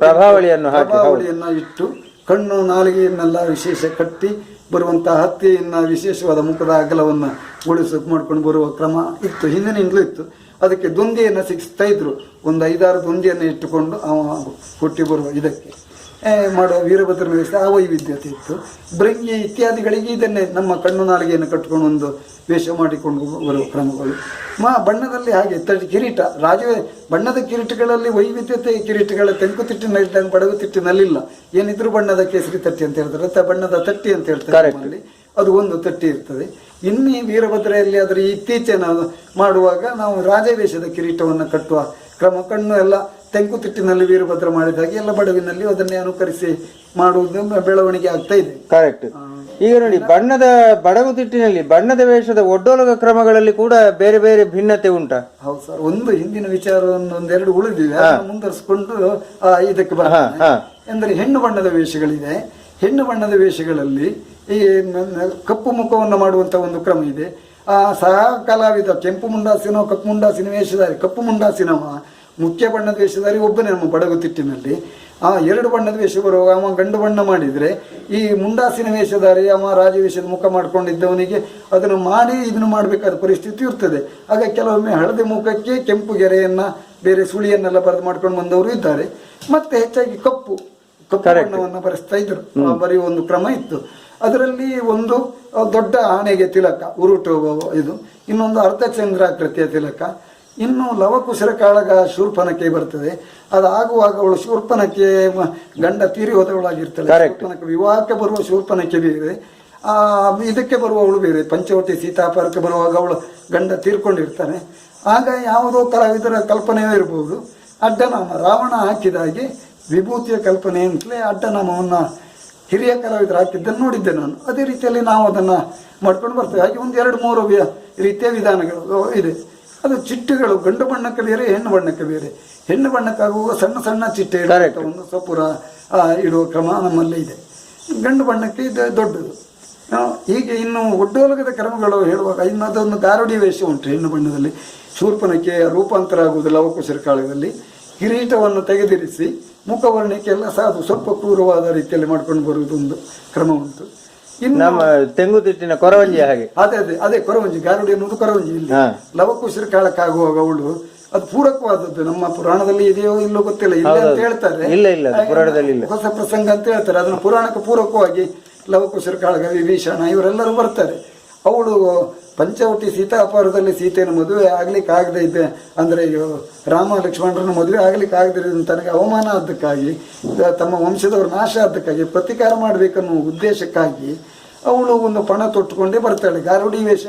[SPEAKER 4] ಪ್ರಭಾವಳಿಯನ್ನ ಇಟ್ಟು ಕಣ್ಣು ನಾಲಿಗೆಯನ್ನೆಲ್ಲ ವಿಶೇಷ ಕಟ್ಟಿ ಬರುವಂತಹ ಹತ್ಯೆಯನ್ನು ವಿಶೇಷವಾದ ಮುಖದ ಅಗಲವನ್ನು ಮಾಡ್ಕೊಂಡು ಬರುವ ಕ್ರಮ ಇತ್ತು, ಹಿಂದಿನಿಂದಲೂ ಇತ್ತು. ಅದಕ್ಕೆ ದೊಂದಿಯನ್ನು ಸಿಗಿಸ್ತಾ ಇದ್ರು, ಒಂದು 5-6 ದೊಂದಿಯನ್ನು ಇಟ್ಟುಕೊಂಡು ಅವ ಹುಟ್ಟಿ ಬರುವ ಇದಕ್ಕೆ ಮಾಡುವ ವೀರಭದ್ರನ ವೇಷ ಆ ವೈವಿಧ್ಯತೆ ಇತ್ತು. ಭೃಂಗಿ ಇತ್ಯಾದಿಗಳಿಗೆ ಇದನ್ನೇ ನಮ್ಮ ಕಣ್ಣು ನಾಲಿಗೆಯನ್ನು ಕಟ್ಟಿಕೊಂಡು ಒಂದು ವೇಷ ಮಾಡಿಕೊಂಡು ಬರುವ ಕ್ರಮಗಳು. ಬಣ್ಣದಲ್ಲಿ ಹಾಗೆ ಕಿರೀಟ, ಬಣ್ಣದ ಕಿರೀಟಗಳಲ್ಲಿ ವೈವಿಧ್ಯತೆ ಕಿರೀಟಗಳ ತೆಂಕುತಿಟ್ಟಿನಲ್ಲಿದ್ದಾಗ ಬಡಗುತಿಟ್ಟಿನಲ್ಲಿಲ್ಲ. ಏನಿದ್ರು ಬಣ್ಣದ ಕೇಸರಿ ತಟ್ಟಿ ಅಂತ ಹೇಳ್ತಾರೆ, ಅಥವಾ ಬಣ್ಣದ ತಟ್ಟಿ ಅಂತ ಹೇಳ್ತಾರೆ ನಮ್ಮಲ್ಲಿ. ಅದು ಒಂದು ತಟ್ಟಿ ಇರ್ತದೆ. ಇನ್ನೀ ವೀರಭದ್ರೆಯಲ್ಲಿ ಅದರ ಇತ್ತೀಚಿನ ಮಾಡುವಾಗ ನಾವು ರಾಜವೇಷದ ಕಿರೀಟವನ್ನು ಕಟ್ಟುವ ಕ್ರಮ, ಕಣ್ಣು ಎಲ್ಲ ತೆಂಕುತಿಟ್ಟಿನಲ್ಲಿ ವೀರಭದ್ರ ಮಾಡಿದ ಹಾಗೆ ಎಲ್ಲ ಬಡವಿನಲ್ಲಿ ಅದನ್ನೇ ಅನುಕರಿಸಿ ಮಾಡುವುದು ಬೆಳವಣಿಗೆ ಆಗ್ತಾ ಇದೆ.
[SPEAKER 2] ಕರೆಕ್ಟ್. ಈಗ ನೋಡಿ, ಬಡಗುತಿಟ್ಟಿನಲ್ಲಿ ಬಣ್ಣದ ವೇಷದ ಒಡ್ಡೋಲಗ ಕ್ರಮಗಳಲ್ಲಿ ಕೂಡ ಬೇರೆ ಬೇರೆ ಭಿನ್ನತೆ ಉಂಟಾ?
[SPEAKER 4] ಹೌದು ಸರ್, ಒಂದು ಹಿಂದಿನ ವಿಚಾರವನ್ನು ಒಂದೆರಡು ಉಳಿದಿವೆ, ಮುಂದುವರಿಸಿಕೊಂಡು ಇದಕ್ಕೆ ಬರ್ತದೆ. ಅಂದರೆ ಹೆಣ್ಣು ಬಣ್ಣದ ವೇಷಗಳಿದೆ. ಹೆಣ್ಣು ಬಣ್ಣದ ವೇಷಗಳಲ್ಲಿ ಈ ಕಪ್ಪು ಮುಖವನ್ನು ಮಾಡುವಂತ ಒಂದು ಕ್ರಮ ಇದೆ. ಸಹ ಕಲಾವಿದ ಕೆಂಪು ಮುಂಡಾಸಿನೋ ಕಪ್ಪು ಮುಂಡಾಸಿನ ವೇಷಧಾರಿ, ಕಪ್ಪು ಮುಂಡಾಸಿನವ ಮುಖ್ಯ ಬಣ್ಣದ ವೇಷಧಾರಿ ಒಬ್ಬನೇ ನಮ್ಮ ಬಡಗುತಿಟ್ಟಿನಲ್ಲಿ. 2 ಬಣ್ಣದ ವೇಷ ಬರುವಾಗ ಅವ ಗಂಡು ಬಣ್ಣ ಮಾಡಿದರೆ, ಈ ಮುಂಡಾಸಿನ ವೇಷಧಾರಿ ಅವ ರಾಜವೇಷದ ಮುಖ ಮಾಡ್ಕೊಂಡಿದ್ದವನಿಗೆ ಅದನ್ನು ಮಾಡಿ ಇದನ್ನು ಮಾಡಬೇಕಾದ ಪರಿಸ್ಥಿತಿ ಇರ್ತದೆ. ಆಗ ಕೆಲವೊಮ್ಮೆ ಹಳದಿ ಮುಖಕ್ಕೆ ಕೆಂಪು ಗೆರೆಯನ್ನು ಬೇರೆ ಸುಳಿಯನ್ನೆಲ್ಲ ಬರೆದು ಮಾಡ್ಕೊಂಡು ಬಂದವರು ಇದ್ದಾರೆ. ಮತ್ತೆ ಹೆಚ್ಚಾಗಿ ಕಪ್ಪು ಬಣ್ಣವನ್ನು ಬರೆಸ್ತಾ ಇದ್ರು, ಬರೆಯುವ ಒಂದು ಕ್ರಮ ಇತ್ತು. ಅದರಲ್ಲಿ ಒಂದು ದೊಡ್ಡ ಆನೆಗೆ ತಿಲಕ ಉರುಟು ಇದು, ಇನ್ನೊಂದು ಅರ್ಧಚಂದ್ರಾಕೃತಿಯ ತಿಲಕ, ಇನ್ನು ಲವಕುಶರ ಕಾಳಗ ಶೂರ್ಪನಕ್ಕೆ ಬರ್ತದೆ. ಅದಾಗುವಾಗ ಅವಳು ಶೂರ್ಪನಕ್ಕೆ ಗಂಡ ತೀರಿ ಹೋದವಳಾಗಿರ್ತಾಳೆ. ಶೂರ್ಪನಕ್ಕೆ ವಿವಾಹಕ್ಕೆ ಬರುವ ಶೂರ್ಪನಕ್ಕೆ ಬೇರೆ, ಇದಕ್ಕೆ ಬರುವವಳು ಬೇರೆ. ಪಂಚವಟಿ ಸೀತಾಪರಕ್ಕೆ ಬರುವಾಗ ಅವಳು ಗಂಡ ತೀರ್ಕೊಂಡಿರ್ತಾನೆ. ಆಗ ಯಾವುದೋ ಕಲಾವಿದರ ಕಲ್ಪನೆಯೂ ಇರಬಹುದು. ಅಡ್ಡನಾಮ ರಾವಣ ಹಾಕಿದಾಗೆ ವಿಭೂತಿಯ ಕಲ್ಪನೆ ಅಂತಲೇ ಅಡ್ಡನಾಮವನ್ನು ಹಿರಿಯ ಕಲಾವಿದರು ಹಾಕಿದ್ದನ್ನು ನೋಡಿದ್ದೆ ನಾನು. ಅದೇ ರೀತಿಯಲ್ಲಿ ನಾವು ಅದನ್ನು ಮಾಡ್ಕೊಂಡು ಬರ್ತೇವೆ. ಹಾಗೆ 1-2-3 ರೀತಿಯ ವಿಧಾನಗಳು ಇದೆ. ಅದು ಚಿಟ್ಟೆಗಳು ಗಂಡು ಬಣ್ಣಕ್ಕೆ ಬೇರೆ, ಹೆಣ್ಣು ಬಣ್ಣಕ್ಕೆ ಬೇರೆ. ಹೆಣ್ಣು ಬಣ್ಣಕ್ಕಾಗುವ ಸಣ್ಣ ಸಣ್ಣ ಚಿಟ್ಟೆ ಒಂದು ಸಪುರ ಇಡುವ ಕ್ರಮ ನಮ್ಮಲ್ಲಿ ಇದೆ. ಗಂಡು ಬಣ್ಣಕ್ಕೆ ಇದು ದೊಡ್ಡದು. ಹೀಗೆ ಇನ್ನು ಒಡ್ಡೋಲಗದ ಕ್ರಮಗಳು ಹೇಳುವಾಗ ಇನ್ನದೊಂದು ಗಾರುಡಿ ವೇಷ ಉಂಟು ಹೆಣ್ಣು ಬಣ್ಣದಲ್ಲಿ. ಶೂರ್ಪನಕ್ಕೆ ರೂಪಾಂತರ ಆಗುವುದು ಲವಕುಶರ ಕಾಲದಲ್ಲಿ. ಕಿರೀಟವನ್ನು ತೆಗೆದಿರಿಸಿ ಮುಖವರ್ಣಕ್ಕೆ ಎಲ್ಲ ಸಾಧು ಸ್ವಲ್ಪ ಕ್ರೂರವಾದ ರೀತಿಯಲ್ಲಿ ಮಾಡ್ಕೊಂಡು ಬರುವುದೊಂದು ಕ್ರಮ ಉಂಟು.
[SPEAKER 2] ನಮ್ಮ ತೆಂಗುತಿಟ್ಟಿನ ಕೊರವಂಜಿ ಹಾಗೆ
[SPEAKER 4] ಅದೇ ಕೊರವಂಜಿ, ಗಾರುಡಿ ಅನ್ನೋದು ಕೊರವಂಜಿ. ಇಲ್ಲಿ ಲವಕುಶರ ಕಾಲಕ್ಕಾಗುವಾಗ ಅವಳು ಅದು ಪೂರಕವಾದದ್ದು. ನಮ್ಮ ಪುರಾಣದಲ್ಲಿ ಇದೆಯೋ ಇಲ್ಲೋ ಗೊತ್ತಿಲ್ಲ, ಇಲ್ಲ ಅಂತ ಹೇಳ್ತಾರೆ. ಹೊಸ ಪ್ರಸಂಗ ಅಂತ ಹೇಳ್ತಾರೆ. ಅದನ್ನು ಪುರಾಣಕ್ಕೆ ಪೂರಕವಾಗಿ ಲವಕುಶರ ಕಾಳಗ, ವಿಭೀಷಣ ಇವರೆಲ್ಲರೂ ಬರ್ತಾರೆ. ಅವಳು ಪಂಚವಟಿ ಸೀತಾ ಅಪಹರಣದಲ್ಲಿ ಸೀತೆಯನ್ನು ಮದುವೆ ಆಗ್ಲಿಕ್ಕೆ ಆಗದೆ ಇದ್ದೆ, ಅಂದರೆ ರಾಮ ಲಕ್ಷ್ಮಣರನ್ನು ಮದುವೆ ಆಗ್ಲಿಕ್ಕೆ ಆಗದಿರೋದು ತನಗೆ ಅವಮಾನ ಆದ್ದಕ್ಕಾಗಿ, ತಮ್ಮ ವಂಶದವರು ನಾಶ ಆದ್ದಕ್ಕಾಗಿ ಪ್ರತಿಕಾರ ಮಾಡಬೇಕನ್ನೋ ಉದ್ದೇಶಕ್ಕಾಗಿ ಅವಳು ಒಂದು ಪಣ ತೊಟ್ಟುಕೊಂಡೇ ಬರ್ತಾಳೆ. ಗಾರುಡಿ ವೇಷ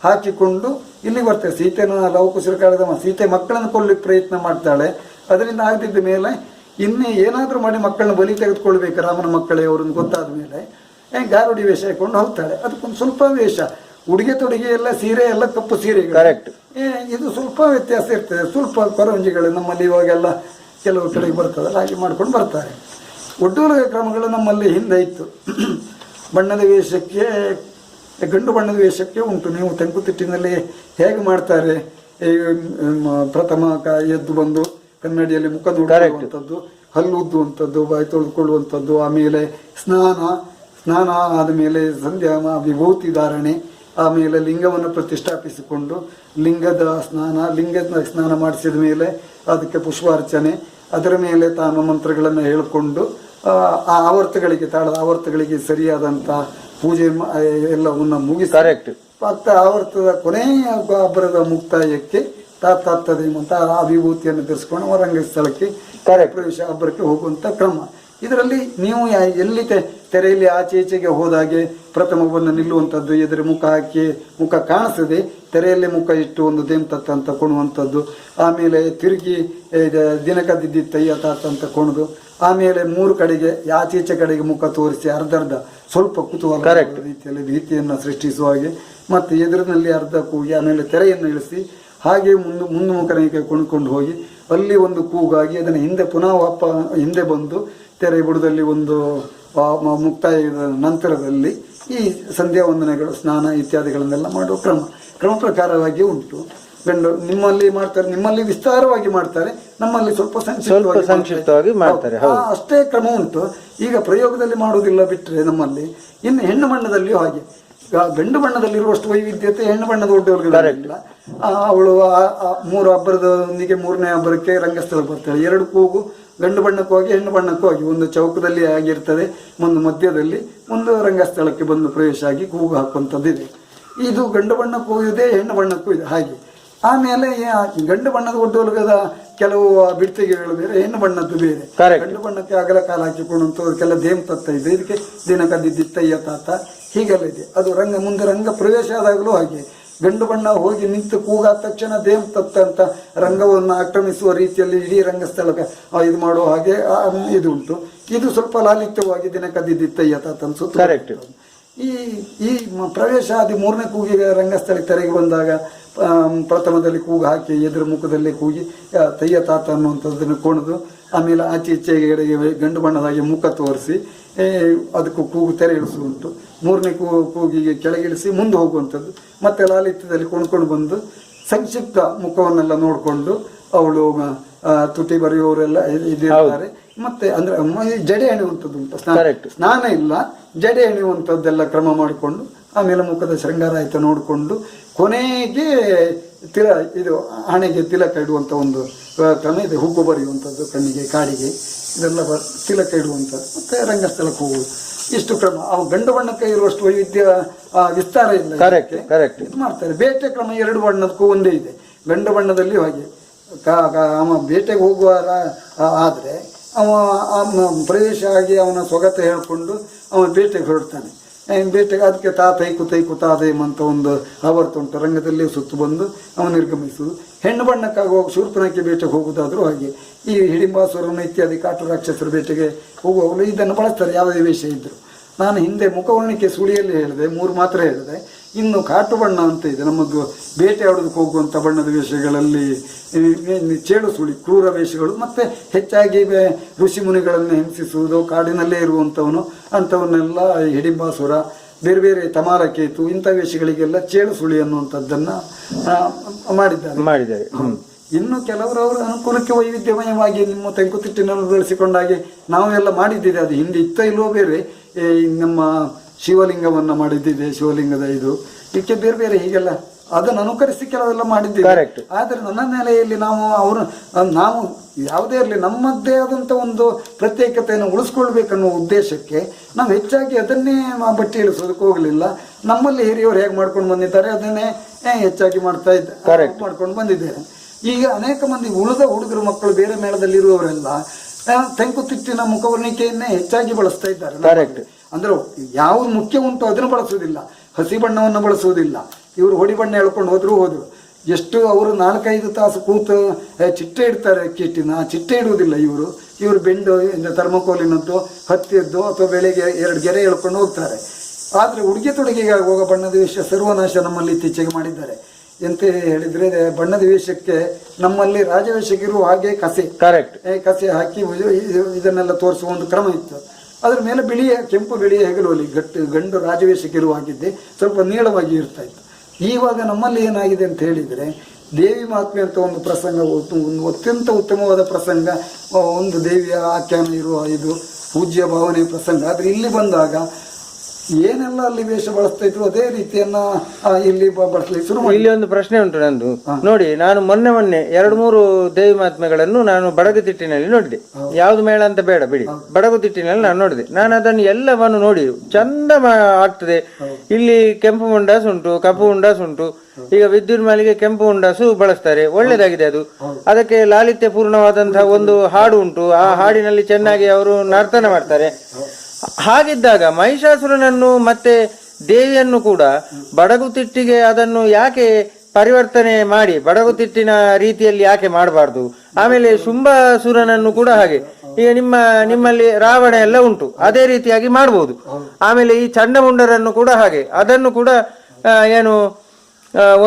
[SPEAKER 4] ಹಾಕಿಕೊಂಡು ಇಲ್ಲಿ ಬರ್ತಾಳೆ. ಸೀತೆಯನ್ನು ಲವಕುಶರ ಕಾಲದ ಸೀತೆ ಮಕ್ಕಳನ್ನು ಕೊಲ್ಲಲಿಕ್ಕೆ ಪ್ರಯತ್ನ ಮಾಡ್ತಾಳೆ. ಅದರಿಂದ ಆಗದಿದ್ದ ಮೇಲೆ ಇನ್ನೇ ಏನಾದರೂ ಮಾಡಿ ಮಕ್ಕಳನ್ನ ಬಲಿ ತೆಗೆದುಕೊಳ್ಬೇಕು ರಾಮನ ಮಕ್ಕಳೇ ಅವರನ್ನು ಗೊತ್ತಾದ ಮೇಲೆ ಗಾರುಡಿ ವೇಷ ಹಾಕೊಂಡು ಹೋಗ್ತಾಳೆ. ಅದಕ್ಕೊಂದು ಸ್ವಲ್ಪ ವೇಷ, ಉಡುಗೆ ತೊಡುಗೆ ಎಲ್ಲ ಸೀರೆ ಎಲ್ಲ ಕಪ್ಪು ಸೀರೆಗಳು.
[SPEAKER 2] ಕರೆಕ್ಟ್.
[SPEAKER 4] ಇದು ಸ್ವಲ್ಪ ವ್ಯತ್ಯಾಸ ಇರ್ತದೆ. ಸ್ವಲ್ಪ ಕೊರವಂಜಿಗಳು ನಮ್ಮಲ್ಲಿ ಇವಾಗೆಲ್ಲ ಕೆಲವು ಕಡೆಗೆ ಬರ್ತದಲ್ಲ, ಹಾಗೆ ಮಾಡ್ಕೊಂಡು ಬರ್ತಾರೆ. ಒಡ್ಡೋಲಗ ಕ್ರಮಗಳು ನಮ್ಮಲ್ಲಿ ಹಿಂದೆ ಇತ್ತು. ಬಣ್ಣದ ವೇಷಕ್ಕೆ, ಗಂಡು ಬಣ್ಣದ ವೇಷಕ್ಕೆ ಉಂಟು. ನೀವು ತೆಂಕುತಿಟ್ಟಿನಲ್ಲಿ ಹೇಗೆ ಮಾಡ್ತಾರೆ, ಪ್ರಥಮ ಎದ್ದು ಬಂದು ಕನ್ನಡಿಯಲ್ಲಿ ಮುಖ ನೋಡುವಂಥದ್ದು, ಹಲ್ಲು ಉದ್ದುವಂಥದ್ದು, ಬಾಯಿ ತೊಳೆದುಕೊಳ್ಳುವಂಥದ್ದು, ಆಮೇಲೆ ಸ್ನಾನ ಆದ ಮೇಲೆ ಸಂಧ್ಯಾ ವಿಭೂತಿ ಧಾರಣೆ, ಆಮೇಲೆ ಲಿಂಗವನ್ನು ಪ್ರತಿಷ್ಠಾಪಿಸಿಕೊಂಡು ಲಿಂಗದ ಸ್ನಾನ ಮಾಡಿಸಿದ ಮೇಲೆ ಅದಕ್ಕೆ ಪುಷ್ಪಾರ್ಚನೆ, ಅದರ ಮೇಲೆ ತಾನು ಮಂತ್ರಗಳನ್ನು ಹೇಳಿಕೊಂಡು ಆ ಆವರ್ತಗಳಿಗೆ, ತಾಳದ ಆವರ್ತಗಳಿಗೆ ಸರಿಯಾದಂಥ ಪೂಜೆ ಎಲ್ಲವನ್ನು ಮುಗಿಸಿ
[SPEAKER 2] ಕರೆಕ್ಟ್
[SPEAKER 4] ಮತ್ತೆ ಆವರ್ತದ ಕೊನೆಯ ಹಬ್ಬರದ ಮುಕ್ತಾಯಕ್ಕೆ ತಾತ್ತದೆ ಅಂತ ಆ ವಿಭೂತಿಯನ್ನು ಧರಿಸ್ಕೊಂಡು ಹೊರಂಗ ಸ್ಥಳಕ್ಕೆ ಪ್ರವೇಶ ಹಬ್ಬಕ್ಕೆ ಹೋಗುವಂಥ ಕ್ರಮ. ಇದರಲ್ಲಿ ನೀವು ಎಲ್ಲಿ ತೆರೆಯಲ್ಲಿ ಆಚೆ ಈಚೆಗೆ ಹೋದಾಗೆ ಪ್ರಥಮವನ್ನು ನಿಲ್ಲುವಂಥದ್ದು, ಎದುರು ಮುಖ ಹಾಕಿ ಮುಖ ಕಾಣಿಸದೆ ತೆರೆಯಲ್ಲಿ ಮುಖ ಇಟ್ಟು ಒಂದು ದೇಮ್ತತ್ತ ಅಂತ ಕೊಣುವಂಥದ್ದು, ಆಮೇಲೆ ತಿರುಗಿ ದಿನಕದ್ದಿದ್ದಯ್ಯ ತಾತ ಅಂತ ಕೊಣದು, ಆಮೇಲೆ 3 ಕಡೆಗೆ ಆಚೆ ಈಚೆ ಕಡೆಗೆ ಮುಖ ತೋರಿಸಿ ಅರ್ಧ ಸ್ವಲ್ಪ ಕುತೂಹಲ ರೀತಿಯಲ್ಲಿ ಭೀತಿಯನ್ನು ಸೃಷ್ಟಿಸುವ ಹಾಗೆ, ಮತ್ತು ಎದುರಿನಲ್ಲಿ ಅರ್ಧ ಕೂಗಿ ಆಮೇಲೆ ತೆರೆಯನ್ನು ಇಳಿಸಿ ಹಾಗೆ ಮುಖನಿಗೆ ಕುಣ್ಕೊಂಡು ಹೋಗಿ ಅಲ್ಲಿ ಒಂದು ಕೂಗಾಗಿ ಅದನ್ನು ಹಿಂದೆ ಪುನಃ ಹಿಂದೆ ಬಂದು ತೆರೆ ಬುಡದಲ್ಲಿ ಒಂದು ಮುಕ್ತಾಯದ ನಂತರದಲ್ಲಿ ಈ ಸಂಧ್ಯಾ ವಂದನೆಗಳು, ಸ್ನಾನ ಇತ್ಯಾದಿಗಳನ್ನೆಲ್ಲ ಮಾಡುವ ಕ್ರಮ ಪ್ರಕಾರವಾಗಿ ಉಂಟು. ನಿಮ್ಮಲ್ಲಿ ಮಾಡ್ತಾರೆ, ನಿಮ್ಮಲ್ಲಿ ವಿಸ್ತಾರವಾಗಿ ಮಾಡ್ತಾರೆ, ನಮ್ಮಲ್ಲಿ ಸ್ವಲ್ಪ
[SPEAKER 2] ಸಂಕ್ಷಿಪ್ತವಾಗಿ ಮಾಡ್ತಾರೆ.
[SPEAKER 4] ಅಷ್ಟೇ ಕ್ರಮ ಉಂಟು. ಈಗ ಪ್ರಯೋಗದಲ್ಲಿ ಮಾಡುವುದಿಲ್ಲ ಬಿಟ್ಟರೆ ನಮ್ಮಲ್ಲಿ ಇನ್ನು ಹೆಣ್ಣು ಬಣ್ಣದಲ್ಲಿಯೂ ಹಾಗೆ. ಗಂಡು ಬಣ್ಣದಲ್ಲಿರುವಷ್ಟು ವೈವಿಧ್ಯತೆ ಹೆಣ್ಣು ಬಣ್ಣದ ಒಡ್ಡುಗಳಿಲ್ಲ. ಅವಳು ಮೂರು ಹಬ್ಬರದೊಂದಿಗೆ ಮೂರನೇ ಹಬ್ಬರಕ್ಕೆ ರಂಗಸ್ಥಳಕ್ಕೆ ಬರ್ತಾಳೆ. ಎರಡು ಕೂಗು ಗಂಡು ಬಣ್ಣಕ್ಕೂ ಹೋಗಿ ಹೆಣ್ಣು ಬಣ್ಣಕ್ಕೂ ಹೋಗಿ ಒಂದು ಚೌಕದಲ್ಲಿ ಆಗಿರ್ತದೆ, ಒಂದು ಮಧ್ಯದಲ್ಲಿ ಒಂದು ರಂಗಸ್ಥಳಕ್ಕೆ ಬಂದು ಪ್ರವೇಶ ಆಗಿ ಕೂಗು ಹಾಕುವಂಥದ್ದಿದೆ. ಇದು ಗಂಡು ಬಣ್ಣಕ್ಕೂ ಇದೆ, ಹೆಣ್ಣು ಬಣ್ಣಕ್ಕೂ ಇದೆ ಹಾಗೆ. ಆಮೇಲೆ ಗಂಡು ಬಣ್ಣದ ಒಡ್ಡೋಲಗದ ಕೆಲವು ಬಿಡ್ತಿಗೆಗಳು ಬೇರೆ, ಹೆಣ್ಣು ಬಣ್ಣದ್ದು ಬೇರೆ. ಗಂಡು ಬಣ್ಣಕ್ಕೆ ಅಗಲ ಕಾಲ ಹಾಕಿಕೊಂಡಂಥವ್ರಿಗೆಲ್ಲ ದೇಮ್ ತತ್ತ ಇದೆ, ಇದಕ್ಕೆ ದಿನ ಕದ್ದಿತ್ತಯ್ಯ ತಾತ ಹೀಗೆಲ್ಲ ಇದೆ. ಅದು ಮುಂದೆ ರಂಗ ಪ್ರವೇಶ ಆದಾಗಲೂ ಹಾಗೆ ಗಂಡು ಬಣ್ಣ ಹೋಗಿ ನಿಂತು ಕೂಗಾದ ತಕ್ಷಣ ದೇಮ್ ತತ್ತ ಅಂತ ರಂಗವನ್ನು ಆಕ್ರಮಿಸುವ ರೀತಿಯಲ್ಲಿ ಇಡೀ ರಂಗಸ್ಥಳಕ್ಕೆ ಇದು ಮಾಡುವ ಹಾಗೆ ಇದು ಉಂಟು. ಇದು ಸ್ವಲ್ಪ ಲಾಲಿತ್ಯವಾಗಿ ದಿನ ಕದ್ದಿತ್ತಯ್ಯ ತಾತ ಅನ್ಸುತ್ತೆ. ಈ ಪ್ರವೇಶ ಆದಿ ಮೂರನೇ ಕೂಗಿಗೆ ರಂಗಸ್ಥಳಕ್ಕೆ ತೆರೆಗೆ ಬಂದಾಗ ಪ್ರಥಮದಲ್ಲಿ ಕೂಗು ಹಾಕಿ ಎದುರು ಮುಖದಲ್ಲಿ ಕೂಗಿ ತಯ್ಯ ತಾತ ಅನ್ನುವಂಥದ್ದನ್ನು ಕುಣಿದು, ಆಮೇಲೆ ಆಚೆ ಈಚೆಗೆ ಗಂಡು ಬಣ್ಣದಾಗಿ ಮುಖ ತೋರಿಸಿ ಅದಕ್ಕೂ ಕೂಗು ತೆರೆ ಇಳಿಸುವುಂಟು. ಮೂರನೇ ಕೂಗಿಗೆ ಕೆಳಗಿಳಿಸಿ ಮುಂದೆ ಹೋಗುವಂಥದ್ದು. ಮತ್ತೆ ಲಾಲಿತ್ಯದಲ್ಲಿ ಕೊಂಡ್ಕೊಂಡು ಬಂದು ಸಂಕ್ಷಿಪ್ತ ಮುಖವನ್ನೆಲ್ಲ ನೋಡಿಕೊಂಡು ಅವಳು ತುಟಿ ಬರೆಯುವವರೆಲ್ಲ ಇದಿರ್ತಾರೆ. ಮತ್ತೆ ಅಂದ್ರೆ ಜಡೆ ಎಣೆಯುವಂಥದ್ದು ಉಂಟು, ಸ್ನಾನ ಇಲ್ಲ, ಜಡೆ ಎಣೆಯುವಂಥದ್ದೆಲ್ಲ ಕ್ರಮ ಮಾಡಿಕೊಂಡು ಆಮೇಲೆ ಮುಖದ ಶೃಂಗಾರ ಆಯ್ತು ನೋಡಿಕೊಂಡು ಕೊನೆಗೆ ಇದು ಹಣೆಗೆ ತಿಲಕ ಇಡುವಂಥ ಒಂದು ಕ್ರಮ ಇದೆ. ಹುಗ್ಗು ಬರೆಯುವಂಥದ್ದು ಕಣ್ಣಿಗೆ ಕಾಡಿಗೆ ಇದೆಲ್ಲ ತಿಲಕ ಇಡುವಂಥದ್ದು. ಮತ್ತೆ ರಂಗಸ್ಥಳಕ್ಕೆ ಹೋಗುವುದು. ಇಷ್ಟು ಕ್ರಮ. ಅವು ಗಂಡು ಬಣ್ಣಕ್ಕೆ ಇರುವಷ್ಟು ವೈವಿಧ್ಯ ವಿಸ್ತಾರ ಇಲ್ಲ, ಇದು ಮಾಡ್ತಾರೆ. ಬೇಟೆ ಕ್ರಮ ಎರಡು ಬಣ್ಣದಕ್ಕೂ ಒಂದೇ ಇದೆ. ಗಂಡು ಬಣ್ಣದಲ್ಲಿ ಹಾಗೆ ಅವ ಬೇಟೆಗೆ ಹೋಗುವ ಆದರೆ ಅವ ಪ್ರವೇಶ ಆಗಿ ಅವನ ಸ್ವಗತ ಹೇಳಿಕೊಂಡು ಅವನ ಬೇಟೆಗೆ ಹೊರಡ್ತಾನೆ. ಬೇಟೆಗೆ ಅದಕ್ಕೆ ತೈಕು ತಾದೇಮ್ ಅಂತ ಒಂದು ಆವರ್ತ ಉಂಟು. ರಂಗದಲ್ಲಿ ಸುತ್ತು ಬಂದು ಅವನು ನಿರ್ಗಮಿಸುವುದು. ಹೆಣ್ಣು ಬಣ್ಣಕ್ಕಾಗಿ ಹೋಗಿ ಶೂರ್ಪನಕ್ಕೆ ಬೇಟೆಗೆ ಹೋಗುವುದಾದ್ರೂ ಹಾಗೆ. ಈ ಹಿಡಿಂಬಾಸುರನ ಇತ್ಯಾದಿ ಕಾಟು ರಾಕ್ಷಸರ ಬೇಟೆಗೆ ಹೋಗುವವರು ಇದನ್ನು ಬಳಸ್ತಾರೆ, ಯಾವುದೇ ವೇಷ ಇದ್ದರು. ನಾನು ಹಿಂದೆ ಮುಖವರ್ಣಿಕೆ ಸುಳಿಯಲ್ಲಿ ಹೇಳಿದೆ, 3 ಮಾತ್ರ ಹೇಳಿದೆ. ಇನ್ನು ಕಾಟು ಬಣ್ಣ ಅಂತ ಇದೆ. ನಮ್ಮದು ಬೇಟೆ ಆಡೋದಕ್ಕೆ ಹೋಗುವಂಥ ಬಣ್ಣದ ವೇಷಗಳಲ್ಲಿ ಚೇಳು ಸುಳಿ, ಕ್ರೂರ ವೇಷಗಳು, ಮತ್ತು ಹೆಚ್ಚಾಗಿ ಋಷಿ ಮುನಿಗಳನ್ನು ಹಿಂಸಿಸುವುದು, ಕಾಡಿನಲ್ಲೇ ಇರುವಂಥವನು ಅಂಥವನ್ನೆಲ್ಲ ಹಿಡಿಂಬಾಸುರ, ಬೇರೆ ಬೇರೆ ತಮಾರಕೇತು ಇಂಥ ವೇಷಗಳಿಗೆಲ್ಲ ಚೇಳು ಸುಳಿ ಅನ್ನುವಂಥದ್ದನ್ನು ಮಾಡಿದ್ದಾರೆ. ಇನ್ನು ಕೆಲವರವರು ಅನುಕೂಲಕ್ಕೆ ವೈವಿಧ್ಯಮಯವಾಗಿ ನಿಮ್ಮ ತೆಂಕುತಿಟ್ಟಿನಲ್ಲಿ ಬೆಳೆಸಿಕೊಂಡಾಗಿ ನಾವೆಲ್ಲ ಮಾಡಿದ್ದಿದೆ. ಅದು ಹಿಂದೆ ಇತ್ತ ಇಲ್ಲವೋ ಬೇರೆ. ನಮ್ಮ ಶಿವಲಿಂಗವನ್ನು ಮಾಡಿದ್ದಿದೆ, ಶಿವಲಿಂಗದ ಇದಕ್ಕೆ ಬೇರೆ ಬೇರೆ ಹೀಗೆಲ್ಲ ಅದನ್ನು ಅನುಕರಿಸಿ ಕೆಲವೆಲ್ಲ ಮಾಡಿದ್ದೀವಿ. ಆದರೆ ನನ್ನ ನೆಲೆಯಲ್ಲಿ ನಾವು ಯಾವುದೇ ಇರಲಿ ನಮ್ಮದೇ ಆದಂಥ ಒಂದು ಪ್ರತ್ಯೇಕತೆಯನ್ನು ಉಳಿಸ್ಕೊಳ್ಬೇಕನ್ನೋ ಉದ್ದೇಶಕ್ಕೆ ನಾವು ಹೆಚ್ಚಾಗಿ ಅದನ್ನೇ ಬಟ್ಟೆ ಇಳಿಸೋದಕ್ಕೆ ಹೋಗಲಿಲ್ಲ. ನಮ್ಮಲ್ಲಿ ಹಿರಿಯವರು ಹೇಗೆ ಮಾಡ್ಕೊಂಡು ಬಂದಿದ್ದಾರೆ ಅದನ್ನೇ ಹೆಚ್ಚಾಗಿ ಮಾಡ್ಕೊಂಡು ಬಂದಿದ್ದೇನೆ. ಈಗ ಅನೇಕ ಮಂದಿ ಉಳಿದ ಹುಡುಗರು ಮಕ್ಕಳು ಬೇರೆ ಮೇಳದಲ್ಲಿರುವವರೆಲ್ಲ ತೆಂಕುತಿಟ್ಟಿನ ಮುಖವರ್ಣಿಕೆಯನ್ನೇ ಹೆಚ್ಚಾಗಿ ಬಳಸ್ತಾ ಇದ್ದಾರೆ. ಅಂದ್ರೆ ಯಾವುದು ಮುಖ್ಯ ಉಂಟು ಅದನ್ನು ಬಳಸುವುದಿಲ್ಲ, ಹಸಿ ಬಣ್ಣವನ್ನು ಬಳಸುವುದಿಲ್ಲ. ಇವರು ಹೊಡಿ ಬಣ್ಣ ಹೇಳ್ಕೊಂಡು ಹೋದ್ರು. ಎಷ್ಟು ಅವರು 4-5 ತಾಸು ಕೂತು ಚಿಟ್ಟೆ ಇಡ್ತಾರೆ, ಕಿಟ್ಟಿನ ಚಿಟ್ಟೆ ಇಡುವುದಿಲ್ಲ ಇವರು ಬೆಂಡು ಥರ್ಮಕೋಲಿನದ್ದು ಹತ್ತಿಯದ್ದು ಅಥವಾ ಬೆಳೆಗೆ 2 ಗೆರೆ ಹೇಳ್ಕೊಂಡು ಹೋಗ್ತಾರೆ. ಆದರೆ ಉಡುಗೆ ತೊಡುಗೆಗೆ ಹೋಗೋ ಬಣ್ಣದ ವೇಷ ಸರ್ವನಾಶ ನಮ್ಮಲ್ಲಿ ಇತ್ತೀಚೆಗೆ ಮಾಡಿದ್ದಾರೆ. ಎಂತ ಹೇಳಿದ್ರೆ ಬಣ್ಣದ ವೇಷಕ್ಕೆ ನಮ್ಮಲ್ಲಿ ರಾಜವೇಷಕ್ಕಿರುವ ಹಾಗೆ ಕಸೆ ಹಾಕಿ ಇದನ್ನೆಲ್ಲ ತೋರಿಸುವ ಒಂದು ಕ್ರಮ ಇತ್ತು. ಅದ್ರ ಮೇಲೆ ಕೆಂಪು ಬಿಳಿಯ ಹೆಗಲುವಲಿ ಗಂಡು ರಾಜವೇಷಕ್ಕಿರುವ ಹಾಗಿದ್ದೆ ಸ್ವಲ್ಪ ನೀಳವಾಗಿ ಇರ್ತಾ ಇತ್ತು. ಇವಾಗ ನಮ್ಮಲ್ಲಿ ಏನಾಗಿದೆ ಅಂತ ಹೇಳಿದರೆ ದೇವಿ ಮಹಾತ್ಮೆ ಅಂತ ಒಂದು ಪ್ರಸಂಗ, ಒಂದು ಅತ್ಯಂತ ಉತ್ತಮವಾದ ಪ್ರಸಂಗ, ಒಂದು ದೇವಿಯ ಆಖ್ಯಾನ ಇರುವ ಇದು ಪೂಜ್ಯ ಭಾವನೆ ಪ್ರಸಂಗ. ಆದರೆ ಇಲ್ಲಿ ಬಂದಾಗ ಏನೆಲ್ಲ ಅಲ್ಲಿ ವೇಷ ಬಳಸ್ತಾ ಇದ್ರು ಅದೇ ರೀತಿಯನ್ನ ಇಲ್ಲಿ ಬಳಸಲಿಕ್ಕೆ ಶುರು ಮಾಡಿ.
[SPEAKER 2] ಇಲ್ಲಿ ಒಂದು ಪ್ರಶ್ನೆ ಉಂಟು ನಂದು. ನೋಡಿ, ನಾನು ಮೊನ್ನೆ 2-3 ದೇವಿ ಮಹಾತ್ಮೆಗಳನ್ನು ನಾನು ಬಡಗುತಿಟ್ಟಿನಲ್ಲಿ ನೋಡಿದೆ. ಯಾವ್ದು ಮೇಳ ಅಂತ ಬೇಡ ಬಿಡಿ, ಬಡಗುತಿಟ್ಟಿನಲ್ಲಿ ನಾನು ನೋಡಿದೆ. ನಾನು ಅದನ್ನು ಎಲ್ಲವನ್ನು ನೋಡಿ ಚಂದ ಆಗ್ತದೆ. ಇಲ್ಲಿ ಕೆಂಪು ಮುಂಡಾಸು ಉಂಟು, ಕಪ್ಪು ಮುಂಡಾಸು ಉಂಟು. ಈಗ ವಿದ್ಯುನ್ಮಾಲಿಗೆ ಕೆಂಪು ಮುಂಡಾಸು ಬಳಸ್ತಾರೆ, ಒಳ್ಳೇದಾಗಿದೆ ಅದು. ಅದಕ್ಕೆ ಲಾಲಿತ್ಯ ಪೂರ್ಣವಾದಂತಹ ಒಂದು ಹಾಡು ಉಂಟು, ಆ ಹಾಡಿನಲ್ಲಿ ಚೆನ್ನಾಗಿ ಅವರು ನರ್ತನ ಮಾಡ್ತಾರೆ. ಹಾಗಿದ್ದಾಗ ಮಹಿಷಾಸುರನನ್ನು ಮತ್ತೆ ದೇವಿಯನ್ನು ಕೂಡ ಬಡಗುತಿಟ್ಟಿಗೆ ಅದನ್ನು ಯಾಕೆ ಪರಿವರ್ತನೆ ಮಾಡಿ ಬಡಗುತಿಟ್ಟಿನ ರೀತಿಯಲ್ಲಿ ಯಾಕೆ ಮಾಡಬಾರ್ದು? ಆಮೇಲೆ ಶುಂಭಾಸುರನನ್ನು ಕೂಡ ಹಾಗೆ, ಈಗ ನಿಮ್ಮಲ್ಲಿ ರಾವಣ ಎಲ್ಲ ಉಂಟು, ಅದೇ ರೀತಿಯಾಗಿ ಮಾಡ್ಬೋದು. ಆಮೇಲೆ ಈ ಚಂಡಮುಂಡರನ್ನು ಕೂಡ ಹಾಗೆ, ಅದನ್ನು ಕೂಡ ಏನು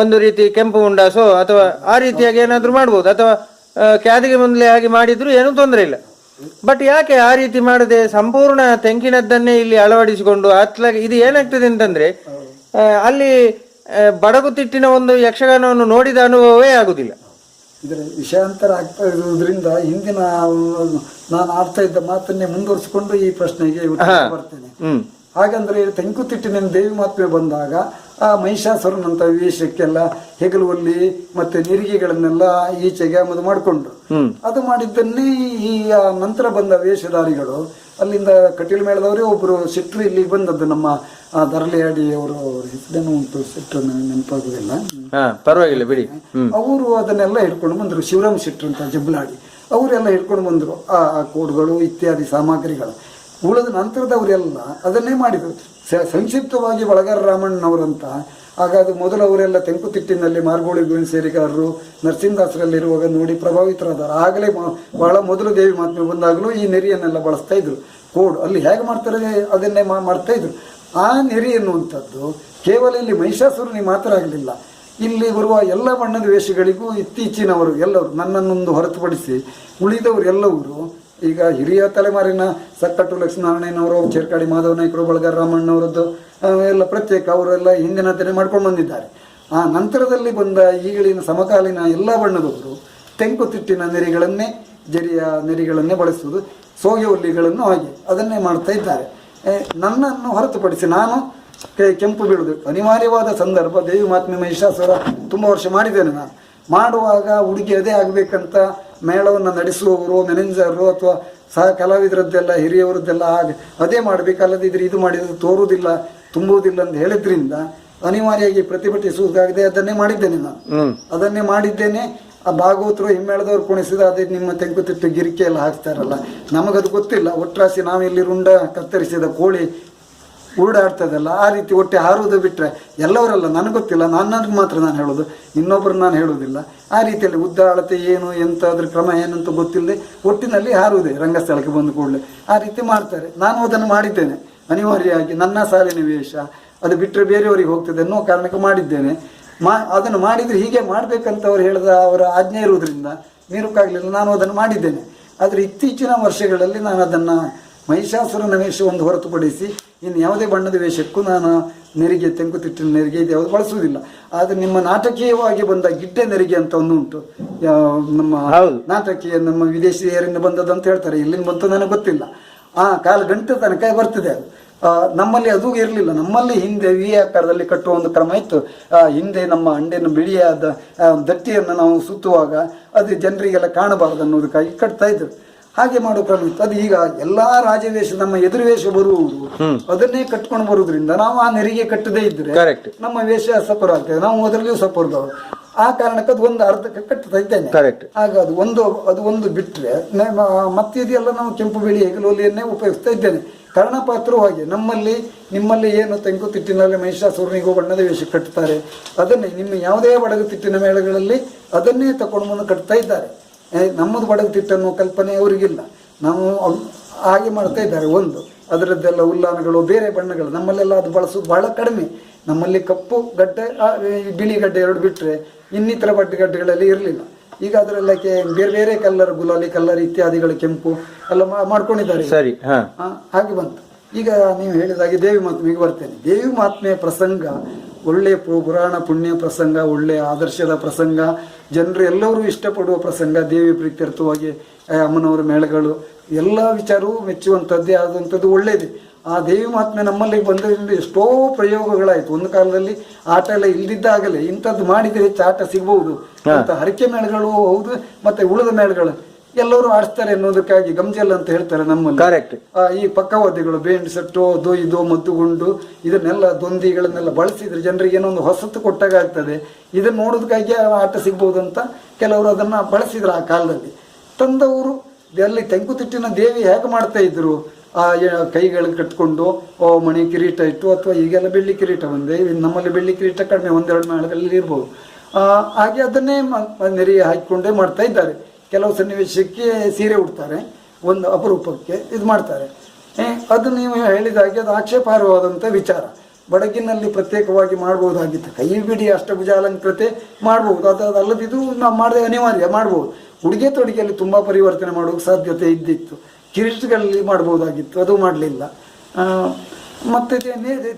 [SPEAKER 2] ಒಂದು ರೀತಿ ಕೆಂಪು ಮುಂಡಾಸೋ ಅಥವಾ ಆ ರೀತಿಯಾಗಿ ಏನಾದ್ರು ಮಾಡ್ಬೋದು. ಅಥವಾ ಕ್ಯಾದಿಗೆ ಮೊದಲೇ ಹಾಗೆ ಮಾಡಿದ್ರು ಏನೂ ತೊಂದರೆ ಇಲ್ಲ. ಬಟ್ ಯಾಕೆ ಆ ರೀತಿ ಮಾಡದೆ ಸಂಪೂರ್ಣ ತೆಂಕಿನದ್ದನ್ನೇ ಇಲ್ಲಿ ಅಳವಡಿಸಿಕೊಂಡು ಅತ್ಲಾಗಿ ಇದು ಏನಾಗ್ತದೆ ಅಂತಂದ್ರೆ ಅಲ್ಲಿ ಬಡಗುತಿಟ್ಟಿನ ಒಂದು ಯಕ್ಷಗಾನವನ್ನು ನೋಡಿದ ಅನುಭವವೇ ಆಗುದಿಲ್ಲ.
[SPEAKER 4] ಇದರ ವಿಷಯಾಂತರ ಆಗ್ತಾ ಇರುವುದರಿಂದ ಹಿಂದಿನ ನಾನು ಆಡ್ತಾ ಇದ್ದ ಮಾತನ್ನೇ ಮುಂದುವರಿಸಿಕೊಂಡು ಈ ಪ್ರಶ್ನೆಗೆ ಉತ್ತರ ಬರ್ತೇನೆ. ಹಾಗಂದ್ರೆ ತೆಂಕುತಿಟ್ಟಿನ ದೇವಿ ಮಾತ್ಮೆ ಬಂದಾಗ ಆ ಮಹಿಷಾಸುರನಂತ ವೇಷಕ್ಕೆಲ್ಲ ಹೆಗಲುವಲ್ಲಿ ಮತ್ತೆ ನಿರಿಗೆಗಳನ್ನೆಲ್ಲ ಈಚೆಗೆ ಆಮದು ಮಾಡಿಕೊಂಡ್ರು. ಅದು ಮಾಡಿದ್ದನ್ನೇ ಈ ನಂತರ ಬಂದ ವೇಷಧಾರಿಗಳು ಅಲ್ಲಿಂದ ಕಟೀಲು ಮೇಳದವರೇ ಒಬ್ರು ಸಿಟ್ರು ಇಲ್ಲಿ ಬಂದದ್ದು, ನಮ್ಮ ದರಳಿಯಾಡಿ ಅವರು ಹೆಸರೇನು ಉಂಟು, ಸಿಟ್ರು ನೆನಪಾಗುದಿಲ್ಲ,
[SPEAKER 2] ಪರವಾಗಿಲ್ಲ ಬಿಡಿ.
[SPEAKER 4] ಅವರು ಅದನ್ನೆಲ್ಲ ಹಿಡ್ಕೊಂಡು ಬಂದ್ರು. ಶಿವರಾಮ್ ಸಿಟ್ರು ಅಂತ ಜಬ್ಲಾಡಿ ಅವರೆಲ್ಲ ಹಿಡ್ಕೊಂಡು ಬಂದ್ರು ಆ ಕೋಡ್ಗಳು ಇತ್ಯಾದಿ ಸಾಮಗ್ರಿಗಳು. ಉಳಿದ ನಂತರದವರೆಲ್ಲ ಅದನ್ನೇ ಮಾಡಿದರು. ಸಂಕ್ಷಿಪ್ತವಾಗಿ ಬಳಗಾರ ರಾಮಣ್ಣನವರಂತ ಆಗ ಅದು ಮೊದಲು ಅವರೆಲ್ಲ ತೆಂಕುತಿಟ್ಟಿನಲ್ಲಿ ಮಾರ್ಗೋಳಿ ಸೇರಿಗಾರರು ನರಸಿಂಹದಾಸರಲ್ಲಿರುವಾಗ ನೋಡಿ ಪ್ರಭಾವಿತರಾದರು. ಆಗಲೇ ಬಹಳ ಮೊದಲು ದೇವಿ ಮಾತ್ಮೆ ಬಂದಾಗಲೂ ಈ ನೆರಿಯನ್ನೆಲ್ಲ ಬಳಸ್ತಾ ಇದ್ರು. ಕೋಡ್ ಅಲ್ಲಿ ಹೇಗೆ ಮಾಡ್ತಾರೆ ಅದನ್ನೇ ಮಾಡ್ತಾ ಇದ್ರು. ಆ ನೆರಿ ಎನ್ನುವಂಥದ್ದು ಕೇವಲ ಇಲ್ಲಿ ಮಹಿಷಾಸುರನಿಗೆ ಮಾತ್ರ ಆಗಲಿಲ್ಲ, ಇಲ್ಲಿ ಬರುವ ಎಲ್ಲ ಬಣ್ಣದ ವೇಷಗಳಿಗೂ ಇತ್ತೀಚಿನವರು ಎಲ್ಲರೂ ನನ್ನನ್ನೊಂದು ಹೊರತುಪಡಿಸಿ ಉಳಿದವರೆಲ್ಲವರು ಈಗ ಹಿರಿಯ ತಲೆಮಾರಿನ ಸಕ್ಕಟ್ಟು ಲಕ್ಷ್ಮೀನಾರಾಯಣನವರು, ಚೇರ್ಕಾಡಿ ಮಾಧವ ನಾಯ್ಕರು, ಬಳಗಾರ ರಾಮಣ್ಣವರದ್ದು ಎಲ್ಲ ಪ್ರತ್ಯೇಕ ಅವರೆಲ್ಲ ಹಿಂದಿನಂತೆಯೇ ಮಾಡ್ಕೊಂಡು ಬಂದಿದ್ದಾರೆ. ಆ ನಂತರದಲ್ಲಿ ಬಂದ ಈಗಳಿನ ಸಮಕಾಲೀನ ಎಲ್ಲ ಬಣ್ಣದವರು ತೆಂಕುತಿಟ್ಟಿನ ನೆರಿಗಳನ್ನೇ, ಜರಿಯ ನೆರಿಗಳನ್ನೇ ಬಳಸುವುದು, ಸೋಗೆ ಹುಲ್ಲಿಗಳನ್ನು ಹಾಗೆ ಅದನ್ನೇ ಮಾಡ್ತಾ ಇದ್ದಾರೆ. ನನ್ನನ್ನು ಹೊರತುಪಡಿಸಿ ನಾನು ಕೆಂಪು ಬೀಳುವುದು ಅನಿವಾರ್ಯವಾದ ಸಂದರ್ಭ. ದೇವಿ ಮಾತ್ಮೆ ಮಹಿಷಾಸುರ ತುಂಬ ವರ್ಷ ಮಾಡಿದ್ದೇನೆ. ನಾನು ಮಾಡುವಾಗ ಹುಡುಗಿ ಅದೇ ಆಗಬೇಕಂತ ಮೇಳವನ್ನು ನಡೆಸುವವರು, ಮ್ಯಾನೇಜರು ಅಥವಾ ಸಹ ಕಲಾವಿದರದ್ದೆಲ್ಲ ಹಿರಿಯವರದ್ದೆಲ್ಲ ಅದೇ ಮಾಡಬೇಕಲ್ಲದಿದ್ರೆ ಇದು ಮಾಡಿದ್ರೆ ತೋರುವುದಿಲ್ಲ, ತುಂಬುವುದಿಲ್ಲ ಅಂತ ಹೇಳಿದ್ರಿಂದ ಅನಿವಾರ್ಯವಾಗಿ ಪ್ರತಿಭಟಿಸುವುದಾಗದೆ ಅದನ್ನೇ ಮಾಡಿದ್ದೇನೆ. ನಾನು ಅದನ್ನೇ ಮಾಡಿದ್ದೇನೆ. ಆ ಭಾಗವತರು ಹಿಮ್ಮೇಳದವ್ರು ಕುಣಿಸಿದ ಅದೇ ನಿಮ್ಮ ತೆಂಕುತಿಟ್ಟು ಗಿರಿಕೆ ಎಲ್ಲ ಹಾಕ್ತಾರಲ್ಲ, ನಮಗದು ಗೊತ್ತಿಲ್ಲ. ಒಟ್ರಾಸಿ ನಾವಿಲ್ಲಿ ರುಂಡ ಕತ್ತರಿಸಿದ ಕೋಳಿ ಉರುಡಾಡ್ತದಲ್ಲ ಆ ರೀತಿ ಒಟ್ಟೆ ಹಾರುವುದು ಬಿಟ್ಟರೆ ಎಲ್ಲವರಲ್ಲ, ನನಗೆ ಗೊತ್ತಿಲ್ಲ, ನನಗೆ ಮಾತ್ರ ನಾನು ಹೇಳೋದು, ಇನ್ನೊಬ್ಬರು ನಾನು ಹೇಳೋದಿಲ್ಲ. ಆ ರೀತಿಯಲ್ಲಿ ಉದ್ದ ಅಳತೆ ಏನು ಎಂತ ಅದ್ರ ಕ್ರಮ ಏನಂತ ಗೊತ್ತಿಲ್ಲದೆ ಒಟ್ಟಿನಲ್ಲಿ ಹಾರುವುದೇ ರಂಗಸ್ಥಳಕ್ಕೆ ಬಂದ ಕೂಡಲೇ ಆ ರೀತಿ ಮಾಡ್ತಾರೆ. ನಾನು ಅದನ್ನು ಮಾಡಿದ್ದೇನೆ ಅನಿವಾರ್ಯವಾಗಿ, ನನ್ನ ಸಾಲಿನ ವೇಷ ಅದು ಬಿಟ್ಟರೆ ಬೇರೆಯವರಿಗೆ ಹೋಗ್ತದೆ ಅನ್ನೋ ಕಾರಣಕ್ಕೆ ಮಾಡಿದ್ದೇನೆ. ಅದನ್ನು ಮಾಡಿದರೆ ಹೀಗೆ ಮಾಡಬೇಕಂತ ಅವ್ರು ಹೇಳಿದ ಅವರ ಆಜ್ಞೆ ಇರುವುದರಿಂದ ಮೀರುಕಾಗಲಿಲ್ಲ, ನಾನು ಅದನ್ನು ಮಾಡಿದ್ದೇನೆ. ಆದರೆ ಇತ್ತೀಚಿನ ವರ್ಷಗಳಲ್ಲಿ ನಾನು ಅದನ್ನು ಮಹಿಷಾಸುರನ ವೇಷವನ್ನು ಹೊರತುಪಡಿಸಿ ಇನ್ನು ಯಾವುದೇ ಬಣ್ಣದ ವೇಷಕ್ಕೂ ನಾನು ನೆರಿಗೆ, ತೆಂಕುತಿಟ್ಟಿನ ನೆರಿಗೆ ಇದು ಯಾವುದು ಬಳಸುವುದಿಲ್ಲ. ಆದರೆ ನಿಮ್ಮ ನಾಟಕೀಯವಾಗಿ ಬಂದ ಗಿಡ್ಡೆ ನೆರಿಗೆ ಅಂತ ಒಂದು ಉಂಟು, ನಮ್ಮ ನಾಟಕೀಯ ನಮ್ಮ ವಿದೇಶಿಯರಿಂದ ಬಂದದ್ದು ಅಂತ ಹೇಳ್ತಾರೆ, ಎಲ್ಲಿಂದ ಬಂತು ನನಗೆ ಗೊತ್ತಿಲ್ಲ. ಕಾಲು ಗಂಟೆ ತನಕ ಬರ್ತದೆ ಅದು. ನಮ್ಮಲ್ಲಿ ಅದು ಇರಲಿಲ್ಲ. ನಮ್ಮಲ್ಲಿ ಹಿಂದೆ ವಿ ಆಕಾರದಲ್ಲಿ ಕಟ್ಟುವ ಒಂದು ಕ್ರಮ ಇತ್ತು. ಹಿಂದೆ ನಮ್ಮ ಅಂಡೆನ ಬಿಳಿಯಾದ ದಟ್ಟಿಯನ್ನು ನಾವು ಸುತ್ತುವಾಗ ಅದು ಜನರಿಗೆಲ್ಲ ಕಾಣಬಾರದು ಅನ್ನೋದಕ್ಕಾಗಿ ಕಟ್ತಾ ಇದ್ರು. ಹಾಗೆ ಮಾಡೋ ಕ್ರಮ ಇತ್ತು. ಅದು ಈಗ ಎಲ್ಲಾ ರಾಜವೇಷ ನಮ್ಮ ಎದುರು ವೇಷ ಬರುವುದು ಅದನ್ನೇ ಕಟ್ಕೊಂಡು ಬರುವುದರಿಂದ ನಾವು ಆ ನೆರಿಗೆ ಕಟ್ಟದೇ ಇದ್ರೆ ನಮ್ಮ ವೇಷ ಸಫರ್ ಆಗ್ತದೆ, ನಾವು ಅದರಲ್ಲಿಯೂ ಸಫರ್ದವರು. ಆ ಕಾರಣಕ್ಕೆ ಅದು ಒಂದು ಅರ್ಧಕ್ಕೆ ಕಟ್ತಾ ಇದ್ದೇನೆ. ಆಗ ಅದು ಒಂದು ಬಿಟ್ಟರೆ ಮತ್ತೆ ಇದೆಲ್ಲ ನಾವು ಕೆಂಪು ಬಿಳಿ ಹೆಗಲೋಲಿಯನ್ನೇ ಉಪಯೋಗಿಸ್ತಾ ಇದ್ದೇನೆ. ಕರ್ಣಪಾತ್ರವು ಹಾಗೆ ನಿಮ್ಮಲ್ಲಿ ಏನು ತೆಂಕುತಿಟ್ಟಿನಲ್ಲಿ ಮಹಿಷಾಸುರನಿಗೂ ಬಣ್ಣದ ವೇಷ ಕಟ್ತಾರೆ, ಅದನ್ನೇ ನಿಮ್ಮ ಯಾವುದೇ ಬಡಗುತಿಟ್ಟಿನ ಮೇಳಗಳಲ್ಲಿ ಅದನ್ನೇ ತಕೊಂಡು ಮುಂದೆ ಕಟ್ತಾ ಇದ್ದಾರೆ. ನಮ್ಮದು ಬಡಗುತಿಟ್ಟನ್ನು ಕಲ್ಪನೆ ಅವರಿಗಿಲ್ಲ, ನಾವು ಹಾಗೆ ಮಾಡ್ತಾ ಇದ್ದಾರೆ. ಒಂದು ಅದರದ್ದೆಲ್ಲ ಉಲ್ಲಾನಗಳು ಬೇರೆ ಬಣ್ಣಗಳು, ನಮ್ಮಲ್ಲೆಲ್ಲ ಅದು ಬಳಸೋದು ಬಹಳ ಕಡಿಮೆ. ನಮ್ಮಲ್ಲಿ ಕಪ್ಪು ಗಡ್ಡೆ ಬಿಳಿ ಗಡ್ಡೆ ಎರಡು ಬಿಟ್ಟರೆ ಇನ್ನಿತರ ಗಡ್ಡೆಗಳಲ್ಲಿ ಇರಲಿಲ್ಲ. ಈಗ ಅದರೆಲ್ಲ ಬೇರೆ ಬೇರೆ ಕಲ್ಲರ್, ಗುಲಾಲಿ ಕಲ್ಲರ್ ಇತ್ಯಾದಿಗಳು ಕೆಂಪು ಎಲ್ಲ ಮಾಡ್ಕೊಂಡಿದ್ದಾರೆ. ಸರಿ, ಹಾಗೆ ಬಂತು. ಈಗ ನೀವು ಹೇಳಿದಾಗೆ ದೇವಿ ಮಾತ್ಮೆಗೆ ಬರ್ತೇನೆ. ದೇವಿ ಮಾತ್ಮೆಯ ಪ್ರಸಂಗ ಒಳ್ಳೆಯ ಪುರಾಣ ಪುಣ್ಯ ಪ್ರಸಂಗ, ಒಳ್ಳೆಯ ಆದರ್ಶದ ಪ್ರಸಂಗ, ಜನರು ಎಲ್ಲರೂ ಇಷ್ಟಪಡುವ ಪ್ರಸಂಗ. ದೇವಿ ಪ್ರೀತ್ಯರ್ಥವಾಗಿ ಅಮ್ಮನವರ ಮೇಳಗಳು ಎಲ್ಲ ವಿಚಾರವೂ ಮೆಚ್ಚುವಂಥದ್ದೇ ಆದಂಥದ್ದು ಒಳ್ಳೆಯದೇ. ಆ ದೇವಿ ಮಾತ್ಮೆ ನಮ್ಮಲ್ಲಿ ಬಂದರಿಂದ ಎಷ್ಟೋ ಪ್ರಯೋಗಗಳಾಯಿತು. ಒಂದು ಕಾಲದಲ್ಲಿ ಆಟ ಎಲ್ಲ ಇಲ್ದಿದ್ದಾಗಲೇ ಇಂಥದ್ದು ಮಾಡಿದರೆ ಹೆಚ್ಚು ಆಟ ಸಿಗಬಹುದು ಅಂತ ಹರಕೆ ಮೇಳಗಳು ಹೌದು, ಮತ್ತೆ ಉಳಿದ ಮೇಳಗಳು ಎಲ್ಲರೂ ಆಡಿಸ್ತಾರೆ ಅನ್ನೋದಕ್ಕಾಗಿ ಗಂಜಲ್ ಅಂತ ಹೇಳ್ತಾರೆ ನಮ್ಮಲ್ಲಿ. ಈ ಪಕ್ಕವಾದ್ಯಗಳು ಬೇಂಡ್ ಸೆಟ್ಟು ಅದು ಇದು ಮದ್ದುಗುಂಡು ಇದನ್ನೆಲ್ಲ ದೊಂದಿಗಳನ್ನೆಲ್ಲ ಬಳಸಿದ್ರೆ ಜನರಿಗೆ ಏನೋ ಒಂದು ಹೊಸತು ಕೊಟ್ಟಾಗ ಆಗ್ತದೆ. ಇದನ್ನ ನೋಡೋದಕ್ಕಾಗಿ ಆಟ ಸಿಗ್ಬಹುದು ಅಂತ ಕೆಲವರು ಅದನ್ನ ಬಳಸಿದ್ರು. ಆ ಕಾಲದಲ್ಲಿ ತಂದವರು ಅಲ್ಲಿ ತೆಂಕುತಿಟ್ಟಿನ ದೇವಿ ಹೇಗೆ ಮಾಡ್ತಾ ಇದ್ರು, ಆ ಕೈಗಳಿಗೆ ಕಟ್ಕೊಂಡು ಮಣಿ ಕಿರೀಟ ಇಟ್ಟು, ಅಥವಾ ಈಗೆಲ್ಲ ಬೆಳ್ಳಿ ಕಿರೀಟ ಬಂದೆ, ನಮ್ಮಲ್ಲಿ ಬೆಳ್ಳಿ ಕಿರೀಟ ಕಡಿಮೆ ಒಂದೆರಡು ಮೇಳಗಳಲ್ಲಿ ಇರ್ಬೋದು. ಹಾಗೆ ಅದನ್ನೇ ನೆರಿಗೆ ಹಾಕಿಕೊಂಡೇ ಮಾಡ್ತಾ ಇದ್ದಾರೆ. ಕೆಲವು ಸನ್ನಿವೇಶಕ್ಕೆ ಸೀರೆ ಉಡ್ತಾರೆ, ಒಂದು ಅಪರೂಪಕ್ಕೆ ಇದು ಮಾಡ್ತಾರೆ. ಅದು ನೀವು ಹೇಳಿದಾಗೆ ಅದು ಆಕ್ಷೇಪಾರ್ಹವಾದಂಥ ವಿಚಾರ. ಬಡಗಿನಲ್ಲಿ ಪ್ರತ್ಯೇಕವಾಗಿ ಮಾಡ್ಬೋದಾಗಿತ್ತು. ಕೈ ಬಿಡಿ ಅಷ್ಟಭುಜ ಅಲಂಕೃತೆ ಮಾಡ್ಬೋದು, ಅದಲ್ಲದಿದ್ದು ನಾವು ಮಾಡದೆ ಅನಿವಾರ್ಯ ಮಾಡ್ಬೋದು. ಉಡುಗೆ ತೊಡುಗೆಯಲ್ಲಿ ತುಂಬ ಪರಿವರ್ತನೆ ಮಾಡೋಕ್ಕೆ ಸಾಧ್ಯತೆ ಇದ್ದಿತ್ತು. ಕಿರೀಟಗಳಲ್ಲಿ ಮಾಡ್ಬೋದಾಗಿತ್ತು, ಅದು ಮಾಡಲಿಲ್ಲ. ಮತ್ತೆ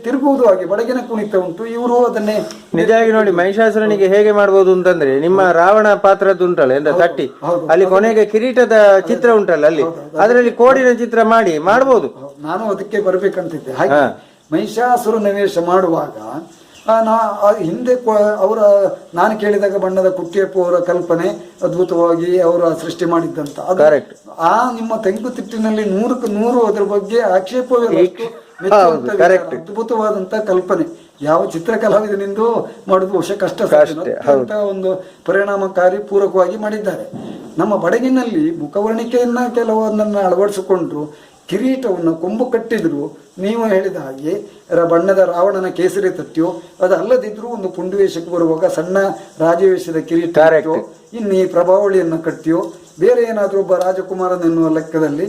[SPEAKER 4] ತಿರುಗುವುದು ಹಾಗೆ ಬಡಗಿನ ಕುಣಿತ ಉಂಟು. ಇವರು ಅದನ್ನೇ
[SPEAKER 2] ನಿಜವಾಗಿ ನೋಡಿ, ಮಹಿಷಾಸುರನಿಗೆ ಹೇಗೆ ಮಾಡ್ಬೋದು ಅಂತಂದ್ರೆ, ನಿಮ್ಮ ರಾವಣ ಪಾತ್ರದ್ದು ಉಂಟಲ್ಲ ಎಂತ ತಟ್ಟಿ, ಅಲ್ಲಿ ಕೊನೆಗೆ ಕಿರೀಟದ ಚಿತ್ರ ಉಂಟಲ್ಲ, ಅಲ್ಲಿ ಅದರಲ್ಲಿ ಕೋಡಿನ ಚಿತ್ರ ಮಾಡ್ಬೋದು.
[SPEAKER 4] ನಾನು ಅದಕ್ಕೆ ಬರ್ಬೇಕಂತಿದ್ದೆ. ಹಾಗೆ ಮಹಿಷಾಸುರ ನಿವೇಶ ಮಾಡುವಾಗ ಹಿಂದೆ ನಾನು ಕೇಳಿದಾಗ ಬಣ್ಣದ ಕುಟ್ಟಿಯಪ್ಪ ಅವರ ಕಲ್ಪನೆ ಅದ್ಭುತವಾಗಿ ಅವರು ಸೃಷ್ಟಿ ಮಾಡಿದ್ದಂತ ಅದು ಆ ನಿಮ್ಮ ತೆಂಕುತಿಟ್ಟಿನಲ್ಲಿ 100ಕ್ಕೆ 100 ಅದರ ಬಗ್ಗೆ ಆಕ್ಷೇಪವೇ ಅದ್ಭುತವಾದಂತ ಕಲ್ಪನೆ. ಯಾವ ಚಿತ್ರಕಲಾವಿದನೆಂದು ಮಾಡುದು ಬಹುಶಃ ಕಷ್ಟ ಅಂತ ಒಂದು ಪರಿಣಾಮಕಾರಿ ಪೂರಕವಾಗಿ ಮಾಡಿದ್ದಾರೆ. ನಮ್ಮ ಬಡಗಿನಲ್ಲಿ ಮುಖವರ್ಣಿಕೆಯನ್ನ ಕೆಲವೊಂದನ್ನು ಅಳವಡಿಸಿಕೊಂಡ್ರು, ಕಿರೀಟವನ್ನು ಕೊಂಬು ಕಟ್ಟಿದ್ರು, ನೀವು ಹೇಳಿದ ಹಾಗೆ ಬಣ್ಣದ ರಾವಣನ ಕೇಸರಿ ತಟ್ಟಿಯೋ ಅದಲ್ಲದಿದ್ರು ಒಂದು ಪುಂಡುವೇಷಕ್ಕೆ ಬರುವಾಗ ಸಣ್ಣ ರಾಜವೇಷದ ಕಿರೀಟ ಇನ್ನು ಈ ಪ್ರಭಾವಳಿಯನ್ನು ಕಟ್ಟಿಯೋ ಬೇರೆ ಏನಾದ್ರೂ ಒಬ್ಬ ರಾಜಕುಮಾರನ್ ಎನ್ನುವ ಲೆಕ್ಕದಲ್ಲಿ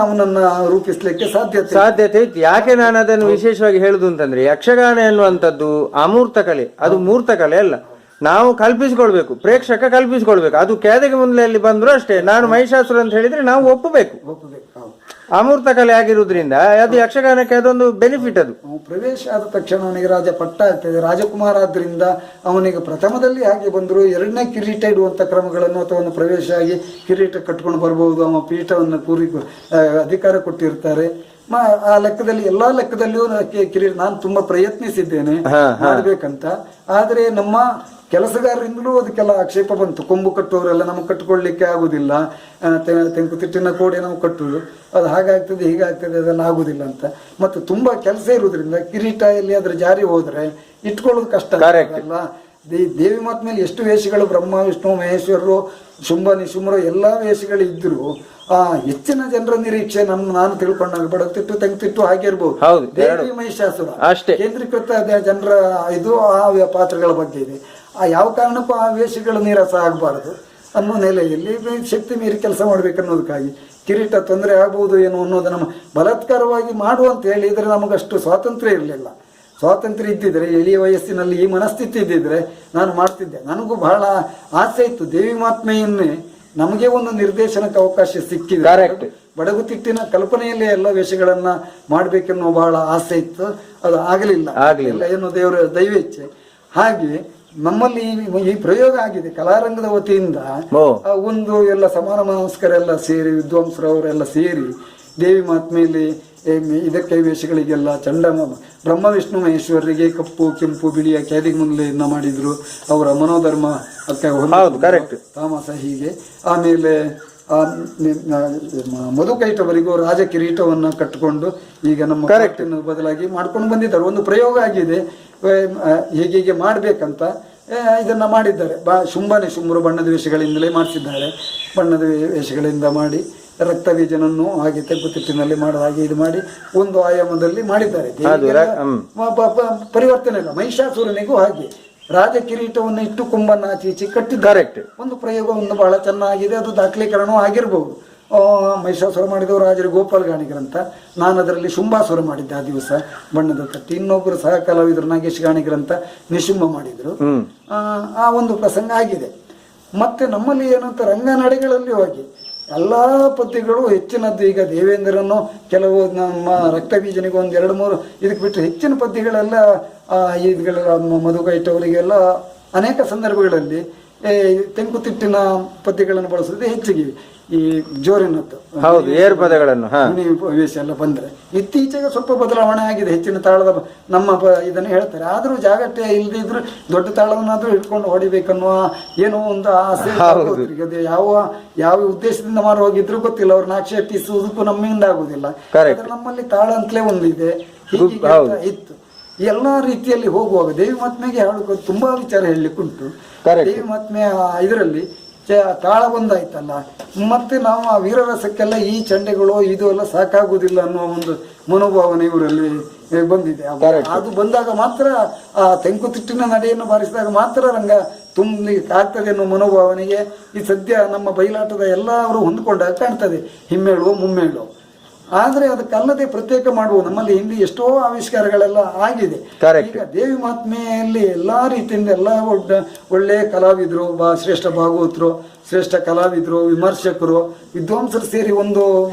[SPEAKER 4] ಅವನನ್ನ ರೂಪಿಸ್ಲಿಕ್ಕೆ ಸಾಧ್ಯತೆ
[SPEAKER 2] ಇತ್ತು. ಯಾಕೆ ನಾನು ಅದನ್ನು ವಿಶೇಷವಾಗಿ ಹೇಳುದು ಅಂತಂದ್ರೆ, ಯಕ್ಷಗಾನ ಎನ್ನುವಂಥದ್ದು ಅಮೂರ್ತ ಕಲೆ, ಅದು ಮೂರ್ತ ಕಲೆ ಅಲ್ಲ. ನಾವು ಕಲ್ಪಿಸಿಕೊಳ್ಬೇಕು, ಪ್ರೇಕ್ಷಕ ಕಲ್ಪಿಸಿಕೊಳ್ಬೇಕು. ಅದು ಕೇದಗೆ ಮುಂದೆಯಲ್ಲಿ ಬಂದ್ರು ಅಷ್ಟೇ. ನಾನು ಮಹಿಷಾಸುರ ಅಂತ ಹೇಳಿದ್ರೆ ನಾವು ಒಪ್ಪಬೇಕು. ಅಮೂರ್ತ ಕಲೆ ಆಗಿರುವುದರಿಂದ ಅದು ಯಕ್ಷಗಾನಕ್ಕೆ ಅದೊಂದು ಬೆನಿಫಿಟ್. ಅದು
[SPEAKER 4] ಪ್ರವೇಶ ಆದ ತಕ್ಷಣ ಅವನಿಗೆ ರಾಜ ಪಟ್ಟ ಆಗ್ತದೆ, ರಾಜಕುಮಾರ ಆದ್ರಿಂದ ಅವನಿಗೆ ಪ್ರಥಮದಲ್ಲಿ ಹಾಗೆ ಬಂದ್ರು, ಎರಡನೇ ಕಿರೀಟ ಇಡುವಂತ ಕ್ರಮಗಳನ್ನು ಅಥವಾ ಅವನು ಪ್ರವೇಶ ಆಗಿ ಕಿರೀಟ ಕಟ್ಕೊಂಡು ಬರ್ಬಹುದು, ಅವನ ಪೀಠವನ್ನು ಅಧಿಕಾರ ಕೊಟ್ಟಿರ್ತಾರೆ. ಆ ಲೆಕ್ಕದಲ್ಲಿ ಎಲ್ಲಾ ಲೆಕ್ಕದಲ್ಲಿಯೂ ಕಿರೀಟ ನಾನು ತುಂಬಾ ಪ್ರಯತ್ನಿಸಿದ್ದೇನೆ ಮಾಡ್ಬೇಕಂತ. ಆದ್ರೆ ನಮ್ಮ ಕೆಲಸಗಾರರಿಂದಲೂ ಅದಕ್ಕೆಲ್ಲ ಆಕ್ಷೇಪ ಬಂತು. ಕೊಂಬು ಕಟ್ಟುವವರೆಲ್ಲ ನಮಗೆ ಕಟ್ಟಿಕೊಳ್ಳಿಕ್ಕೆ ಆಗುದಿಲ್ಲ, ತೆಂಕುತಿಟ್ಟಿನ ಕೋಡೆ ನಾವು ಕಟ್ಟುವುದು, ಅದು ಹಾಗಾಗ್ತದೆ ಹೀಗಾಗ್ತದೆ, ಅದೆಲ್ಲ ಆಗುದಿಲ್ಲ ಅಂತ. ಮತ್ತು ತುಂಬಾ ಕೆಲಸ ಇರುವುದರಿಂದ ಕಿರೀಟ ಎಲ್ಲಿ ಅದ್ರ ಜಾರಿ ಹೋದ್ರೆ ಇಟ್ಕೊಳ್ಳೋದು ಕಷ್ಟ ಅಲ್ಲ. ದೇವಿ ಮಾತ ಮೇಲೆ ಎಷ್ಟು ವೇಷಗಳು, ಬ್ರಹ್ಮ ವಿಷ್ಣು ಮಹೇಶ್ವರರು ಶುಂಭ ನಿಶುಂಭರು ಎಲ್ಲಾ ವೇಷಗಳು ಇದ್ರು ಹೆಚ್ಚಿನ ಜನರ ನಿರೀಕ್ಷೆ ನಾನು ತಿಳ್ಕೊಂಡಾಗ ಬಡತಿಟ್ಟು ತೆಂಕುತಿಟ್ಟು ಹಾಗಿರ್ಬೋದು. ದೇವಿ ಮಹಿಷಾಸುರ ಕೇಂದ್ರೀಕೃತ ಜನರ ಇದು ಆ ಪಾತ್ರಗಳ ಬಗ್ಗೆ ಇದೆ. ಯಾವ ಕಾರಣಕ್ಕೂ ಆ ವೇಷಗಳು ನೀರಸ ಆಗಬಾರದು ಅನ್ನೋ ನೆಲೆಯಲ್ಲಿ ಶಕ್ತಿ ಮೀರಿ ಕೆಲಸ ಮಾಡ್ಬೇಕನ್ನೋದಕ್ಕಾಗಿ ಕಿರೀಟ ತೊಂದರೆ ಆಗ್ಬಹುದು ಏನೋ ಅನ್ನೋದು ನಮ್ಮ ಬಲಾತ್ಕಾರವಾಗಿ ಮಾಡುವಂತ ಹೇಳಿದ್ರೆ ನಮಗಷ್ಟು ಸ್ವಾತಂತ್ರ್ಯ ಇರಲಿಲ್ಲ. ಸ್ವಾತಂತ್ರ್ಯ ಇದ್ದಿದ್ರೆ, ಎಳೆಯ ವಯಸ್ಸಿನಲ್ಲಿ ಈ ಮನಸ್ಥಿತಿ ಇದ್ದಿದ್ರೆ ನಾನು ಮಾಡ್ತಿದ್ದೆ. ನನಗೂ ಬಹಳ ಆಸೆ ಇತ್ತು, ದೇವಿ ಮಹಾತ್ಮೆಯನ್ನೇ ನಮಗೆ ಒಂದು ನಿರ್ದೇಶನಕ್ಕೆ ಅವಕಾಶ ಸಿಕ್ಕಿದೆ. ಬಡಗುತಿಟ್ಟಿನ ಕಲ್ಪನೆಯಲ್ಲೇ ಎಲ್ಲ ವೇಷಗಳನ್ನ ಮಾಡ್ಬೇಕೆನ್ನೋ ಬಹಳ ಆಸೆ ಇತ್ತು, ಅದು ಆಗಲಿಲ್ಲ ಏನೋ ದೇವರ ದೈವೇಚ್ಛೆ. ಹಾಗೆ ನಮ್ಮಲ್ಲಿ ಈ ಪ್ರಯೋಗ ಆಗಿದೆ ಕಲಾರಂಗದ ವತಿಯಿಂದ. ಒಂದು ಎಲ್ಲ ಸಮಾನ ಮನಸ್ಕರೆಲ್ಲ ಸೇರಿ, ವಿದ್ವಾಂಸರವರೆಲ್ಲ ಸೇರಿ ದೇವಿ ಮಹಾತ್ಮೆಯಲ್ಲಿ ಇದಕ್ಕೆ ವೇಷಗಳಿಗೆಲ್ಲ ಬ್ರಹ್ಮ ವಿಷ್ಣು ಮಹೇಶ್ವರರಿಗೆ ಕಪ್ಪು ಕೆಂಪು ಬಿಳಿಯ ಕ್ಯಾದಿ ಮುಂದೆಯನ್ನ ಮಾಡಿದ್ರು. ಅವರ ಮನೋಧರ್ಮ ತಾಮಸ ಹೀಗೆ. ಆಮೇಲೆ ಮಧುಕೈಟವರಿಗೂ ರಾಜ ಕಿರೀಟವನ್ನು ಕಟ್ಟಿಕೊಂಡು ಈಗ ನಮ್ಮ ಬದಲಾಗಿ ಮಾಡ್ಕೊಂಡು ಬಂದಿದ್ದಾರೆ. ಒಂದು ಪ್ರಯೋಗ ಆಗಿದೆ, ಹೀಗೆ ಮಾಡ್ಬೇಕಂತ ಇದನ್ನ ಮಾಡಿದ್ದಾರೆ. ಶುಂಭನೆ ಶುಂಭರು ಬಣ್ಣದ ವೇಷಗಳಿಂದಲೇ ಮಾಡಿಸಿದ್ದಾರೆ. ಬಣ್ಣದ ವೇಷಗಳಿಂದ ಮಾಡಿ ರಕ್ತಬೀಜನನ್ನು ಹಾಗೆ ತೆಂಕುತಿಟ್ಟಿನಲ್ಲಿ ಮಾಡಿದ ಹಾಗೆ ಇದು ಮಾಡಿ ಒಂದು ಆಯಾಮದಲ್ಲಿ ಮಾಡಿದ್ದಾರೆ. ಪರಿವರ್ತನೆ ಇಲ್ಲ. ಮಹಿಷಾಸುರನಿಗೂ ಹಾಗೆ ರಾಜ ಕಿರೀಟವನ್ನು ಇಟ್ಟು ಕೊಂಬನ್ನು ಆಚೀಚಿ ಕಟ್ಟಿದ್ದಾರೆ. ಒಂದು ಪ್ರಯೋಗ ಒಂದು ಬಹಳ ಚೆನ್ನಾಗಿದೆ, ಅದು ದಾಖಲೀಕರಣ ಆಗಿರ್ಬೋದು. ಮಹಿಷಾಸುರ ಮಾಡಿದವರು ರಾಜರು ಗೋಪಾಲ್ ಗಾಣಿಗರಂತ, ನಾನು ಅದರಲ್ಲಿ ಶುಂಭಾಸುರ ಮಾಡಿದ್ದೆ ಆ ದಿವಸ ಬಣ್ಣದ ತಟ್ಟಿ. ಇನ್ನೊಬ್ಬರು ಸಹ ಕಲಾವಿದರು ನಾಗೇಶ್ ಗಾಣಿಗರಂತ ನಿಶುಂಭ ಮಾಡಿದ್ರು. ಆ ಒಂದು ಪ್ರಸಂಗ ಆಗಿದೆ. ಮತ್ತೆ ನಮ್ಮಲ್ಲಿ ಏನಂತ ರಂಗನಡೆಗಳಲ್ಲಿ ಹೋಗಿ ಎಲ್ಲ ಪದ್ಯಗಳು ಹೆಚ್ಚಿನದ್ದು. ಈಗ ದೇವೇಂದ್ರನು ಕೆಲವು ನಮ್ಮ ರಕ್ತಬೀಜನಿಗೆ ಒಂದು 2-3 ಇದಕ್ಕೆ ಬಿಟ್ಟರೆ ಹೆಚ್ಚಿನ ಪದ್ಯಗಳೆಲ್ಲ ಇದುಗಳ ಮಧುಕೈಟವರಿಗೆಲ್ಲ ಅನೇಕ ಸಂದರ್ಭಗಳಲ್ಲಿ ತೆಂಕುತಿಟ್ಟಿನ ಪದ್ಯಗಳನ್ನು ಬಳಸೋದು ಹೆಚ್ಚಿಗೆ. ಈ ಜೋರಿನದ್ದು
[SPEAKER 2] ಏರು ಪದಗಳನ್ನು
[SPEAKER 4] ವೇಷ ಎಲ್ಲ ಬಂದ್ರೆ ಇತ್ತೀಚೆಗೆ ಸ್ವಲ್ಪ ಬದಲಾವಣೆ ಆಗಿದೆ. ಹೆಚ್ಚಿನ ತಾಳದ ನಮ್ಮ ಇದನ್ನು ಹೇಳ್ತಾರೆ. ಆದ್ರೂ ಜಾಗಟ್ಟೆ ಇಲ್ದಿದ್ರು ದೊಡ್ಡ ತಾಳವನ್ನಾದ್ರೂ ಇಟ್ಕೊಂಡು ಹೊಡಿಬೇಕನ್ನುವ ಏನೋ ಒಂದು ಆಸೆ. ಯಾವ ಉದ್ದೇಶದಿಂದ ಮಾರು ಹೋಗಿದ್ರು ಗೊತ್ತಿಲ್ಲ, ಅವ್ರನ್ನ ಆಕ್ಷೇಪಿಸುವುದಕ್ಕೂ ನಮ್ಮಿಂದ ಆಗುದಿಲ್ಲ. ನಮ್ಮಲ್ಲಿ ತಾಳ ಅಂತಲೇ ಒಂದಿದೆ, ಹೀಗೆ ಇತ್ತು. ಎಲ್ಲಾ ರೀತಿಯಲ್ಲಿ ಹೋಗುವಾಗ ದೇವಿ ಮಹಾತ್ಮೆಗೆ ಹೇಳಬೇಕು ತುಂಬಾ ವಿಚಾರ ಹೇಳಲಿಕ್ಕುಂಟು. ದೇವಿ ಮಹಾತ್ಮೆಯ ಇದರಲ್ಲಿ ತಾಳ ಒಂದಾಯ್ತಲ್ಲ, ಮತ್ತೆ ನಾವು ಆ ವೀರರಸಕ್ಕೆಲ್ಲ ಈ ಚಂಡೆಗಳು ಇದು ಎಲ್ಲ ಸಾಕಾಗುವುದಿಲ್ಲ ಅನ್ನುವ ಒಂದು ಮನೋಭಾವನೆ ಇವರಲ್ಲಿ ಬಂದಿದೆ. ಅದು ಬಂದಾಗ ಮಾತ್ರ ಆ ತೆಂಕುತಿಟ್ಟಿನ ನಡೆಯನ್ನು ಬಾರಿಸಿದಾಗ ಮಾತ್ರ ರಂಗ ತುಂಬಲಿಕ್ಕೆ ಆಗ್ತದೆ ಅನ್ನೋ ಮನೋಭಾವನೆಗೆ ಈ ಸದ್ಯ ನಮ್ಮ ಬಯಲಾಟದ ಎಲ್ಲರೂ ಹೊಂದ್ಕೊಂಡಾಗ ಕಾಣ್ತದೆ, ಹಿಮ್ಮೇಳು ಮುಮ್ಮೇಳು. ಆದ್ರೆ ಅದಕ್ಕಲ್ಲದೆ ಪ್ರತ್ಯೇಕ ಮಾಡುವ ನಮ್ಮಲ್ಲಿ ಹಿಂದಿ ಎಷ್ಟೋ ಆವಿಷ್ಕಾರಗಳೆಲ್ಲ ಆಗಿದೆ. ಈಗ ದೇವಿ ಮಹಾತ್ಮೆಯಲ್ಲಿ ಎಲ್ಲಾ ರೀತಿಯಿಂದ ಎಲ್ಲ ಒಳ್ಳೆ ಕಲಾವಿದರು, ಶ್ರೇಷ್ಠ ಭಾಗವತರು, ಶ್ರೇಷ್ಠ ಕಲಾವಿದರು, ವಿಮರ್ಶಕರು, ವಿದ್ವಾಂಸರು ಸೇರಿ ಒಂದು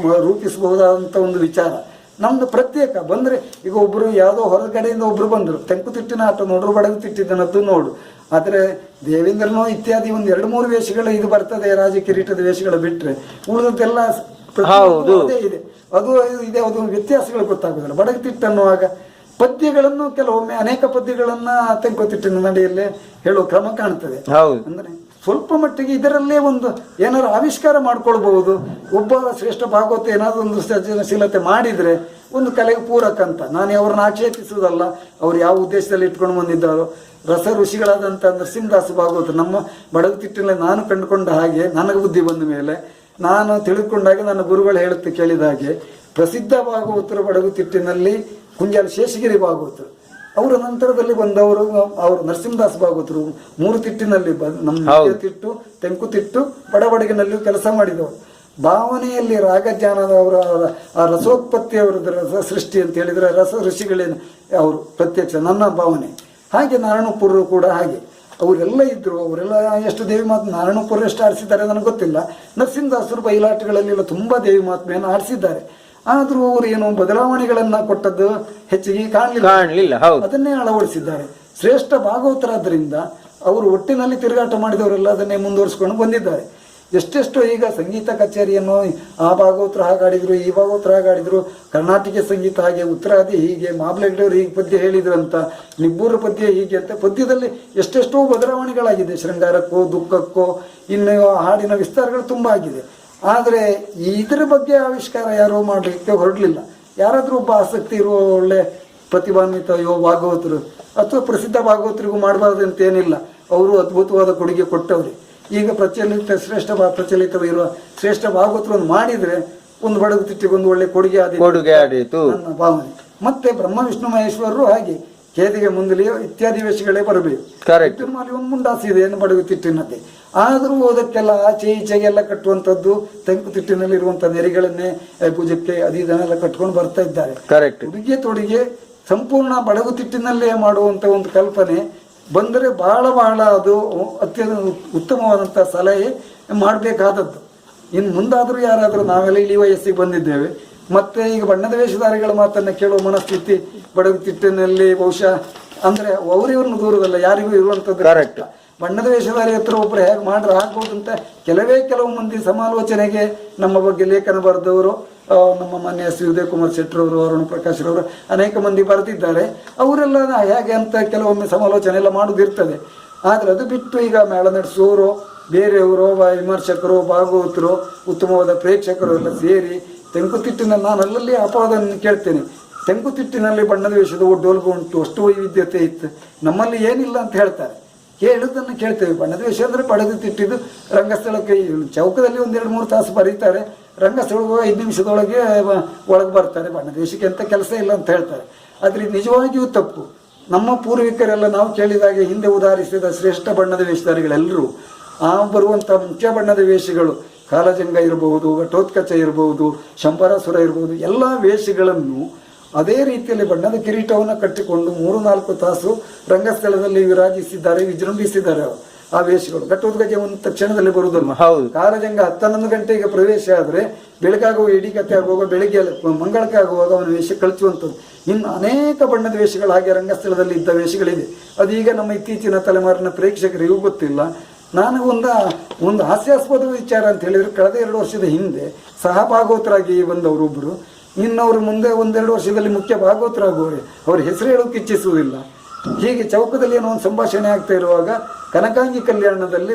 [SPEAKER 4] ರೂಪಿಸಬಹುದಾದಂತ ಒಂದು ವಿಚಾರ. ನಮ್ದು ಪ್ರತ್ಯೇಕ. ಬಂದ್ರೆ ಈಗ ಒಬ್ರು ಯಾವುದೋ ಹೊರಗಡೆಯಿಂದ ಒಬ್ರು ಬಂದ್ರು, ತೆಂಕುತಿಟ್ಟಿನ ಆಟ ನೋಡ್ರು, ಬಡಗು ತಿಟ್ಟಿದ್ದನದ್ದು ನೋಡು. ಆದರೆ ದೇವೇಂದ್ರನೋ ಇತ್ಯಾದಿ ಒಂದು 2-3 ವೇಷಗಳು ಇದು ಬರ್ತದೆ, ರಾಜ ಕಿರೀಟದ ವೇಷಗಳು ಬಿಟ್ರೆ ಉಳಿದದ್ದೆಲ್ಲ ಅದೇ ಇದೆ. ಅದು ಇದೆ, ಅದು ವ್ಯತ್ಯಾಸಗಳು ಗೊತ್ತಾಗುದಿಲ್ಲ. ಬಡಗುತಿಟ್ಟು ಅನ್ನುವಾಗ ಪದ್ಯಗಳನ್ನು ಕೆಲವೊಮ್ಮೆ ಅನೇಕ ಪದ್ಯಗಳನ್ನ ತೆಂಕುತಿಟ್ಟಿನ ನಡೆಯಲ್ಲೇ ಹೇಳುವ ಕ್ರಮ ಕಾಣ್ತದೆ. ಅಂದ್ರೆ ಸ್ವಲ್ಪ ಮಟ್ಟಿಗೆ ಇದರಲ್ಲೇ ಒಂದು ಏನಾದ್ರು ಆವಿಷ್ಕಾರ ಮಾಡ್ಕೊಳ್ಬಹುದು. ಒಬ್ಬ ಶ್ರೇಷ್ಠ ಭಾಗವತ ಏನಾದ್ರು ಒಂದು ಸೃಜನಶೀಲತೆ ಮಾಡಿದ್ರೆ ಒಂದು ಕಲೆಗೆ ಪೂರಕ ಅಂತ. ನಾನು ಅವ್ರನ್ನ ಆಕ್ಷೇಪಿಸುವುದಲ್ಲ, ಅವ್ರು ಯಾವ ಉದ್ದೇಶದಲ್ಲಿ ಇಟ್ಕೊಂಡು ಬಂದಿದ್ದಾರೋ. ರಸ ಋಷಿಗಳಾದಂಥ ನರಸಿಂಹದಾಸ ಭಾಗವತ ನಮ್ಮ ಬಡಗುತಿಟ್ಟಿನಲ್ಲಿ ನಾನು ಕಂಡುಕೊಂಡ ಹಾಗೆ, ನನಗೆ ಬುದ್ಧಿ ಬಂದ ಮೇಲೆ ನಾನು ತಿಳಿದುಕೊಂಡಾಗ ನನ್ನ ಗುರುಗಳು ಹೇಳುತ್ತೆ ಕೇಳಿದ ಹಾಗೆ, ಪ್ರಸಿದ್ಧ ಭಾಗವತರು ಬಡಗುತಿಟ್ಟಿನಲ್ಲಿ ಕುಂಜಾಲ ಶೇಷಗಿರಿ ಭಾಗವತರು, ಅವರ ನಂತರದಲ್ಲಿ ಬಂದವರು ಅವರು ನರಸಿಂಹದಾಸ ಭಾಗವತರು 3 ತಿಟ್ಟಿನಲ್ಲಿ ನಮ್ಮ ತಿಟ್ಟು, ತೆಂಕುತಿಟ್ಟು, ಬಡಬಡಗಿನಲ್ಲಿಯೂ ಕೆಲಸ ಮಾಡಿದವರು. ಭಾವನೆಯಲ್ಲಿ ರಾಗಜ್ಞಾನದವರ ಆ ರಸೋತ್ಪತ್ತಿ ಅವರದ್ದು ರಸ ಸೃಷ್ಟಿ ಅಂತ ಹೇಳಿದರೆ ರಸ ಋಷಿಗಳೇನು ಅವರು ಪ್ರತ್ಯಕ್ಷ ನನ್ನ ಭಾವನೆ. ಹಾಗೆ ನಾರಾಯಣಪುರರು ಕೂಡ ಹಾಗೆ ಅವರೆಲ್ಲ ಇದ್ದರು. ಅವರೆಲ್ಲ ಎಷ್ಟು ದೇವಿ ಮಾತು ನಾರಾಯಣಪುರ ಎಷ್ಟು ಆಡಿಸಿದ್ದಾರೆ ನನಗೆ ಗೊತ್ತಿಲ್ಲ. ನರಸಿಂಹದಾಸರು ಬಯಲಾಟಗಳಲ್ಲೆಲ್ಲ ತುಂಬ ದೇವಿ ಮಾತ್ಮೆಯನ್ನು ಆಡಿಸಿದ್ದಾರೆ. ಆದರೂ ಅವರು ಏನು ಬದಲಾವಣೆಗಳನ್ನ ಕೊಟ್ಟದ್ದು ಹೆಚ್ಚಿಗೆ ಕಾಣಲಿಲ್ಲ, ಅದನ್ನೇ ಅಳವಡಿಸಿದ್ದಾರೆ. ಶ್ರೇಷ್ಠ ಭಾಗವತರಾದ್ದರಿಂದ ಅವರು ಒಟ್ಟಿನಲ್ಲಿ ತಿರುಗಾಟ ಮಾಡಿದವರೆಲ್ಲ ಅದನ್ನೇ ಮುಂದುವರಿಸಿಕೊಂಡು ಬಂದಿದ್ದಾರೆ. ಎಷ್ಟೆಷ್ಟೋ ಈಗ ಸಂಗೀತ ಕಚೇರಿಯನ್ನು ಆ ಭಾಗವತರು ಹಾಗಾಡಿದ್ರು, ಈ ಭಾಗವತರು ಹಾಗಾಡಿದ್ರು, ಕರ್ನಾಟಕ ಸಂಗೀತ ಹಾಗೆ, ಉತ್ತರಾದಿ ಹೀಗೆ, ಮಾಬ್ಲೆಗಡೆಯವರು ಹೀಗೆ ಪದ್ಯ ಹೇಳಿದ್ರು ಅಂತ, ನಿಬ್ಬೂರ ಪದ್ಯ ಹೀಗೆ ಅಂತ ಪದ್ಯದಲ್ಲಿ ಎಷ್ಟೆಷ್ಟೋ ಬದಲಾವಣೆಗಳಾಗಿದೆ. ಶೃಂಗಾರಕ್ಕೋ ದುಃಖಕ್ಕೋ ಇನ್ನು ಹಾಡಿನ ವಿಸ್ತಾರಗಳು ತುಂಬ ಆಗಿದೆ. ಆದರೆ ಇದರ ಬಗ್ಗೆ ಆವಿಷ್ಕಾರ ಯಾರೋ ಮಾಡಲಿಕ್ಕೆ ಹೊರಡಲಿಲ್ಲ. ಯಾರಾದರೂ ಒಬ್ಬ ಆಸಕ್ತಿ ಇರುವ ಒಳ್ಳೆ ಪ್ರತಿಭಾನ್ವಿತ ಭಾಗವತರು ಅಥವಾ ಪ್ರಸಿದ್ಧ ಭಾಗವತರಿಗೂ ಮಾಡಬಾರ್ದು ಅಂತ ಏನಿಲ್ಲ. ಅವರು ಅದ್ಭುತವಾದ ಕೊಡುಗೆ ಕೊಟ್ಟವ್ರೆ. ಈಗ ಪ್ರಚಲಿತವಿರುವ ಶ್ರೇಷ್ಠ ಭಾಗವತರನ್ನು ಮಾಡಿದ್ರೆ ಒಂದು ಬಡಗುತಿಟ್ಟಿಗೆ ಒಂದು ಒಳ್ಳೆ ಕೊಡುಗೆ ಆದೀತು ನನ್ನ ಭಾವನೆ. ಮತ್ತೆ ಬ್ರಹ್ಮ ವಿಷ್ಣು ಮಹೇಶ್ವರರು ಹಾಗೆ ಕೇದಿಗೆ ಮುಂದಲಿಯೋ ಇತ್ಯಾದಿ ವೇಷಗಳೇ ಬರಬೇಕು. ತಿರುಮಲಿ ಒಂದು ಮುಂಡಾಸಿ ಇದೆ ಬಡಗುತಿಟ್ಟಿನದ್ದೇ. ಆದರೂ ಓದಕ್ಕೆಲ್ಲ ಆಚೆ ಈಚೆಗೆಲ್ಲ ಕಟ್ಟುವಂಥದ್ದು ತೆಂಕುತಿಟ್ಟಿನಲ್ಲಿರುವಂಥ ನೆರಿಗಳನ್ನೇ ಪೂಜಕ್ಕೆ ಇದನ್ನೆಲ್ಲ ಕಟ್ಕೊಂಡು ಬರ್ತಾ ಇದ್ದಾರೆ. ಉಡುಗೆ ತೊಡುಗೆ ಸಂಪೂರ್ಣ ಬಡಗುತಿಟ್ಟಿನಲ್ಲೇ ಮಾಡುವಂಥ ಒಂದು ಕಲ್ಪನೆ ಬಂದರೆ ಬಹಳ ಅದು ಅತ್ಯಂತ ಉತ್ತಮವಾದಂಥ ಸಲಹೆ ಮಾಡಬೇಕಾದದ್ದು. ಇನ್ನು ಮುಂದಾದರೂ ಯಾರಾದರೂ ನಾವೆಲ್ಲ ಇಳಿ ವಯಸ್ಸಿಗೆ ಬಂದಿದ್ದೇವೆ, ಮತ್ತೆ ಈಗ ಬಣ್ಣದ ವೇಷಧಾರಿಗಳ ಮಾತನ್ನು ಕೇಳುವ ಮನಸ್ಥಿತಿ ಬಡಗುತಿಟ್ಟಿನಲ್ಲಿ ಬಹುಶಃ ಅಂದರೆ ಅವರಿವ್ರನ್ನ ದೂರದಲ್ಲ ಯಾರಿಗೂ ಇರುವಂಥದ್ದು. ಬಣ್ಣದ ವೇಷಧಾರಿ ಹತ್ರ ಒಬ್ಬರು ಹೇಗೆ ಮಾಡ್ರೆ ಆಗ್ಬೋದು ಅಂತ ಕೆಲವು ಮಂದಿ ಸಮಾಲೋಚನೆಗೆ ನಮ್ಮ ಬಗ್ಗೆ ಲೇಖನ ಬರೆದವರು, ನಮ್ಮ ಮಾನ್ಯ ಶ್ರೀ ಉದಯ ಕುಮಾರ್ ಶೆಟ್ಟರವರು, ಅರುಣ್ ಪ್ರಕಾಶ್ ರವರು ಅನೇಕ ಮಂದಿ ಬರೆದಿದ್ದಾರೆ. ಅವರೆಲ್ಲ ಹೇಗೆ ಅಂತ ಕೆಲವೊಮ್ಮೆ ಸಮಾಲೋಚನೆ ಎಲ್ಲ ಮಾಡೋದಿರ್ತದೆ. ಆದರೆ ಅದು ಬಿಟ್ಟು ಈಗ ಮೇಳ ನಡೆಸುವವರು ಬೇರೆಯವರು, ವಿಮರ್ಶಕರು, ಭಾಗವತರು, ಉತ್ತಮವಾದ ಪ್ರೇಕ್ಷಕರು ಎಲ್ಲ ಸೇರಿ ತೆಂಕುತಿಟ್ಟಿನಲ್ಲಿ ನಾನು ಅಲ್ಲಲ್ಲಿ ಅಪವಾದವನ್ನು ಕೇಳ್ತೇನೆ. ತೆಂಕುತಿಟ್ಟಿನಲ್ಲಿ ಬಣ್ಣದ ವೇಷದ ಡೋಲ್ಗು ಉಂಟು, ಅಷ್ಟು ವೈವಿಧ್ಯತೆ ಇತ್ತು, ನಮ್ಮಲ್ಲಿ ಏನಿಲ್ಲ ಅಂತ ಹೇಳ್ತಾರೆ. ಹೇಳುವುದನ್ನು ಕೇಳ್ತೇವೆ. ಬಣ್ಣದ ವೇಷ ಅಂದರೆ ಬಡಗುತಿಟ್ಟಿದ್ದು ರಂಗಸ್ಥಳಕ್ಕೆ ಚೌಕದಲ್ಲಿ 1-2-3 ತಾಸು ಬರೀತಾರೆ, ರಂಗಸ್ಥಳಕ್ಕೆ 5 ನಿಮಿಷದೊಳಗೆ ಒಳಗೆ ಬರ್ತಾರೆ. ಬಣ್ಣದ ವೇಷಕ್ಕೆ ಅಂತ ಕೆಲಸ ಇಲ್ಲ ಅಂತ ಹೇಳ್ತಾರೆ. ಆದರೆ ನಿಜವಾಗಿಯೂ ತಪ್ಪು. ನಮ್ಮ ಪೂರ್ವಿಕರೆಲ್ಲ ನಾವು ಕೇಳಿದಾಗೆ ಹಿಂದೆ ಉದಾಹರಿಸಿದ ಶ್ರೇಷ್ಠ ಬಣ್ಣದ ವೇಷಧಾರಿಗಳೆಲ್ಲರೂ ಆ ಬರುವಂಥ ಮುಖ್ಯ ಬಣ್ಣದ ವೇಷಗಳು ಕಾಲಜಂಗ ಇರಬಹುದು, ಘಟೋತ್ಕಚ ಇರಬಹುದು, ಶಂಬರಾಸುರ ಇರಬಹುದು, ಎಲ್ಲ ವೇಷಗಳನ್ನು ಅದೇ ರೀತಿಯಲ್ಲಿ ಬಣ್ಣದ ಕಿರೀಟವನ್ನು ಕಟ್ಟಿಕೊಂಡು 3-4 ತಾಸು ರಂಗಸ್ಥಳದಲ್ಲಿ ವಿರಾಜಿಸಿದ್ದಾರೆ, ವಿಜೃಂಭಿಸಿದ್ದಾರೆ. ಆ ವೇಷಗಳು ಘಟೋತ್ಕಚ ಒಂದು ತಕ್ಷಣದಲ್ಲಿ ಬರುವುದಲ್ಲ. ಕಾಲಜಂಗ 10-11 ಗಂಟೆಗೆ ಪ್ರವೇಶ ಆದರೆ ಬೆಳಗಾಗುವ ಇಡೀ ಕಥೆ ಆಗುವಾಗ ಬೆಳಿಗ್ಗೆ ಮಂಗಳಕ್ಕೆ ಆಗುವಾಗ ಅವನ ವೇಷ ಕಳಿಸುವಂಥದ್ದು. ಇನ್ನು ಅನೇಕ ಬಣ್ಣದ ವೇಷಗಳು ಹಾಗೆ ರಂಗಸ್ಥಳದಲ್ಲಿ ಇದ್ದ ವೇಷಗಳಿದೆ. ಅದೀಗ ನಮ್ಮ ಇತ್ತೀಚಿನ ತಲೆಮಾರಿನ ಪ್ರೇಕ್ಷಕರಿಗೂ ಗೊತ್ತಿಲ್ಲ. ನಾನು ಒಂದು ಹಾಸ್ಯಾಸ್ಪದ ವಿಚಾರ ಅಂತ ಹೇಳಿದರೆ, ಕಳೆದ 2 ವರ್ಷದ ಹಿಂದೆ ಸಹ ಭಾಗವತರಾಗಿ ಬಂದವರೊಬ್ಬರು ಇನ್ನವರು ಮುಂದೆ 1-2 ವರ್ಷದಲ್ಲಿ ಮುಖ್ಯ ಭಾಗವತರಾಗುವವರೇ, ಅವ್ರ ಹೆಸರು ಹೇಳೋಕೆ ಇಚ್ಛಿಸುವುದಿಲ್ಲ. ಹೀಗೆ ಚೌಕದಲ್ಲಿ ಏನೋ ಒಂದು ಸಂಭಾಷಣೆ ಆಗ್ತಾ ಇರುವಾಗ ಕನಕಾಂಗಿ ಕಲ್ಯಾಣದಲ್ಲಿ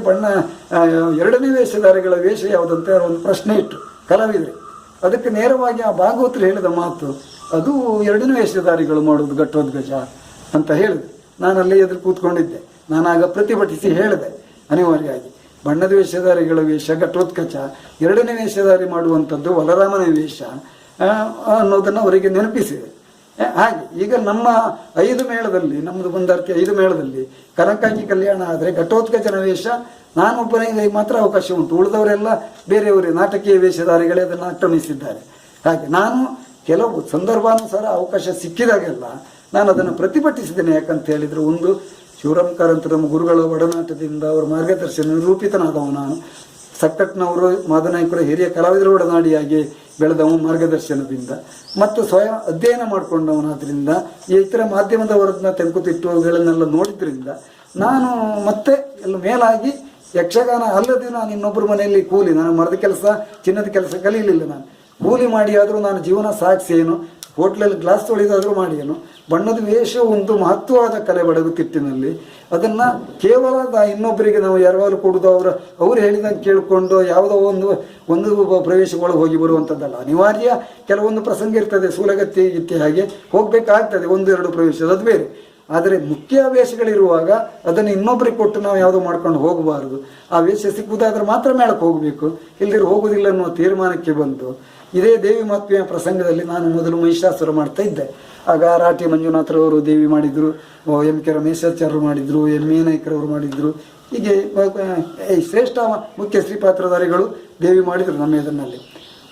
[SPEAKER 4] 2ನೇ ವೇಷಧಾರಿಗಳ ವೇಷ ಯಾವುದಂತ ಒಂದು ಪ್ರಶ್ನೆ ಇಟ್ಟರು ಕಲಾವಿದರು. ಅದಕ್ಕೆ ನೇರವಾಗಿ ಆ ಭಾಗವತರು ಹೇಳಿದ ಮಾತು, ಅದು 2ನೇ ವೇಷಧಾರಿಗಳು ಮಾಡೋದು ಘಟೋತ್ಕಚ ಅಂತ ಹೇಳಿದೆ. ನಾನಲ್ಲಿ ಎದುರು ಕೂತ್ಕೊಂಡಿದ್ದೆ. ನಾನಾಗ ಪ್ರತಿಭಟಿಸಿ ಹೇಳಿದೆ ಅನಿವಾರ್ಯವಾಗಿ, ಬಣ್ಣದ ವೇಷಧಾರಿಗಳ ವೇಷ ಘಟೋತ್ಕಚ, 2ನೇ ವೇಷಧಾರಿ ಮಾಡುವಂಥದ್ದು ಬಲರಾಮನ ವೇಷ ಅನ್ನೋದನ್ನು ಅವರಿಗೆ ನೆನಪಿಸಿದೆ. ಹಾಗೆ ಈಗ ನಮ್ಮ 5 ಮೇಳದಲ್ಲಿ, ನಮ್ಮದು ಬಂದಾರ್ತಿ 5 ಮೇಳದಲ್ಲಿ ಕನಕಾಂಗಿ ಕಲ್ಯಾಣ ಆದರೆ ಘಟೋತ್ಕಚನ ವೇಷ ನಾನೊಬ್ಬನಿಗೆ ಮಾತ್ರ ಅವಕಾಶ ಉಂಟು. ಉಳಿದವರೆಲ್ಲ ಬೇರೆಯವರೇ ನಾಟಕೀಯ ವೇಷಧಾರಿಗಳೇ ಅದನ್ನು ಆಕ್ರಮಿಸಿದ್ದಾರೆ. ಹಾಗೆ ನಾನು ಕೆಲವು ಸಂದರ್ಭಾನುಸಾರ ಅವಕಾಶ ಸಿಕ್ಕಿದಾಗೆಲ್ಲ ನಾನು ಅದನ್ನು ಪ್ರತಿಭಟಿಸಿದ್ದೇನೆ. ಯಾಕಂತ ಹೇಳಿದರೆ, ಒಂದು ಶಿವರಾಮ್ ಕಾರಂತ ನಮ್ಮ ಗುರುಗಳ ಒಡನಾಟದಿಂದ ಅವರ ಮಾರ್ಗದರ್ಶನ ನಿರೂಪಿತನಾದವ ನಾನು. ಸಕ್ಕಟ್ನವರು ಮಾದನಾಯಕರು ಹಿರಿಯ ಕಲಾವಿದರ ಒಡನಾಡಿಯಾಗಿ ಬೆಳೆದವ ಮಾರ್ಗದರ್ಶನದಿಂದ ಮತ್ತು ಸ್ವಯಂ ಅಧ್ಯಯನ ಮಾಡಿಕೊಂಡವನಾದ್ರಿಂದ ಈ ಇತರ ಮಾಧ್ಯಮದವರನ್ನ ತೆಂಕುತಿಟ್ಟುಗಳನ್ನೆಲ್ಲ ನೋಡಿದ್ರಿಂದ ನಾನು ಮತ್ತೆ ಎಲ್ಲ ಮೇಲಾಗಿ ಯಕ್ಷಗಾನ ಅಲ್ಲದೆ ನಾನು ಇನ್ನೊಬ್ಬರ ಮನೆಯಲ್ಲಿ ಕೂಲಿ, ನಾನು ಮರದ ಕೆಲಸ ಚಿನ್ನದ ಕೆಲಸ ಕಲೀಲಿಲ್ಲ. ನಾನು ಕೂಲಿ ಮಾಡಿ ಆದರೂ ನಾನು ಜೀವನ ಸಾಗಿಸೇನು, ಹೋಟ್ಲಲ್ಲಿ ಗ್ಲಾಸ್ ತೊಳೆದಾದರೂ ಮಾಡಿಯೇನು. ಬಣ್ಣದ ವೇಷ ಒಂದು ಮಹತ್ವವಾದ ಕಲೆ ಬಡಗುತಿಟ್ಟಿನಲ್ಲಿ. ಅದನ್ನು ಕೇವಲ ಇನ್ನೊಬ್ಬರಿಗೆ ನಾವು ಯಾವಾಗಲೂ ಕೊಡೋದು ಅವ್ರು ಹೇಳಿದಂಗೆ ಕೇಳಿಕೊಂಡು ಯಾವುದೋ ಒಂದು ಪ್ರವೇಶಗಳಿಗೆ ಹೋಗಿ ಬರುವಂಥದ್ದಲ್ಲ. ಅನಿವಾರ್ಯ ಕೆಲವೊಂದು ಪ್ರಸಂಗ ಇರ್ತದೆ, ಸೂಲಗತ್ತಿ ಗಿತ್ತಿ ಹಾಗೆ ಹೋಗಬೇಕಾಗ್ತದೆ, 1-2 ಪ್ರವೇಶ, ಅದು ಬೇರೆ. ಆದರೆ ಮುಖ್ಯ ವೇಷಗಳಿರುವಾಗ ಅದನ್ನು ಇನ್ನೊಬ್ಬರಿಗೆ ಕೊಟ್ಟು ನಾವು ಯಾವುದೋ ಮಾಡ್ಕೊಂಡು ಹೋಗಬಾರ್ದು. ಆ ವೇಷ ಸಿಕ್ಕುವುದಾದ್ರೆ ಮಾತ್ರ ಮೇಳಕ್ಕೆ ಹೋಗಬೇಕು, ಇಲ್ಲದಿರು ಹೋಗೋದಿಲ್ಲ ಅನ್ನೋ ತೀರ್ಮಾನಕ್ಕೆ ಬಂದು ಇದೇ ದೇವಿ ಮಹಾತ್ಮೆಯ ಪ್ರಸಂಗದಲ್ಲಿ ನಾನು ಮೊದಲು ಮಹಿಷಾಸುರ ಮಾಡ್ತಾ ಇದ್ದೆ. ಆಗ ರಾಟಿ ಮಂಜುನಾಥರವರು ದೇವಿ ಮಾಡಿದರು, ಎಂ ಕೆ ರಮೇಶಾಚಾರ್ಯರು ಮಾಡಿದರು, ಎಂ ಎ ನಾಯ್ಕರವರು ಮಾಡಿದರು. ಹೀಗೆ ಶ್ರೇಷ್ಠ ಮುಖ್ಯ ಶ್ರೀಪಾತ್ರಧಾರಿಗಳು ದೇವಿ ಮಾಡಿದರು ನಮ್ಮ ಇದರಲ್ಲಿ.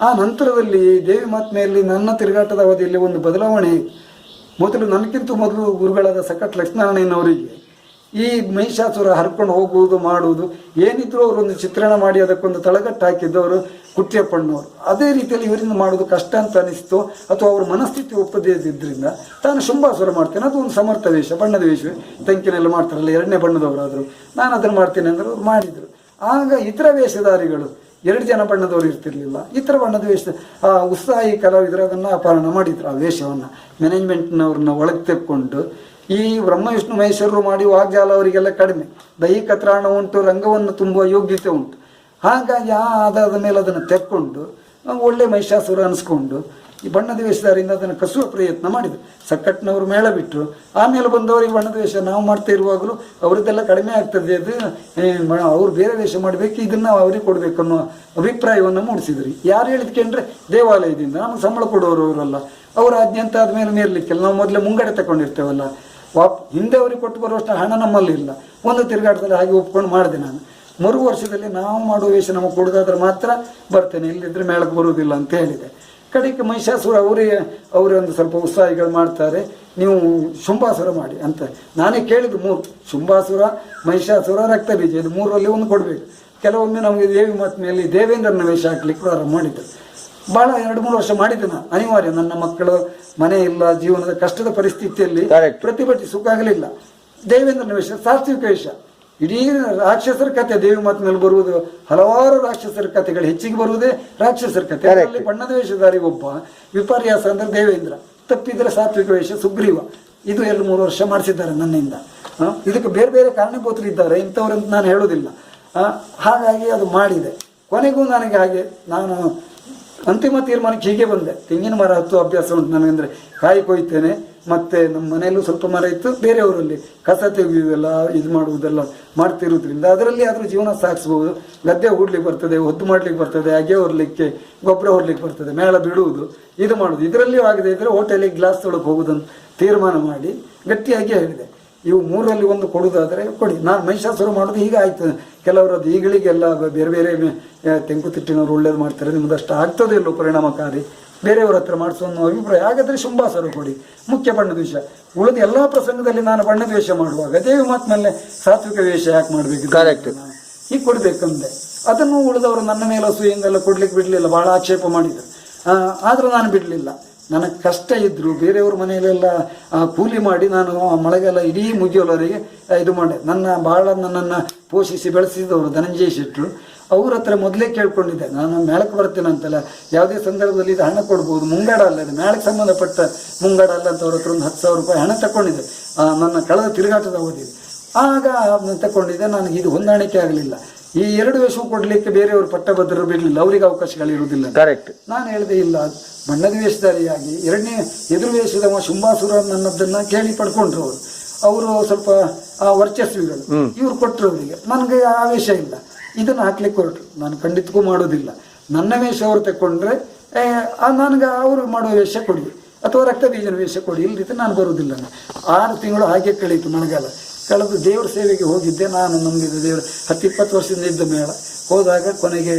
[SPEAKER 4] ಆ ನಂತರದಲ್ಲಿ ದೇವಿ ಮಹಾತ್ಮೆಯಲ್ಲಿ ನನ್ನ ತಿರುಗಾಟದ ಅವಧಿಯಲ್ಲಿ ಒಂದು ಬದಲಾವಣೆ. ಮೊದಲು ನನಗಿಂತ ಮೊದಲು ಗುರುಗಳಾದ ಸಕಟ್ ಲಕ್ಷ್ಮೀನಾರಾಯಣವರಿಗೆ ಈ ಮಹಿಷಾಸುರ ಹರ್ಕೊಂಡು ಹೋಗುವುದು ಮಾಡುವುದು ಏನಿದ್ರು ಅವರೊಂದು ಚಿತ್ರಣ ಮಾಡಿ ಅದಕ್ಕೊಂದು ತಳಗಟ್ಟು ಹಾಕಿದ್ದವರು ಕುಟ್ಟಿಯಪ್ಪಣ್ಣವರು. ಅದೇ ರೀತಿಯಲ್ಲಿ ಇವರಿಂದ ಮಾಡೋದು ಕಷ್ಟ ಅಂತ ಅನಿಸ್ತು, ಅಥವಾ ಅವ್ರ ಮನಸ್ಥಿತಿ ಒಪ್ಪದೇ ಇದ್ದಿದ್ದರಿಂದ ತಾನು ಶುಂಭಾಸುರ ಮಾಡ್ತೇನೆ. ಅದು ಒಂದು ಸಮರ್ಥ ವೇಷ, ಬಣ್ಣದ ವೇಷ, ತಂಕಿನೆಲ್ಲ ಮಾಡ್ತಾರಲ್ಲ 2ನೇ ಬಣ್ಣದವರಾದರು. ನಾನು ಅದನ್ನು ಮಾಡ್ತೇನೆ ಅಂದರೆ ಅವ್ರು ಮಾಡಿದರು. ಆಗ ಇತರ ವೇಷಧಾರಿಗಳು 2 ಜನ ಬಣ್ಣದವರು ಇರ್ತಿರ್ಲಿಲ್ಲ. ಇತರ ಬಣ್ಣದ ವೇಷ ಉತ್ಸಾಹಿ ಕಲಾವಿದರು ಅದನ್ನು ಅಪಹರಣ ಮಾಡಿದ್ರು. ಆ ವೇಷವನ್ನು ಮ್ಯಾನೇಜ್ಮೆಂಟ್ನವ್ರನ್ನ ಒಳಗೆ ತೆಕ್ಕೊಂಡು ಈ ಬ್ರಹ್ಮ ವಿಷ್ಣು ಮಹೇಶ್ವರರು ಮಾಡಿ ವಾಗ್ಜಾಲ ಅವರಿಗೆಲ್ಲ ಕಡಿಮೆ, ದೈಹಿಕ ತ್ರಾಣ ಉಂಟು, ರಂಗವನ್ನು ತುಂಬುವ ಯೋಗ್ಯತೆ ಉಂಟು. ಹಾಗಾಗಿ ಆದಾದ ಮೇಲೆ ಅದನ್ನು ತೆಕ್ಕೊಂಡು ಒಳ್ಳೆ ಮಹಿಷಾಸುರ ಅನಿಸ್ಕೊಂಡು ಈ ಬಣ್ಣದ ವೇಷದಾರಿಂದ ಅದನ್ನು ಕಸುವ ಪ್ರಯತ್ನ ಮಾಡಿದರು. ಸಕ್ಕಟ್ನವರು ಮೇಳ ಬಿಟ್ಟರು. ಆಮೇಲೆ ಬಂದವರಿಗೆ ಬಣ್ಣದ ವೇಷ ನಾವು ಮಾಡ್ತಾ ಇರುವಾಗಲೂ ಅವರದ್ದೆಲ್ಲ ಕಡಿಮೆ ಆಗ್ತದೆ, ಅದು ಅವ್ರು ಬೇರೆ ವೇಷ ಮಾಡಬೇಕು, ಇದನ್ನು ಅವ್ರಿಗೆ ಕೊಡಬೇಕು ಅನ್ನೋ ಅಭಿಪ್ರಾಯವನ್ನು ಮೂಡಿಸಿದ್ರಿ. ಯಾರು ಹೇಳಿದ್ಕೊಂಡ್ರೆ ದೇವಾಲಯದಿಂದ ನಮಗೆ ಸಂಬಳ ಕೊಡೋರು ಅವರಲ್ಲ, ಅವರ ಆಜ್ಞೆ ಅಂತ ಆದಮೇಲೆ ಮೇರ್ಲಿಕ್ಕಿಲ್ಲ. ನಾವು ಮೊದಲೇ ಮುಂಗಡೆ ತಗೊಂಡಿರ್ತೇವಲ್ಲ, ಹಿಂದೆ ಅವ್ರಿಗೆ ಕೊಟ್ಟು ಬರುವಷ್ಟು ಹಣ ನಮ್ಮಲ್ಲಿ ಇಲ್ಲ. ಒಂದು ತಿರುಗಾಟದಲ್ಲಿ ಹಾಗೆ ಒಪ್ಕೊಂಡು ಮಾಡಿದೆ ನಾನು. ಮರು ವರ್ಷದಲ್ಲಿ ನಾವು ಮಾಡುವ ವೇಷ ನಮಗೆ ಕೊಡೋದಾದ್ರೆ ಮಾತ್ರ ಬರ್ತೇನೆ, ಇಲ್ಲದಿದ್ದರೆ ಮೇಳಕ್ಕೆ ಬರುವುದಿಲ್ಲ ಅಂತ ಹೇಳಿದೆ. ಕಡೆಗೆ ಮಹಿಷಾಸುರ ಅವರೇ ಒಂದು ಸ್ವಲ್ಪ ಉತ್ಸಾಹಿಗಳು ಮಾಡ್ತಾರೆ, ನೀವು ಶುಂಭಾಸುರ ಮಾಡಿ ಅಂತ ನಾನೇ ಕೇಳಿದ್ದು. 3 ಶುಂಭಾಸುರ, ಮಹಿಷಾಸುರ, ರಕ್ತಬೀಜ, ಇದು 3ರಲ್ಲಿ ಒಂದು ಕೊಡಬೇಕು. ಕೆಲವೊಮ್ಮೆ ನಮಗೆ ದೇವಿ ಮಹಾತ್ಮೆಯಲ್ಲಿ ದೇವೇಂದ್ರನ ವೇಷ ಹಾಕ್ಲಿಕ್ಕೆ ಪ್ರಾರಂಭ ಮಾಡಿದ್ದರು. ಭಾಳ 2-3 ವರ್ಷ ಮಾಡಿದ್ದೆ ನಾನು, ಅನಿವಾರ್ಯ. ನನ್ನ ಮಕ್ಕಳು ಮನೆ ಇಲ್ಲ, ಜೀವನದ ಕಷ್ಟದ ಪರಿಸ್ಥಿತಿಯಲ್ಲಿ ಪ್ರತಿಭಟಿಸೋಕ್ಕಾಗಲಿಲ್ಲ. ದೇವೇಂದ್ರನ ವೇಷ ಸಾತ್ವಿಕ ವೇಷ. ಇಡೀ ರಾಕ್ಷಸರ ಕಥೆ ದೇವಿ ಮಾತಿನಲ್ಲಿ ಬರುವುದು, ಹಲವಾರು ರಾಕ್ಷಸರ ಕಥೆಗಳು ಹೆಚ್ಚಿಗೆ ಬರುವುದೇ ರಾಕ್ಷಸರ ಕಥೆ. ಅದರಲ್ಲಿ ಬಣ್ಣದ ವೇಷಧಾರಿ ಒಬ್ಬ ವಿಪರ್ಯಾಸ ಅಂದ್ರೆ ದೇವೇಂದ್ರ, ತಪ್ಪಿದ್ರೆ ಸಾತ್ವಿಕ ವೇಷ ಸುಗ್ರೀವ. ಇದು 2-3 ವರ್ಷ ಮಾಡಿಸಿದ್ದಾರೆ ನನ್ನಿಂದ. ಇದಕ್ಕೆ ಬೇರೆ ಬೇರೆ ಕಾರಣಬೋತರಿದ್ದಾರೆ, ಇಂಥವ್ರಂತ ನಾನು ಹೇಳೋದಿಲ್ಲ. ಹಾಗಾಗಿ ಅದು ಮಾಡಿದೆ. ಕೊನೆಗೂ ನನಗೆ ಹಾಗೆ ನಾನು ಅಂತಿಮ ತೀರ್ಮಾನಕ್ಕೆ ಹೀಗೆ ಬಂದೆ. ತೆಂಗಿನ ಮರ ಹತ್ತು ಅಭ್ಯಾಸ ಉಂಟು ನನಗಂದರೆ, ಕಾಯಿ ಕೊಯ್ತೇನೆ. ಮತ್ತು ನಮ್ಮ ಮನೆಯಲ್ಲೂ ಸ್ವಲ್ಪ ಮರ ಇತ್ತು, ಬೇರೆಯವರಲ್ಲಿ ಕಸ ತೆಗೆಯುವುದೆಲ್ಲ ಇದು ಮಾಡುವುದೆಲ್ಲ ಮಾಡ್ತಿರೋದ್ರಿಂದ ಅದರಲ್ಲಿ ಆದರೂ ಜೀವನ ಸಾಗಿಸ್ಬೋದು. ಗದ್ದೆ ಹೂಡ್ಲಿಕ್ಕೆ ಬರ್ತದೆ, ಹೊದ್ದು ಮಾಡ್ಲಿಕ್ಕೆ ಬರ್ತದೆ, ಅಗೆ ಹೊರಲಿಕ್ಕೆ, ಗೊಬ್ಬರ ಹೊರಲಿಕ್ಕೆ ಬರ್ತದೆ, ಮೇಳ ಬಿಡುವುದು, ಇದು ಮಾಡೋದು. ಇದರಲ್ಲಿಯೂ ಆಗದೆ ಇದ್ದರೆ ಹೋಟೆಲಿಗೆ ಗ್ಲಾಸ್ ತೊಳಕ್ಕೆ ಹೋಗೋದನ್ನು ತೀರ್ಮಾನ ಮಾಡಿ ಗಟ್ಟಿಯಾಗಿ ಹೇಳಿದೆ, ಇವು 3ರಲ್ಲಿ ಒಂದು ಕೊಡುವುದಾದರೆ ಕೊಡಿ. ನಾನು ಮಹಿಷಾಸುರ ಮಾಡೋದು ಈಗ ಆಯ್ತು. ಕೆಲವರದ್ದು ಈಗಳಿಗೆಲ್ಲ ಬೇರೆ ಬೇರೆ ತೆಂಕುತಿಟ್ಟಿನವರು ಒಳ್ಳೇದು ಮಾಡ್ತಾರೆ, ನಿಮ್ಮದಷ್ಟು ಆಗ್ತದೆ ಇಲ್ಲೋ ಪರಿಣಾಮಕಾರಿ, ಬೇರೆಯವ್ರ ಹತ್ರ ಮಾಡಿಸೋ ಅನ್ನೋ ಅಭಿಪ್ರಾಯ. ಹಾಗಾದರೆ ಶುಂಭಾಸುರ ಕೊಡಿ, ಮುಖ್ಯ ಬಣ್ಣದ ವೇಷ. ಉಳಿದ ಎಲ್ಲ ಪ್ರಸಂಗದಲ್ಲಿ ನಾನು ಬಣ್ಣದ ವೇಷ ಮಾಡುವಾಗ ದೇವಿ ಮಾತಿನಲ್ಲೇ ಸಾತ್ವಿಕ ವೇಷ ಯಾಕೆ ಮಾಡಬೇಕು, ಹೀಗೆ ಕೊಡಬೇಕಂದೆ. ಅದನ್ನು ಉಳಿದವರು ನನ್ನ ಮೇಲೆ ಅಸೂಯೆಂದೆಲ್ಲ ಕೊಡ್ಲಿಕ್ಕೆ ಬಿಡಲಿಲ್ಲ, ಭಾಳ ಆಕ್ಷೇಪ ಮಾಡಿದರು. ಆದರೂ ನಾನು ಬಿಡಲಿಲ್ಲ. ನನಗೆ ಕಷ್ಟ ಇದ್ದರು, ಬೇರೆಯವ್ರ ಮನೆಯಲ್ಲೆಲ್ಲ ಕೂಲಿ ಮಾಡಿ ನಾನು ಮಳೆಗಾಲ ಇಡೀ ಮುಗಿಯೋಲವರೆಗೆ ಇದು ಮಾಡಿ ನನ್ನನ್ನು ಪೋಷಿಸಿ ಬೆಳೆಸಿದವರು ಧನಂಜಯ ಶೆಟ್ಟರು. ಅವ್ರ ಹತ್ರ ಮೊದಲೇ ಕೇಳ್ಕೊಂಡಿದ್ದೆ, ನಾನು ಮೇಳಕ್ಕೆ ಬರ್ತೇನೆ ಅಂತಲ್ಲ, ಯಾವುದೇ ಸಂದರ್ಭದಲ್ಲಿ ಇದು ಹಣ ಕೊಡ್ಬೋದು, ಮುಂಗಡ ಅಲ್ಲ, ಇದು ಮೇಳಕ್ಕೆ ಸಂಬಂಧಪಟ್ಟ ಮುಂಗಡ ಅಲ್ಲ ಅಂತ ಅವ್ರ ಹತ್ರ ಒಂದು 10,000 ರೂಪಾಯಿ ಹಣ ತಗೊಂಡಿದ್ದೆ ನನ್ನ ಕಳೆದ ತಿರುಗಾಟದ ಅವಧಿ. ಆಗ ತಗೊಂಡಿದ್ದೆ. ನನಗೆ ಇದು ಹೊಂದಾಣಿಕೆ ಆಗಲಿಲ್ಲ. ಈ 2 ವೇಷವು ಕೊಡಲಿಕ್ಕೆ ಬೇರೆಯವರು ಪಟ್ಟಭದ್ರರು ಬಿಡಲಿಲ್ಲ, ಅವರಿಗೆ ಅವಕಾಶಗಳಿರುವುದಿಲ್ಲ. ಕರೆಕ್ಟ್. ನಾನು ಹೇಳಿದೆ, ಇಲ್ಲ, ಬಣ್ಣದ ವೇಷಧಾರಿಯಾಗಿ 2ನೇ ಎದುರು ವೇಷದ ಶುಂಭಾಸುರ ನನ್ನದನ್ನು ಕೇಳಿ ಪಡ್ಕೊಂಡ್ರು ಅವರು ಸ್ವಲ್ಪ ವರ್ಚಸ್ವಿಗಳು. ಇವ್ರು ಕೊಟ್ಟರು ಅವರಿಗೆ, ನನಗೆ ಆವೇಶ ಇಲ್ಲ, ಇದನ್ನು ಹಾಕ್ಲಿಕ್ಕೆ ಹೊರಟರು. ನಾನು ಖಂಡಿತಕ್ಕೂ ಮಾಡೋದಿಲ್ಲ. ನನ್ನ ವೇಷ ಅವರು ತಗೊಂಡ್ರೆ ನನಗೆ ಅವರು ಮಾಡುವ ವೇಷ ಕೊಡಿ, ಅಥವಾ ರಕ್ತ ಬೀಜನ ವೇಷ ಕೊಡಿ, ಇಲ್ಲದಿದ್ದರೆ ನಾನು ಬರುವುದಿಲ್ಲ. 6 ತಿಂಗಳು ಹಾಗೆ ಕಳೀತು ಮಳೆಗಾಲ. ಕಳೆದು ದೇವರ ಸೇವೆಗೆ ಹೋಗಿದ್ದೆ ನಾನು. ನಮಗೆ ದೇವರು 10-20 ವರ್ಷದಿಂದ ಇದ್ದ ಮೇಳ. ಹೋದಾಗ ಕೊನೆಗೆ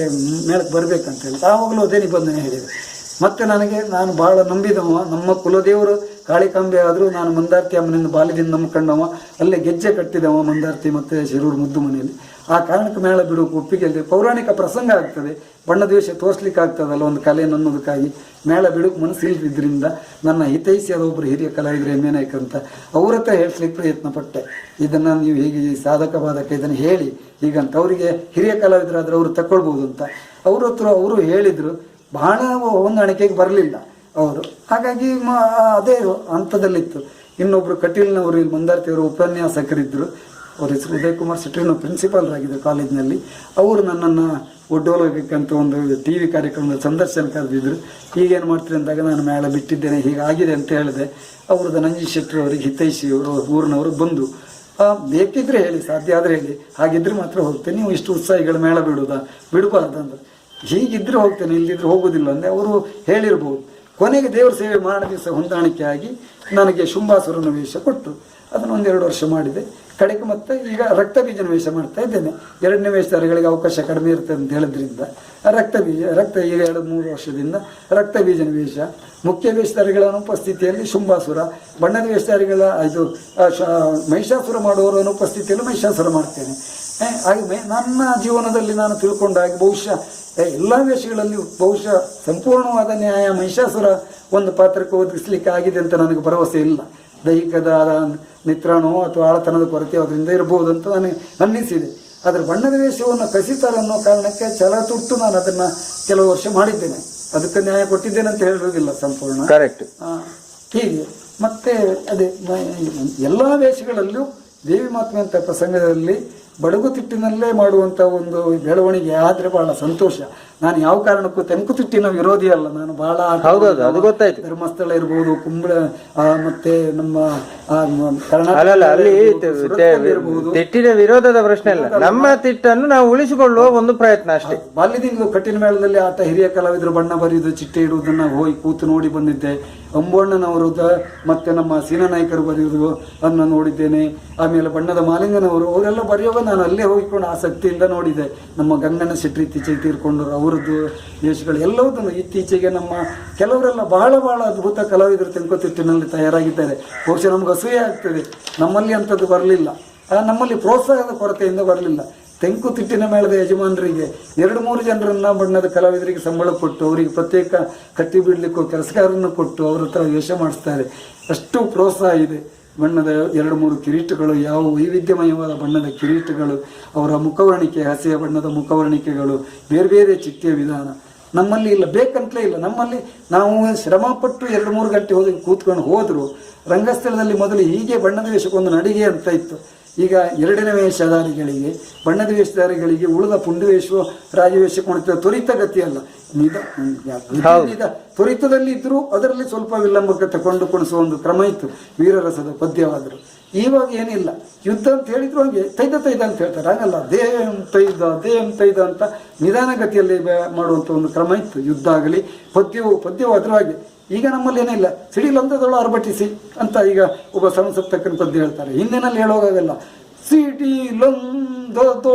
[SPEAKER 4] ಮೇಳಕ್ಕೆ ಬರಬೇಕಂತ ಹೇಳಿ ಆವಾಗಲೂ ಅದೇ ನಿಬಂಧನೆ ಹೇಳಿದೆ, ಮತ್ತು ನಾನು ಬಹಳ ನಂಬಿದವ, ನಮ್ಮ ಕುಲದೇವರು ಕಾಳಿಕಾಂಬೆ ಆದರೂ ನಾನು ಮಂದಾರ್ತಿ ಅಮ್ಮನಿಂದ ಬಾಲ್ಯದಿಂದ ನಂಬ್ಕೊಂಡವ, ಅಲ್ಲೇ ಗೆಜ್ಜೆ ಕಟ್ಟಿದವ ಮಂದಾರ್ತಿ ಮತ್ತು ಶಿರೂರು ಮುದ್ದು ಮನೆಯಲ್ಲಿ. ಆ ಕಾರಣಕ್ಕೆ ಮೇಳ ಬಿಡೋಕೆ ಒಪ್ಪಿಗೆ ಪೌರಾಣಿಕ ಪ್ರಸಂಗ ಆಗ್ತದೆ, ಬಣ್ಣದ ವೇಷ ತೋರಿಸ್ಲಿಕ್ಕೆ ಆಗ್ತದಲ್ಲ ಒಂದು ಕಲೆ ಅನ್ನೋದಕ್ಕಾಗಿ ಮೇಳ ಬಿಡೋಕೆ ಮನಸ್ಸು ಇಲ್ಲದಿದ್ದರಿಂದ ನನ್ನ ಹಿತೈಷಿ ಒಬ್ಬರು ಹಿರಿಯ ಕಲಾವಿದರು ಎಮ್ ಎ ನಾಯ್ಕ ಅಂತ ಅವ್ರ ಹತ್ರ ಹೇಳಿಸ್ಲಿಕ್ಕೆ ಪ್ರಯತ್ನ ಪಟ್ಟೆ. ಇದನ್ನು ನೀವು ಹೀಗೆ ಸಾಧಕ ಬಾಧಕ ಇದನ್ನು ಹೇಳಿ ಹೀಗಂತ ಅವರಿಗೆ ಹಿರಿಯ ಕಲಾವಿದರಾದ್ರೆ ಅವರು ತಗೊಳ್ಬೋದು ಅಂತ ಅವ್ರ ಹತ್ರ ಅವರು ಹೇಳಿದರು. ಬಹಳ ಹೊಂದಾಣಿಕೆಗೆ ಬರಲಿಲ್ಲ ಅವರು, ಹಾಗಾಗಿ ಅದೇ ಹಂತದಲ್ಲಿತ್ತು. ಇನ್ನೊಬ್ಬರು ಕಟೀಲ್ನವರು ಇಲ್ಲಿ ಮಂದಾರ್ತಿಯವರು ಉಪನ್ಯಾಸಕರಿದ್ದರು, ಅವ್ರ ಹೆಸರು ಉದಯ್ ಕುಮಾರ್ ಶೆಟ್ಟಿನ ಪ್ರಿನ್ಸಿಪಾಲ್ರಾಗಿದ್ದರು ಕಾಲೇಜಿನಲ್ಲಿ. ಅವರು ನನ್ನನ್ನು ಒಡ್ಡೋಲಬೇಕಂತ ಒಂದು ಟಿ ವಿ ಕಾರ್ಯಕ್ರಮದ ಸಂದರ್ಶನ ಕರೆದಿದ್ದರು. ಈಗೇನು ಮಾಡ್ತೀರಿ ಅಂದಾಗ ನಾನು ಮೇಳ ಬಿಟ್ಟಿದ್ದೇನೆ ಹೀಗಾಗಿದೆ ಅಂತ ಹೇಳಿದೆ. ಅವ್ರದ್ದು ನಂಜಿ ಶೆಟ್ಟರು ಅವರಿಗೆ ಹಿತೈಷಿಯವರು ಊರಿನವರು ಬಂದು ಬೇಕಿದ್ರೆ ಹೇಳಿ, ಸಾಧ್ಯ ಆದರೆ ಹೇಳಿ, ಹಾಗಿದ್ರೆ ಮಾತ್ರ ಹೋಗ್ತೇನೆ, ನೀವು ಇಷ್ಟು ಉತ್ಸಾಹಿಗಳ ಮೇಳ ಬಿಡಬಾರ್ದು ಅಂದ್ರೆ. ಹೀಗಿದ್ರೆ ಹೋಗ್ತೇನೆ, ಇಲ್ಲಿದ್ರೆ ಹೋಗೋದಿಲ್ಲ ಅಂದರೆ ಅವರು ಹೇಳಿರ್ಬೋದು. ಕೊನೆಗೆ ದೇವರ ಸೇವೆ ಮಾಡೋ ದಿವಸ ಹೊಂದಾಣಿಕೆ ಆಗಿ ನನಗೆ ಶುಂಭಾಸುರನ ವೇಷ ಕೊಟ್ಟರು. ಅದನ್ನು 1-2 ವರ್ಷ ಮಾಡಿದೆ. ಕಡೆಗೆ ಮತ್ತೆ ಈಗ ರಕ್ತ ಬೀಜನ ವೇಷ ಮಾಡ್ತಾ ಇದ್ದೇನೆ. 2ನೇ ವೇಷಧಾರಿಗಳಿಗೆ ಅವಕಾಶ ಕಡಿಮೆ ಇರ್ತದೆ ಅಂತ ಹೇಳಿದ್ರಿಂದ ರಕ್ತ ಈಗ 2-3 ವರ್ಷದಿಂದ ರಕ್ತ ಬೀಜನ ವೇಷ, ಮುಖ್ಯ ವೇಷಧಾರಿಗಳ ಅನುಪಸ್ಥಿತಿಯಲ್ಲಿ ಶುಂಭಾಸುರ, ಬಣ್ಣದ ವೇಷಧಾರಿಗಳ ಇದು ಮಹಿಷಾಸುರ ಮಾಡುವವರ ಅನುಪಸ್ಥಿತಿಯಲ್ಲಿ ಮಹಿಷಾಸುರ ಮಾಡ್ತೇನೆ. ಹಾಗೆ ನನ್ನ ಜೀವನದಲ್ಲಿ ನಾನು ತಿಳ್ಕೊಂಡಾಗ ಬಹುಶಃ ಎಲ್ಲ ವೇಷಗಳಲ್ಲಿ ಬಹುಶಃ ಸಂಪೂರ್ಣವಾದ ನ್ಯಾಯ ಮಹಿಷಾಸುರ ಒಂದು ಪಾತ್ರಕ್ಕೆ ಒದಗಿಸ್ಲಿಕ್ಕೆ ಆಗಿದೆ ಅಂತ ನನಗೆ ಭರವಸೆ ಇಲ್ಲ. ದೈಹಿಕದ ನಿತ್ರಾಣೋ ಅಥವಾ ಆಳತನದ ಕೊರತೆ ಅದರಿಂದ ಇರಬಹುದು ಅಂತ ನನಗೆ ಅನ್ನಿಸಿದೆ. ಆದರೆ ಬಣ್ಣದ ವೇಷವನ್ನು ಕಸಿತಾರೆ ಅನ್ನೋ ಕಾರಣಕ್ಕೆ ಛಲ ತುಟ್ಟು ನಾನು ಅದನ್ನು ಕೆಲವು ವರ್ಷ ಮಾಡಿದ್ದೇನೆ. ಅದಕ್ಕೆ ನ್ಯಾಯ ಕೊಟ್ಟಿದ್ದೇನೆ ಅಂತ ಹೇಳೋದಿಲ್ಲ ಸಂಪೂರ್ಣ, ಕರೆಕ್ಟ್. ಹೀಗೆ ಮತ್ತೆ ಅದೇ ಎಲ್ಲ ವೇಷಗಳಲ್ಲೂ ದೇವಿ ಮಾತ್ಮೆ ಅಂತ ಪ್ರಸಂಗದಲ್ಲಿ ಬಡಗುತಿಟ್ಟಿನಲ್ಲೇ ಮಾಡುವಂಥ ಒಂದು ಬೆಳವಣಿಗೆ ಆದರೆ ಬಹಳ ಸಂತೋಷ. ನಾನು ಯಾವ ಕಾರಣಕ್ಕೂ ತೆಂಕುತಿಟ್ಟಿನ ವಿರೋಧಿ ಅಲ್ಲ. ನಾನು ಬಹಳ ಧರ್ಮಸ್ಥಳ ಇರ್ಬೋದು, ಕುಂಬಳ ಮತ್ತೆ ನಮ್ಮ
[SPEAKER 2] ತಿಟ್ಟಿನ ವಿರೋಧದ ಪ್ರಶ್ನೆ ಇಲ್ಲ, ನಮ್ಮ ತಿಟ್ಟನ್ನು ನಾವು ಉಳಿಸಿಕೊಳ್ಳುವ ಒಂದು ಪ್ರಯತ್ನ ಅಷ್ಟೇ.
[SPEAKER 4] ಬಾಲ್ಯದಿಂದ ಕಠಿಣ ಮೇಳದಲ್ಲಿ ಆಟ ಹಿರಿಯ ಕಲಾವಿದರು ಬಣ್ಣ ಬರೆಯುವುದು ಚಿಟ್ಟೆ ಇಡುವುದನ್ನು ಹೋಗಿ ಕೂತು ನೋಡಿ ಬಂದಿದ್ದೆ. ಅಂಬೋಣ್ಣನವರದ ಮತ್ತೆ ನಮ್ಮ ಸೀನನಾಯ್ಕರು ಬರೆಯುವುದು ಅನ್ನು ನೋಡಿದ್ದೇನೆ. ಆಮೇಲೆ ಬಣ್ಣದ ಮಾಲಿಂಗನವರು ಅವರೆಲ್ಲ ಬರೆಯುವಾಗ ನಾನು ಅಲ್ಲೇ ಹೋಗಿಕೊಂಡು ಆಸಕ್ತಿಯಿಂದ ನೋಡಿದೆ. ನಮ್ಮ ಗಂಗಣ್ಣ ಶೆಟ್ಟಿ ಇತ್ತೀಚೆಗೆ ತೀರ್ಕೊಂಡರು, ಅವರದ್ದು ವೇಷಗಳು ಎಲ್ಲವುದನ್ನು ಇತ್ತೀಚೆಗೆ ನಮ್ಮ ಕೆಲವರೆಲ್ಲ ಬಹಳ ಬಹಳ ಅದ್ಭುತ ಕಲಾವಿದರು ತೆಂಕುತಿಟ್ಟಿನಲ್ಲಿ ತಯಾರಾಗಿದ್ದಾರೆ. ಬಹುಶಃ ನಮ್ಗೆ ಅಸೂಯೆ ಆಗ್ತದೆ, ನಮ್ಮಲ್ಲಿ ಅಂಥದ್ದು ಬರಲಿಲ್ಲ, ನಮ್ಮಲ್ಲಿ ಪ್ರೋತ್ಸಾಹದ ಕೊರತೆಯಿಂದ ಬರಲಿಲ್ಲ. ತೆಂಕುತಿಟ್ಟಿನ ಮೇಳದ ಯಜಮಾನರಿಗೆ 2-3 ಜನರನ್ನ ಬಣ್ಣದ ಕಲಾವಿದರಿಗೆ ಸಂಬಳ ಕೊಟ್ಟು ಅವರಿಗೆ ಪ್ರತ್ಯೇಕ ಕಟ್ಟಿ ಬಿಡಲಿಕ್ಕೂ ಕೆಲಸಗಾರರನ್ನು ಕೊಟ್ಟು ಅವ್ರ ಹತ್ರ ವೇಷ ಮಾಡಿಸ್ತಾರೆ. ಅಷ್ಟು ಪ್ರೋತ್ಸಾಹ ಇದೆ. ಬಣ್ಣದ 2-3 ಕಿರೀಟಗಳು, ಯಾವ ವೈವಿಧ್ಯಮಯವಾದ ಬಣ್ಣದ ಕಿರೀಟಗಳು, ಅವರ ಮುಖವರ್ಣಿಕೆ, ಹಸೆಯ ಬಣ್ಣದ ಮುಖವರ್ಣಿಕೆಗಳು, ಬೇರೆ ಬೇರೆ ಚಿಟ್ಟಿಯ ವಿಧಾನ ನಮ್ಮಲ್ಲಿ ಇಲ್ಲ, ಬೇಕಂತಲೇ ಇಲ್ಲ. ನಮ್ಮಲ್ಲಿ ನಾವು ಶ್ರಮಪಟ್ಟು 2-3 ಗಂಟೆ ಹೋಗಿ ಕೂತ್ಕೊಂಡು ಹೋದ್ರು ರಂಗಸ್ಥಳದಲ್ಲಿ ಮೊದಲು ಹೀಗೆ ಬಣ್ಣದ ವೇಷಕ್ಕೊಂದು ನಡಿಗೆ ಅಂತ ಇತ್ತು. ಈಗ 2ನೇ ವೇಷಧಾರಿಗಳಿಗೆ ಬಣ್ಣದ ವೇಷಧಾರಿಗಳಿಗೆ ಉಳಿದ ಪುಂಡು ವೇಷ ರಾಜವೇಷ ಕುಣಿತ ತ್ವರಿತಗತಿ ಅಲ್ಲ, ತ್ವರಿತದಲ್ಲಿ ಇದ್ರು ಅದರಲ್ಲಿ ಸ್ವಲ್ಪ ವಿಳಂಬಕ್ಕೆ ತಗೊಂಡು ಕುಣಿಸುವ ಒಂದು ಕ್ರಮ ಇತ್ತು. ವೀರರಸದ ಪದ್ಯವಾದರು. ಇವಾಗ ಏನಿಲ್ಲ, ಯುದ್ಧ ಅಂತ ಹೇಳಿದ್ರು ಹಾಗೆ ತೈದ ಅಂತ ಹೇಳ್ತಾರೆ, ಹಾಗಲ್ಲ ದೇಹಂ ತೈದ ಅಂತ ನಿಧಾನಗತಿಯಲ್ಲಿ ಮಾಡುವಂಥ ಒಂದು ಕ್ರಮ ಇತ್ತು. ಯುದ್ಧ ಆಗಲಿ ಪದ್ಯವಾದರೂ ಹಾಗೆ. ಈಗ ನಮ್ಮಲ್ಲಿ ಏನಿಲ್ಲ, ಸಿಡಿಲಂದದೊಳು ಅರ್ಭಟಿಸಿ ಅಂತ ಈಗ ಒಬ್ಬ ಸಂಸಪ್ತಕ್ಕನ ಪದ್ಯ ಹೇಳ್ತಾರೆ. ಹಿಂದಿನಲ್ಲಿ ಹೇಳುವಾಗಲ್ಲ, ಸಿಡಿಲಂದದೊಳು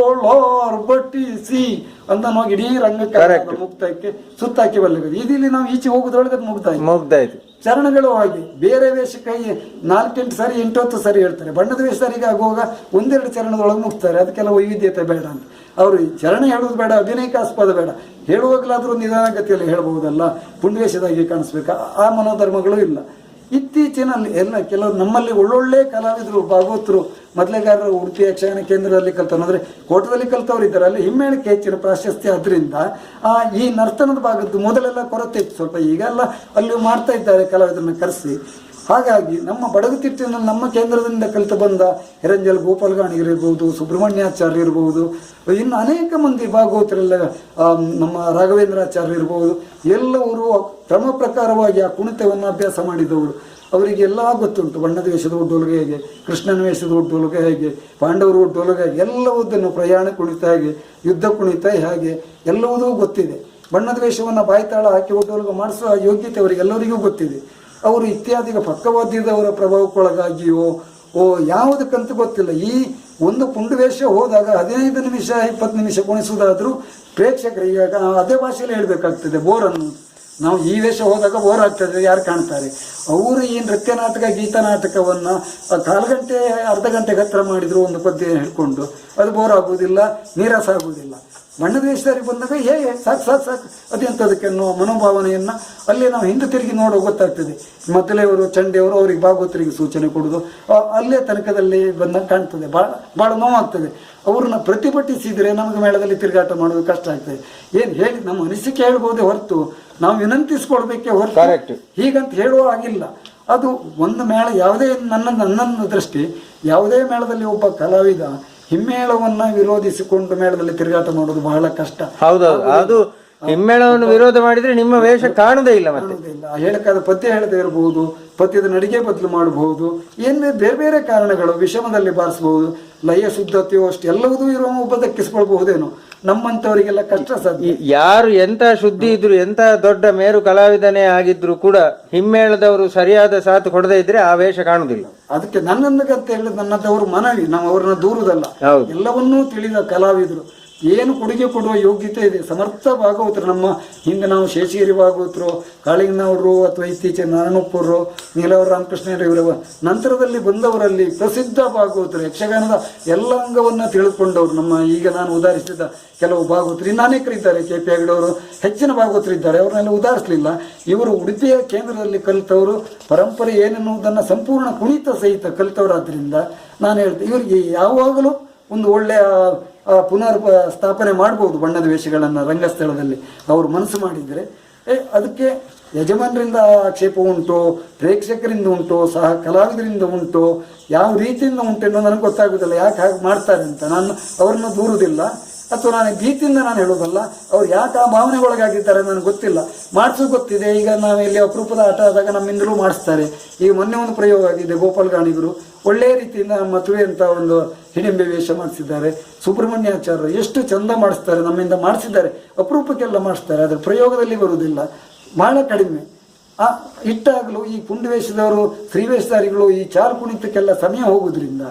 [SPEAKER 4] ಅರ್ಭಟಿಸಿ ಅಂತ ನಾವು ಇಡೀ ರಂಗಕ್ಕೆ ಮುಕ್ತಾಯಕ್ಕೆ ಸುತ್ತಾಕಿ ಬರಲಿಲ್ಲ. ಇಲ್ಲಿ ನಾವು ಈಚೆ ಹೋಗೋದ್ರೊಳಗೆ ಮುಗ್ದಾಯ್ತು. ಚರಣಗಳು ಹಾಗೆ ಬೇರೆ ವೇಷಕ್ಕೆ 4-8 ಸಾರಿ 8-10 ಸಾರಿ ಹೇಳ್ತಾರೆ. ಬಣ್ಣದ ವೇಷಧಾರಿಗೆ ಆಗುವಾಗ 1-2 ಚರಣದೊಳಗೆ ಮುಗ್ತಾರೆ. ಅದಕ್ಕೆಲ್ಲ ವೈವಿಧ್ಯತೆ ಬೇಡ ಅಂತ ಅವರು ಚರಣ ಹೇಳುವುದು ಬೇಡ, ಅಭಿನಯಕಾಸ್ಪದ ಬೇಡ, ಹೇಳುವಾಗಲಾದರೂ ನಿಧಾನಗತಿಯಲ್ಲಿ ಹೇಳಬಹುದಲ್ಲ, ಪುಂಡವೇಷದಾಗಿ ಕಾಣಿಸ್ಬೇಕು, ಆ ಮನೋಧರ್ಮಗಳು ಇಲ್ಲ. ಇತ್ತೀಚಿನಲ್ಲಿ ಎಲ್ಲ ಕೆಲವು ನಮ್ಮಲ್ಲಿ ಒಳ್ಳೊಳ್ಳೆ ಕಲಾವಿದರು ಭಾಗವತರು ಮೊದಲೇಗಾರರು ಉಡುಪಿ ಯಕ್ಷಗಾನ ಕೇಂದ್ರದಲ್ಲಿ ಕಲ್ತವ್ರು ಅಂದರೆ ಕೋಟದಲ್ಲಿ ಕಲ್ತವ್ರು ಇದ್ದಾರೆ. ಅಲ್ಲಿ ಹಿಮ್ಮೇಳಕ್ಕೆ ಹೆಚ್ಚಿನ ಪ್ರಾಶಸ್ತ್ಯ ಆದ್ದರಿಂದ ಈ ನರ್ತನದ ಭಾಗದ್ದು ಮೊದಲೆಲ್ಲ ಕೊರತೆ ಇತ್ತು ಸ್ವಲ್ಪ, ಈಗೆಲ್ಲ ಅಲ್ಲಿ ಮಾಡ್ತಾ ಇದ್ದಾರೆ ಕಲಾವಿದರನ್ನ ಕರೆಸಿ. ಹಾಗಾಗಿ ನಮ್ಮ ಬಡಗುತಿಟ್ಟಿನಲ್ಲಿ ನಮ್ಮ ಕೇಂದ್ರದಿಂದ ಕಲಿತು ಬಂದ ಹಿರಂಜಲ್ ಗೋಪಾಲ್ಗಾಣಿಗಿರ್ಬೋದು, ಸುಬ್ರಹ್ಮಣ್ಯಾಚಾರ್ಯ ಇರ್ಬೋದು, ಇನ್ನು ಅನೇಕ ಮಂದಿ ಭಾಗವತರೆಲ್ಲ, ನಮ್ಮ ರಾಘವೇಂದ್ರಾಚಾರ್ಯ ಇರ್ಬೋದು, ಎಲ್ಲವರು ಕ್ರಮ ಪ್ರಕಾರವಾಗಿ ಆ ಕುಣಿತವನ್ನು ಅಭ್ಯಾಸ ಮಾಡಿದವರು. ಅವರಿಗೆಲ್ಲ ಗೊತ್ತುಂಟು ಬಣ್ಣದ ವೇಷದ ಒಡ್ಡೋಲಗೆ ಹೇಗೆ, ಕೃಷ್ಣನ ವೇಷದ ಒಡ್ಡೋಲಗೆ ಹೇಗೆ, ಪಾಂಡವರ ಒಡ್ಡೋಲಗೆ ಹೇಗೆ, ಎಲ್ಲವುದನ್ನು ಪ್ರಯಾಣ ಕುಣಿತ ಹೇಗೆ, ಯುದ್ಧ ಕುಣಿತ ಹೇಗೆ ಎಲ್ಲವುದೂ ಗೊತ್ತಿದೆ. ಬಣ್ಣದ ವೇಷವನ್ನು ಬಾಯ್ತಾಳ ಹಾಕಿ ಒಡ್ಡೋಲಗೆ ಮಾಡಿಸುವ ಯೋಗ್ಯತೆ ಅವರಿಗೆಲ್ಲರಿಗೂ ಗೊತ್ತಿದೆ. ಅವರು ಇತ್ಯಾದಿಗ ಪಕ್ಕವಾದ್ಯದವರ ಪ್ರಭಾವಕ್ಕೊಳಗಾಗಿಯೋ ಯಾವುದಕ್ಕಂತ ಗೊತ್ತಿಲ್ಲ. ಈ ಒಂದು ಪುಂಡು ವೇಷ ಹೋದಾಗ 15 ನಿಮಿಷ 20 ನಿಮಿಷ ಕುಣಿಸುವುದಾದರೂ ಪ್ರೇಕ್ಷಕರಿಗೆ ಅದೇ ಭಾಷೆಯಲ್ಲಿ ಹೇಳಬೇಕಾಗ್ತದೆ. ಬೋರ್ ಅನ್ನೋದು ನಾವು ಈ ವೇಷ ಹೋದಾಗ ಬೋರ್ ಆಗ್ತದೆ, ಯಾರು ಕಾಣ್ತಾರೆ. ಅವರು ಈ ನೃತ್ಯ ನಾಟಕ ಗೀತ ನಾಟಕವನ್ನು ಕಾಲು ಗಂಟೆ ಅರ್ಧ ಗಂಟೆಗೆ ಹತ್ರ ಮಾಡಿದ್ರು ಒಂದು ಪದ್ಯ ಹಿಡ್ಕೊಂಡು ಅದು ಬೋರ್ ಆಗುವುದಿಲ್ಲ, ನೀರಸ ಆಗುವುದಿಲ್ಲ. ಬಣ್ಣದ ವೇಷಧಾರಿ ಬಂದಾಗ ಸಾಕು ಸಾಕು ಸಾಕು ಅದೆಂಥದಕ್ಕೆ ಅನ್ನೋ ಮನೋಭಾವನೆಯನ್ನು ಅಲ್ಲೇ ನಾವು ಹಿಂದೆ ತಿರುಗಿ ನೋಡೋ ಗೊತ್ತಾಗ್ತದೆ. ಮೊದಲೇವರು ಚಂಡೆಯವರು ಅವ್ರಿಗೆ ಭಾಗವತರಿಗೆ ಸೂಚನೆ ಕೊಡೋದು ಅಲ್ಲೇ ತನಕದಲ್ಲಿ ಬಂದಾಗ ಕಾಣ್ತದೆ. ಭಾಳ ನೋವಾಗ್ತದೆ. ಅವ್ರನ್ನ ಪ್ರತಿಭಟಿಸಿದರೆ ನಮಗೆ ಮೇಳದಲ್ಲಿ ತಿರುಗಾಟ ಮಾಡೋದು ಕಷ್ಟ ಆಗ್ತದೆ. ಏನು ಹೇಳಿ ನಮ್ಮ ಅನಿಸಿಕೆ ಹೇಳ್ಬೋದೇ ಹೊರತು ನಾವು ವಿನಂತಿಸ್ಕೊಳ್ಬೇಕೇ ಹೊರತು ಹೀಗಂತ ಹೇಳುವ ಆಗಿಲ್ಲ. ಅದು ಒಂದು ಮೇಳ ಯಾವುದೇ ನನ್ನ ದೃಷ್ಟಿ ಯಾವುದೇ ಮೇಳದಲ್ಲಿ ಒಬ್ಬ ಕಲಾವಿದ ಹಿಮ್ಮೇಳವನ್ನ ವಿರೋಧಿಸಿಕೊಂಡು ಮೇಳದಲ್ಲಿ ತಿರುಗಾಟ ಮಾಡೋದು ಬಹಳ ಕಷ್ಟ.
[SPEAKER 2] ಹೌದೌದು, ಅದು ಹಿಮ್ಮೇಳವನ್ನು ವಿರೋಧ ಮಾಡಿದ್ರೆ ನಿಮ್ಮ ವೇಷ ಕಾಣುವುದೇ ಇಲ್ಲ.
[SPEAKER 4] ಹೇಳಕ್ಕಾದ ಪದ್ಯ ಹೇಳದೇ ಇರಬಹುದು, ಪದ್ಯದ ನಡಿಗೆ ಬದಲು ಮಾಡಬಹುದು, ಏನೇ ಬೇರೆ ಬೇರೆ ಕಾರಣಗಳು, ವಿಷಮದಲ್ಲಿ ಬಾರಿಸಬಹುದು, ಲಯ ಶುದ್ಧತೆಯೋ ಅಷ್ಟು ಎಲ್ಲವೂ ಇರುವ ಒಬ್ಬ ದಕ್ಕಿಸ್ಕೊಳ್ಬಹುದೇನೋ. ನಮ್ಮಂತವರಿಗೆಲ್ಲ ಕಷ್ಟ ಸಾಧ್ಯ. ಯಾರು
[SPEAKER 2] ಎಂತ ಶುದ್ಧಿ ಇದ್ರು, ಎಂತ ದೊಡ್ಡ ಮೇರು ಕಲಾವಿದನೇ ಆಗಿದ್ರು ಕೂಡ ಹಿಮ್ಮೇಳದವರು ಸರಿಯಾದ ಸಾಥ್ ಕೊಡದೇ ಇದ್ರೆ ಆ ವೇಷ ಕಾಣುದಿಲ್ಲ.
[SPEAKER 4] ಅದಕ್ಕೆ ನನ್ನಂತ ಹೇಳಿದ ನನ್ನದವರು ಮನವಿ, ನಾವು ಅವ್ರನ್ನ ದೂರುದಲ್ಲ. ಎಲ್ಲವನ್ನೂ ತಿಳಿದ ಕಲಾವಿದರು, ಏನು ಕೊಡುಗೆ ಕೊಡುವ ಯೋಗ್ಯತೆ ಇದೆ. ಸಮರ್ಥ ಭಾಗವತರು ನಮ್ಮ ಹಿಂದೆ ನಾವು ಶೇಷಗಿರಿ ಭಾಗವತರು, ಕಾಳಿಂಗನವರು ಅಥವಾ ಇತ್ತೀಚೆಗೆ ನಾರಾಯಣಪ್ಪರು, ನೀಲವರ ರಾಮಕೃಷ್ಣ ಇವರ ನಂತರದಲ್ಲಿ ಬಂದವರಲ್ಲಿ ಪ್ರಸಿದ್ಧ ಭಾಗವತರು, ಯಕ್ಷಗಾನದ ಎಲ್ಲ ಅಂಗವನ್ನು ತಿಳಿದುಕೊಂಡವರು. ನಮ್ಮ ಈಗ ನಾನು ಉದಾಹರಿಸಿದ ಕೆಲವು ಭಾಗವತರು ಇನ್ನು ಅನೇಕರಿದ್ದಾರೆ. ಕೆ ಪಿ ಹೆಗಡೆಯವರು ಹೆಚ್ಚಿನ ಭಾಗವತರಿದ್ದಾರೆ, ಅವ್ರನ್ನೆಲ್ಲ ಉದಾಹರಿಸಲಿಲ್ಲ. ಇವರು ಉಡುಪಿಯ ಕೇಂದ್ರದಲ್ಲಿ ಕಲಿತವರು, ಪರಂಪರೆ ಏನೆನ್ನುವುದನ್ನು ಸಂಪೂರ್ಣ ಕುಣಿತ ಸಹಿತ ಕಲಿತವರಾದ್ರಿಂದ ನಾನು ಹೇಳ್ತೇನೆ ಇವರಿಗೆ ಯಾವಾಗಲೂ ಒಂದು ಒಳ್ಳೆಯ ಪುನರ್ ಸ್ಥಾಪನೆ ಮಾಡ್ಬೋದು ಬಣ್ಣದ ವೇಷಗಳನ್ನು ರಂಗಸ್ಥಳದಲ್ಲಿ ಅವರು ಮನಸ್ಸು ಮಾಡಿದರೆ. ಅದಕ್ಕೆ ಯಜಮಾನರಿಂದ ಆಕ್ಷೇಪ ಉಂಟು, ಪ್ರೇಕ್ಷಕರಿಂದ ಉಂಟು, ಸಹ ಕಲಾವಿದರಿಂದ ಉಂಟು, ಯಾವ ರೀತಿಯಿಂದ ಉಂಟೆನ್ನೋ ನನಗೆ ಗೊತ್ತಾಗೋದಿಲ್ಲ. ಯಾಕೆ ಹಾಗೆ ಮಾಡ್ತಾರೆ ಅಂತ ನಾನು ಅವ್ರನ್ನ ದೂರುವುದಿಲ್ಲ, ಅಥವಾ ನಾನು ಭೀತಿಯಿಂದ ನಾನು ಹೇಳೋದಲ್ಲ. ಅವ್ರು ಯಾಕೆ ಆ ಭಾವನೆಗೊಳಗಾಗಿದ್ದಾರೆ ನನಗೆ ಗೊತ್ತಿಲ್ಲ. ಮಾಡಿಸೋದು ಗೊತ್ತಿದೆ. ಈಗ ನಾವಿಲ್ಲಿ ಅಪರೂಪದ ಆಟ ಆದಾಗ ನಮ್ಮಿಂದಲೂ ಮಾಡಿಸ್ತಾರೆ. ಈಗ ಮೊನ್ನೆ ಒಂದು ಪ್ರಯೋಗ ಆಗಿದೆ, ಗೋಪಾಲ್ ಗಾಣಿಗರು ಒಳ್ಳೆಯ ರೀತಿಯಿಂದ ಮದುವೆ ಅಂತ ಒಂದು ಹಿಡಿಂಬೆ ವೇಷ ಮಾಡಿಸಿದ್ದಾರೆ. ಸುಬ್ರಹ್ಮಣ್ಯಾಚಾರ್ಯರು ಎಷ್ಟು ಚಂದ ಮಾಡಿಸ್ತಾರೆ, ನಮ್ಮಿಂದ ಮಾಡಿಸಿದ್ದಾರೆ. ಅಪರೂಪಕ್ಕೆಲ್ಲ ಮಾಡಿಸ್ತಾರೆ, ಅದರ ಪ್ರಯೋಗದಲ್ಲಿ ಬರುವುದಿಲ್ಲ, ಬಹಳ ಕಡಿಮೆ. ಇಟ್ಟಾಗಲೂ ಈ ಪುಂಡು ವೇಷದವರು, ಸ್ತ್ರೀವೇಷಧಾರಿಗಳು ಈ ಚಾರು ಕುಣಿತಕ್ಕೆಲ್ಲ ಸಮಯ ಹೋಗೋದ್ರಿಂದ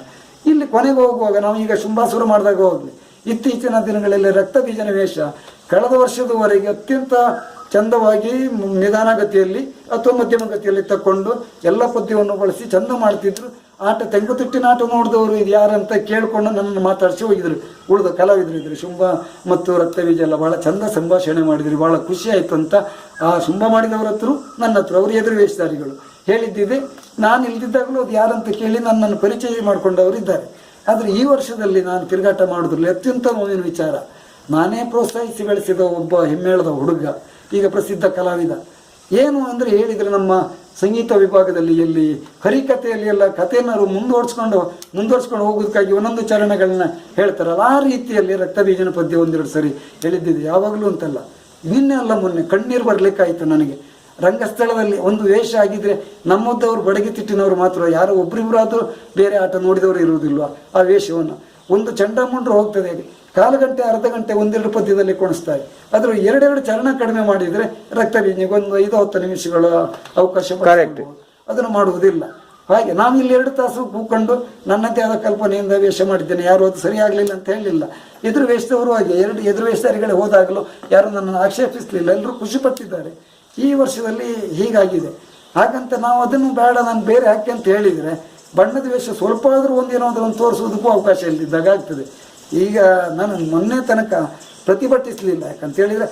[SPEAKER 4] ಇಲ್ಲಿ ಕೊನೆಗೆ ಹೋಗುವಾಗ ನಾವು ಈಗ ಶುಂಭಾಸುರ ಮಾಡಿದಾಗ ಹೋಗಲಿ, ಇತ್ತೀಚಿನ ದಿನಗಳಲ್ಲಿ ರಕ್ತಬೀಜನ ವೇಷ ಕಳೆದ ವರ್ಷದವರೆಗೆ ಅತ್ಯಂತ ಚಂದವಾಗಿ ನಿಧಾನಗತಿಯಲ್ಲಿ ಅಥವಾ ಮಧ್ಯಮ ಗತಿಯಲ್ಲಿ ತಕ್ಕೊಂಡು ಎಲ್ಲ ಪದ್ಯವನ್ನು ಬಳಸಿ ಚಂದ ಮಾಡ್ತಿದ್ರು. ಆಟ ತೆಂಗುತಿಟ್ಟಿನ ಆಟ ನೋಡಿದವರು ಇದು ಯಾರಂತ ಕೇಳಿಕೊಂಡು ನನ್ನನ್ನು ಮಾತಾಡಿಸಿ ಹೋಗಿದ್ರು. ಉಳಿದ ಕಲಾವಿದರು ಇದ್ರು. ಶುಂಭ ಮತ್ತು ರಕ್ತಬೀಜ ಎಲ್ಲ ಭಾಳ ಚಂದ ಸಂಭಾಷಣೆ ಮಾಡಿದ್ರು, ಭಾಳ ಖುಷಿ ಆಯಿತು ಅಂತ. ಆ ಶುಂಭ ಮಾಡಿದವ್ರ ಹತ್ರ ನನ್ನ ಹತ್ರ ಅವರು ಎದುರು ವೇಷಧಾರಿಗಳು ಹೇಳಿದ್ದಿದೆ. ನಾನು ಇಲ್ದಿದ್ದಾಗಲೂ ಅದು ಯಾರಂತ ಕೇಳಿ ನನ್ನನ್ನು ಪರಿಚಯ ಮಾಡಿಕೊಂಡವರು ಇದ್ದಾರೆ. ಆದರೆ ಈ ವರ್ಷದಲ್ಲಿ ನಾನು ತಿರುಗಾಟ ಮಾಡೋದ್ರಲ್ಲಿ ಅತ್ಯಂತ ನೋವಿನ ವಿಚಾರ, ನಾನೇ ಪ್ರೋತ್ಸಾಹಿಸಿ ಬೆಳೆಸಿದ ಒಬ್ಬ ಹಿಮ್ಮೇಳದ ಹುಡುಗ, ಈಗ ಪ್ರಸಿದ್ಧ ಕಲಾವಿದ. ಏನು ಅಂದರೆ ಹೇಳಿದರೆ ನಮ್ಮ ಸಂಗೀತ ವಿಭಾಗದಲ್ಲಿ ಎಲ್ಲಿ ಹರಿಕಥೆಯಲ್ಲಿ ಎಲ್ಲ ಕಥೆಯನ್ನು ಮುಂದುವರ್ಸ್ಕೊಂಡು ಹೋಗೋದಕ್ಕಾಗಿ ಒಂದೊಂದು ಚರಣಗಳನ್ನ ಹೇಳ್ತಾರಲ್ಲ, ಆ ರೀತಿಯಲ್ಲಿ ರಕ್ತಬೀಜನ ಪದ್ಯ ಒಂದೆರಡು ಸರಿ ಹೇಳಿದ್ದಿದೆ. ಯಾವಾಗಲೂ ಅಂತಲ್ಲ, ನಿನ್ನೆ ಅಲ್ಲ ಮೊನ್ನೆ ಕಣ್ಣೀರು ಬರಲಿಕ್ಕಾಯಿತು ನನಗೆ. ರಂಗಸ್ಥಳದಲ್ಲಿ ಒಂದು ವೇಷ ಆಗಿದ್ರೆ ನಮ್ಮದವರು ಬಡಗಿ ತಿಟ್ಟಿನವರು ಮಾತ್ರ, ಯಾರೋ ಒಬ್ಬರಿಬ್ಬರಾದರೂ ಬೇರೆ ಆಟ ನೋಡಿದವರು ಇರುವುದಿಲ್ವ ಆ ವೇಷವನ್ನು. ಒಂದು ಚಂಡಮುಂಡ್ರು ಹೋಗ್ತದೆ, ಕಾಲು ಗಂಟೆ ಅರ್ಧ ಗಂಟೆ ಒಂದೆರಡು ಪದ್ಯದಲ್ಲಿ ಕೊಣಿಸ್ತಾರೆ. ಅದ್ರ ಎರಡೆರಡು ಚರಣ ಕಡಿಮೆ ಮಾಡಿದರೆ ರಕ್ತಬೀಜನಿಗೆ ಒಂದು 5-10 ನಿಮಿಷಗಳ ಅವಕಾಶ, ಅದನ್ನು ಮಾಡುವುದಿಲ್ಲ. ಹಾಗೆ ನಾನು ಇಲ್ಲಿ 2 ತಾಸು ಕೂತ್ಕೊಂಡು ನನ್ನದೇ ಆದ ಕಲ್ಪನೆಯಿಂದ ವೇಷ ಮಾಡಿದ್ದೇನೆ. ಯಾರು ಅದು ಸರಿಯಾಗಲಿಲ್ಲ ಅಂತ ಹೇಳಲಿಲ್ಲ. ಎದುರು ವೇಷದವರು ಹಾಗೆ ಎದುರು ವೇಷಧಾರಿಗಳೇ ಹೋದಾಗಲೂ ಯಾರು ನನ್ನನ್ನು ಆಕ್ಷೇಪಿಸಲಿಲ್ಲ, ಎಲ್ಲರೂ ಖುಷಿಪಟ್ಟಿದ್ದಾರೆ. ಈ ವರ್ಷದಲ್ಲಿ ಹೀಗಾಗಿದೆ. ಹಾಗಂತ ನಾವು ಅದನ್ನು ಬೇಡ, ನಾನು ಬೇರೆ ಹಾಕಿ ಅಂತ ಹೇಳಿದರೆ ಬಣ್ಣದ ವೇಷ ಸ್ವಲ್ಪ ಆದರೂ ಒಂದೇನಾದರೂ ತೋರಿಸೋದಕ್ಕೂ ಅವಕಾಶ ಇಲ್ಲದಿದ್ದಾಗ ಆಗ್ತದೆ. ಈಗ ನಾನು ಮೊನ್ನೆ ತನಕ ಪ್ರತಿಭಟಿಸಲಿಲ್ಲ, ಯಾಕಂತ ಹೇಳಿದರೆ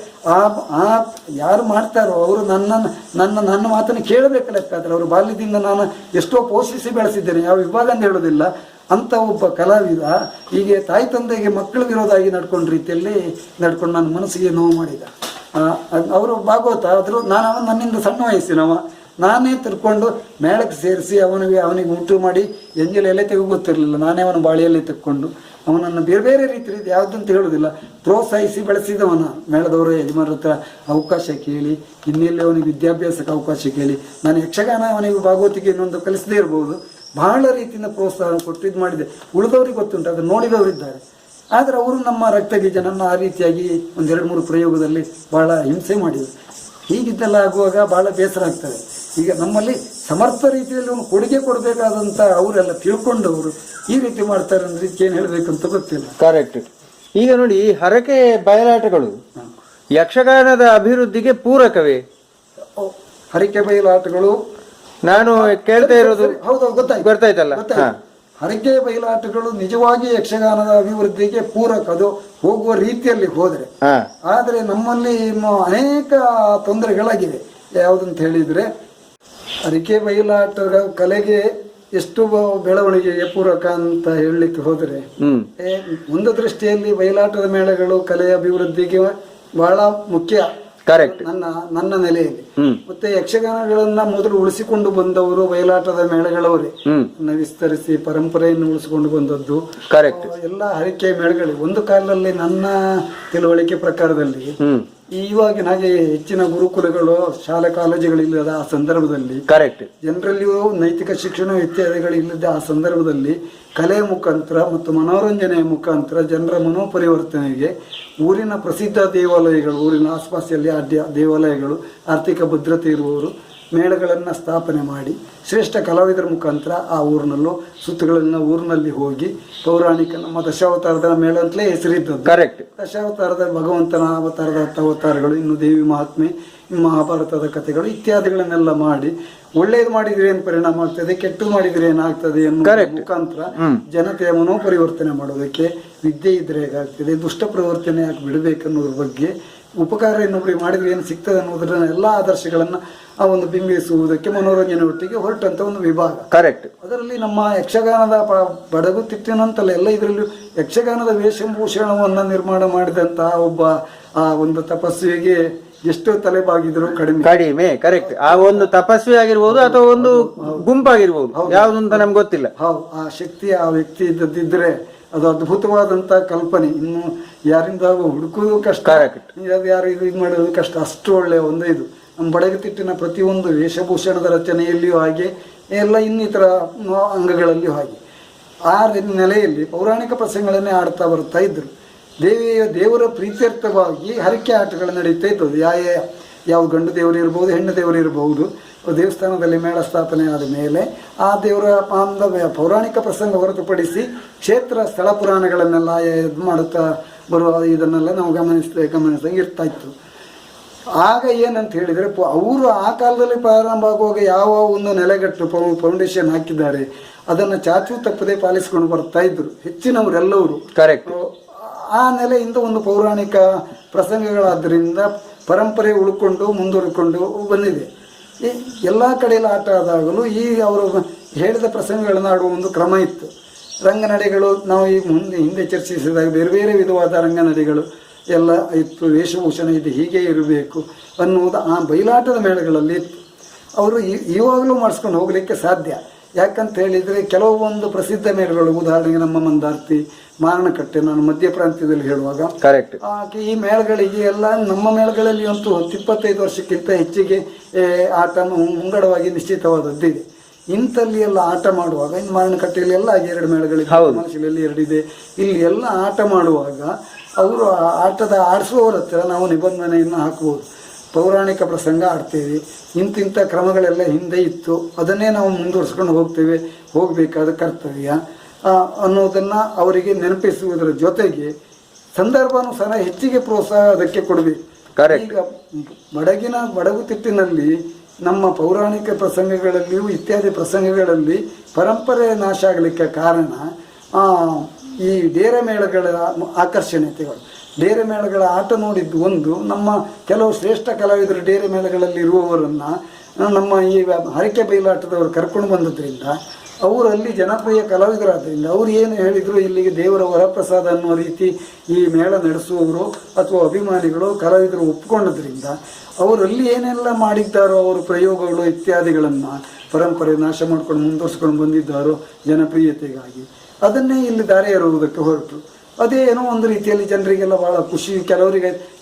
[SPEAKER 4] ಯಾರು ಮಾಡ್ತಾರೋ ಅವರು ನನ್ನ ಮಾತನ್ನು ಕೇಳಬೇಕು. ಲೆಕ್ಕಾದ್ರೆ ಅವರು ಬಾಲ್ಯದಿಂದ ನಾನು ಎಷ್ಟೋ ಪೋಷಿಸಿ ಬೆಳೆಸಿದ್ದೇನೆ, ಯಾವ ವಿಭಾಗ ಅಂತ ಹೇಳೋದಿಲ್ಲ. ಅಂಥ ಒಬ್ಬ ಕಲಾವಿದ ಹೀಗೆ ತಾಯಿ ತಂದೆಗೆ ಮಕ್ಕಳು ವಿರೋಧಾಗಿ ನಡ್ಕೊಂಡ ರೀತಿಯಲ್ಲಿ ನಡ್ಕೊಂಡು ನನ್ನ ಮನಸ್ಸಿಗೆ ನೋವು ಮಾಡಿದ. ಅವರು ಭಾಗವತ ಆದರೂ ನಾನು ನನ್ನಿಂದ ಸಣ್ಣ ವಯಸ್ಸಿನವ, ನಾನೇ ತಿರ್ಕೊಂಡು ಮೇಳಕ್ಕೆ ಸೇರಿಸಿ ಅವನಿಗೆ ಊಟ ಮಾಡಿ ಎಂಜಲು ಎಲೆ ತೆಗೂ ಗೊತ್ತಿರಲಿಲ್ಲ. ನಾನೇ ಅವನ ಬಾಳೆಯಲ್ಲೇ ತೆಕ್ಕೊಂಡು ಅವನನ್ನು ಬೇರೆ ಬೇರೆ ರೀತಿಯಲ್ಲಿ ಯಾವುದಂತ ಹೇಳೋದಿಲ್ಲ ಪ್ರೋತ್ಸಾಹಿಸಿ ಬೆಳೆಸಿದವನ. ಮೇಳದವರ ಯಜಮಾನರ ಹತ್ರ ಅವಕಾಶ ಕೇಳಿ, ಇನ್ನೆಲ್ಲಿ ಅವನಿಗೆ ವಿದ್ಯಾಭ್ಯಾಸಕ್ಕೆ ಅವಕಾಶ ಕೇಳಿ, ನಾನು ಯಕ್ಷಗಾನ ಅವನಿಗೆ ಭಾಗವತಿಗೆ ಇನ್ನೊಂದು ಕಲಿಸದೇ ಇರ್ಬೋದು, ಬಹಳ ರೀತಿಯಿಂದ ಪ್ರೋತ್ಸಾಹ ಕೊಟ್ಟು ಇದು ಮಾಡಿದೆ. ಉಳಿದವ್ರಿಗೆ ಗೊತ್ತುಂಟು, ಅದನ್ನು ನೋಡಿದವರಿದ್ದಾರೆ. ಆದರೆ ಅವರು ನಮ್ಮ ರಕ್ತಬೀಜನನ್ನು ಆ ರೀತಿಯಾಗಿ 1-2-3 ಪ್ರಯೋಗದಲ್ಲಿ ಭಾಳ ಹಿಂಸೆ ಮಾಡಿದರು. ಹೀಗಿದ್ದೆಲ್ಲ ಆಗುವಾಗ ಭಾಳ ಬೇಸರ ಆಗ್ತದೆ. ಈಗ ನಮ್ಮಲ್ಲಿ ಸಮರ್ಥ ರೀತಿಯಲ್ಲಿ ಒಂದು ಕೊಡುಗೆ ಕೊಡಬೇಕಾದಂಥ ಅವರೆಲ್ಲ ತಿಳ್ಕೊಂಡವರು ಈ ರೀತಿ ಮಾಡ್ತಾರೆ ಅಂದ್ರೆ ಏನು ಹೇಳಬೇಕಂತ ಗೊತ್ತಿಲ್ಲ.
[SPEAKER 2] ಕರೆಕ್ಟ್. ಈಗ ನೋಡಿ, ಹರಕೆ ಬಯಲಾಟಗಳು ಯಕ್ಷಗಾನದ ಅಭಿವೃದ್ಧಿಗೆ ಪೂರಕವೇ?
[SPEAKER 4] ಹರಿಕೆ ಬಯಲಾಟಗಳು
[SPEAKER 2] ನಾನು ಕೇಳ್ತಾ ಇರೋದು
[SPEAKER 4] ಹೌದು
[SPEAKER 2] ಗೊತ್ತಾಯ್ತಲ್ಲ.
[SPEAKER 4] ಹರಿಕೆ ಬಯಲಾಟಗಳು ನಿಜವಾಗಿ ಯಕ್ಷಗಾನದ ಅಭಿವೃದ್ಧಿಗೆ ಪೂರಕ, ಅದು ಹೋಗುವ ರೀತಿಯಲ್ಲಿ ಹೋದರೆ. ಆದರೆ ನಮ್ಮಲ್ಲಿ ಇನ್ನು ಅನೇಕ ತೊಂದರೆಗಳಾಗಿವೆ. ಯಾವುದಂತ ಹೇಳಿದ್ರೆ, ಹರಿಕೆ ಬಯಲಾಟದ ಕಲೆಗೆ ಎಷ್ಟು ಬೆಳವಣಿಗೆಗೆ ಪೂರಕ ಅಂತ ಹೇಳಲಿಕ್ಕೆ ಹೋದರೆ, ಒಂದು ದೃಷ್ಟಿಯಲ್ಲಿ ಬಯಲಾಟದ ಮೇಳಗಳು ಕಲೆಯ ಅಭಿವೃದ್ಧಿಗೆ ಬಹಳ ಮುಖ್ಯ.
[SPEAKER 2] ಕರೆಕ್ಟ್.
[SPEAKER 4] ನನ್ನ ನೆಲೆಯಲ್ಲಿ ಮತ್ತೆ ಯಕ್ಷಗಾನಗಳನ್ನ ಮೊದಲು ಉಳಿಸಿಕೊಂಡು ಬಂದವರು ಬಯಲಾಟದ ಮೇಳಗಳವರೇ. ವಿಸ್ತರಿಸಿ ಪರಂಪರೆಯನ್ನು ಉಳಿಸಿಕೊಂಡು ಬಂದದ್ದು
[SPEAKER 2] ಕರೆಕ್ಟ್.
[SPEAKER 4] ಎಲ್ಲ ಹರಿಕೆ ಮೇಳಗಳು ಒಂದು ಕಾಲದಲ್ಲಿ ನನ್ನ ತಿಳುವಳಿಕೆ ಪ್ರಕಾರದಲ್ಲಿ ಇವಾಗಿನ ಹಾಗೆ ಹೆಚ್ಚಿನ ಗುರುಕುಲಗಳು ಶಾಲಾ ಕಾಲೇಜುಗಳಿಲ್ಲದ ಆ ಸಂದರ್ಭದಲ್ಲಿ,
[SPEAKER 2] ಕರೆಕ್ಟ್,
[SPEAKER 4] ಜನರಲ್ಲಿಯೂ ನೈತಿಕ ಶಿಕ್ಷಣ ಇತ್ಯಾದಿಗಳಿಲ್ಲದ ಆ ಸಂದರ್ಭದಲ್ಲಿ ಕಲೆಯ ಮುಖಾಂತರ ಮತ್ತು ಮನೋರಂಜನೆಯ ಮುಖಾಂತರ ಜನರ ಮನೋಪರಿವರ್ತನೆಗೆ ಊರಿನ ಪ್ರಸಿದ್ಧ ದೇವಾಲಯಗಳು, ಊರಿನ ಆಸ್ಪಾಸಲ್ಲಿ ದೇವಾಲಯಗಳು, ಆರ್ಥಿಕ ಭದ್ರತೆ ಇರುವವರು ಮೇಳಗಳನ್ನು ಸ್ಥಾಪನೆ ಮಾಡಿ ಶ್ರೇಷ್ಠ ಕಲಾವಿದರ ಮುಖಾಂತರ ಆ ಊರಿನಲ್ಲೂ ಸುತ್ತುಗಳನ್ನ ಊರಿನಲ್ಲಿ ಹೋಗಿ ಪೌರಾಣಿಕ ನಮ್ಮ ದಶಾವತಾರದ ಮೇಳ ಅಂತಲೇ ಹೆಸರಿದ್ದದ್ದು.
[SPEAKER 2] ಕರೆಕ್ಟ್.
[SPEAKER 4] ದಶಾವತಾರದ ಭಗವಂತನ ಅವತಾರದ 10 ಅವತಾರಗಳು, ಇನ್ನು ದೇವಿ ಮಹಾತ್ಮೆ, ಮಹಾಭಾರತದ ಕಥೆಗಳು ಇತ್ಯಾದಿಗಳನ್ನೆಲ್ಲ ಮಾಡಿ ಒಳ್ಳೇದು ಮಾಡಿದ್ರೆ ಏನು ಪರಿಣಾಮ ಆಗ್ತದೆ, ಕೆಟ್ಟದ್ದು ಮಾಡಿದ್ರೆ ಏನಾಗ್ತದೆ ಎನ್ನುವ ಮುಖಾಂತರ ಜನತೆಯ ಮನೋಪರಿವರ್ತನೆ ಮಾಡೋದಕ್ಕೆ ವಿದ್ಯೆ ಇದ್ರೆ ಹೇಗಾಗ್ತದೆ, ದುಷ್ಟ ಪ್ರವರ್ತನೆ ಯಾಕೆ ಬಿಡಬೇಕನ್ನೋದ್ರ ಬಗ್ಗೆ, ಉಪಕಾರ ಇನ್ನೊಬ್ಬರಿಗೆ ಮಾಡಿದ್ರೆ ಏನು ಸಿಗ್ತದೆ ಅನ್ನೋದ್ರ ಎಲ್ಲ ಆದರ್ಶಗಳನ್ನು ಆ ಒಂದು ಬಿಂಬಿಸುವುದಕ್ಕೆ ಮನೋರಂಜನೆ ಒಟ್ಟಿಗೆ ಹೊರಟಂತ ಒಂದು ವಿಭಾಗ.
[SPEAKER 2] ಕರೆಕ್ಟ್.
[SPEAKER 4] ಅದರಲ್ಲಿ ನಮ್ಮ ಯಕ್ಷಗಾನದ ಬಡಗು ತಿಟ್ಟಿನಂತಲ್ಲ, ಎಲ್ಲ ಇದರಲ್ಲೂ ಯಕ್ಷಗಾನದ ವೇಷಭೂಷಣವನ್ನು ನಿರ್ಮಾಣ ಮಾಡಿದಂತಹ ಒಬ್ಬ ಆ ಒಂದು ತಪಸ್ವಿಗೆ ಎಷ್ಟು ತಲೆಬಾಗಿದ್ರು ಕಡಿಮೆ.
[SPEAKER 2] ಕರೆಕ್ಟ್. ಆ ಒಂದು ತಪಸ್ವಿ ಆಗಿರ್ಬೋದು ಅಥವಾ ಒಂದು ಗುಂಪಾಗಿರ್ಬೋದು, ಯಾವ್ದು ಅಂತ ನಮ್ಗೆ ಗೊತ್ತಿಲ್ಲ.
[SPEAKER 4] ಹೌದು, ಆ ಶಕ್ತಿ ಆ ವ್ಯಕ್ತಿ ಇದ್ದದಿದ್ರೆ ಅದು ಅದ್ಭುತವಾದಂತ ಕಲ್ಪನೆ. ಇನ್ನು ಯಾರಿಂದ ಹುಡುಕುವುದು ಕಷ್ಟ, ಯಾರು ಇದು ಮಾಡೋದು ಕಷ್ಟ. ಅಷ್ಟು ಒಳ್ಳೆಯ ಒಂದು ಇದು ನಮ್ಮ ಬಡಗುತಿಟ್ಟಿನ ಪ್ರತಿಯೊಂದು ವೇಷಭೂಷಣದ ರಚನೆಯಲ್ಲಿಯೂ ಹಾಗೆ, ಎಲ್ಲ ಇನ್ನಿತರ ಅಂಗಗಳಲ್ಲಿಯೂ ಹಾಗೆ. ಆ ನೆಲೆಯಲ್ಲಿ ಪೌರಾಣಿಕ ಪ್ರಸಂಗಗಳನ್ನೇ ಆಡ್ತಾ ಬರ್ತಾ ಇದ್ರು. ದೇವರ ಪ್ರೀತ್ಯರ್ಥವಾಗಿ ಹರಕೆ ಆಟಗಳು ನಡೀತಾ ಇದ್ದವು. ಯಾವ ಗಂಡು ದೇವರು ಇರ್ಬೋದು, ಹೆಣ್ಣು ದೇವರು ಇರಬಹುದು. ದೇವಸ್ಥಾನದಲ್ಲಿ ಮೇಳ ಸ್ಥಾಪನೆ ಆದ ಮೇಲೆ ಆ ದೇವರ ಪೌರಾಣಿಕ ಪ್ರಸಂಗ ಹೊರತುಪಡಿಸಿ ಕ್ಷೇತ್ರ ಸ್ಥಳ ಪುರಾಣಗಳನ್ನೆಲ್ಲ ಇದು ಮಾಡುತ್ತಾ ಬರುವ ಇದನ್ನೆಲ್ಲ ನಾವು ಗಮನಿಸಿದಂಗೆ ಇರ್ತಾ ಇತ್ತು. ಆಗ ಏನಂತ ಹೇಳಿದರೆ, ಅವರು ಆ ಕಾಲದಲ್ಲಿ ಪ್ರಾರಂಭ ಆಗುವಾಗ ಯಾವ ಒಂದು ನೆಲೆಗಟ್ಟು ಫೌಂಡೇಶನ್ ಹಾಕಿದ್ದಾರೆ ಅದನ್ನು ಚಾಚು ತಪ್ಪದೆ ಪಾಲಿಸಿಕೊಂಡು ಬರ್ತಾ ಇದ್ರು ಹೆಚ್ಚಿನವರೆಲ್ಲವರು.
[SPEAKER 2] ಕರೆಕ್ಟ್.
[SPEAKER 4] ಆ ನೆಲೆಯಿಂದ ಒಂದು ಪೌರಾಣಿಕ ಪ್ರಸಂಗಗಳಾದ್ದರಿಂದ ಪರಂಪರೆ ಉಳ್ಕೊಂಡು ಮುಂದುವರ್ಕೊಂಡು ಬಂದಿದೆ. ಎಲ್ಲ ಕಡೆಯಲ್ಲಿ ಆಟ ಆದಾಗಲೂ ಈ ಅವರು ಹೇಳಿದ ಪ್ರಸಂಗಗಳನ್ನು ಆಡುವ ಒಂದು ಕ್ರಮ ಇತ್ತು. ರಂಗನಡೆಗಳು ನಾವು ಈ ಹಿಂದೆ ಚರ್ಚಿಸಿದಾಗ ಬೇರೆ ಬೇರೆ ವಿಧವಾದ ರಂಗನಡೆಗಳು ಎಲ್ಲ ಇತ್ತು. ವೇಷಭೂಷಣ ಇದು ಹೀಗೆ ಇರಬೇಕು ಅನ್ನುವುದು ಆ ಬಯಲಾಟದ ಮೇಳಗಳಲ್ಲಿ ಇತ್ತು. ಅವರು ಇವಾಗಲೂ ಮಾಡಿಸ್ಕೊಂಡು ಹೋಗಲಿಕ್ಕೆ ಸಾಧ್ಯ. ಯಾಕಂತ ಹೇಳಿದರೆ ಕೆಲವೊಂದು ಪ್ರಸಿದ್ಧ ಮೇಳಗಳು, ಉದಾಹರಣೆಗೆ ನಮ್ಮ ಮಂದಾರ್ತಿ, ಮಾರಣಕಟ್ಟೆ, ನಾನು ಮಧ್ಯ ಪ್ರಾಂತ್ಯದಲ್ಲಿ ಹೇಳುವಾಗ
[SPEAKER 2] ಕರೆಕ್ಟ್,
[SPEAKER 4] ಈ ಮೇಳಗಳಿಗೆ ಎಲ್ಲ ನಮ್ಮ ಮೇಳಗಳಲ್ಲಿ ಅಂತೂ 25 ವರ್ಷಕ್ಕಿಂತ ಹೆಚ್ಚಿಗೆ ಆಟ ಮುಂಗಡವಾಗಿ ನಿಶ್ಚಿತವಾದದ್ದಿದೆ. ಇಂಥಲ್ಲಿ ಎಲ್ಲ ಆಟ ಮಾಡುವಾಗ, ಇನ್ನು ಮಾರಣಕಟ್ಟೆಯಲ್ಲಿ ಎಲ್ಲ 2 ಮೇಳಗಳಿದೆ, ಮನಸ್ಸಿನಲ್ಲಿ 2 ಇದೆ. ಇಲ್ಲಿ ಎಲ್ಲ ಆಟ ಮಾಡುವಾಗ ಅವರು ಆಟದ ಆಡಿಸುವವರ ಹತ್ರ ನಾವು ನಿಬಂಧನೆಯನ್ನು ಹಾಕಬಹುದು. ಪೌರಾಣಿಕ ಪ್ರಸಂಗ ಆಡ್ತೇವೆ, ಇಂತಿಂಥ ಕ್ರಮಗಳೆಲ್ಲ ಹಿಂದೆ ಇತ್ತು, ಅದನ್ನೇ ನಾವು ಮುಂದುವರಿಸ್ಕೊಂಡು ಹೋಗಬೇಕಾದ ಕರ್ತವ್ಯ ಅನ್ನೋದನ್ನು ಅವರಿಗೆ ನೆನಪಿಸುವುದರ ಜೊತೆಗೆ ಸಂದರ್ಭಾನುಸಾರ ಹೆಚ್ಚಿಗೆ ಪ್ರೋತ್ಸಾಹ ಅದಕ್ಕೆ ಕೊಡಬೇಕು. ಈಗ ಬಡಗುತಿಟ್ಟಿನಲ್ಲಿ ನಮ್ಮ ಪೌರಾಣಿಕ ಪ್ರಸಂಗಗಳಲ್ಲಿಯೂ ಇತ್ಯಾದಿ ಪ್ರಸಂಗಗಳಲ್ಲಿ ಪರಂಪರೆ ನಾಶ ಆಗಲಿಕ್ಕೆ ಕಾರಣ ಈ ಡೇರೆ ಮೇಳಗಳ ಆಕರ್ಷಣೀಯತೆಗಳು. ಡೇರೆ ಮೇಳಗಳ ಆಟ ನೋಡಿದ್ದು ಒಂದು, ನಮ್ಮ ಕೆಲವು ಶ್ರೇಷ್ಠ ಕಲಾವಿದರು ಡೇರೆ ಮೇಳಗಳಲ್ಲಿ ಇರುವವರನ್ನು ನಮ್ಮ ಈ ಹರಕೆ ಬಯಲಾಟದವರು ಕರ್ಕೊಂಡು ಬಂದದ್ರಿಂದ, ಅವರಲ್ಲಿ ಜನಪ್ರಿಯ ಕಲಾವಿದರಾದ್ದರಿಂದ ಅವರು ಏನು ಹೇಳಿದರು, ಇಲ್ಲಿಗೆ ದೇವರ ವರಪ್ರಸಾದ ಅನ್ನುವ ರೀತಿ ಈ ಮೇಳ ನಡೆಸುವವರು ಅಥವಾ ಅಭಿಮಾನಿಗಳು ಕಲಾವಿದರು ಒಪ್ಪಿಕೊಂಡದ್ರಿಂದ ಅವರಲ್ಲಿ ಏನೆಲ್ಲ ಮಾಡಿದ್ದಾರೋ ಅವರು ಪ್ರಯೋಗಗಳು ಇತ್ಯಾದಿಗಳನ್ನು ಪರಂಪರೆ ನಾಶ ಮಾಡ್ಕೊಂಡು ಮುಂದುವರ್ಸ್ಕೊಂಡು ಬಂದಿದ್ದಾರೋ ಜನಪ್ರಿಯತೆಗಾಗಿ, ಅದನ್ನೇ ಇಲ್ಲಿ ದಾರಿ ಎರುವುದಕ್ಕೆ ಹೊರಟರು. ಅದೇ ಏನೋ ಒಂದು ರೀತಿಯಲ್ಲಿ ಜನರಿಗೆಲ್ಲ ಭಾಳ ಖುಷಿ.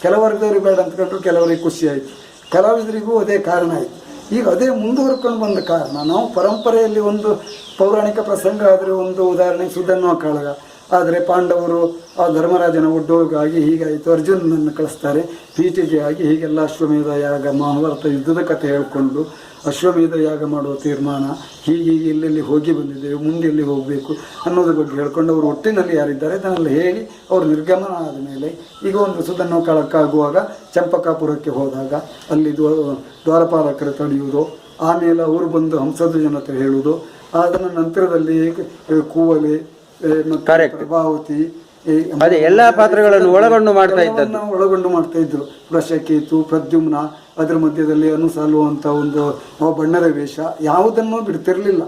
[SPEAKER 4] ಕೆಲವರ್ಗದವ್ರಿಗೆ ಬೇಡ ಅಂದ್ಕೊಂಡ್ರು, ಕೆಲವರಿಗೆ ಖುಷಿ ಆಯಿತು, ಕಲಾವಿದರಿಗೂ ಅದೇ ಕಾರಣ ಆಯಿತು. ಈಗ ಅದೇ ಮುಂದುವರ್ಕೊಂಡು ಬಂದ ಕಾರಣ ನಾವು ಪರಂಪರೆಯಲ್ಲಿ ಒಂದು ಪೌರಾಣಿಕ ಪ್ರಸಂಗ ಆದರೆ, ಒಂದು ಉದಾಹರಣೆ ಸುಧನ್ವ ಕಾಳಗ, ಆದರೆ ಪಾಂಡವರು ಆ ಧರ್ಮರಾಜನ ಒಡ್ಡೋಗಾಗಿ ಹೀಗಾಯಿತು, ಅರ್ಜುನನನ್ನು ಕಳಿಸ್ತಾರೆ ಪೀಠಿಗೆ ಆಗಿ, ಹೀಗೆಲ್ಲ ಅಶ್ವಮೇಧ ಯಾಗ ಮಹಾಭಾರತ ಯುದ್ಧದ ಕಥೆ ಹೇಳಿಕೊಂಡು ಅಶ್ವಮೇಧ ಯಾಗ ಮಾಡುವ ತೀರ್ಮಾನ, ಹೀಗೆ ಎಲ್ಲೆಲ್ಲಿ ಹೋಗಿ ಬಂದಿದ್ದೇವೆ, ಮುಂದೆ ಎಲ್ಲಿ ಹೋಗಬೇಕು ಅನ್ನೋದ್ರ ಬಗ್ಗೆ ಹೇಳ್ಕೊಂಡು ಅವರು ಒಟ್ಟಿನಲ್ಲಿ ಯಾರಿದ್ದಾರೆ ಅದನ್ನೆಲ್ಲ ಹೇಳಿ ಅವರು ನಿರ್ಗಮನ ಆದ ಮೇಲೆ ಈಗ ಒಂದು ಸುಧನ್ವ ಕಾಲಕ್ಕಾಗುವಾಗ ಚಂಪಕಾಪುರಕ್ಕೆ ಹೋದಾಗ ಅಲ್ಲಿ ದ್ವಾರಪಾಲಕರು ತಡೆಯುವುದು, ಆಮೇಲೆ ಅವರು ಬಂದು ಹಂಸಧ್ವಜನ ಹತ್ರ ಹೇಳುವುದು, ಅದರ ನಂತರದಲ್ಲಿ ಕೂವಲೆ ಮತ್ತು ಪ್ರಭಾವತಿ
[SPEAKER 2] ಅದೇ ಎಲ್ಲಾ ಪಾತ್ರಗಳನ್ನು ಒಳಗೊಂಡು
[SPEAKER 4] ಮಾಡ್ತಾ ಇದ್ರು. ವೃಷಕೇತು, ಪ್ರದ್ಯುಮ್ನ, ಅದರ ಮಧ್ಯದಲ್ಲಿ ಅನುಸಾಲು ಅಂತ ಒಂದು ಬಣ್ಣದ ವೇಷ ಯಾವುದನ್ನೂ ಬಿಡ್ತಿರ್ಲಿಲ್ಲ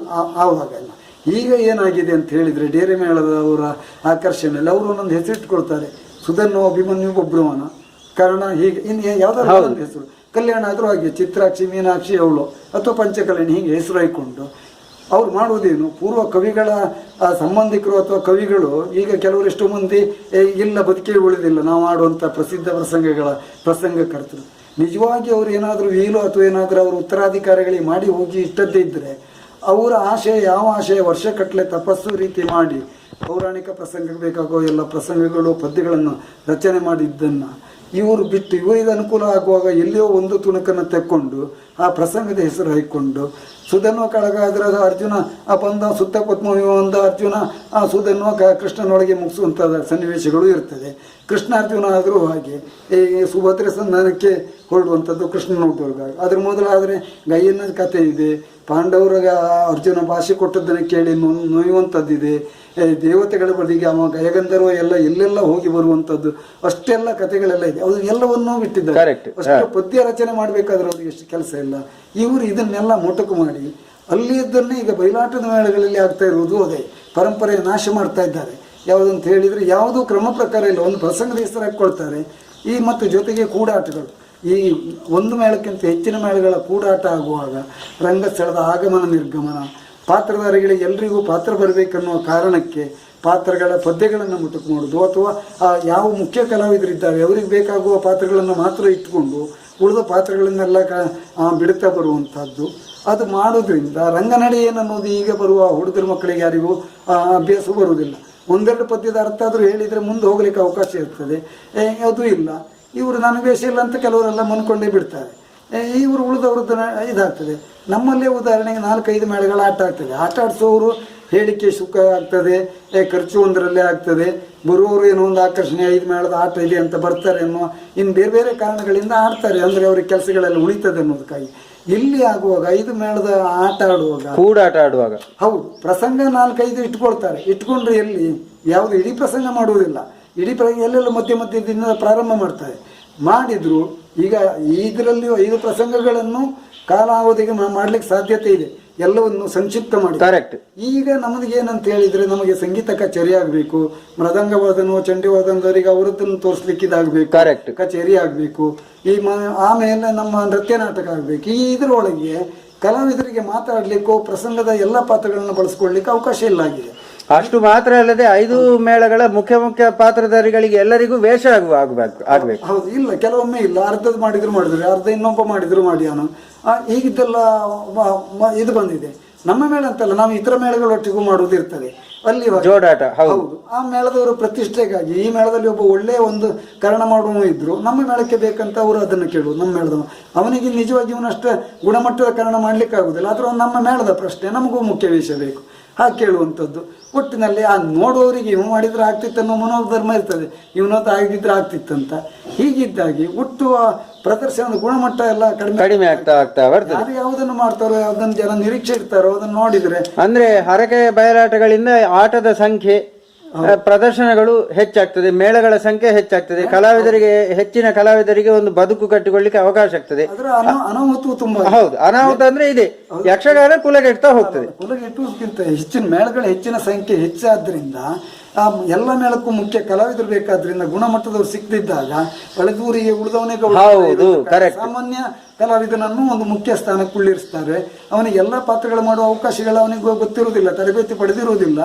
[SPEAKER 4] ಆವಾಗೆಲ್ಲ. ಈಗ ಏನಾಗಿದೆ ಅಂತ ಹೇಳಿದ್ರೆ ಡೇರೆ ಮೇಳದವರ ಆಕರ್ಷಣೆಯಲ್ಲಿ ಅವರು ಒಂದೊಂದು ಹೆಸರಿಟ್ಕೊಳ್ತಾರೆ. ಸುಧನ್ವ, ಅಭಿಮನ್ಯು, ಬಬ್ರುವನ, ಕಾರಣ ಹೀಗೆ ಇನ್ನು ಯಾವ್ದಾದ್ರು ಒಂದು ಹೆಸರು, ಕಲ್ಯಾಣ ಆದರೂ ಹಾಗೆ ಚಿತ್ರಾಕ್ಷಿ, ಮೀನಾಕ್ಷಿ ಅವಳು ಅಥವಾ ಪಂಚಕಲ್ಯಾಣಿ, ಹೀಗೆ ಹೆಸರು ಹಾಕೊಂಡು ಅವ್ರು ಮಾಡುವುದೇನು, ಪೂರ್ವ ಕವಿಗಳ ಸಂಬಂಧಿಕರು ಅಥವಾ ಕವಿಗಳು ಈಗ ಕೆಲವರೆಷ್ಟು ಮಂದಿ ಇಲ್ಲ, ಬದುಕೇ ಉಳಿದಿಲ್ಲ ನಾವು ಮಾಡುವಂಥ ಪ್ರಸಿದ್ಧ ಪ್ರಸಂಗಕರ್ತರು. ನಿಜವಾಗಿ ಅವರು ಏನಾದರೂ ವೀಲು ಅಥವಾ ಏನಾದರೂ ಅವರು ಉತ್ತರಾಧಿಕಾರಿಗಳಿಗೆ ಮಾಡಿ ಹೋಗಿ ಇಷ್ಟದ್ದೇ ಇದ್ದರೆ ಅವರ ಆಶಯ ಯಾವ ಆಶಯ, ವರ್ಷಗಟ್ಟಲೆ ತಪಸ್ಸು ರೀತಿ ಮಾಡಿ ಪೌರಾಣಿಕ ಪ್ರಸಂಗಕ್ಕೆ ಬೇಕಾಗುವ ಎಲ್ಲ ಪ್ರಸಂಗಗಳು ಪದ್ಯಗಳನ್ನು ರಚನೆ ಮಾಡಿದ್ದನ್ನು ಇವರು ಬಿಟ್ಟು ಇವರಿಗೆ ಅನುಕೂಲ ಆಗುವಾಗ ಎಲ್ಲಿಯೋ ಒಂದು ತುಣುಕನ್ನು ತೆಕ್ಕೊಂಡು ಆ ಪ್ರಸಂಗದ ಹೆಸರು ಹಾಕಿಕೊಂಡು ಸುಧನ್ವ ಕಳಗ ಅದರ ಅರ್ಜುನ ಬಂದ ಸುತ್ತ ಪದ್ಮವ್ಯೂಹ ಒಂದು ಅರ್ಜುನ ಆ ಸುಧನ್ವ ಕೃಷ್ಣನೊಳಗೆ ಮುಗಿಸುವಂಥ ಸನ್ನಿವೇಶಗಳು ಇರ್ತದೆ. ಕೃಷ್ಣಾರ್ಜುನ ಆದರೂ ಹಾಗೆ ಈ ಸುಭದ್ರೆ ಸಂಧಾನಕ್ಕೆ ಹೊರಡುವಂಥದ್ದು ಕೃಷ್ಣನ ಹುಟ್ಟುವಾಗ. ಅದ್ರ ಮೊದಲಾದರೆ ಗೈಯನ ಕಥೆ ಇದೆ, ಪಾಂಡವರಿಗೆ ಅರ್ಜುನ ಭಾಷೆ ಕೊಟ್ಟದ್ದನ್ನು ಕೇಳಿ ನೋಯುವಂಥದ್ದಿದೆ, ದೇವತೆಗಳ ಬದಿಗೆ ಅವ ಗಯಗಂಧರ್ವ ಎಲ್ಲ ಎಲ್ಲೆಲ್ಲ ಹೋಗಿ ಬರುವಂಥದ್ದು, ಅಷ್ಟೆಲ್ಲ ಕಥೆಗಳೆಲ್ಲ ಇದೆ. ಅದು ಎಲ್ಲವನ್ನೂ ಬಿಟ್ಟಿದ್ದಾರೆ. ಅಷ್ಟು ಪದ್ಯ ರಚನೆ ಮಾಡಬೇಕಾದ್ರೆ ಅವ್ರಿಗೆ ಎಷ್ಟು ಕೆಲಸ ಇಲ್ಲ. ಇವರು ಇದನ್ನೆಲ್ಲ ಮೊಟಕು ಮಾಡಿ ಅಲ್ಲಿದ್ದನ್ನೇ ಈಗ ಬಯಲಾಟದ ಮೇಳಗಳಲ್ಲಿ ಆಗ್ತಾ ಇರುವುದು ಅದೇ ಪರಂಪರೆ ನಾಶ ಮಾಡ್ತಾ ಇದ್ದಾರೆ. ಯಾವುದಂತ ಹೇಳಿದರೆ ಯಾವುದೂ ಕ್ರಮ ಪ್ರಕಾರ ಇಲ್ಲ, ಒಂದು ಪ್ರಸಂಗದ ಹೆಸರು ಹಾಕ್ಕೊಳ್ತಾರೆ. ಈ ಮತ್ತು ಜೊತೆಗೆ ಕೂಡಾಟಗಳು, ಈ ಒಂದು ಮೇಳಕ್ಕಿಂತ ಹೆಚ್ಚಿನ ಮೇಳಗಳ ಕೂಡಾಟ ಆಗುವಾಗ ರಂಗಸ್ಥಳದ ಆಗಮನ ನಿರ್ಗಮನ, ಪಾತ್ರಧಾರಿಗಳಿಗೆ ಎಲ್ರಿಗೂ ಪಾತ್ರ ಬರಬೇಕನ್ನುವ ಕಾರಣಕ್ಕೆ ಪಾತ್ರಗಳ ಪದ್ಯಗಳನ್ನು ಮುಟುಕು ಮಾಡೋದು, ಅಥವಾ ಯಾವ ಮುಖ್ಯ ಕಲಾವಿದರಿದ್ದಾರೆ ಅವರಿಗೆ ಬೇಕಾಗುವ ಪಾತ್ರಗಳನ್ನು ಮಾತ್ರ ಇಟ್ಟುಕೊಂಡು ಉಳಿದ ಪಾತ್ರಗಳನ್ನೆಲ್ಲ ಬಿಡುತ್ತಾ ಬರುವಂಥದ್ದು. ಅದು ಮಾಡೋದ್ರಿಂದ ರಂಗನಡೆ ಏನನ್ನೋದು ಈಗ ಬರುವ ಹುಡುಗರ ಮಕ್ಕಳಿಗೆ ಯಾರಿಗೂ ಅಭ್ಯಾಸ ಬರುವುದಿಲ್ಲ. ಒಂದೆರಡು ಪದ್ಯದ ಅರ್ಥ ಆದರೂ ಹೇಳಿದರೆ ಮುಂದೆ ಹೋಗ್ಲಿಕ್ಕೆ ಅವಕಾಶ ಇರ್ತದೆ, ಅದು ಇಲ್ಲ. ಇವರು ನನಗೆ ವೇಷ ಇಲ್ಲ ಅಂತ ಕೆಲವರೆಲ್ಲ ಮನ್ಕೊಂಡೇ ಬಿಡ್ತಾರೆ. ಇವರು ಉಳಿದವ್ರದ್ದು ಇದಾಗ್ತದೆ. ನಮ್ಮಲ್ಲೇ ಉದಾಹರಣೆಗೆ 4-5 ಮೇಳಗಳ ಆಟ ಆಗ್ತದೆ. ಆಟ ಆಡಿಸೋರು ಹೇಳಿಕೆ ಸುಖ ಆಗ್ತದೆ, ಖರ್ಚು ಒಂದರಲ್ಲೇ ಆಗ್ತದೆ, ಬರುವವರು ಏನೋ ಒಂದು ಆಕರ್ಷಣೆ 5 ಮೇಳದ ಆಟ ಇದೆ ಅಂತ ಬರ್ತಾರೆ ಅನ್ನೋ ಇನ್ನು ಬೇರೆ ಬೇರೆ ಕಾರಣಗಳಿಂದ ಆಡ್ತಾರೆ, ಅಂದರೆ ಅವ್ರಿಗೆ ಕೆಲಸಗಳೆಲ್ಲ ಉಳಿತದೆ ಅನ್ನೋದಕ್ಕಾಗಿ. ಇಲ್ಲಿ ಆಗುವಾಗ 5 ಮೇಳದ ಆಟ ಆಡುವಾಗ, ಕೂಡಾಟ ಆಡುವಾಗ ಹೌದು ಪ್ರಸಂಗ 4-5 ಇಟ್ಕೊಳ್ತಾರೆ. ಇಟ್ಕೊಂಡ್ರೆ ಎಲ್ಲಿ ಯಾವುದು ಇಡೀ ಪ್ರಸಂಗ ಮಾಡುವುದಿಲ್ಲ, ಇಡೀ ಎಲ್ಲೆಲ್ಲ ಮಧ್ಯದಿಂದ ಪ್ರಾರಂಭ ಮಾಡ್ತಾರೆ. ಮಾಡಿದ್ರು ಈಗ ಇದರಲ್ಲಿ 5 ಪ್ರಸಂಗಗಳನ್ನು ಕಾಲಾವಧಿಗೆ ಮಾಡಲಿಕ್ಕೆ ಸಾಧ್ಯತೆ ಇದೆ, ಎಲ್ಲವನ್ನು ಸಂಕ್ಷಿಪ್ತ ಮಾಡಿ. ಕರೆಕ್ಟ್. ಈಗ ನಮಗೆ ಏನಂತ ಹೇಳಿದ್ರೆ ನಮಗೆ ಸಂಗೀತ ಕಚೇರಿ ಆಗಬೇಕು, ಮೃದಂಗವಾದನೋ ಚಂಡಿವಾದನದವರಿಗೆ ಅವರದ್ದನ್ನು ತೋರಿಸ್ಲಿಕ್ಕಿದಾಗಬೇಕು, ಕರೆಕ್ಟ್ ಕಚೇರಿ ಆಗಬೇಕು. ಈ ಆಮೇಲೆ ನಮ್ಮ ನೃತ್ಯ ನಾಟಕ ಆಗಬೇಕು. ಈ ಇದರೊಳಗೆ ಕಲಾವಿದರಿಗೆ ಮಾತಾಡಲಿಕ್ಕೂ ಪ್ರಸಂಗದ ಎಲ್ಲ ಪಾತ್ರಗಳನ್ನು ಬಳಸ್ಕೊಳ್ಳಿಕ್ಕೆ ಅವಕಾಶ ಇಲ್ಲ ಆಗಿದೆ.
[SPEAKER 2] ಅಷ್ಟು ಮಾತ್ರ ಅಲ್ಲದೆ 5 ಮೇಳಗಳ ಮುಖ್ಯ ಪಾತ್ರಧಾರಿಗಳಿಗೆ ಎಲ್ಲರಿಗೂ ವೇಷ ಆಗಬೇಕು.
[SPEAKER 4] ಹೌದು, ಇಲ್ಲ ಕೆಲವೊಮ್ಮೆ ಇಲ್ಲ, ಅರ್ಧದ ಮಾಡಿದ್ರು ಅರ್ಧ ಇನ್ನೊಬ್ಬ ಮಾಡಿದ್ರು ಮಾಡ್ಯಾನು. ಹೀಗಿದ್ದೆಲ್ಲ ಇದು ಬಂದಿದೆ. ನಮ್ಮ ಮೇಳ ಅಂತಲ್ಲ, ನಾವು ಇತರ ಮೇಳಗಳೊಟ್ಟಿಗೂ ಮಾಡುವುದಿರ್ತದೆ ಅಲ್ಲಿ
[SPEAKER 2] ಜೋಡಾಟ.
[SPEAKER 4] ಹೌದು, ಆ ಮೇಳದವರು ಪ್ರತಿಷ್ಠೆಗಾಗಿ ಈ ಮೇಳದಲ್ಲಿ ಒಬ್ಬ ಒಳ್ಳೆಯ ಒಂದು ಕರ್ಣ ಮಾಡುವ ಇದ್ರು, ನಮ್ಮ ಮೇಳಕ್ಕೆ ಬೇಕಂತ ಅವರು ಅದನ್ನು ಕೇಳುವುದು. ನಮ್ಮ ಮೇಳದವ ಅವನಿಗೆ ನಿಜವಾಗಿ ಇವನಷ್ಟು ಗುಣಮಟ್ಟದ ಕರ್ಣ ಮಾಡ್ಲಿಕ್ಕೆ ಆಗುದಿಲ್ಲ, ಆದ್ರೂ ನಮ್ಮ ಮೇಳದ ಪ್ರಶ್ನೆ ನಮಗೂ ಮುಖ್ಯ ವೇಷ ಬೇಕು ಹಾಗೆ ಕೇಳುವಂಥದ್ದು. ಒಟ್ಟಿನಲ್ಲಿ ಆ ನೋಡುವವರಿಗೆ ಇವು ಮಾಡಿದ್ರೆ ಆಗ್ತಿತ್ತು ಅನ್ನೋ ಮನೋಧರ್ಮ ಇರ್ತದೆ, ಇವನೊತ್ತು ಆಗಿದ್ರೆ ಆಗ್ತಿತ್ತಂತ. ಹೀಗಿದ್ದಾಗಿ ಒಟ್ಟು ಪ್ರದರ್ಶನದ ಗುಣಮಟ್ಟ ಎಲ್ಲ ಕಡಿಮೆ ಆಗ್ತಾ ಬರ್ತದೆ. ಯಾರು ಯಾವುದನ್ನು ಮಾಡ್ತಾರೋ ಅದನ್ನು ಜನ ನಿರೀಕ್ಷೆ ಇರ್ತಾರೋ ಅದನ್ನು ನೋಡಿದ್ರೆ,
[SPEAKER 2] ಅಂದ್ರೆ ಹರಕೆ ಬಯಲಾಟಗಳಿಂದ ಆಟದ ಸಂಖ್ಯೆ, ಪ್ರದರ್ಶನಗಳು ಹೆಚ್ಚಾಗ್ತದೆ, ಮೇಳಗಳ ಸಂಖ್ಯೆ ಹೆಚ್ಚಾಗ್ತದೆ, ಹೆಚ್ಚಿನ ಕಲಾವಿದರಿಗೆ ಒಂದು ಬದುಕು ಕಟ್ಟಿಕೊಳ್ಳಿಕ್ಕೆ ಅವಕಾಶ ಆಗ್ತದೆ.
[SPEAKER 4] ಅನಾಹುತ ತುಂಬಾ.
[SPEAKER 2] ಹೌದು, ಅನಾಹುತ ಅಂದ್ರೆ ಇದೆ, ಯಕ್ಷಗಾನ ಕುಲಗೆಡ್ತಾ ಹೋಗ್ತದೆ.
[SPEAKER 4] ಕುಲಗೆಟ್ಟುವುದಕ್ಕಿಂತ ಹೆಚ್ಚಿನ ಮೇಳಗಳ ಹೆಚ್ಚಿನ ಸಂಖ್ಯೆ ಹೆಚ್ಚಾದ್ರಿಂದ ಎಲ್ಲ ಮೇಳಕ್ಕೂ ಮುಖ್ಯ ಕಲಾವಿದರು ಬೇಕಾದ್ರಿಂದ ಗುಣಮಟ್ಟದವ್ರು ಸಿಕ್ತಿದ್ದಾಗ ಬೆಳೆದೂರಿಗೆ ಉಳಿದವನೇ ಸಾಮಾನ್ಯ ಕಲಾವಿದನನ್ನು ಒಂದು ಮುಖ್ಯ ಸ್ಥಾನಕ್ಕೆ ಕುಳ್ಳಿರಿಸ್ತಾರೆ. ಅವನಿಗೆ ಎಲ್ಲ ಪಾತ್ರಗಳು ಮಾಡುವ ಅವಕಾಶಗಳು ಅವನಿಗೆ ಗೊತ್ತಿರುವುದಿಲ್ಲ, ತರಬೇತಿ ಪಡೆದಿರುವುದಿಲ್ಲ.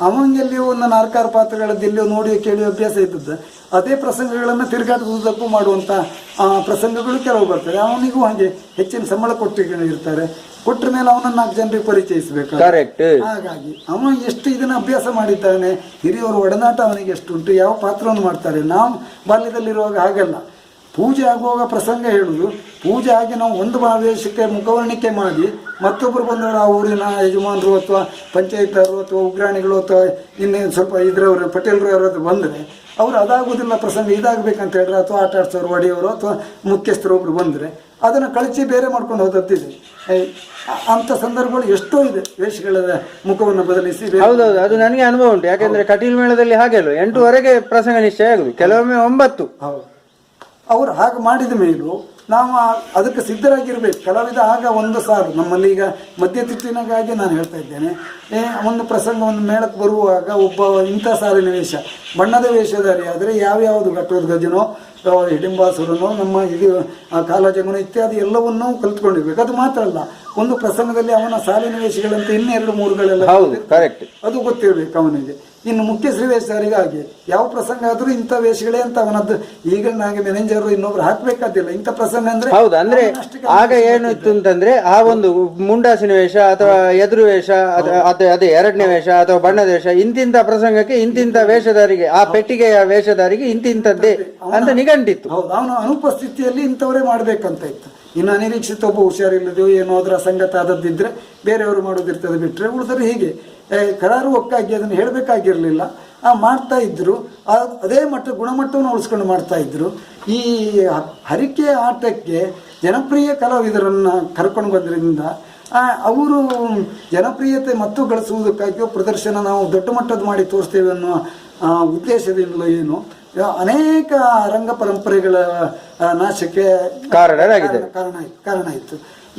[SPEAKER 4] ಅವನಿಗೆಲ್ಲಿ ಒಂದು 4-6 ಪಾತ್ರಗಳದ್ದು ಎಲ್ಲಿಯೋ ನೋಡಿ ಕೇಳಿ ಅಭ್ಯಾಸ ಇದ್ದದ್ದು ಅದೇ ಪ್ರಸಂಗಗಳನ್ನು ತಿರುಗಾಟುವುದಕ್ಕೂ ಮಾಡುವಂಥ ಪ್ರಸಂಗಗಳು ಕೆಲವು ಬರ್ತವೆ. ಅವನಿಗೂ ಹಾಗೆ ಹೆಚ್ಚಿನ ಸಂಬಳ ಕೊಟ್ಟಿರ್ತಾರೆ. ಕೊಟ್ಟ ಮೇಲೆ ಅವನನ್ನು 4 ಜನರಿಗೆ ಪರಿಚಯಿಸಬೇಕು. ಹಾಗಾಗಿ ಅವನು ಎಷ್ಟು ಇದನ್ನು ಅಭ್ಯಾಸ ಮಾಡಿದ್ದಾನೆ, ಹಿರಿಯವರು ಒಡನಾಟ ಅವನಿಗೆ ಎಷ್ಟುಂಟು, ಯಾವ ಪಾತ್ರವನ್ನು ಮಾಡ್ತಾರೆ. ನಾವು ಬಾಲ್ಯದಲ್ಲಿರುವಾಗ ಹಾಗಲ್ಲ. ಪೂಜೆ ಆಗುವಾಗ ಪ್ರಸಂಗ ಹೇಳುವುದು, ಪೂಜೆ ಆಗಿ ನಾವು ಒಂದು ವೇಷಕ್ಕೆ ಮುಖವರ್ಣಿಕೆ ಮಾಡಿ ಮತ್ತೊಬ್ಬರು ಬಂದವರು ಆ ಊರಿನ ಯಜಮಾನರು ಅಥವಾ ಪಂಚಾಯತ್ರು ಅಥವಾ ಉಗ್ರಾಣಿಗಳು ಅಥವಾ ಇನ್ನೇನು ಸ್ವಲ್ಪ ಇದ್ರವರು ಪಟೇಲರು ಯಾರಾದ್ರು ಬಂದರೆ ಅವರು ಅದಾಗುವುದಿಲ್ಲ, ಪ್ರಸಂಗ ಇದಾಗಬೇಕಂತ ಹೇಳಿದ್ರೆ ಅಥವಾ ಆಟ ಆಡ್ಸೋರು ಒಡೆಯವರು ಅಥವಾ ಮುಖ್ಯಸ್ಥರು ಒಬ್ಬರು ಬಂದರೆ ಅದನ್ನು ಕಳಚಿ ಬೇರೆ ಮಾಡ್ಕೊಂಡು ಹೋದದ್ದಿದೆ. ಅಂಥ ಸಂದರ್ಭಗಳು ಎಷ್ಟೋ ಇದೆ. ವೇಷಗಳ ಮುಖವನ್ನು ಬದಲಿಸಿ.
[SPEAKER 2] ಹೌದೌದು, ಅದು ನನಗೆ ಅನುಭವ ಉಂಟು. ಯಾಕೆಂದ್ರೆ ಕಟೀಲ್ ಮೇಳದಲ್ಲಿ ಹಾಗೆ ಅಲ್ಲ, 8ವರೆಗೆ ಪ್ರಸಂಗ ನಿಶ್ಚಯ ಆಗುದು, ಕೆಲವೊಮ್ಮೆ 9.
[SPEAKER 4] ಹೌದು, ಅವರು ಹಾಗೆ ಮಾಡಿದ ಮೇಲೂ ನಾವು ಅದಕ್ಕೆ ಸಿದ್ಧರಾಗಿರ್ಬೇಕು. ಕಲಾವಿದ ಆಗ ಒಂದು ಸಾಲು ನಮ್ಮಲ್ಲಿ ಈಗ ಮಧ್ಯತಿಟ್ಟಿನಾಗಾಗಿ ನಾನು ಹೇಳ್ತಾ ಇದ್ದೇನೆ. ಒಂದು ಪ್ರಸಂಗ ಒಂದು ಮೇಳಕ್ಕೆ ಬರುವಾಗ ಒಬ್ಬ ಇಂಥ ಸಾಲಿನ ವೇಷ, ಬಣ್ಣದ ವೇಷಧಾರಿ ಆದರೆ ಯಾವ್ಯಾವುದು ಘಟೋದ್ಗಜನೋ ಹಿಡಿಂಬಾಸುರನೋ ನಮ್ಮ ಇದು ಕಾಲಜಂಗನೋ ಇತ್ಯಾದಿ ಎಲ್ಲವನ್ನೂ ಕಲ್ತ್ಕೊಂಡಿರ್ಬೇಕು. ಅದು ಮಾತ್ರ ಅಲ್ಲ, ಒಂದು ಪ್ರಸಂಗದಲ್ಲಿ ಅವನ ಸಾಲಿನ ವೇಷಗಳಂತ 2-3ಗಳೆಲ್ಲ ಅದು ಗೊತ್ತಿರಬೇಕು ಅವನಿಗೆ. ಇನ್ನು ಮುಖ್ಯ ಶ್ರೀ ವೇಷಧಾರಿಗೆ ಹಾಗೆ ಯಾವ ಪ್ರಸಂಗ ಆದರೂ ಇಂಥ ವೇಷಗಳೇ ಅಂತ ಅವನದ್ದು. ಈಗ ನನಗೆ ಮ್ಯಾನೇಜರ್ ಇನ್ನೊಬ್ರು ಹಾಕ್ಬೇಕಾದಿಲ್ಲ ಇಂಥ ಪ್ರಸಂಗ ಅಂದ್ರೆ.
[SPEAKER 2] ಹೌದು, ಅಂದ್ರೆ ಆಗ ಏನು ಇತ್ತು ಅಂತಂದ್ರೆ ಆ ಒಂದು ಮುಂಡಾಸಿನ ವೇಷ ಅಥವಾ ಎದುರು ವೇಷ ಅದೇ 2ನೇ ವೇಷ ಅಥವಾ ಬಣ್ಣದ ವೇಷ, ಇಂತಿಂತ ಪ್ರಸಂಗಕ್ಕೆ ಇಂತಿಂತ ವೇಷಧಾರಿಗೆ, ಆ ಪೆಟ್ಟಿಗೆಯ ವೇಷಧಾರಿಗೆ ಇಂತಿಂತದ್ದೇ ಅಂತ ನಿಘಂಟಿತ್ತು.
[SPEAKER 4] ಹೌದು, ಅವನ ಅನುಪಸ್ಥಿತಿಯಲ್ಲಿ ಇಂಥವರೇ ಮಾಡ್ಬೇಕಂತ ಇತ್ತು. ಇನ್ನು ಅನಿರೀಕ್ಷಿತ ಒಬ್ಬ ಹುಷಾರಿಲ್ಲದೆಯೋ ಏನೋ ಅದರ ಸಂಗತ ಆದದ್ದಿದ್ರೆ ಬೇರೆಯವರು ಮಾಡೋದಿರ್ತದೆ, ಬಿಟ್ಟರೆ ಉಳಿದ್ರೆ ಹೀಗೆ ಕರಾರು ಒಕ್ಕಾಗಿ ಅದನ್ನು ಹೇಳಬೇಕಾಗಿರಲಿಲ್ಲ. ಮಾಡ್ತಾ ಇದ್ರು. ಅದೇ ಗುಣಮಟ್ಟವನ್ನು ಉಳಿಸ್ಕೊಂಡು ಮಾಡ್ತಾ ಇದ್ರು. ಈ ಹರಿಕೆ ಆಟಕ್ಕೆ ಜನಪ್ರಿಯ ಕಲಾವಿದರನ್ನು ಕರ್ಕೊಂಡು ಬಂದ್ರಿಂದ ಅವರು ಜನಪ್ರಿಯತೆ ಮತ್ತು ಗಳಿಸುವುದಕ್ಕಾಗಿಯೋ ಪ್ರದರ್ಶನ ನಾವು ದೊಡ್ಡ ಮಟ್ಟದ ಮಾಡಿ ತೋರಿಸ್ತೇವೆ ಅನ್ನೋ ಉದ್ದೇಶದಿಂದ ಏನು ಅನೇಕ ರಂಗ ಪರಂಪರೆಗಳ ನಾಶಕ್ಕೆ ಕಾರಣ ಇತ್ತು.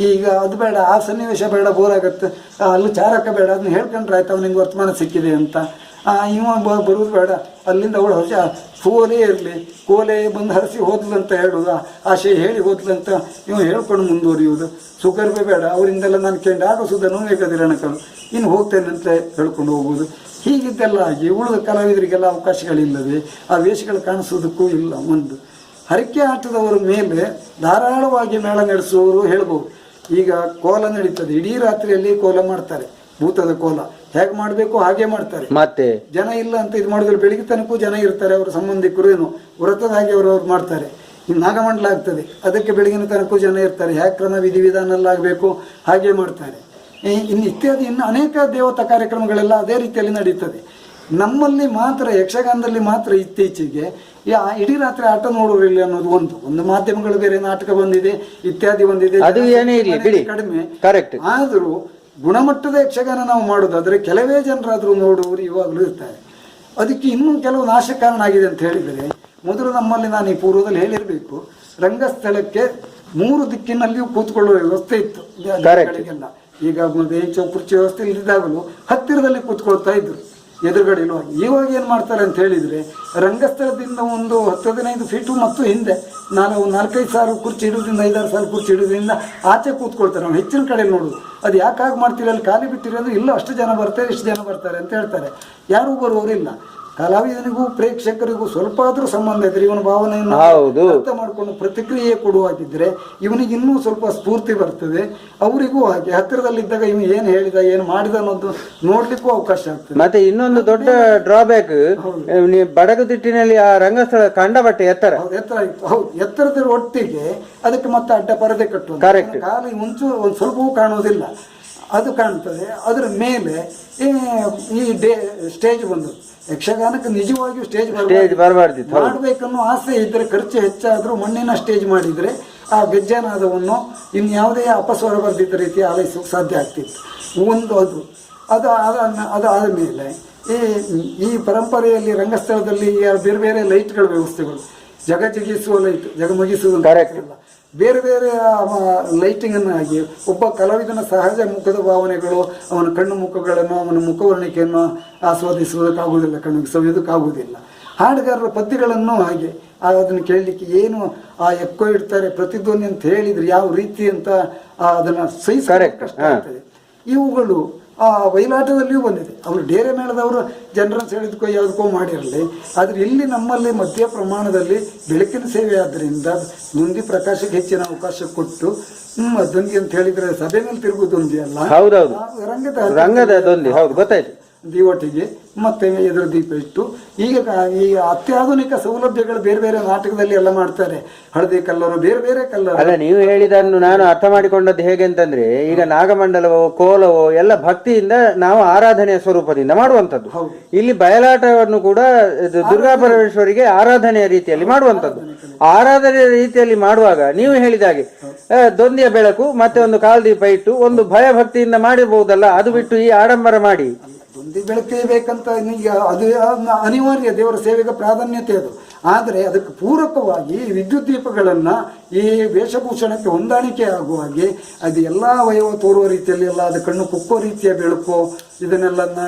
[SPEAKER 4] ಈಗ ಅದು ಬೇಡ, ಆ ಸನ್ನಿವೇಶ ಬೇಡ, ಬೋರ್ ಆಗುತ್ತೆ, ಅಲ್ಲೂ ಚಾರಕ ಬೇಡ, ಅದನ್ನ ಹೇಳ್ಕೊಂಡ್ರೆ ಆಯ್ತು ಅವನಿಗೆ ವರ್ತಮಾನ ಸಿಕ್ಕಿದೆ ಅಂತ. ಇವ ಬರುವುದು ಬೇಡ, ಅಲ್ಲಿಂದ ಅವಳು ಹೊಸ ಕೋಲೇ ಇರಲಿ, ಕೋಲೆ ಬಂದು ಹರಿಸಿ ಹೋದ್ಲಂತ ಹೇಳುವುದು, ಆಶೆ ಹೇಳಿ ಹೋದ್ಲಂತ ಇವ ಹೇಳ್ಕೊಂಡು ಮುಂದುವರಿಯುವುದು. ಸುಗರ್ಭೆ ಬೇಡ, ಅವರಿಂದೆಲ್ಲ ನಾನು ಕೇಳಿ ಆಡಿಸೋದನ್ನು ಏಕದಿರಣಕರು ಇನ್ನು ಹೋಗ್ತೇನೆ ಅಂತ ಹೇಳ್ಕೊಂಡು ಹೋಗುವುದು. ಹೀಗಿದ್ದೆಲ್ಲ ಆಗಿ ಉಳಿದ ಕಲಾವಿದರಿಗೆಲ್ಲ ಅವಕಾಶಗಳಿಲ್ಲದೆ ಆ ವೇಷಗಳು ಕಾಣಿಸೋದಕ್ಕೂ ಇಲ್ಲ. ಒಂದು ಹರಕೆ ಆಟದವರ ಮೇಲೆ ಧಾರಾಳವಾಗಿ ಮೇಳ ನಡೆಸುವವರು ಹೇಳ್ಬೋದು. ಈಗ ಕೋಲ ನಡೀತದೆ, ಇಡೀ ರಾತ್ರಿಯಲ್ಲಿ ಕೋಲ ಮಾಡ್ತಾರೆ, ಭೂತದ ಕೋಲ ಹೇಗೆ ಮಾಡಬೇಕು ಹಾಗೆ ಮಾಡ್ತಾರೆ. ಮತ್ತೆ ಜನ ಇಲ್ಲ ಅಂತ ಇದು ಮಾಡಿದ್ರೆ ಬೆಳಿಗ್ಗೆ ತನಕೂ ಜನ ಇರ್ತಾರೆ, ಅವರ ಸಂಬಂಧಿಕರು ಏನು ವ್ರತದ ಹಾಗೆ ಅವರು ಮಾಡ್ತಾರೆ. ಇನ್ನು ನಾಗಮಂಡಲ ಆಗ್ತದೆ, ಅದಕ್ಕೆ ಬೆಳಗಿನ ತನಕೂ ಜನ ಇರ್ತಾರೆ, ಹೇಗೆ ಕ್ರಮ ವಿಧಿವಿಧಾನ ಎಲ್ಲ ಆಗಬೇಕು ಹಾಗೆ ಮಾಡ್ತಾರೆ. ಇನ್ನು ಇತ್ಯಾದಿ ಇನ್ನು ಅನೇಕ ದೇವತಾ ಕಾರ್ಯಕ್ರಮಗಳೆಲ್ಲ ಅದೇ ರೀತಿಯಲ್ಲಿ ನಡೀತದೆ. ನಮ್ಮಲ್ಲಿ ಮಾತ್ರ ಯಕ್ಷಗಾನದಲ್ಲಿ ಮಾತ್ರ ಇತ್ತೀಚೆಗೆ ಇಡೀ ರಾತ್ರಿ ಆಟ ನೋಡುವರಿಲ್ಲ ಅನ್ನೋದು ಒಂದು ಮಾಧ್ಯಮಗಳು ಬೇರೆ ನಾಟಕ ಬಂದಿದೆ, ಇತ್ಯಾದಿ ಬಂದಿದೆ, ಕಡಿಮೆ. ಆದರೂ ಗುಣಮಟ್ಟದ ಯಕ್ಷಗಾನ ನಾವು ಮಾಡೋದಾದ್ರೆ ಕೆಲವೇ ಜನರಾದ್ರೂ ನೋಡುವವರು ಇವಾಗಲೂ ಇರ್ತಾರೆ. ಅದಕ್ಕೆ ಇನ್ನೂ ಕೆಲವು ನಾಶ ಕಾರಣ ಆಗಿದೆ ಅಂತ ಹೇಳಿದರೆ, ಮೊದಲು ನಮ್ಮಲ್ಲಿ ನಾನು ಈ ಪೂರ್ವದಲ್ಲಿ ಹೇಳಿರಬೇಕು, ರಂಗಸ್ಥಳಕ್ಕೆ 3 ದಿಕ್ಕಿನಲ್ಲಿಯೂ ಕೂತ್ಕೊಳ್ಳುವ ವ್ಯವಸ್ಥೆ ಇತ್ತು ಗಳಿಗೆಲ್ಲ. ಈಗ ಬೇಂಚು ಕುರ್ಚಿ ವ್ಯವಸ್ಥೆ ಇಲ್ಲಿದ್ದಾಗಲೂ ಹತ್ತಿರದಲ್ಲಿ ಕೂತ್ಕೊಳ್ತಾ ಇದ್ರು, ಎದುರುಗಡೆ ಇರುವಾಗ. ಇವಾಗ ಏನು ಮಾಡ್ತಾರೆ ಅಂತ ಹೇಳಿದರೆ, ರಂಗಸ್ಥಳದಿಂದ ಒಂದು 10-15 ಫೀಟು ಮತ್ತು ಹಿಂದೆ ನಾನು 4-5 ಸಾವಿರ ಕುರ್ಚಿ ಇಡೋದ್ರಿಂದ 5-6 ಸಾವಿರ ಕುರ್ಚಿ ಇಡೋದ್ರಿಂದ ಆಚೆ ಕೂತ್ಕೊಳ್ತಾರೆ. ನಾವು ಹೆಚ್ಚಿನ ಕಡೆ ನೋಡೋದು, ಅದು ಯಾಕಾಗಿ ಮಾಡ್ತೀರಿ, ಅಲ್ಲಿ ಖಾಲಿ ಬಿಟ್ಟಿರಿ ಅಂದ್ರೆ ಇಲ್ಲ, ಅಷ್ಟು ಜನ ಬರ್ತಾರೆ, ಇಷ್ಟು ಜನ ಬರ್ತಾರೆ ಅಂತ ಹೇಳ್ತಾರೆ. ಯಾರೂ ಬರುವವರಿಲ್ಲ. ಕಲಾವಿದನಿಗೂ ಪ್ರೇಕ್ಷಕರಿಗೂ ಸ್ವಲ್ಪ ಆದರೂ ಸಂಬಂಧ ಇದ್ರೆ, ಇವನ ಭಾವನೆಯನ್ನು ಅರ್ಥ ಮಾಡಿಕೊಂಡು ಪ್ರತಿಕ್ರಿಯೆ ಕೊಡುವಾಗಿದ್ದರೆ ಇವನಿಗೆ ಇನ್ನೂ ಸ್ವಲ್ಪ ಸ್ಫೂರ್ತಿ ಬರ್ತದೆ. ಅವರಿಗೂ ಹಾಗೆ ಹತ್ತಿರದಲ್ಲಿದ್ದಾಗ ಇವ ಏನು ಹೇಳಿದ ಏನು ಮಾಡಿದ ಅನ್ನೋದು ನೋಡ್ಲಿಕ್ಕೂ ಅವಕಾಶ ಆಗ್ತದೆ.
[SPEAKER 2] ಮತ್ತೆ ಇನ್ನೊಂದು ದೊಡ್ಡ ಡ್ರಾಬ್ಯಾಕ್, ಬಡಗುತಿಟ್ಟಿನಲ್ಲಿ ಆ ರಂಗಸ್ಥಳ ಕಂಡಬಟ್ಟೆ ಎತ್ತರ
[SPEAKER 4] ಇತ್ತು. ಹೌದು, ಎತ್ತರದ ಒಟ್ಟಿಗೆ ಅದಕ್ಕೆ ಮತ್ತೆ ಅಡ್ಡ ಪರದೆ ಕಟ್ಟುವುದು, ಕಾಲು ಮುಂಚೆ ಒಂದು ಸ್ವಲ್ಪವೂ ಕಾಣುವುದಿಲ್ಲ, ಅದು ಕಾಣ್ತದೆ. ಅದರ ಮೇಲೆ ಈ ಸ್ಟೇಜ್ ಬಂದು ಯಕ್ಷಗಾನಕ್ಕೆ ನಿಜವಾಗಿಯೂ ಸ್ಟೇಜ್ ಮಾಡಬೇಕನ್ನೋ ಆಸೆ ಇದ್ದರೆ, ಖರ್ಚು ಹೆಚ್ಚಾದರೂ ಮಣ್ಣಿನ ಸ್ಟೇಜ್ ಮಾಡಿದರೆ ಆ ಗೆಜ್ಜೆನಾದವನ್ನು ಇನ್ಯಾವುದೇ ಅಪಸ್ವರ ಬರ್ದಿದ್ದ ರೀತಿ ಆಲೈಸೋಕೆ ಸಾಧ್ಯ ಆಗ್ತಿತ್ತು. ಅದು ಆದ ಮೇಲೆ ಈ ಪರಂಪರೆಯಲ್ಲಿ ರಂಗಸ್ಥಳದಲ್ಲಿ ಬೇರೆ ಬೇರೆ ಲೈಟ್ಗಳ ವ್ಯವಸ್ಥೆಗಳು, ಜಗಜಿಗಿಸುವ ಲೈಟ್, ಜಗಮಗಿಸುವುದು ಬೇರೆ ಬೇರೆ ಲೈಟಿಂಗನ್ನು ಆಗಿ ಒಬ್ಬ ಕಲಾವಿದನ ಸಹಜ ಮುಖದ ಭಾವನೆಗಳು, ಅವನ ಕಣ್ಣು ಮುಖಗಳನ್ನು, ಅವನ ಮುಖವರ್ಣಿಕೆಯನ್ನು ಆಸ್ವಾದಿಸುವುದಕ್ಕಾಗುವುದಿಲ್ಲ, ಕಣ್ಣಿಗೆ ಸವಿಯೋದಕ್ಕಾಗುವುದಿಲ್ಲ. ಹಾಡುಗಾರರ ಪದ್ಯಗಳನ್ನು ಹಾಗೆ ಅದನ್ನು ಕೇಳಲಿಕ್ಕೆ ಏನು ಆ ಎಕ್ಕೋ ಇಡ್ತಾರೆ, ಪ್ರತಿಧ್ವನಿ ಅಂತ ಹೇಳಿದರೆ ಯಾವ ರೀತಿ ಅಂತ ಅದನ್ನು ಸಹಿಸಲು ಕಷ್ಟ ಆಗ್ತದೆ. ಇವುಗಳು ಆ ಬಯಲಾಟದಲ್ಲಿಯೂ ಬಂದಿದೆ. ಅವರು ಡೇರೆ ಮೇಳದವರು ಜನರನ್ನು ಸೆಳೆದಕ್ಕೋ ಯಾವುದಕ್ಕೋ ಮಾಡಿರಲಿ, ಆದರೆ ಇಲ್ಲಿ ನಮ್ಮಲ್ಲಿ ಮಧ್ಯ ಪ್ರಮಾಣದಲ್ಲಿ ಬೆಳಕಿನ ಸೇವೆ ಆದ್ದರಿಂದ ದುಂದಿ ಪ್ರಕಾಶಕ್ಕೆ ಹೆಚ್ಚಿನ ಅವಕಾಶ ಕೊಟ್ಟು ದುಂದಿ ಅಂತ ಹೇಳಿದ್ರೆ ಸಭೆ ಮೇಲೆ ತಿರುಗು ದುಂದಿ ಅಲ್ಲ,
[SPEAKER 2] ಹೌದೌದು, ರಂಗದ ದೊಂದಿ, ಹೌದು ಗೊತ್ತಾಯ್ತು.
[SPEAKER 4] ದೀವಟಿಗೆ ಮತ್ತೆ ಎದುರು ದೀಪ ಇಟ್ಟು ಈಗ ಅತ್ಯಾಧುನಿಕ ಸೌಲಭ್ಯಗಳು ಬೇರೆ ಬೇರೆ ನಾಟಕದಲ್ಲಿ ಎಲ್ಲ ಮಾಡ್ತಾರೆ. ಹಳದಿ ಕಲ್ಲರು, ಬೇರೆ ಬೇರೆ ಕಲ್ಲರು.
[SPEAKER 2] ಅಲ್ಲ, ನೀವು ಹೇಳಿದನ್ನು ನಾನು ಅರ್ಥ ಮಾಡಿಕೊಂಡದ್ದು ಹೇಗೆ ಅಂತಂದ್ರೆ, ಈಗ ನಾಗಮಂಡಲವೋ ಕೋಲವೋ ಎಲ್ಲ ಭಕ್ತಿಯಿಂದ ನಾವು ಆರಾಧನೆಯ ಸ್ವರೂಪದಿಂದ ಮಾಡುವಂಥದ್ದು. ಇಲ್ಲಿ ಬಯಲಾಟವನ್ನು ಕೂಡ ದುರ್ಗಾ ಪರಮೇಶ್ವರಿಗೆ ಆರಾಧನೆಯ ರೀತಿಯಲ್ಲಿ ಮಾಡುವಂಥದ್ದು. ಆರಾಧನೆಯ ರೀತಿಯಲ್ಲಿ ಮಾಡುವಾಗ ನೀವು ಹೇಳಿದ ಹಾಗೆ ದೊಂದಿಯ ಬೆಳಕು ಮತ್ತೆ ಒಂದು ಕಾಲ್ದೀಪ ಇಟ್ಟು ಒಂದು ಭಯ ಭಕ್ತಿಯಿಂದ ಮಾಡಬಹುದಲ್ಲ, ಅದು ಬಿಟ್ಟು ಈ ಆಡಂಬರ ಮಾಡಿ
[SPEAKER 4] ದೊಂದಿ ಬೆಳಕೇ ಬೇಕಂತ ಅದು ಅನಿವಾರ್ಯ, ದೇವರ ಸೇವೆಗೆ ಪ್ರಾಧಾನ್ಯತೆ ಅದು. ಆದರೆ ಅದಕ್ಕೆ ಪೂರಕವಾಗಿ ವಿದ್ಯುತ್ ದೀಪಗಳನ್ನು ಈ ವೇಷಭೂಷಣಕ್ಕೆ ಹೊಂದಾಣಿಕೆ ಆಗುವ ಹಾಗೆ ಅದು ಎಲ್ಲ ವಯವ ತೋರುವ ರೀತಿಯಲ್ಲಿ ಎಲ್ಲ ಅದು ಕಣ್ಣು ಕುಕ್ಕೋ ರೀತಿಯ ಬೆಳಕು ಇದನ್ನೆಲ್ಲ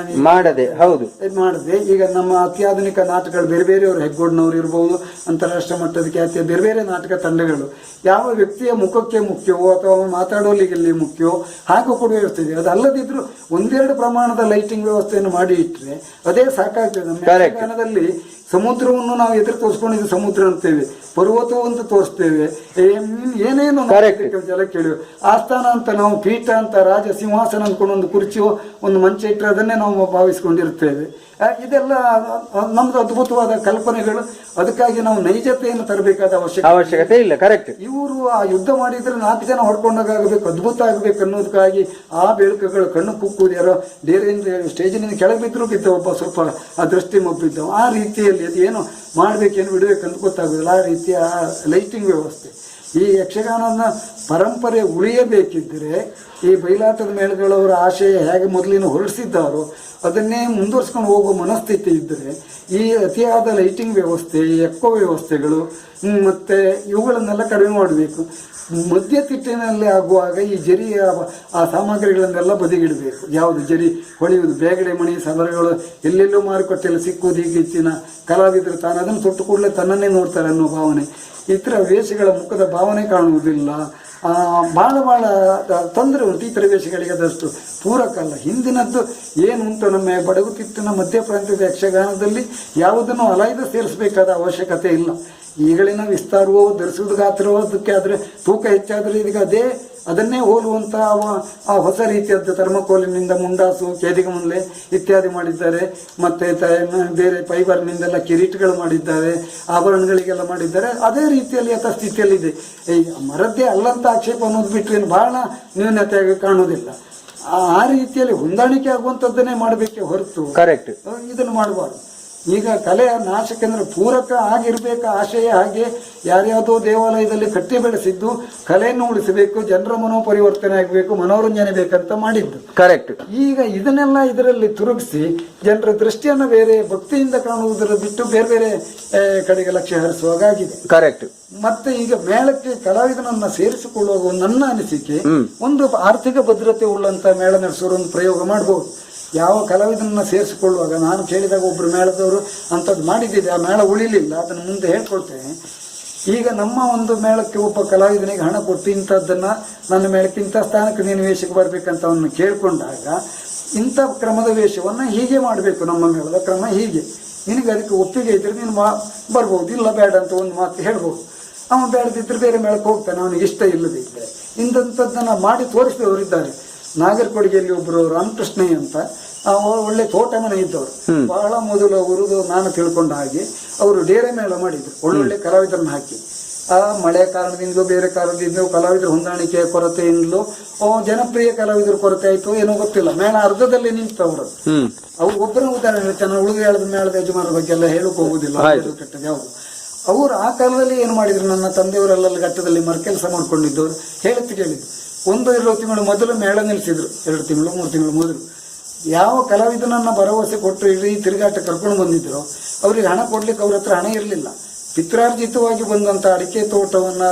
[SPEAKER 2] ಮಾಡದೆ, ಹೌದು
[SPEAKER 4] ಮಾಡದೆ ಈಗ ನಮ್ಮ ಅತ್ಯಾಧುನಿಕ ನಾಟಕಗಳು ಬೇರೆ ಬೇರೆಯವರು, ಹೆಗ್ಗೋಡ್ನವ್ರು ಇರ್ಬೋದು, ಅಂತಾರಾಷ್ಟ್ರೀಯ ಮಟ್ಟದ ಖ್ಯಾತಿಯ ಬೇರೆ ಬೇರೆ ನಾಟಕ ತಂಡಗಳು ಯಾವ ವ್ಯಕ್ತಿಯ ಮುಖಕ್ಕೆ ಮುಖ್ಯವೋ ಅಥವಾ ಮಾತಾಡೋಲಿಗೆಲ್ಲಿ ಮುಖ್ಯವೋ ಹಾಗೂ ಕೂಡ ವ್ಯವಸ್ಥೆ. ಅದಲ್ಲದಿದ್ರು ಒಂದೆರಡು ಪ್ರಮಾಣದ ಲೈಟಿಂಗ್ ವ್ಯವಸ್ಥೆಯನ್ನು ಮಾಡಿ ಇಟ್ಟರೆ ಅದೇ ಸಾಕಾಗ್ತದೆ. ನಮ್ಮ ಯಕ್ಷಗಾನದಲ್ಲಿ ಸಮುದ್ರವನ್ನು ನಾವು ಎದುರು ತೋರಿಸ್ಕೊಂಡಿದ್ದು ಸಮುದ್ರ ಅಂತೇವೆ, ಪರ್ವತವು ಅಂತ ತೋರಿಸ್ತೇವೆ, ಏನೇನು ಜಲ ಕೇಳಿವೆ. ಆಸ್ಥಾನ ಅಂತ ನಾವು ಪೀಠ ಅಂತ, ರಾಜ ಸಿಂಹಾಸನ ಅಂದ್ಕೊಂಡು ಒಂದು ಕುರ್ಚಿಯೋ ಒಂದು ಮಂಚ ಇಟ್ಟರೆ ಅದನ್ನೇ ನಾವು ಭಾವಿಸ್ಕೊಂಡಿರ್ತೇವೆ. ಇದೆಲ್ಲ ನಮ್ದು ಅದ್ಭುತವಾದ ಕಲ್ಪನೆಗಳು. ಅದಕ್ಕಾಗಿ ನಾವು ನೈಜತೆಯನ್ನು ತರಬೇಕಾದ ಅವಶ್ಯಕತೆ ಇಲ್ಲ. ಕರೆಕ್ಟ್. ಇವರು ಆ ಯುದ್ಧ ಮಾಡಿದ್ರೆ 4 ಜನ ಹೊಡ್ಕೊಂಡಾಗಬೇಕು, ಅದ್ಭುತ ಆಗಬೇಕು ಅನ್ನೋದಕ್ಕಾಗಿ ಆ ಬೆಳಕುಗಳು ಕಣ್ಣು ಕುಕ್ಕುವುದು. ಯಾರೋ ಡೇರೆಯಿಂದ ಸ್ಟೇಜಿನಿಂದ ಕೆಳಗೆ ಬಿದ್ದರೂ ಬಿದ್ದ ಒಬ್ಬ ಸ್ವಲ್ಪ ಆ ದೃಷ್ಟಿ ಮಬ್ಬಿದ್ದವು. ಆ ರೀತಿಯಲ್ಲಿ ಅದು ಏನು ಮಾಡಬೇಕೇನು ಬಿಡಬೇಕಂತ ಗೊತ್ತಾಗೋದಿಲ್ಲ. ಆ ರೀತಿಯ ಲೈಟಿಂಗ್ ವ್ಯವಸ್ಥೆ. ಈ ಯಕ್ಷಗಾನನ ಪರಂಪರೆ ಉಳಿಯಬೇಕಿದ್ದರೆ ಈ ಬಯಲಾಟದ ಮೇಳಗಳವರ ಆಶಯ ಹೇಗೆ ಮೊದಲಿನ ಹೊರಡಿಸಿದ್ದಾರೋ ಅದನ್ನೇ ಮುಂದುವರ್ಸ್ಕೊಂಡು ಹೋಗುವ ಮನಸ್ಥಿತಿ ಇದ್ದರೆ ಈ ಅತಿಯಾದ ಲೈಟಿಂಗ್ ವ್ಯವಸ್ಥೆ, ಎಕ್ಕೋ ವ್ಯವಸ್ಥೆಗಳು ಮತ್ತು ಇವುಗಳನ್ನೆಲ್ಲ ಕಡಿಮೆ ಮಾಡಬೇಕು. ಮಧ್ಯತಿಟ್ಟಿನಲ್ಲಿ ಆಗುವಾಗ ಈ ಜರಿಯ ಆ ಸಾಮಗ್ರಿಗಳನ್ನೆಲ್ಲ ಬದಿಗಿಡಬೇಕು. ಯಾವುದು ಜರಿ ಹೊಳೆಯುವುದು, ಬೇಗಡೆ ಮಣಿ ಸಲರೆಗಳು ಎಲ್ಲೆಲ್ಲೋ ಮಾರುಕಟ್ಟೆಯಲ್ಲಿ ಸಿಕ್ಕುವುದು. ಈಗ ಹೆಚ್ಚಿನ ಕಲಾವಿದರು ತಾನು ಅದನ್ನು ತೊಟ್ಟು ಕೂಡಲೇ ತನ್ನನ್ನೇ ನೋಡ್ತಾರೆ ಅನ್ನೋ ಭಾವನೆ. ಇತರ ವೇಷಗಳ ಮುಖದ ಭಾವನೆ ಕಾಣುವುದಿಲ್ಲ. ಭಾಳ ತೊಂದರೆ ಉಂಟು ಈ ಥರ ವೇಷಗಳಿಗೆ. ಅದಷ್ಟು ಪೂರಕ ಅಲ್ಲ. ಹಿಂದಿನದ್ದು ಏನು ಉಂಟು ನಮ್ಮ ಬಡಗುತಿಟ್ಟಿನ ಮಧ್ಯ ಪ್ರಾಂತ್ಯದ ಯಕ್ಷಗಾನದಲ್ಲಿ ಯಾವುದನ್ನು ಅಲಾಯ್ದು ಸೇರಿಸಬೇಕಾದ ಅವಶ್ಯಕತೆ ಇಲ್ಲ. ಈಗಳಿನ ವಿಸ್ತಾರವೋ ಧರಿಸುವುದು ಗಾತ್ರವೋ ಅದಕ್ಕೆ ಆದರೆ ತೂಕ ಹೆಚ್ಚಾದರೆ ಈಗ ಅದನ್ನೇ ಹೋಲುವಂಥ ಆ ಹೊಸ ರೀತಿಯದ್ದು ಥರ್ಮಕೋಲಿನಿಂದ ಮುಂಡಾಸು, ಕೇದಿಗಮುನ್ಲೆ ಇತ್ಯಾದಿ ಮಾಡಿದ್ದಾರೆ. ಮತ್ತು ಬೇರೆ ಫೈಬರ್ನಿಂದೆಲ್ಲ ಕಿರೀಟಗಳು ಮಾಡಿದ್ದಾರೆ, ಆಭರಣಗಳಿಗೆಲ್ಲ ಮಾಡಿದ್ದಾರೆ. ಅದೇ ರೀತಿಯಲ್ಲಿ ಯಥಾಸ್ಥಿತಿಯಲ್ಲಿದೆ. ಈ ಮರದ್ದೇ ಅಲ್ಲಂತ ಆಕ್ಷೇಪ ಅನ್ನೋದು ಬಿಟ್ಟರೆ ಭಾಳ ನ್ಯೂನತೆಯಾಗಿ ಕಾಣುವುದಿಲ್ಲ. ಆ ರೀತಿಯಲ್ಲಿ ಹೊಂದಾಣಿಕೆ ಆಗುವಂಥದ್ದನ್ನೇ ಮಾಡಬೇಕೆ ಹೊರತು ಕರೆಕ್ಟ್ ಇದನ್ನು ಮಾಡಬಾರ್ದು. ಈಗ ಕಲೆಯ ನಾಶಕ್ಕೆಂದ್ರೆ ಪೂರಕ ಆಗಿರಬೇಕು ಆಶಯ. ಹಾಗೆ ಯಾರ್ಯಾವುದೋ ದೇವಾಲಯದಲ್ಲಿ ಕಟ್ಟಿ ಬೆಳೆಸಿದ್ದು ಕಲೆಯನ್ನು ಉಳಿಸಬೇಕು, ಜನರ ಮನೋಪರಿವರ್ತನೆ ಆಗಬೇಕು, ಮನೋರಂಜನೆ ಬೇಕಂತ ಮಾಡಿದ್ದು ಕರೆಕ್ಟ್. ಈಗ ಇದನ್ನೆಲ್ಲ ಇದರಲ್ಲಿ ತುರುಗಿಸಿ ಜನರ ದೃಷ್ಟಿಯನ್ನು ಬೇರೆ ಭಕ್ತಿಯಿಂದ ಕಾಣುವುದರ ಬಿಟ್ಟು ಬೇರೆ ಬೇರೆ ಕಡೆಗೆ ಲಕ್ಷ್ಯ ಹರಿಸುವಾಗಿದೆ ಕರೆಕ್ಟ್. ಮತ್ತೆ ಈಗ ಮೇಳಕ್ಕೆ ಕಲಾವಿದನನ್ನ ಸೇರಿಸಿಕೊಳ್ಳುವಾಗ ನನ್ನ ಅನಿಸಿಕೆ ಒಂದು ಆರ್ಥಿಕ ಭದ್ರತೆ ಉಳ್ಳಂತ ಮೇಳ ನಡೆಸೋರು ಒಂದು ಪ್ರಯೋಗ ಮಾಡಬಹುದು. ಯಾವ ಕಲಾವಿದನನ್ನ ಸೇರಿಸಿಕೊಳ್ಳುವಾಗ ನಾನು ಕೇಳಿದಾಗ ಒಬ್ಬರು ಮೇಳದವರು ಅಂಥದ್ದು ಮಾಡಿದ್ದಿದೆ, ಆ ಮೇಳ ಉಳಿಲಿಲ್ಲ, ಅದನ್ನು ಮುಂದೆ ಹೇಳ್ಕೊಳ್ತೇನೆ. ಈಗ ನಮ್ಮ ಒಂದು ಮೇಳಕ್ಕೆ ಒಬ್ಬ ಕಲಾವಿದನಿಗೆ ಹಣ ಕೊಟ್ಟು ಇಂಥದ್ದನ್ನು ನನ್ನ ಮೇಳಕ್ಕೆ ಇಂಥ ಸ್ಥಾನಕ್ಕೆ ನೀನು ವೇಷಕ್ಕೆ ಬರಬೇಕಂತ ಅವನ್ನ ಕೇಳಿಕೊಂಡಾಗ ಇಂಥ ಕ್ರಮದ ವೇಷವನ್ನು ಹೀಗೆ ಮಾಡಬೇಕು, ನಮ್ಮ ಮೇಳದ ಕ್ರಮ ಹೀಗೆ, ನಿನಗೆ ಅದಕ್ಕೆ ಒಪ್ಪಿಗೆ ಇದ್ದರೆ ನೀನು ಬರ್ಬೋದು, ಇಲ್ಲ ಬೇಡ ಅಂತ ಒಂದು ಮಾತು ಹೇಳ್ಬೋದು. ಅವನು ಬೇಡದಿದ್ದರೆ ಬೇರೆ ಮೇಳಕ್ಕೆ ಹೋಗ್ತಾನೆ, ಅವನಿಗೆ ಇಷ್ಟ ಇಲ್ಲದಿದ್ದರೆ. ಇಂಥದ್ದನ್ನು ಮಾಡಿ ತೋರಿಸಿದವರಿದ್ದಾರೆ. ನಾಗರಕೊಡಿಗೆಯಲ್ಲಿ ಒಬ್ಬರು ರಾಮಕೃಷ್ಣಯ್ಯ ಅಂತ ಒಳ್ಳೆ ತೋಟ ಮನೆ ಇದ್ದವರು. ಬಹಳ ಮೊದಲು ಅವರು ನಾನು ತಿಳ್ಕೊಂಡ ಹಾಗೆ ಅವರು ಡೇರೆ ಮೇಳ ಮಾಡಿದ್ರು, ಒಳ್ಳೊಳ್ಳೆ ಕಲಾವಿದರನ್ನ ಹಾಕಿ. ಆ ಮಳೆ ಕಾರಣದಿಂದಲೂ ಬೇರೆ ಕಾರಣದಿಂದಲೂ ಕಲಾವಿದರ ಹೊಂದಾಣಿಕೆಯ ಕೊರತೆಯಿಂದಲೂ ಜನಪ್ರಿಯ ಕಲಾವಿದರ ಕೊರತೆ ಆಯಿತು ಏನೋ ಗೊತ್ತಿಲ್ಲ, ಮೇಳ ಅರ್ಧದಲ್ಲಿ ನಿಂತವರು. ಅವ್ರು ಒಬ್ಬರ ಉದಾಹರಣೆ ಹೇಳ್ತಾನೆ, ಉಳಿದು ಹೇಳದ ಮೇಳದ ಯಜಮಾನರ ಬಗ್ಗೆ ಎಲ್ಲ ಹೇಳಕ್ ಹೋಗುದಿಲ್ಲ, ಕೆಟ್ಟದ್ದು ಯಾವುದು. ಅವರು ಆ ಕಾಲದಲ್ಲಿ ಏನು ಮಾಡಿದ್ರು, ನನ್ನ ತಂದೆಯವರೆಲ್ಲ ಘಟ್ಟದಲ್ಲಿ ಮರಕೆಲಸ ಮಾಡ್ಕೊಂಡಿದ್ದವರು ಕೇಳಿದ್ದು 1-2 ತಿಂಗಳು ಮೊದಲು ಮೇಳ ನಿಲ್ಲಿಸಿದ್ರು, 2 ತಿಂಗಳು 3 ತಿಂಗಳು ಮೊದಲು. ಯಾವ ಕಲಾವಿದನನ್ನ ಭರವಸೆ ಕೊಟ್ಟು ಇಡೀ ತಿರುಗಾಟ ಕರ್ಕೊಂಡು ಬಂದಿದ್ರು ಅವ್ರಿಗೆ ಹಣ ಕೊಡ್ಲಿಕ್ಕೆ ಅವ್ರ ಹತ್ರ ಹಣ ಇರಲಿಲ್ಲ. ಪಿತ್ರಾರ್ಜಿತವಾಗಿ ಬಂದಂಥ ಅಡಿಕೆ ತೋಟವನ್ನ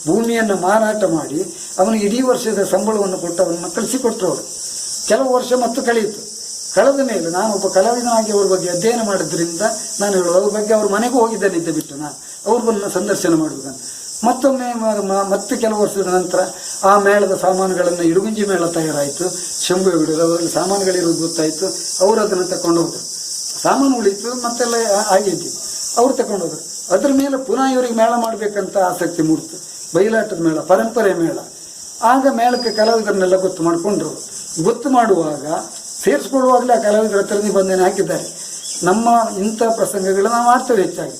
[SPEAKER 4] ಭೂಮಿಯನ್ನು ಮಾರಾಟ ಮಾಡಿ ಅವನಿಗೆ ಇಡೀ ವರ್ಷದ ಸಂಬಳವನ್ನು ಕೊಟ್ಟು ಅವನ್ನ ಕಳಿಸಿಕೊಟ್ರು. ಅವರು ಕೆಲವು ವರ್ಷ ಮತ್ತು ಕಳೆಯಿತು. ಕಳೆದ ಮೇಲೆ ನಾನು ಒಬ್ಬ ಕಲಾವಿದನಾಗಿ ಅವ್ರ ಬಗ್ಗೆ ಅಧ್ಯಯನ ಮಾಡಿದ್ರಿಂದ ನಾನು ಹೇಳೋದು, ಅವ್ರ ಬಗ್ಗೆ ಅವ್ರ ಮನೆಗೂ ಹೋಗಿದ್ದೇನೆ, ಬಿಟ್ಟು ನಾನು ಅವ್ರನ್ನ ಸಂದರ್ಶನ ಮಾಡುವುದನ್ನು ಮತ್ತೊಮ್ಮೆ ಮತ್ತೆ ಕೆಲವು ವರ್ಷದ ನಂತರ ಆ ಮೇಳದ ಸಾಮಾನುಗಳನ್ನು ಇಡುಗುಂಜಿ ಮೇಳ ತಯಾರಾಯಿತು. ಶಂಭು ಬಿಡೋದು ಅವರಲ್ಲಿ ಸಾಮಾನುಗಳಿರೋದು ಗೊತ್ತಾಯಿತು. ಅವರು ಅದನ್ನು ತಗೊಂಡು ಹೋದರು. ಸಾಮಾನು ಉಳಿತು ಮತ್ತೆಲ್ಲ ಆಗಿದ್ದು ಅವ್ರು ತಗೊಂಡು ಹೋದರು. ಅದ್ರ ಮೇಲೆ ಪುನಃ ಇವರಿಗೆ ಮೇಳ ಮಾಡಬೇಕಂತ ಆಸಕ್ತಿ ಮೂಡ್ತು. ಬಯಲಾಟದ ಮೇಳ, ಪರಂಪರೆ ಮೇಳ. ಆಗ ಮೇಳಕ್ಕೆ ಕಲಾವಿದರನ್ನೆಲ್ಲ ಗೊತ್ತು ಮಾಡಿಕೊಂಡ್ರು. ಗೊತ್ತು ಮಾಡುವಾಗ ಸೇರಿಸ್ಕೊಳ್ಳುವಾಗಲೇ ಆ ಕಲಾವಿದರ ಹತ್ರ ನಿಬಂಧನೆ ಹಾಕಿದ್ದಾರೆ. ನಮ್ಮ ಇಂಥ ಪ್ರಸಂಗಗಳು ನಾವು ಮಾಡ್ತೇವೆ. ಹೆಚ್ಚಾಗಿ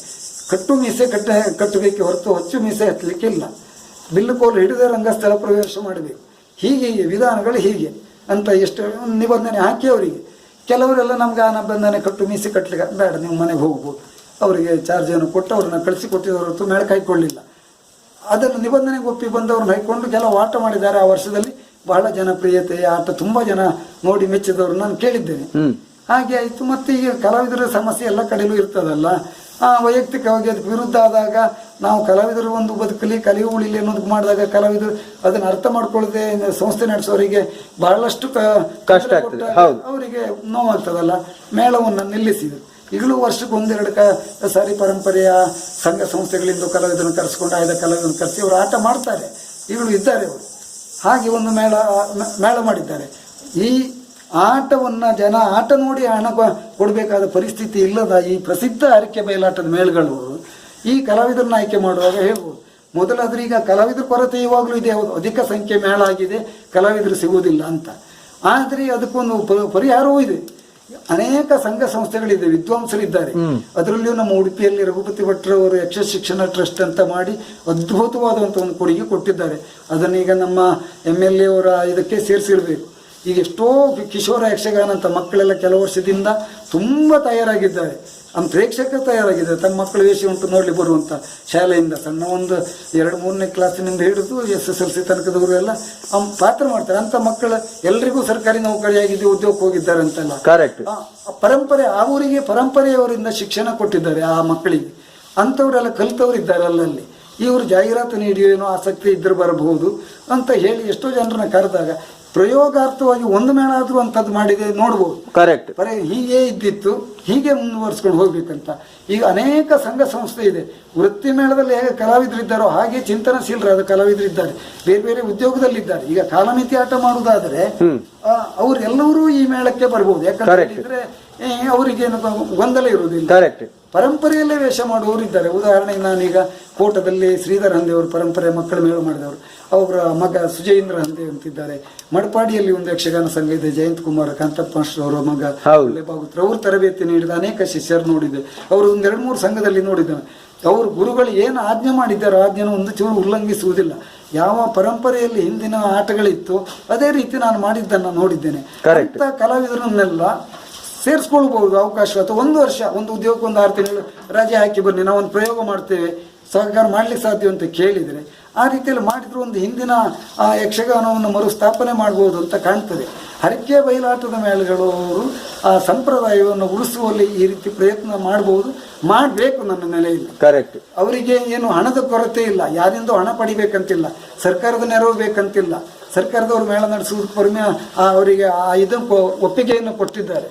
[SPEAKER 4] ಕಟ್ಟು ಮೀಸೆ ಕಟ್ಟಬೇಕೆ ಹೊರತು ಹೊಚ್ಚು ಮೀಸೆ ಹತ್ತಲಿಕ್ಕಿಲ್ಲ. ಬಿಲ್ಲುಕೋಲು ಹಿಡಿದ ರಂಗಸ್ಥಳ ಪ್ರವೇಶ ಮಾಡಬೇಕು. ಹೀಗೆ ವಿಧಾನಗಳು ಹೀಗೆ ಅಂತ ಎಷ್ಟು ನಿಬಂಧನೆ ಹಾಕಿ ಅವರಿಗೆ. ಕೆಲವರೆಲ್ಲ ನಮ್ಗೆ ಆ ನಿಬಂಧನೆ ಕಟ್ಟು ಮೀಸೆ ಕಟ್ಟಲಿಕ್ಕೆ ಬೇಡ, ನೀವು ಮನೆಗೆ ಹೋಗ್ಬೋದು, ಅವರಿಗೆ ಚಾರ್ಜನ್ನು ಕೊಟ್ಟು ಅವ್ರನ್ನ ಕಳಿಸಿಕೊಟ್ಟಿದ್ದವ್ರ ಹೊರತು ಮೇಳಕ್ಕೆ ಹಾಯ್ಕೊಳ್ಳಿಲ್ಲ. ಅದನ್ನು ನಿಬಂಧನೆಗೆ ಒಪ್ಪಿ ಬಂದವ್ರನ್ನ ಹಾಯ್ಕೊಂಡು ಕೆಲವು ಆಟ ಮಾಡಿದ್ದಾರೆ. ಆ ವರ್ಷದಲ್ಲಿ ಬಹಳ ಜನಪ್ರಿಯತೆ ಆಟ, ತುಂಬ ಜನ ನೋಡಿ ಮೆಚ್ಚಿದವರು ನಾನು ಕೇಳಿದ್ದೇನೆ. ಹಾಗೆ ಆಯಿತು. ಮತ್ತು ಈಗ ಕಲಾವಿದರ ಸಮಸ್ಯೆ ಎಲ್ಲ ಕಡೆಯೂ ಇರ್ತದಲ್ಲ. ವೈಯಕ್ತಿಕವಾಗಿ ಅದಕ್ಕೆ ವಿರುದ್ಧ ಆದಾಗ ನಾವು ಕಲಾವಿದರು ಒಂದು ಬದುಕಲಿ, ಕಲಿಯು ಉಳಿಲಿ ಅನ್ನೋದಕ್ಕೆ ಮಾಡಿದಾಗ ಕಲಾವಿದರು ಅದನ್ನು ಅರ್ಥ ಮಾಡ್ಕೊಳ್ಳದೆ ಸಂಸ್ಥೆ ನಡೆಸೋರಿಗೆ ಬಹಳಷ್ಟು ಕಷ್ಟ ಆಗ್ತದೆ. ಅವರಿಗೆ ನೋವಾಗ್ತದಲ್ಲ. ಮೇಳವನ್ನು ನಿಲ್ಲಿಸಿದರು. ಈಗಲೂ ವರ್ಷಕ್ಕೆ ಒಂದೆರಡು ಸಾರಿ ಪರಂಪರೆಯ ಸಂಘ ಸಂಸ್ಥೆಗಳಿಂದ ಕಲಾವಿದರನ್ನು ಕರೆಸ್ಕೊಂಡು ಆಯ್ದ ಕಲಾವಿದರನ್ನು ಕರೆಸಿ ಅವರು ಆಟ ಮಾಡ್ತಾರೆ. ಈಗಲೂ ಇದ್ದಾರೆ ಅವರು. ಹಾಗೆ ಒಂದು ಮೇಳ ಮಾಡಿದ್ದಾರೆ. ಈ ಆಟವನ್ನು ಜನ ಆಟ ನೋಡಿ ಹಣ ಕೊಡಬೇಕಾದ ಪರಿಸ್ಥಿತಿ ಇಲ್ಲದ ಈ ಪ್ರಸಿದ್ಧ ಅರಕೆ ಬಯಲಾಟದ ಮೇಳಗಳು ಈ ಕಲಾವಿದರನ್ನ ಆಯ್ಕೆ ಮಾಡುವಾಗ ಹೇಳ್ಬೋದು. ಮೊದಲಾದ್ರೆ ಈಗ ಕಲಾವಿದರ ಕೊರತೆ ಇವಾಗಲೂ ಇದೆ. ಅಧಿಕ ಸಂಖ್ಯೆ ಮೇಳ ಆಗಿದೆ, ಕಲಾವಿದರು ಸಿಗುವುದಿಲ್ಲ ಅಂತ. ಆದರೆ ಅದಕ್ಕೊಂದು ಪರಿಹಾರವೂ ಇದೆ. ಅನೇಕ ಸಂಘ ಸಂಸ್ಥೆಗಳಿದೆ, ವಿದ್ವಾಂಸರಿದ್ದಾರೆ. ಅದರಲ್ಲಿಯೂ ನಮ್ಮ ಉಡುಪಿಯಲ್ಲಿ ರಘುಪತಿ ಭಟ್ರವರು ಯಕ್ಷ ಶಿಕ್ಷಣ ಟ್ರಸ್ಟ್ ಅಂತ ಮಾಡಿ ಅದ್ಭುತವಾದಂಥ ಒಂದು ಕೊಡುಗೆ ಕೊಟ್ಟಿದ್ದಾರೆ. ಅದನ್ನೀಗ ನಮ್ಮ MLA ಅವರ ಇದಕ್ಕೆ ಸೇರಿಸಿಡಬೇಕು. ಈಗ ಎಷ್ಟೋ ಕಿಶೋರ ಯಕ್ಷಗಾನ ಅಂತ ಮಕ್ಕಳೆಲ್ಲ ಕೆಲವು ವರ್ಷದಿಂದ ತುಂಬ ತಯಾರಾಗಿದ್ದಾರೆ. ಪ್ರೇಕ್ಷಕರು ತಯಾರಾಗಿದ್ದಾರೆ. ತಮ್ಮ ಮಕ್ಕಳು ವೇಷ ಉಂಟು ನೋಡಲಿ ಬರುವಂಥ ಶಾಲೆಯಿಂದ ಸಣ್ಣ ಒಂದು 2-3ನೇ ಕ್ಲಾಸಿನಿಂದ ಹಿಡಿದು SSLC ತನಕದವರು ಎಲ್ಲ ಪಾತ್ರ ಮಾಡ್ತಾರೆ. ಅಂಥ ಮಕ್ಕಳು ಎಲ್ರಿಗೂ ಸರ್ಕಾರಿ ನೌಕರಿಯಾಗಿದ್ದು ಉದ್ಯೋಗಕ್ಕೆ ಹೋಗಿದ್ದಾರೆ ಅಂತೆಲ್ಲ. ಕರೆಕ್ಟ್. ಪರಂಪರೆ ಆ ಊರಿಗೆ ಪರಂಪರೆಯವರಿಂದ ಶಿಕ್ಷಣ ಕೊಟ್ಟಿದ್ದಾರೆ ಆ ಮಕ್ಕಳಿಗೆ. ಅಂಥವರೆಲ್ಲ ಕಲಿತವ್ರು ಅಲ್ಲಲ್ಲಿ. ಇವರು ಜಾಹೀರಾತು ನೀಡಿಯೇನೋ ಆಸಕ್ತಿ ಇದ್ದರೂ ಬರಬಹುದು ಅಂತ ಹೇಳಿ ಎಷ್ಟೋ ಜನರನ್ನ ಕರೆದಾಗ ಪ್ರಯೋಗಾರ್ಥವಾಗಿ ಒಂದು ಮೇಳ ಆದ್ರೂ ಅಂಥದ್ದು ಮಾಡಿದೆ ನೋಡ್ಬೋದು. ಕರೆಕ್ಟ್. ಹೀಗೆ ಇದ್ದಿತ್ತು, ಹೀಗೆ ಮುಂದುವರ್ಸ್ಕೊಂಡು ಹೋಗ್ಬೇಕಂತ. ಈಗ ಅನೇಕ ಸಂಘ ಸಂಸ್ಥೆ ಇದೆ. ವೃತ್ತಿ ಮೇಳದಲ್ಲಿ ಹೇಗೆ ಕಲಾವಿದರಿದ್ದಾರೋ ಹಾಗೆ ಚಿಂತನಶೀಲರಾದ ಕಲಾವಿದರಿದ್ದಾರೆ, ಬೇರೆ ಬೇರೆ ಉದ್ಯೋಗದಲ್ಲಿದ್ದಾರೆ. ಈಗ ಕಾಲಮಿತಿ ಆಟ ಮಾಡುವುದಾದರೆ ಅವರೆಲ್ಲರೂ ಈ ಮೇಳಕ್ಕೆ ಬರ್ಬೋದು. ಯಾಕಂದ್ರೆ ಅವರಿಗೇನು ಗೊಂದಲ ಇರುವುದಿಲ್ಲ. ಪರಂಪರೆಯಲ್ಲೇ ವೇಷ ಮಾಡುವವರು ಇದ್ದಾರೆ. ಉದಾಹರಣೆಗೆ ನಾನೀಗ ಕೋಟದಲ್ಲಿ ಶ್ರೀಧರ್ ಹಂದೆ ಅವರು ಪರಂಪರೆ ಮಕ್ಕಳ ಮೇಳ ಮಾಡಿದವರು. ಅವರ ಮಗ ಸುಜೇಂದ್ರ ಹಂದೆ ಅಂತಿದ್ದಾರೆ. ಮಡಪಾಡಿಯಲ್ಲಿ ಒಂದು ಯಕ್ಷಗಾನ ಸಂಘ ಇದೆ, ಜಯಂತ್ ಕುಮಾರ್ ಕಾಂತಪ್ಪ ಮಾಸ್ಟರ್ ಅವರ ಮಗ ಬಾಗುತ್ರ. ಅವರು ತರಬೇತಿ ನೀಡಿದ ಅನೇಕ ಶಿಷ್ಯರು ನೋಡಿದೆ. ಅವರು 1-2-3 ಸಂಘದಲ್ಲಿ ನೋಡಿದ್ದೇನೆ. ಅವರು ಗುರುಗಳು ಏನು ಆಜ್ಞೆ ಮಾಡಿದ್ದಾರೆ ಆಜ್ಞೆನ ಒಂದು ಚೂರು ಉಲ್ಲಂಘಿಸುವುದಿಲ್ಲ. ಯಾವ ಪರಂಪರೆಯಲ್ಲಿ ಹಿಂದಿನ ಆಟಗಳಿತ್ತು ಅದೇ ರೀತಿ ನಾನು ಮಾಡಿದ್ದನ್ನು ನೋಡಿದ್ದೇನೆ. ಅಂತ ಕಲಾವಿದರನ್ನೆಲ್ಲ ಸೇರಿಸ್ಕೊಳ್ಬಹುದು ಅವಕಾಶ. ಅಥವಾ ಒಂದು ವರ್ಷ ಒಂದು ಉದ್ಯೋಗಕ್ಕೆ ಒಂದು 6 ತಿಂಗಳು ರಜೆ ಹಾಕಿ ಬನ್ನಿ, ನಾವು ಒಂದು ಪ್ರಯೋಗ ಮಾಡ್ತೇವೆ, ಸಹಕಾರ ಮಾಡ್ಲಿಕ್ಕೆ ಸಾಧ್ಯ ಅಂತ ಕೇಳಿದರೆ ಆ ರೀತಿಯಲ್ಲಿ ಮಾಡಿದ್ರು ಒಂದು ಹಿಂದಿನ ಯಕ್ಷಗಾನವನ್ನು ಮರುಸ್ಥಾಪನೆ ಮಾಡ್ಬೋದು ಅಂತ ಕಾಣ್ತದೆ. ಹರಕೆ ಬಯಲಾಟದ ಮೇಳಗಳು ಆ ಸಂಪ್ರದಾಯವನ್ನು ಉಳಿಸುವಲ್ಲಿ ಈ ರೀತಿ ಪ್ರಯತ್ನ ಮಾಡಬಹುದು, ಮಾಡಬೇಕು. ನನ್ನ ಮೇಲೆ ಇಲ್ಲ. ಕರೆಕ್ಟ್. ಅವರಿಗೆ ಏನು ಹಣದ ಕೊರತೆ ಇಲ್ಲ, ಯಾರಿಂದೋ ಹಣ ಪಡಿಬೇಕಂತಿಲ್ಲ, ಸರ್ಕಾರದ ನೆರವು ಬೇಕಂತಿಲ್ಲ. ಸರ್ಕಾರದವರು ಮೇಳ ನಡೆಸುವುದು ಅವರಿಗೆ ಇದನ್ನು ಒಪ್ಪಿಗೆಯನ್ನು ಕೊಟ್ಟಿದ್ದಾರೆ.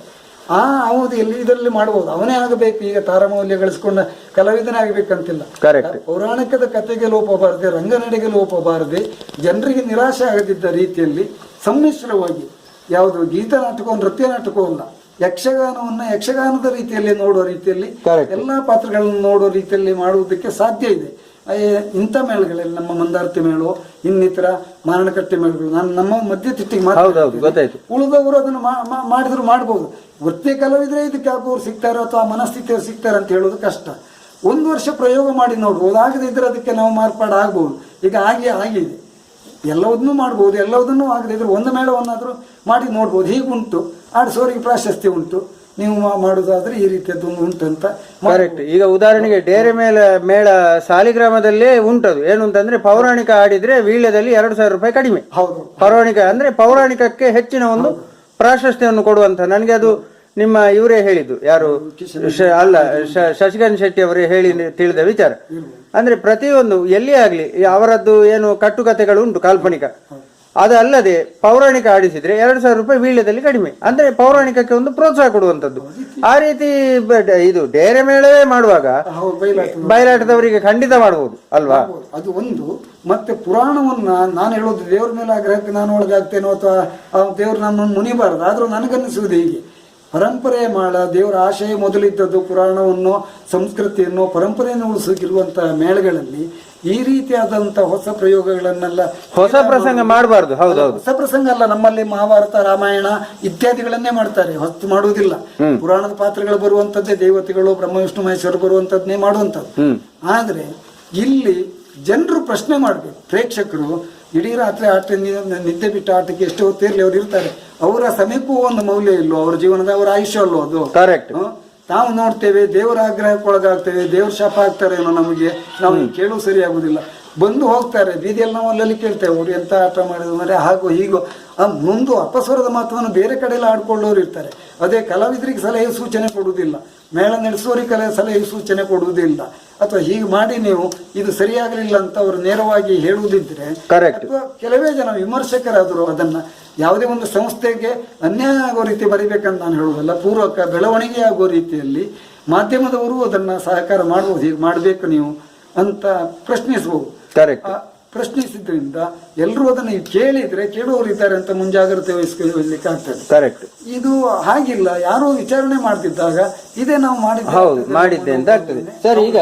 [SPEAKER 4] ಆ ಅವಧಿಯಲ್ಲಿ ಇದರಲ್ಲಿ ಮಾಡಬಹುದು. ಅವನೇ ಆಗಬೇಕು, ಈಗ ತಾರಮೌಲ್ಯ ಗಳಿಸ್ಕೊಂಡ ಕಲಾವಿದನೇ ಆಗಬೇಕಂತಿಲ್ಲ. ಪೌರಾಣಿಕದ ಕಥೆಗೆ ಲೋಪ ಬಾರದೆ, ರಂಗನಡೆಗೆ ಲೋಪ ಬಾರದೆ, ಜನರಿಗೆ ನಿರಾಶೆ ಆಗದಿದ್ದ ರೀತಿಯಲ್ಲಿ ಸಮ್ಮಿಶ್ರವಾಗಿ ಯಾವುದು ಗೀತ ನಾಟಕ ನೃತ್ಯ ನಾಟಕವಲ್ಲ, ಯಕ್ಷಗಾನವನ್ನ ಯಕ್ಷಗಾನದ ರೀತಿಯಲ್ಲಿ ನೋಡುವ ರೀತಿಯಲ್ಲಿ ಎಲ್ಲಾ ಪಾತ್ರಗಳನ್ನು ನೋಡುವ ರೀತಿಯಲ್ಲಿ ಮಾಡುವುದಕ್ಕೆ ಸಾಧ್ಯ ಇದೆ. ಇಂಥ ಮೇಳಗಳಲ್ಲಿ ನಮ್ಮ ಮಂದಾರ್ತಿ ಮೇಳೋ ಇನ್ನಿತರ ಮಾರಣಕಟ್ಟೆ ಮೇಳಗಳು ನಾನು ನಮ್ಮ ಮಧ್ಯತಿಟ್ಟಿಗೆ ಮಾತಾಡ್ತೀನಿ. ಉಳಿದವರು ಅದನ್ನು ಮಾಡಿದ್ರು ಮಾಡಬಹುದು. ವೃತ್ತಿ ಕಲಾವಿದ್ರೆ ಇದಕ್ಕೆ ಆಗುವವರು ಸಿಗ್ತಾರೆ ಅಥವಾ ಮನಸ್ಥಿತಿಯವರು ಸಿಗ್ತಾರೆ ಅಂತ ಹೇಳೋದು ಕಷ್ಟ. 1 ವರ್ಷ ಪ್ರಯೋಗ ಮಾಡಿ ನೋಡ್ಬೋದು. ಆಗದೆ ಇದ್ರೆ ಅದಕ್ಕೆ ನಾವು ಮಾರ್ಪಾಡು ಆಗ್ಬೋದು. ಈಗ ಆಗಿದೆ, ಎಲ್ಲವನ್ನೂ ಮಾಡ್ಬೋದು. ಎಲ್ಲವನ್ನೂ ಆಗದೆ ಇದ್ರೆ ಒಂದು ಮೇಳವನ್ನಾದರೂ ಮಾಡಿ ನೋಡ್ಬೋದು. ಹೀಗುಂಟು, ಆಡಿಸೋರಿಗೆ ಪ್ರಾಶಸ್ತ್ಯ ಉಂಟು. ನೀವು ಮಾಡುವುದಾದ್ರೆ ಈ ರೀತಿಯದ್ದು ಉಂಟು ಅಂತ.
[SPEAKER 2] ಕರೆಕ್ಟ್. ಈಗ ಉದಾಹರಣೆಗೆ ಡೇರೆ ಮೇಳ ಸಾಲಿಗ್ರಾಮದಲ್ಲೇ ಉಂಟದು. ಏನು ಅಂತಂದ್ರೆ ಪೌರಾಣಿಕ ಆಡಿದ್ರೆ ವೀಳ್ಯದಲ್ಲಿ 2,000 ರೂಪಾಯಿ ಕಡಿಮೆ. ಹೌದು. ಪೌರಾಣಿಕ ಅಂದ್ರೆ ಪೌರಾಣಿಕಕ್ಕೆ ಹೆಚ್ಚಿನ ಒಂದು ಪ್ರಾಶಸ್ತ್ಯವನ್ನು ಕೊಡುವಂತ. ನನಗೆ ಅದು ನಿಮ್ಮ ಇವರೇ ಹೇಳಿದ್ದು, ಯಾರು ಅಲ್ಲ ಶಶಿಕಾಂತ್ ಶೆಟ್ಟಿ ಅವರೇ ಹೇಳಿ ತಿಳಿದ ವಿಚಾರ. ಅಂದ್ರೆ ಪ್ರತಿಯೊಂದು ಎಲ್ಲಿ ಆಗ್ಲಿ ಅವರದ್ದು ಏನು ಕಟ್ಟುಕತೆಗಳು ಉಂಟು ಕಾಲ್ಪನಿಕ, ಅದಲ್ಲದೆ ಪೌರಾಣಿಕ ಆಡಿಸಿದ್ರೆ 2,000 ರೂಪಾಯಿ ವೀಳ್ಯದಲ್ಲಿ ಕಡಿಮೆ. ಅಂದ್ರೆ ಪೌರಾಣಿಕಕ್ಕೆ ಒಂದು ಪ್ರೋತ್ಸಾಹ ಕೊಡುವಂಥದ್ದು. ಆ ರೀತಿ ಇದು ಡೇರೆ ಮೇಳವೇ ಮಾಡುವಾಗ ಬಯಲಾಟದವರಿಗೆ ಖಂಡಿತ ಮಾಡಬಹುದು ಅಲ್ವಾ?
[SPEAKER 4] ಅದು ಒಂದು. ಮತ್ತೆ ಪುರಾಣವನ್ನ ನಾನು ಹೇಳೋದು ದೇವ್ರ ಮೇಲೆ ಆಗ್ರಹಕ್ಕೆ ನಾನು ಒಳಗಾಗ್ತೇನೋ ಅಥವಾ ದೇವ್ರು ನನ್ನನ್ನು ಮುನಿಬಾರದು. ಆದ್ರೂ ನನಗನ್ನಿಸುವುದು ಹೀಗೆ, ಪರಂಪರೆಯ ಮಾಳ ದೇವರ ಆಶಯ ಮೊದಲಿದ್ದದ್ದು ಪುರಾಣವನ್ನು, ಸಂಸ್ಕೃತಿಯನ್ನು, ಪರಂಪರೆಯನ್ನು ಉಳಿಸಿರುವಂತಹ ಮೇಳಗಳಲ್ಲಿ ಈ ರೀತಿಯಾದಂತಹ ಹೊಸ ಪ್ರಯೋಗಗಳನ್ನೆಲ್ಲ,
[SPEAKER 2] ಹೊಸ ಪ್ರಸಂಗ ಮಾಡಬಾರ್ದು. ಹೌದೌದು,
[SPEAKER 4] ಹೊಸ ಪ್ರಸಂಗ ಅಲ್ಲ. ನಮ್ಮಲ್ಲಿ ಮಹಾಭಾರತ, ರಾಮಾಯಣ ಇತ್ಯಾದಿಗಳನ್ನೇ ಮಾಡ್ತಾರೆ, ಹೊತ್ತು ಮಾಡುವುದಿಲ್ಲ. ಪುರಾಣದ ಪಾತ್ರಗಳು ಬರುವಂತದ್ದೇ, ದೇವತೆಗಳು ಬ್ರಹ್ಮ ವಿಷ್ಣು ಮಹೇಶ್ವರ ಬರುವಂತದ್ದೇ ಮಾಡುವಂಥದ್ದು. ಆದ್ರೆ ಇಲ್ಲಿ ಜನರು ಪ್ರಶ್ನೆ ಮಾಡ್ಬೇಕು. ಪ್ರೇಕ್ಷಕರು ಇಡೀ ರಾತ್ರಿ ಆಟ ನಿದ್ದೆ ಬಿಟ್ಟ ಆಟಕ್ಕೆ ಎಷ್ಟು ಹೊತ್ತಿರ್ಲಿ ಅವ್ರು ಇರ್ತಾರೆ. ಅವರ ಸಮಯಕ್ಕೂ ಒಂದು ಮೌಲ್ಯ ಇಲ್ಲೋ, ಅವ್ರ ಜೀವನದ ಅವರ ಆಯುಷ್ಯ ಅಲ್ಲೋ ಅದು.
[SPEAKER 2] ಕರೆಕ್ಟ್.
[SPEAKER 4] ನಾವು ನೋಡ್ತೇವೆ, ದೇವರ ಆಗ್ರಹಕ್ಕೊಳಗಾಗ್ತೇವೆ, ದೇವ್ರ ಶಾಪ ಆಗ್ತಾರೇನೋ ನಮಗೆ, ನಾವು ಕೇಳೋದು ಸರಿ ಆಗುದಿಲ್ಲ. ಬಂದು ಹೋಗ್ತಾರೆ ಬೀದಿಯಲ್ಲಿ, ನಾವು ಅಲ್ಲಲ್ಲಿ ಕೇಳ್ತೇವೆ ಅವ್ರು ಎಂತ ಆಟ ಮಾಡಿದ್ರು ಮರೆ, ಹಾಗೂ ಹೀಗೋ ಮುಂದೆ ಅಪಸ್ವರದ ಮಾತನ್ನು ಬೇರೆ ಕಡೆಯಲ್ಲಿ ಆಡ್ಕೊಳ್ಳೋರು ಇರ್ತಾರೆ. ಅದೇ ಕಲಾವಿದರಿಗೆ ಸಲಹೆ ಸೂಚನೆ ಕೊಡುವುದಿಲ್ಲ, ಮೇಳ ನಡೆಸುವವರಿಗೆ ಸಲಹೆ ಸೂಚನೆ ಕೊಡುವುದಿಲ್ಲ. ಅಥವಾ ಹೀಗೆ ಮಾಡಿ ನೀವು ಇದು ಸರಿಯಾಗಲಿಲ್ಲ ಅಂತ ಅವರು ನೇರವಾಗಿ ಹೇಳುವುದಿದ್ರೆ, ಅಥವಾ ಕೆಲವೇ ಜನ ವಿಮರ್ಶಕರಾದರು ಅದನ್ನ ಯಾವುದೇ ಒಂದು ಸಂಸ್ಥೆಗೆ ಅನ್ಯಾಯ ಆಗೋ ರೀತಿ ಬರಿಬೇಕಂತ ನಾನು ಹೇಳುವುದಲ್ಲ, ಪೂರ್ವಕ ಬೆಳವಣಿಗೆ ಆಗೋ ರೀತಿಯಲ್ಲಿ ಮಾಧ್ಯಮದವರು ಅದನ್ನ ಸಹಕಾರ ಮಾಡಬಹುದು. ಹೀಗೆ ಮಾಡಬೇಕು ನೀವು ಅಂತ ಪ್ರಶ್ನಿಸಬಹುದು. ಪ್ರಶ್ನಿಸಿದ್ರಿಂದ ಎಲ್ಲರೂ ಅದನ್ನು ಕೇಳಿದ್ರೆ ಕೇಳುವವರು ಇದ್ದಾರೆ ಅಂತ ಮುಂಜಾಗ್ರತೆ ವಹಿಸ್ಕೊಳ್ಳಿಕ್ಕೆ ಆಗ್ತದೆ.
[SPEAKER 2] ಕರೆಕ್ಟ್.
[SPEAKER 4] ಇದು ಹಾಗಿಲ್ಲ, ಯಾರೋ ವಿಚಾರಣೆ ಮಾಡ್ತಿದ್ದಾಗ ಇದೇ ನಾವು
[SPEAKER 2] ಮಾಡಿದ್ದೆ ಅಂತ ಆಗ್ತದೆ. ಸರ್, ಈಗ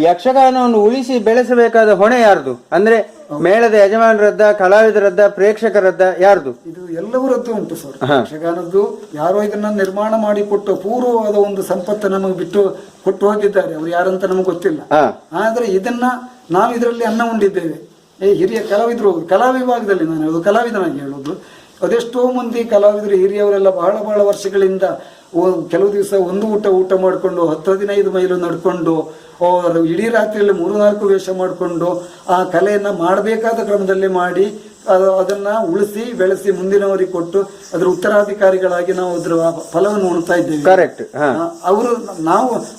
[SPEAKER 2] ಯಕ್ಷಗಾನವನ್ನು ಉಳಿಸಿ ಬೆಳೆಸಬೇಕಾದ ಹೊಣೆ ಯಾರ್ದು? ಅಂದ್ರೆ ಮೇಳದ ಯಜಮಾನರದ್ದ, ಕಲಾವಿದರದ್ದ, ಪ್ರೇಕ್ಷಕರದ್ದ, ಯಾರ್ದು?
[SPEAKER 4] ಇದು ಎಲ್ಲವರದ್ದು ಉಂಟು ಸರ್. ಯಕ್ಷಗಾನದ್ದು ಯಾರೋ ಇದನ್ನ ನಿರ್ಮಾಣ ಮಾಡಿ ಕೊಟ್ಟು ಪೂರ್ವವಾದ ಒಂದು ಸಂಪತ್ತು ನಮಗೆ ಬಿಟ್ಟು ಕೊಟ್ಟು ಹೋಗಿದ್ದಾರೆ. ಅವ್ರು ಯಾರಂತ ನಮಗೆ ಗೊತ್ತಿಲ್ಲ. ಆದ್ರೆ ಇದನ್ನ ನಾವು ಇದರಲ್ಲಿ ಅನ್ನ ಉಂಡಿದ್ದೇವೆ. ಹಿರಿಯ ಕಲಾವಿದರು, ಕಲಾ ವಿಭಾಗದಲ್ಲಿ ನಾನು ಹೇಳೋದು, ಕಲಾವಿದನಾಗಿ ಹೇಳೋದು, ಅದೆಷ್ಟೋ ಮಂದಿ ಕಲಾವಿದರು ಹಿರಿಯವರೆಲ್ಲ ಬಹಳ ಬಹಳ ವರ್ಷಗಳಿಂದ ಕೆಲವು ದಿವಸ ಒಂದು ಊಟ ಮಾಡಿಕೊಂಡು 10-15 ಮೈಲು ನಡ್ಕೊಂಡು ಇಡೀ ರಾತ್ರಿಯಲ್ಲಿ 3-4 ವೇಷ ಮಾಡಿಕೊಂಡು ಆ ಕಲೆಯನ್ನ ಮಾಡಬೇಕಾದ ಕ್ರಮದಲ್ಲಿ ಮಾಡಿ ಅದನ್ನ ಉಳಿಸಿ ಬೆಳೆಸಿ ಮುಂದಿನವರಿಗೆ ಕೊಟ್ಟು ಅದರ ಉತ್ತರಾಧಿಕಾರಿಗಳಾಗಿ ನಾವು ಅದರ ಫಲವನ್ನು ಉಣ್ತಾ ಇದ್ದೇವೆ.
[SPEAKER 2] ಕರೆಕ್ಟ್.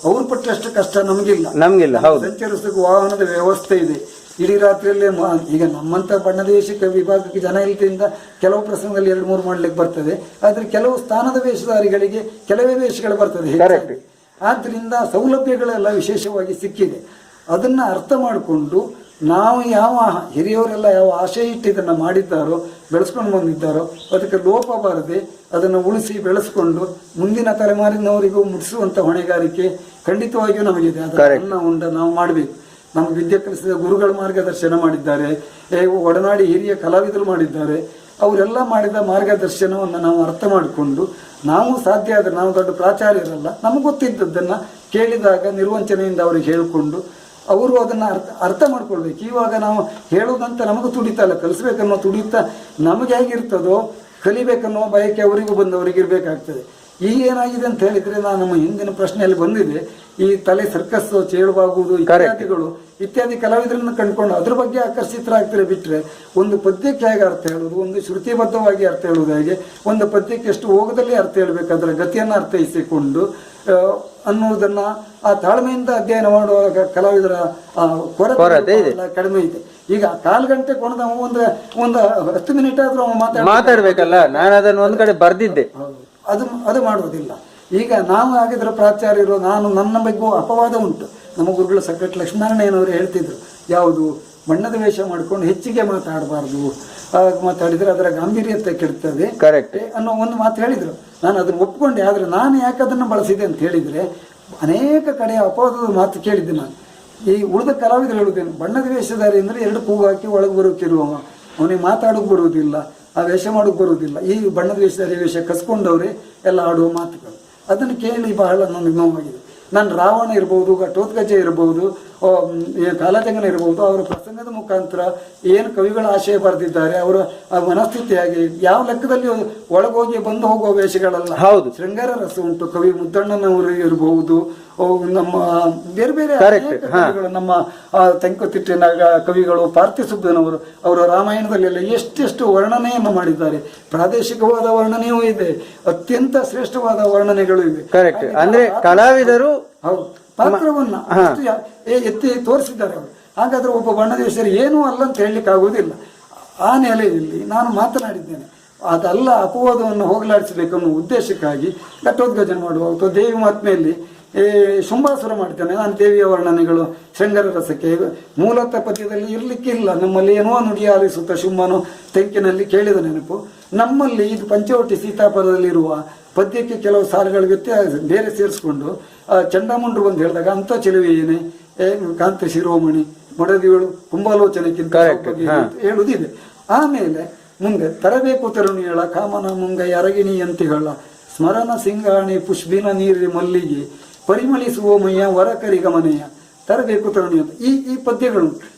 [SPEAKER 4] ಅವ್ರು ಪಟ್ಟಷ್ಟು ಕಷ್ಟ ನಮಗಿಲ್ಲ. ಸಂಚರಿಸಕ್ಕೆ ವಾಹನದ ವ್ಯವಸ್ಥೆ ಇದೆ. ಇಡೀ ರಾತ್ರಿಯಲ್ಲೇ ಈಗ ನಮ್ಮಂತ ಬಣ್ಣದ ವೇಷಕ್ಕೆ ವಿಭಾಗಕ್ಕೆ ಜನ ಇಲ್ದಿಂದ ಕೆಲವು ಪ್ರಸಂಗದಲ್ಲಿ 2-3 ಮಾಡ್ಲಿಕ್ಕೆ ಬರ್ತದೆ. ಆದ್ರೆ ಕೆಲವು ಸ್ಥಾನದ ವೇಷಧಾರಿಗಳಿಗೆ ಕೆಲವೇ ವೇಷಗಳು ಬರ್ತದೆ. ಆದ್ರಿಂದ ಸೌಲಭ್ಯಗಳೆಲ್ಲ ವಿಶೇಷವಾಗಿ ಸಿಕ್ಕಿದೆ. ಅದನ್ನ ಅರ್ಥ ಮಾಡಿಕೊಂಡು ನಾವು ಯಾವ ಹಿರಿಯವರೆಲ್ಲ ಯಾವ ಆಶಯ ಇಟ್ಟು ಇದನ್ನ ಮಾಡಿದ್ದಾರೋ, ಬೆಳೆಸ್ಕೊಂಡು ಬಂದಿದ್ದಾರೋ, ಅದಕ್ಕೆ ಲೋಪ ಬಾರದೆ ಅದನ್ನು ಉಳಿಸಿ ಬೆಳೆಸ್ಕೊಂಡು ಮುಂದಿನ ತಲೆಮಾರಿನವರಿಗೂ ಮುಟ್ಟಿಸುವಂತ ಹೊಣೆಗಾರಿಕೆ ಖಂಡಿತವಾಗಿಯೂ ನಮಗಿದೆ. ಅದನ್ನ ನಾವು ಮಾಡಬೇಕು. ನಮಗೆ ವಿದ್ಯೆ ಕಲಿಸಿದ ಗುರುಗಳು ಮಾರ್ಗದರ್ಶನ ಮಾಡಿದ್ದಾರೆ, ಒಡನಾಡಿ ಹಿರಿಯ ಕಲಾವಿದರು ಮಾಡಿದ್ದಾರೆ. ಅವರೆಲ್ಲ ಮಾಡಿದ ಮಾರ್ಗದರ್ಶನವನ್ನು ನಾವು ಅರ್ಥ ಮಾಡಿಕೊಂಡು ನಾವು ಸಾಧ್ಯ ಆದರೆ, ನಾವು ದೊಡ್ಡ ಪ್ರಾಚಾರ್ಯರಲ್ಲ, ನಮಗೆ ಗೊತ್ತಿದ್ದದ್ದನ್ನು ಕೇಳಿದಾಗ ನಿರ್ವಂಚನೆಯಿಂದ ಅವ್ರಿಗೆ ಹೇಳಿಕೊಂಡು ಅವರು ಅದನ್ನು ಅರ್ಥ ಮಾಡ್ಕೊಳ್ಬೇಕು. ಇವಾಗ ನಾವು ಹೇಳೋದಂತ ನಮಗೂ ತುಡಿತ ಅಲ್ಲ, ಕಲಿಸ್ಬೇಕನ್ನೋ ತುಡಿತ ನಮಗೆ ಹೇಗಿರ್ತದೋ ಕಲಿಬೇಕನ್ನೋ ಬಯಕೆ ಅವರಿಗೂ ಬಂದವರಿಗೆ ಇರಬೇಕಾಗ್ತದೆ. ಈಗ ಏನಾಗಿದೆ ಅಂತ ಹೇಳಿದ್ರೆ, ನಾನು ನಮ್ಮ ಹಿಂದಿನ ಪ್ರಶ್ನೆಯಲ್ಲಿ ಬಂದಿದೆ, ಈ ತಲೆ ಸರ್ಕಸ್ ಚೇಳುವಾಗುವುದು ಇತ್ಯಾದಿ ಕಲಾವಿದರನ್ನು ಕಂಡುಕೊಂಡು ಅದ್ರ ಬಗ್ಗೆ ಆಕರ್ಷಿತರಾಗ್ತಾರೆ. ಬಿಟ್ಟರೆ ಒಂದು ಪದ್ಯಕ್ಕೆ ಹೇಗೆ ಅರ್ಥ ಹೇಳುವುದು, ಒಂದು ಶ್ರುತಿಬದ್ಧವಾಗಿ ಅರ್ಥ ಹೇಳುವುದು ಹೇಗೆ, ಒಂದು ಪದ್ಯಕ್ಕೆ ಎಷ್ಟು ಹೋಗದಲ್ಲಿ ಅರ್ಥ ಹೇಳಬೇಕು, ಅದರ ಗತಿಯನ್ನು ಅರ್ಥೈಸಿಕೊಂಡು ಅನ್ನುವುದನ್ನ ಆ ತಾಳ್ಮೆಯಿಂದ ಅಧ್ಯಯನ ಮಾಡುವಾಗ ಕಲಾವಿದರ ಕೊರತೆ ಕಡಿಮೆ ಇದೆ. ಈಗ 1/4 ಗಂಟೆ ಕೊಣದ ಒಂದು 10 ಮಿನಿಟ್ ಆದ್ರೂ
[SPEAKER 2] ಮಾತಾಡ್ಬೇಕಲ್ಲ. ನಾನು ಅದನ್ನು ಒಂದು ಕಡೆ ಬರ್ದಿದ್ದೆ.
[SPEAKER 4] ಅದು ಮಾಡುವುದಿಲ್ಲ. ಈಗ ನಾವು ಆಗಿದ್ರೆ ಪ್ರಾಚಾರ್ಯರು, ನನ್ನ ಬಗ್ಗೆ ಅಪವಾದ ಉಂಟು. ನಮ್ಮ ಗುರುಗಳು ಸಕಟ್ ಲಕ್ಷ್ಮೀನಾರಾಯಣವರು ಹೇಳ್ತಿದ್ರು, ಯಾವುದು ಬಣ್ಣದ ವೇಷ ಮಾಡ್ಕೊಂಡು ಹೆಚ್ಚಿಗೆ ಮಾತಾಡಬಾರ್ದು, ಮಾತಾಡಿದ್ರೆ ಅದರ ಗಾಂಭೀರ್ಯತೆ ಕೆಡ್ತದೆ ಅನ್ನೋ ಒಂದು ಮಾತು ಹೇಳಿದ್ರು. ನಾನು ಅದನ್ನು ಒಪ್ಕೊಂಡೆ. ಆದ್ರೆ ನಾನು ಯಾಕೆ ಅದನ್ನು ಬಳಸಿದೆ ಅಂತ ಹೇಳಿದ್ರೆ, ಅನೇಕ ಕಡೆ ಅಪವಾದದ ಮಾತು ಕೇಳಿದ್ದೆ ನಾನು. ಈ ಉಳಿದ ಕಲಾವಿದರು ಹೇಳುತ್ತೇನೆ, ಬಣ್ಣದ ವೇಷಧಾರಿ ಅಂದರೆ 2 ಕೂಗು ಹಾಕಿ ಒಳಗೆ ಬರೋಕಿರುವವ, ಅವನಿಗೆ ಮಾತಾಡೋಕೆ ಬರುವುದಿಲ್ಲ, ಆ ವೇಷ ಮಾಡೋಕೆ ಬರುವುದಿಲ್ಲ. ಈ ಬಣ್ಣದ ವೇಷಧಾರಿ ವೇಷ ಕಸ್ಕೊಂಡವ್ರೆ ಎಲ್ಲ ಆಡುವ ಮಾತುಗಳು. ಅದನ್ನು ಕೇಳಿ ಬಹಳ ನನಗೆ ನೋವಾಗಿದೆ. ನಾನು ರಾವಣ ಇರ್ಬೋದು, ಘಟೋತ್ಕಚ ಇರ್ಬೋದು, ಕಾಲಜಂಗನ ಇರ್ಬೋದು, ಅವರ ಪ್ರಸಂಗದ ಮುಖಾಂತರ ಏನು ಕವಿಗಳ ಆಶಯ ಬರೆದಿದ್ದಾರೆ, ಅವರ ಮನಸ್ಥಿತಿಯಾಗಿ ಯಾವ ಲೆಕ್ಕದಲ್ಲಿ ಒಳಗೋಗಿ ಬಂದು ಹೋಗುವ ವೇಷಗಳಲ್ಲ. ಶೃಂಗಾರ ರಸ ಉಂಟು. ಕವಿ ಮುದ್ದಣ್ಣನವರು ಇರಬಹುದು, ನಮ್ಮ ಬೇರೆ ಬೇರೆ ಕವಿಗಳು, ನಮ್ಮ ತೆಂಕುತಿಟ್ಟಿನ ಕವಿಗಳು, ಪಾರ್ಥಿಸುಬ್ಬನವರು, ಅವರ ರಾಮಾಯಣದಲ್ಲೆಲ್ಲ ಎಷ್ಟೆಷ್ಟು ವರ್ಣನೆಯನ್ನು ಮಾಡಿದ್ದಾರೆ. ಪ್ರಾದೇಶಿಕವಾದ ವರ್ಣನೆಯೂ ಇದೆ, ಅತ್ಯಂತ ಶ್ರೇಷ್ಠವಾದ ವರ್ಣನೆಗಳು ಇವೆ.
[SPEAKER 2] ಅಂದ್ರೆ ಕಲಾವಿದರು
[SPEAKER 4] ಪಾತ್ರವನ್ನ ಎತ್ತಿ ತೋರಿಸಿದ್ದಾರೆ ಅವರು. ಹಾಗಾದ್ರೆ ಒಬ್ಬ ಬಣ್ಣದ ವೇಷಧಾರಿ ಏನೂ ಅಲ್ಲ ಅಂತ ಹೇಳಲಿಕ್ಕೆ ಆಗುವುದಿಲ್ಲ. ಆ ನೆಲೆಯಲ್ಲಿ ನಾನು ಮಾತನಾಡಿದ್ದೇನೆ. ಅದಲ್ಲ ಅಪವಾದವನ್ನು ಹೋಗಲಾಡಿಸಬೇಕು ಅನ್ನೋ ಉದ್ದೇಶಕ್ಕಾಗಿ ಘಟೋದ್ಘಾಟನೆ ಮಾಡುವ ಅಥವಾ ದೇವಿ ಮಹಾತ್ಮೆಯಲ್ಲಿ ಶುಂಭಾಸುರ ಮಾಡ್ತೇನೆ ನಾನು. ದೇವಿಯ ವರ್ಣನೆಗಳು ಶೃಂಗಾರ ರಸಕ್ಕೆ ಮೂಲತಃ ಪದ್ಯದಲ್ಲಿ ಇರಲಿಕ್ಕಿಲ್ಲ. ನಮ್ಮಲ್ಲಿ ಏನೋ ನುಡಿ ಆಲಿಸುತ್ತ ಶುಂಭನು ತೆಂಕಿನಲ್ಲಿ ಕೇಳಿದ ನೆನಪು. ನಮ್ಮಲ್ಲಿ ಇದು ಪಂಚವಟಿ ಸೀತಾಪದಲ್ಲಿರುವ ಪದ್ಯಕ್ಕೆ ಕೆಲವು ಸಾಲುಗಳ ವ್ಯತ್ಯಾಸ ಬೇರೆ ಸೇರಿಸ್ಕೊಂಡು ಚಂಡಾಮುಂಡ್ರು ಬಂದು ಹೇಳಿದಾಗ ಅಂಥ ಚೆಲುವೆಯೇನೆ ಕಾಂತ ಶಿರೋಮಣಿ ಮೊಡದಿಗಳು ಕುಂಭಾಲೋಚನೆಗಿಂತ ಹೇಳುವುದಿದೆ. ಆಮೇಲೆ ಮುಂದೆ ತರಬೇಕು ತರುಣಿಯಳ ಕಾಮನ ಮುಂಗೈ ಅರಗಿಣಿಯಂತಿಗಳ ಸ್ಮರಣ ಸಿಂಗಾಣಿ ಪುಷ್ಪಿನ ನೀರಿ ಮಲ್ಲಿಗೆ ಪರಿಮಳಿಸುವ ಮಯ್ಯ ವರಕರಿಗ ಮನೆಯ ತರಬೇಕು ತರುಣಿ ಅಂತ ಈ ಪದ್ಯಗಳು.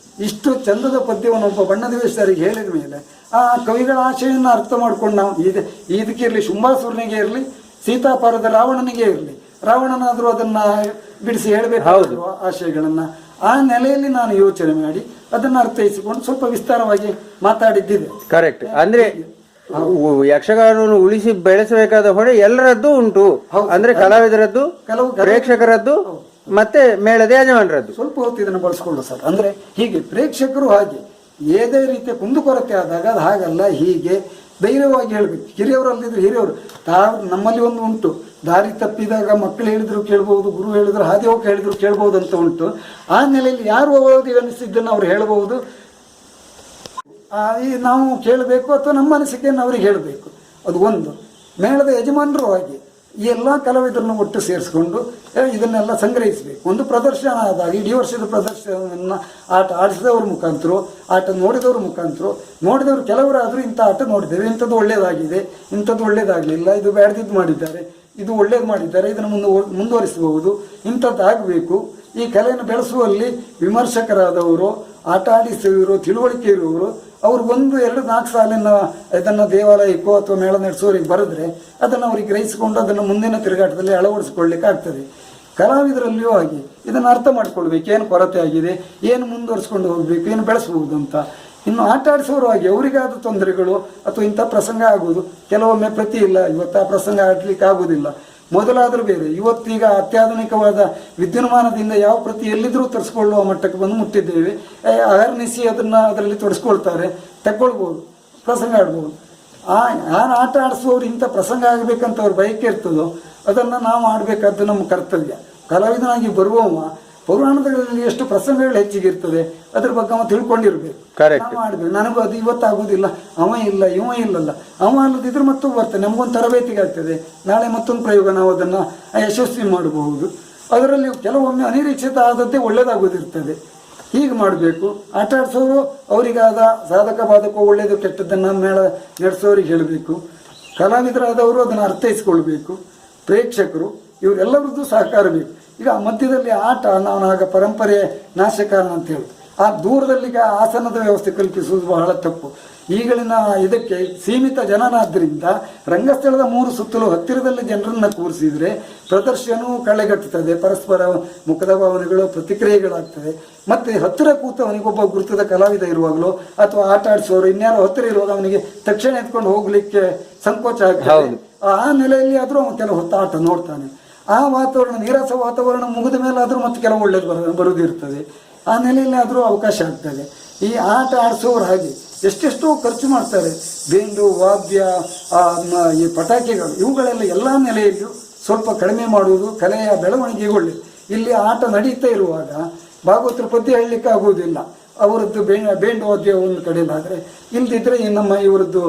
[SPEAKER 4] ಇಷ್ಟು ಚಂದದ ಪದ್ಯವನ್ನು ಒಬ್ಬ ಬಣ್ಣದ ವೇಷರಿಗೆ ಹೇಳಿದ ಮೇಲೆ ಆ ಕವಿಗಳ ಆಶೆಯನ್ನು ಅರ್ಥ ಮಾಡ್ಕೊಂಡು ನಾವು ಇದಕ್ಕಿರಲಿ ಶುಂಭಾಸುರನಿಗೆ ಇರಲಿ ಸೀತಾಪರದ ರಾವಣನಿಗೆ ಇರಲಿ, ರಾವಣನಾದರೂ ಅದನ್ನ ಬಿಡಿಸಿ ಹೇಳಬೇಕಾದ್ರು ಆಶಯಗಳನ್ನ. ಆ ನೆಲೆಯಲ್ಲಿ ನಾನು ಯೋಚನೆ ಮಾಡಿ ಅದನ್ನು ಅರ್ಥೈಸಿಕೊಂಡು ಸ್ವಲ್ಪ ವಿಸ್ತಾರವಾಗಿ ಮಾತಾಡಿದ್ದಿದೆ.
[SPEAKER 2] ಕರೆಕ್ಟ್. ಅಂದ್ರೆ ಯಕ್ಷಗಾನವನ್ನು ಉಳಿಸಿ ಬೆಳೆಸಬೇಕಾದ ಹೊಣೆ ಎಲ್ಲರದ್ದು ಉಂಟು. ಅಂದ್ರೆ ಕಲಾವಿದರದ್ದು, ಪ್ರೇಕ್ಷಕರದ್ದು, ಮತ್ತೆ ಮೇಳದ ಯಜಮಾನರದ್ದು.
[SPEAKER 4] ಸ್ವಲ್ಪ ಹೊತ್ತು ಇದನ್ನು ಬಳಸ್ಕೊಳ್ಳು ಸರ್. ಅಂದ್ರೆ ಹೀಗೆ ಪ್ರೇಕ್ಷಕರು ಹಾಗೆ ಏದೇ ರೀತಿಯ ಕುಂದುಕೊರತೆ ಆದಾಗ ಅದು ಹಾಗಲ್ಲ, ಹೀಗೆ ಧೈರ್ಯವಾಗಿ ಹೇಳ್ಬೇಕು. ಹಿರಿಯವರಲ್ಲಿದ್ರು ಹಿರಿಯವರು ನಮ್ಮಲ್ಲಿ ಒಂದು ಉಂಟು, ದಾರಿ ತಪ್ಪಿದಾಗ ಮಕ್ಕಳು ಹೇಳಿದ್ರು ಕೇಳ್ಬಹುದು, ಗುರು ಹೇಳಿದ್ರು ಹಾದಿ ಹೋಗಿ ಹೇಳಿದ್ರು ಕೇಳ್ಬಹುದು ಅಂತ ಉಂಟು. ಆ ನೆಲೆಯಲ್ಲಿ ಯಾರು ಅವಧಿಗೆ ಅನಿಸಿದ್ದನ್ನು ಅವ್ರು ಹೇಳ್ಬಹುದು, ನಾವು ಕೇಳಬೇಕು ಅಥವಾ ನಮ್ಮ ಅನಿಸಿಕೆಯನ್ನು ಅವ್ರಿಗೆ ಹೇಳಬೇಕು. ಅದು ಒಂದು. ಮೇಳದ ಯಜಮಾನರು ಹಾಗೆ ಈ ಎಲ್ಲ ಕಲಾವಿದರನ್ನು ಒಟ್ಟು ಸೇರಿಸ್ಕೊಂಡು ಇದನ್ನೆಲ್ಲ ಸಂಗ್ರಹಿಸಬೇಕು. ಒಂದು ಪ್ರದರ್ಶನ ಆದಾಗ ಇಡೀ ವರ್ಷದ ಪ್ರದರ್ಶನವನ್ನು ಆಟ ಆಡಿಸಿದವ್ರ ಮುಖಾಂತರ, ಆಟ ನೋಡಿದವ್ರ ಮುಖಾಂತರ, ನೋಡಿದವರು ಕೆಲವರಾದರೂ ಇಂಥ ಆಟ ನೋಡಿದ್ದೇವೆ, ಇಂಥದ್ದು ಒಳ್ಳೇದಾಗಿದೆ, ಇಂಥದ್ದು ಒಳ್ಳೇದಾಗಲಿಲ್ಲ, ಇದು ಬ್ಯಾಡ್ದಿದ್ದು ಮಾಡಿದ್ದಾರೆ, ಇದು ಒಳ್ಳೇದು ಮಾಡಿದ್ದಾರೆ, ಇದನ್ನು ಮುಂದುವರಿಸಬಹುದು, ಇಂಥದ್ದು ಆಗಬೇಕು. ಈ ಕಲೆಯನ್ನು ಬೆಳೆಸುವಲ್ಲಿ ವಿಮರ್ಶಕರಾದವರು, ಆಟ ಆಡಿಸುವವರು, ತಿಳುವಳಿಕೆ ಇರುವವರು, ಅವ್ರು 1, 2, 4 ಸಾಲಿನ ಇದನ್ನು ದೇವಾಲಯಕ್ಕೋ ಅಥವಾ ಮೇಳ ನಡೆಸೋರಿಗೆ ಬರೆದ್ರೆ ಅದನ್ನು ಅವ್ರಿಗೆ ಗ್ರಹಿಸಿಕೊಂಡು ಅದನ್ನು ಮುಂದಿನ ತಿರುಗಾಟದಲ್ಲಿ ಅಳವಡಿಸಿಕೊಳ್ಳಿಕ್ಕೆ ಆಗ್ತದೆ. ಕಲಾವಿದರಲ್ಲಿಯೂ ಹಾಗೆ ಇದನ್ನು ಅರ್ಥ ಮಾಡ್ಕೊಳ್ಬೇಕು, ಏನು ಕೊರತೆ ಆಗಿದೆ, ಏನು ಮುಂದುವರಿಸ್ಕೊಂಡು ಹೋಗಬೇಕು, ಏನು ಬೆಳೆಸ್ಬೋದು ಅಂತ. ಇನ್ನು ಆಟ ಆಡಿಸೋರು ಹಾಗೆ ಅವರಿಗಾದ ತೊಂದರೆಗಳು ಅಥವಾ ಇಂಥ ಪ್ರಸಂಗ ಆಗೋದು ಕೆಲವೊಮ್ಮೆ ಪ್ರತಿ ಇಲ್ಲ, ಇವತ್ತು ಆ ಪ್ರಸಂಗ ಆಡಲಿಕ್ಕೆ ಆಗೋದಿಲ್ಲ. ಮೊದಲಾದರೂ ಬೇರೆ, ಇವತ್ತೀಗ ಅತ್ಯಾಧುನಿಕವಾದ ವಿದ್ಯುನ್ಮಾನದಿಂದ ಯಾವ ಪ್ರತಿ ಎಲ್ಲಿದ್ರೂ ತರಿಸ್ಕೊಳ್ಳುವ ಮಟ್ಟಕ್ಕೆ ಬಂದು ಮುಟ್ಟಿದ್ದೇವೆ. ಅಹರ್ನಿಸಿ ಅದರಲ್ಲಿ ತೊಡಸ್ಕೊಳ್ತಾರೆ, ತಗೊಳ್ಬೋದು, ಪ್ರಸಂಗ ಆಡ್ಬೋದು. ಯಾರು ಆಟ ಆಡಿಸುವವರು ಇಂಥ ಪ್ರಸಂಗ ಆಗಬೇಕಂತ ಅವ್ರ ಬಯಕೆ ಇರ್ತದೋ ಅದನ್ನು ನಾವು ಆಡಬೇಕಾದ್ದು ನಮ್ಮ ಕರ್ತವ್ಯ. ಕಲಾವಿದನಾಗಿ ಬರುವವ ಪೌರಾಣದಲ್ಲಿ ಎಷ್ಟು ಪ್ರಸಂಗಗಳು ಹೆಚ್ಚಿಗಿರ್ತದೆ ಅದ್ರ ಬಗ್ಗೆ ಅವ ತಿಳ್ಕೊಂಡಿರ್ಬೇಕು, ನಾವು ಆಡ್ಬೇಕು. ನನಗೂ ಅದು ಇವತ್ತಾಗೋದಿಲ್ಲ, ಅವ ಇಲ್ಲ ಇವ ಇಲ್ಲಲ್ಲ, ಅವ ಅಲ್ಲದಿದ್ರೆ ಮತ್ತೂ ಬರ್ತದೆ, ನಮಗೊಂದು ತರಬೇತಿಗೆ ಆಗ್ತದೆ, ನಾಳೆ ಮತ್ತೊಂದು ಪ್ರಯೋಗ ನಾವು ಅದನ್ನು ಯಶಸ್ವಿ ಮಾಡಬಹುದು. ಅದರಲ್ಲಿ ಕೆಲವೊಮ್ಮೆ ಅನಿರೀಕ್ಷಿತ ಆದದ್ದೇ ಒಳ್ಳೇದಾಗೋದಿರ್ತದೆ. ಹೀಗೆ ಮಾಡಬೇಕು. ಆಟ ಆಡಿಸೋರು ಅವರಿಗಾದ ಸಾಧಕ ಬಾಧಕ ಒಳ್ಳೆಯದು ಕೆಟ್ಟದ್ದನ್ನು ಮೇಳ ನಡೆಸೋರಿಗೆ ಹೇಳಬೇಕು. ಕಲಾವಿದರಾದವರು ಅದನ್ನು ಅರ್ಥೈಸ್ಕೊಳ್ಬೇಕು. ಪ್ರೇಕ್ಷಕರು ಇವರೆಲ್ಲರದ್ದು ಸಹಕಾರ ಬೇಕು. ಈಗ ಮಧ್ಯದಲ್ಲಿ ಆಟ ನಾವು ಆಗ ಪರಂಪರೆ ನಾಶಕಾರಣ ಅಂತ ಹೇಳಿ ಆ ದೂರದಲ್ಲಿಗೆ ಆಸನದ ವ್ಯವಸ್ಥೆ ಕಲ್ಪಿಸುವುದು ಬಹಳ ತಪ್ಪು. ಈಗಳಿನ ಇದಕ್ಕೆ ಸೀಮಿತ ಜನನಾದ್ದರಿಂದ ರಂಗಸ್ಥಳದ 3 ಸುತ್ತಲೂ ಹತ್ತಿರದಲ್ಲಿ ಜನರನ್ನು ಕೂರಿಸಿದರೆ ಪ್ರದರ್ಶನವೂ ಕಳೆಗಟ್ಟುತ್ತದೆ, ಪರಸ್ಪರ ಮುಖದ ಭಾವನೆಗಳು ಪ್ರತಿಕ್ರಿಯೆಗಳಾಗ್ತದೆ. ಮತ್ತು ಹತ್ತಿರ ಕೂತವನಿಗೊಬ್ಬ ಗುರುತದ ಕಲಾವಿದ ಇರುವಾಗಲೂ ಅಥವಾ ಆಟ ಆಡಿಸೋರು ಇನ್ಯಾರೋ ಹತ್ತಿರ ಇರುವಾಗ ಅವನಿಗೆ ತಕ್ಷಣ ಎತ್ಕೊಂಡು ಹೋಗ್ಲಿಕ್ಕೆ ಸಂಕೋಚ ಆಗ್ತದೆ. ಆ ನೆಲೆಯಲ್ಲಿ ಆದರೂ ಅವನು ಕೆಲವು ಹೊತ್ತು ಆಟ ನೋಡ್ತಾನೆ. ಆ ವಾತಾವರಣ ನೀರಸ ವಾತಾವರಣ ಮುಗಿದ ಮೇಲೆ ಆದರೂ ಮತ್ತೆ ಕೆಲವು ಒಳ್ಳೇದು ಬರುವುದಿರ್ತದೆ. ಆ ನೆಲೆಯಲ್ಲಿ ಆದರೂ ಅವಕಾಶ ಆಗ್ತದೆ. ಈ ಆಟ ಆಡಿಸೋರು ಹಾಗೆ ಎಷ್ಟೆಷ್ಟೋ ಖರ್ಚು ಮಾಡ್ತಾರೆ. ಬೇಂಡು, ವಾದ್ಯ, ಈ ಪಟಾಕಿಗಳು ಇವುಗಳೆಲ್ಲ ಎಲ್ಲ ನೆಲೆಯಲ್ಲಿಯೂ ಸ್ವಲ್ಪ ಕಡಿಮೆ ಮಾಡುವುದು ಕಲೆಯ ಬೆಳವಣಿಗೆಗೆ ಒಳ್ಳೆಯದು. ಇಲ್ಲಿ ಆಟ ನಡೀತಾ ಇರುವಾಗ ಭಾಗವತರ ಪದ್ಯ ಹೇಳಲಿಕ್ಕೆ ಆಗುವುದಿಲ್ಲ. ಅವರದ್ದು ಬೇಂಡು ವಾದ್ಯ ಒಂದು ಕಡೆಯಲ್ಲಾದರೆ, ಇಲ್ದಿದ್ರೆ ನಮ್ಮ ಇವರದ್ದು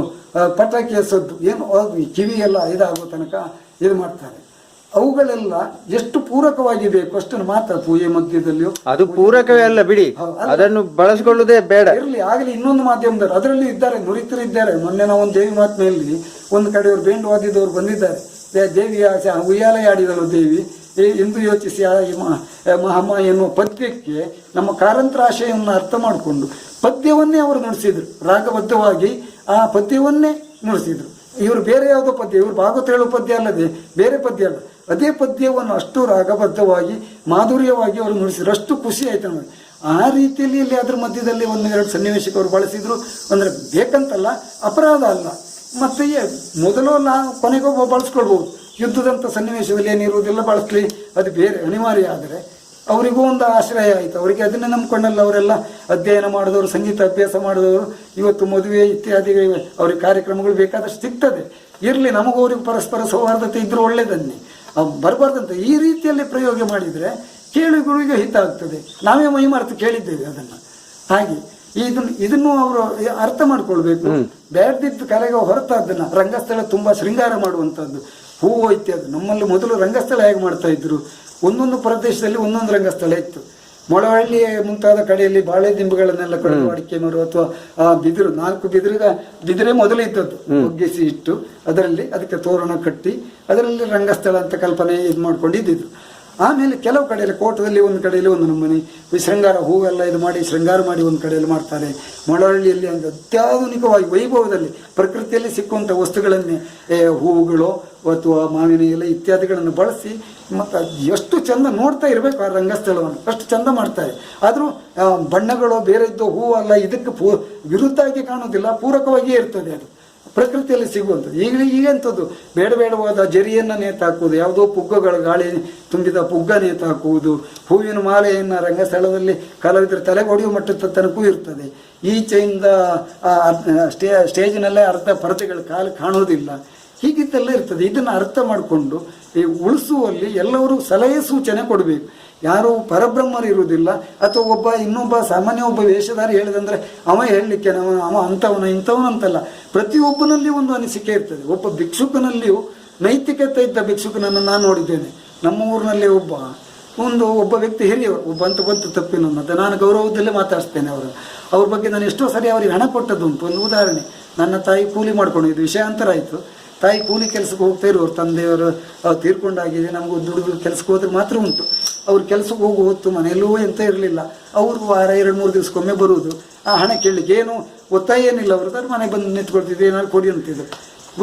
[SPEAKER 4] ಪಟಾಕಿಯ ಸದ್ದು ಏನು ಕಿವಿಯೆಲ್ಲ ಇದಾಗೋ ತನಕ ಇದು ಮಾಡ್ತಾರೆ. ಅವುಗಳೆಲ್ಲ ಎಷ್ಟು ಪೂರಕವಾಗಿ ಬೇಕು ಅಷ್ಟನ್ನು ಮಾತ್ರ ಪೂಜೆ ಮಧ್ಯದಲ್ಲಿಯೂ.
[SPEAKER 2] ಅದು ಪೂರಕವೇ ಅಲ್ಲ ಬಿಡಿ, ಅದನ್ನು ಬಳಸಿಕೊಳ್ಳುವುದೇ ಬೇಡ.
[SPEAKER 4] ಇರಲಿ ಆಗಲಿ. ಇನ್ನೊಂದು ಮಾಧ್ಯಮದವರು ಅದರಲ್ಲಿ ಇದ್ದಾರೆ, ನುರಿತರಿದ್ದಾರೆ. ಮೊನ್ನೆ ನಾವು ಒಂದು ದೇವಿ ಮಾತ್ಮೆಯಲ್ಲಿ ಒಂದು ಕಡೆಯವರು ಬೇಂಡು ವಾದ್ಯದವರು ಬಂದಿದ್ದಾರೆ. ದೇವಿಯ ಉಯ್ಯಾಲೆ ಆಡಿದಳು ದೇವಿ ಎಂದು ಯೋಚಿಸಿ ಮಹಮ್ಮ ಎನ್ನುವ ಪದ್ಯಕ್ಕೆ ನಮ್ಮ ಕಾರಂತರಾಶಯವನ್ನು ಅರ್ಥ ಮಾಡಿಕೊಂಡು ಪದ್ಯವನ್ನೇ ಅವರು ನುಡಿಸಿದ್ರು. ರಾಗಬದ್ಧವಾಗಿ ಆ ಪದ್ಯವನ್ನೇ ನುಡಿಸಿದ್ರು. ಇವರು ಬೇರೆ ಯಾವುದೋ ಪದ್ಯ, ಇವರು ಭಾಗವತ ಹೇಳುವ ಪದ್ಯ ಅಲ್ಲದೆ ಬೇರೆ ಪದ್ಯ ಅಲ್ಲ, ಅದೇ ಪದ್ಯವನ್ನು ಅಷ್ಟು ರಾಗಬದ್ಧವಾಗಿ ಮಾಧುರ್ಯವಾಗಿ ಅವರು ನುಡಿಸಿದ್ರು. ಅಷ್ಟು ಖುಷಿ ಆಯ್ತು ನಮಗೆ. ಆ ರೀತಿಯಲ್ಲಿ ಇಲ್ಲಿ ಅದ್ರ ಮಧ್ಯದಲ್ಲಿ 1-2 ಸನ್ನಿವೇಶಕ್ಕೆ ಅವರು ಬಳಸಿದ್ರು. ಅಂದರೆ ಬೇಕಂತಲ್ಲ, ಅಪರಾಧ ಅಲ್ಲ. ಮತ್ತು ಮೊದಲು ನಾವು ಕೊನೆಗೊಬ್ಬ ಬಳಸ್ಕೊಳ್ಬೋದು. ಯುದ್ಧದಂಥ ಸನ್ನಿವೇಶದಲ್ಲಿ ಏನಿರುವುದೆಲ್ಲ ಬಳಸಲಿ, ಅದು ಬೇರೆ ಅನಿವಾರ್ಯ. ಆದರೆ ಅವರಿಗೂ ಒಂದು ಆಶ್ರಯ ಆಯಿತು. ಅವರಿಗೆ ಅದನ್ನೇ ನಂಬ್ಕೊಂಡಲ್ಲ ಅವರೆಲ್ಲ ಅಧ್ಯಯನ ಮಾಡಿದವರು, ಸಂಗೀತ ಅಭ್ಯಾಸ ಮಾಡಿದವರು. ಇವತ್ತು ಮದುವೆ ಇತ್ಯಾದಿ ಅವ್ರಿಗೆ ಕಾರ್ಯಕ್ರಮಗಳು ಬೇಕಾದಷ್ಟು ಸಿಗ್ತದೆ. ಇರಲಿ, ನಮಗೂ ಅವ್ರಿಗೆ ಪರಸ್ಪರ ಸೌಹಾರ್ದತೆ ಇದ್ರೂ ಒಳ್ಳೆಯದನ್ನೇ, ಬರಬಾರ್ದಂತ ಈ ರೀತಿಯಲ್ಲಿ ಪ್ರಯೋಗ ಮಾಡಿದರೆ ಕೇಳುಗರಿಗೆ ಹಿತ ಆಗ್ತದೆ. ನಾವೇ ಮೈ ಮರೆತು ಕೇಳಿದ್ದೇವೆ ಅದನ್ನು. ಹಾಗೆ ಇದನ್ನು ಅವರು ಅರ್ಥ ಮಾಡ್ಕೊಳ್ಬೇಕು. ಬೇಡದಿದ್ದು ಕಲೆಗೆ ಹೊರತಾದ್ದನ್ನ ರಂಗಸ್ಥಳ ತುಂಬಾ ಶೃಂಗಾರ ಮಾಡುವಂಥದ್ದು, ಹೂವು ಇತ್ಯಾದಿ. ನಮ್ಮಲ್ಲಿ ಮೊದಲು ರಂಗಸ್ಥಳ ಹೇಗೆ ಮಾಡ್ತಾ ಇದ್ರು, ಒಂದೊಂದು ಪ್ರದೇಶದಲ್ಲಿ ಒಂದೊಂದು ರಂಗಸ್ಥಳ ಇತ್ತು. ಮೊಳವಳ್ಳಿ ಮುಂತಾದ ಕಡೆಯಲ್ಲಿ ಬಾಳೆ ದಿಂಬುಗಳನ್ನೆಲ್ಲ ಕಡಿದು ಅಡಿಕೆ ಮರು ಅಥವಾ ಬಿದಿರು, 4 ಬಿದಿರೇ ಮೊದಲು ಇದ್ದದ್ದು, ಒಗ್ಗಿಸಿ ಇಟ್ಟು ಅದರಲ್ಲಿ ಅದಕ್ಕೆ ತೋರಣ ಕಟ್ಟಿ ಅದರಲ್ಲಿ ರಂಗಸ್ಥಳ ಅಂತ ಕಲ್ಪನೆ ಇದು ಮಾಡ್ಕೊಂಡಿದ್ದು. ಆಮೇಲೆ ಕೆಲವು ಕಡೆಯಲ್ಲಿ ಕೋಟದಲ್ಲಿ ಒಂದು ಕಡೆಯಲ್ಲಿ ಒಂದು ನಮೂನೆ ಶೃಂಗಾರ ಹೂವೆಲ್ಲ ಇದು ಮಾಡಿ ಶೃಂಗಾರ ಮಾಡಿ ಒಂದು ಕಡೆಯಲ್ಲಿ ಮಾಡ್ತಾರೆ. ಮೊಳವಳ್ಳಿಯಲ್ಲಿ ಒಂದು ಅತ್ಯಾಧುನಿಕವಾಗಿ ವೈಭವದಲ್ಲಿ ಪ್ರಕೃತಿಯಲ್ಲಿ ಸಿಕ್ಕುವಂಥ ವಸ್ತುಗಳನ್ನೇ ಹೂವುಗಳು ಅಥವಾ ಮಾವಿನ ಎಲೆ ಇತ್ಯಾದಿಗಳನ್ನು ಬಳಸಿ ಮತ್ತು ಎಷ್ಟು ಚಂದ ನೋಡ್ತಾ ಇರಬೇಕು ಆ ರಂಗಸ್ಥಳವನ್ನು, ಅಷ್ಟು ಚಂದ ಮಾಡ್ತಾರೆ. ಆದರೂ ಬಣ್ಣಗಳು ಬೇರೆ ಇದ್ದು ಹೂವಲ್ಲ ಇದಕ್ಕೆ ವಿರುದ್ಧವಾಗಿ ಕಾಣೋದಿಲ್ಲ, ಪೂರಕವಾಗಿಯೇ ಇರ್ತದೆ ಅದು ಪ್ರಕೃತಿಯಲ್ಲಿ ಸಿಗುವಂಥದ್ದು. ಈಗಂಥದ್ದು ಬೇಡವಾದ ಜರಿಯನ್ನು ನೇತಾಕುವುದು, ಯಾವುದೋ ಪುಗ್ಗಗಳು ಗಾಳಿ ತುಂಬಿದ ಪುಗ್ಗ ನೇತಾಕುವುದು, ಹೂವಿನ ಮಾಲೆಯನ್ನು ರಂಗಸ್ಥಳದಲ್ಲಿ ಕಲಾವಿದರು ತಲೆಗೆ ಹೊಡೆಯುವ ಮಟ್ಟದ ತನಕೂ ಇರ್ತದೆ. ಈಚೆಯಿಂದ ಸ್ಟೇಜಿನಲ್ಲೇ ಅರ್ಧ ಪರದೆಗಳು ಕಾಲು ಕಾಣೋದಿಲ್ಲ, ಹೀಗಿದ್ದೆಲ್ಲ ಇರ್ತದೆ. ಇದನ್ನು ಅರ್ಥ ಮಾಡಿಕೊಂಡು ಈ ಉಳಿಸುವಲ್ಲಿ ಎಲ್ಲರೂ ಸಲಹೆ ಸೂಚನೆ ಕೊಡಬೇಕು. ಯಾರು ಪರಬ್ರಹ್ಮರು ಇರುವುದಿಲ್ಲ, ಅಥವಾ ಇನ್ನೊಬ್ಬ ಸಾಮಾನ್ಯ ಒಬ್ಬ ವೇಷಧಾರಿ ಹೇಳಿದಂದ್ರೆ ಅವ ಹೇಳಲಿಕ್ಕೆ ಅವ ಅಂಥವನು ಇಂಥವನು ಅಂತಲ್ಲ. ಪ್ರತಿಯೊಬ್ಬನಲ್ಲಿ ಒಂದು ಅನಿಸಿಕೆ ಇರ್ತದೆ. ಒಬ್ಬ ಭಿಕ್ಷುಕನಲ್ಲಿಯೂ ನೈತಿಕತೆ ಇದ್ದ ಭಿಕ್ಷುಕನನ್ನು ನಾನು ನೋಡಿದ್ದೇನೆ. ನಮ್ಮ ಊರಿನಲ್ಲಿ ಒಬ್ಬ ವ್ಯಕ್ತಿ ಹಿರಿಯವರು, ಬಂತು ತಪ್ಪಿನ ಮತ್ತೆ ನಾನು ಗೌರವದಲ್ಲೇ ಮಾತಾಡಿಸ್ತೇನೆ ಅವ್ರ ಬಗ್ಗೆ. ನಾನು ಎಷ್ಟೋ ಸರಿ ಅವರಿಗೆ ಹಣ ಕೊಟ್ಟದ್ದುಂಟು. ಒಂದು ಉದಾಹರಣೆ, ನನ್ನ ತಾಯಿ ಕೂಲಿ ಮಾಡ್ಕೊಂಡು, ಇದು ವಿಷಯಾಂತರ ಆಯಿತು. ತಾಯಿ ಕೂಲಿ ಕೆಲಸಕ್ಕೆ ಹೋಗ್ತಾ ಇರೋರು, ತಂದೆಯವರು ತೀರ್ಕೊಂಡಾಗಿದೆ. ನಮಗೂ ದುಡಿದು ಕೆಲಸಕ್ಕೆ ಹೋದ್ರೆ ಮಾತ್ರ ಉಂಟು. ಅವ್ರು ಕೆಲಸಕ್ಕೆ ಹೋಗು ಹೊತ್ತು ಮನೆಯಲ್ಲೂ ಎಂತ ಇರಲಿಲ್ಲ. ಅವರು ವಾರ 2-3 ದಿವಸಕ್ಕೊಮ್ಮೆ ಬರುವುದು. ಆ ಹಣ ಕೇಳಲಿಕ್ಕೆ ಏನು ಒತ್ತಾಯ ಏನಿಲ್ಲ ಅವ್ರದ್ದು, ಅವ್ರ ಮನೆಗೆ ಬಂದು ನಿಂತ್ಕೊಳ್ತಿದ್ದೆ, ಏನಾದ್ರು ಕೊಡಿ ಅಂತಿದ್ರು.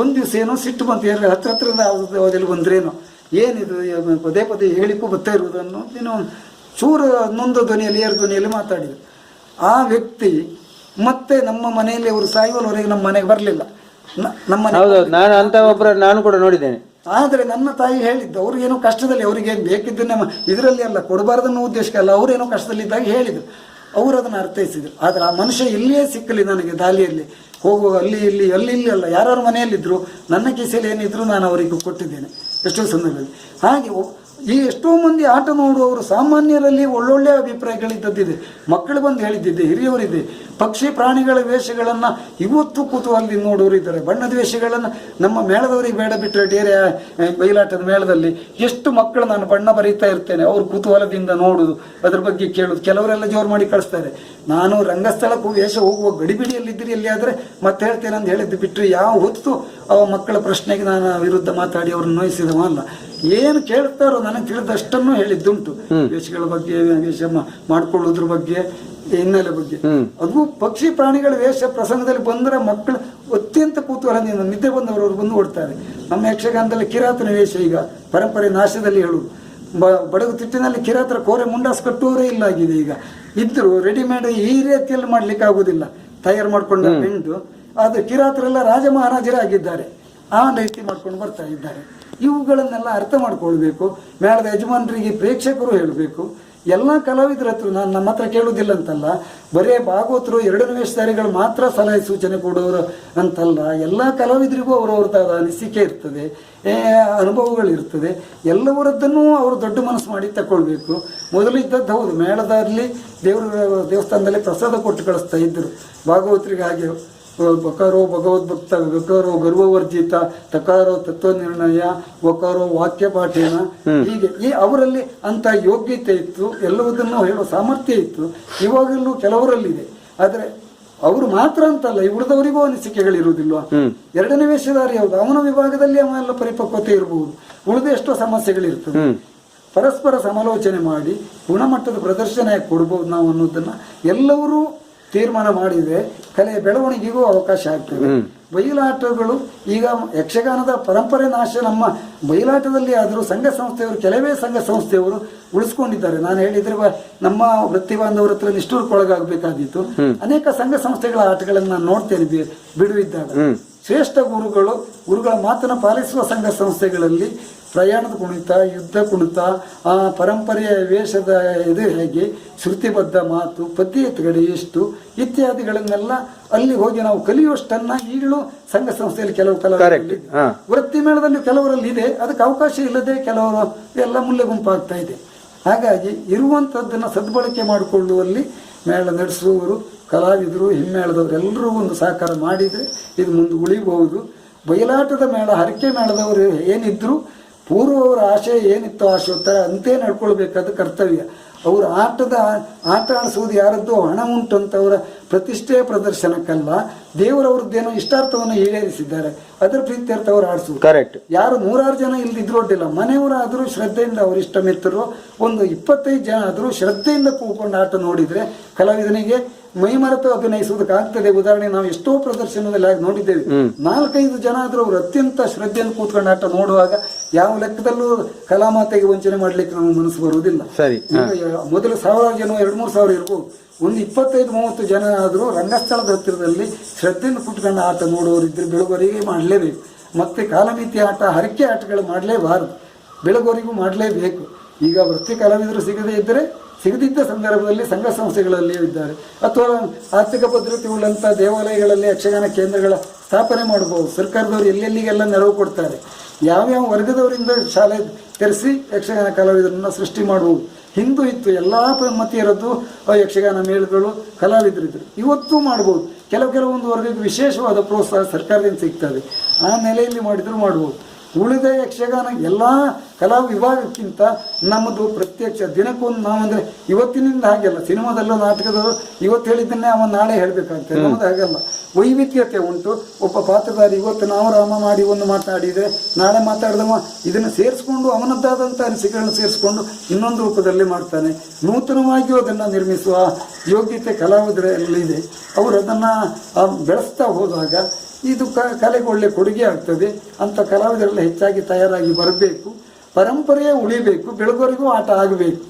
[SPEAKER 4] ಒಂದು ದಿವಸ ಏನೋ ಸಿಟ್ಟು ಬಂತು, ಹತ್ತಿರದ ಯಾವುದಲ್ಲಿ ಬಂದ್ರೇನೋ, ಏನಿದು ಪದೇ ಹೇಳಿಕ್ಕೂ ಬರ್ತಾ ಇರುವುದನ್ನು ಏನೋ ಚೂರು ನೊಂದ ಧ್ವನಿಯಲ್ಲಿ ಏರು ಧ್ವನಿಯಲ್ಲಿ ಮಾತಾಡಿದರು. ಆ ವ್ಯಕ್ತಿ ಮತ್ತೆ ನಮ್ಮ ಮನೆಯಲ್ಲಿ ಅವರು ಸಾಯುವವರೆಗೆ ನಮ್ಮ ಮನೆಗೆ ಬರಲಿಲ್ಲ.
[SPEAKER 2] ನಾನು ಕೂಡ ನೋಡಿದ್ದೇನೆ.
[SPEAKER 4] ಆದರೆ ನನ್ನ ತಾಯಿ ಹೇಳಿದ್ದು, ಅವ್ರು ಏನೋ ಕಷ್ಟದಲ್ಲಿ, ಅವ್ರಿಗೆ ಬೇಕಿದ್ದನ್ನೇ ಇದರಲ್ಲಿ ಅಲ್ಲ, ಕೊಡಬಾರ್ದನ್ನೋ ಉದ್ದೇಶಕ್ಕೆ ಅಲ್ಲ, ಅವರೇನೋ ಕಷ್ಟದಲ್ಲಿದ್ದಾಗ ಹೇಳಿದರು. ಅವರು ಅದನ್ನು ಅರ್ಥೈಸಿದರು. ಆದರೆ ಆ ಮನುಷ್ಯ ಇಲ್ಲಿಯೇ ಸಿಕ್ಕಲಿ ನನಗೆ, ದಾಲಿಯಲ್ಲಿ ಹೋಗುವಾಗ ಅಲ್ಲಿ ಅಲ್ಲ, ಯಾರ್ಯಾರ ಮನೆಯಲ್ಲಿದ್ದರು ನನ್ನ ಕಿಸೆಯಲ್ಲಿ ಏನಿದ್ರು ನಾನು ಅವರಿಗೆ ಕೊಟ್ಟಿದ್ದೇನೆ ಎಷ್ಟೋ ಸಂದರ್ಭದಲ್ಲಿ. ಹಾಗೆ ಈ ಎಷ್ಟೋ ಮಂದಿ ಆಟ ನೋಡುವವರು ಸಾಮಾನ್ಯರಲ್ಲಿ ಒಳ್ಳೊಳ್ಳೆ ಅಭಿಪ್ರಾಯಗಳಿದ್ದದ್ದಿದೆ. ಮಕ್ಕಳು ಬಂದು ಹೇಳಿದ್ದಿದೆ, ಹಿರಿಯವರಿದೆ. ಪಕ್ಷಿ ಪ್ರಾಣಿಗಳ ವೇಷಗಳನ್ನು ಇವತ್ತು ಕುತೂಹಲದಿಂದ ನೋಡೋರು ಇದ್ದಾರೆ. ಬಣ್ಣದ ವೇಷಗಳನ್ನು ನಮ್ಮ ಮೇಳದವರಿಗೆ ಬೇಡ ಬಿಟ್ಟರೆ ಡೇರೆ ಬಯಲಾಟದ ಮೇಳದಲ್ಲಿ ಎಷ್ಟು ಮಕ್ಕಳು ನಾನು ಬಣ್ಣ ಬರೀತಾ ಇರ್ತೇನೆ, ಅವ್ರು ಕುತೂಹಲದಿಂದ ನೋಡುದು, ಅದ್ರ ಬಗ್ಗೆ ಕೇಳುದು. ಕೆಲವರೆಲ್ಲ ಜೋರು ಮಾಡಿ ಕಳಿಸ್ತಾರೆ. ನಾನು ರಂಗಸ್ಥಳಕ್ಕೂ ವೇಷ ಹೋಗುವ ಗಡಿಬಿಡಿಯಲ್ಲಿದ್ದೀರಿ ಎಲ್ಲಿಯಾದರೆ ಮತ್ತೆ ಹೇಳ್ತೇನೆ ಅಂತ ಹೇಳಿದ್ದು ಬಿಟ್ಟರೆ ಯಾವ ಹೊತ್ತು ಅವ ಮಕ್ಕಳ ಪ್ರಶ್ನೆಗೆ ನಾನು ವಿರುದ್ಧ ಮಾತಾಡಿ ಅವ್ರನ್ನ ನೋಯಿಸಿದವ ಅಲ್ಲ. ಏನು ಕೇಳ್ತಾರೋ ನನಗೆ ತಿಳಿದಷ್ಟನ್ನು ಹೇಳಿದ್ದುಂಟು. ವೇಷಗಳ ಬಗ್ಗೆ, ವೇಷ ಮಾಡ್ಕೊಳ್ಳೋದ್ರ ಬಗ್ಗೆ, ಹಿನ್ನೆಲೆ ಬಗ್ಗೆ. ಅದು ಪಕ್ಷಿ ಪ್ರಾಣಿಗಳ ವೇಷ ಪ್ರಸಂಗದಲ್ಲಿ ಬಂದರೆ ಮಕ್ಕಳು ಅತ್ಯಂತ ಕುತೂಹಲದಿಂದ ನಿದ್ದೆ ಬಂದವರು ಬಂದು ಓಡ್ತಾರೆ. ನಮ್ಮ ಯಕ್ಷಗಾನದಲ್ಲಿ ಕಿರಾತನ ವೇಷ ಈಗ ಪರಂಪರೆ ನಾಶದಲ್ಲಿ ಹೇಳುವುದು. ಬಡಗು ತಿಟ್ಟಿನಲ್ಲಿ ಕಿರಾತರ ಕೋರೆ ಮುಂಡಾಸ್ ಕಟ್ಟುವವರೇ ಇಲ್ಲ ಆಗಿದೆ. ಈಗ ಇದ್ರು ರೆಡಿಮೇಡ್ ಈ ರೀತಿಯಲ್ಲಿ ಮಾಡ್ಲಿಕ್ಕೆ ಆಗುದಿಲ್ಲ, ತಯಾರು ಮಾಡ್ಕೊಂಡ ಹೆಣ್ಣು. ಆದರೆ ಕಿರಾತರೆಲ್ಲ ರಾಜ ಮಹಾರಾಜರಾಗಿದ್ದಾರೆ, ಆ ರೀತಿ ಮಾಡ್ಕೊಂಡು ಬರ್ತಾ ಇದ್ದಾರೆ. ಇವುಗಳನ್ನೆಲ್ಲ ಅರ್ಥ ಮಾಡ್ಕೊಳ್ಬೇಕು. ಮೇಳದ ಯಜಮಾನರಿಗೆ ಪ್ರೇಕ್ಷಕರು ಹೇಳಬೇಕು. ಎಲ್ಲ ಕಲಾವಿದರ ಹತ್ರ ನಮ್ಮ ಹತ್ರ ಕೇಳುವುದಿಲ್ಲ ಅಂತಲ್ಲ, ಬರೇ ಭಾಗವತರು 2 ವೇಷಧಾರಿಗಳು ಮಾತ್ರ ಸಲಹೆ ಸೂಚನೆ ಕೊಡೋರು ಅಂತಲ್ಲ. ಎಲ್ಲ ಕಲಾವಿದರಿಗೂ ಅವರವ್ರದ್ದಾದ ಅನಿಸಿಕೆ ಇರ್ತದೆ, ಅನುಭವಗಳಿರ್ತದೆ. ಎಲ್ಲವರದ್ದನ್ನು ಅವರು ದೊಡ್ಡ ಮನಸ್ಸು ಮಾಡಿ ತಗೊಳ್ಬೇಕು. ಮೊದಲಿದ್ದದ್ದು ಹೌದು, ಮೇಳದಲ್ಲಿ ದೇವಸ್ಥಾನದಲ್ಲಿ ಪ್ರಸಾದ ಕೊಟ್ಟು ಕಳಿಸ್ತಾ ಇದ್ದರು ಭಾಗವತರಿಗೆ. ಹಾಗೆ ಬಕಾರೋ ಭಗವದ್ಭಕ್ತ, ಗಕಾರೋ ಗರ್ವವರ್ಜಿತ, ತಕಾರೋ ತತ್ವ ನಿರ್ಣಯ, ವಕಾರೋ ವಾಕ್ಯ ಪಾಠೇನ. ಹೀಗೆ ಅವರಲ್ಲಿ ಅಂತ ಯೋಗ್ಯತೆ ಇತ್ತು, ಎಲ್ಲವುದನ್ನು ಹೇಳುವ ಸಾಮರ್ಥ್ಯ ಇತ್ತು. ಇವಾಗಲೂ ಕೆಲವರಲ್ಲಿದೆ. ಆದರೆ ಅವರು ಮಾತ್ರ ಅಂತಲ್ಲ, ಉಳಿದವರಿಗೂ ಅನಿಸಿಕೆಗಳಿರುವುದಿಲ್ವಾ? 2ನೇ ವೇಷಧಾರಿ ಹೌದು, ಅವನ ವಿಭಾಗದಲ್ಲಿ ಅವೆಲ್ಲ ಪರಿಪಕ್ವತೆ ಇರಬಹುದು, ಉಳಿದ ಎಷ್ಟೋ ಸಮಸ್ಯೆಗಳಿರ್ತದೆ. ಪರಸ್ಪರ ಸಮಾಲೋಚನೆ ಮಾಡಿ ಗುಣಮಟ್ಟದ ಪ್ರದರ್ಶನ ಕೊಡ್ಬೋದು ನಾವು ಅನ್ನೋದನ್ನ ಎಲ್ಲರೂ ತೀರ್ಮಾನ ಮಾಡಿದರೆ ಕಲೆಯ ಬೆಳವಣಿಗೆಗೂ ಅವಕಾಶ ಆಗ್ತದೆ. ಬಯಲಾಟಗಳು ಈಗ ಯಕ್ಷಗಾನದ ಪರಂಪರೆ ನಾಶ ನಮ್ಮ ಬಯಲಾಟದಲ್ಲಿ ಆದರೂ ಸಂಘ ಸಂಸ್ಥೆಯವರು, ಕೆಲವೇ ಸಂಘ ಸಂಸ್ಥೆಯವರು ಉಳಿಸ್ಕೊಂಡಿದ್ದಾರೆ. ನಾನು ಹೇಳಿದ್ರೆ ನಮ್ಮ ವೃತ್ತಿ ಬಾಂಧವರ ಹತ್ರ ನಿಷ್ಠೂರಕ್ಕೊಳಗಾಗಬೇಕಾದಿತ್ತು. ಅನೇಕ ಸಂಘ ಸಂಸ್ಥೆಗಳ ಆಟಗಳನ್ನು ನಾನು ನೋಡ್ತೇನೆ ಬಿಡುವಿದ್ದಾಗ. ಶ್ರೇಷ್ಠ ಗುರುಗಳ ಮಾತನ್ನು ಪಾಲಿಸುವ ಸಂಘ ಸಂಸ್ಥೆಗಳಲ್ಲಿ ಪ್ರಯಾಣದ ಕುಣಿತ, ಯುದ್ಧ ಕುಣಿತ, ಪರಂಪರೆಯ ವೇಷದ ಇದು ಹೇಗೆ, ಶ್ರುತಿಬದ್ಧ ಮಾತು, ಪದ್ಯ ಎತ್ತುಗಡೆ ಎಷ್ಟು ಇತ್ಯಾದಿಗಳನ್ನೆಲ್ಲ ಅಲ್ಲಿ ಹೋಗಿ ನಾವು ಕಲಿಯುವಷ್ಟನ್ನ ಈಗಲೂ ಸಂಘ ಸಂಸ್ಥೆಯಲ್ಲಿ ಕೆಲವು ಕಲಾವಿದರಲ್ಲಿ ವೃತ್ತಿ ಮೇಳದಲ್ಲಿ ಕೆಲವರಲ್ಲಿ ಇದೆ, ಅದಕ್ಕೆ ಅವಕಾಶ ಇಲ್ಲದೆ ಕೆಲವರು ಎಲ್ಲ ಮುಲ್ಲೆ ಗುಂಪಾಗ್ತಾ ಇದೆ. ಹಾಗಾಗಿ ಇರುವಂಥದ್ದನ್ನು ಸದ್ಬಳಕೆ ಮಾಡಿಕೊಳ್ಳುವಲ್ಲಿ ಮೇಳ ನಡೆಸುವವರು, ಕಲಾವಿದರು, ಹಿಮ್ಮೇಳದವರು ಎಲ್ಲರೂ ಒಂದು ಸಹಕಾರ ಮಾಡಿದರೆ ಇದು ಮುಂದೆ ಉಳಿಬಹುದು. ಬಯಲಾಟದ ಮೇಳ, ಹರಕೆ ಮೇಳದವರು ಏನಿದ್ರು ಪೂರ್ವವರ ಆಶಯ ಏನಿತ್ತು ಆಶೋತ್ತರ ಅಂತೆ ನಡ್ಕೊಳ್ಬೇಕಾದ ಕರ್ತವ್ಯ. ಅವರು ಆಟ ಆಡಿಸುವುದು ಯಾರದ್ದು ಹಣ ಉಂಟು ಅಂತ ಅವರ ಪ್ರತಿಷ್ಠೆಯ ಪ್ರದರ್ಶನಕ್ಕಲ್ಲ, ದೇವರವ್ರದ್ದೇನೋ ಇಷ್ಟಾರ್ಥವನ್ನು ಈಡೇರಿಸಿದ್ದಾರೆ, ಅದರ ಪ್ರೀತ್ಯರ್ಥ ಅವರು ಆಡಿಸುವುದು. ಕರೆಕ್ಟ್. ಯಾರು 100 ಜನ ಇಲ್ದಿದ್ರು ಅಡ್ಡಿಲ್ಲ, ಮನೆಯವರಾದರೂ ಶ್ರದ್ಧೆಯಿಂದ ಅವ್ರ ಇಷ್ಟ ಮಿತ್ರರು ಒಂದು 25 ಜನ ಆದರೂ ಶ್ರದ್ಧೆಯಿಂದ ಕೂತ್ಕೊಂಡು ಆಟ ನೋಡಿದರೆ ಕಲಾವಿದನಿಗೆ ಮೈಮರೆತು ಅಭಿನಯಿಸುವುದಕ್ಕಾಗ್ತದೆ. ಉದಾಹರಣೆ ನಾವು ಎಷ್ಟೋ ಪ್ರದರ್ಶನದಲ್ಲಿ ಆಗಿ ನೋಡಿದ್ದೇವೆ, 4-5 ಜನ ಆದರೂ ಅವರು ಅತ್ಯಂತ ಶ್ರದ್ಧೆಯಿಂದ ಕೂತ್ಕೊಂಡು ಆಟ ನೋಡುವಾಗ ಯಾವ ಲೆಕ್ಕದಲ್ಲೂ ಕಲಾಮಾತೆಗೆ ವಂಚನೆ ಮಾಡ್ಲಿಕ್ಕೆ ನಮಗೆ ಮನಸ್ಸು ಬರುವುದಿಲ್ಲ. ಮೊದಲು 1000 ಜನ 2-3 ಸಾವಿರ ಇರ್ಬೋದು, ಒಂದು 25-30 ಜನ ಆದರೂ ರಂಗಸ್ಥಳದ ಹತ್ತಿರದಲ್ಲಿ ಶ್ರದ್ಧೆಯಿಂದ ಕೂತ್ಕೊಂಡು ಆಟ ನೋಡುವವರಿದ್ದರೆ ಬೆಳಗೋರಿಗೆ ಮಾಡಲೇಬೇಕು. ಮತ್ತೆ ಕಾಲಮಿತಿ ಆಟ, ಹರಕೆ ಆಟಗಳು ಮಾಡಲೇಬಾರದು, ಬೆಳಗೋರಿಗೂ ಮಾಡಲೇಬೇಕು. ಈಗ ವೃತ್ತಿ ಕಲಾವಿದರು ಸಿಗದಿದ್ದ ಸಂದರ್ಭದಲ್ಲಿ ಸಂಘ ಸಂಸ್ಥೆಗಳಲ್ಲಿಯೂ ಇದ್ದಾರೆ, ಅಥವಾ ಆರ್ಥಿಕ ಭದ್ರತೆ ಉಳ್ಳಂಥ ದೇವಾಲಯಗಳಲ್ಲಿ ಯಕ್ಷಗಾನ ಕೇಂದ್ರಗಳ ಸ್ಥಾಪನೆ ಮಾಡಬಹುದು. ಸರ್ಕಾರದವರು ಎಲ್ಲೆಲ್ಲಿಗೆಲ್ಲ ನೆರವು ಕೊಡ್ತಾರೆ. ಯಾವ್ಯಾವ ವರ್ಗದವರಿಂದ ಶಾಲೆ ತೆರೆಸಿ ಯಕ್ಷಗಾನ ಕಲಾವಿದರನ್ನು ಸೃಷ್ಟಿ ಮಾಡುವುದು ಹಿಂದೂ ಇತ್ತು. ಎಲ್ಲ ಮತೀಯರದ್ದು ಯಕ್ಷಗಾನ ಮೇಳಗಳು ಕಲಾವಿದರಿದ್ದರು, ಇವತ್ತೂ ಮಾಡ್ಬೋದು. ಕೆಲವೊಂದು ವರ್ಗಕ್ಕೆ ವಿಶೇಷವಾದ ಪ್ರೋತ್ಸಾಹ ಸರ್ಕಾರದಿಂದ ಸಿಗ್ತದೆ, ಆ ನೆಲೆಯಲ್ಲಿ ಮಾಡಿದರೂ ಮಾಡ್ಬೋದು. ಉಳಿದ ಯಕ್ಷಗಾನ ಎಲ್ಲ ಕಲಾ ವಿಭಾಗಕ್ಕಿಂತ ನಮ್ಮದು ಪ್ರತ್ಯಕ್ಷ ದಿನಕ್ಕೊಂದು. ನಾವಂದರೆ ಇವತ್ತಿನಿಂದ ಹಾಗೆಲ್ಲ, ಸಿನಿಮಾದಲ್ಲೂ ನಾಟಕದವರು ಇವತ್ತು ಹೇಳಿದ್ದನ್ನೇ ಅವನು ನಾಳೆ ಹೇಳಬೇಕಾಗ್ತದೆ. ನಮ್ಮದು ಹಾಗಲ್ಲ, ವೈವಿಧ್ಯತೆ ಉಂಟು. ಒಬ್ಬ ಪಾತ್ರಧಾರಿ ಇವತ್ತು ನಾವು ರಾಮ ಮಾಡಿ ಒಂದು ಮಾತಾಡಿದರೆ ನಾಳೆ ಮಾತಾಡಿದವ ಇದನ್ನು ಸೇರಿಸ್ಕೊಂಡು ಅವನದ್ದಾದಂಥ ಅನಿಸಿಕೆಗಳನ್ನು ಸೇರಿಸ್ಕೊಂಡು ಇನ್ನೊಂದು ರೂಪದಲ್ಲಿ ಮಾಡ್ತಾನೆ. ನೂತನವಾಗಿಯೂ ಅದನ್ನು ನಿರ್ಮಿಸುವ ಯೋಗ್ಯತೆ ಕಲಾವಿದರಲ್ಲಿದೆ. ಅವರು ಅದನ್ನು ಬೆಳೆಸ್ತಾ ಹೋದಾಗ ಇದು ಕಲೆಗೆ ಒಳ್ಳೆ ಕೊಡುಗೆ ಆಗ್ತದೆ. ಅಂಥ ಕಲಾವಿದರೆಲ್ಲ ಹೆಚ್ಚಾಗಿ ತಯಾರಾಗಿ ಬರಬೇಕು, ಪರಂಪರೆಯೇ ಉಳಿಬೇಕು, ಬೆಳಗೋರಿಗೂ ಆಟ ಆಗಬೇಕು.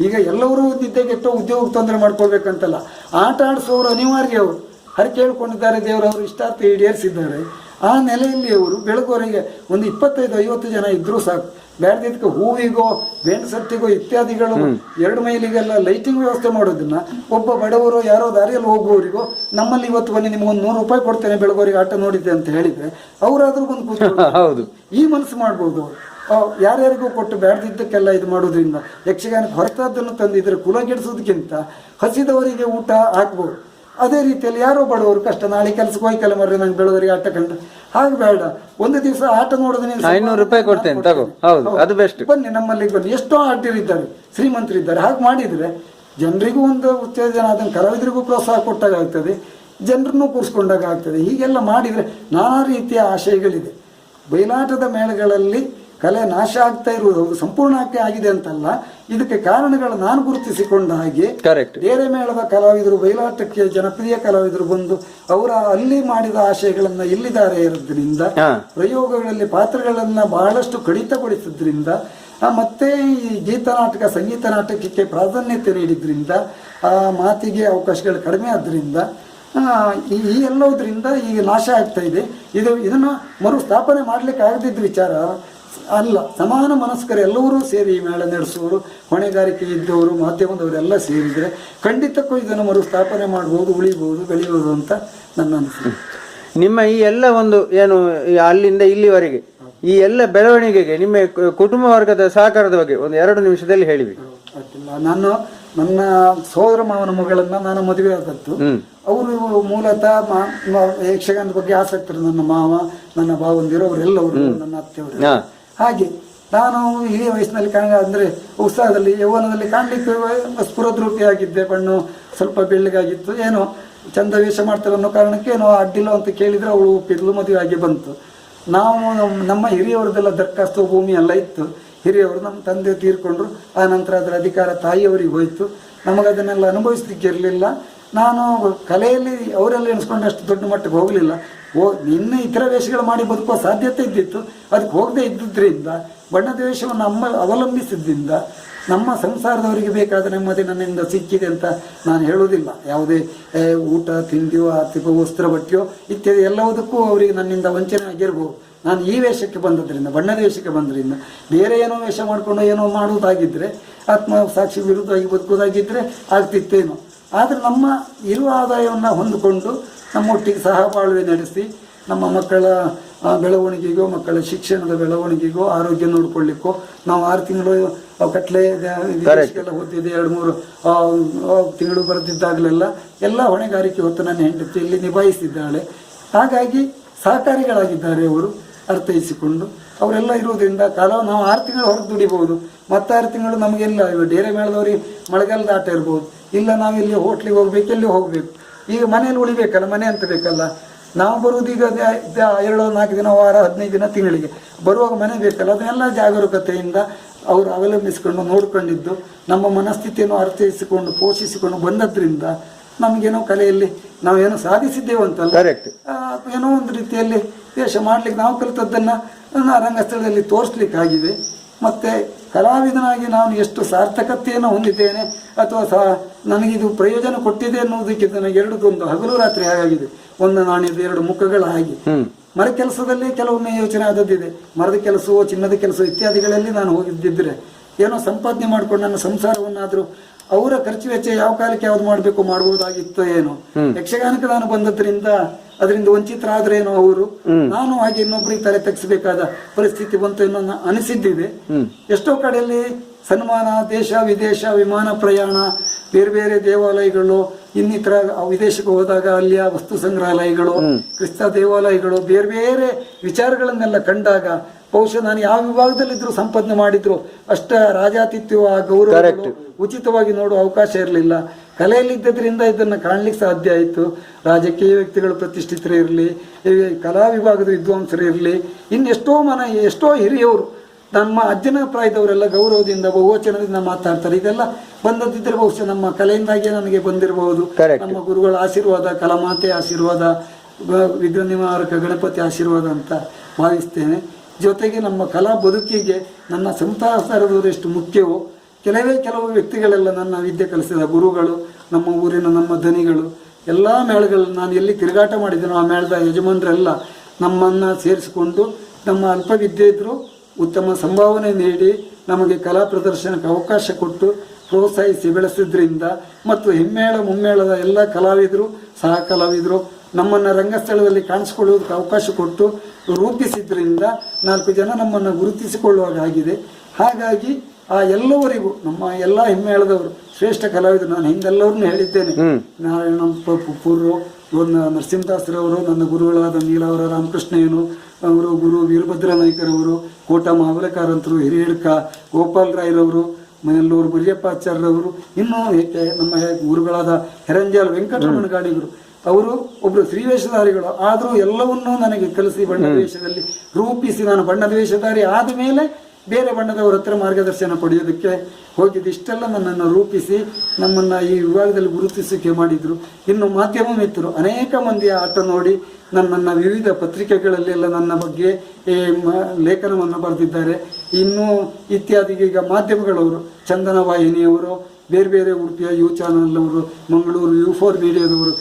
[SPEAKER 4] ಈಗ ಎಲ್ಲರೂ ನಿದ್ದೆಗೆಟ್ಟೋ ಉದ್ಯೋಗ ತೊಂದರೆ ಮಾಡ್ಕೊಳ್ಬೇಕಂತಲ್ಲ, ಆಟ ಆಡಿಸೋರು ಅನಿವಾರ್ಯ. ಅವರು ಹರಕೆ ಹೇಳ್ಕೊಂಡಿದ್ದಾರೆ, ದೇವರವರು ಇಷ್ಟಾರ್ಥ ಈಡೇರಿಸಿದ್ದಾರೆ. ಆ ನೆಲೆಯಲ್ಲಿ ಅವರು ಬೆಳಗೋರಿಗೆ ಒಂದು 25-50 ಜನ ಇದ್ರೂ ಸಾಕು. ಬ್ಯಾಡ್ದಿದ್ದಕ್ಕೆ ಹೂವಿಗೋ ಬೆಂಡಸಟ್ಟಿಗೋ ಇತ್ಯಾದಿಗಳು 2 ಮೈಲಿಗೆಲ್ಲ ಲೈಟಿಂಗ್ ವ್ಯವಸ್ಥೆ ಮಾಡೋದನ್ನ ಒಬ್ಬ ಬಡವರು ಯಾರೋ ದಾರಿಯಲ್ಲಿ ಹೋಗುವವರಿಗೋ ನಮ್ಮಲ್ಲಿ ಇವತ್ತು ಬನ್ನಿ ನಿಮ್ಗೆ ಒಂದು 100 ರೂಪಾಯಿ ಕೊಡ್ತೇನೆ ಬೆಳಗೋರಿಗೆ ಆಟ ನೋಡಿದ್ದೆ ಅಂತ ಹೇಳಿದ್ರೆ ಅವರಾದ್ರೂ ಬಂದು ಕೂತ್ಕೊಂಡು ಈ ಮನಸ್ಸು ಮಾಡ್ಬೋದು. ಅವರು ಯಾರ್ಯಾರಿಗೂ ಕೊಟ್ಟು ಬ್ಯಾಡ್ದಿದ್ದಕ್ಕೆಲ್ಲ ಇದು ಮಾಡೋದ್ರಿಂದ ಯಕ್ಷಗಾನಕ್ಕೆ ಹೊರತಾದ್ದನ್ನು ತಂದಿದ್ರೆ ಕುಲಗೆಡಿಸೋದಕ್ಕಿಂತ ಹಸಿದವರಿಗೆ ಊಟ ಹಾಕ್ಬೋದು. ಅದೇ ರೀತಿಯಲ್ಲಿ ಯಾರೋ ಬಡವರು ಕಷ್ಟ, ನಾಳೆ ಕೆಲಸಕ್ಕೆ ಹೋಯ್ಕಲ್ಲ ಮರ್ರಿ ನಂಗೆ ಬೆಳವರಿಗೆ ಆಟ ಕಂಡು ಹಾಗೆ ಬೇಡ, ಒಂದು ದಿವಸ ಆಟ ನೋಡೋದು 500 ರೂಪಾಯಿ ಕೊಡ್ತೇನೆ ತಗೋ, ಅದು ಬೆಸ್ಟ್, ಬನ್ನಿ ನಮ್ಮಲ್ಲಿ ಬನ್ನಿ. ಎಷ್ಟೋ ಆಡ್ಯರಿದ್ದಾರೆ, ಶ್ರೀಮಂತರಿದ್ದಾರೆ. ಹಾಗೆ ಮಾಡಿದರೆ ಜನರಿಗೂ ಒಂದು ಉತ್ತೇಜನ, ಅದನ್ನು ಕಲಾವಿದರಿಗೂ ಪ್ರೋತ್ಸಾಹ ಕೊಟ್ಟಾಗ ಆಗ್ತದೆ, ಜನರನ್ನು ಕೂರಿಸ್ಕೊಂಡಾಗ ಆಗ್ತದೆ. ಹೀಗೆಲ್ಲ ಮಾಡಿದರೆ ನಾನಾ ರೀತಿಯ ಆಶಯಗಳಿದೆ. ಬಯಲಾಟದ ಮೇಳಗಳಲ್ಲಿ ಕಲೆ ನಾಶ ಆಗ್ತಾ ಇರುವುದು ಸಂಪೂರ್ಣ ಆಗಿದೆ ಅಂತಲ್ಲ, ಇದಕ್ಕೆ ಕಾರಣಗಳು ನಾನು ಗುರುತಿಸಿಕೊಂಡ ಹಾಗೆ ಬೇರೆ ಮೇಳದ ಕಲಾವಿದರು ಬಯಲಾಟಕ್ಕೆ ಜನಪ್ರಿಯ ಕಲಾವಿದರು ಬಂದು ಅವರ ಅಲ್ಲಿ ಮಾಡಿದ ಆಶಯಗಳನ್ನ ಇಲ್ಲಿದ್ದಾರೆ ಇರೋದ್ರಿಂದ, ಪ್ರಯೋಗಗಳಲ್ಲಿ ಪಾತ್ರಗಳನ್ನ ಬಹಳಷ್ಟು ಕಡಿತಗೊಳಿಸಿದ್ರಿಂದ, ಮತ್ತೆ ಈ ಗೀತ ನಾಟಕ ಸಂಗೀತ ನಾಟಕಕ್ಕೆ ಪ್ರಾಧಾನ್ಯತೆ ನೀಡಿದ್ರಿಂದ, ಆ ಮಾತಿಗೆ ಅವಕಾಶಗಳು ಕಡಿಮೆ ಆದ್ರಿಂದ, ಈ ಎಲ್ಲದರಿಂದ ಈಗ ನಾಶ ಆಗ್ತಾ ಇದೆ. ಇದನ್ನು ಮರುಸ್ಥಾಪನೆ ಮಾಡ್ಲಿಕ್ಕೆ ಆಗದಿದ್ದ ವಿಚಾರ ಅಲ್ಲ. ಸಮಾನ ಮನಸ್ಕರು ಎಲ್ಲರೂ ಸೇರಿ ಈ ಮೇಳ ನಡೆಸುವವರು, ಹೊಣೆಗಾರಿಕೆ ಇದ್ದವರು, ಮಾಧ್ಯಮದವರೆಲ್ಲ ಸೇರಿದರೆ ಖಂಡಿತಕ್ಕೂ ಇದನ್ನು ಮರುಸ್ಥಾಪನೆ ಮಾಡ್ಬೋದು, ಉಳಿಬೋದು, ಬೆಳಿಬೋದು ಅಂತ ನನ್ನ ಅನಿಸಿಕೆ.
[SPEAKER 2] ನಿಮ್ಮ ಈ ಎಲ್ಲ ಒಂದು ಏನು ಅಲ್ಲಿಂದ ಇಲ್ಲಿವರೆಗೆ ಈ ಎಲ್ಲ ಬೆಳವಣಿಗೆಗೆ ನಿಮ್ಮ ಕುಟುಂಬ ವರ್ಗದ ಸಹಕಾರದ ಬಗ್ಗೆ ಒಂದು 2 ನಿಮಿಷದಲ್ಲಿ ಹೇಳಿವಿ.
[SPEAKER 4] ನಾನು ನನ್ನ ಸೋದರ ಮಾವನ ಮಗಳನ್ನ ನಾನು ಮದುವೆ ಆದದ್ದು. ಅವರು ಮೂಲತಃ ಯಕ್ಷಗಾನದ ಬಗ್ಗೆ ಆಸಕ್ತರು. ನನ್ನ ಮಾವ, ನನ್ನ ಭಾವಂದಿರು ಅವರೆಲ್ಲವರು, ನನ್ನ ಅತ್ತೆಯವರು. ಹಾಗೆ ನಾನು ಹಿರಿಯ ವಯಸ್ಸಿನಲ್ಲಿ ಅಂದರೆ ಉತ್ಸಾಹದಲ್ಲಿ ಯೌವನದಲ್ಲಿ ಕಾಣಲಿಕ್ಕೆ ಸ್ಫುರದ್ರೂಪಿಯಾಗಿದ್ದೆ. ಕಣ್ಣು ಸ್ವಲ್ಪ ಬೆಳ್ಳಗಾಗಿತ್ತು. ಏನೋ ಚಂದ ವೇಷ ಮಾಡ್ತಾರೆ ಅನ್ನೋ ಕಾರಣಕ್ಕೆ ಏನೋ ಅಡ್ಡಿಲ್ಲ ಅಂತ ಕೇಳಿದರೆ ಅವಳು ಒಪ್ಪಿದ್ಲು, ಮದುವೆ ಆಗಿ ಬಂತು. ನಾವು ನಮ್ಮ ಹಿರಿಯವರದೆಲ್ಲ ದರ್ಖಾಸ್ತು ಭೂಮಿ ಎಲ್ಲ ಇತ್ತು. ಹಿರಿಯವರು ನಮ್ಮ ತಂದೆ ತೀರ್ಕೊಂಡ್ರು. ಆ ನಂತರ ಅದರ ಅಧಿಕಾರ ತಾಯಿಯವರಿಗೆ ಹೋಯಿತು. ನಮಗದನ್ನೆಲ್ಲ ಅನುಭವಿಸ್ಲಿಕ್ಕೆ ಇರಲಿಲ್ಲ. ನಾನು ಕಲೆಯಲ್ಲಿ ಅವರೆಲ್ಲ ಎಣಿಸ್ಕೊಂಡು ಅಷ್ಟು ದೊಡ್ಡ ಮಟ್ಟಕ್ಕೆ ಹೋಗಲಿಲ್ಲ. ಇನ್ನು ಇತರ ವೇಷಗಳು ಮಾಡಿ ಬದುಕುವ ಸಾಧ್ಯತೆ ಇದ್ದಿತ್ತು. ಅದಕ್ಕೆ ಹೋಗದೆ ಇದ್ದುದರಿಂದ ಬಣ್ಣದ ವೇಷವನ್ನು ಅವಲಂಬಿಸಿದ್ದರಿಂದ ನಮ್ಮ ಸಂಸಾರದವರಿಗೆ ಬೇಕಾದ ನೆಮ್ಮದಿ ನನ್ನಿಂದ ಸಿಕ್ಕಿದೆ ಅಂತ ನಾನು ಹೇಳುವುದಿಲ್ಲ. ಯಾವುದೇ ಊಟ ತಿಂಡಿಯೋ ಆರ್ಥಿಕ ವಸ್ತ್ರ ಬಟ್ಟೆಯೋ ಇತ್ಯಾದಿ ಎಲ್ಲವುದಕ್ಕೂ ಅವರಿಗೆ ನನ್ನಿಂದ ವಂಚನೆ ಆಗಿರ್ಬೋದು. ನಾನು ಈ ವೇಷಕ್ಕೆ ಬಂದದ್ರಿಂದ, ಬಣ್ಣದ ವೇಷಕ್ಕೆ ಬಂದ್ರಿಂದ, ಬೇರೆ ಏನೋ ವೇಷ ಮಾಡಿಕೊಂಡು ಏನೋ ಮಾಡುವುದಾಗಿದ್ದರೆ, ಆತ್ಮಸಾಕ್ಷಿ ವಿರುದ್ಧವಾಗಿ ಬದುಕುವುದಾಗಿದ್ದರೆ ಆಗ್ತಿತ್ತೇನೋ. ಆದರೆ ನಮ್ಮ ಇರುವ ಆದಾಯವನ್ನು ಹೊಂದಿಕೊಂಡು ನಮ್ಮೊಟ್ಟಿಗೆ ಸಹಬಾಳ್ವೆ ನಡೆಸಿ ನಮ್ಮ ಮಕ್ಕಳ ಬೆಳವಣಿಗೆಗೋ, ಮಕ್ಕಳ ಶಿಕ್ಷಣದ ಬೆಳವಣಿಗೆಗೋ, ಆರೋಗ್ಯ ನೋಡಿಕೊಳ್ಳಿಕ್ಕೋ ನಾವು 6 ತಿಂಗಳು ಕಟ್ಲೆ ವಿದೇಶಕ್ಕೆಲ್ಲ ಹೋಗ್ತಿದ್ದೆ, 2-3 ತಿಂಗಳು ಬರೆದಿದ್ದಾಗಲೆಲ್ಲ ಎಲ್ಲ ಹೊಣೆಗಾರಿಕೆ ಹೊತ್ತು ನನ್ನ ಹೆಂಡತಿ ಇಲ್ಲಿ ನಿಭಾಯಿಸಿದ್ದಾಳೆ. ಹಾಗಾಗಿ ಸಹಕಾರಿಗಳಾಗಿದ್ದಾರೆ ಅವರು ಅರ್ಥೈಸಿಕೊಂಡು. ಅವರೆಲ್ಲ ಇರುವುದರಿಂದ ನಾವು 6 ತಿಂಗಳು ಹೊರಗೆ ದುಡಿಬಹುದು. ಮತ್ತು 6 ತಿಂಗಳು ನಮಗೆಲ್ಲ ಡೇರೆ ಮೇಳದವ್ರಿಗೆ ಮಳೆಗಾಲದ ಆಟ ಇರ್ಬೋದು, ಇಲ್ಲ ನಾವಿಲ್ಲಿ ಹೋಟ್ಲಿಗೆ ಹೋಗ್ಬೇಕು, ಎಲ್ಲಿ ಹೋಗಬೇಕು, ಈಗ ಮನೇಲಿ ಉಳಿಬೇಕಲ್ಲ, ಮನೆ ಅಂತ ಬೇಕಲ್ಲ. ನಾವು ಬರುವುದು ಈಗ 2-4 ದಿನ, ವಾರ, 15 ದಿನ, ತಿಂಗಳಿಗೆ ಬರುವಾಗ ಮನೆ ಬೇಕಲ್ಲ. ಅದನ್ನೆಲ್ಲ ಜಾಗರೂಕತೆಯಿಂದ ಅವರು ಅವಲಂಬಿಸಿಕೊಂಡು ನೋಡಿಕೊಂಡಿದ್ದು ನಮ್ಮ ಮನಸ್ಥಿತಿಯನ್ನು ಅರ್ಥೈಸಿಕೊಂಡು ಪೋಷಿಸಿಕೊಂಡು ಬಂದದ್ರಿಂದ ನಮಗೇನೋ ಕಲೆಯಲ್ಲಿ ನಾವೇನೋ ಸಾಧಿಸಿದ್ದೇವಂತಲ್ಲ, ಏನೋ ಒಂದು ರೀತಿಯಲ್ಲಿ ವೇಷ ಮಾಡಲಿಕ್ಕೆ ನಾವು ಕಲಿತದ್ದನ್ನು ರಂಗಸ್ಥಳದಲ್ಲಿ ತೋರಿಸ್ಲಿಕ್ಕಾಗಿದೆ. ಮತ್ತು ಕಲಾವಿದನಾಗಿ ನಾನು ಎಷ್ಟು ಸಾರ್ಥಕತೆಯನ್ನು ಹೊಂದಿದ್ದೇನೆ ಅಥವಾ ನನಗಿದು ಪ್ರಯೋಜನ ಕೊಟ್ಟಿದೆ ಅನ್ನೋದಕ್ಕೆ ನನಗೆ ಒಂದು ಹಗಲು ರಾತ್ರಿ ಹಾಗಾಗಿದೆ. ಒಂದು ನಾಣ್ಯದ 2 ಮುಖಗಳ ಹಾಗೆ. ಮರ ಕೆಲಸದಲ್ಲಿ ಕೆಲವೊಮ್ಮೆ ಯೋಚನೆ ಆದದ್ದಿದೆ. ಮರದ ಕೆಲಸವೋ ಚಿನ್ನದ ಕೆಲಸ ಇತ್ಯಾದಿಗಳಲ್ಲಿ ನಾನು ಹೋಗಿದ್ದಿದ್ರೆ ಏನೋ ಸಂಪಾದನೆ ಮಾಡಿಕೊಂಡು ನನ್ನ ಸಂಸಾರವನ್ನಾದರೂ ಅವರ ಖರ್ಚು ವೆಚ್ಚ ಯಾವ ಕಾಲಕ್ಕೆ ಯಾವ್ದು ಮಾಡಬೇಕು ಮಾಡಬಹುದಾಗಿತ್ತು ಏನೋ. ಯಕ್ಷಗಾನಕ್ಕೆ ನಾನು ಬಂದದ್ರಿಂದ ಅದರಿಂದ ವಂಚಿತರಾದ್ರೇನೋ ಅವರು, ನಾನು ಹಾಗೆ ಇನ್ನೊಬ್ಬರಿಗೆ ತಲೆ ತಗ್ಸಬೇಕಾದ ಪರಿಸ್ಥಿತಿ ಬಂತು ಅನ್ನೋ ಅನಿಸಿದ್ದಿದೆ. ಎಷ್ಟೋ ಕಡೆಯಲ್ಲಿ ಸನ್ಮಾನ, ದೇಶ ವಿದೇಶ, ವಿಮಾನ ಪ್ರಯಾಣ, ಬೇರೆ ಬೇರೆ ದೇವಾಲಯಗಳು, ಇನ್ನಿತರ ವಿದೇಶಕ್ಕೆ ಹೋದಾಗ ಅಲ್ಲಿಯ ವಸ್ತು ಸಂಗ್ರಹಾಲಯಗಳು, ಕ್ರಿಸ್ತ ದೇವಾಲಯಗಳು, ಬೇರೆ ಬೇರೆ ವಿಚಾರಗಳನ್ನೆಲ್ಲ ಕಂಡಾಗ ಬಹುಶಃ ನಾನು ಯಾವ ವಿಭಾಗದಲ್ಲಿದ್ರು ಸಂಪಾದನೆ ಮಾಡಿದ್ರು ಅಷ್ಟ ರಾಜಾತಿಥ್ಯ ಗೌರವ ಉಚಿತವಾಗಿ ನೋಡುವ ಅವಕಾಶ ಇರಲಿಲ್ಲ. ಕಲೆಯಲ್ಲಿದ್ದರಿಂದ ಇದನ್ನು ಕಾಣಲಿಕ್ಕೆ ಸಾಧ್ಯ ಆಯಿತು. ರಾಜಕೀಯ ವ್ಯಕ್ತಿಗಳು ಪ್ರತಿಷ್ಠಿತರೇ ಇರಲಿ, ಕಲಾ ವಿಭಾಗದ ವಿದ್ವಾಂಸರು ಇರಲಿ, ಎಷ್ಟೋ ಹಿರಿಯವರು, ನಮ್ಮ ಅಜ್ಜನ ಪ್ರಾಯದವರೆಲ್ಲ ಗೌರವದಿಂದ ಬಹುವಚನದಿಂದ ಮಾತಾಡ್ತಾರೆ. ಇದೆಲ್ಲ ಬಂದದ್ದಿದ್ರೆ ಬಹುಶಃ ನಮ್ಮ ಕಲೆಯಿಂದಾಗಿಯೇ ನನಗೆ ಬಂದಿರಬಹುದು. ನಮ್ಮ ಗುರುಗಳ ಆಶೀರ್ವಾದ, ಕಲಾಮಾತೆ ಆಶೀರ್ವಾದ, ವಿಘ್ನ ನಿವಾರಕ ಗಣಪತಿ ಆಶೀರ್ವಾದ ಅಂತ ಭಾವಿಸ್ತೇನೆ. ಜೊತೆಗೆ ನಮ್ಮ ಕಲಾ ಬದುಕಿಗೆ ನನ್ನ ಸಂಸಾರದವರು ಎಷ್ಟು ಮುಖ್ಯವೋ, ಕೆಲವು ವ್ಯಕ್ತಿಗಳೆಲ್ಲ ನನ್ನ ವಿದ್ಯೆ ಕಲಿಸಿದ ಗುರುಗಳು, ನಮ್ಮ ಊರಿನ ನಮ್ಮ ಧನಿಗಳು, ಎಲ್ಲ ಮೇಳಗಳಲ್ಲಿ ನಾನು ಎಲ್ಲಿ ತಿರುಗಾಟ ಮಾಡಿದ್ದೇನೋ ಆ ಮೇಳದ ಯಜಮಾನರೆಲ್ಲ ನಮ್ಮನ್ನು ಸೇರಿಸಿಕೊಂಡು ನಮ್ಮ ಅಲ್ಪ ವಿದ್ಯೆ ಇದ್ದರೂ ಉತ್ತಮ ಸಂಭಾವನೆ ನೀಡಿ ನಮಗೆ ಕಲಾ ಪ್ರದರ್ಶನಕ್ಕೆ ಅವಕಾಶ ಕೊಟ್ಟು ಪ್ರೋತ್ಸಾಹಿಸಿ ಬೆಳೆಸಿದ್ರಿಂದ ಮತ್ತು ಹಿಮ್ಮೇಳ ಮುಮ್ಮೇಳದ ಎಲ್ಲ ಕಲಾವಿದರು, ಸಹ ಕಲಾವಿದರು ನಮ್ಮನ್ನು ರಂಗಸ್ಥಳದಲ್ಲಿ ಕಾಣಿಸಿಕೊಳ್ಳುವುದಕ್ಕೆ ಅವಕಾಶ ಕೊಟ್ಟು ರೂಪಿಸಿದ್ರಿಂದ 4 ಜನ ನಮ್ಮನ್ನು ಗುರುತಿಸಿಕೊಳ್ಳುವಾಗಿದೆ. ಹಾಗಾಗಿ ಆ ಎಲ್ಲವರಿಗೂ ನಮ್ಮ ಎಲ್ಲ ಹಿಮ್ಮೇಳದವರು ಶ್ರೇಷ್ಠ ಕಲಾವಿದರು, ನಾನು ಹಿಂದೆಲ್ಲವ್ರನ್ನೂ ಹೇಳಿದ್ದೇನೆ. ನಾರಾಯಣ ಪೂರ್ವ ನರಸಿಂಹದಾಸರವರು, ನನ್ನ ಗುರುಗಳಾದ ನೀಲಾವರ ರಾಮಕೃಷ್ಣಯ್ಯನು ಅವರು, ಗುರು ವೀರಭದ್ರ ನಾಯ್ಕರವರು, ಕೋಟ ಮಹಾಬಲಕಾರಂತರು, ಹಿರಿಯಡ್ಕ ಗೋಪಾಲ್ ರಾಯ್ರವರು, ಮನೆಯಲ್ಲೂರು ಬರಿಯಪ್ಪಾಚಾರ್ಯರವರು, ಇನ್ನೂ ನಮ್ಮ ಗುರುಗಳಾದ ಹೆರಂಜಾಲ್ ವೆಂಕಟರಮಣ ಗಾಡಿಗರು, ಅವರು ಒಬ್ಬರು ಶ್ರೀವೇಷಧಾರಿಗಳು. ಆದರೂ ಎಲ್ಲವನ್ನೂ ನನಗೆ ಕಲಿಸಿ ಬಣ್ಣದ ವೇಷದಲ್ಲಿ ರೂಪಿಸಿ ನಾನು ಬಣ್ಣದ ವೇಷಧಾರಿ ಆದ ಮೇಲೆ ಬೇರೆ ಬಣ್ಣದವರ ಹತ್ರ ಮಾರ್ಗದರ್ಶನ ಪಡೆಯೋದಕ್ಕೆ ಹೋಗಿದ್ದು. ಇಷ್ಟೆಲ್ಲ ನನ್ನನ್ನು ರೂಪಿಸಿ ನಮ್ಮನ್ನು ಈ ವಿಭಾಗದಲ್ಲಿ ಗುರುತಿಸಿಕೆ ಮಾಡಿದರು. ಇನ್ನು ಮಾಧ್ಯಮ ಮಿತ್ರರು ಅನೇಕ ಮಂದಿಯ ಆಟ ನೋಡಿ ನನ್ನನ್ನು ವಿವಿಧ ಪತ್ರಿಕೆಗಳಲ್ಲೆಲ್ಲ ನನ್ನ ಬಗ್ಗೆ ಲೇಖನವನ್ನು ಬರೆದಿದ್ದಾರೆ. ಇನ್ನೂ ಇತ್ಯಾದಿ ಈಗ ಮಾಧ್ಯಮಗಳವರು, ಚಂದನ ವಾಹಿನಿಯವರು, ಬೇರೆ ಬೇರೆ ಉಡುಪಿಯ ಯು ಚಾನಲ್ ಅವರು, ಮಂಗಳೂರು U4 ಮೀಡಿಯಾದವರು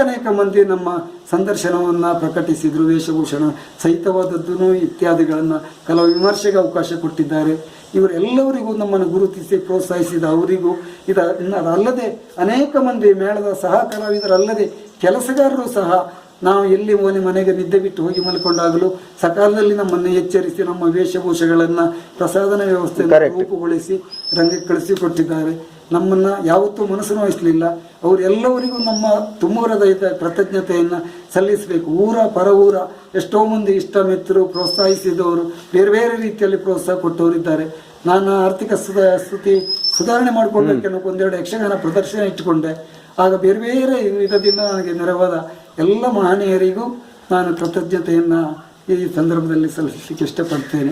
[SPEAKER 4] ಅನೇಕ ಮಂದಿ ನಮ್ಮ ಸಂದರ್ಶನವನ್ನು ಪ್ರಕಟಿಸಿದರು. ವೇಷಭೂಷಣ ಸಹಿತವಾದದ್ದೂ ಇತ್ಯಾದಿಗಳನ್ನು ಕೆಲವು ವಿಮರ್ಶೆಗೆ ಅವಕಾಶ ಕೊಟ್ಟಿದ್ದಾರೆ. ಇವರೆಲ್ಲವರಿಗೂ ನಮ್ಮನ್ನು ಗುರುತಿಸಿ ಪ್ರೋತ್ಸಾಹಿಸಿದ ಅವರಿಗೂ ಅಲ್ಲದೆ ಅನೇಕ ಮಂದಿ ಮೇಳದ ಸಹ ಕಲಾವಿದರಲ್ಲದೆ ಕೆಲಸಗಾರರು ಸಹ ನಾವು ಎಲ್ಲಿ ಮನೆಗೆ ನಿದ್ದೆ ಬಿಟ್ಟು ಹೋಗಿ ಮಲ್ಕೊಂಡಾಗಲೂ ಸಕಾಲದಲ್ಲಿ ನಮ್ಮನ್ನು ಎಚ್ಚರಿಸಿ ನಮ್ಮ ವೇಷಭೂಷೆಗಳನ್ನು ಪ್ರಸಾದನ ವ್ಯವಸ್ಥೆಯನ್ನು ರೂಪುಗೊಳಿಸಿ ರಂಗಕ್ಕೆ ಕಳಿಸಿಕೊಟ್ಟಿದ್ದಾರೆ. ನಮ್ಮನ್ನು ಯಾವತ್ತೂ ಮನಸ್ಸನ್ನು ವಹಿಸಲಿಲ್ಲ. ಅವರೆಲ್ಲವರಿಗೂ ನಮ್ಮ ತುಂಬರದ ಕೃತಜ್ಞತೆಯನ್ನು ಸಲ್ಲಿಸಬೇಕು. ಊರ ಪರ ಊರ ಎಷ್ಟೋ ಮಂದಿ ಇಷ್ಟ ಮಿತ್ರರು, ಪ್ರೋತ್ಸಾಹಿಸಿದವರು, ಬೇರೆ ಬೇರೆ ರೀತಿಯಲ್ಲಿ ಪ್ರೋತ್ಸಾಹ ಕೊಟ್ಟವರಿದ್ದಾರೆ. ನಾನು ಆರ್ಥಿಕ ಸ್ಥಿತಿ ಸುಧಾರಣೆ ಮಾಡಿಕೊಳ್ಬೇಕೆನ್ನೋ ಒಂದೆರಡು ಯಕ್ಷಗಾನ ಪ್ರದರ್ಶನ ಇಟ್ಟುಕೊಂಡೆ. ಆಗ ಬೇರೆ ಬೇರೆ ವಿಧದಿಂದ ನನಗೆ ನೆರವಾದ ಎಲ್ಲ ಮಹನೀಯರಿಗೂ ನಾನು ಕೃತಜ್ಞತೆಯನ್ನು ಈ ಸಂದರ್ಭದಲ್ಲಿ ಸಲ್ಲಿಸಲಿಕ್ಕೆ ಇಷ್ಟಪಡ್ತೇನೆ.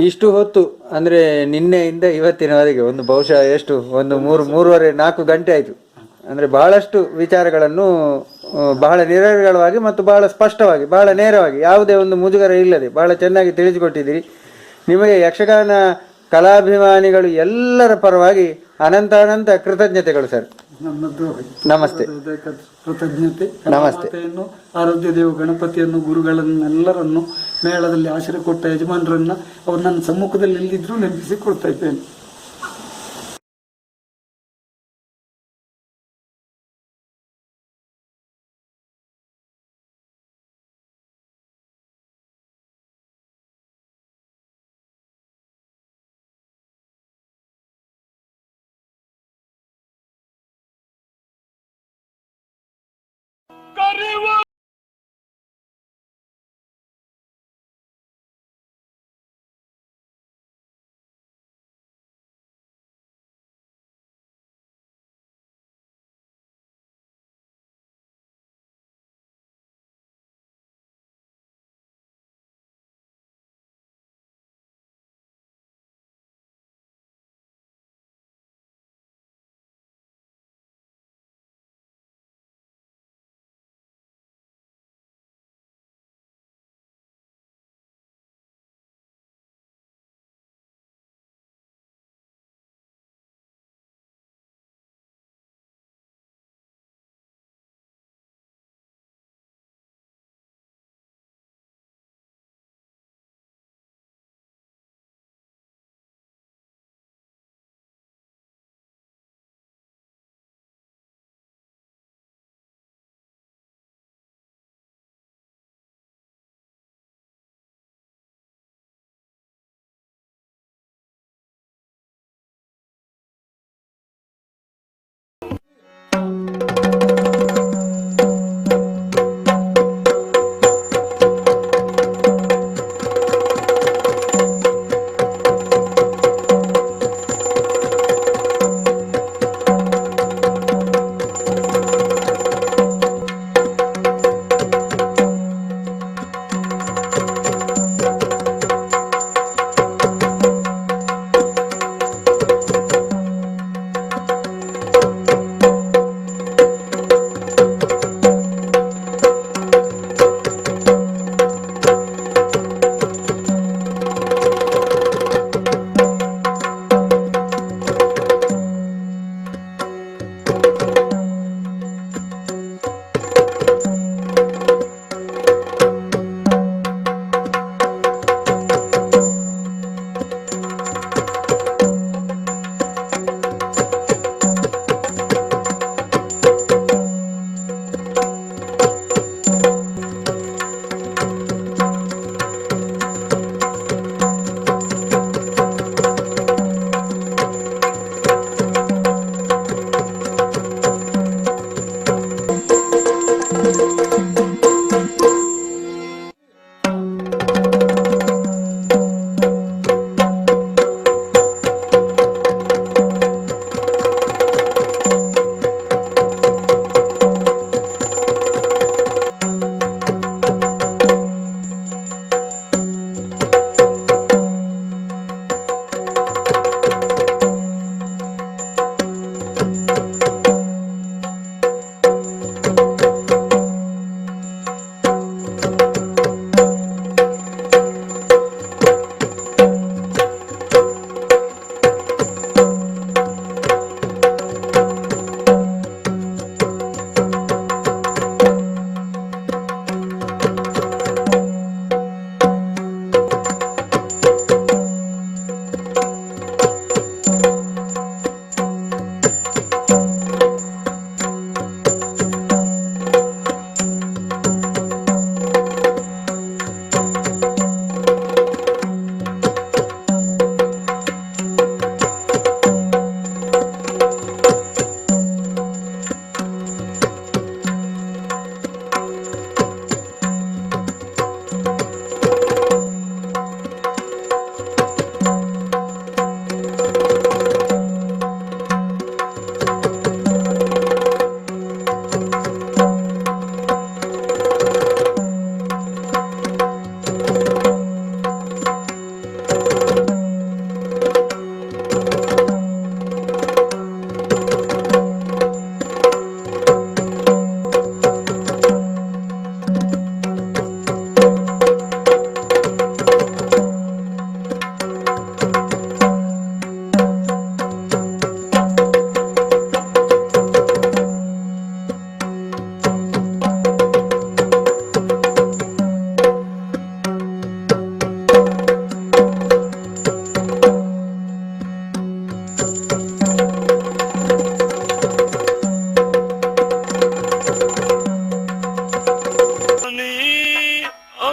[SPEAKER 2] ಇಷ್ಟು ಹೊತ್ತು ಅಂದರೆ ನಿನ್ನೆಯಿಂದ ಇವತ್ತಿನವರೆಗೆ ಒಂದು ಬಹುಶಃ ಎಷ್ಟು ಒಂದು 3-3.5-4 ಗಂಟೆ ಆಯಿತು. ಅಂದರೆ ಬಹಳಷ್ಟು ವಿಚಾರಗಳನ್ನು ಬಹಳ ನಿರರ್ಗಳವಾಗಿ ಮತ್ತು ಬಹಳ ಸ್ಪಷ್ಟವಾಗಿ, ಬಹಳ ನೇರವಾಗಿ, ಯಾವುದೇ ಒಂದು ಮುಜುಗರ ಇಲ್ಲದೆ ಬಹಳ ಚೆನ್ನಾಗಿ ತಿಳಿಸಿಕೊಟ್ಟಿದ್ದೀರಿ. ನಿಮಗೆ ಯಕ್ಷಗಾನ ಕಲಾಭಿಮಾನಿಗಳು ಎಲ್ಲರ ಪರವಾಗಿ ಅನಂತ ಅನಂತ ಕೃತಜ್ಞತೆಗಳು ಸರ್.
[SPEAKER 4] ನನ್ನದು
[SPEAKER 2] ನಮಸ್ತೆ.
[SPEAKER 4] ಕೃತಜ್ಞತೆ.
[SPEAKER 2] ನಮಸ್ತೆ.
[SPEAKER 4] ಆರಾಧ್ಯ ದೇವ ಗಣಪತಿಯನ್ನು, ಗುರುಗಳನ್ನೆಲ್ಲರನ್ನು, ಮೇಳದಲ್ಲಿ ಆಶ್ರಯ ಕೊಟ್ಟ ಯಜಮಾನರನ್ನ ಅವ್ರು ನನ್ನ ಸಮ್ಮುಖದಲ್ಲಿ ಇಲ್ಲಿದ್ರು ನೆನಪಿಸಿಕೊಳ್ತಾ ಇದ್ದೇನೆ.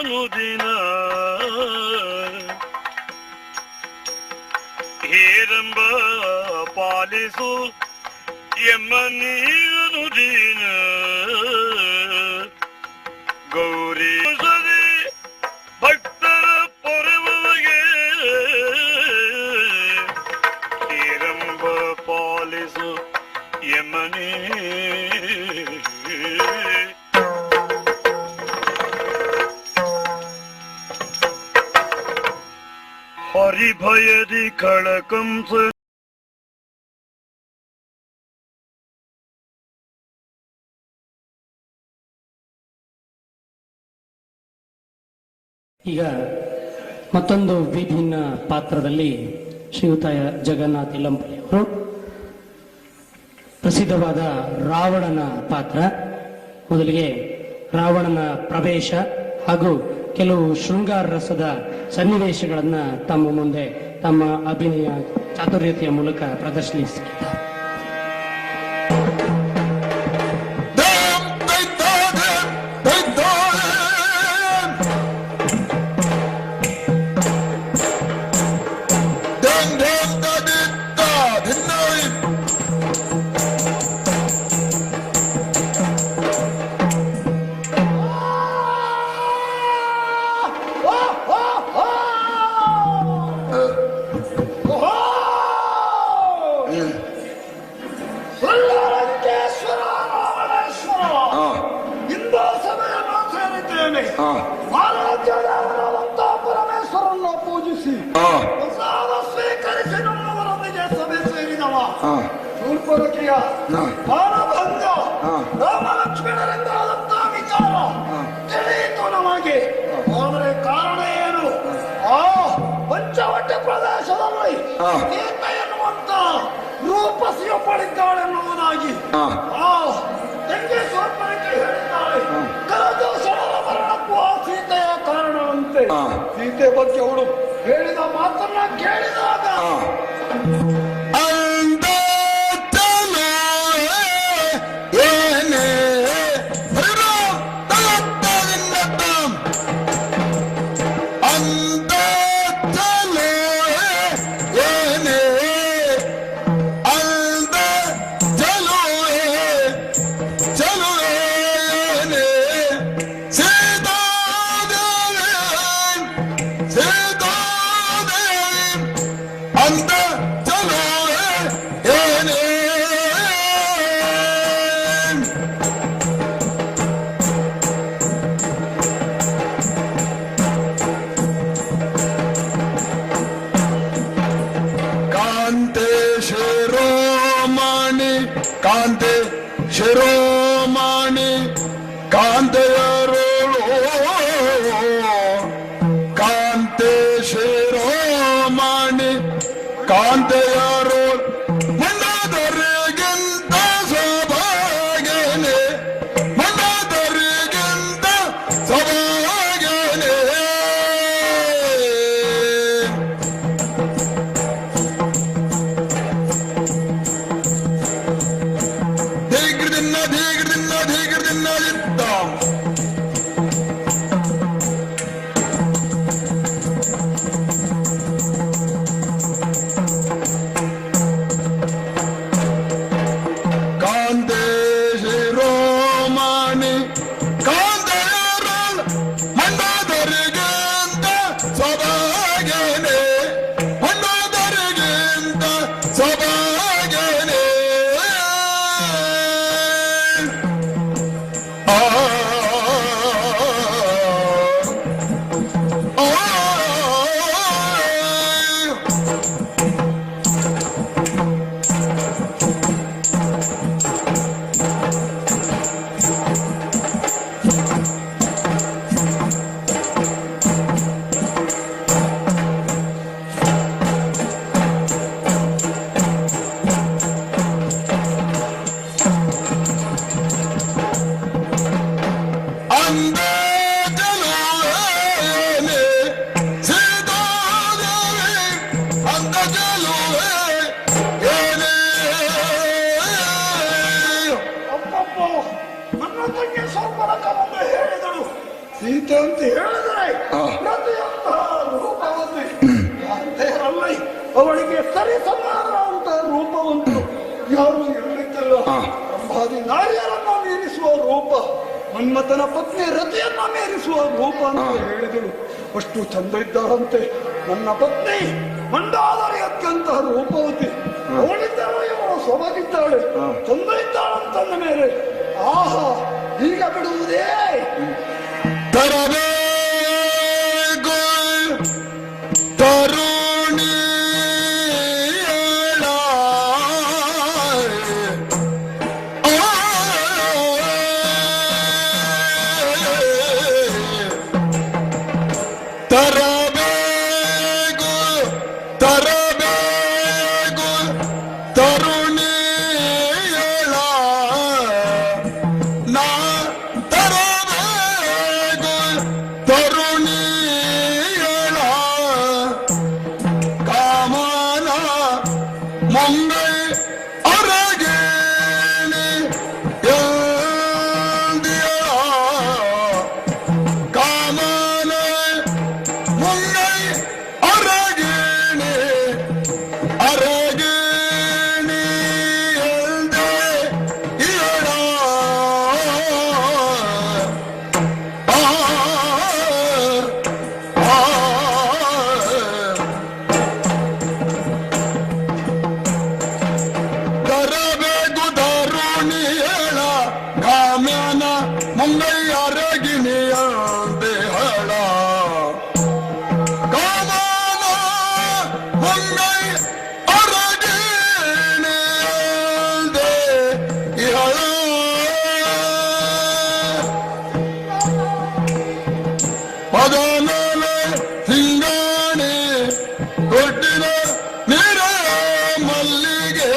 [SPEAKER 5] ಅನುದಿನ ಹೇರಂಬ ಪಾಲಿಸು ಎಮ್ಮ ನೀನುದಿನ ಗೌರಿ ಸರಿ ಭಕ್ತರ ಪೊರೆವಗೆ ಹೇರಂಬ ಪಾಲಿಸು ಯಮನೇ ಹರಿಭಯದಿ ಕಳಕಂಸ
[SPEAKER 6] ಈಗ ಮತ್ತೊಂದು ವಿಭಿನ್ನ ಪಾತ್ರದಲ್ಲಿ ಶ್ರೀಯುತ ಜಗನ್ನಾಥ್ ಇಲ್ಲಂಪಲ್ಲಿ ಅವರು ಪ್ರಸಿದ್ಧವಾದ ರಾವಣನ ಪಾತ್ರ. ಮೊದಲಿಗೆ ರಾವಣನ ಪ್ರವೇಶ ಹಾಗೂ ಕೆಲವು ಶೃಂಗಾರ ರಸದ ಸನ್ನಿವೇಶಗಳನ್ನ ತಮ್ಮ ಮುಂದೆ ತಮ್ಮ ಅಭಿನಯ ಚಾತುರ್ಯತೆಯ ಮೂಲಕ ಪ್ರದರ್ಶಿಸಿದ್ದಾರೆ.
[SPEAKER 7] ಪರಮೇಶ್ವರನ್ನು ಪೂಜಿಸಿ ಪ್ರಸಾದ ಸ್ವೀಕರಿಸಿ ನಮ್ಮವರೊಂದಿಗೆ ಸಭೆ ಸೇರಿದವ ಶೂರ್ಪನಖಿಯ ಮಾನಭಂಗ ರಾಮಲಕ್ಷ್ಮಣರಿಂದ ಆದಂತ ವಿಚಾರ ತಿಳಿಯಿತು ನಮಗೆ. ಆದರೆ ಕಾರಣ ಏನು? ಆ ಪಂಚವಟಿ ಪ್ರದೇಶದಲ್ಲಿ ಸೀತೆ ಎನ್ನುವಂತ ರೂಪಸಿಯೊಬ್ಬಳಿದ್ದಾಳೆನ್ನುವುದಾಗಿ ಆ ತಂಗಿ ಶೂರ್ಪನಖಿ ಹೇಳಿದ್ದಾಳೆ. ಕರದೂಷಣರ ಮರಣಕ್ಕೂ ಆ ಸೀತೆಯ ಕಾರಣವಂತೆ. ಸೀತೆ ಬಗ್ಗೆ ಅವಳು ಹೇಳಿದ ಮಾತನ್ನ ಕೇಳಿದಾಗ
[SPEAKER 8] ಕಾಂತೆ ಶಿರೋಮಣಿ ಕಾಂತೆಯರೋಳು ಕಾಂತೆ ಶಿರೋಮಣಿ ಕಾಂತೆಯರೋಳು ಮಣ್ಣದರಿಗಿಂತ ಸೌಭಾಗ್ಯನೆ ಮಣ್ಣದರಿಗಿಂತ ಸೌಭಾಗ್ಯನೆ
[SPEAKER 7] ಸೀತೆ ಅಂತ ಹೇಳಿದ್ರೆ ಪ್ರತಿಯೊಂತಹ ರೂಪವತಿ ಅಂತೇರಲ್ಲ, ಅವಳಿಗೆ ಸರಿ ಸಮಾನ ಅಂತ ರೂಪವಂತು ಯಾರು ಇರಲಿಕ್ಕಿಲ್ಲ. ಬ್ರಹ್ಮಾದಿ ನಾರಿಯರನ್ನ ಮೀರಿಸುವ ರೂಪ, ಮನ್ಮಥನ ಪತ್ನಿ ರತಿಯನ್ನ ಮೀರಿಸುವ ರೂಪ ಅಂತ ಹೇಳಿದಳು. ಅಷ್ಟು ಚಂದ ಇದ್ದಾಳಂತೆ ನನ್ನ ಪತ್ನಿ ಮಂಡಾದರಿ ಅತ್ಯಂತ ರೂಪವತಿ. ಅವಳಿದ್ದಾಳೆ, ಅವಳು ಸೊಬಗಿದ್ದಾಳೆ, ಚಂದ ಇದ್ದಾಳಂತಂದ ಮೇಲೆ ಆಹಾ ಈಗ ಬಿಡುವುದೇ
[SPEAKER 8] ತರಬೇಕು ತರುಣಿ ತರಬೇಕು ತರಬೇಕು ತರುಣಿಯಳ ನಾ ತರಬೇಕು ತರುಣಿಯಳ ಕಾಮನ ಮಂಗೈ ಅರಗೇಣಿ ಎಂದಿಯ ಕಾಮನ ಮಂಗೈ ಅರಗೇಣಿ ಅರಗೇಣಿ ಎಂದೇ ಇಯಳ ತರಬೇಕು ತರುಣಿಯಳ ಕಾಮ್ಯನ ಮುಂಗೈ ಅರಗಿಣಿಯ ದೇಹಳ ಕಾಮನ ಮುಂಗೈ ಅರಗಿಣಿಯಂದೆ ಇಹಳ ಪದನಲ ಸಿಂಗಾಣಿ ಕೊಟ್ಟಿನ ನಿರ ಮಲ್ಲಿಗೆ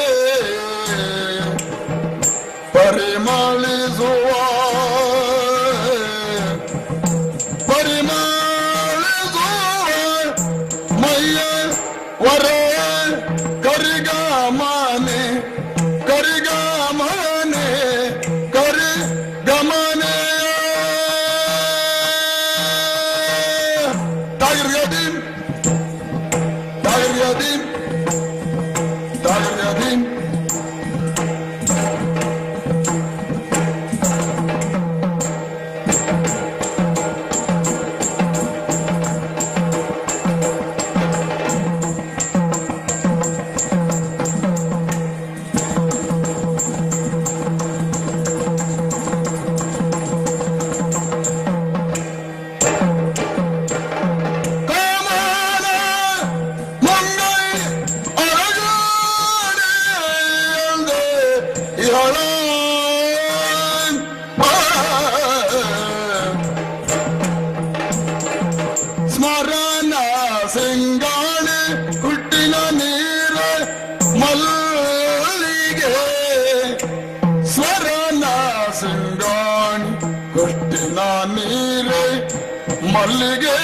[SPEAKER 8] ಪರಿಮಳಿಸುವ ಪರಿಮಳಿಸುವ ಮೈಯ ವರ ಕರಿಗಮನೆ ಕರಿಗಮನೆ ಕರಿಗಮನೆ ತಾಯಿರ್ ಯದೀನ್ ತಾಯಿರ್ ಯದೀನ್ ತಾಯಿರ್ ಯದೀನ್ ಕಾಮನ ಮಂಗೈ ಅರಗಾಡೆ ಇಹಳ ಸ್ಮರಣ ಸಿಂಗಾಣಿ ಹುಟ್ಟಿನ ನೀರ ಮಲ್ಲಿಗೆ ಸ್ವರಣ ಸಿಂಗಾಣಿ ಹುಟ್ಟಿನ ನೀರ ಮಲ್ಲಿಗೆ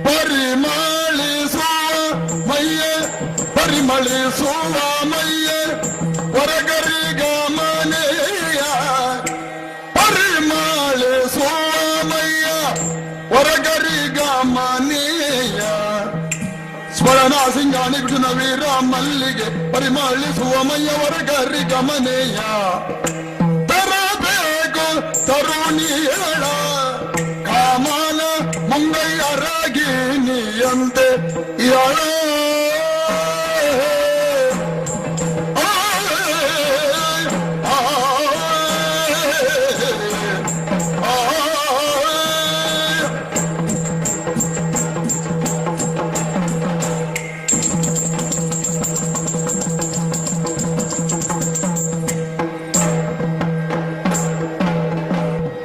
[SPEAKER 8] ಪರಿಮಳಿಸುವ ಮೈಯ ಪರಿಮಳಿಸುವ ಮೈಯ ಹೊರಗರಿಗ ಮನೆಯ ಪರಿಮಳಿಸುವ ಮೈಯ ಹೊರಗರಿಗ ಮನೆಯ ಸ್ವರಣ ಸಿಂಗಾಣಿ ಗುಡಿನ ವೀರ ಮಲ್ಲಿಗೆ ಪರಿಮಳಿಸುವ ಮೈಯ ಹೊರಗರಿಗ ಮನೆಯ ತರಬೇಕು ತರುಣಿಯಳ ಕಾಮನ ಮುಂಗೈ ಅರಗಿಣಿಯಂತೆ ಇಯಳ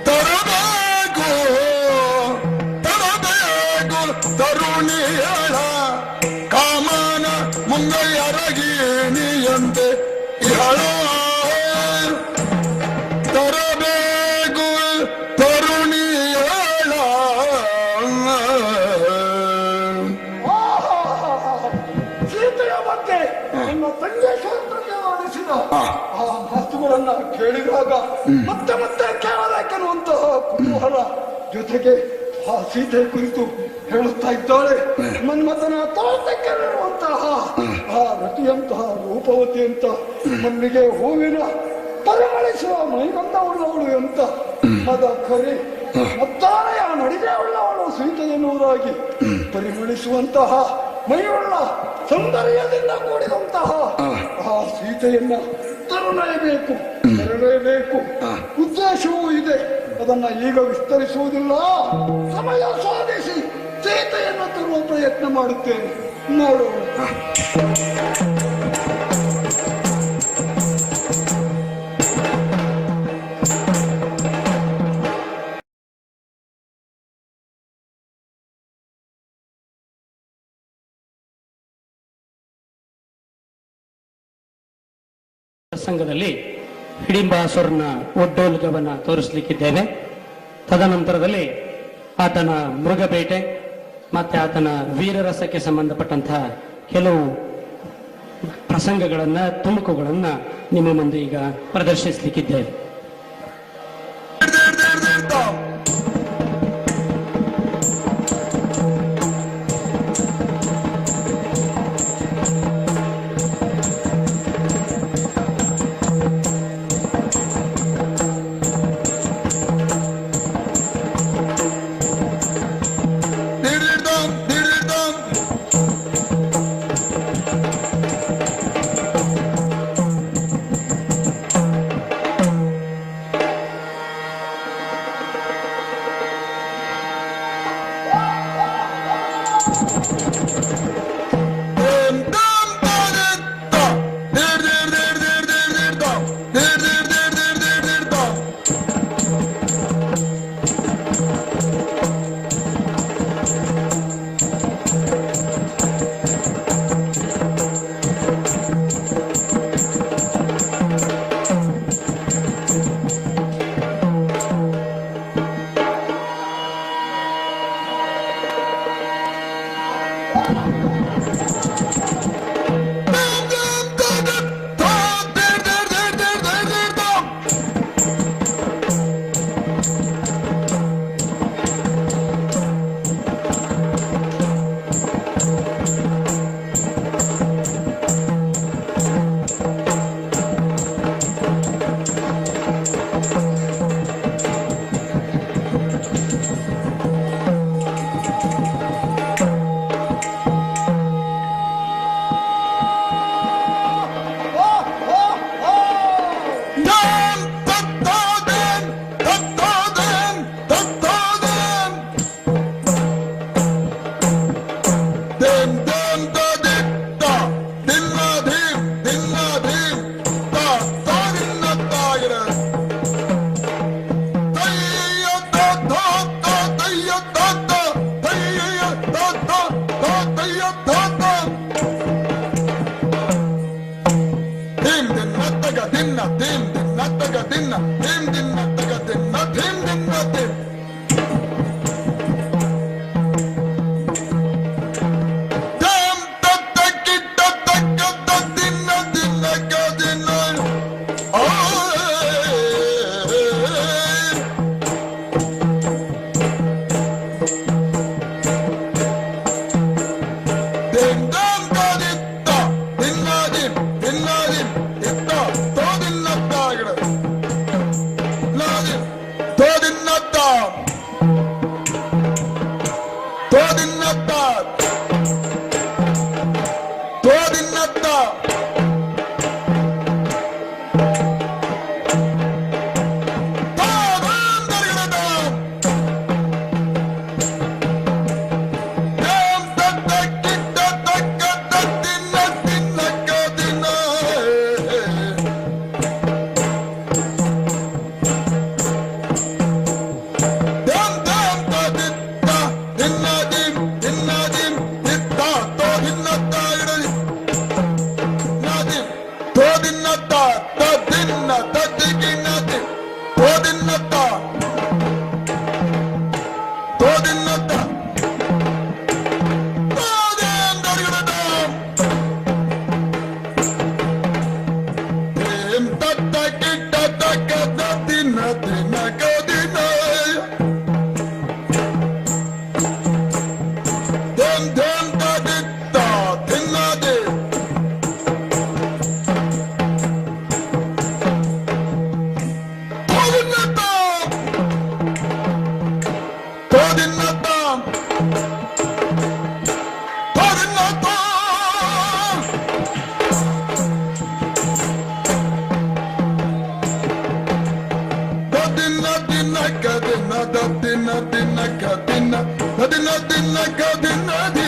[SPEAKER 8] ತರಬೇಕು ತರಬೇಕು ತರುಣಿಯಳ ಕಾಮನ ಮುಂಗೈ ಅರಗಿಣಿಯಂತೆ ಇಹಳ ತರಬೇಕು ತರುಣಿಯಳ
[SPEAKER 7] ಸೀತೆಯ ಬಗ್ಗೆ ನಿಮ್ಮ ತಂಗೇಶ್ವರನಿಗೆ ವರ್ಣಿಸಿದ ಆ ಮಾತುಗಳನ್ನ ಕೇಳಿದಾಗ ಮತ್ತೆ ಮತ್ತೆ ಕೇಳಬೇಕೆನ್ನುವಂತಹ ಕುತೂಹಲ ಜೊತೆಗೆ ಆ ಸೀತೆ ಕುರಿತು ಹೇಳುತ್ತಾ ಇದ್ದಾಳೆ. ಮನ್ಮಥನ ತೋಟಕ್ಕೆಲ್ಲಿರುವಂತಹ ಆ ರತಿಯಂತಹ ರೂಪವತಿ ಅಂತ, ಮಲ್ಲಿಗೆ ಹೂವಿನ ಪರಿಮಳಿಸುವ ಮೈಗಂಧವುಳ್ಳವಳು ಅಂತ, ಮದ ಕರೆ ಮತ್ತಾಳೆಯ ನಡಿಗೆ ಉಳ್ಳವಳು ಸೀತೆ ಎನ್ನುವುದಾಗಿ ಪರಿಮಳಿಸುವಂತಹ ಮೈಯುಳ್ಳ ಸೌಂದರ್ಯದಿಂದ ಕೂಡಿದಂತಹ ಆ ಸೀತೆಯನ್ನ ತರಲೇಬೇಕು. ಉದ್ದೇಶವೂ ಇದೆ, ಅದನ್ನ ಈಗ ವಿಸ್ತರಿಸುವುದಿಲ್ಲ. ಸಮಯ ಸಾಧಿಸಿ ಸೀತೆಯನ್ನು ತರುವ ಪ್ರಯತ್ನ ಮಾಡುತ್ತೇನೆ, ನೋಡೋಣ.
[SPEAKER 6] ಪ್ರಸಂಗದಲ್ಲಿ ಹಿಡಿಂಬಾಸುರನ ಒಡ್ಡೋಲ್ಗವನ್ನ ತೋರಿಸಲಿಕ್ಕಿದ್ದೇವೆ. ತದನಂತರದಲ್ಲಿ ಆತನ ಮೃಗಬೇಟೆ ಮತ್ತೆ ಆತನ ವೀರರಸಕ್ಕೆ ಸಂಬಂಧಪಟ್ಟಂತಹ ಕೆಲವು ಪ್ರಸಂಗಗಳನ್ನ, ತುಣುಕುಗಳನ್ನ ನಿಮ್ಮ ಮುಂದೆ ಈಗ ಪ್ರದರ್ಶಿಸಲಿಕ್ಕಿದ್ದೇವೆ.
[SPEAKER 8] ತೋದಿನ್ನತಾಂ ತೋದಿನ್ನತಾಂ ದದಿನ್ನ ದಿನ ಕದಿನ ದದಿನ್ನ ದಿನ ಕದಿನ ದದಿನ್ನ ದಿನ ಕದಿನ ದೇ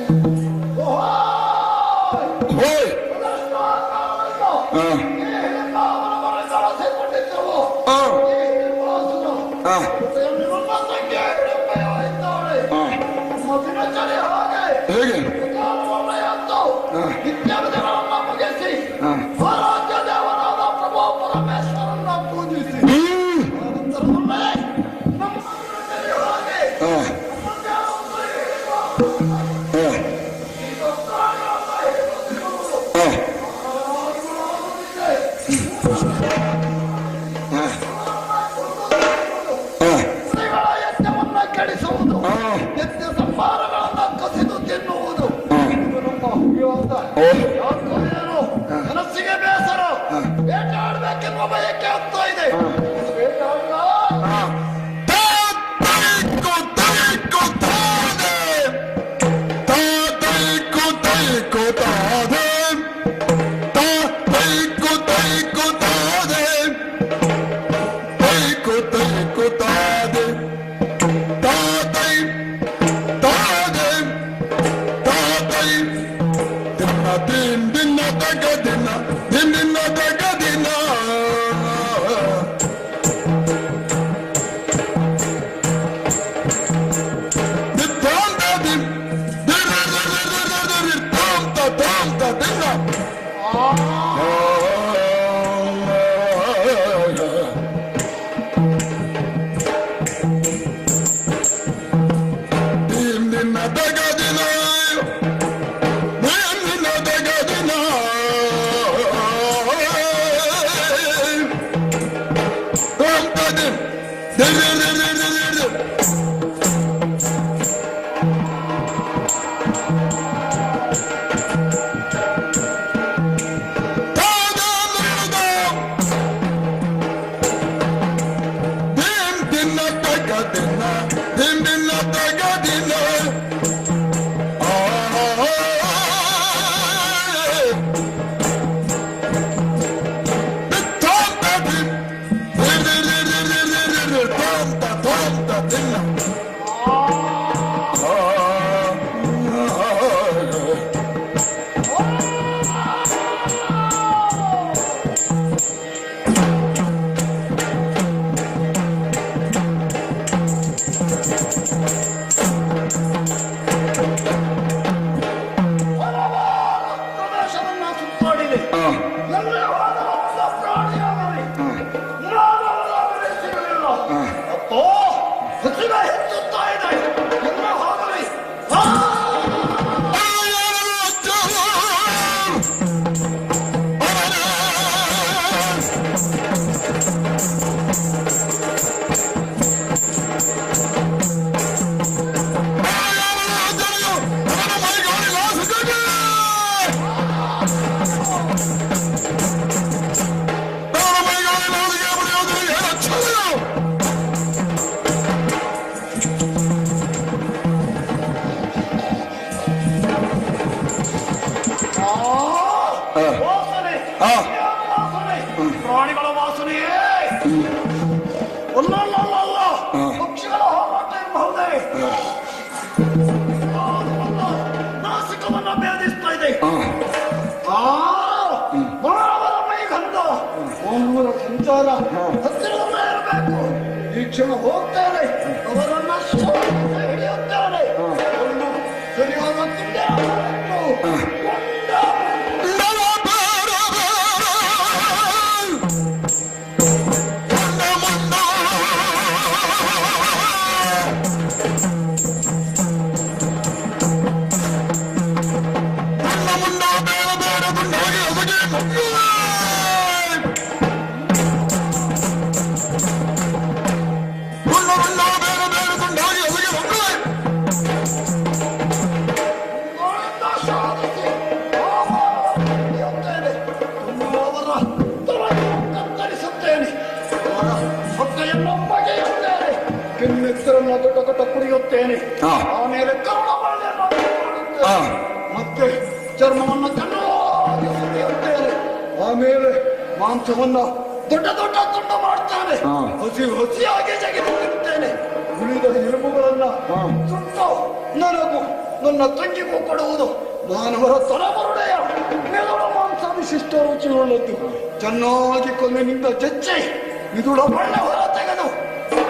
[SPEAKER 8] ಹೋಯ್ ಹೇಗೆ
[SPEAKER 7] ಮನಸ್ಸಿಗೆ ಬೇಸರ ಬೇಟಾಡಬೇಕೆನ್ನುವ ಬಯಕೆ ಆಗ್ತಾ ಇದೆ. ಪ್ರಾಣಿಗಳ ವಾಸನೆಯೇ ಅಲ್ಲ ಪಕ್ಷಿಗಳ ಹೋರಾಟ ಇರಬಹುದೇ? ನಾಸಿಕವನ್ನ ಭೇದಿಸ್ತಾ ಇದೆ. ಬಡವರ ಮೈಗಂಧ ಅವರ ಸಂಚಾರ ಹತ್ತಿರದಲ್ಲೇ ಇರಬೇಕು. ಈ ಕ್ಷಣ ಹೋಗ್ತಾರೆ, ಅವರನ್ನ ಹಿಡಿಯುತ್ತಾರೆ. ಸರಿಯಾದ ತಿಂಡಿ ದೊಡ್ಡ ಕುಡಿಯುತ್ತೇನೆ. ಆಮೇಲೆ ಮತ್ತೆ ಚರ್ಮವನ್ನ ಸುರಿಯುತ್ತೇನೆ. ಆಮೇಲೆ ಮಾಂಸವನ್ನ ದೊಡ್ಡ ದೊಡ್ಡ ತುಂಡು ಮಾಡ್ತಾನೆ. ಹಸಿಯಾಗಿ ಜಗಿದು ತಿಂತೇನೆ. ಉಳಿದ ಎಲುಬುಗಳನ್ನ ಸುಟ್ಟು ನನಗೂ ನನ್ನ ತಂಗಿಗೂ ಕೊಡುವುದು ಮಾನವರ ತಲೆಬರುಡೆಯ ಮೆದುಳ ಮಾಂಸ ವಿಶಿಷ್ಟ ರುಚಿಯುಳ್ಳದ್ದು. ಚೆನ್ನಾಗಿ ಕೊನೆಯಿಂದ ಜಜ್ಜಿ ಮಿದುಳ ಬಣ್ಣ ಹೊರ ತೆಗೆದು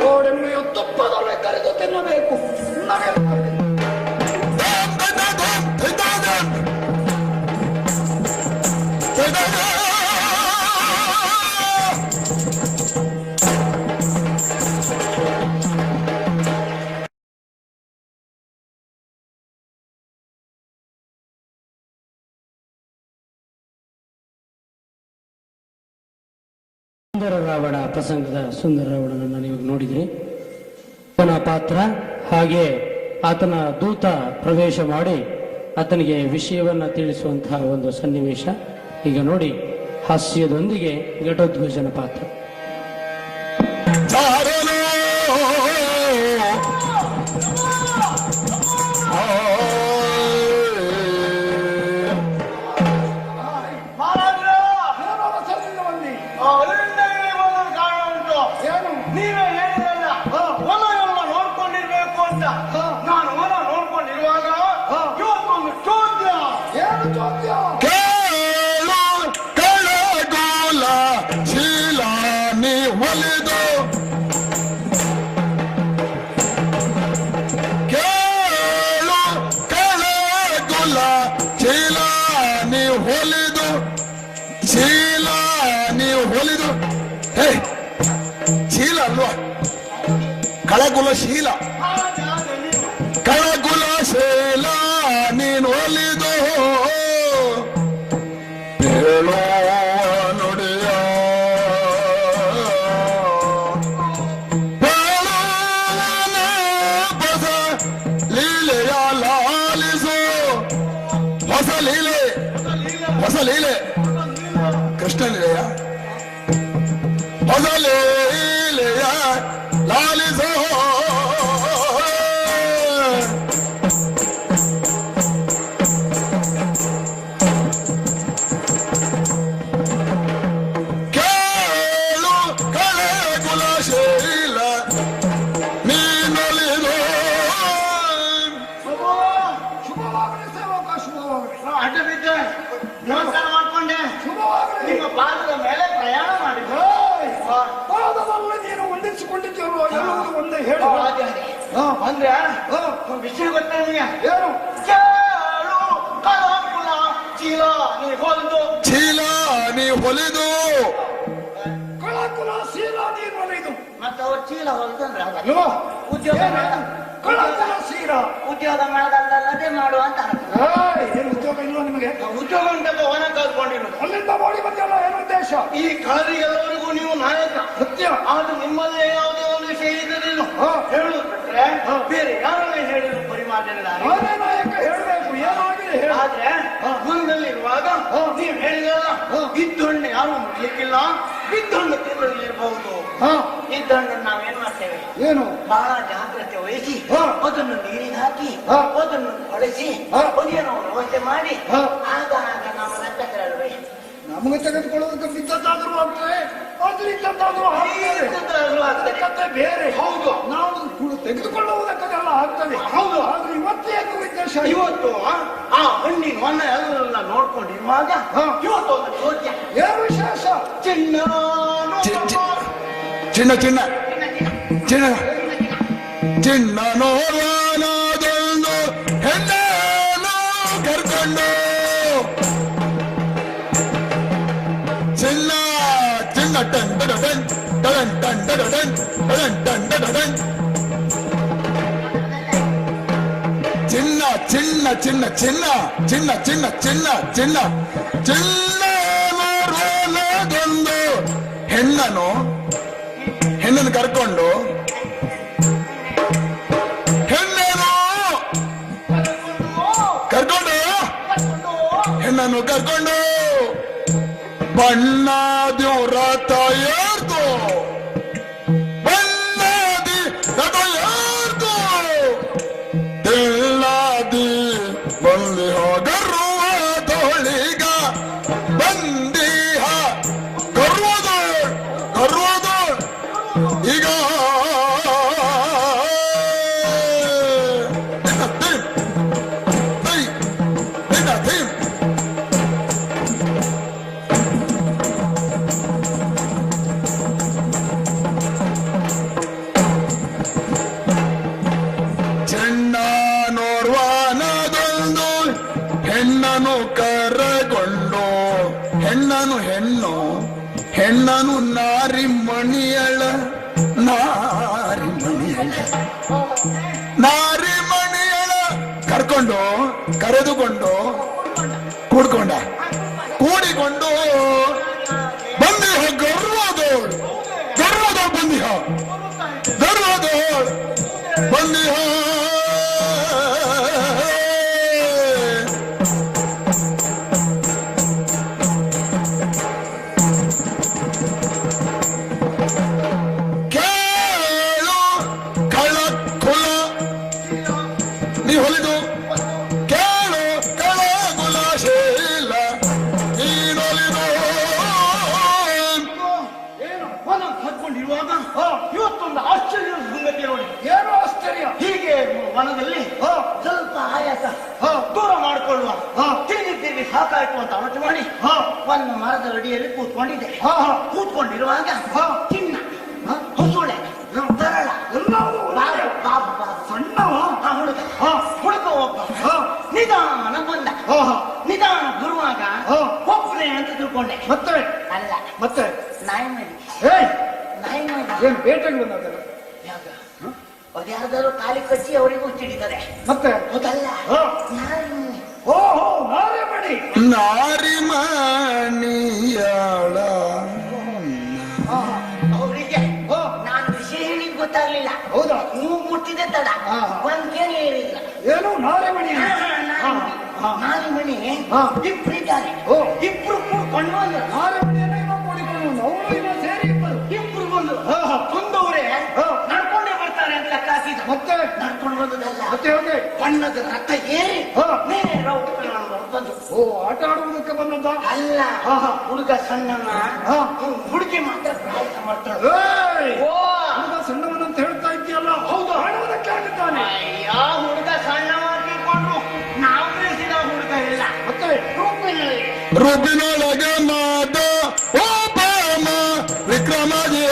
[SPEAKER 7] ಕೋಡೆಮ್ಮೆಯ ತುಪ್ಪದೊಳಗೆ ಕರೆದು ತಿನ್ನಬೇಕು.
[SPEAKER 6] ಸುಂದರ ರಾವಣ ಪ್ರಸಂಗದ ಸುಂದರ ರಾವಣನನ್ನು ನೀವು ನೋಡಿದ್ರಿ. ಅವನ ಪಾತ್ರ ಹಾಗೆ ಆತನ ದೂತ ಪ್ರವೇಶ ಮಾಡಿ ಆತನಿಗೆ ವಿಷಯವನ್ನ ತಿಳಿಸುವಂತಹ ಒಂದು ಸನ್ನಿವೇಶ ಈಗ ನೋಡಿ. ಹಾಸ್ಯದೊಂದಿಗೆ ಘಟೋದ್ಘೋಷನ ಪಾತ್ರ.
[SPEAKER 7] ನೀವೇ ಹೇಳಿದ್ರಲ್ಲ ಹೊಲ ಎಲ್ಲ ನೋಡ್ಕೊಂಡಿರ್ಬೇಕು ಅಂತ. ನಾನು ಹೊಲ ನೋಡ್ಕೊಂಡಿರುವಾಗ ಇವತ್ತೊಂದು ಚೋದ್ಯ. ಏನು ಚೋದ್ಯ?
[SPEAKER 8] ಕೇಳು ಕಳಗೋಲ ಶೀಲ ನೀ ಹೊಲಿದು, ಕೇಳು ಕಳಗೋಲ ಶೀಲ ನೀ ಹೊಲಿದು, ಶೀಲ ನೀ ಹೊಲಿದು. ಹೇ, ಶೀಲ ಅಲ್ವಾ? ಕಳಗುಲ ಶೀಲ, ಕಳಗುಲ ಶೀಲ ನೀನು ಒಲಿದು ಹೇಳೋ ನುಡಿಯ ಹೊಸ ಲೀಲೆಯ ಲಾಲಿಸು. ಹೊಸ ಲೀಲೆ, ಹೊಸ ಲೀಲೆ, ಕೃಷ್ಣ ಲೀಲೆಯ ಹೊಸ ಲೀಲೆಯ ಲಾಲಿಸೋ. ಕೇಳು ಕಳಗುಲ ಶೀಲ ನೀನೊಲಿದು.
[SPEAKER 7] ಶುಭವಾಗಲಿ ಸೇವಕ, ಶುಭವಾಗಲಿ.
[SPEAKER 9] ಅಡ್ಡ ಬಿದ್ದೆ ನಮಸ್ಕಾರ ಮಾಡ್ಕೊಂಡೆ.
[SPEAKER 7] ಶುಭವಾಗಲಿ.
[SPEAKER 9] ನಿಮ್ಮ ಪಾದದ ಮೇಲೆ ಪ್ರಯಾಣ ಮಾಡಿದ್ರು.
[SPEAKER 7] ಪಾದದಲ್ಲಿ ನೀನು ಹೊಂದಿಸಿಕೊಂಡಿದ್ದೀರೋ ಎನ್ನುವುದು ಒಂದೇ ಹೇಳಿ.
[SPEAKER 9] ಅಂದ್ರೆ ವಿಷಯ ಗೊತ್ತ ನಿಮಗೆ?
[SPEAKER 7] ಏನು?
[SPEAKER 9] ಕೇಳು ಕಳಗುಲ ಚೀಲ ನೀ ಹೊಲಿದು.
[SPEAKER 8] ಚೀಲ ನೀ ಹೊಲಿದು.
[SPEAKER 7] ಕಳಕುಲ ಶೀಲ ನೀನು ಒಲಿದು.
[SPEAKER 9] ಮತ್ತೆ ಅವ್ರು ಚೀಲ ಹೊಲಿದಂದ್ರೆ
[SPEAKER 7] ಅಲ್ವಾ?
[SPEAKER 9] ಉದ್ಯೋಗ
[SPEAKER 7] ಕಳಕುಲ ಶೀಲ
[SPEAKER 9] ಉದ್ಯೋಗ ಮಾಡೋದಲ್ಲದೆ ಮಾಡು ಅಂತ.
[SPEAKER 7] ಏನು ಉದ್ಯೋಗ ಇಲ್ವಾ ನಿಮಗೆ?
[SPEAKER 9] ಉದ್ಯೋಗ ಉಂಟಲ್ಲ ಹೊರ ಕಲ್ತ್ಕೊಂಡಿರೋದು.
[SPEAKER 7] ಅಲ್ಲಿಂದ ಮಾಡಿ ಬಂದಲ್ಲ, ಏನು ಉದ್ದೇಶ?
[SPEAKER 9] ಈ ಕಳರಿ ಎಲ್ಲರಿಗೂ ನೀವು ನಾಯಕ.
[SPEAKER 7] ಸತ್ಯ.
[SPEAKER 9] ಆದ್ರೂ ನಿಮ್ಮಲ್ಲೇ ಯಾವುದೇ ಒಂದು ವಿಷಯ ಇದ್ದಿಲ್ಲ. ಹೇಳುದ್ರೆ ಬೇರೆ ಯಾರನ್ನೇ ಹೇಳಿದ್ರು ಪರಿಮಾರ್ಜನೆದಾರ.
[SPEAKER 7] ನಾನೇ ನಾಯಕ ಹೇಳಬೇಕು. ಏನಾಗಿದೆ ಹೇಳಿ.
[SPEAKER 9] ಆದ್ರೆ ಮುಂದಲ್ಲಿರುವಾಗ ನೀವು ಹೇಳಿದ್ರಲ್ಲ, ಇದ್ದಣ್ಣು ಯಾರು ಮುಟ್ಲಿಕ್ಕಿಲ್ಲ, ಇದ್ದಣ್ಣು ತಿನ್ನಲಿರ್ಬಹುದು. ಇದ್ದಣ್ಣನ್ನು ನಾವೇನ್ ಮಾಡ್ತೇವೆ?
[SPEAKER 7] ಏನು?
[SPEAKER 9] ಬಹಳ ಜಾಗ್ರತೆ ವಹಿಸಿ ಅದನ್ನು ನೀರಿಗೆ ಹಾಕಿ ಅದನ್ನು ಹೊಡೆಸಿ ಅದೇನೋ ವ್ಯವಸ್ಥೆ ಮಾಡಿ ಆಗ ನಮ್ಮ ಲೆಕ್ಕದಲ್ಲಿ
[SPEAKER 7] ನಮಗೆ ತೆಗೆದುಕೊಳ್ಳೋದಕ್ಕೆ ಬಿದ್ದದ್ದಾದ್ರೂ ಆಗ್ತದೆ, ಅದ್ರಿಂದಾದ್ರೂ ಆಗ್ತದೆ. ಕತೆ ಬೇರೆ.
[SPEAKER 9] ಹೌದು.
[SPEAKER 7] ನಾವು ತೆಗೆದುಕೊಳ್ಳುವುದಕ್ಕೆಲ್ಲ ಆಗ್ತದೆ.
[SPEAKER 9] ಹೌದು.
[SPEAKER 7] ಆದ್ರೆ ಇವತ್ತೇನು ಉದ್ದೇಶ?
[SPEAKER 9] ಇವತ್ತು ಆ ಹಣ್ಣಿನ ಹೊನ್ನ ಎಲ್ಲ ನೋಡ್ಕೊಂಡಿರುವಾಗ ಇವತ್ತು ಒಂದು ಚೋದ್ಯ.
[SPEAKER 7] ಏನು ವಿಶೇಷ?
[SPEAKER 9] ಚಿನ್ನ
[SPEAKER 8] ಚಿನ್ನ ಚಿನ್ನ ಚಿನ್ನ ಚಿನ್ನ ನೋಡೋದೊಂದು ಹೆಣ್ಣನ್ನು ಕರ್ಕೊಂಡು ಚಿನ್ನ ಚಿನ್ನ ton ton ton ton ton ton ton ton ಚಿನ್ನ ಚಿನ್ನ ಚಿನ್ನ ಚಿನ್ನ ಚಿನ್ನ ಚಿನ್ನ ಚಿನ್ನ ಚಿನ್ನ ಚಿನ್ನ ನೋಡೋದೊಂದು ಹೆಣ್ಣನ್ನು ಕರ್ಕೊಂಡು ಹೆಣ್ಣನ್ನು ಕರ್ಕೊಂಡು ಬಣ್ಣದಿ ರಥ ಏರ್ದು, ಬಣ್ಣದಿ ರಥ ಏರ್ದು ತೆಳ್ಳದಿ ಬಂದಿಹ ಗರ್ವ ತೋಳಿಗ ಬಂದಿಹ ಗರ್ವದ ಗರ್ವದ ಈಗ ಹೆಣ್ಣನು ಕರಗೊಂಡು ಹೆಣ್ಣನು ಹೆಣ್ಣು ಹೆಣ್ಣನು ನಾರಿಮಣಿಯಳ ನಾರಿಮಣಿಯಳ ಕರ್ಕೊಂಡು ಕರೆದುಕೊಂಡು ಕೂಡಿಕೊಂಡು ಬಂದಿಹ ಗರ್ವದೋಳ್ ಬಂದಿಹ ಬಂದಿಹ
[SPEAKER 9] ಇವತ್ತೊಂದು ಆಶ್ಚರ್ಯ ಸಂಗತಿ ನೋಡಿ. ಏನು ಆಶ್ಚರ್ಯ? ಹೀಗೆ ವನದಲ್ಲಿ ಸ್ವಲ್ಪ ಆಯಾಸ ದೂರ ಮಾಡಿಕೊಳ್ಳುವ ತಿರುಗಿ ಸಾಕಾಯ್ತು ಅಂತ ಅವತ್ತು ಮಾಡಿ ಒಂದು ಮರದ ಅಡಿಯಲ್ಲಿ ಕೂತ್ಕೊಂಡಿರುವಾಗ ಚಿನ್ನ ಹೊಸಳೆ ತರಳ ಹುಡುಕ ಒಬ್ಬ ನಿಧಾನ ಬಂದ. ನಿಧಾನ ಬರುವಾಗ ಒಬ್ಬನೇ ಅಂತ ತಿಳ್ಕೊಂಡೆ. ಮತ್ತೆ ನಾಯಿ ಮಾಡಿ
[SPEAKER 7] ಏನು ಬೇಟೆಗೆ ಬಂದಲ್ಲ?
[SPEAKER 9] ಅದ್ಯಾರ್ದಾರು ಖಾಲಿ ಕಚ್ಚಿ ಅವರಿಗೂ ಚಿಡಿತಾರೆ.
[SPEAKER 7] ಮತ್ತೆ
[SPEAKER 9] ಅದಲ್ಲ
[SPEAKER 7] ನಾರಿಮಣಿ
[SPEAKER 8] ನಾರಿಮಣಿಯಾಳ
[SPEAKER 9] ಅವರಿಗೆ ನಾನು ವಿಷಯ ಹೇಳಿದ್ ಗೊತ್ತಾಗ್ಲಿಲ್ಲ.
[SPEAKER 7] ಹೌದಾ?
[SPEAKER 9] ನೀವು ಮುಟ್ಟಿದೆ ತಡ ಒಂದ್ ಕೇಳಿ ಹೇಳಿಲ್ಲ.
[SPEAKER 7] ಏನು ನಾರಿಮಣಿ?
[SPEAKER 9] ನಾರಿಮಣಿ ಇಬ್ಬರಿದ್ದಾರೆ. ಇಬ್ರು ಕೂಡ್ಕೊಂಡು ಬಂದ್ರು.
[SPEAKER 7] ನಾರಿಮಣಿಯನ್ನು ಕೂಡಿಕೊಂಡು ಅವಳು ಇವ ಸೇರಿ
[SPEAKER 9] ಇಬ್ರು ಬಂದ್ರು. ಬಂದವರೇ ನಡ್ಕೊಂಡೇ ಬರ್ತಾರೆ ಅಂತ ಲೆಕ್ಕ ಹಾಕಿದ್ರು.
[SPEAKER 7] ಮತ್ತೆ
[SPEAKER 9] ನಡ್ಕೊಂಡು ಬಂದದಲ್ಲ,
[SPEAKER 7] ಮತ್ತೆ ಹೋಗಿ
[SPEAKER 9] ಬಣ್ಣದ ರಥ ಏರಿ ಮೇಲೆ ಬಂದು.
[SPEAKER 7] ಆಟ ಆಡುವುದಕ್ಕೆ ಬಂದದ್ದ
[SPEAKER 9] ಅಲ್ಲ, ಹುಡುಗ ಸಣ್ಣನ ಹುಡುಗಿ ಮಾತ್ರ ಪ್ರಯತ್ನ ಮಾಡ್ತಾಳೆ.
[SPEAKER 7] ಹುಡುಗ ಸಣ್ಣವನಂತ ಹೇಳ್ತಾ ಇದ್ದೀಯಲ್ಲ? ಹೌದು, ಆಡುವುದಕ್ಕೆ ಆಗಿದ್ದಾನೆ.
[SPEAKER 9] ಅಯ್ಯ, ಹುಡುಗ ಸಣ್ಣವಾಗಿಕೊಂಡ್ರು ನಾವು ಬೆಳೆಸಿದ ಹುಡುಗ ಇಲ್ಲ. ಮತ್ತೆ
[SPEAKER 8] ರೂಪಿನೊಳಗೆ ಮಾದ ಓಬಾಮ ವಿಕ್ರಮಜೆ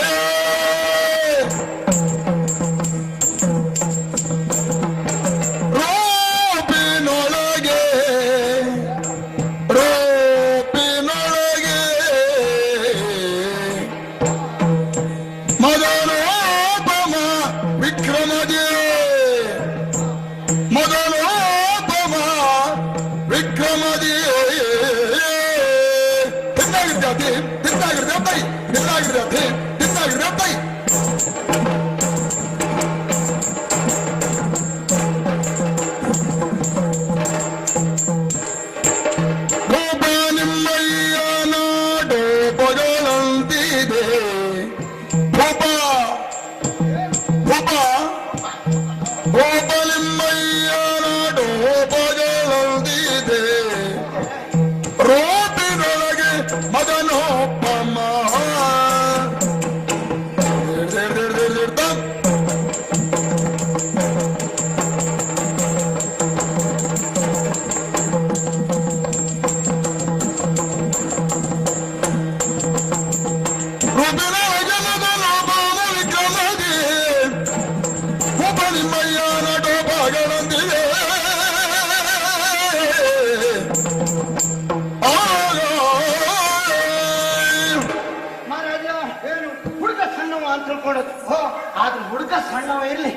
[SPEAKER 9] ಆದ್ರೆ ಹುಡುಗ ಸಣ್ಣವ ಇರ್ಲಿ,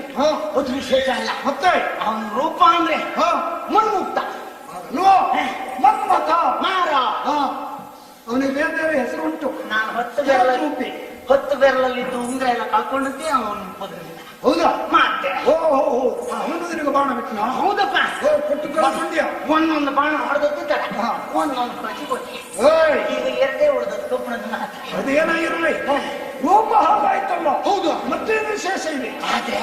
[SPEAKER 9] ಅದು ವಿಶೇಷ ಅಲ್ಲ.
[SPEAKER 7] ಮತ್ತೆ
[SPEAKER 9] ಅವನ ರೂಪ ಅಂದ್ರೆ ಮನ್ಮುಕ್ತ,
[SPEAKER 7] ಮನ್ಮಥ
[SPEAKER 9] ಮಾರ.
[SPEAKER 7] ಅವನಿಗೆ ಬೇರೆ ಬೇರೆ ಹೆಸರು ಉಂಟು.
[SPEAKER 9] ನಾನು 10 ಬೆರಳಲ್ಲಿದ್ದು ಉಂಗ್ರ ಎಲ್ಲ ಕಳ್ಕೊಂಡಿದ್ದೆ ಅವನು ಬದಲಿಲ್ಲ.
[SPEAKER 7] ಹೌದಾ?
[SPEAKER 9] ಮತ್ತೆ
[SPEAKER 7] ಅವನು ನಿನಗೆ ಬಾಣ ಬಿಟ್ಟನ?
[SPEAKER 9] ಹೌದಪ್ಪ.
[SPEAKER 7] ಕೊಟ್ಟು ಕಳ್ಕೊಂಡ್ಯ?
[SPEAKER 9] ಒಂದೊಂದು ಬಾಣ ಹೊಡೆದದ್ದು ತಡ, ಒಂದೊಂದು ಪ್ರತಿ ಕೊಟ್ಟಿ. ಈಗ ಎರಡೇ ಉಳಿದದ್ದು ಕಬ್ಬಣದ ಮಾತ್ರ.
[SPEAKER 7] ಅದೇನಾಗಿರಲಿ, ರೂಪ ಹಾಗಾಯ್ತಲ್ಲ. ಹೌದು, ಮತ್ತೇನು ವಿಶೇಷ ಇದೆ?
[SPEAKER 9] ಆದ್ರೆ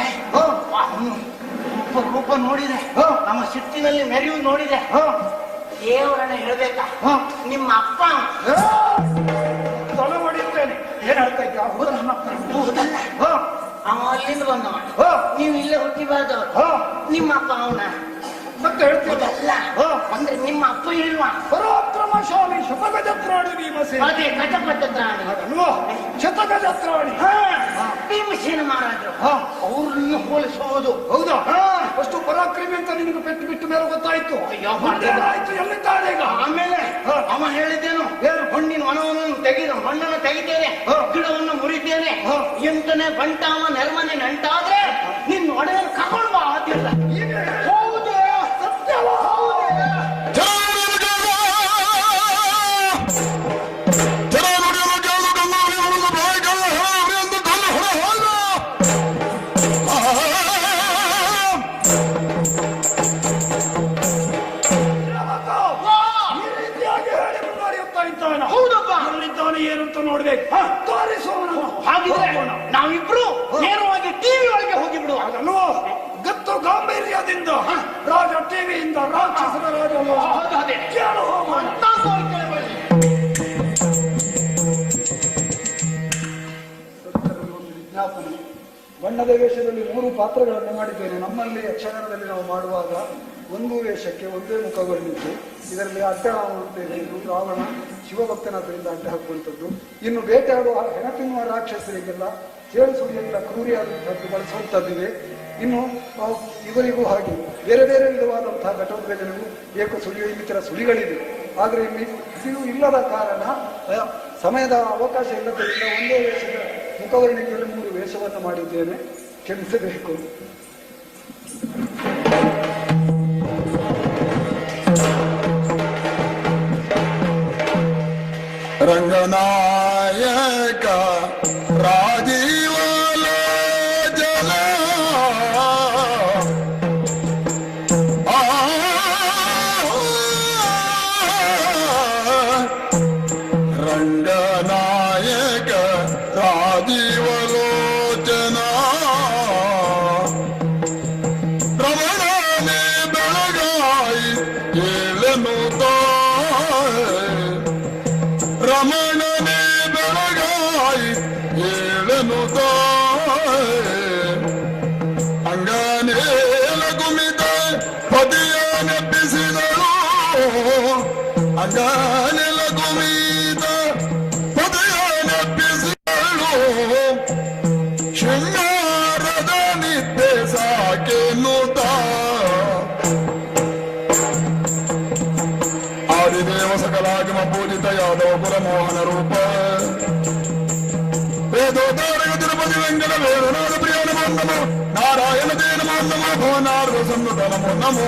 [SPEAKER 9] ರೂಪ ನೋಡಿದೆ, ನಮ್ಮ ಸಿಟ್ಟಿನಲ್ಲಿ ಮೆರೆಯು ನೋಡಿದೆ. ದೇವರನ್ನ ಹೇಳ್ಬೇಕಾ, ನಿಮ್ಮ ಅಪ್ಪ
[SPEAKER 7] ತಲೆ ಹೊಡಿಯುತ್ತೇನೆ. ಏನ್ ಹೇಳ್ತಾ ಇದ್ದ?
[SPEAKER 9] ಹೌದಲ್ಲ, ಅವ ಅಲ್ಲಿಂದ ಬಂದವ, ನೀವು ಇಲ್ಲೇ ಹುಟ್ಟಿಬಾರ್ದವ್ರು. ನಿಮ್ಮ ಅಪ್ಪ ಅವನ
[SPEAKER 7] ಮತ್ತೆ ಹೇಳ್ತೀವಲ್ಲ,
[SPEAKER 9] ಅಂದ್ರೆ ನಿಮ್ಮ ಅಪ್ಪ ಇಲ್ವಾ?
[SPEAKER 7] ಪರಾಕ್ರಮಶಾಲಿ ಶತಗಜತ್ರಾಣಿ ಭೀಮಸೇನ.
[SPEAKER 9] ಅದೇ ಗಜಪಟ್ಟತ್ರಾಣಿ
[SPEAKER 7] ಅಲ್ವಾ? ಶತಗಜತ್ರಾಣಿ
[SPEAKER 9] ಭೀಮಸೇನ ಮಹಾರಾಜರು, ಅವ್ರನ್ನು ಹೋಲಿಸುವುದು.
[SPEAKER 7] ಹೌದಾ? ಅಷ್ಟು ಪರಾಕ್ರಮಿ ಅಂತ ನಿನಗೆ ಪೆಟ್ಟು ಬಿಟ್ಟು ಮೇಲೆ ಗೊತ್ತಾಯ್ತು.
[SPEAKER 9] ಅಯ್ಯೋ,
[SPEAKER 7] ಆಯ್ತು, ಎಲ್ಲಿದ್ದಾನೆ ಈಗ?
[SPEAKER 9] ಹೇಳಿದ್ದೇನು ಹಣ್ಣಿನ ವನವನ್ನು ತೆಗೆದು ಮಣ್ಣನ್ನು ತೆಗಿತೇನೆ, ಗಿಡವನ್ನು ಮುರಿತೇನೆ, ಎಂಟನೇ ಬಂಟಾಮ ನೆರ್ಮನೆ ನಂಟಾದ್ರೆ ನಿನ್ನ ಒಡೆಯನ್ನು ಕರ್ಕೊಂಡು ಬಾ ಆತಿಲ್ಲ. ಹೌದೇ ಸತ್ಯವ
[SPEAKER 7] ಏನಂತ ನೋಡ್ಬೇಕು, ತೋರಿಸೋಣ.
[SPEAKER 9] ಹಾಗಿದ್ರೆ ನಾವಿಬ್ರು ನೇರವಾಗಿ ಟಿವಿ ಒಳಗೆ ಹೋಗಿ ಬಿಡುವ.
[SPEAKER 7] ಅದಲ್ವೋ ಗತ್ತು ಗಾಂಭೀರ್ಯದಿಂದ ರಾಜ ಟಿವಿಯಿಂದ ರಾಕ್ಷಸರ ರಾಜ ಕೇಳು ಹೋಗೋಣ. ವಿಜ್ಞಾಪನೆ. ಬಣ್ಣದ ವೇಷದಲ್ಲಿ 3 ಪಾತ್ರಗಳನ್ನು ಮಾಡಿದ್ದೇನೆ. ನಮ್ಮಲ್ಲಿ ಯಕ್ಷಗಾನದಲ್ಲಿ ನಾವು ಮಾಡುವಾಗ ಒಂದು ವೇಷಕ್ಕೆ ಒಂದೇ ಮುಖವರ್ಣಿತ್ತು. ಇದರಲ್ಲಿ ಅಡ್ಡನಾಮ ಅಂತ ಇದೆ. ಇದು ರಾವಣ ಶಿವಭಕ್ತನಾದ್ರಿಂದ ಅಡ್ಡ ಹಾಕುವಂಥದ್ದು. ಇನ್ನು ಬೇಟೆಯಾಡುವ ಹೆಣ ತಿನ್ನುವ ರಾಕ್ಷಸರಿಗೆಲ್ಲ ಚೇಳು ಸುಳಿಯೆಲ್ಲ ಕ್ರೂರಿಯಾದಂಥದ್ದು ಬಳಸುವಂಥದ್ದಿದೆ. ಇನ್ನು ಇವರಿಗೂ ಹಾಗೆ ಬೇರೆ ಬೇರೆ ವಿಧವಾದಂತಹ ಘಟೋದ್ವೇಜನಗಳು ಏಕ ಸುಳಿಯು ಇನ್ನಿತರ ಸುಳಿಗಳಿವೆ. ಆದರೆ ಇಲ್ಲಿ ಇದು ಇಲ್ಲದ ಕಾರಣ ಸಮಯದ ಅವಕಾಶ ಇಲ್ಲದರಿಂದ ಒಂದೇ ವೇಷದ ಮುಖವರ್ಣಿಕೆಯಲ್ಲಿ 3 ವೇಷವನ್ನು ಮಾಡಿದ್ದೇನೆ, ಕ್ಷಮಿಸಬೇಕು.
[SPEAKER 8] ರಂಗನಾಯಕ ರಾಜೀವಲೋಚನ ರಂಗನಾಯಕ ರಾಜೀವಲೋಚನ ರಮಣನೆ ಬೆಳಗಾಯಿ ಏಳನು ರಮಣನೆ ಬೆಳಗಾಯಿ ಏಳನು ಅಂಗನೇಲ ಗುಮಿತ ಪದಿಯ ನೆಪ್ಪಿಸಿದಳು ಅಂಗನೆಲ ಗುಮಿತ ಪದಿಯ ನೆಪ್ಪಿಸಿದಳು ಶೃಂಗಾರದ ನಿದ್ದೆ ಸಾಕೆನ್ನುತ್ತ ಆದಿದೇವ ಸಕಲಾಗಮ ಪೂಜಿತ ಯಾದವ ಕುಲ ಮೋಹನ ರೂಪ ವೇದೋದಾರಕ ತಿರುಪತಿ ವೆಂಕಟ ವೇದನಾದ ಪ್ರಿಯ ನಮೋ ನಮೋ ನಾರಾಯಣ ದೇವ ನಮೋ ನಮೋ ಭವನಾರ್ಗ ಸನ್ನುತ ನಮೋ ನಮೋ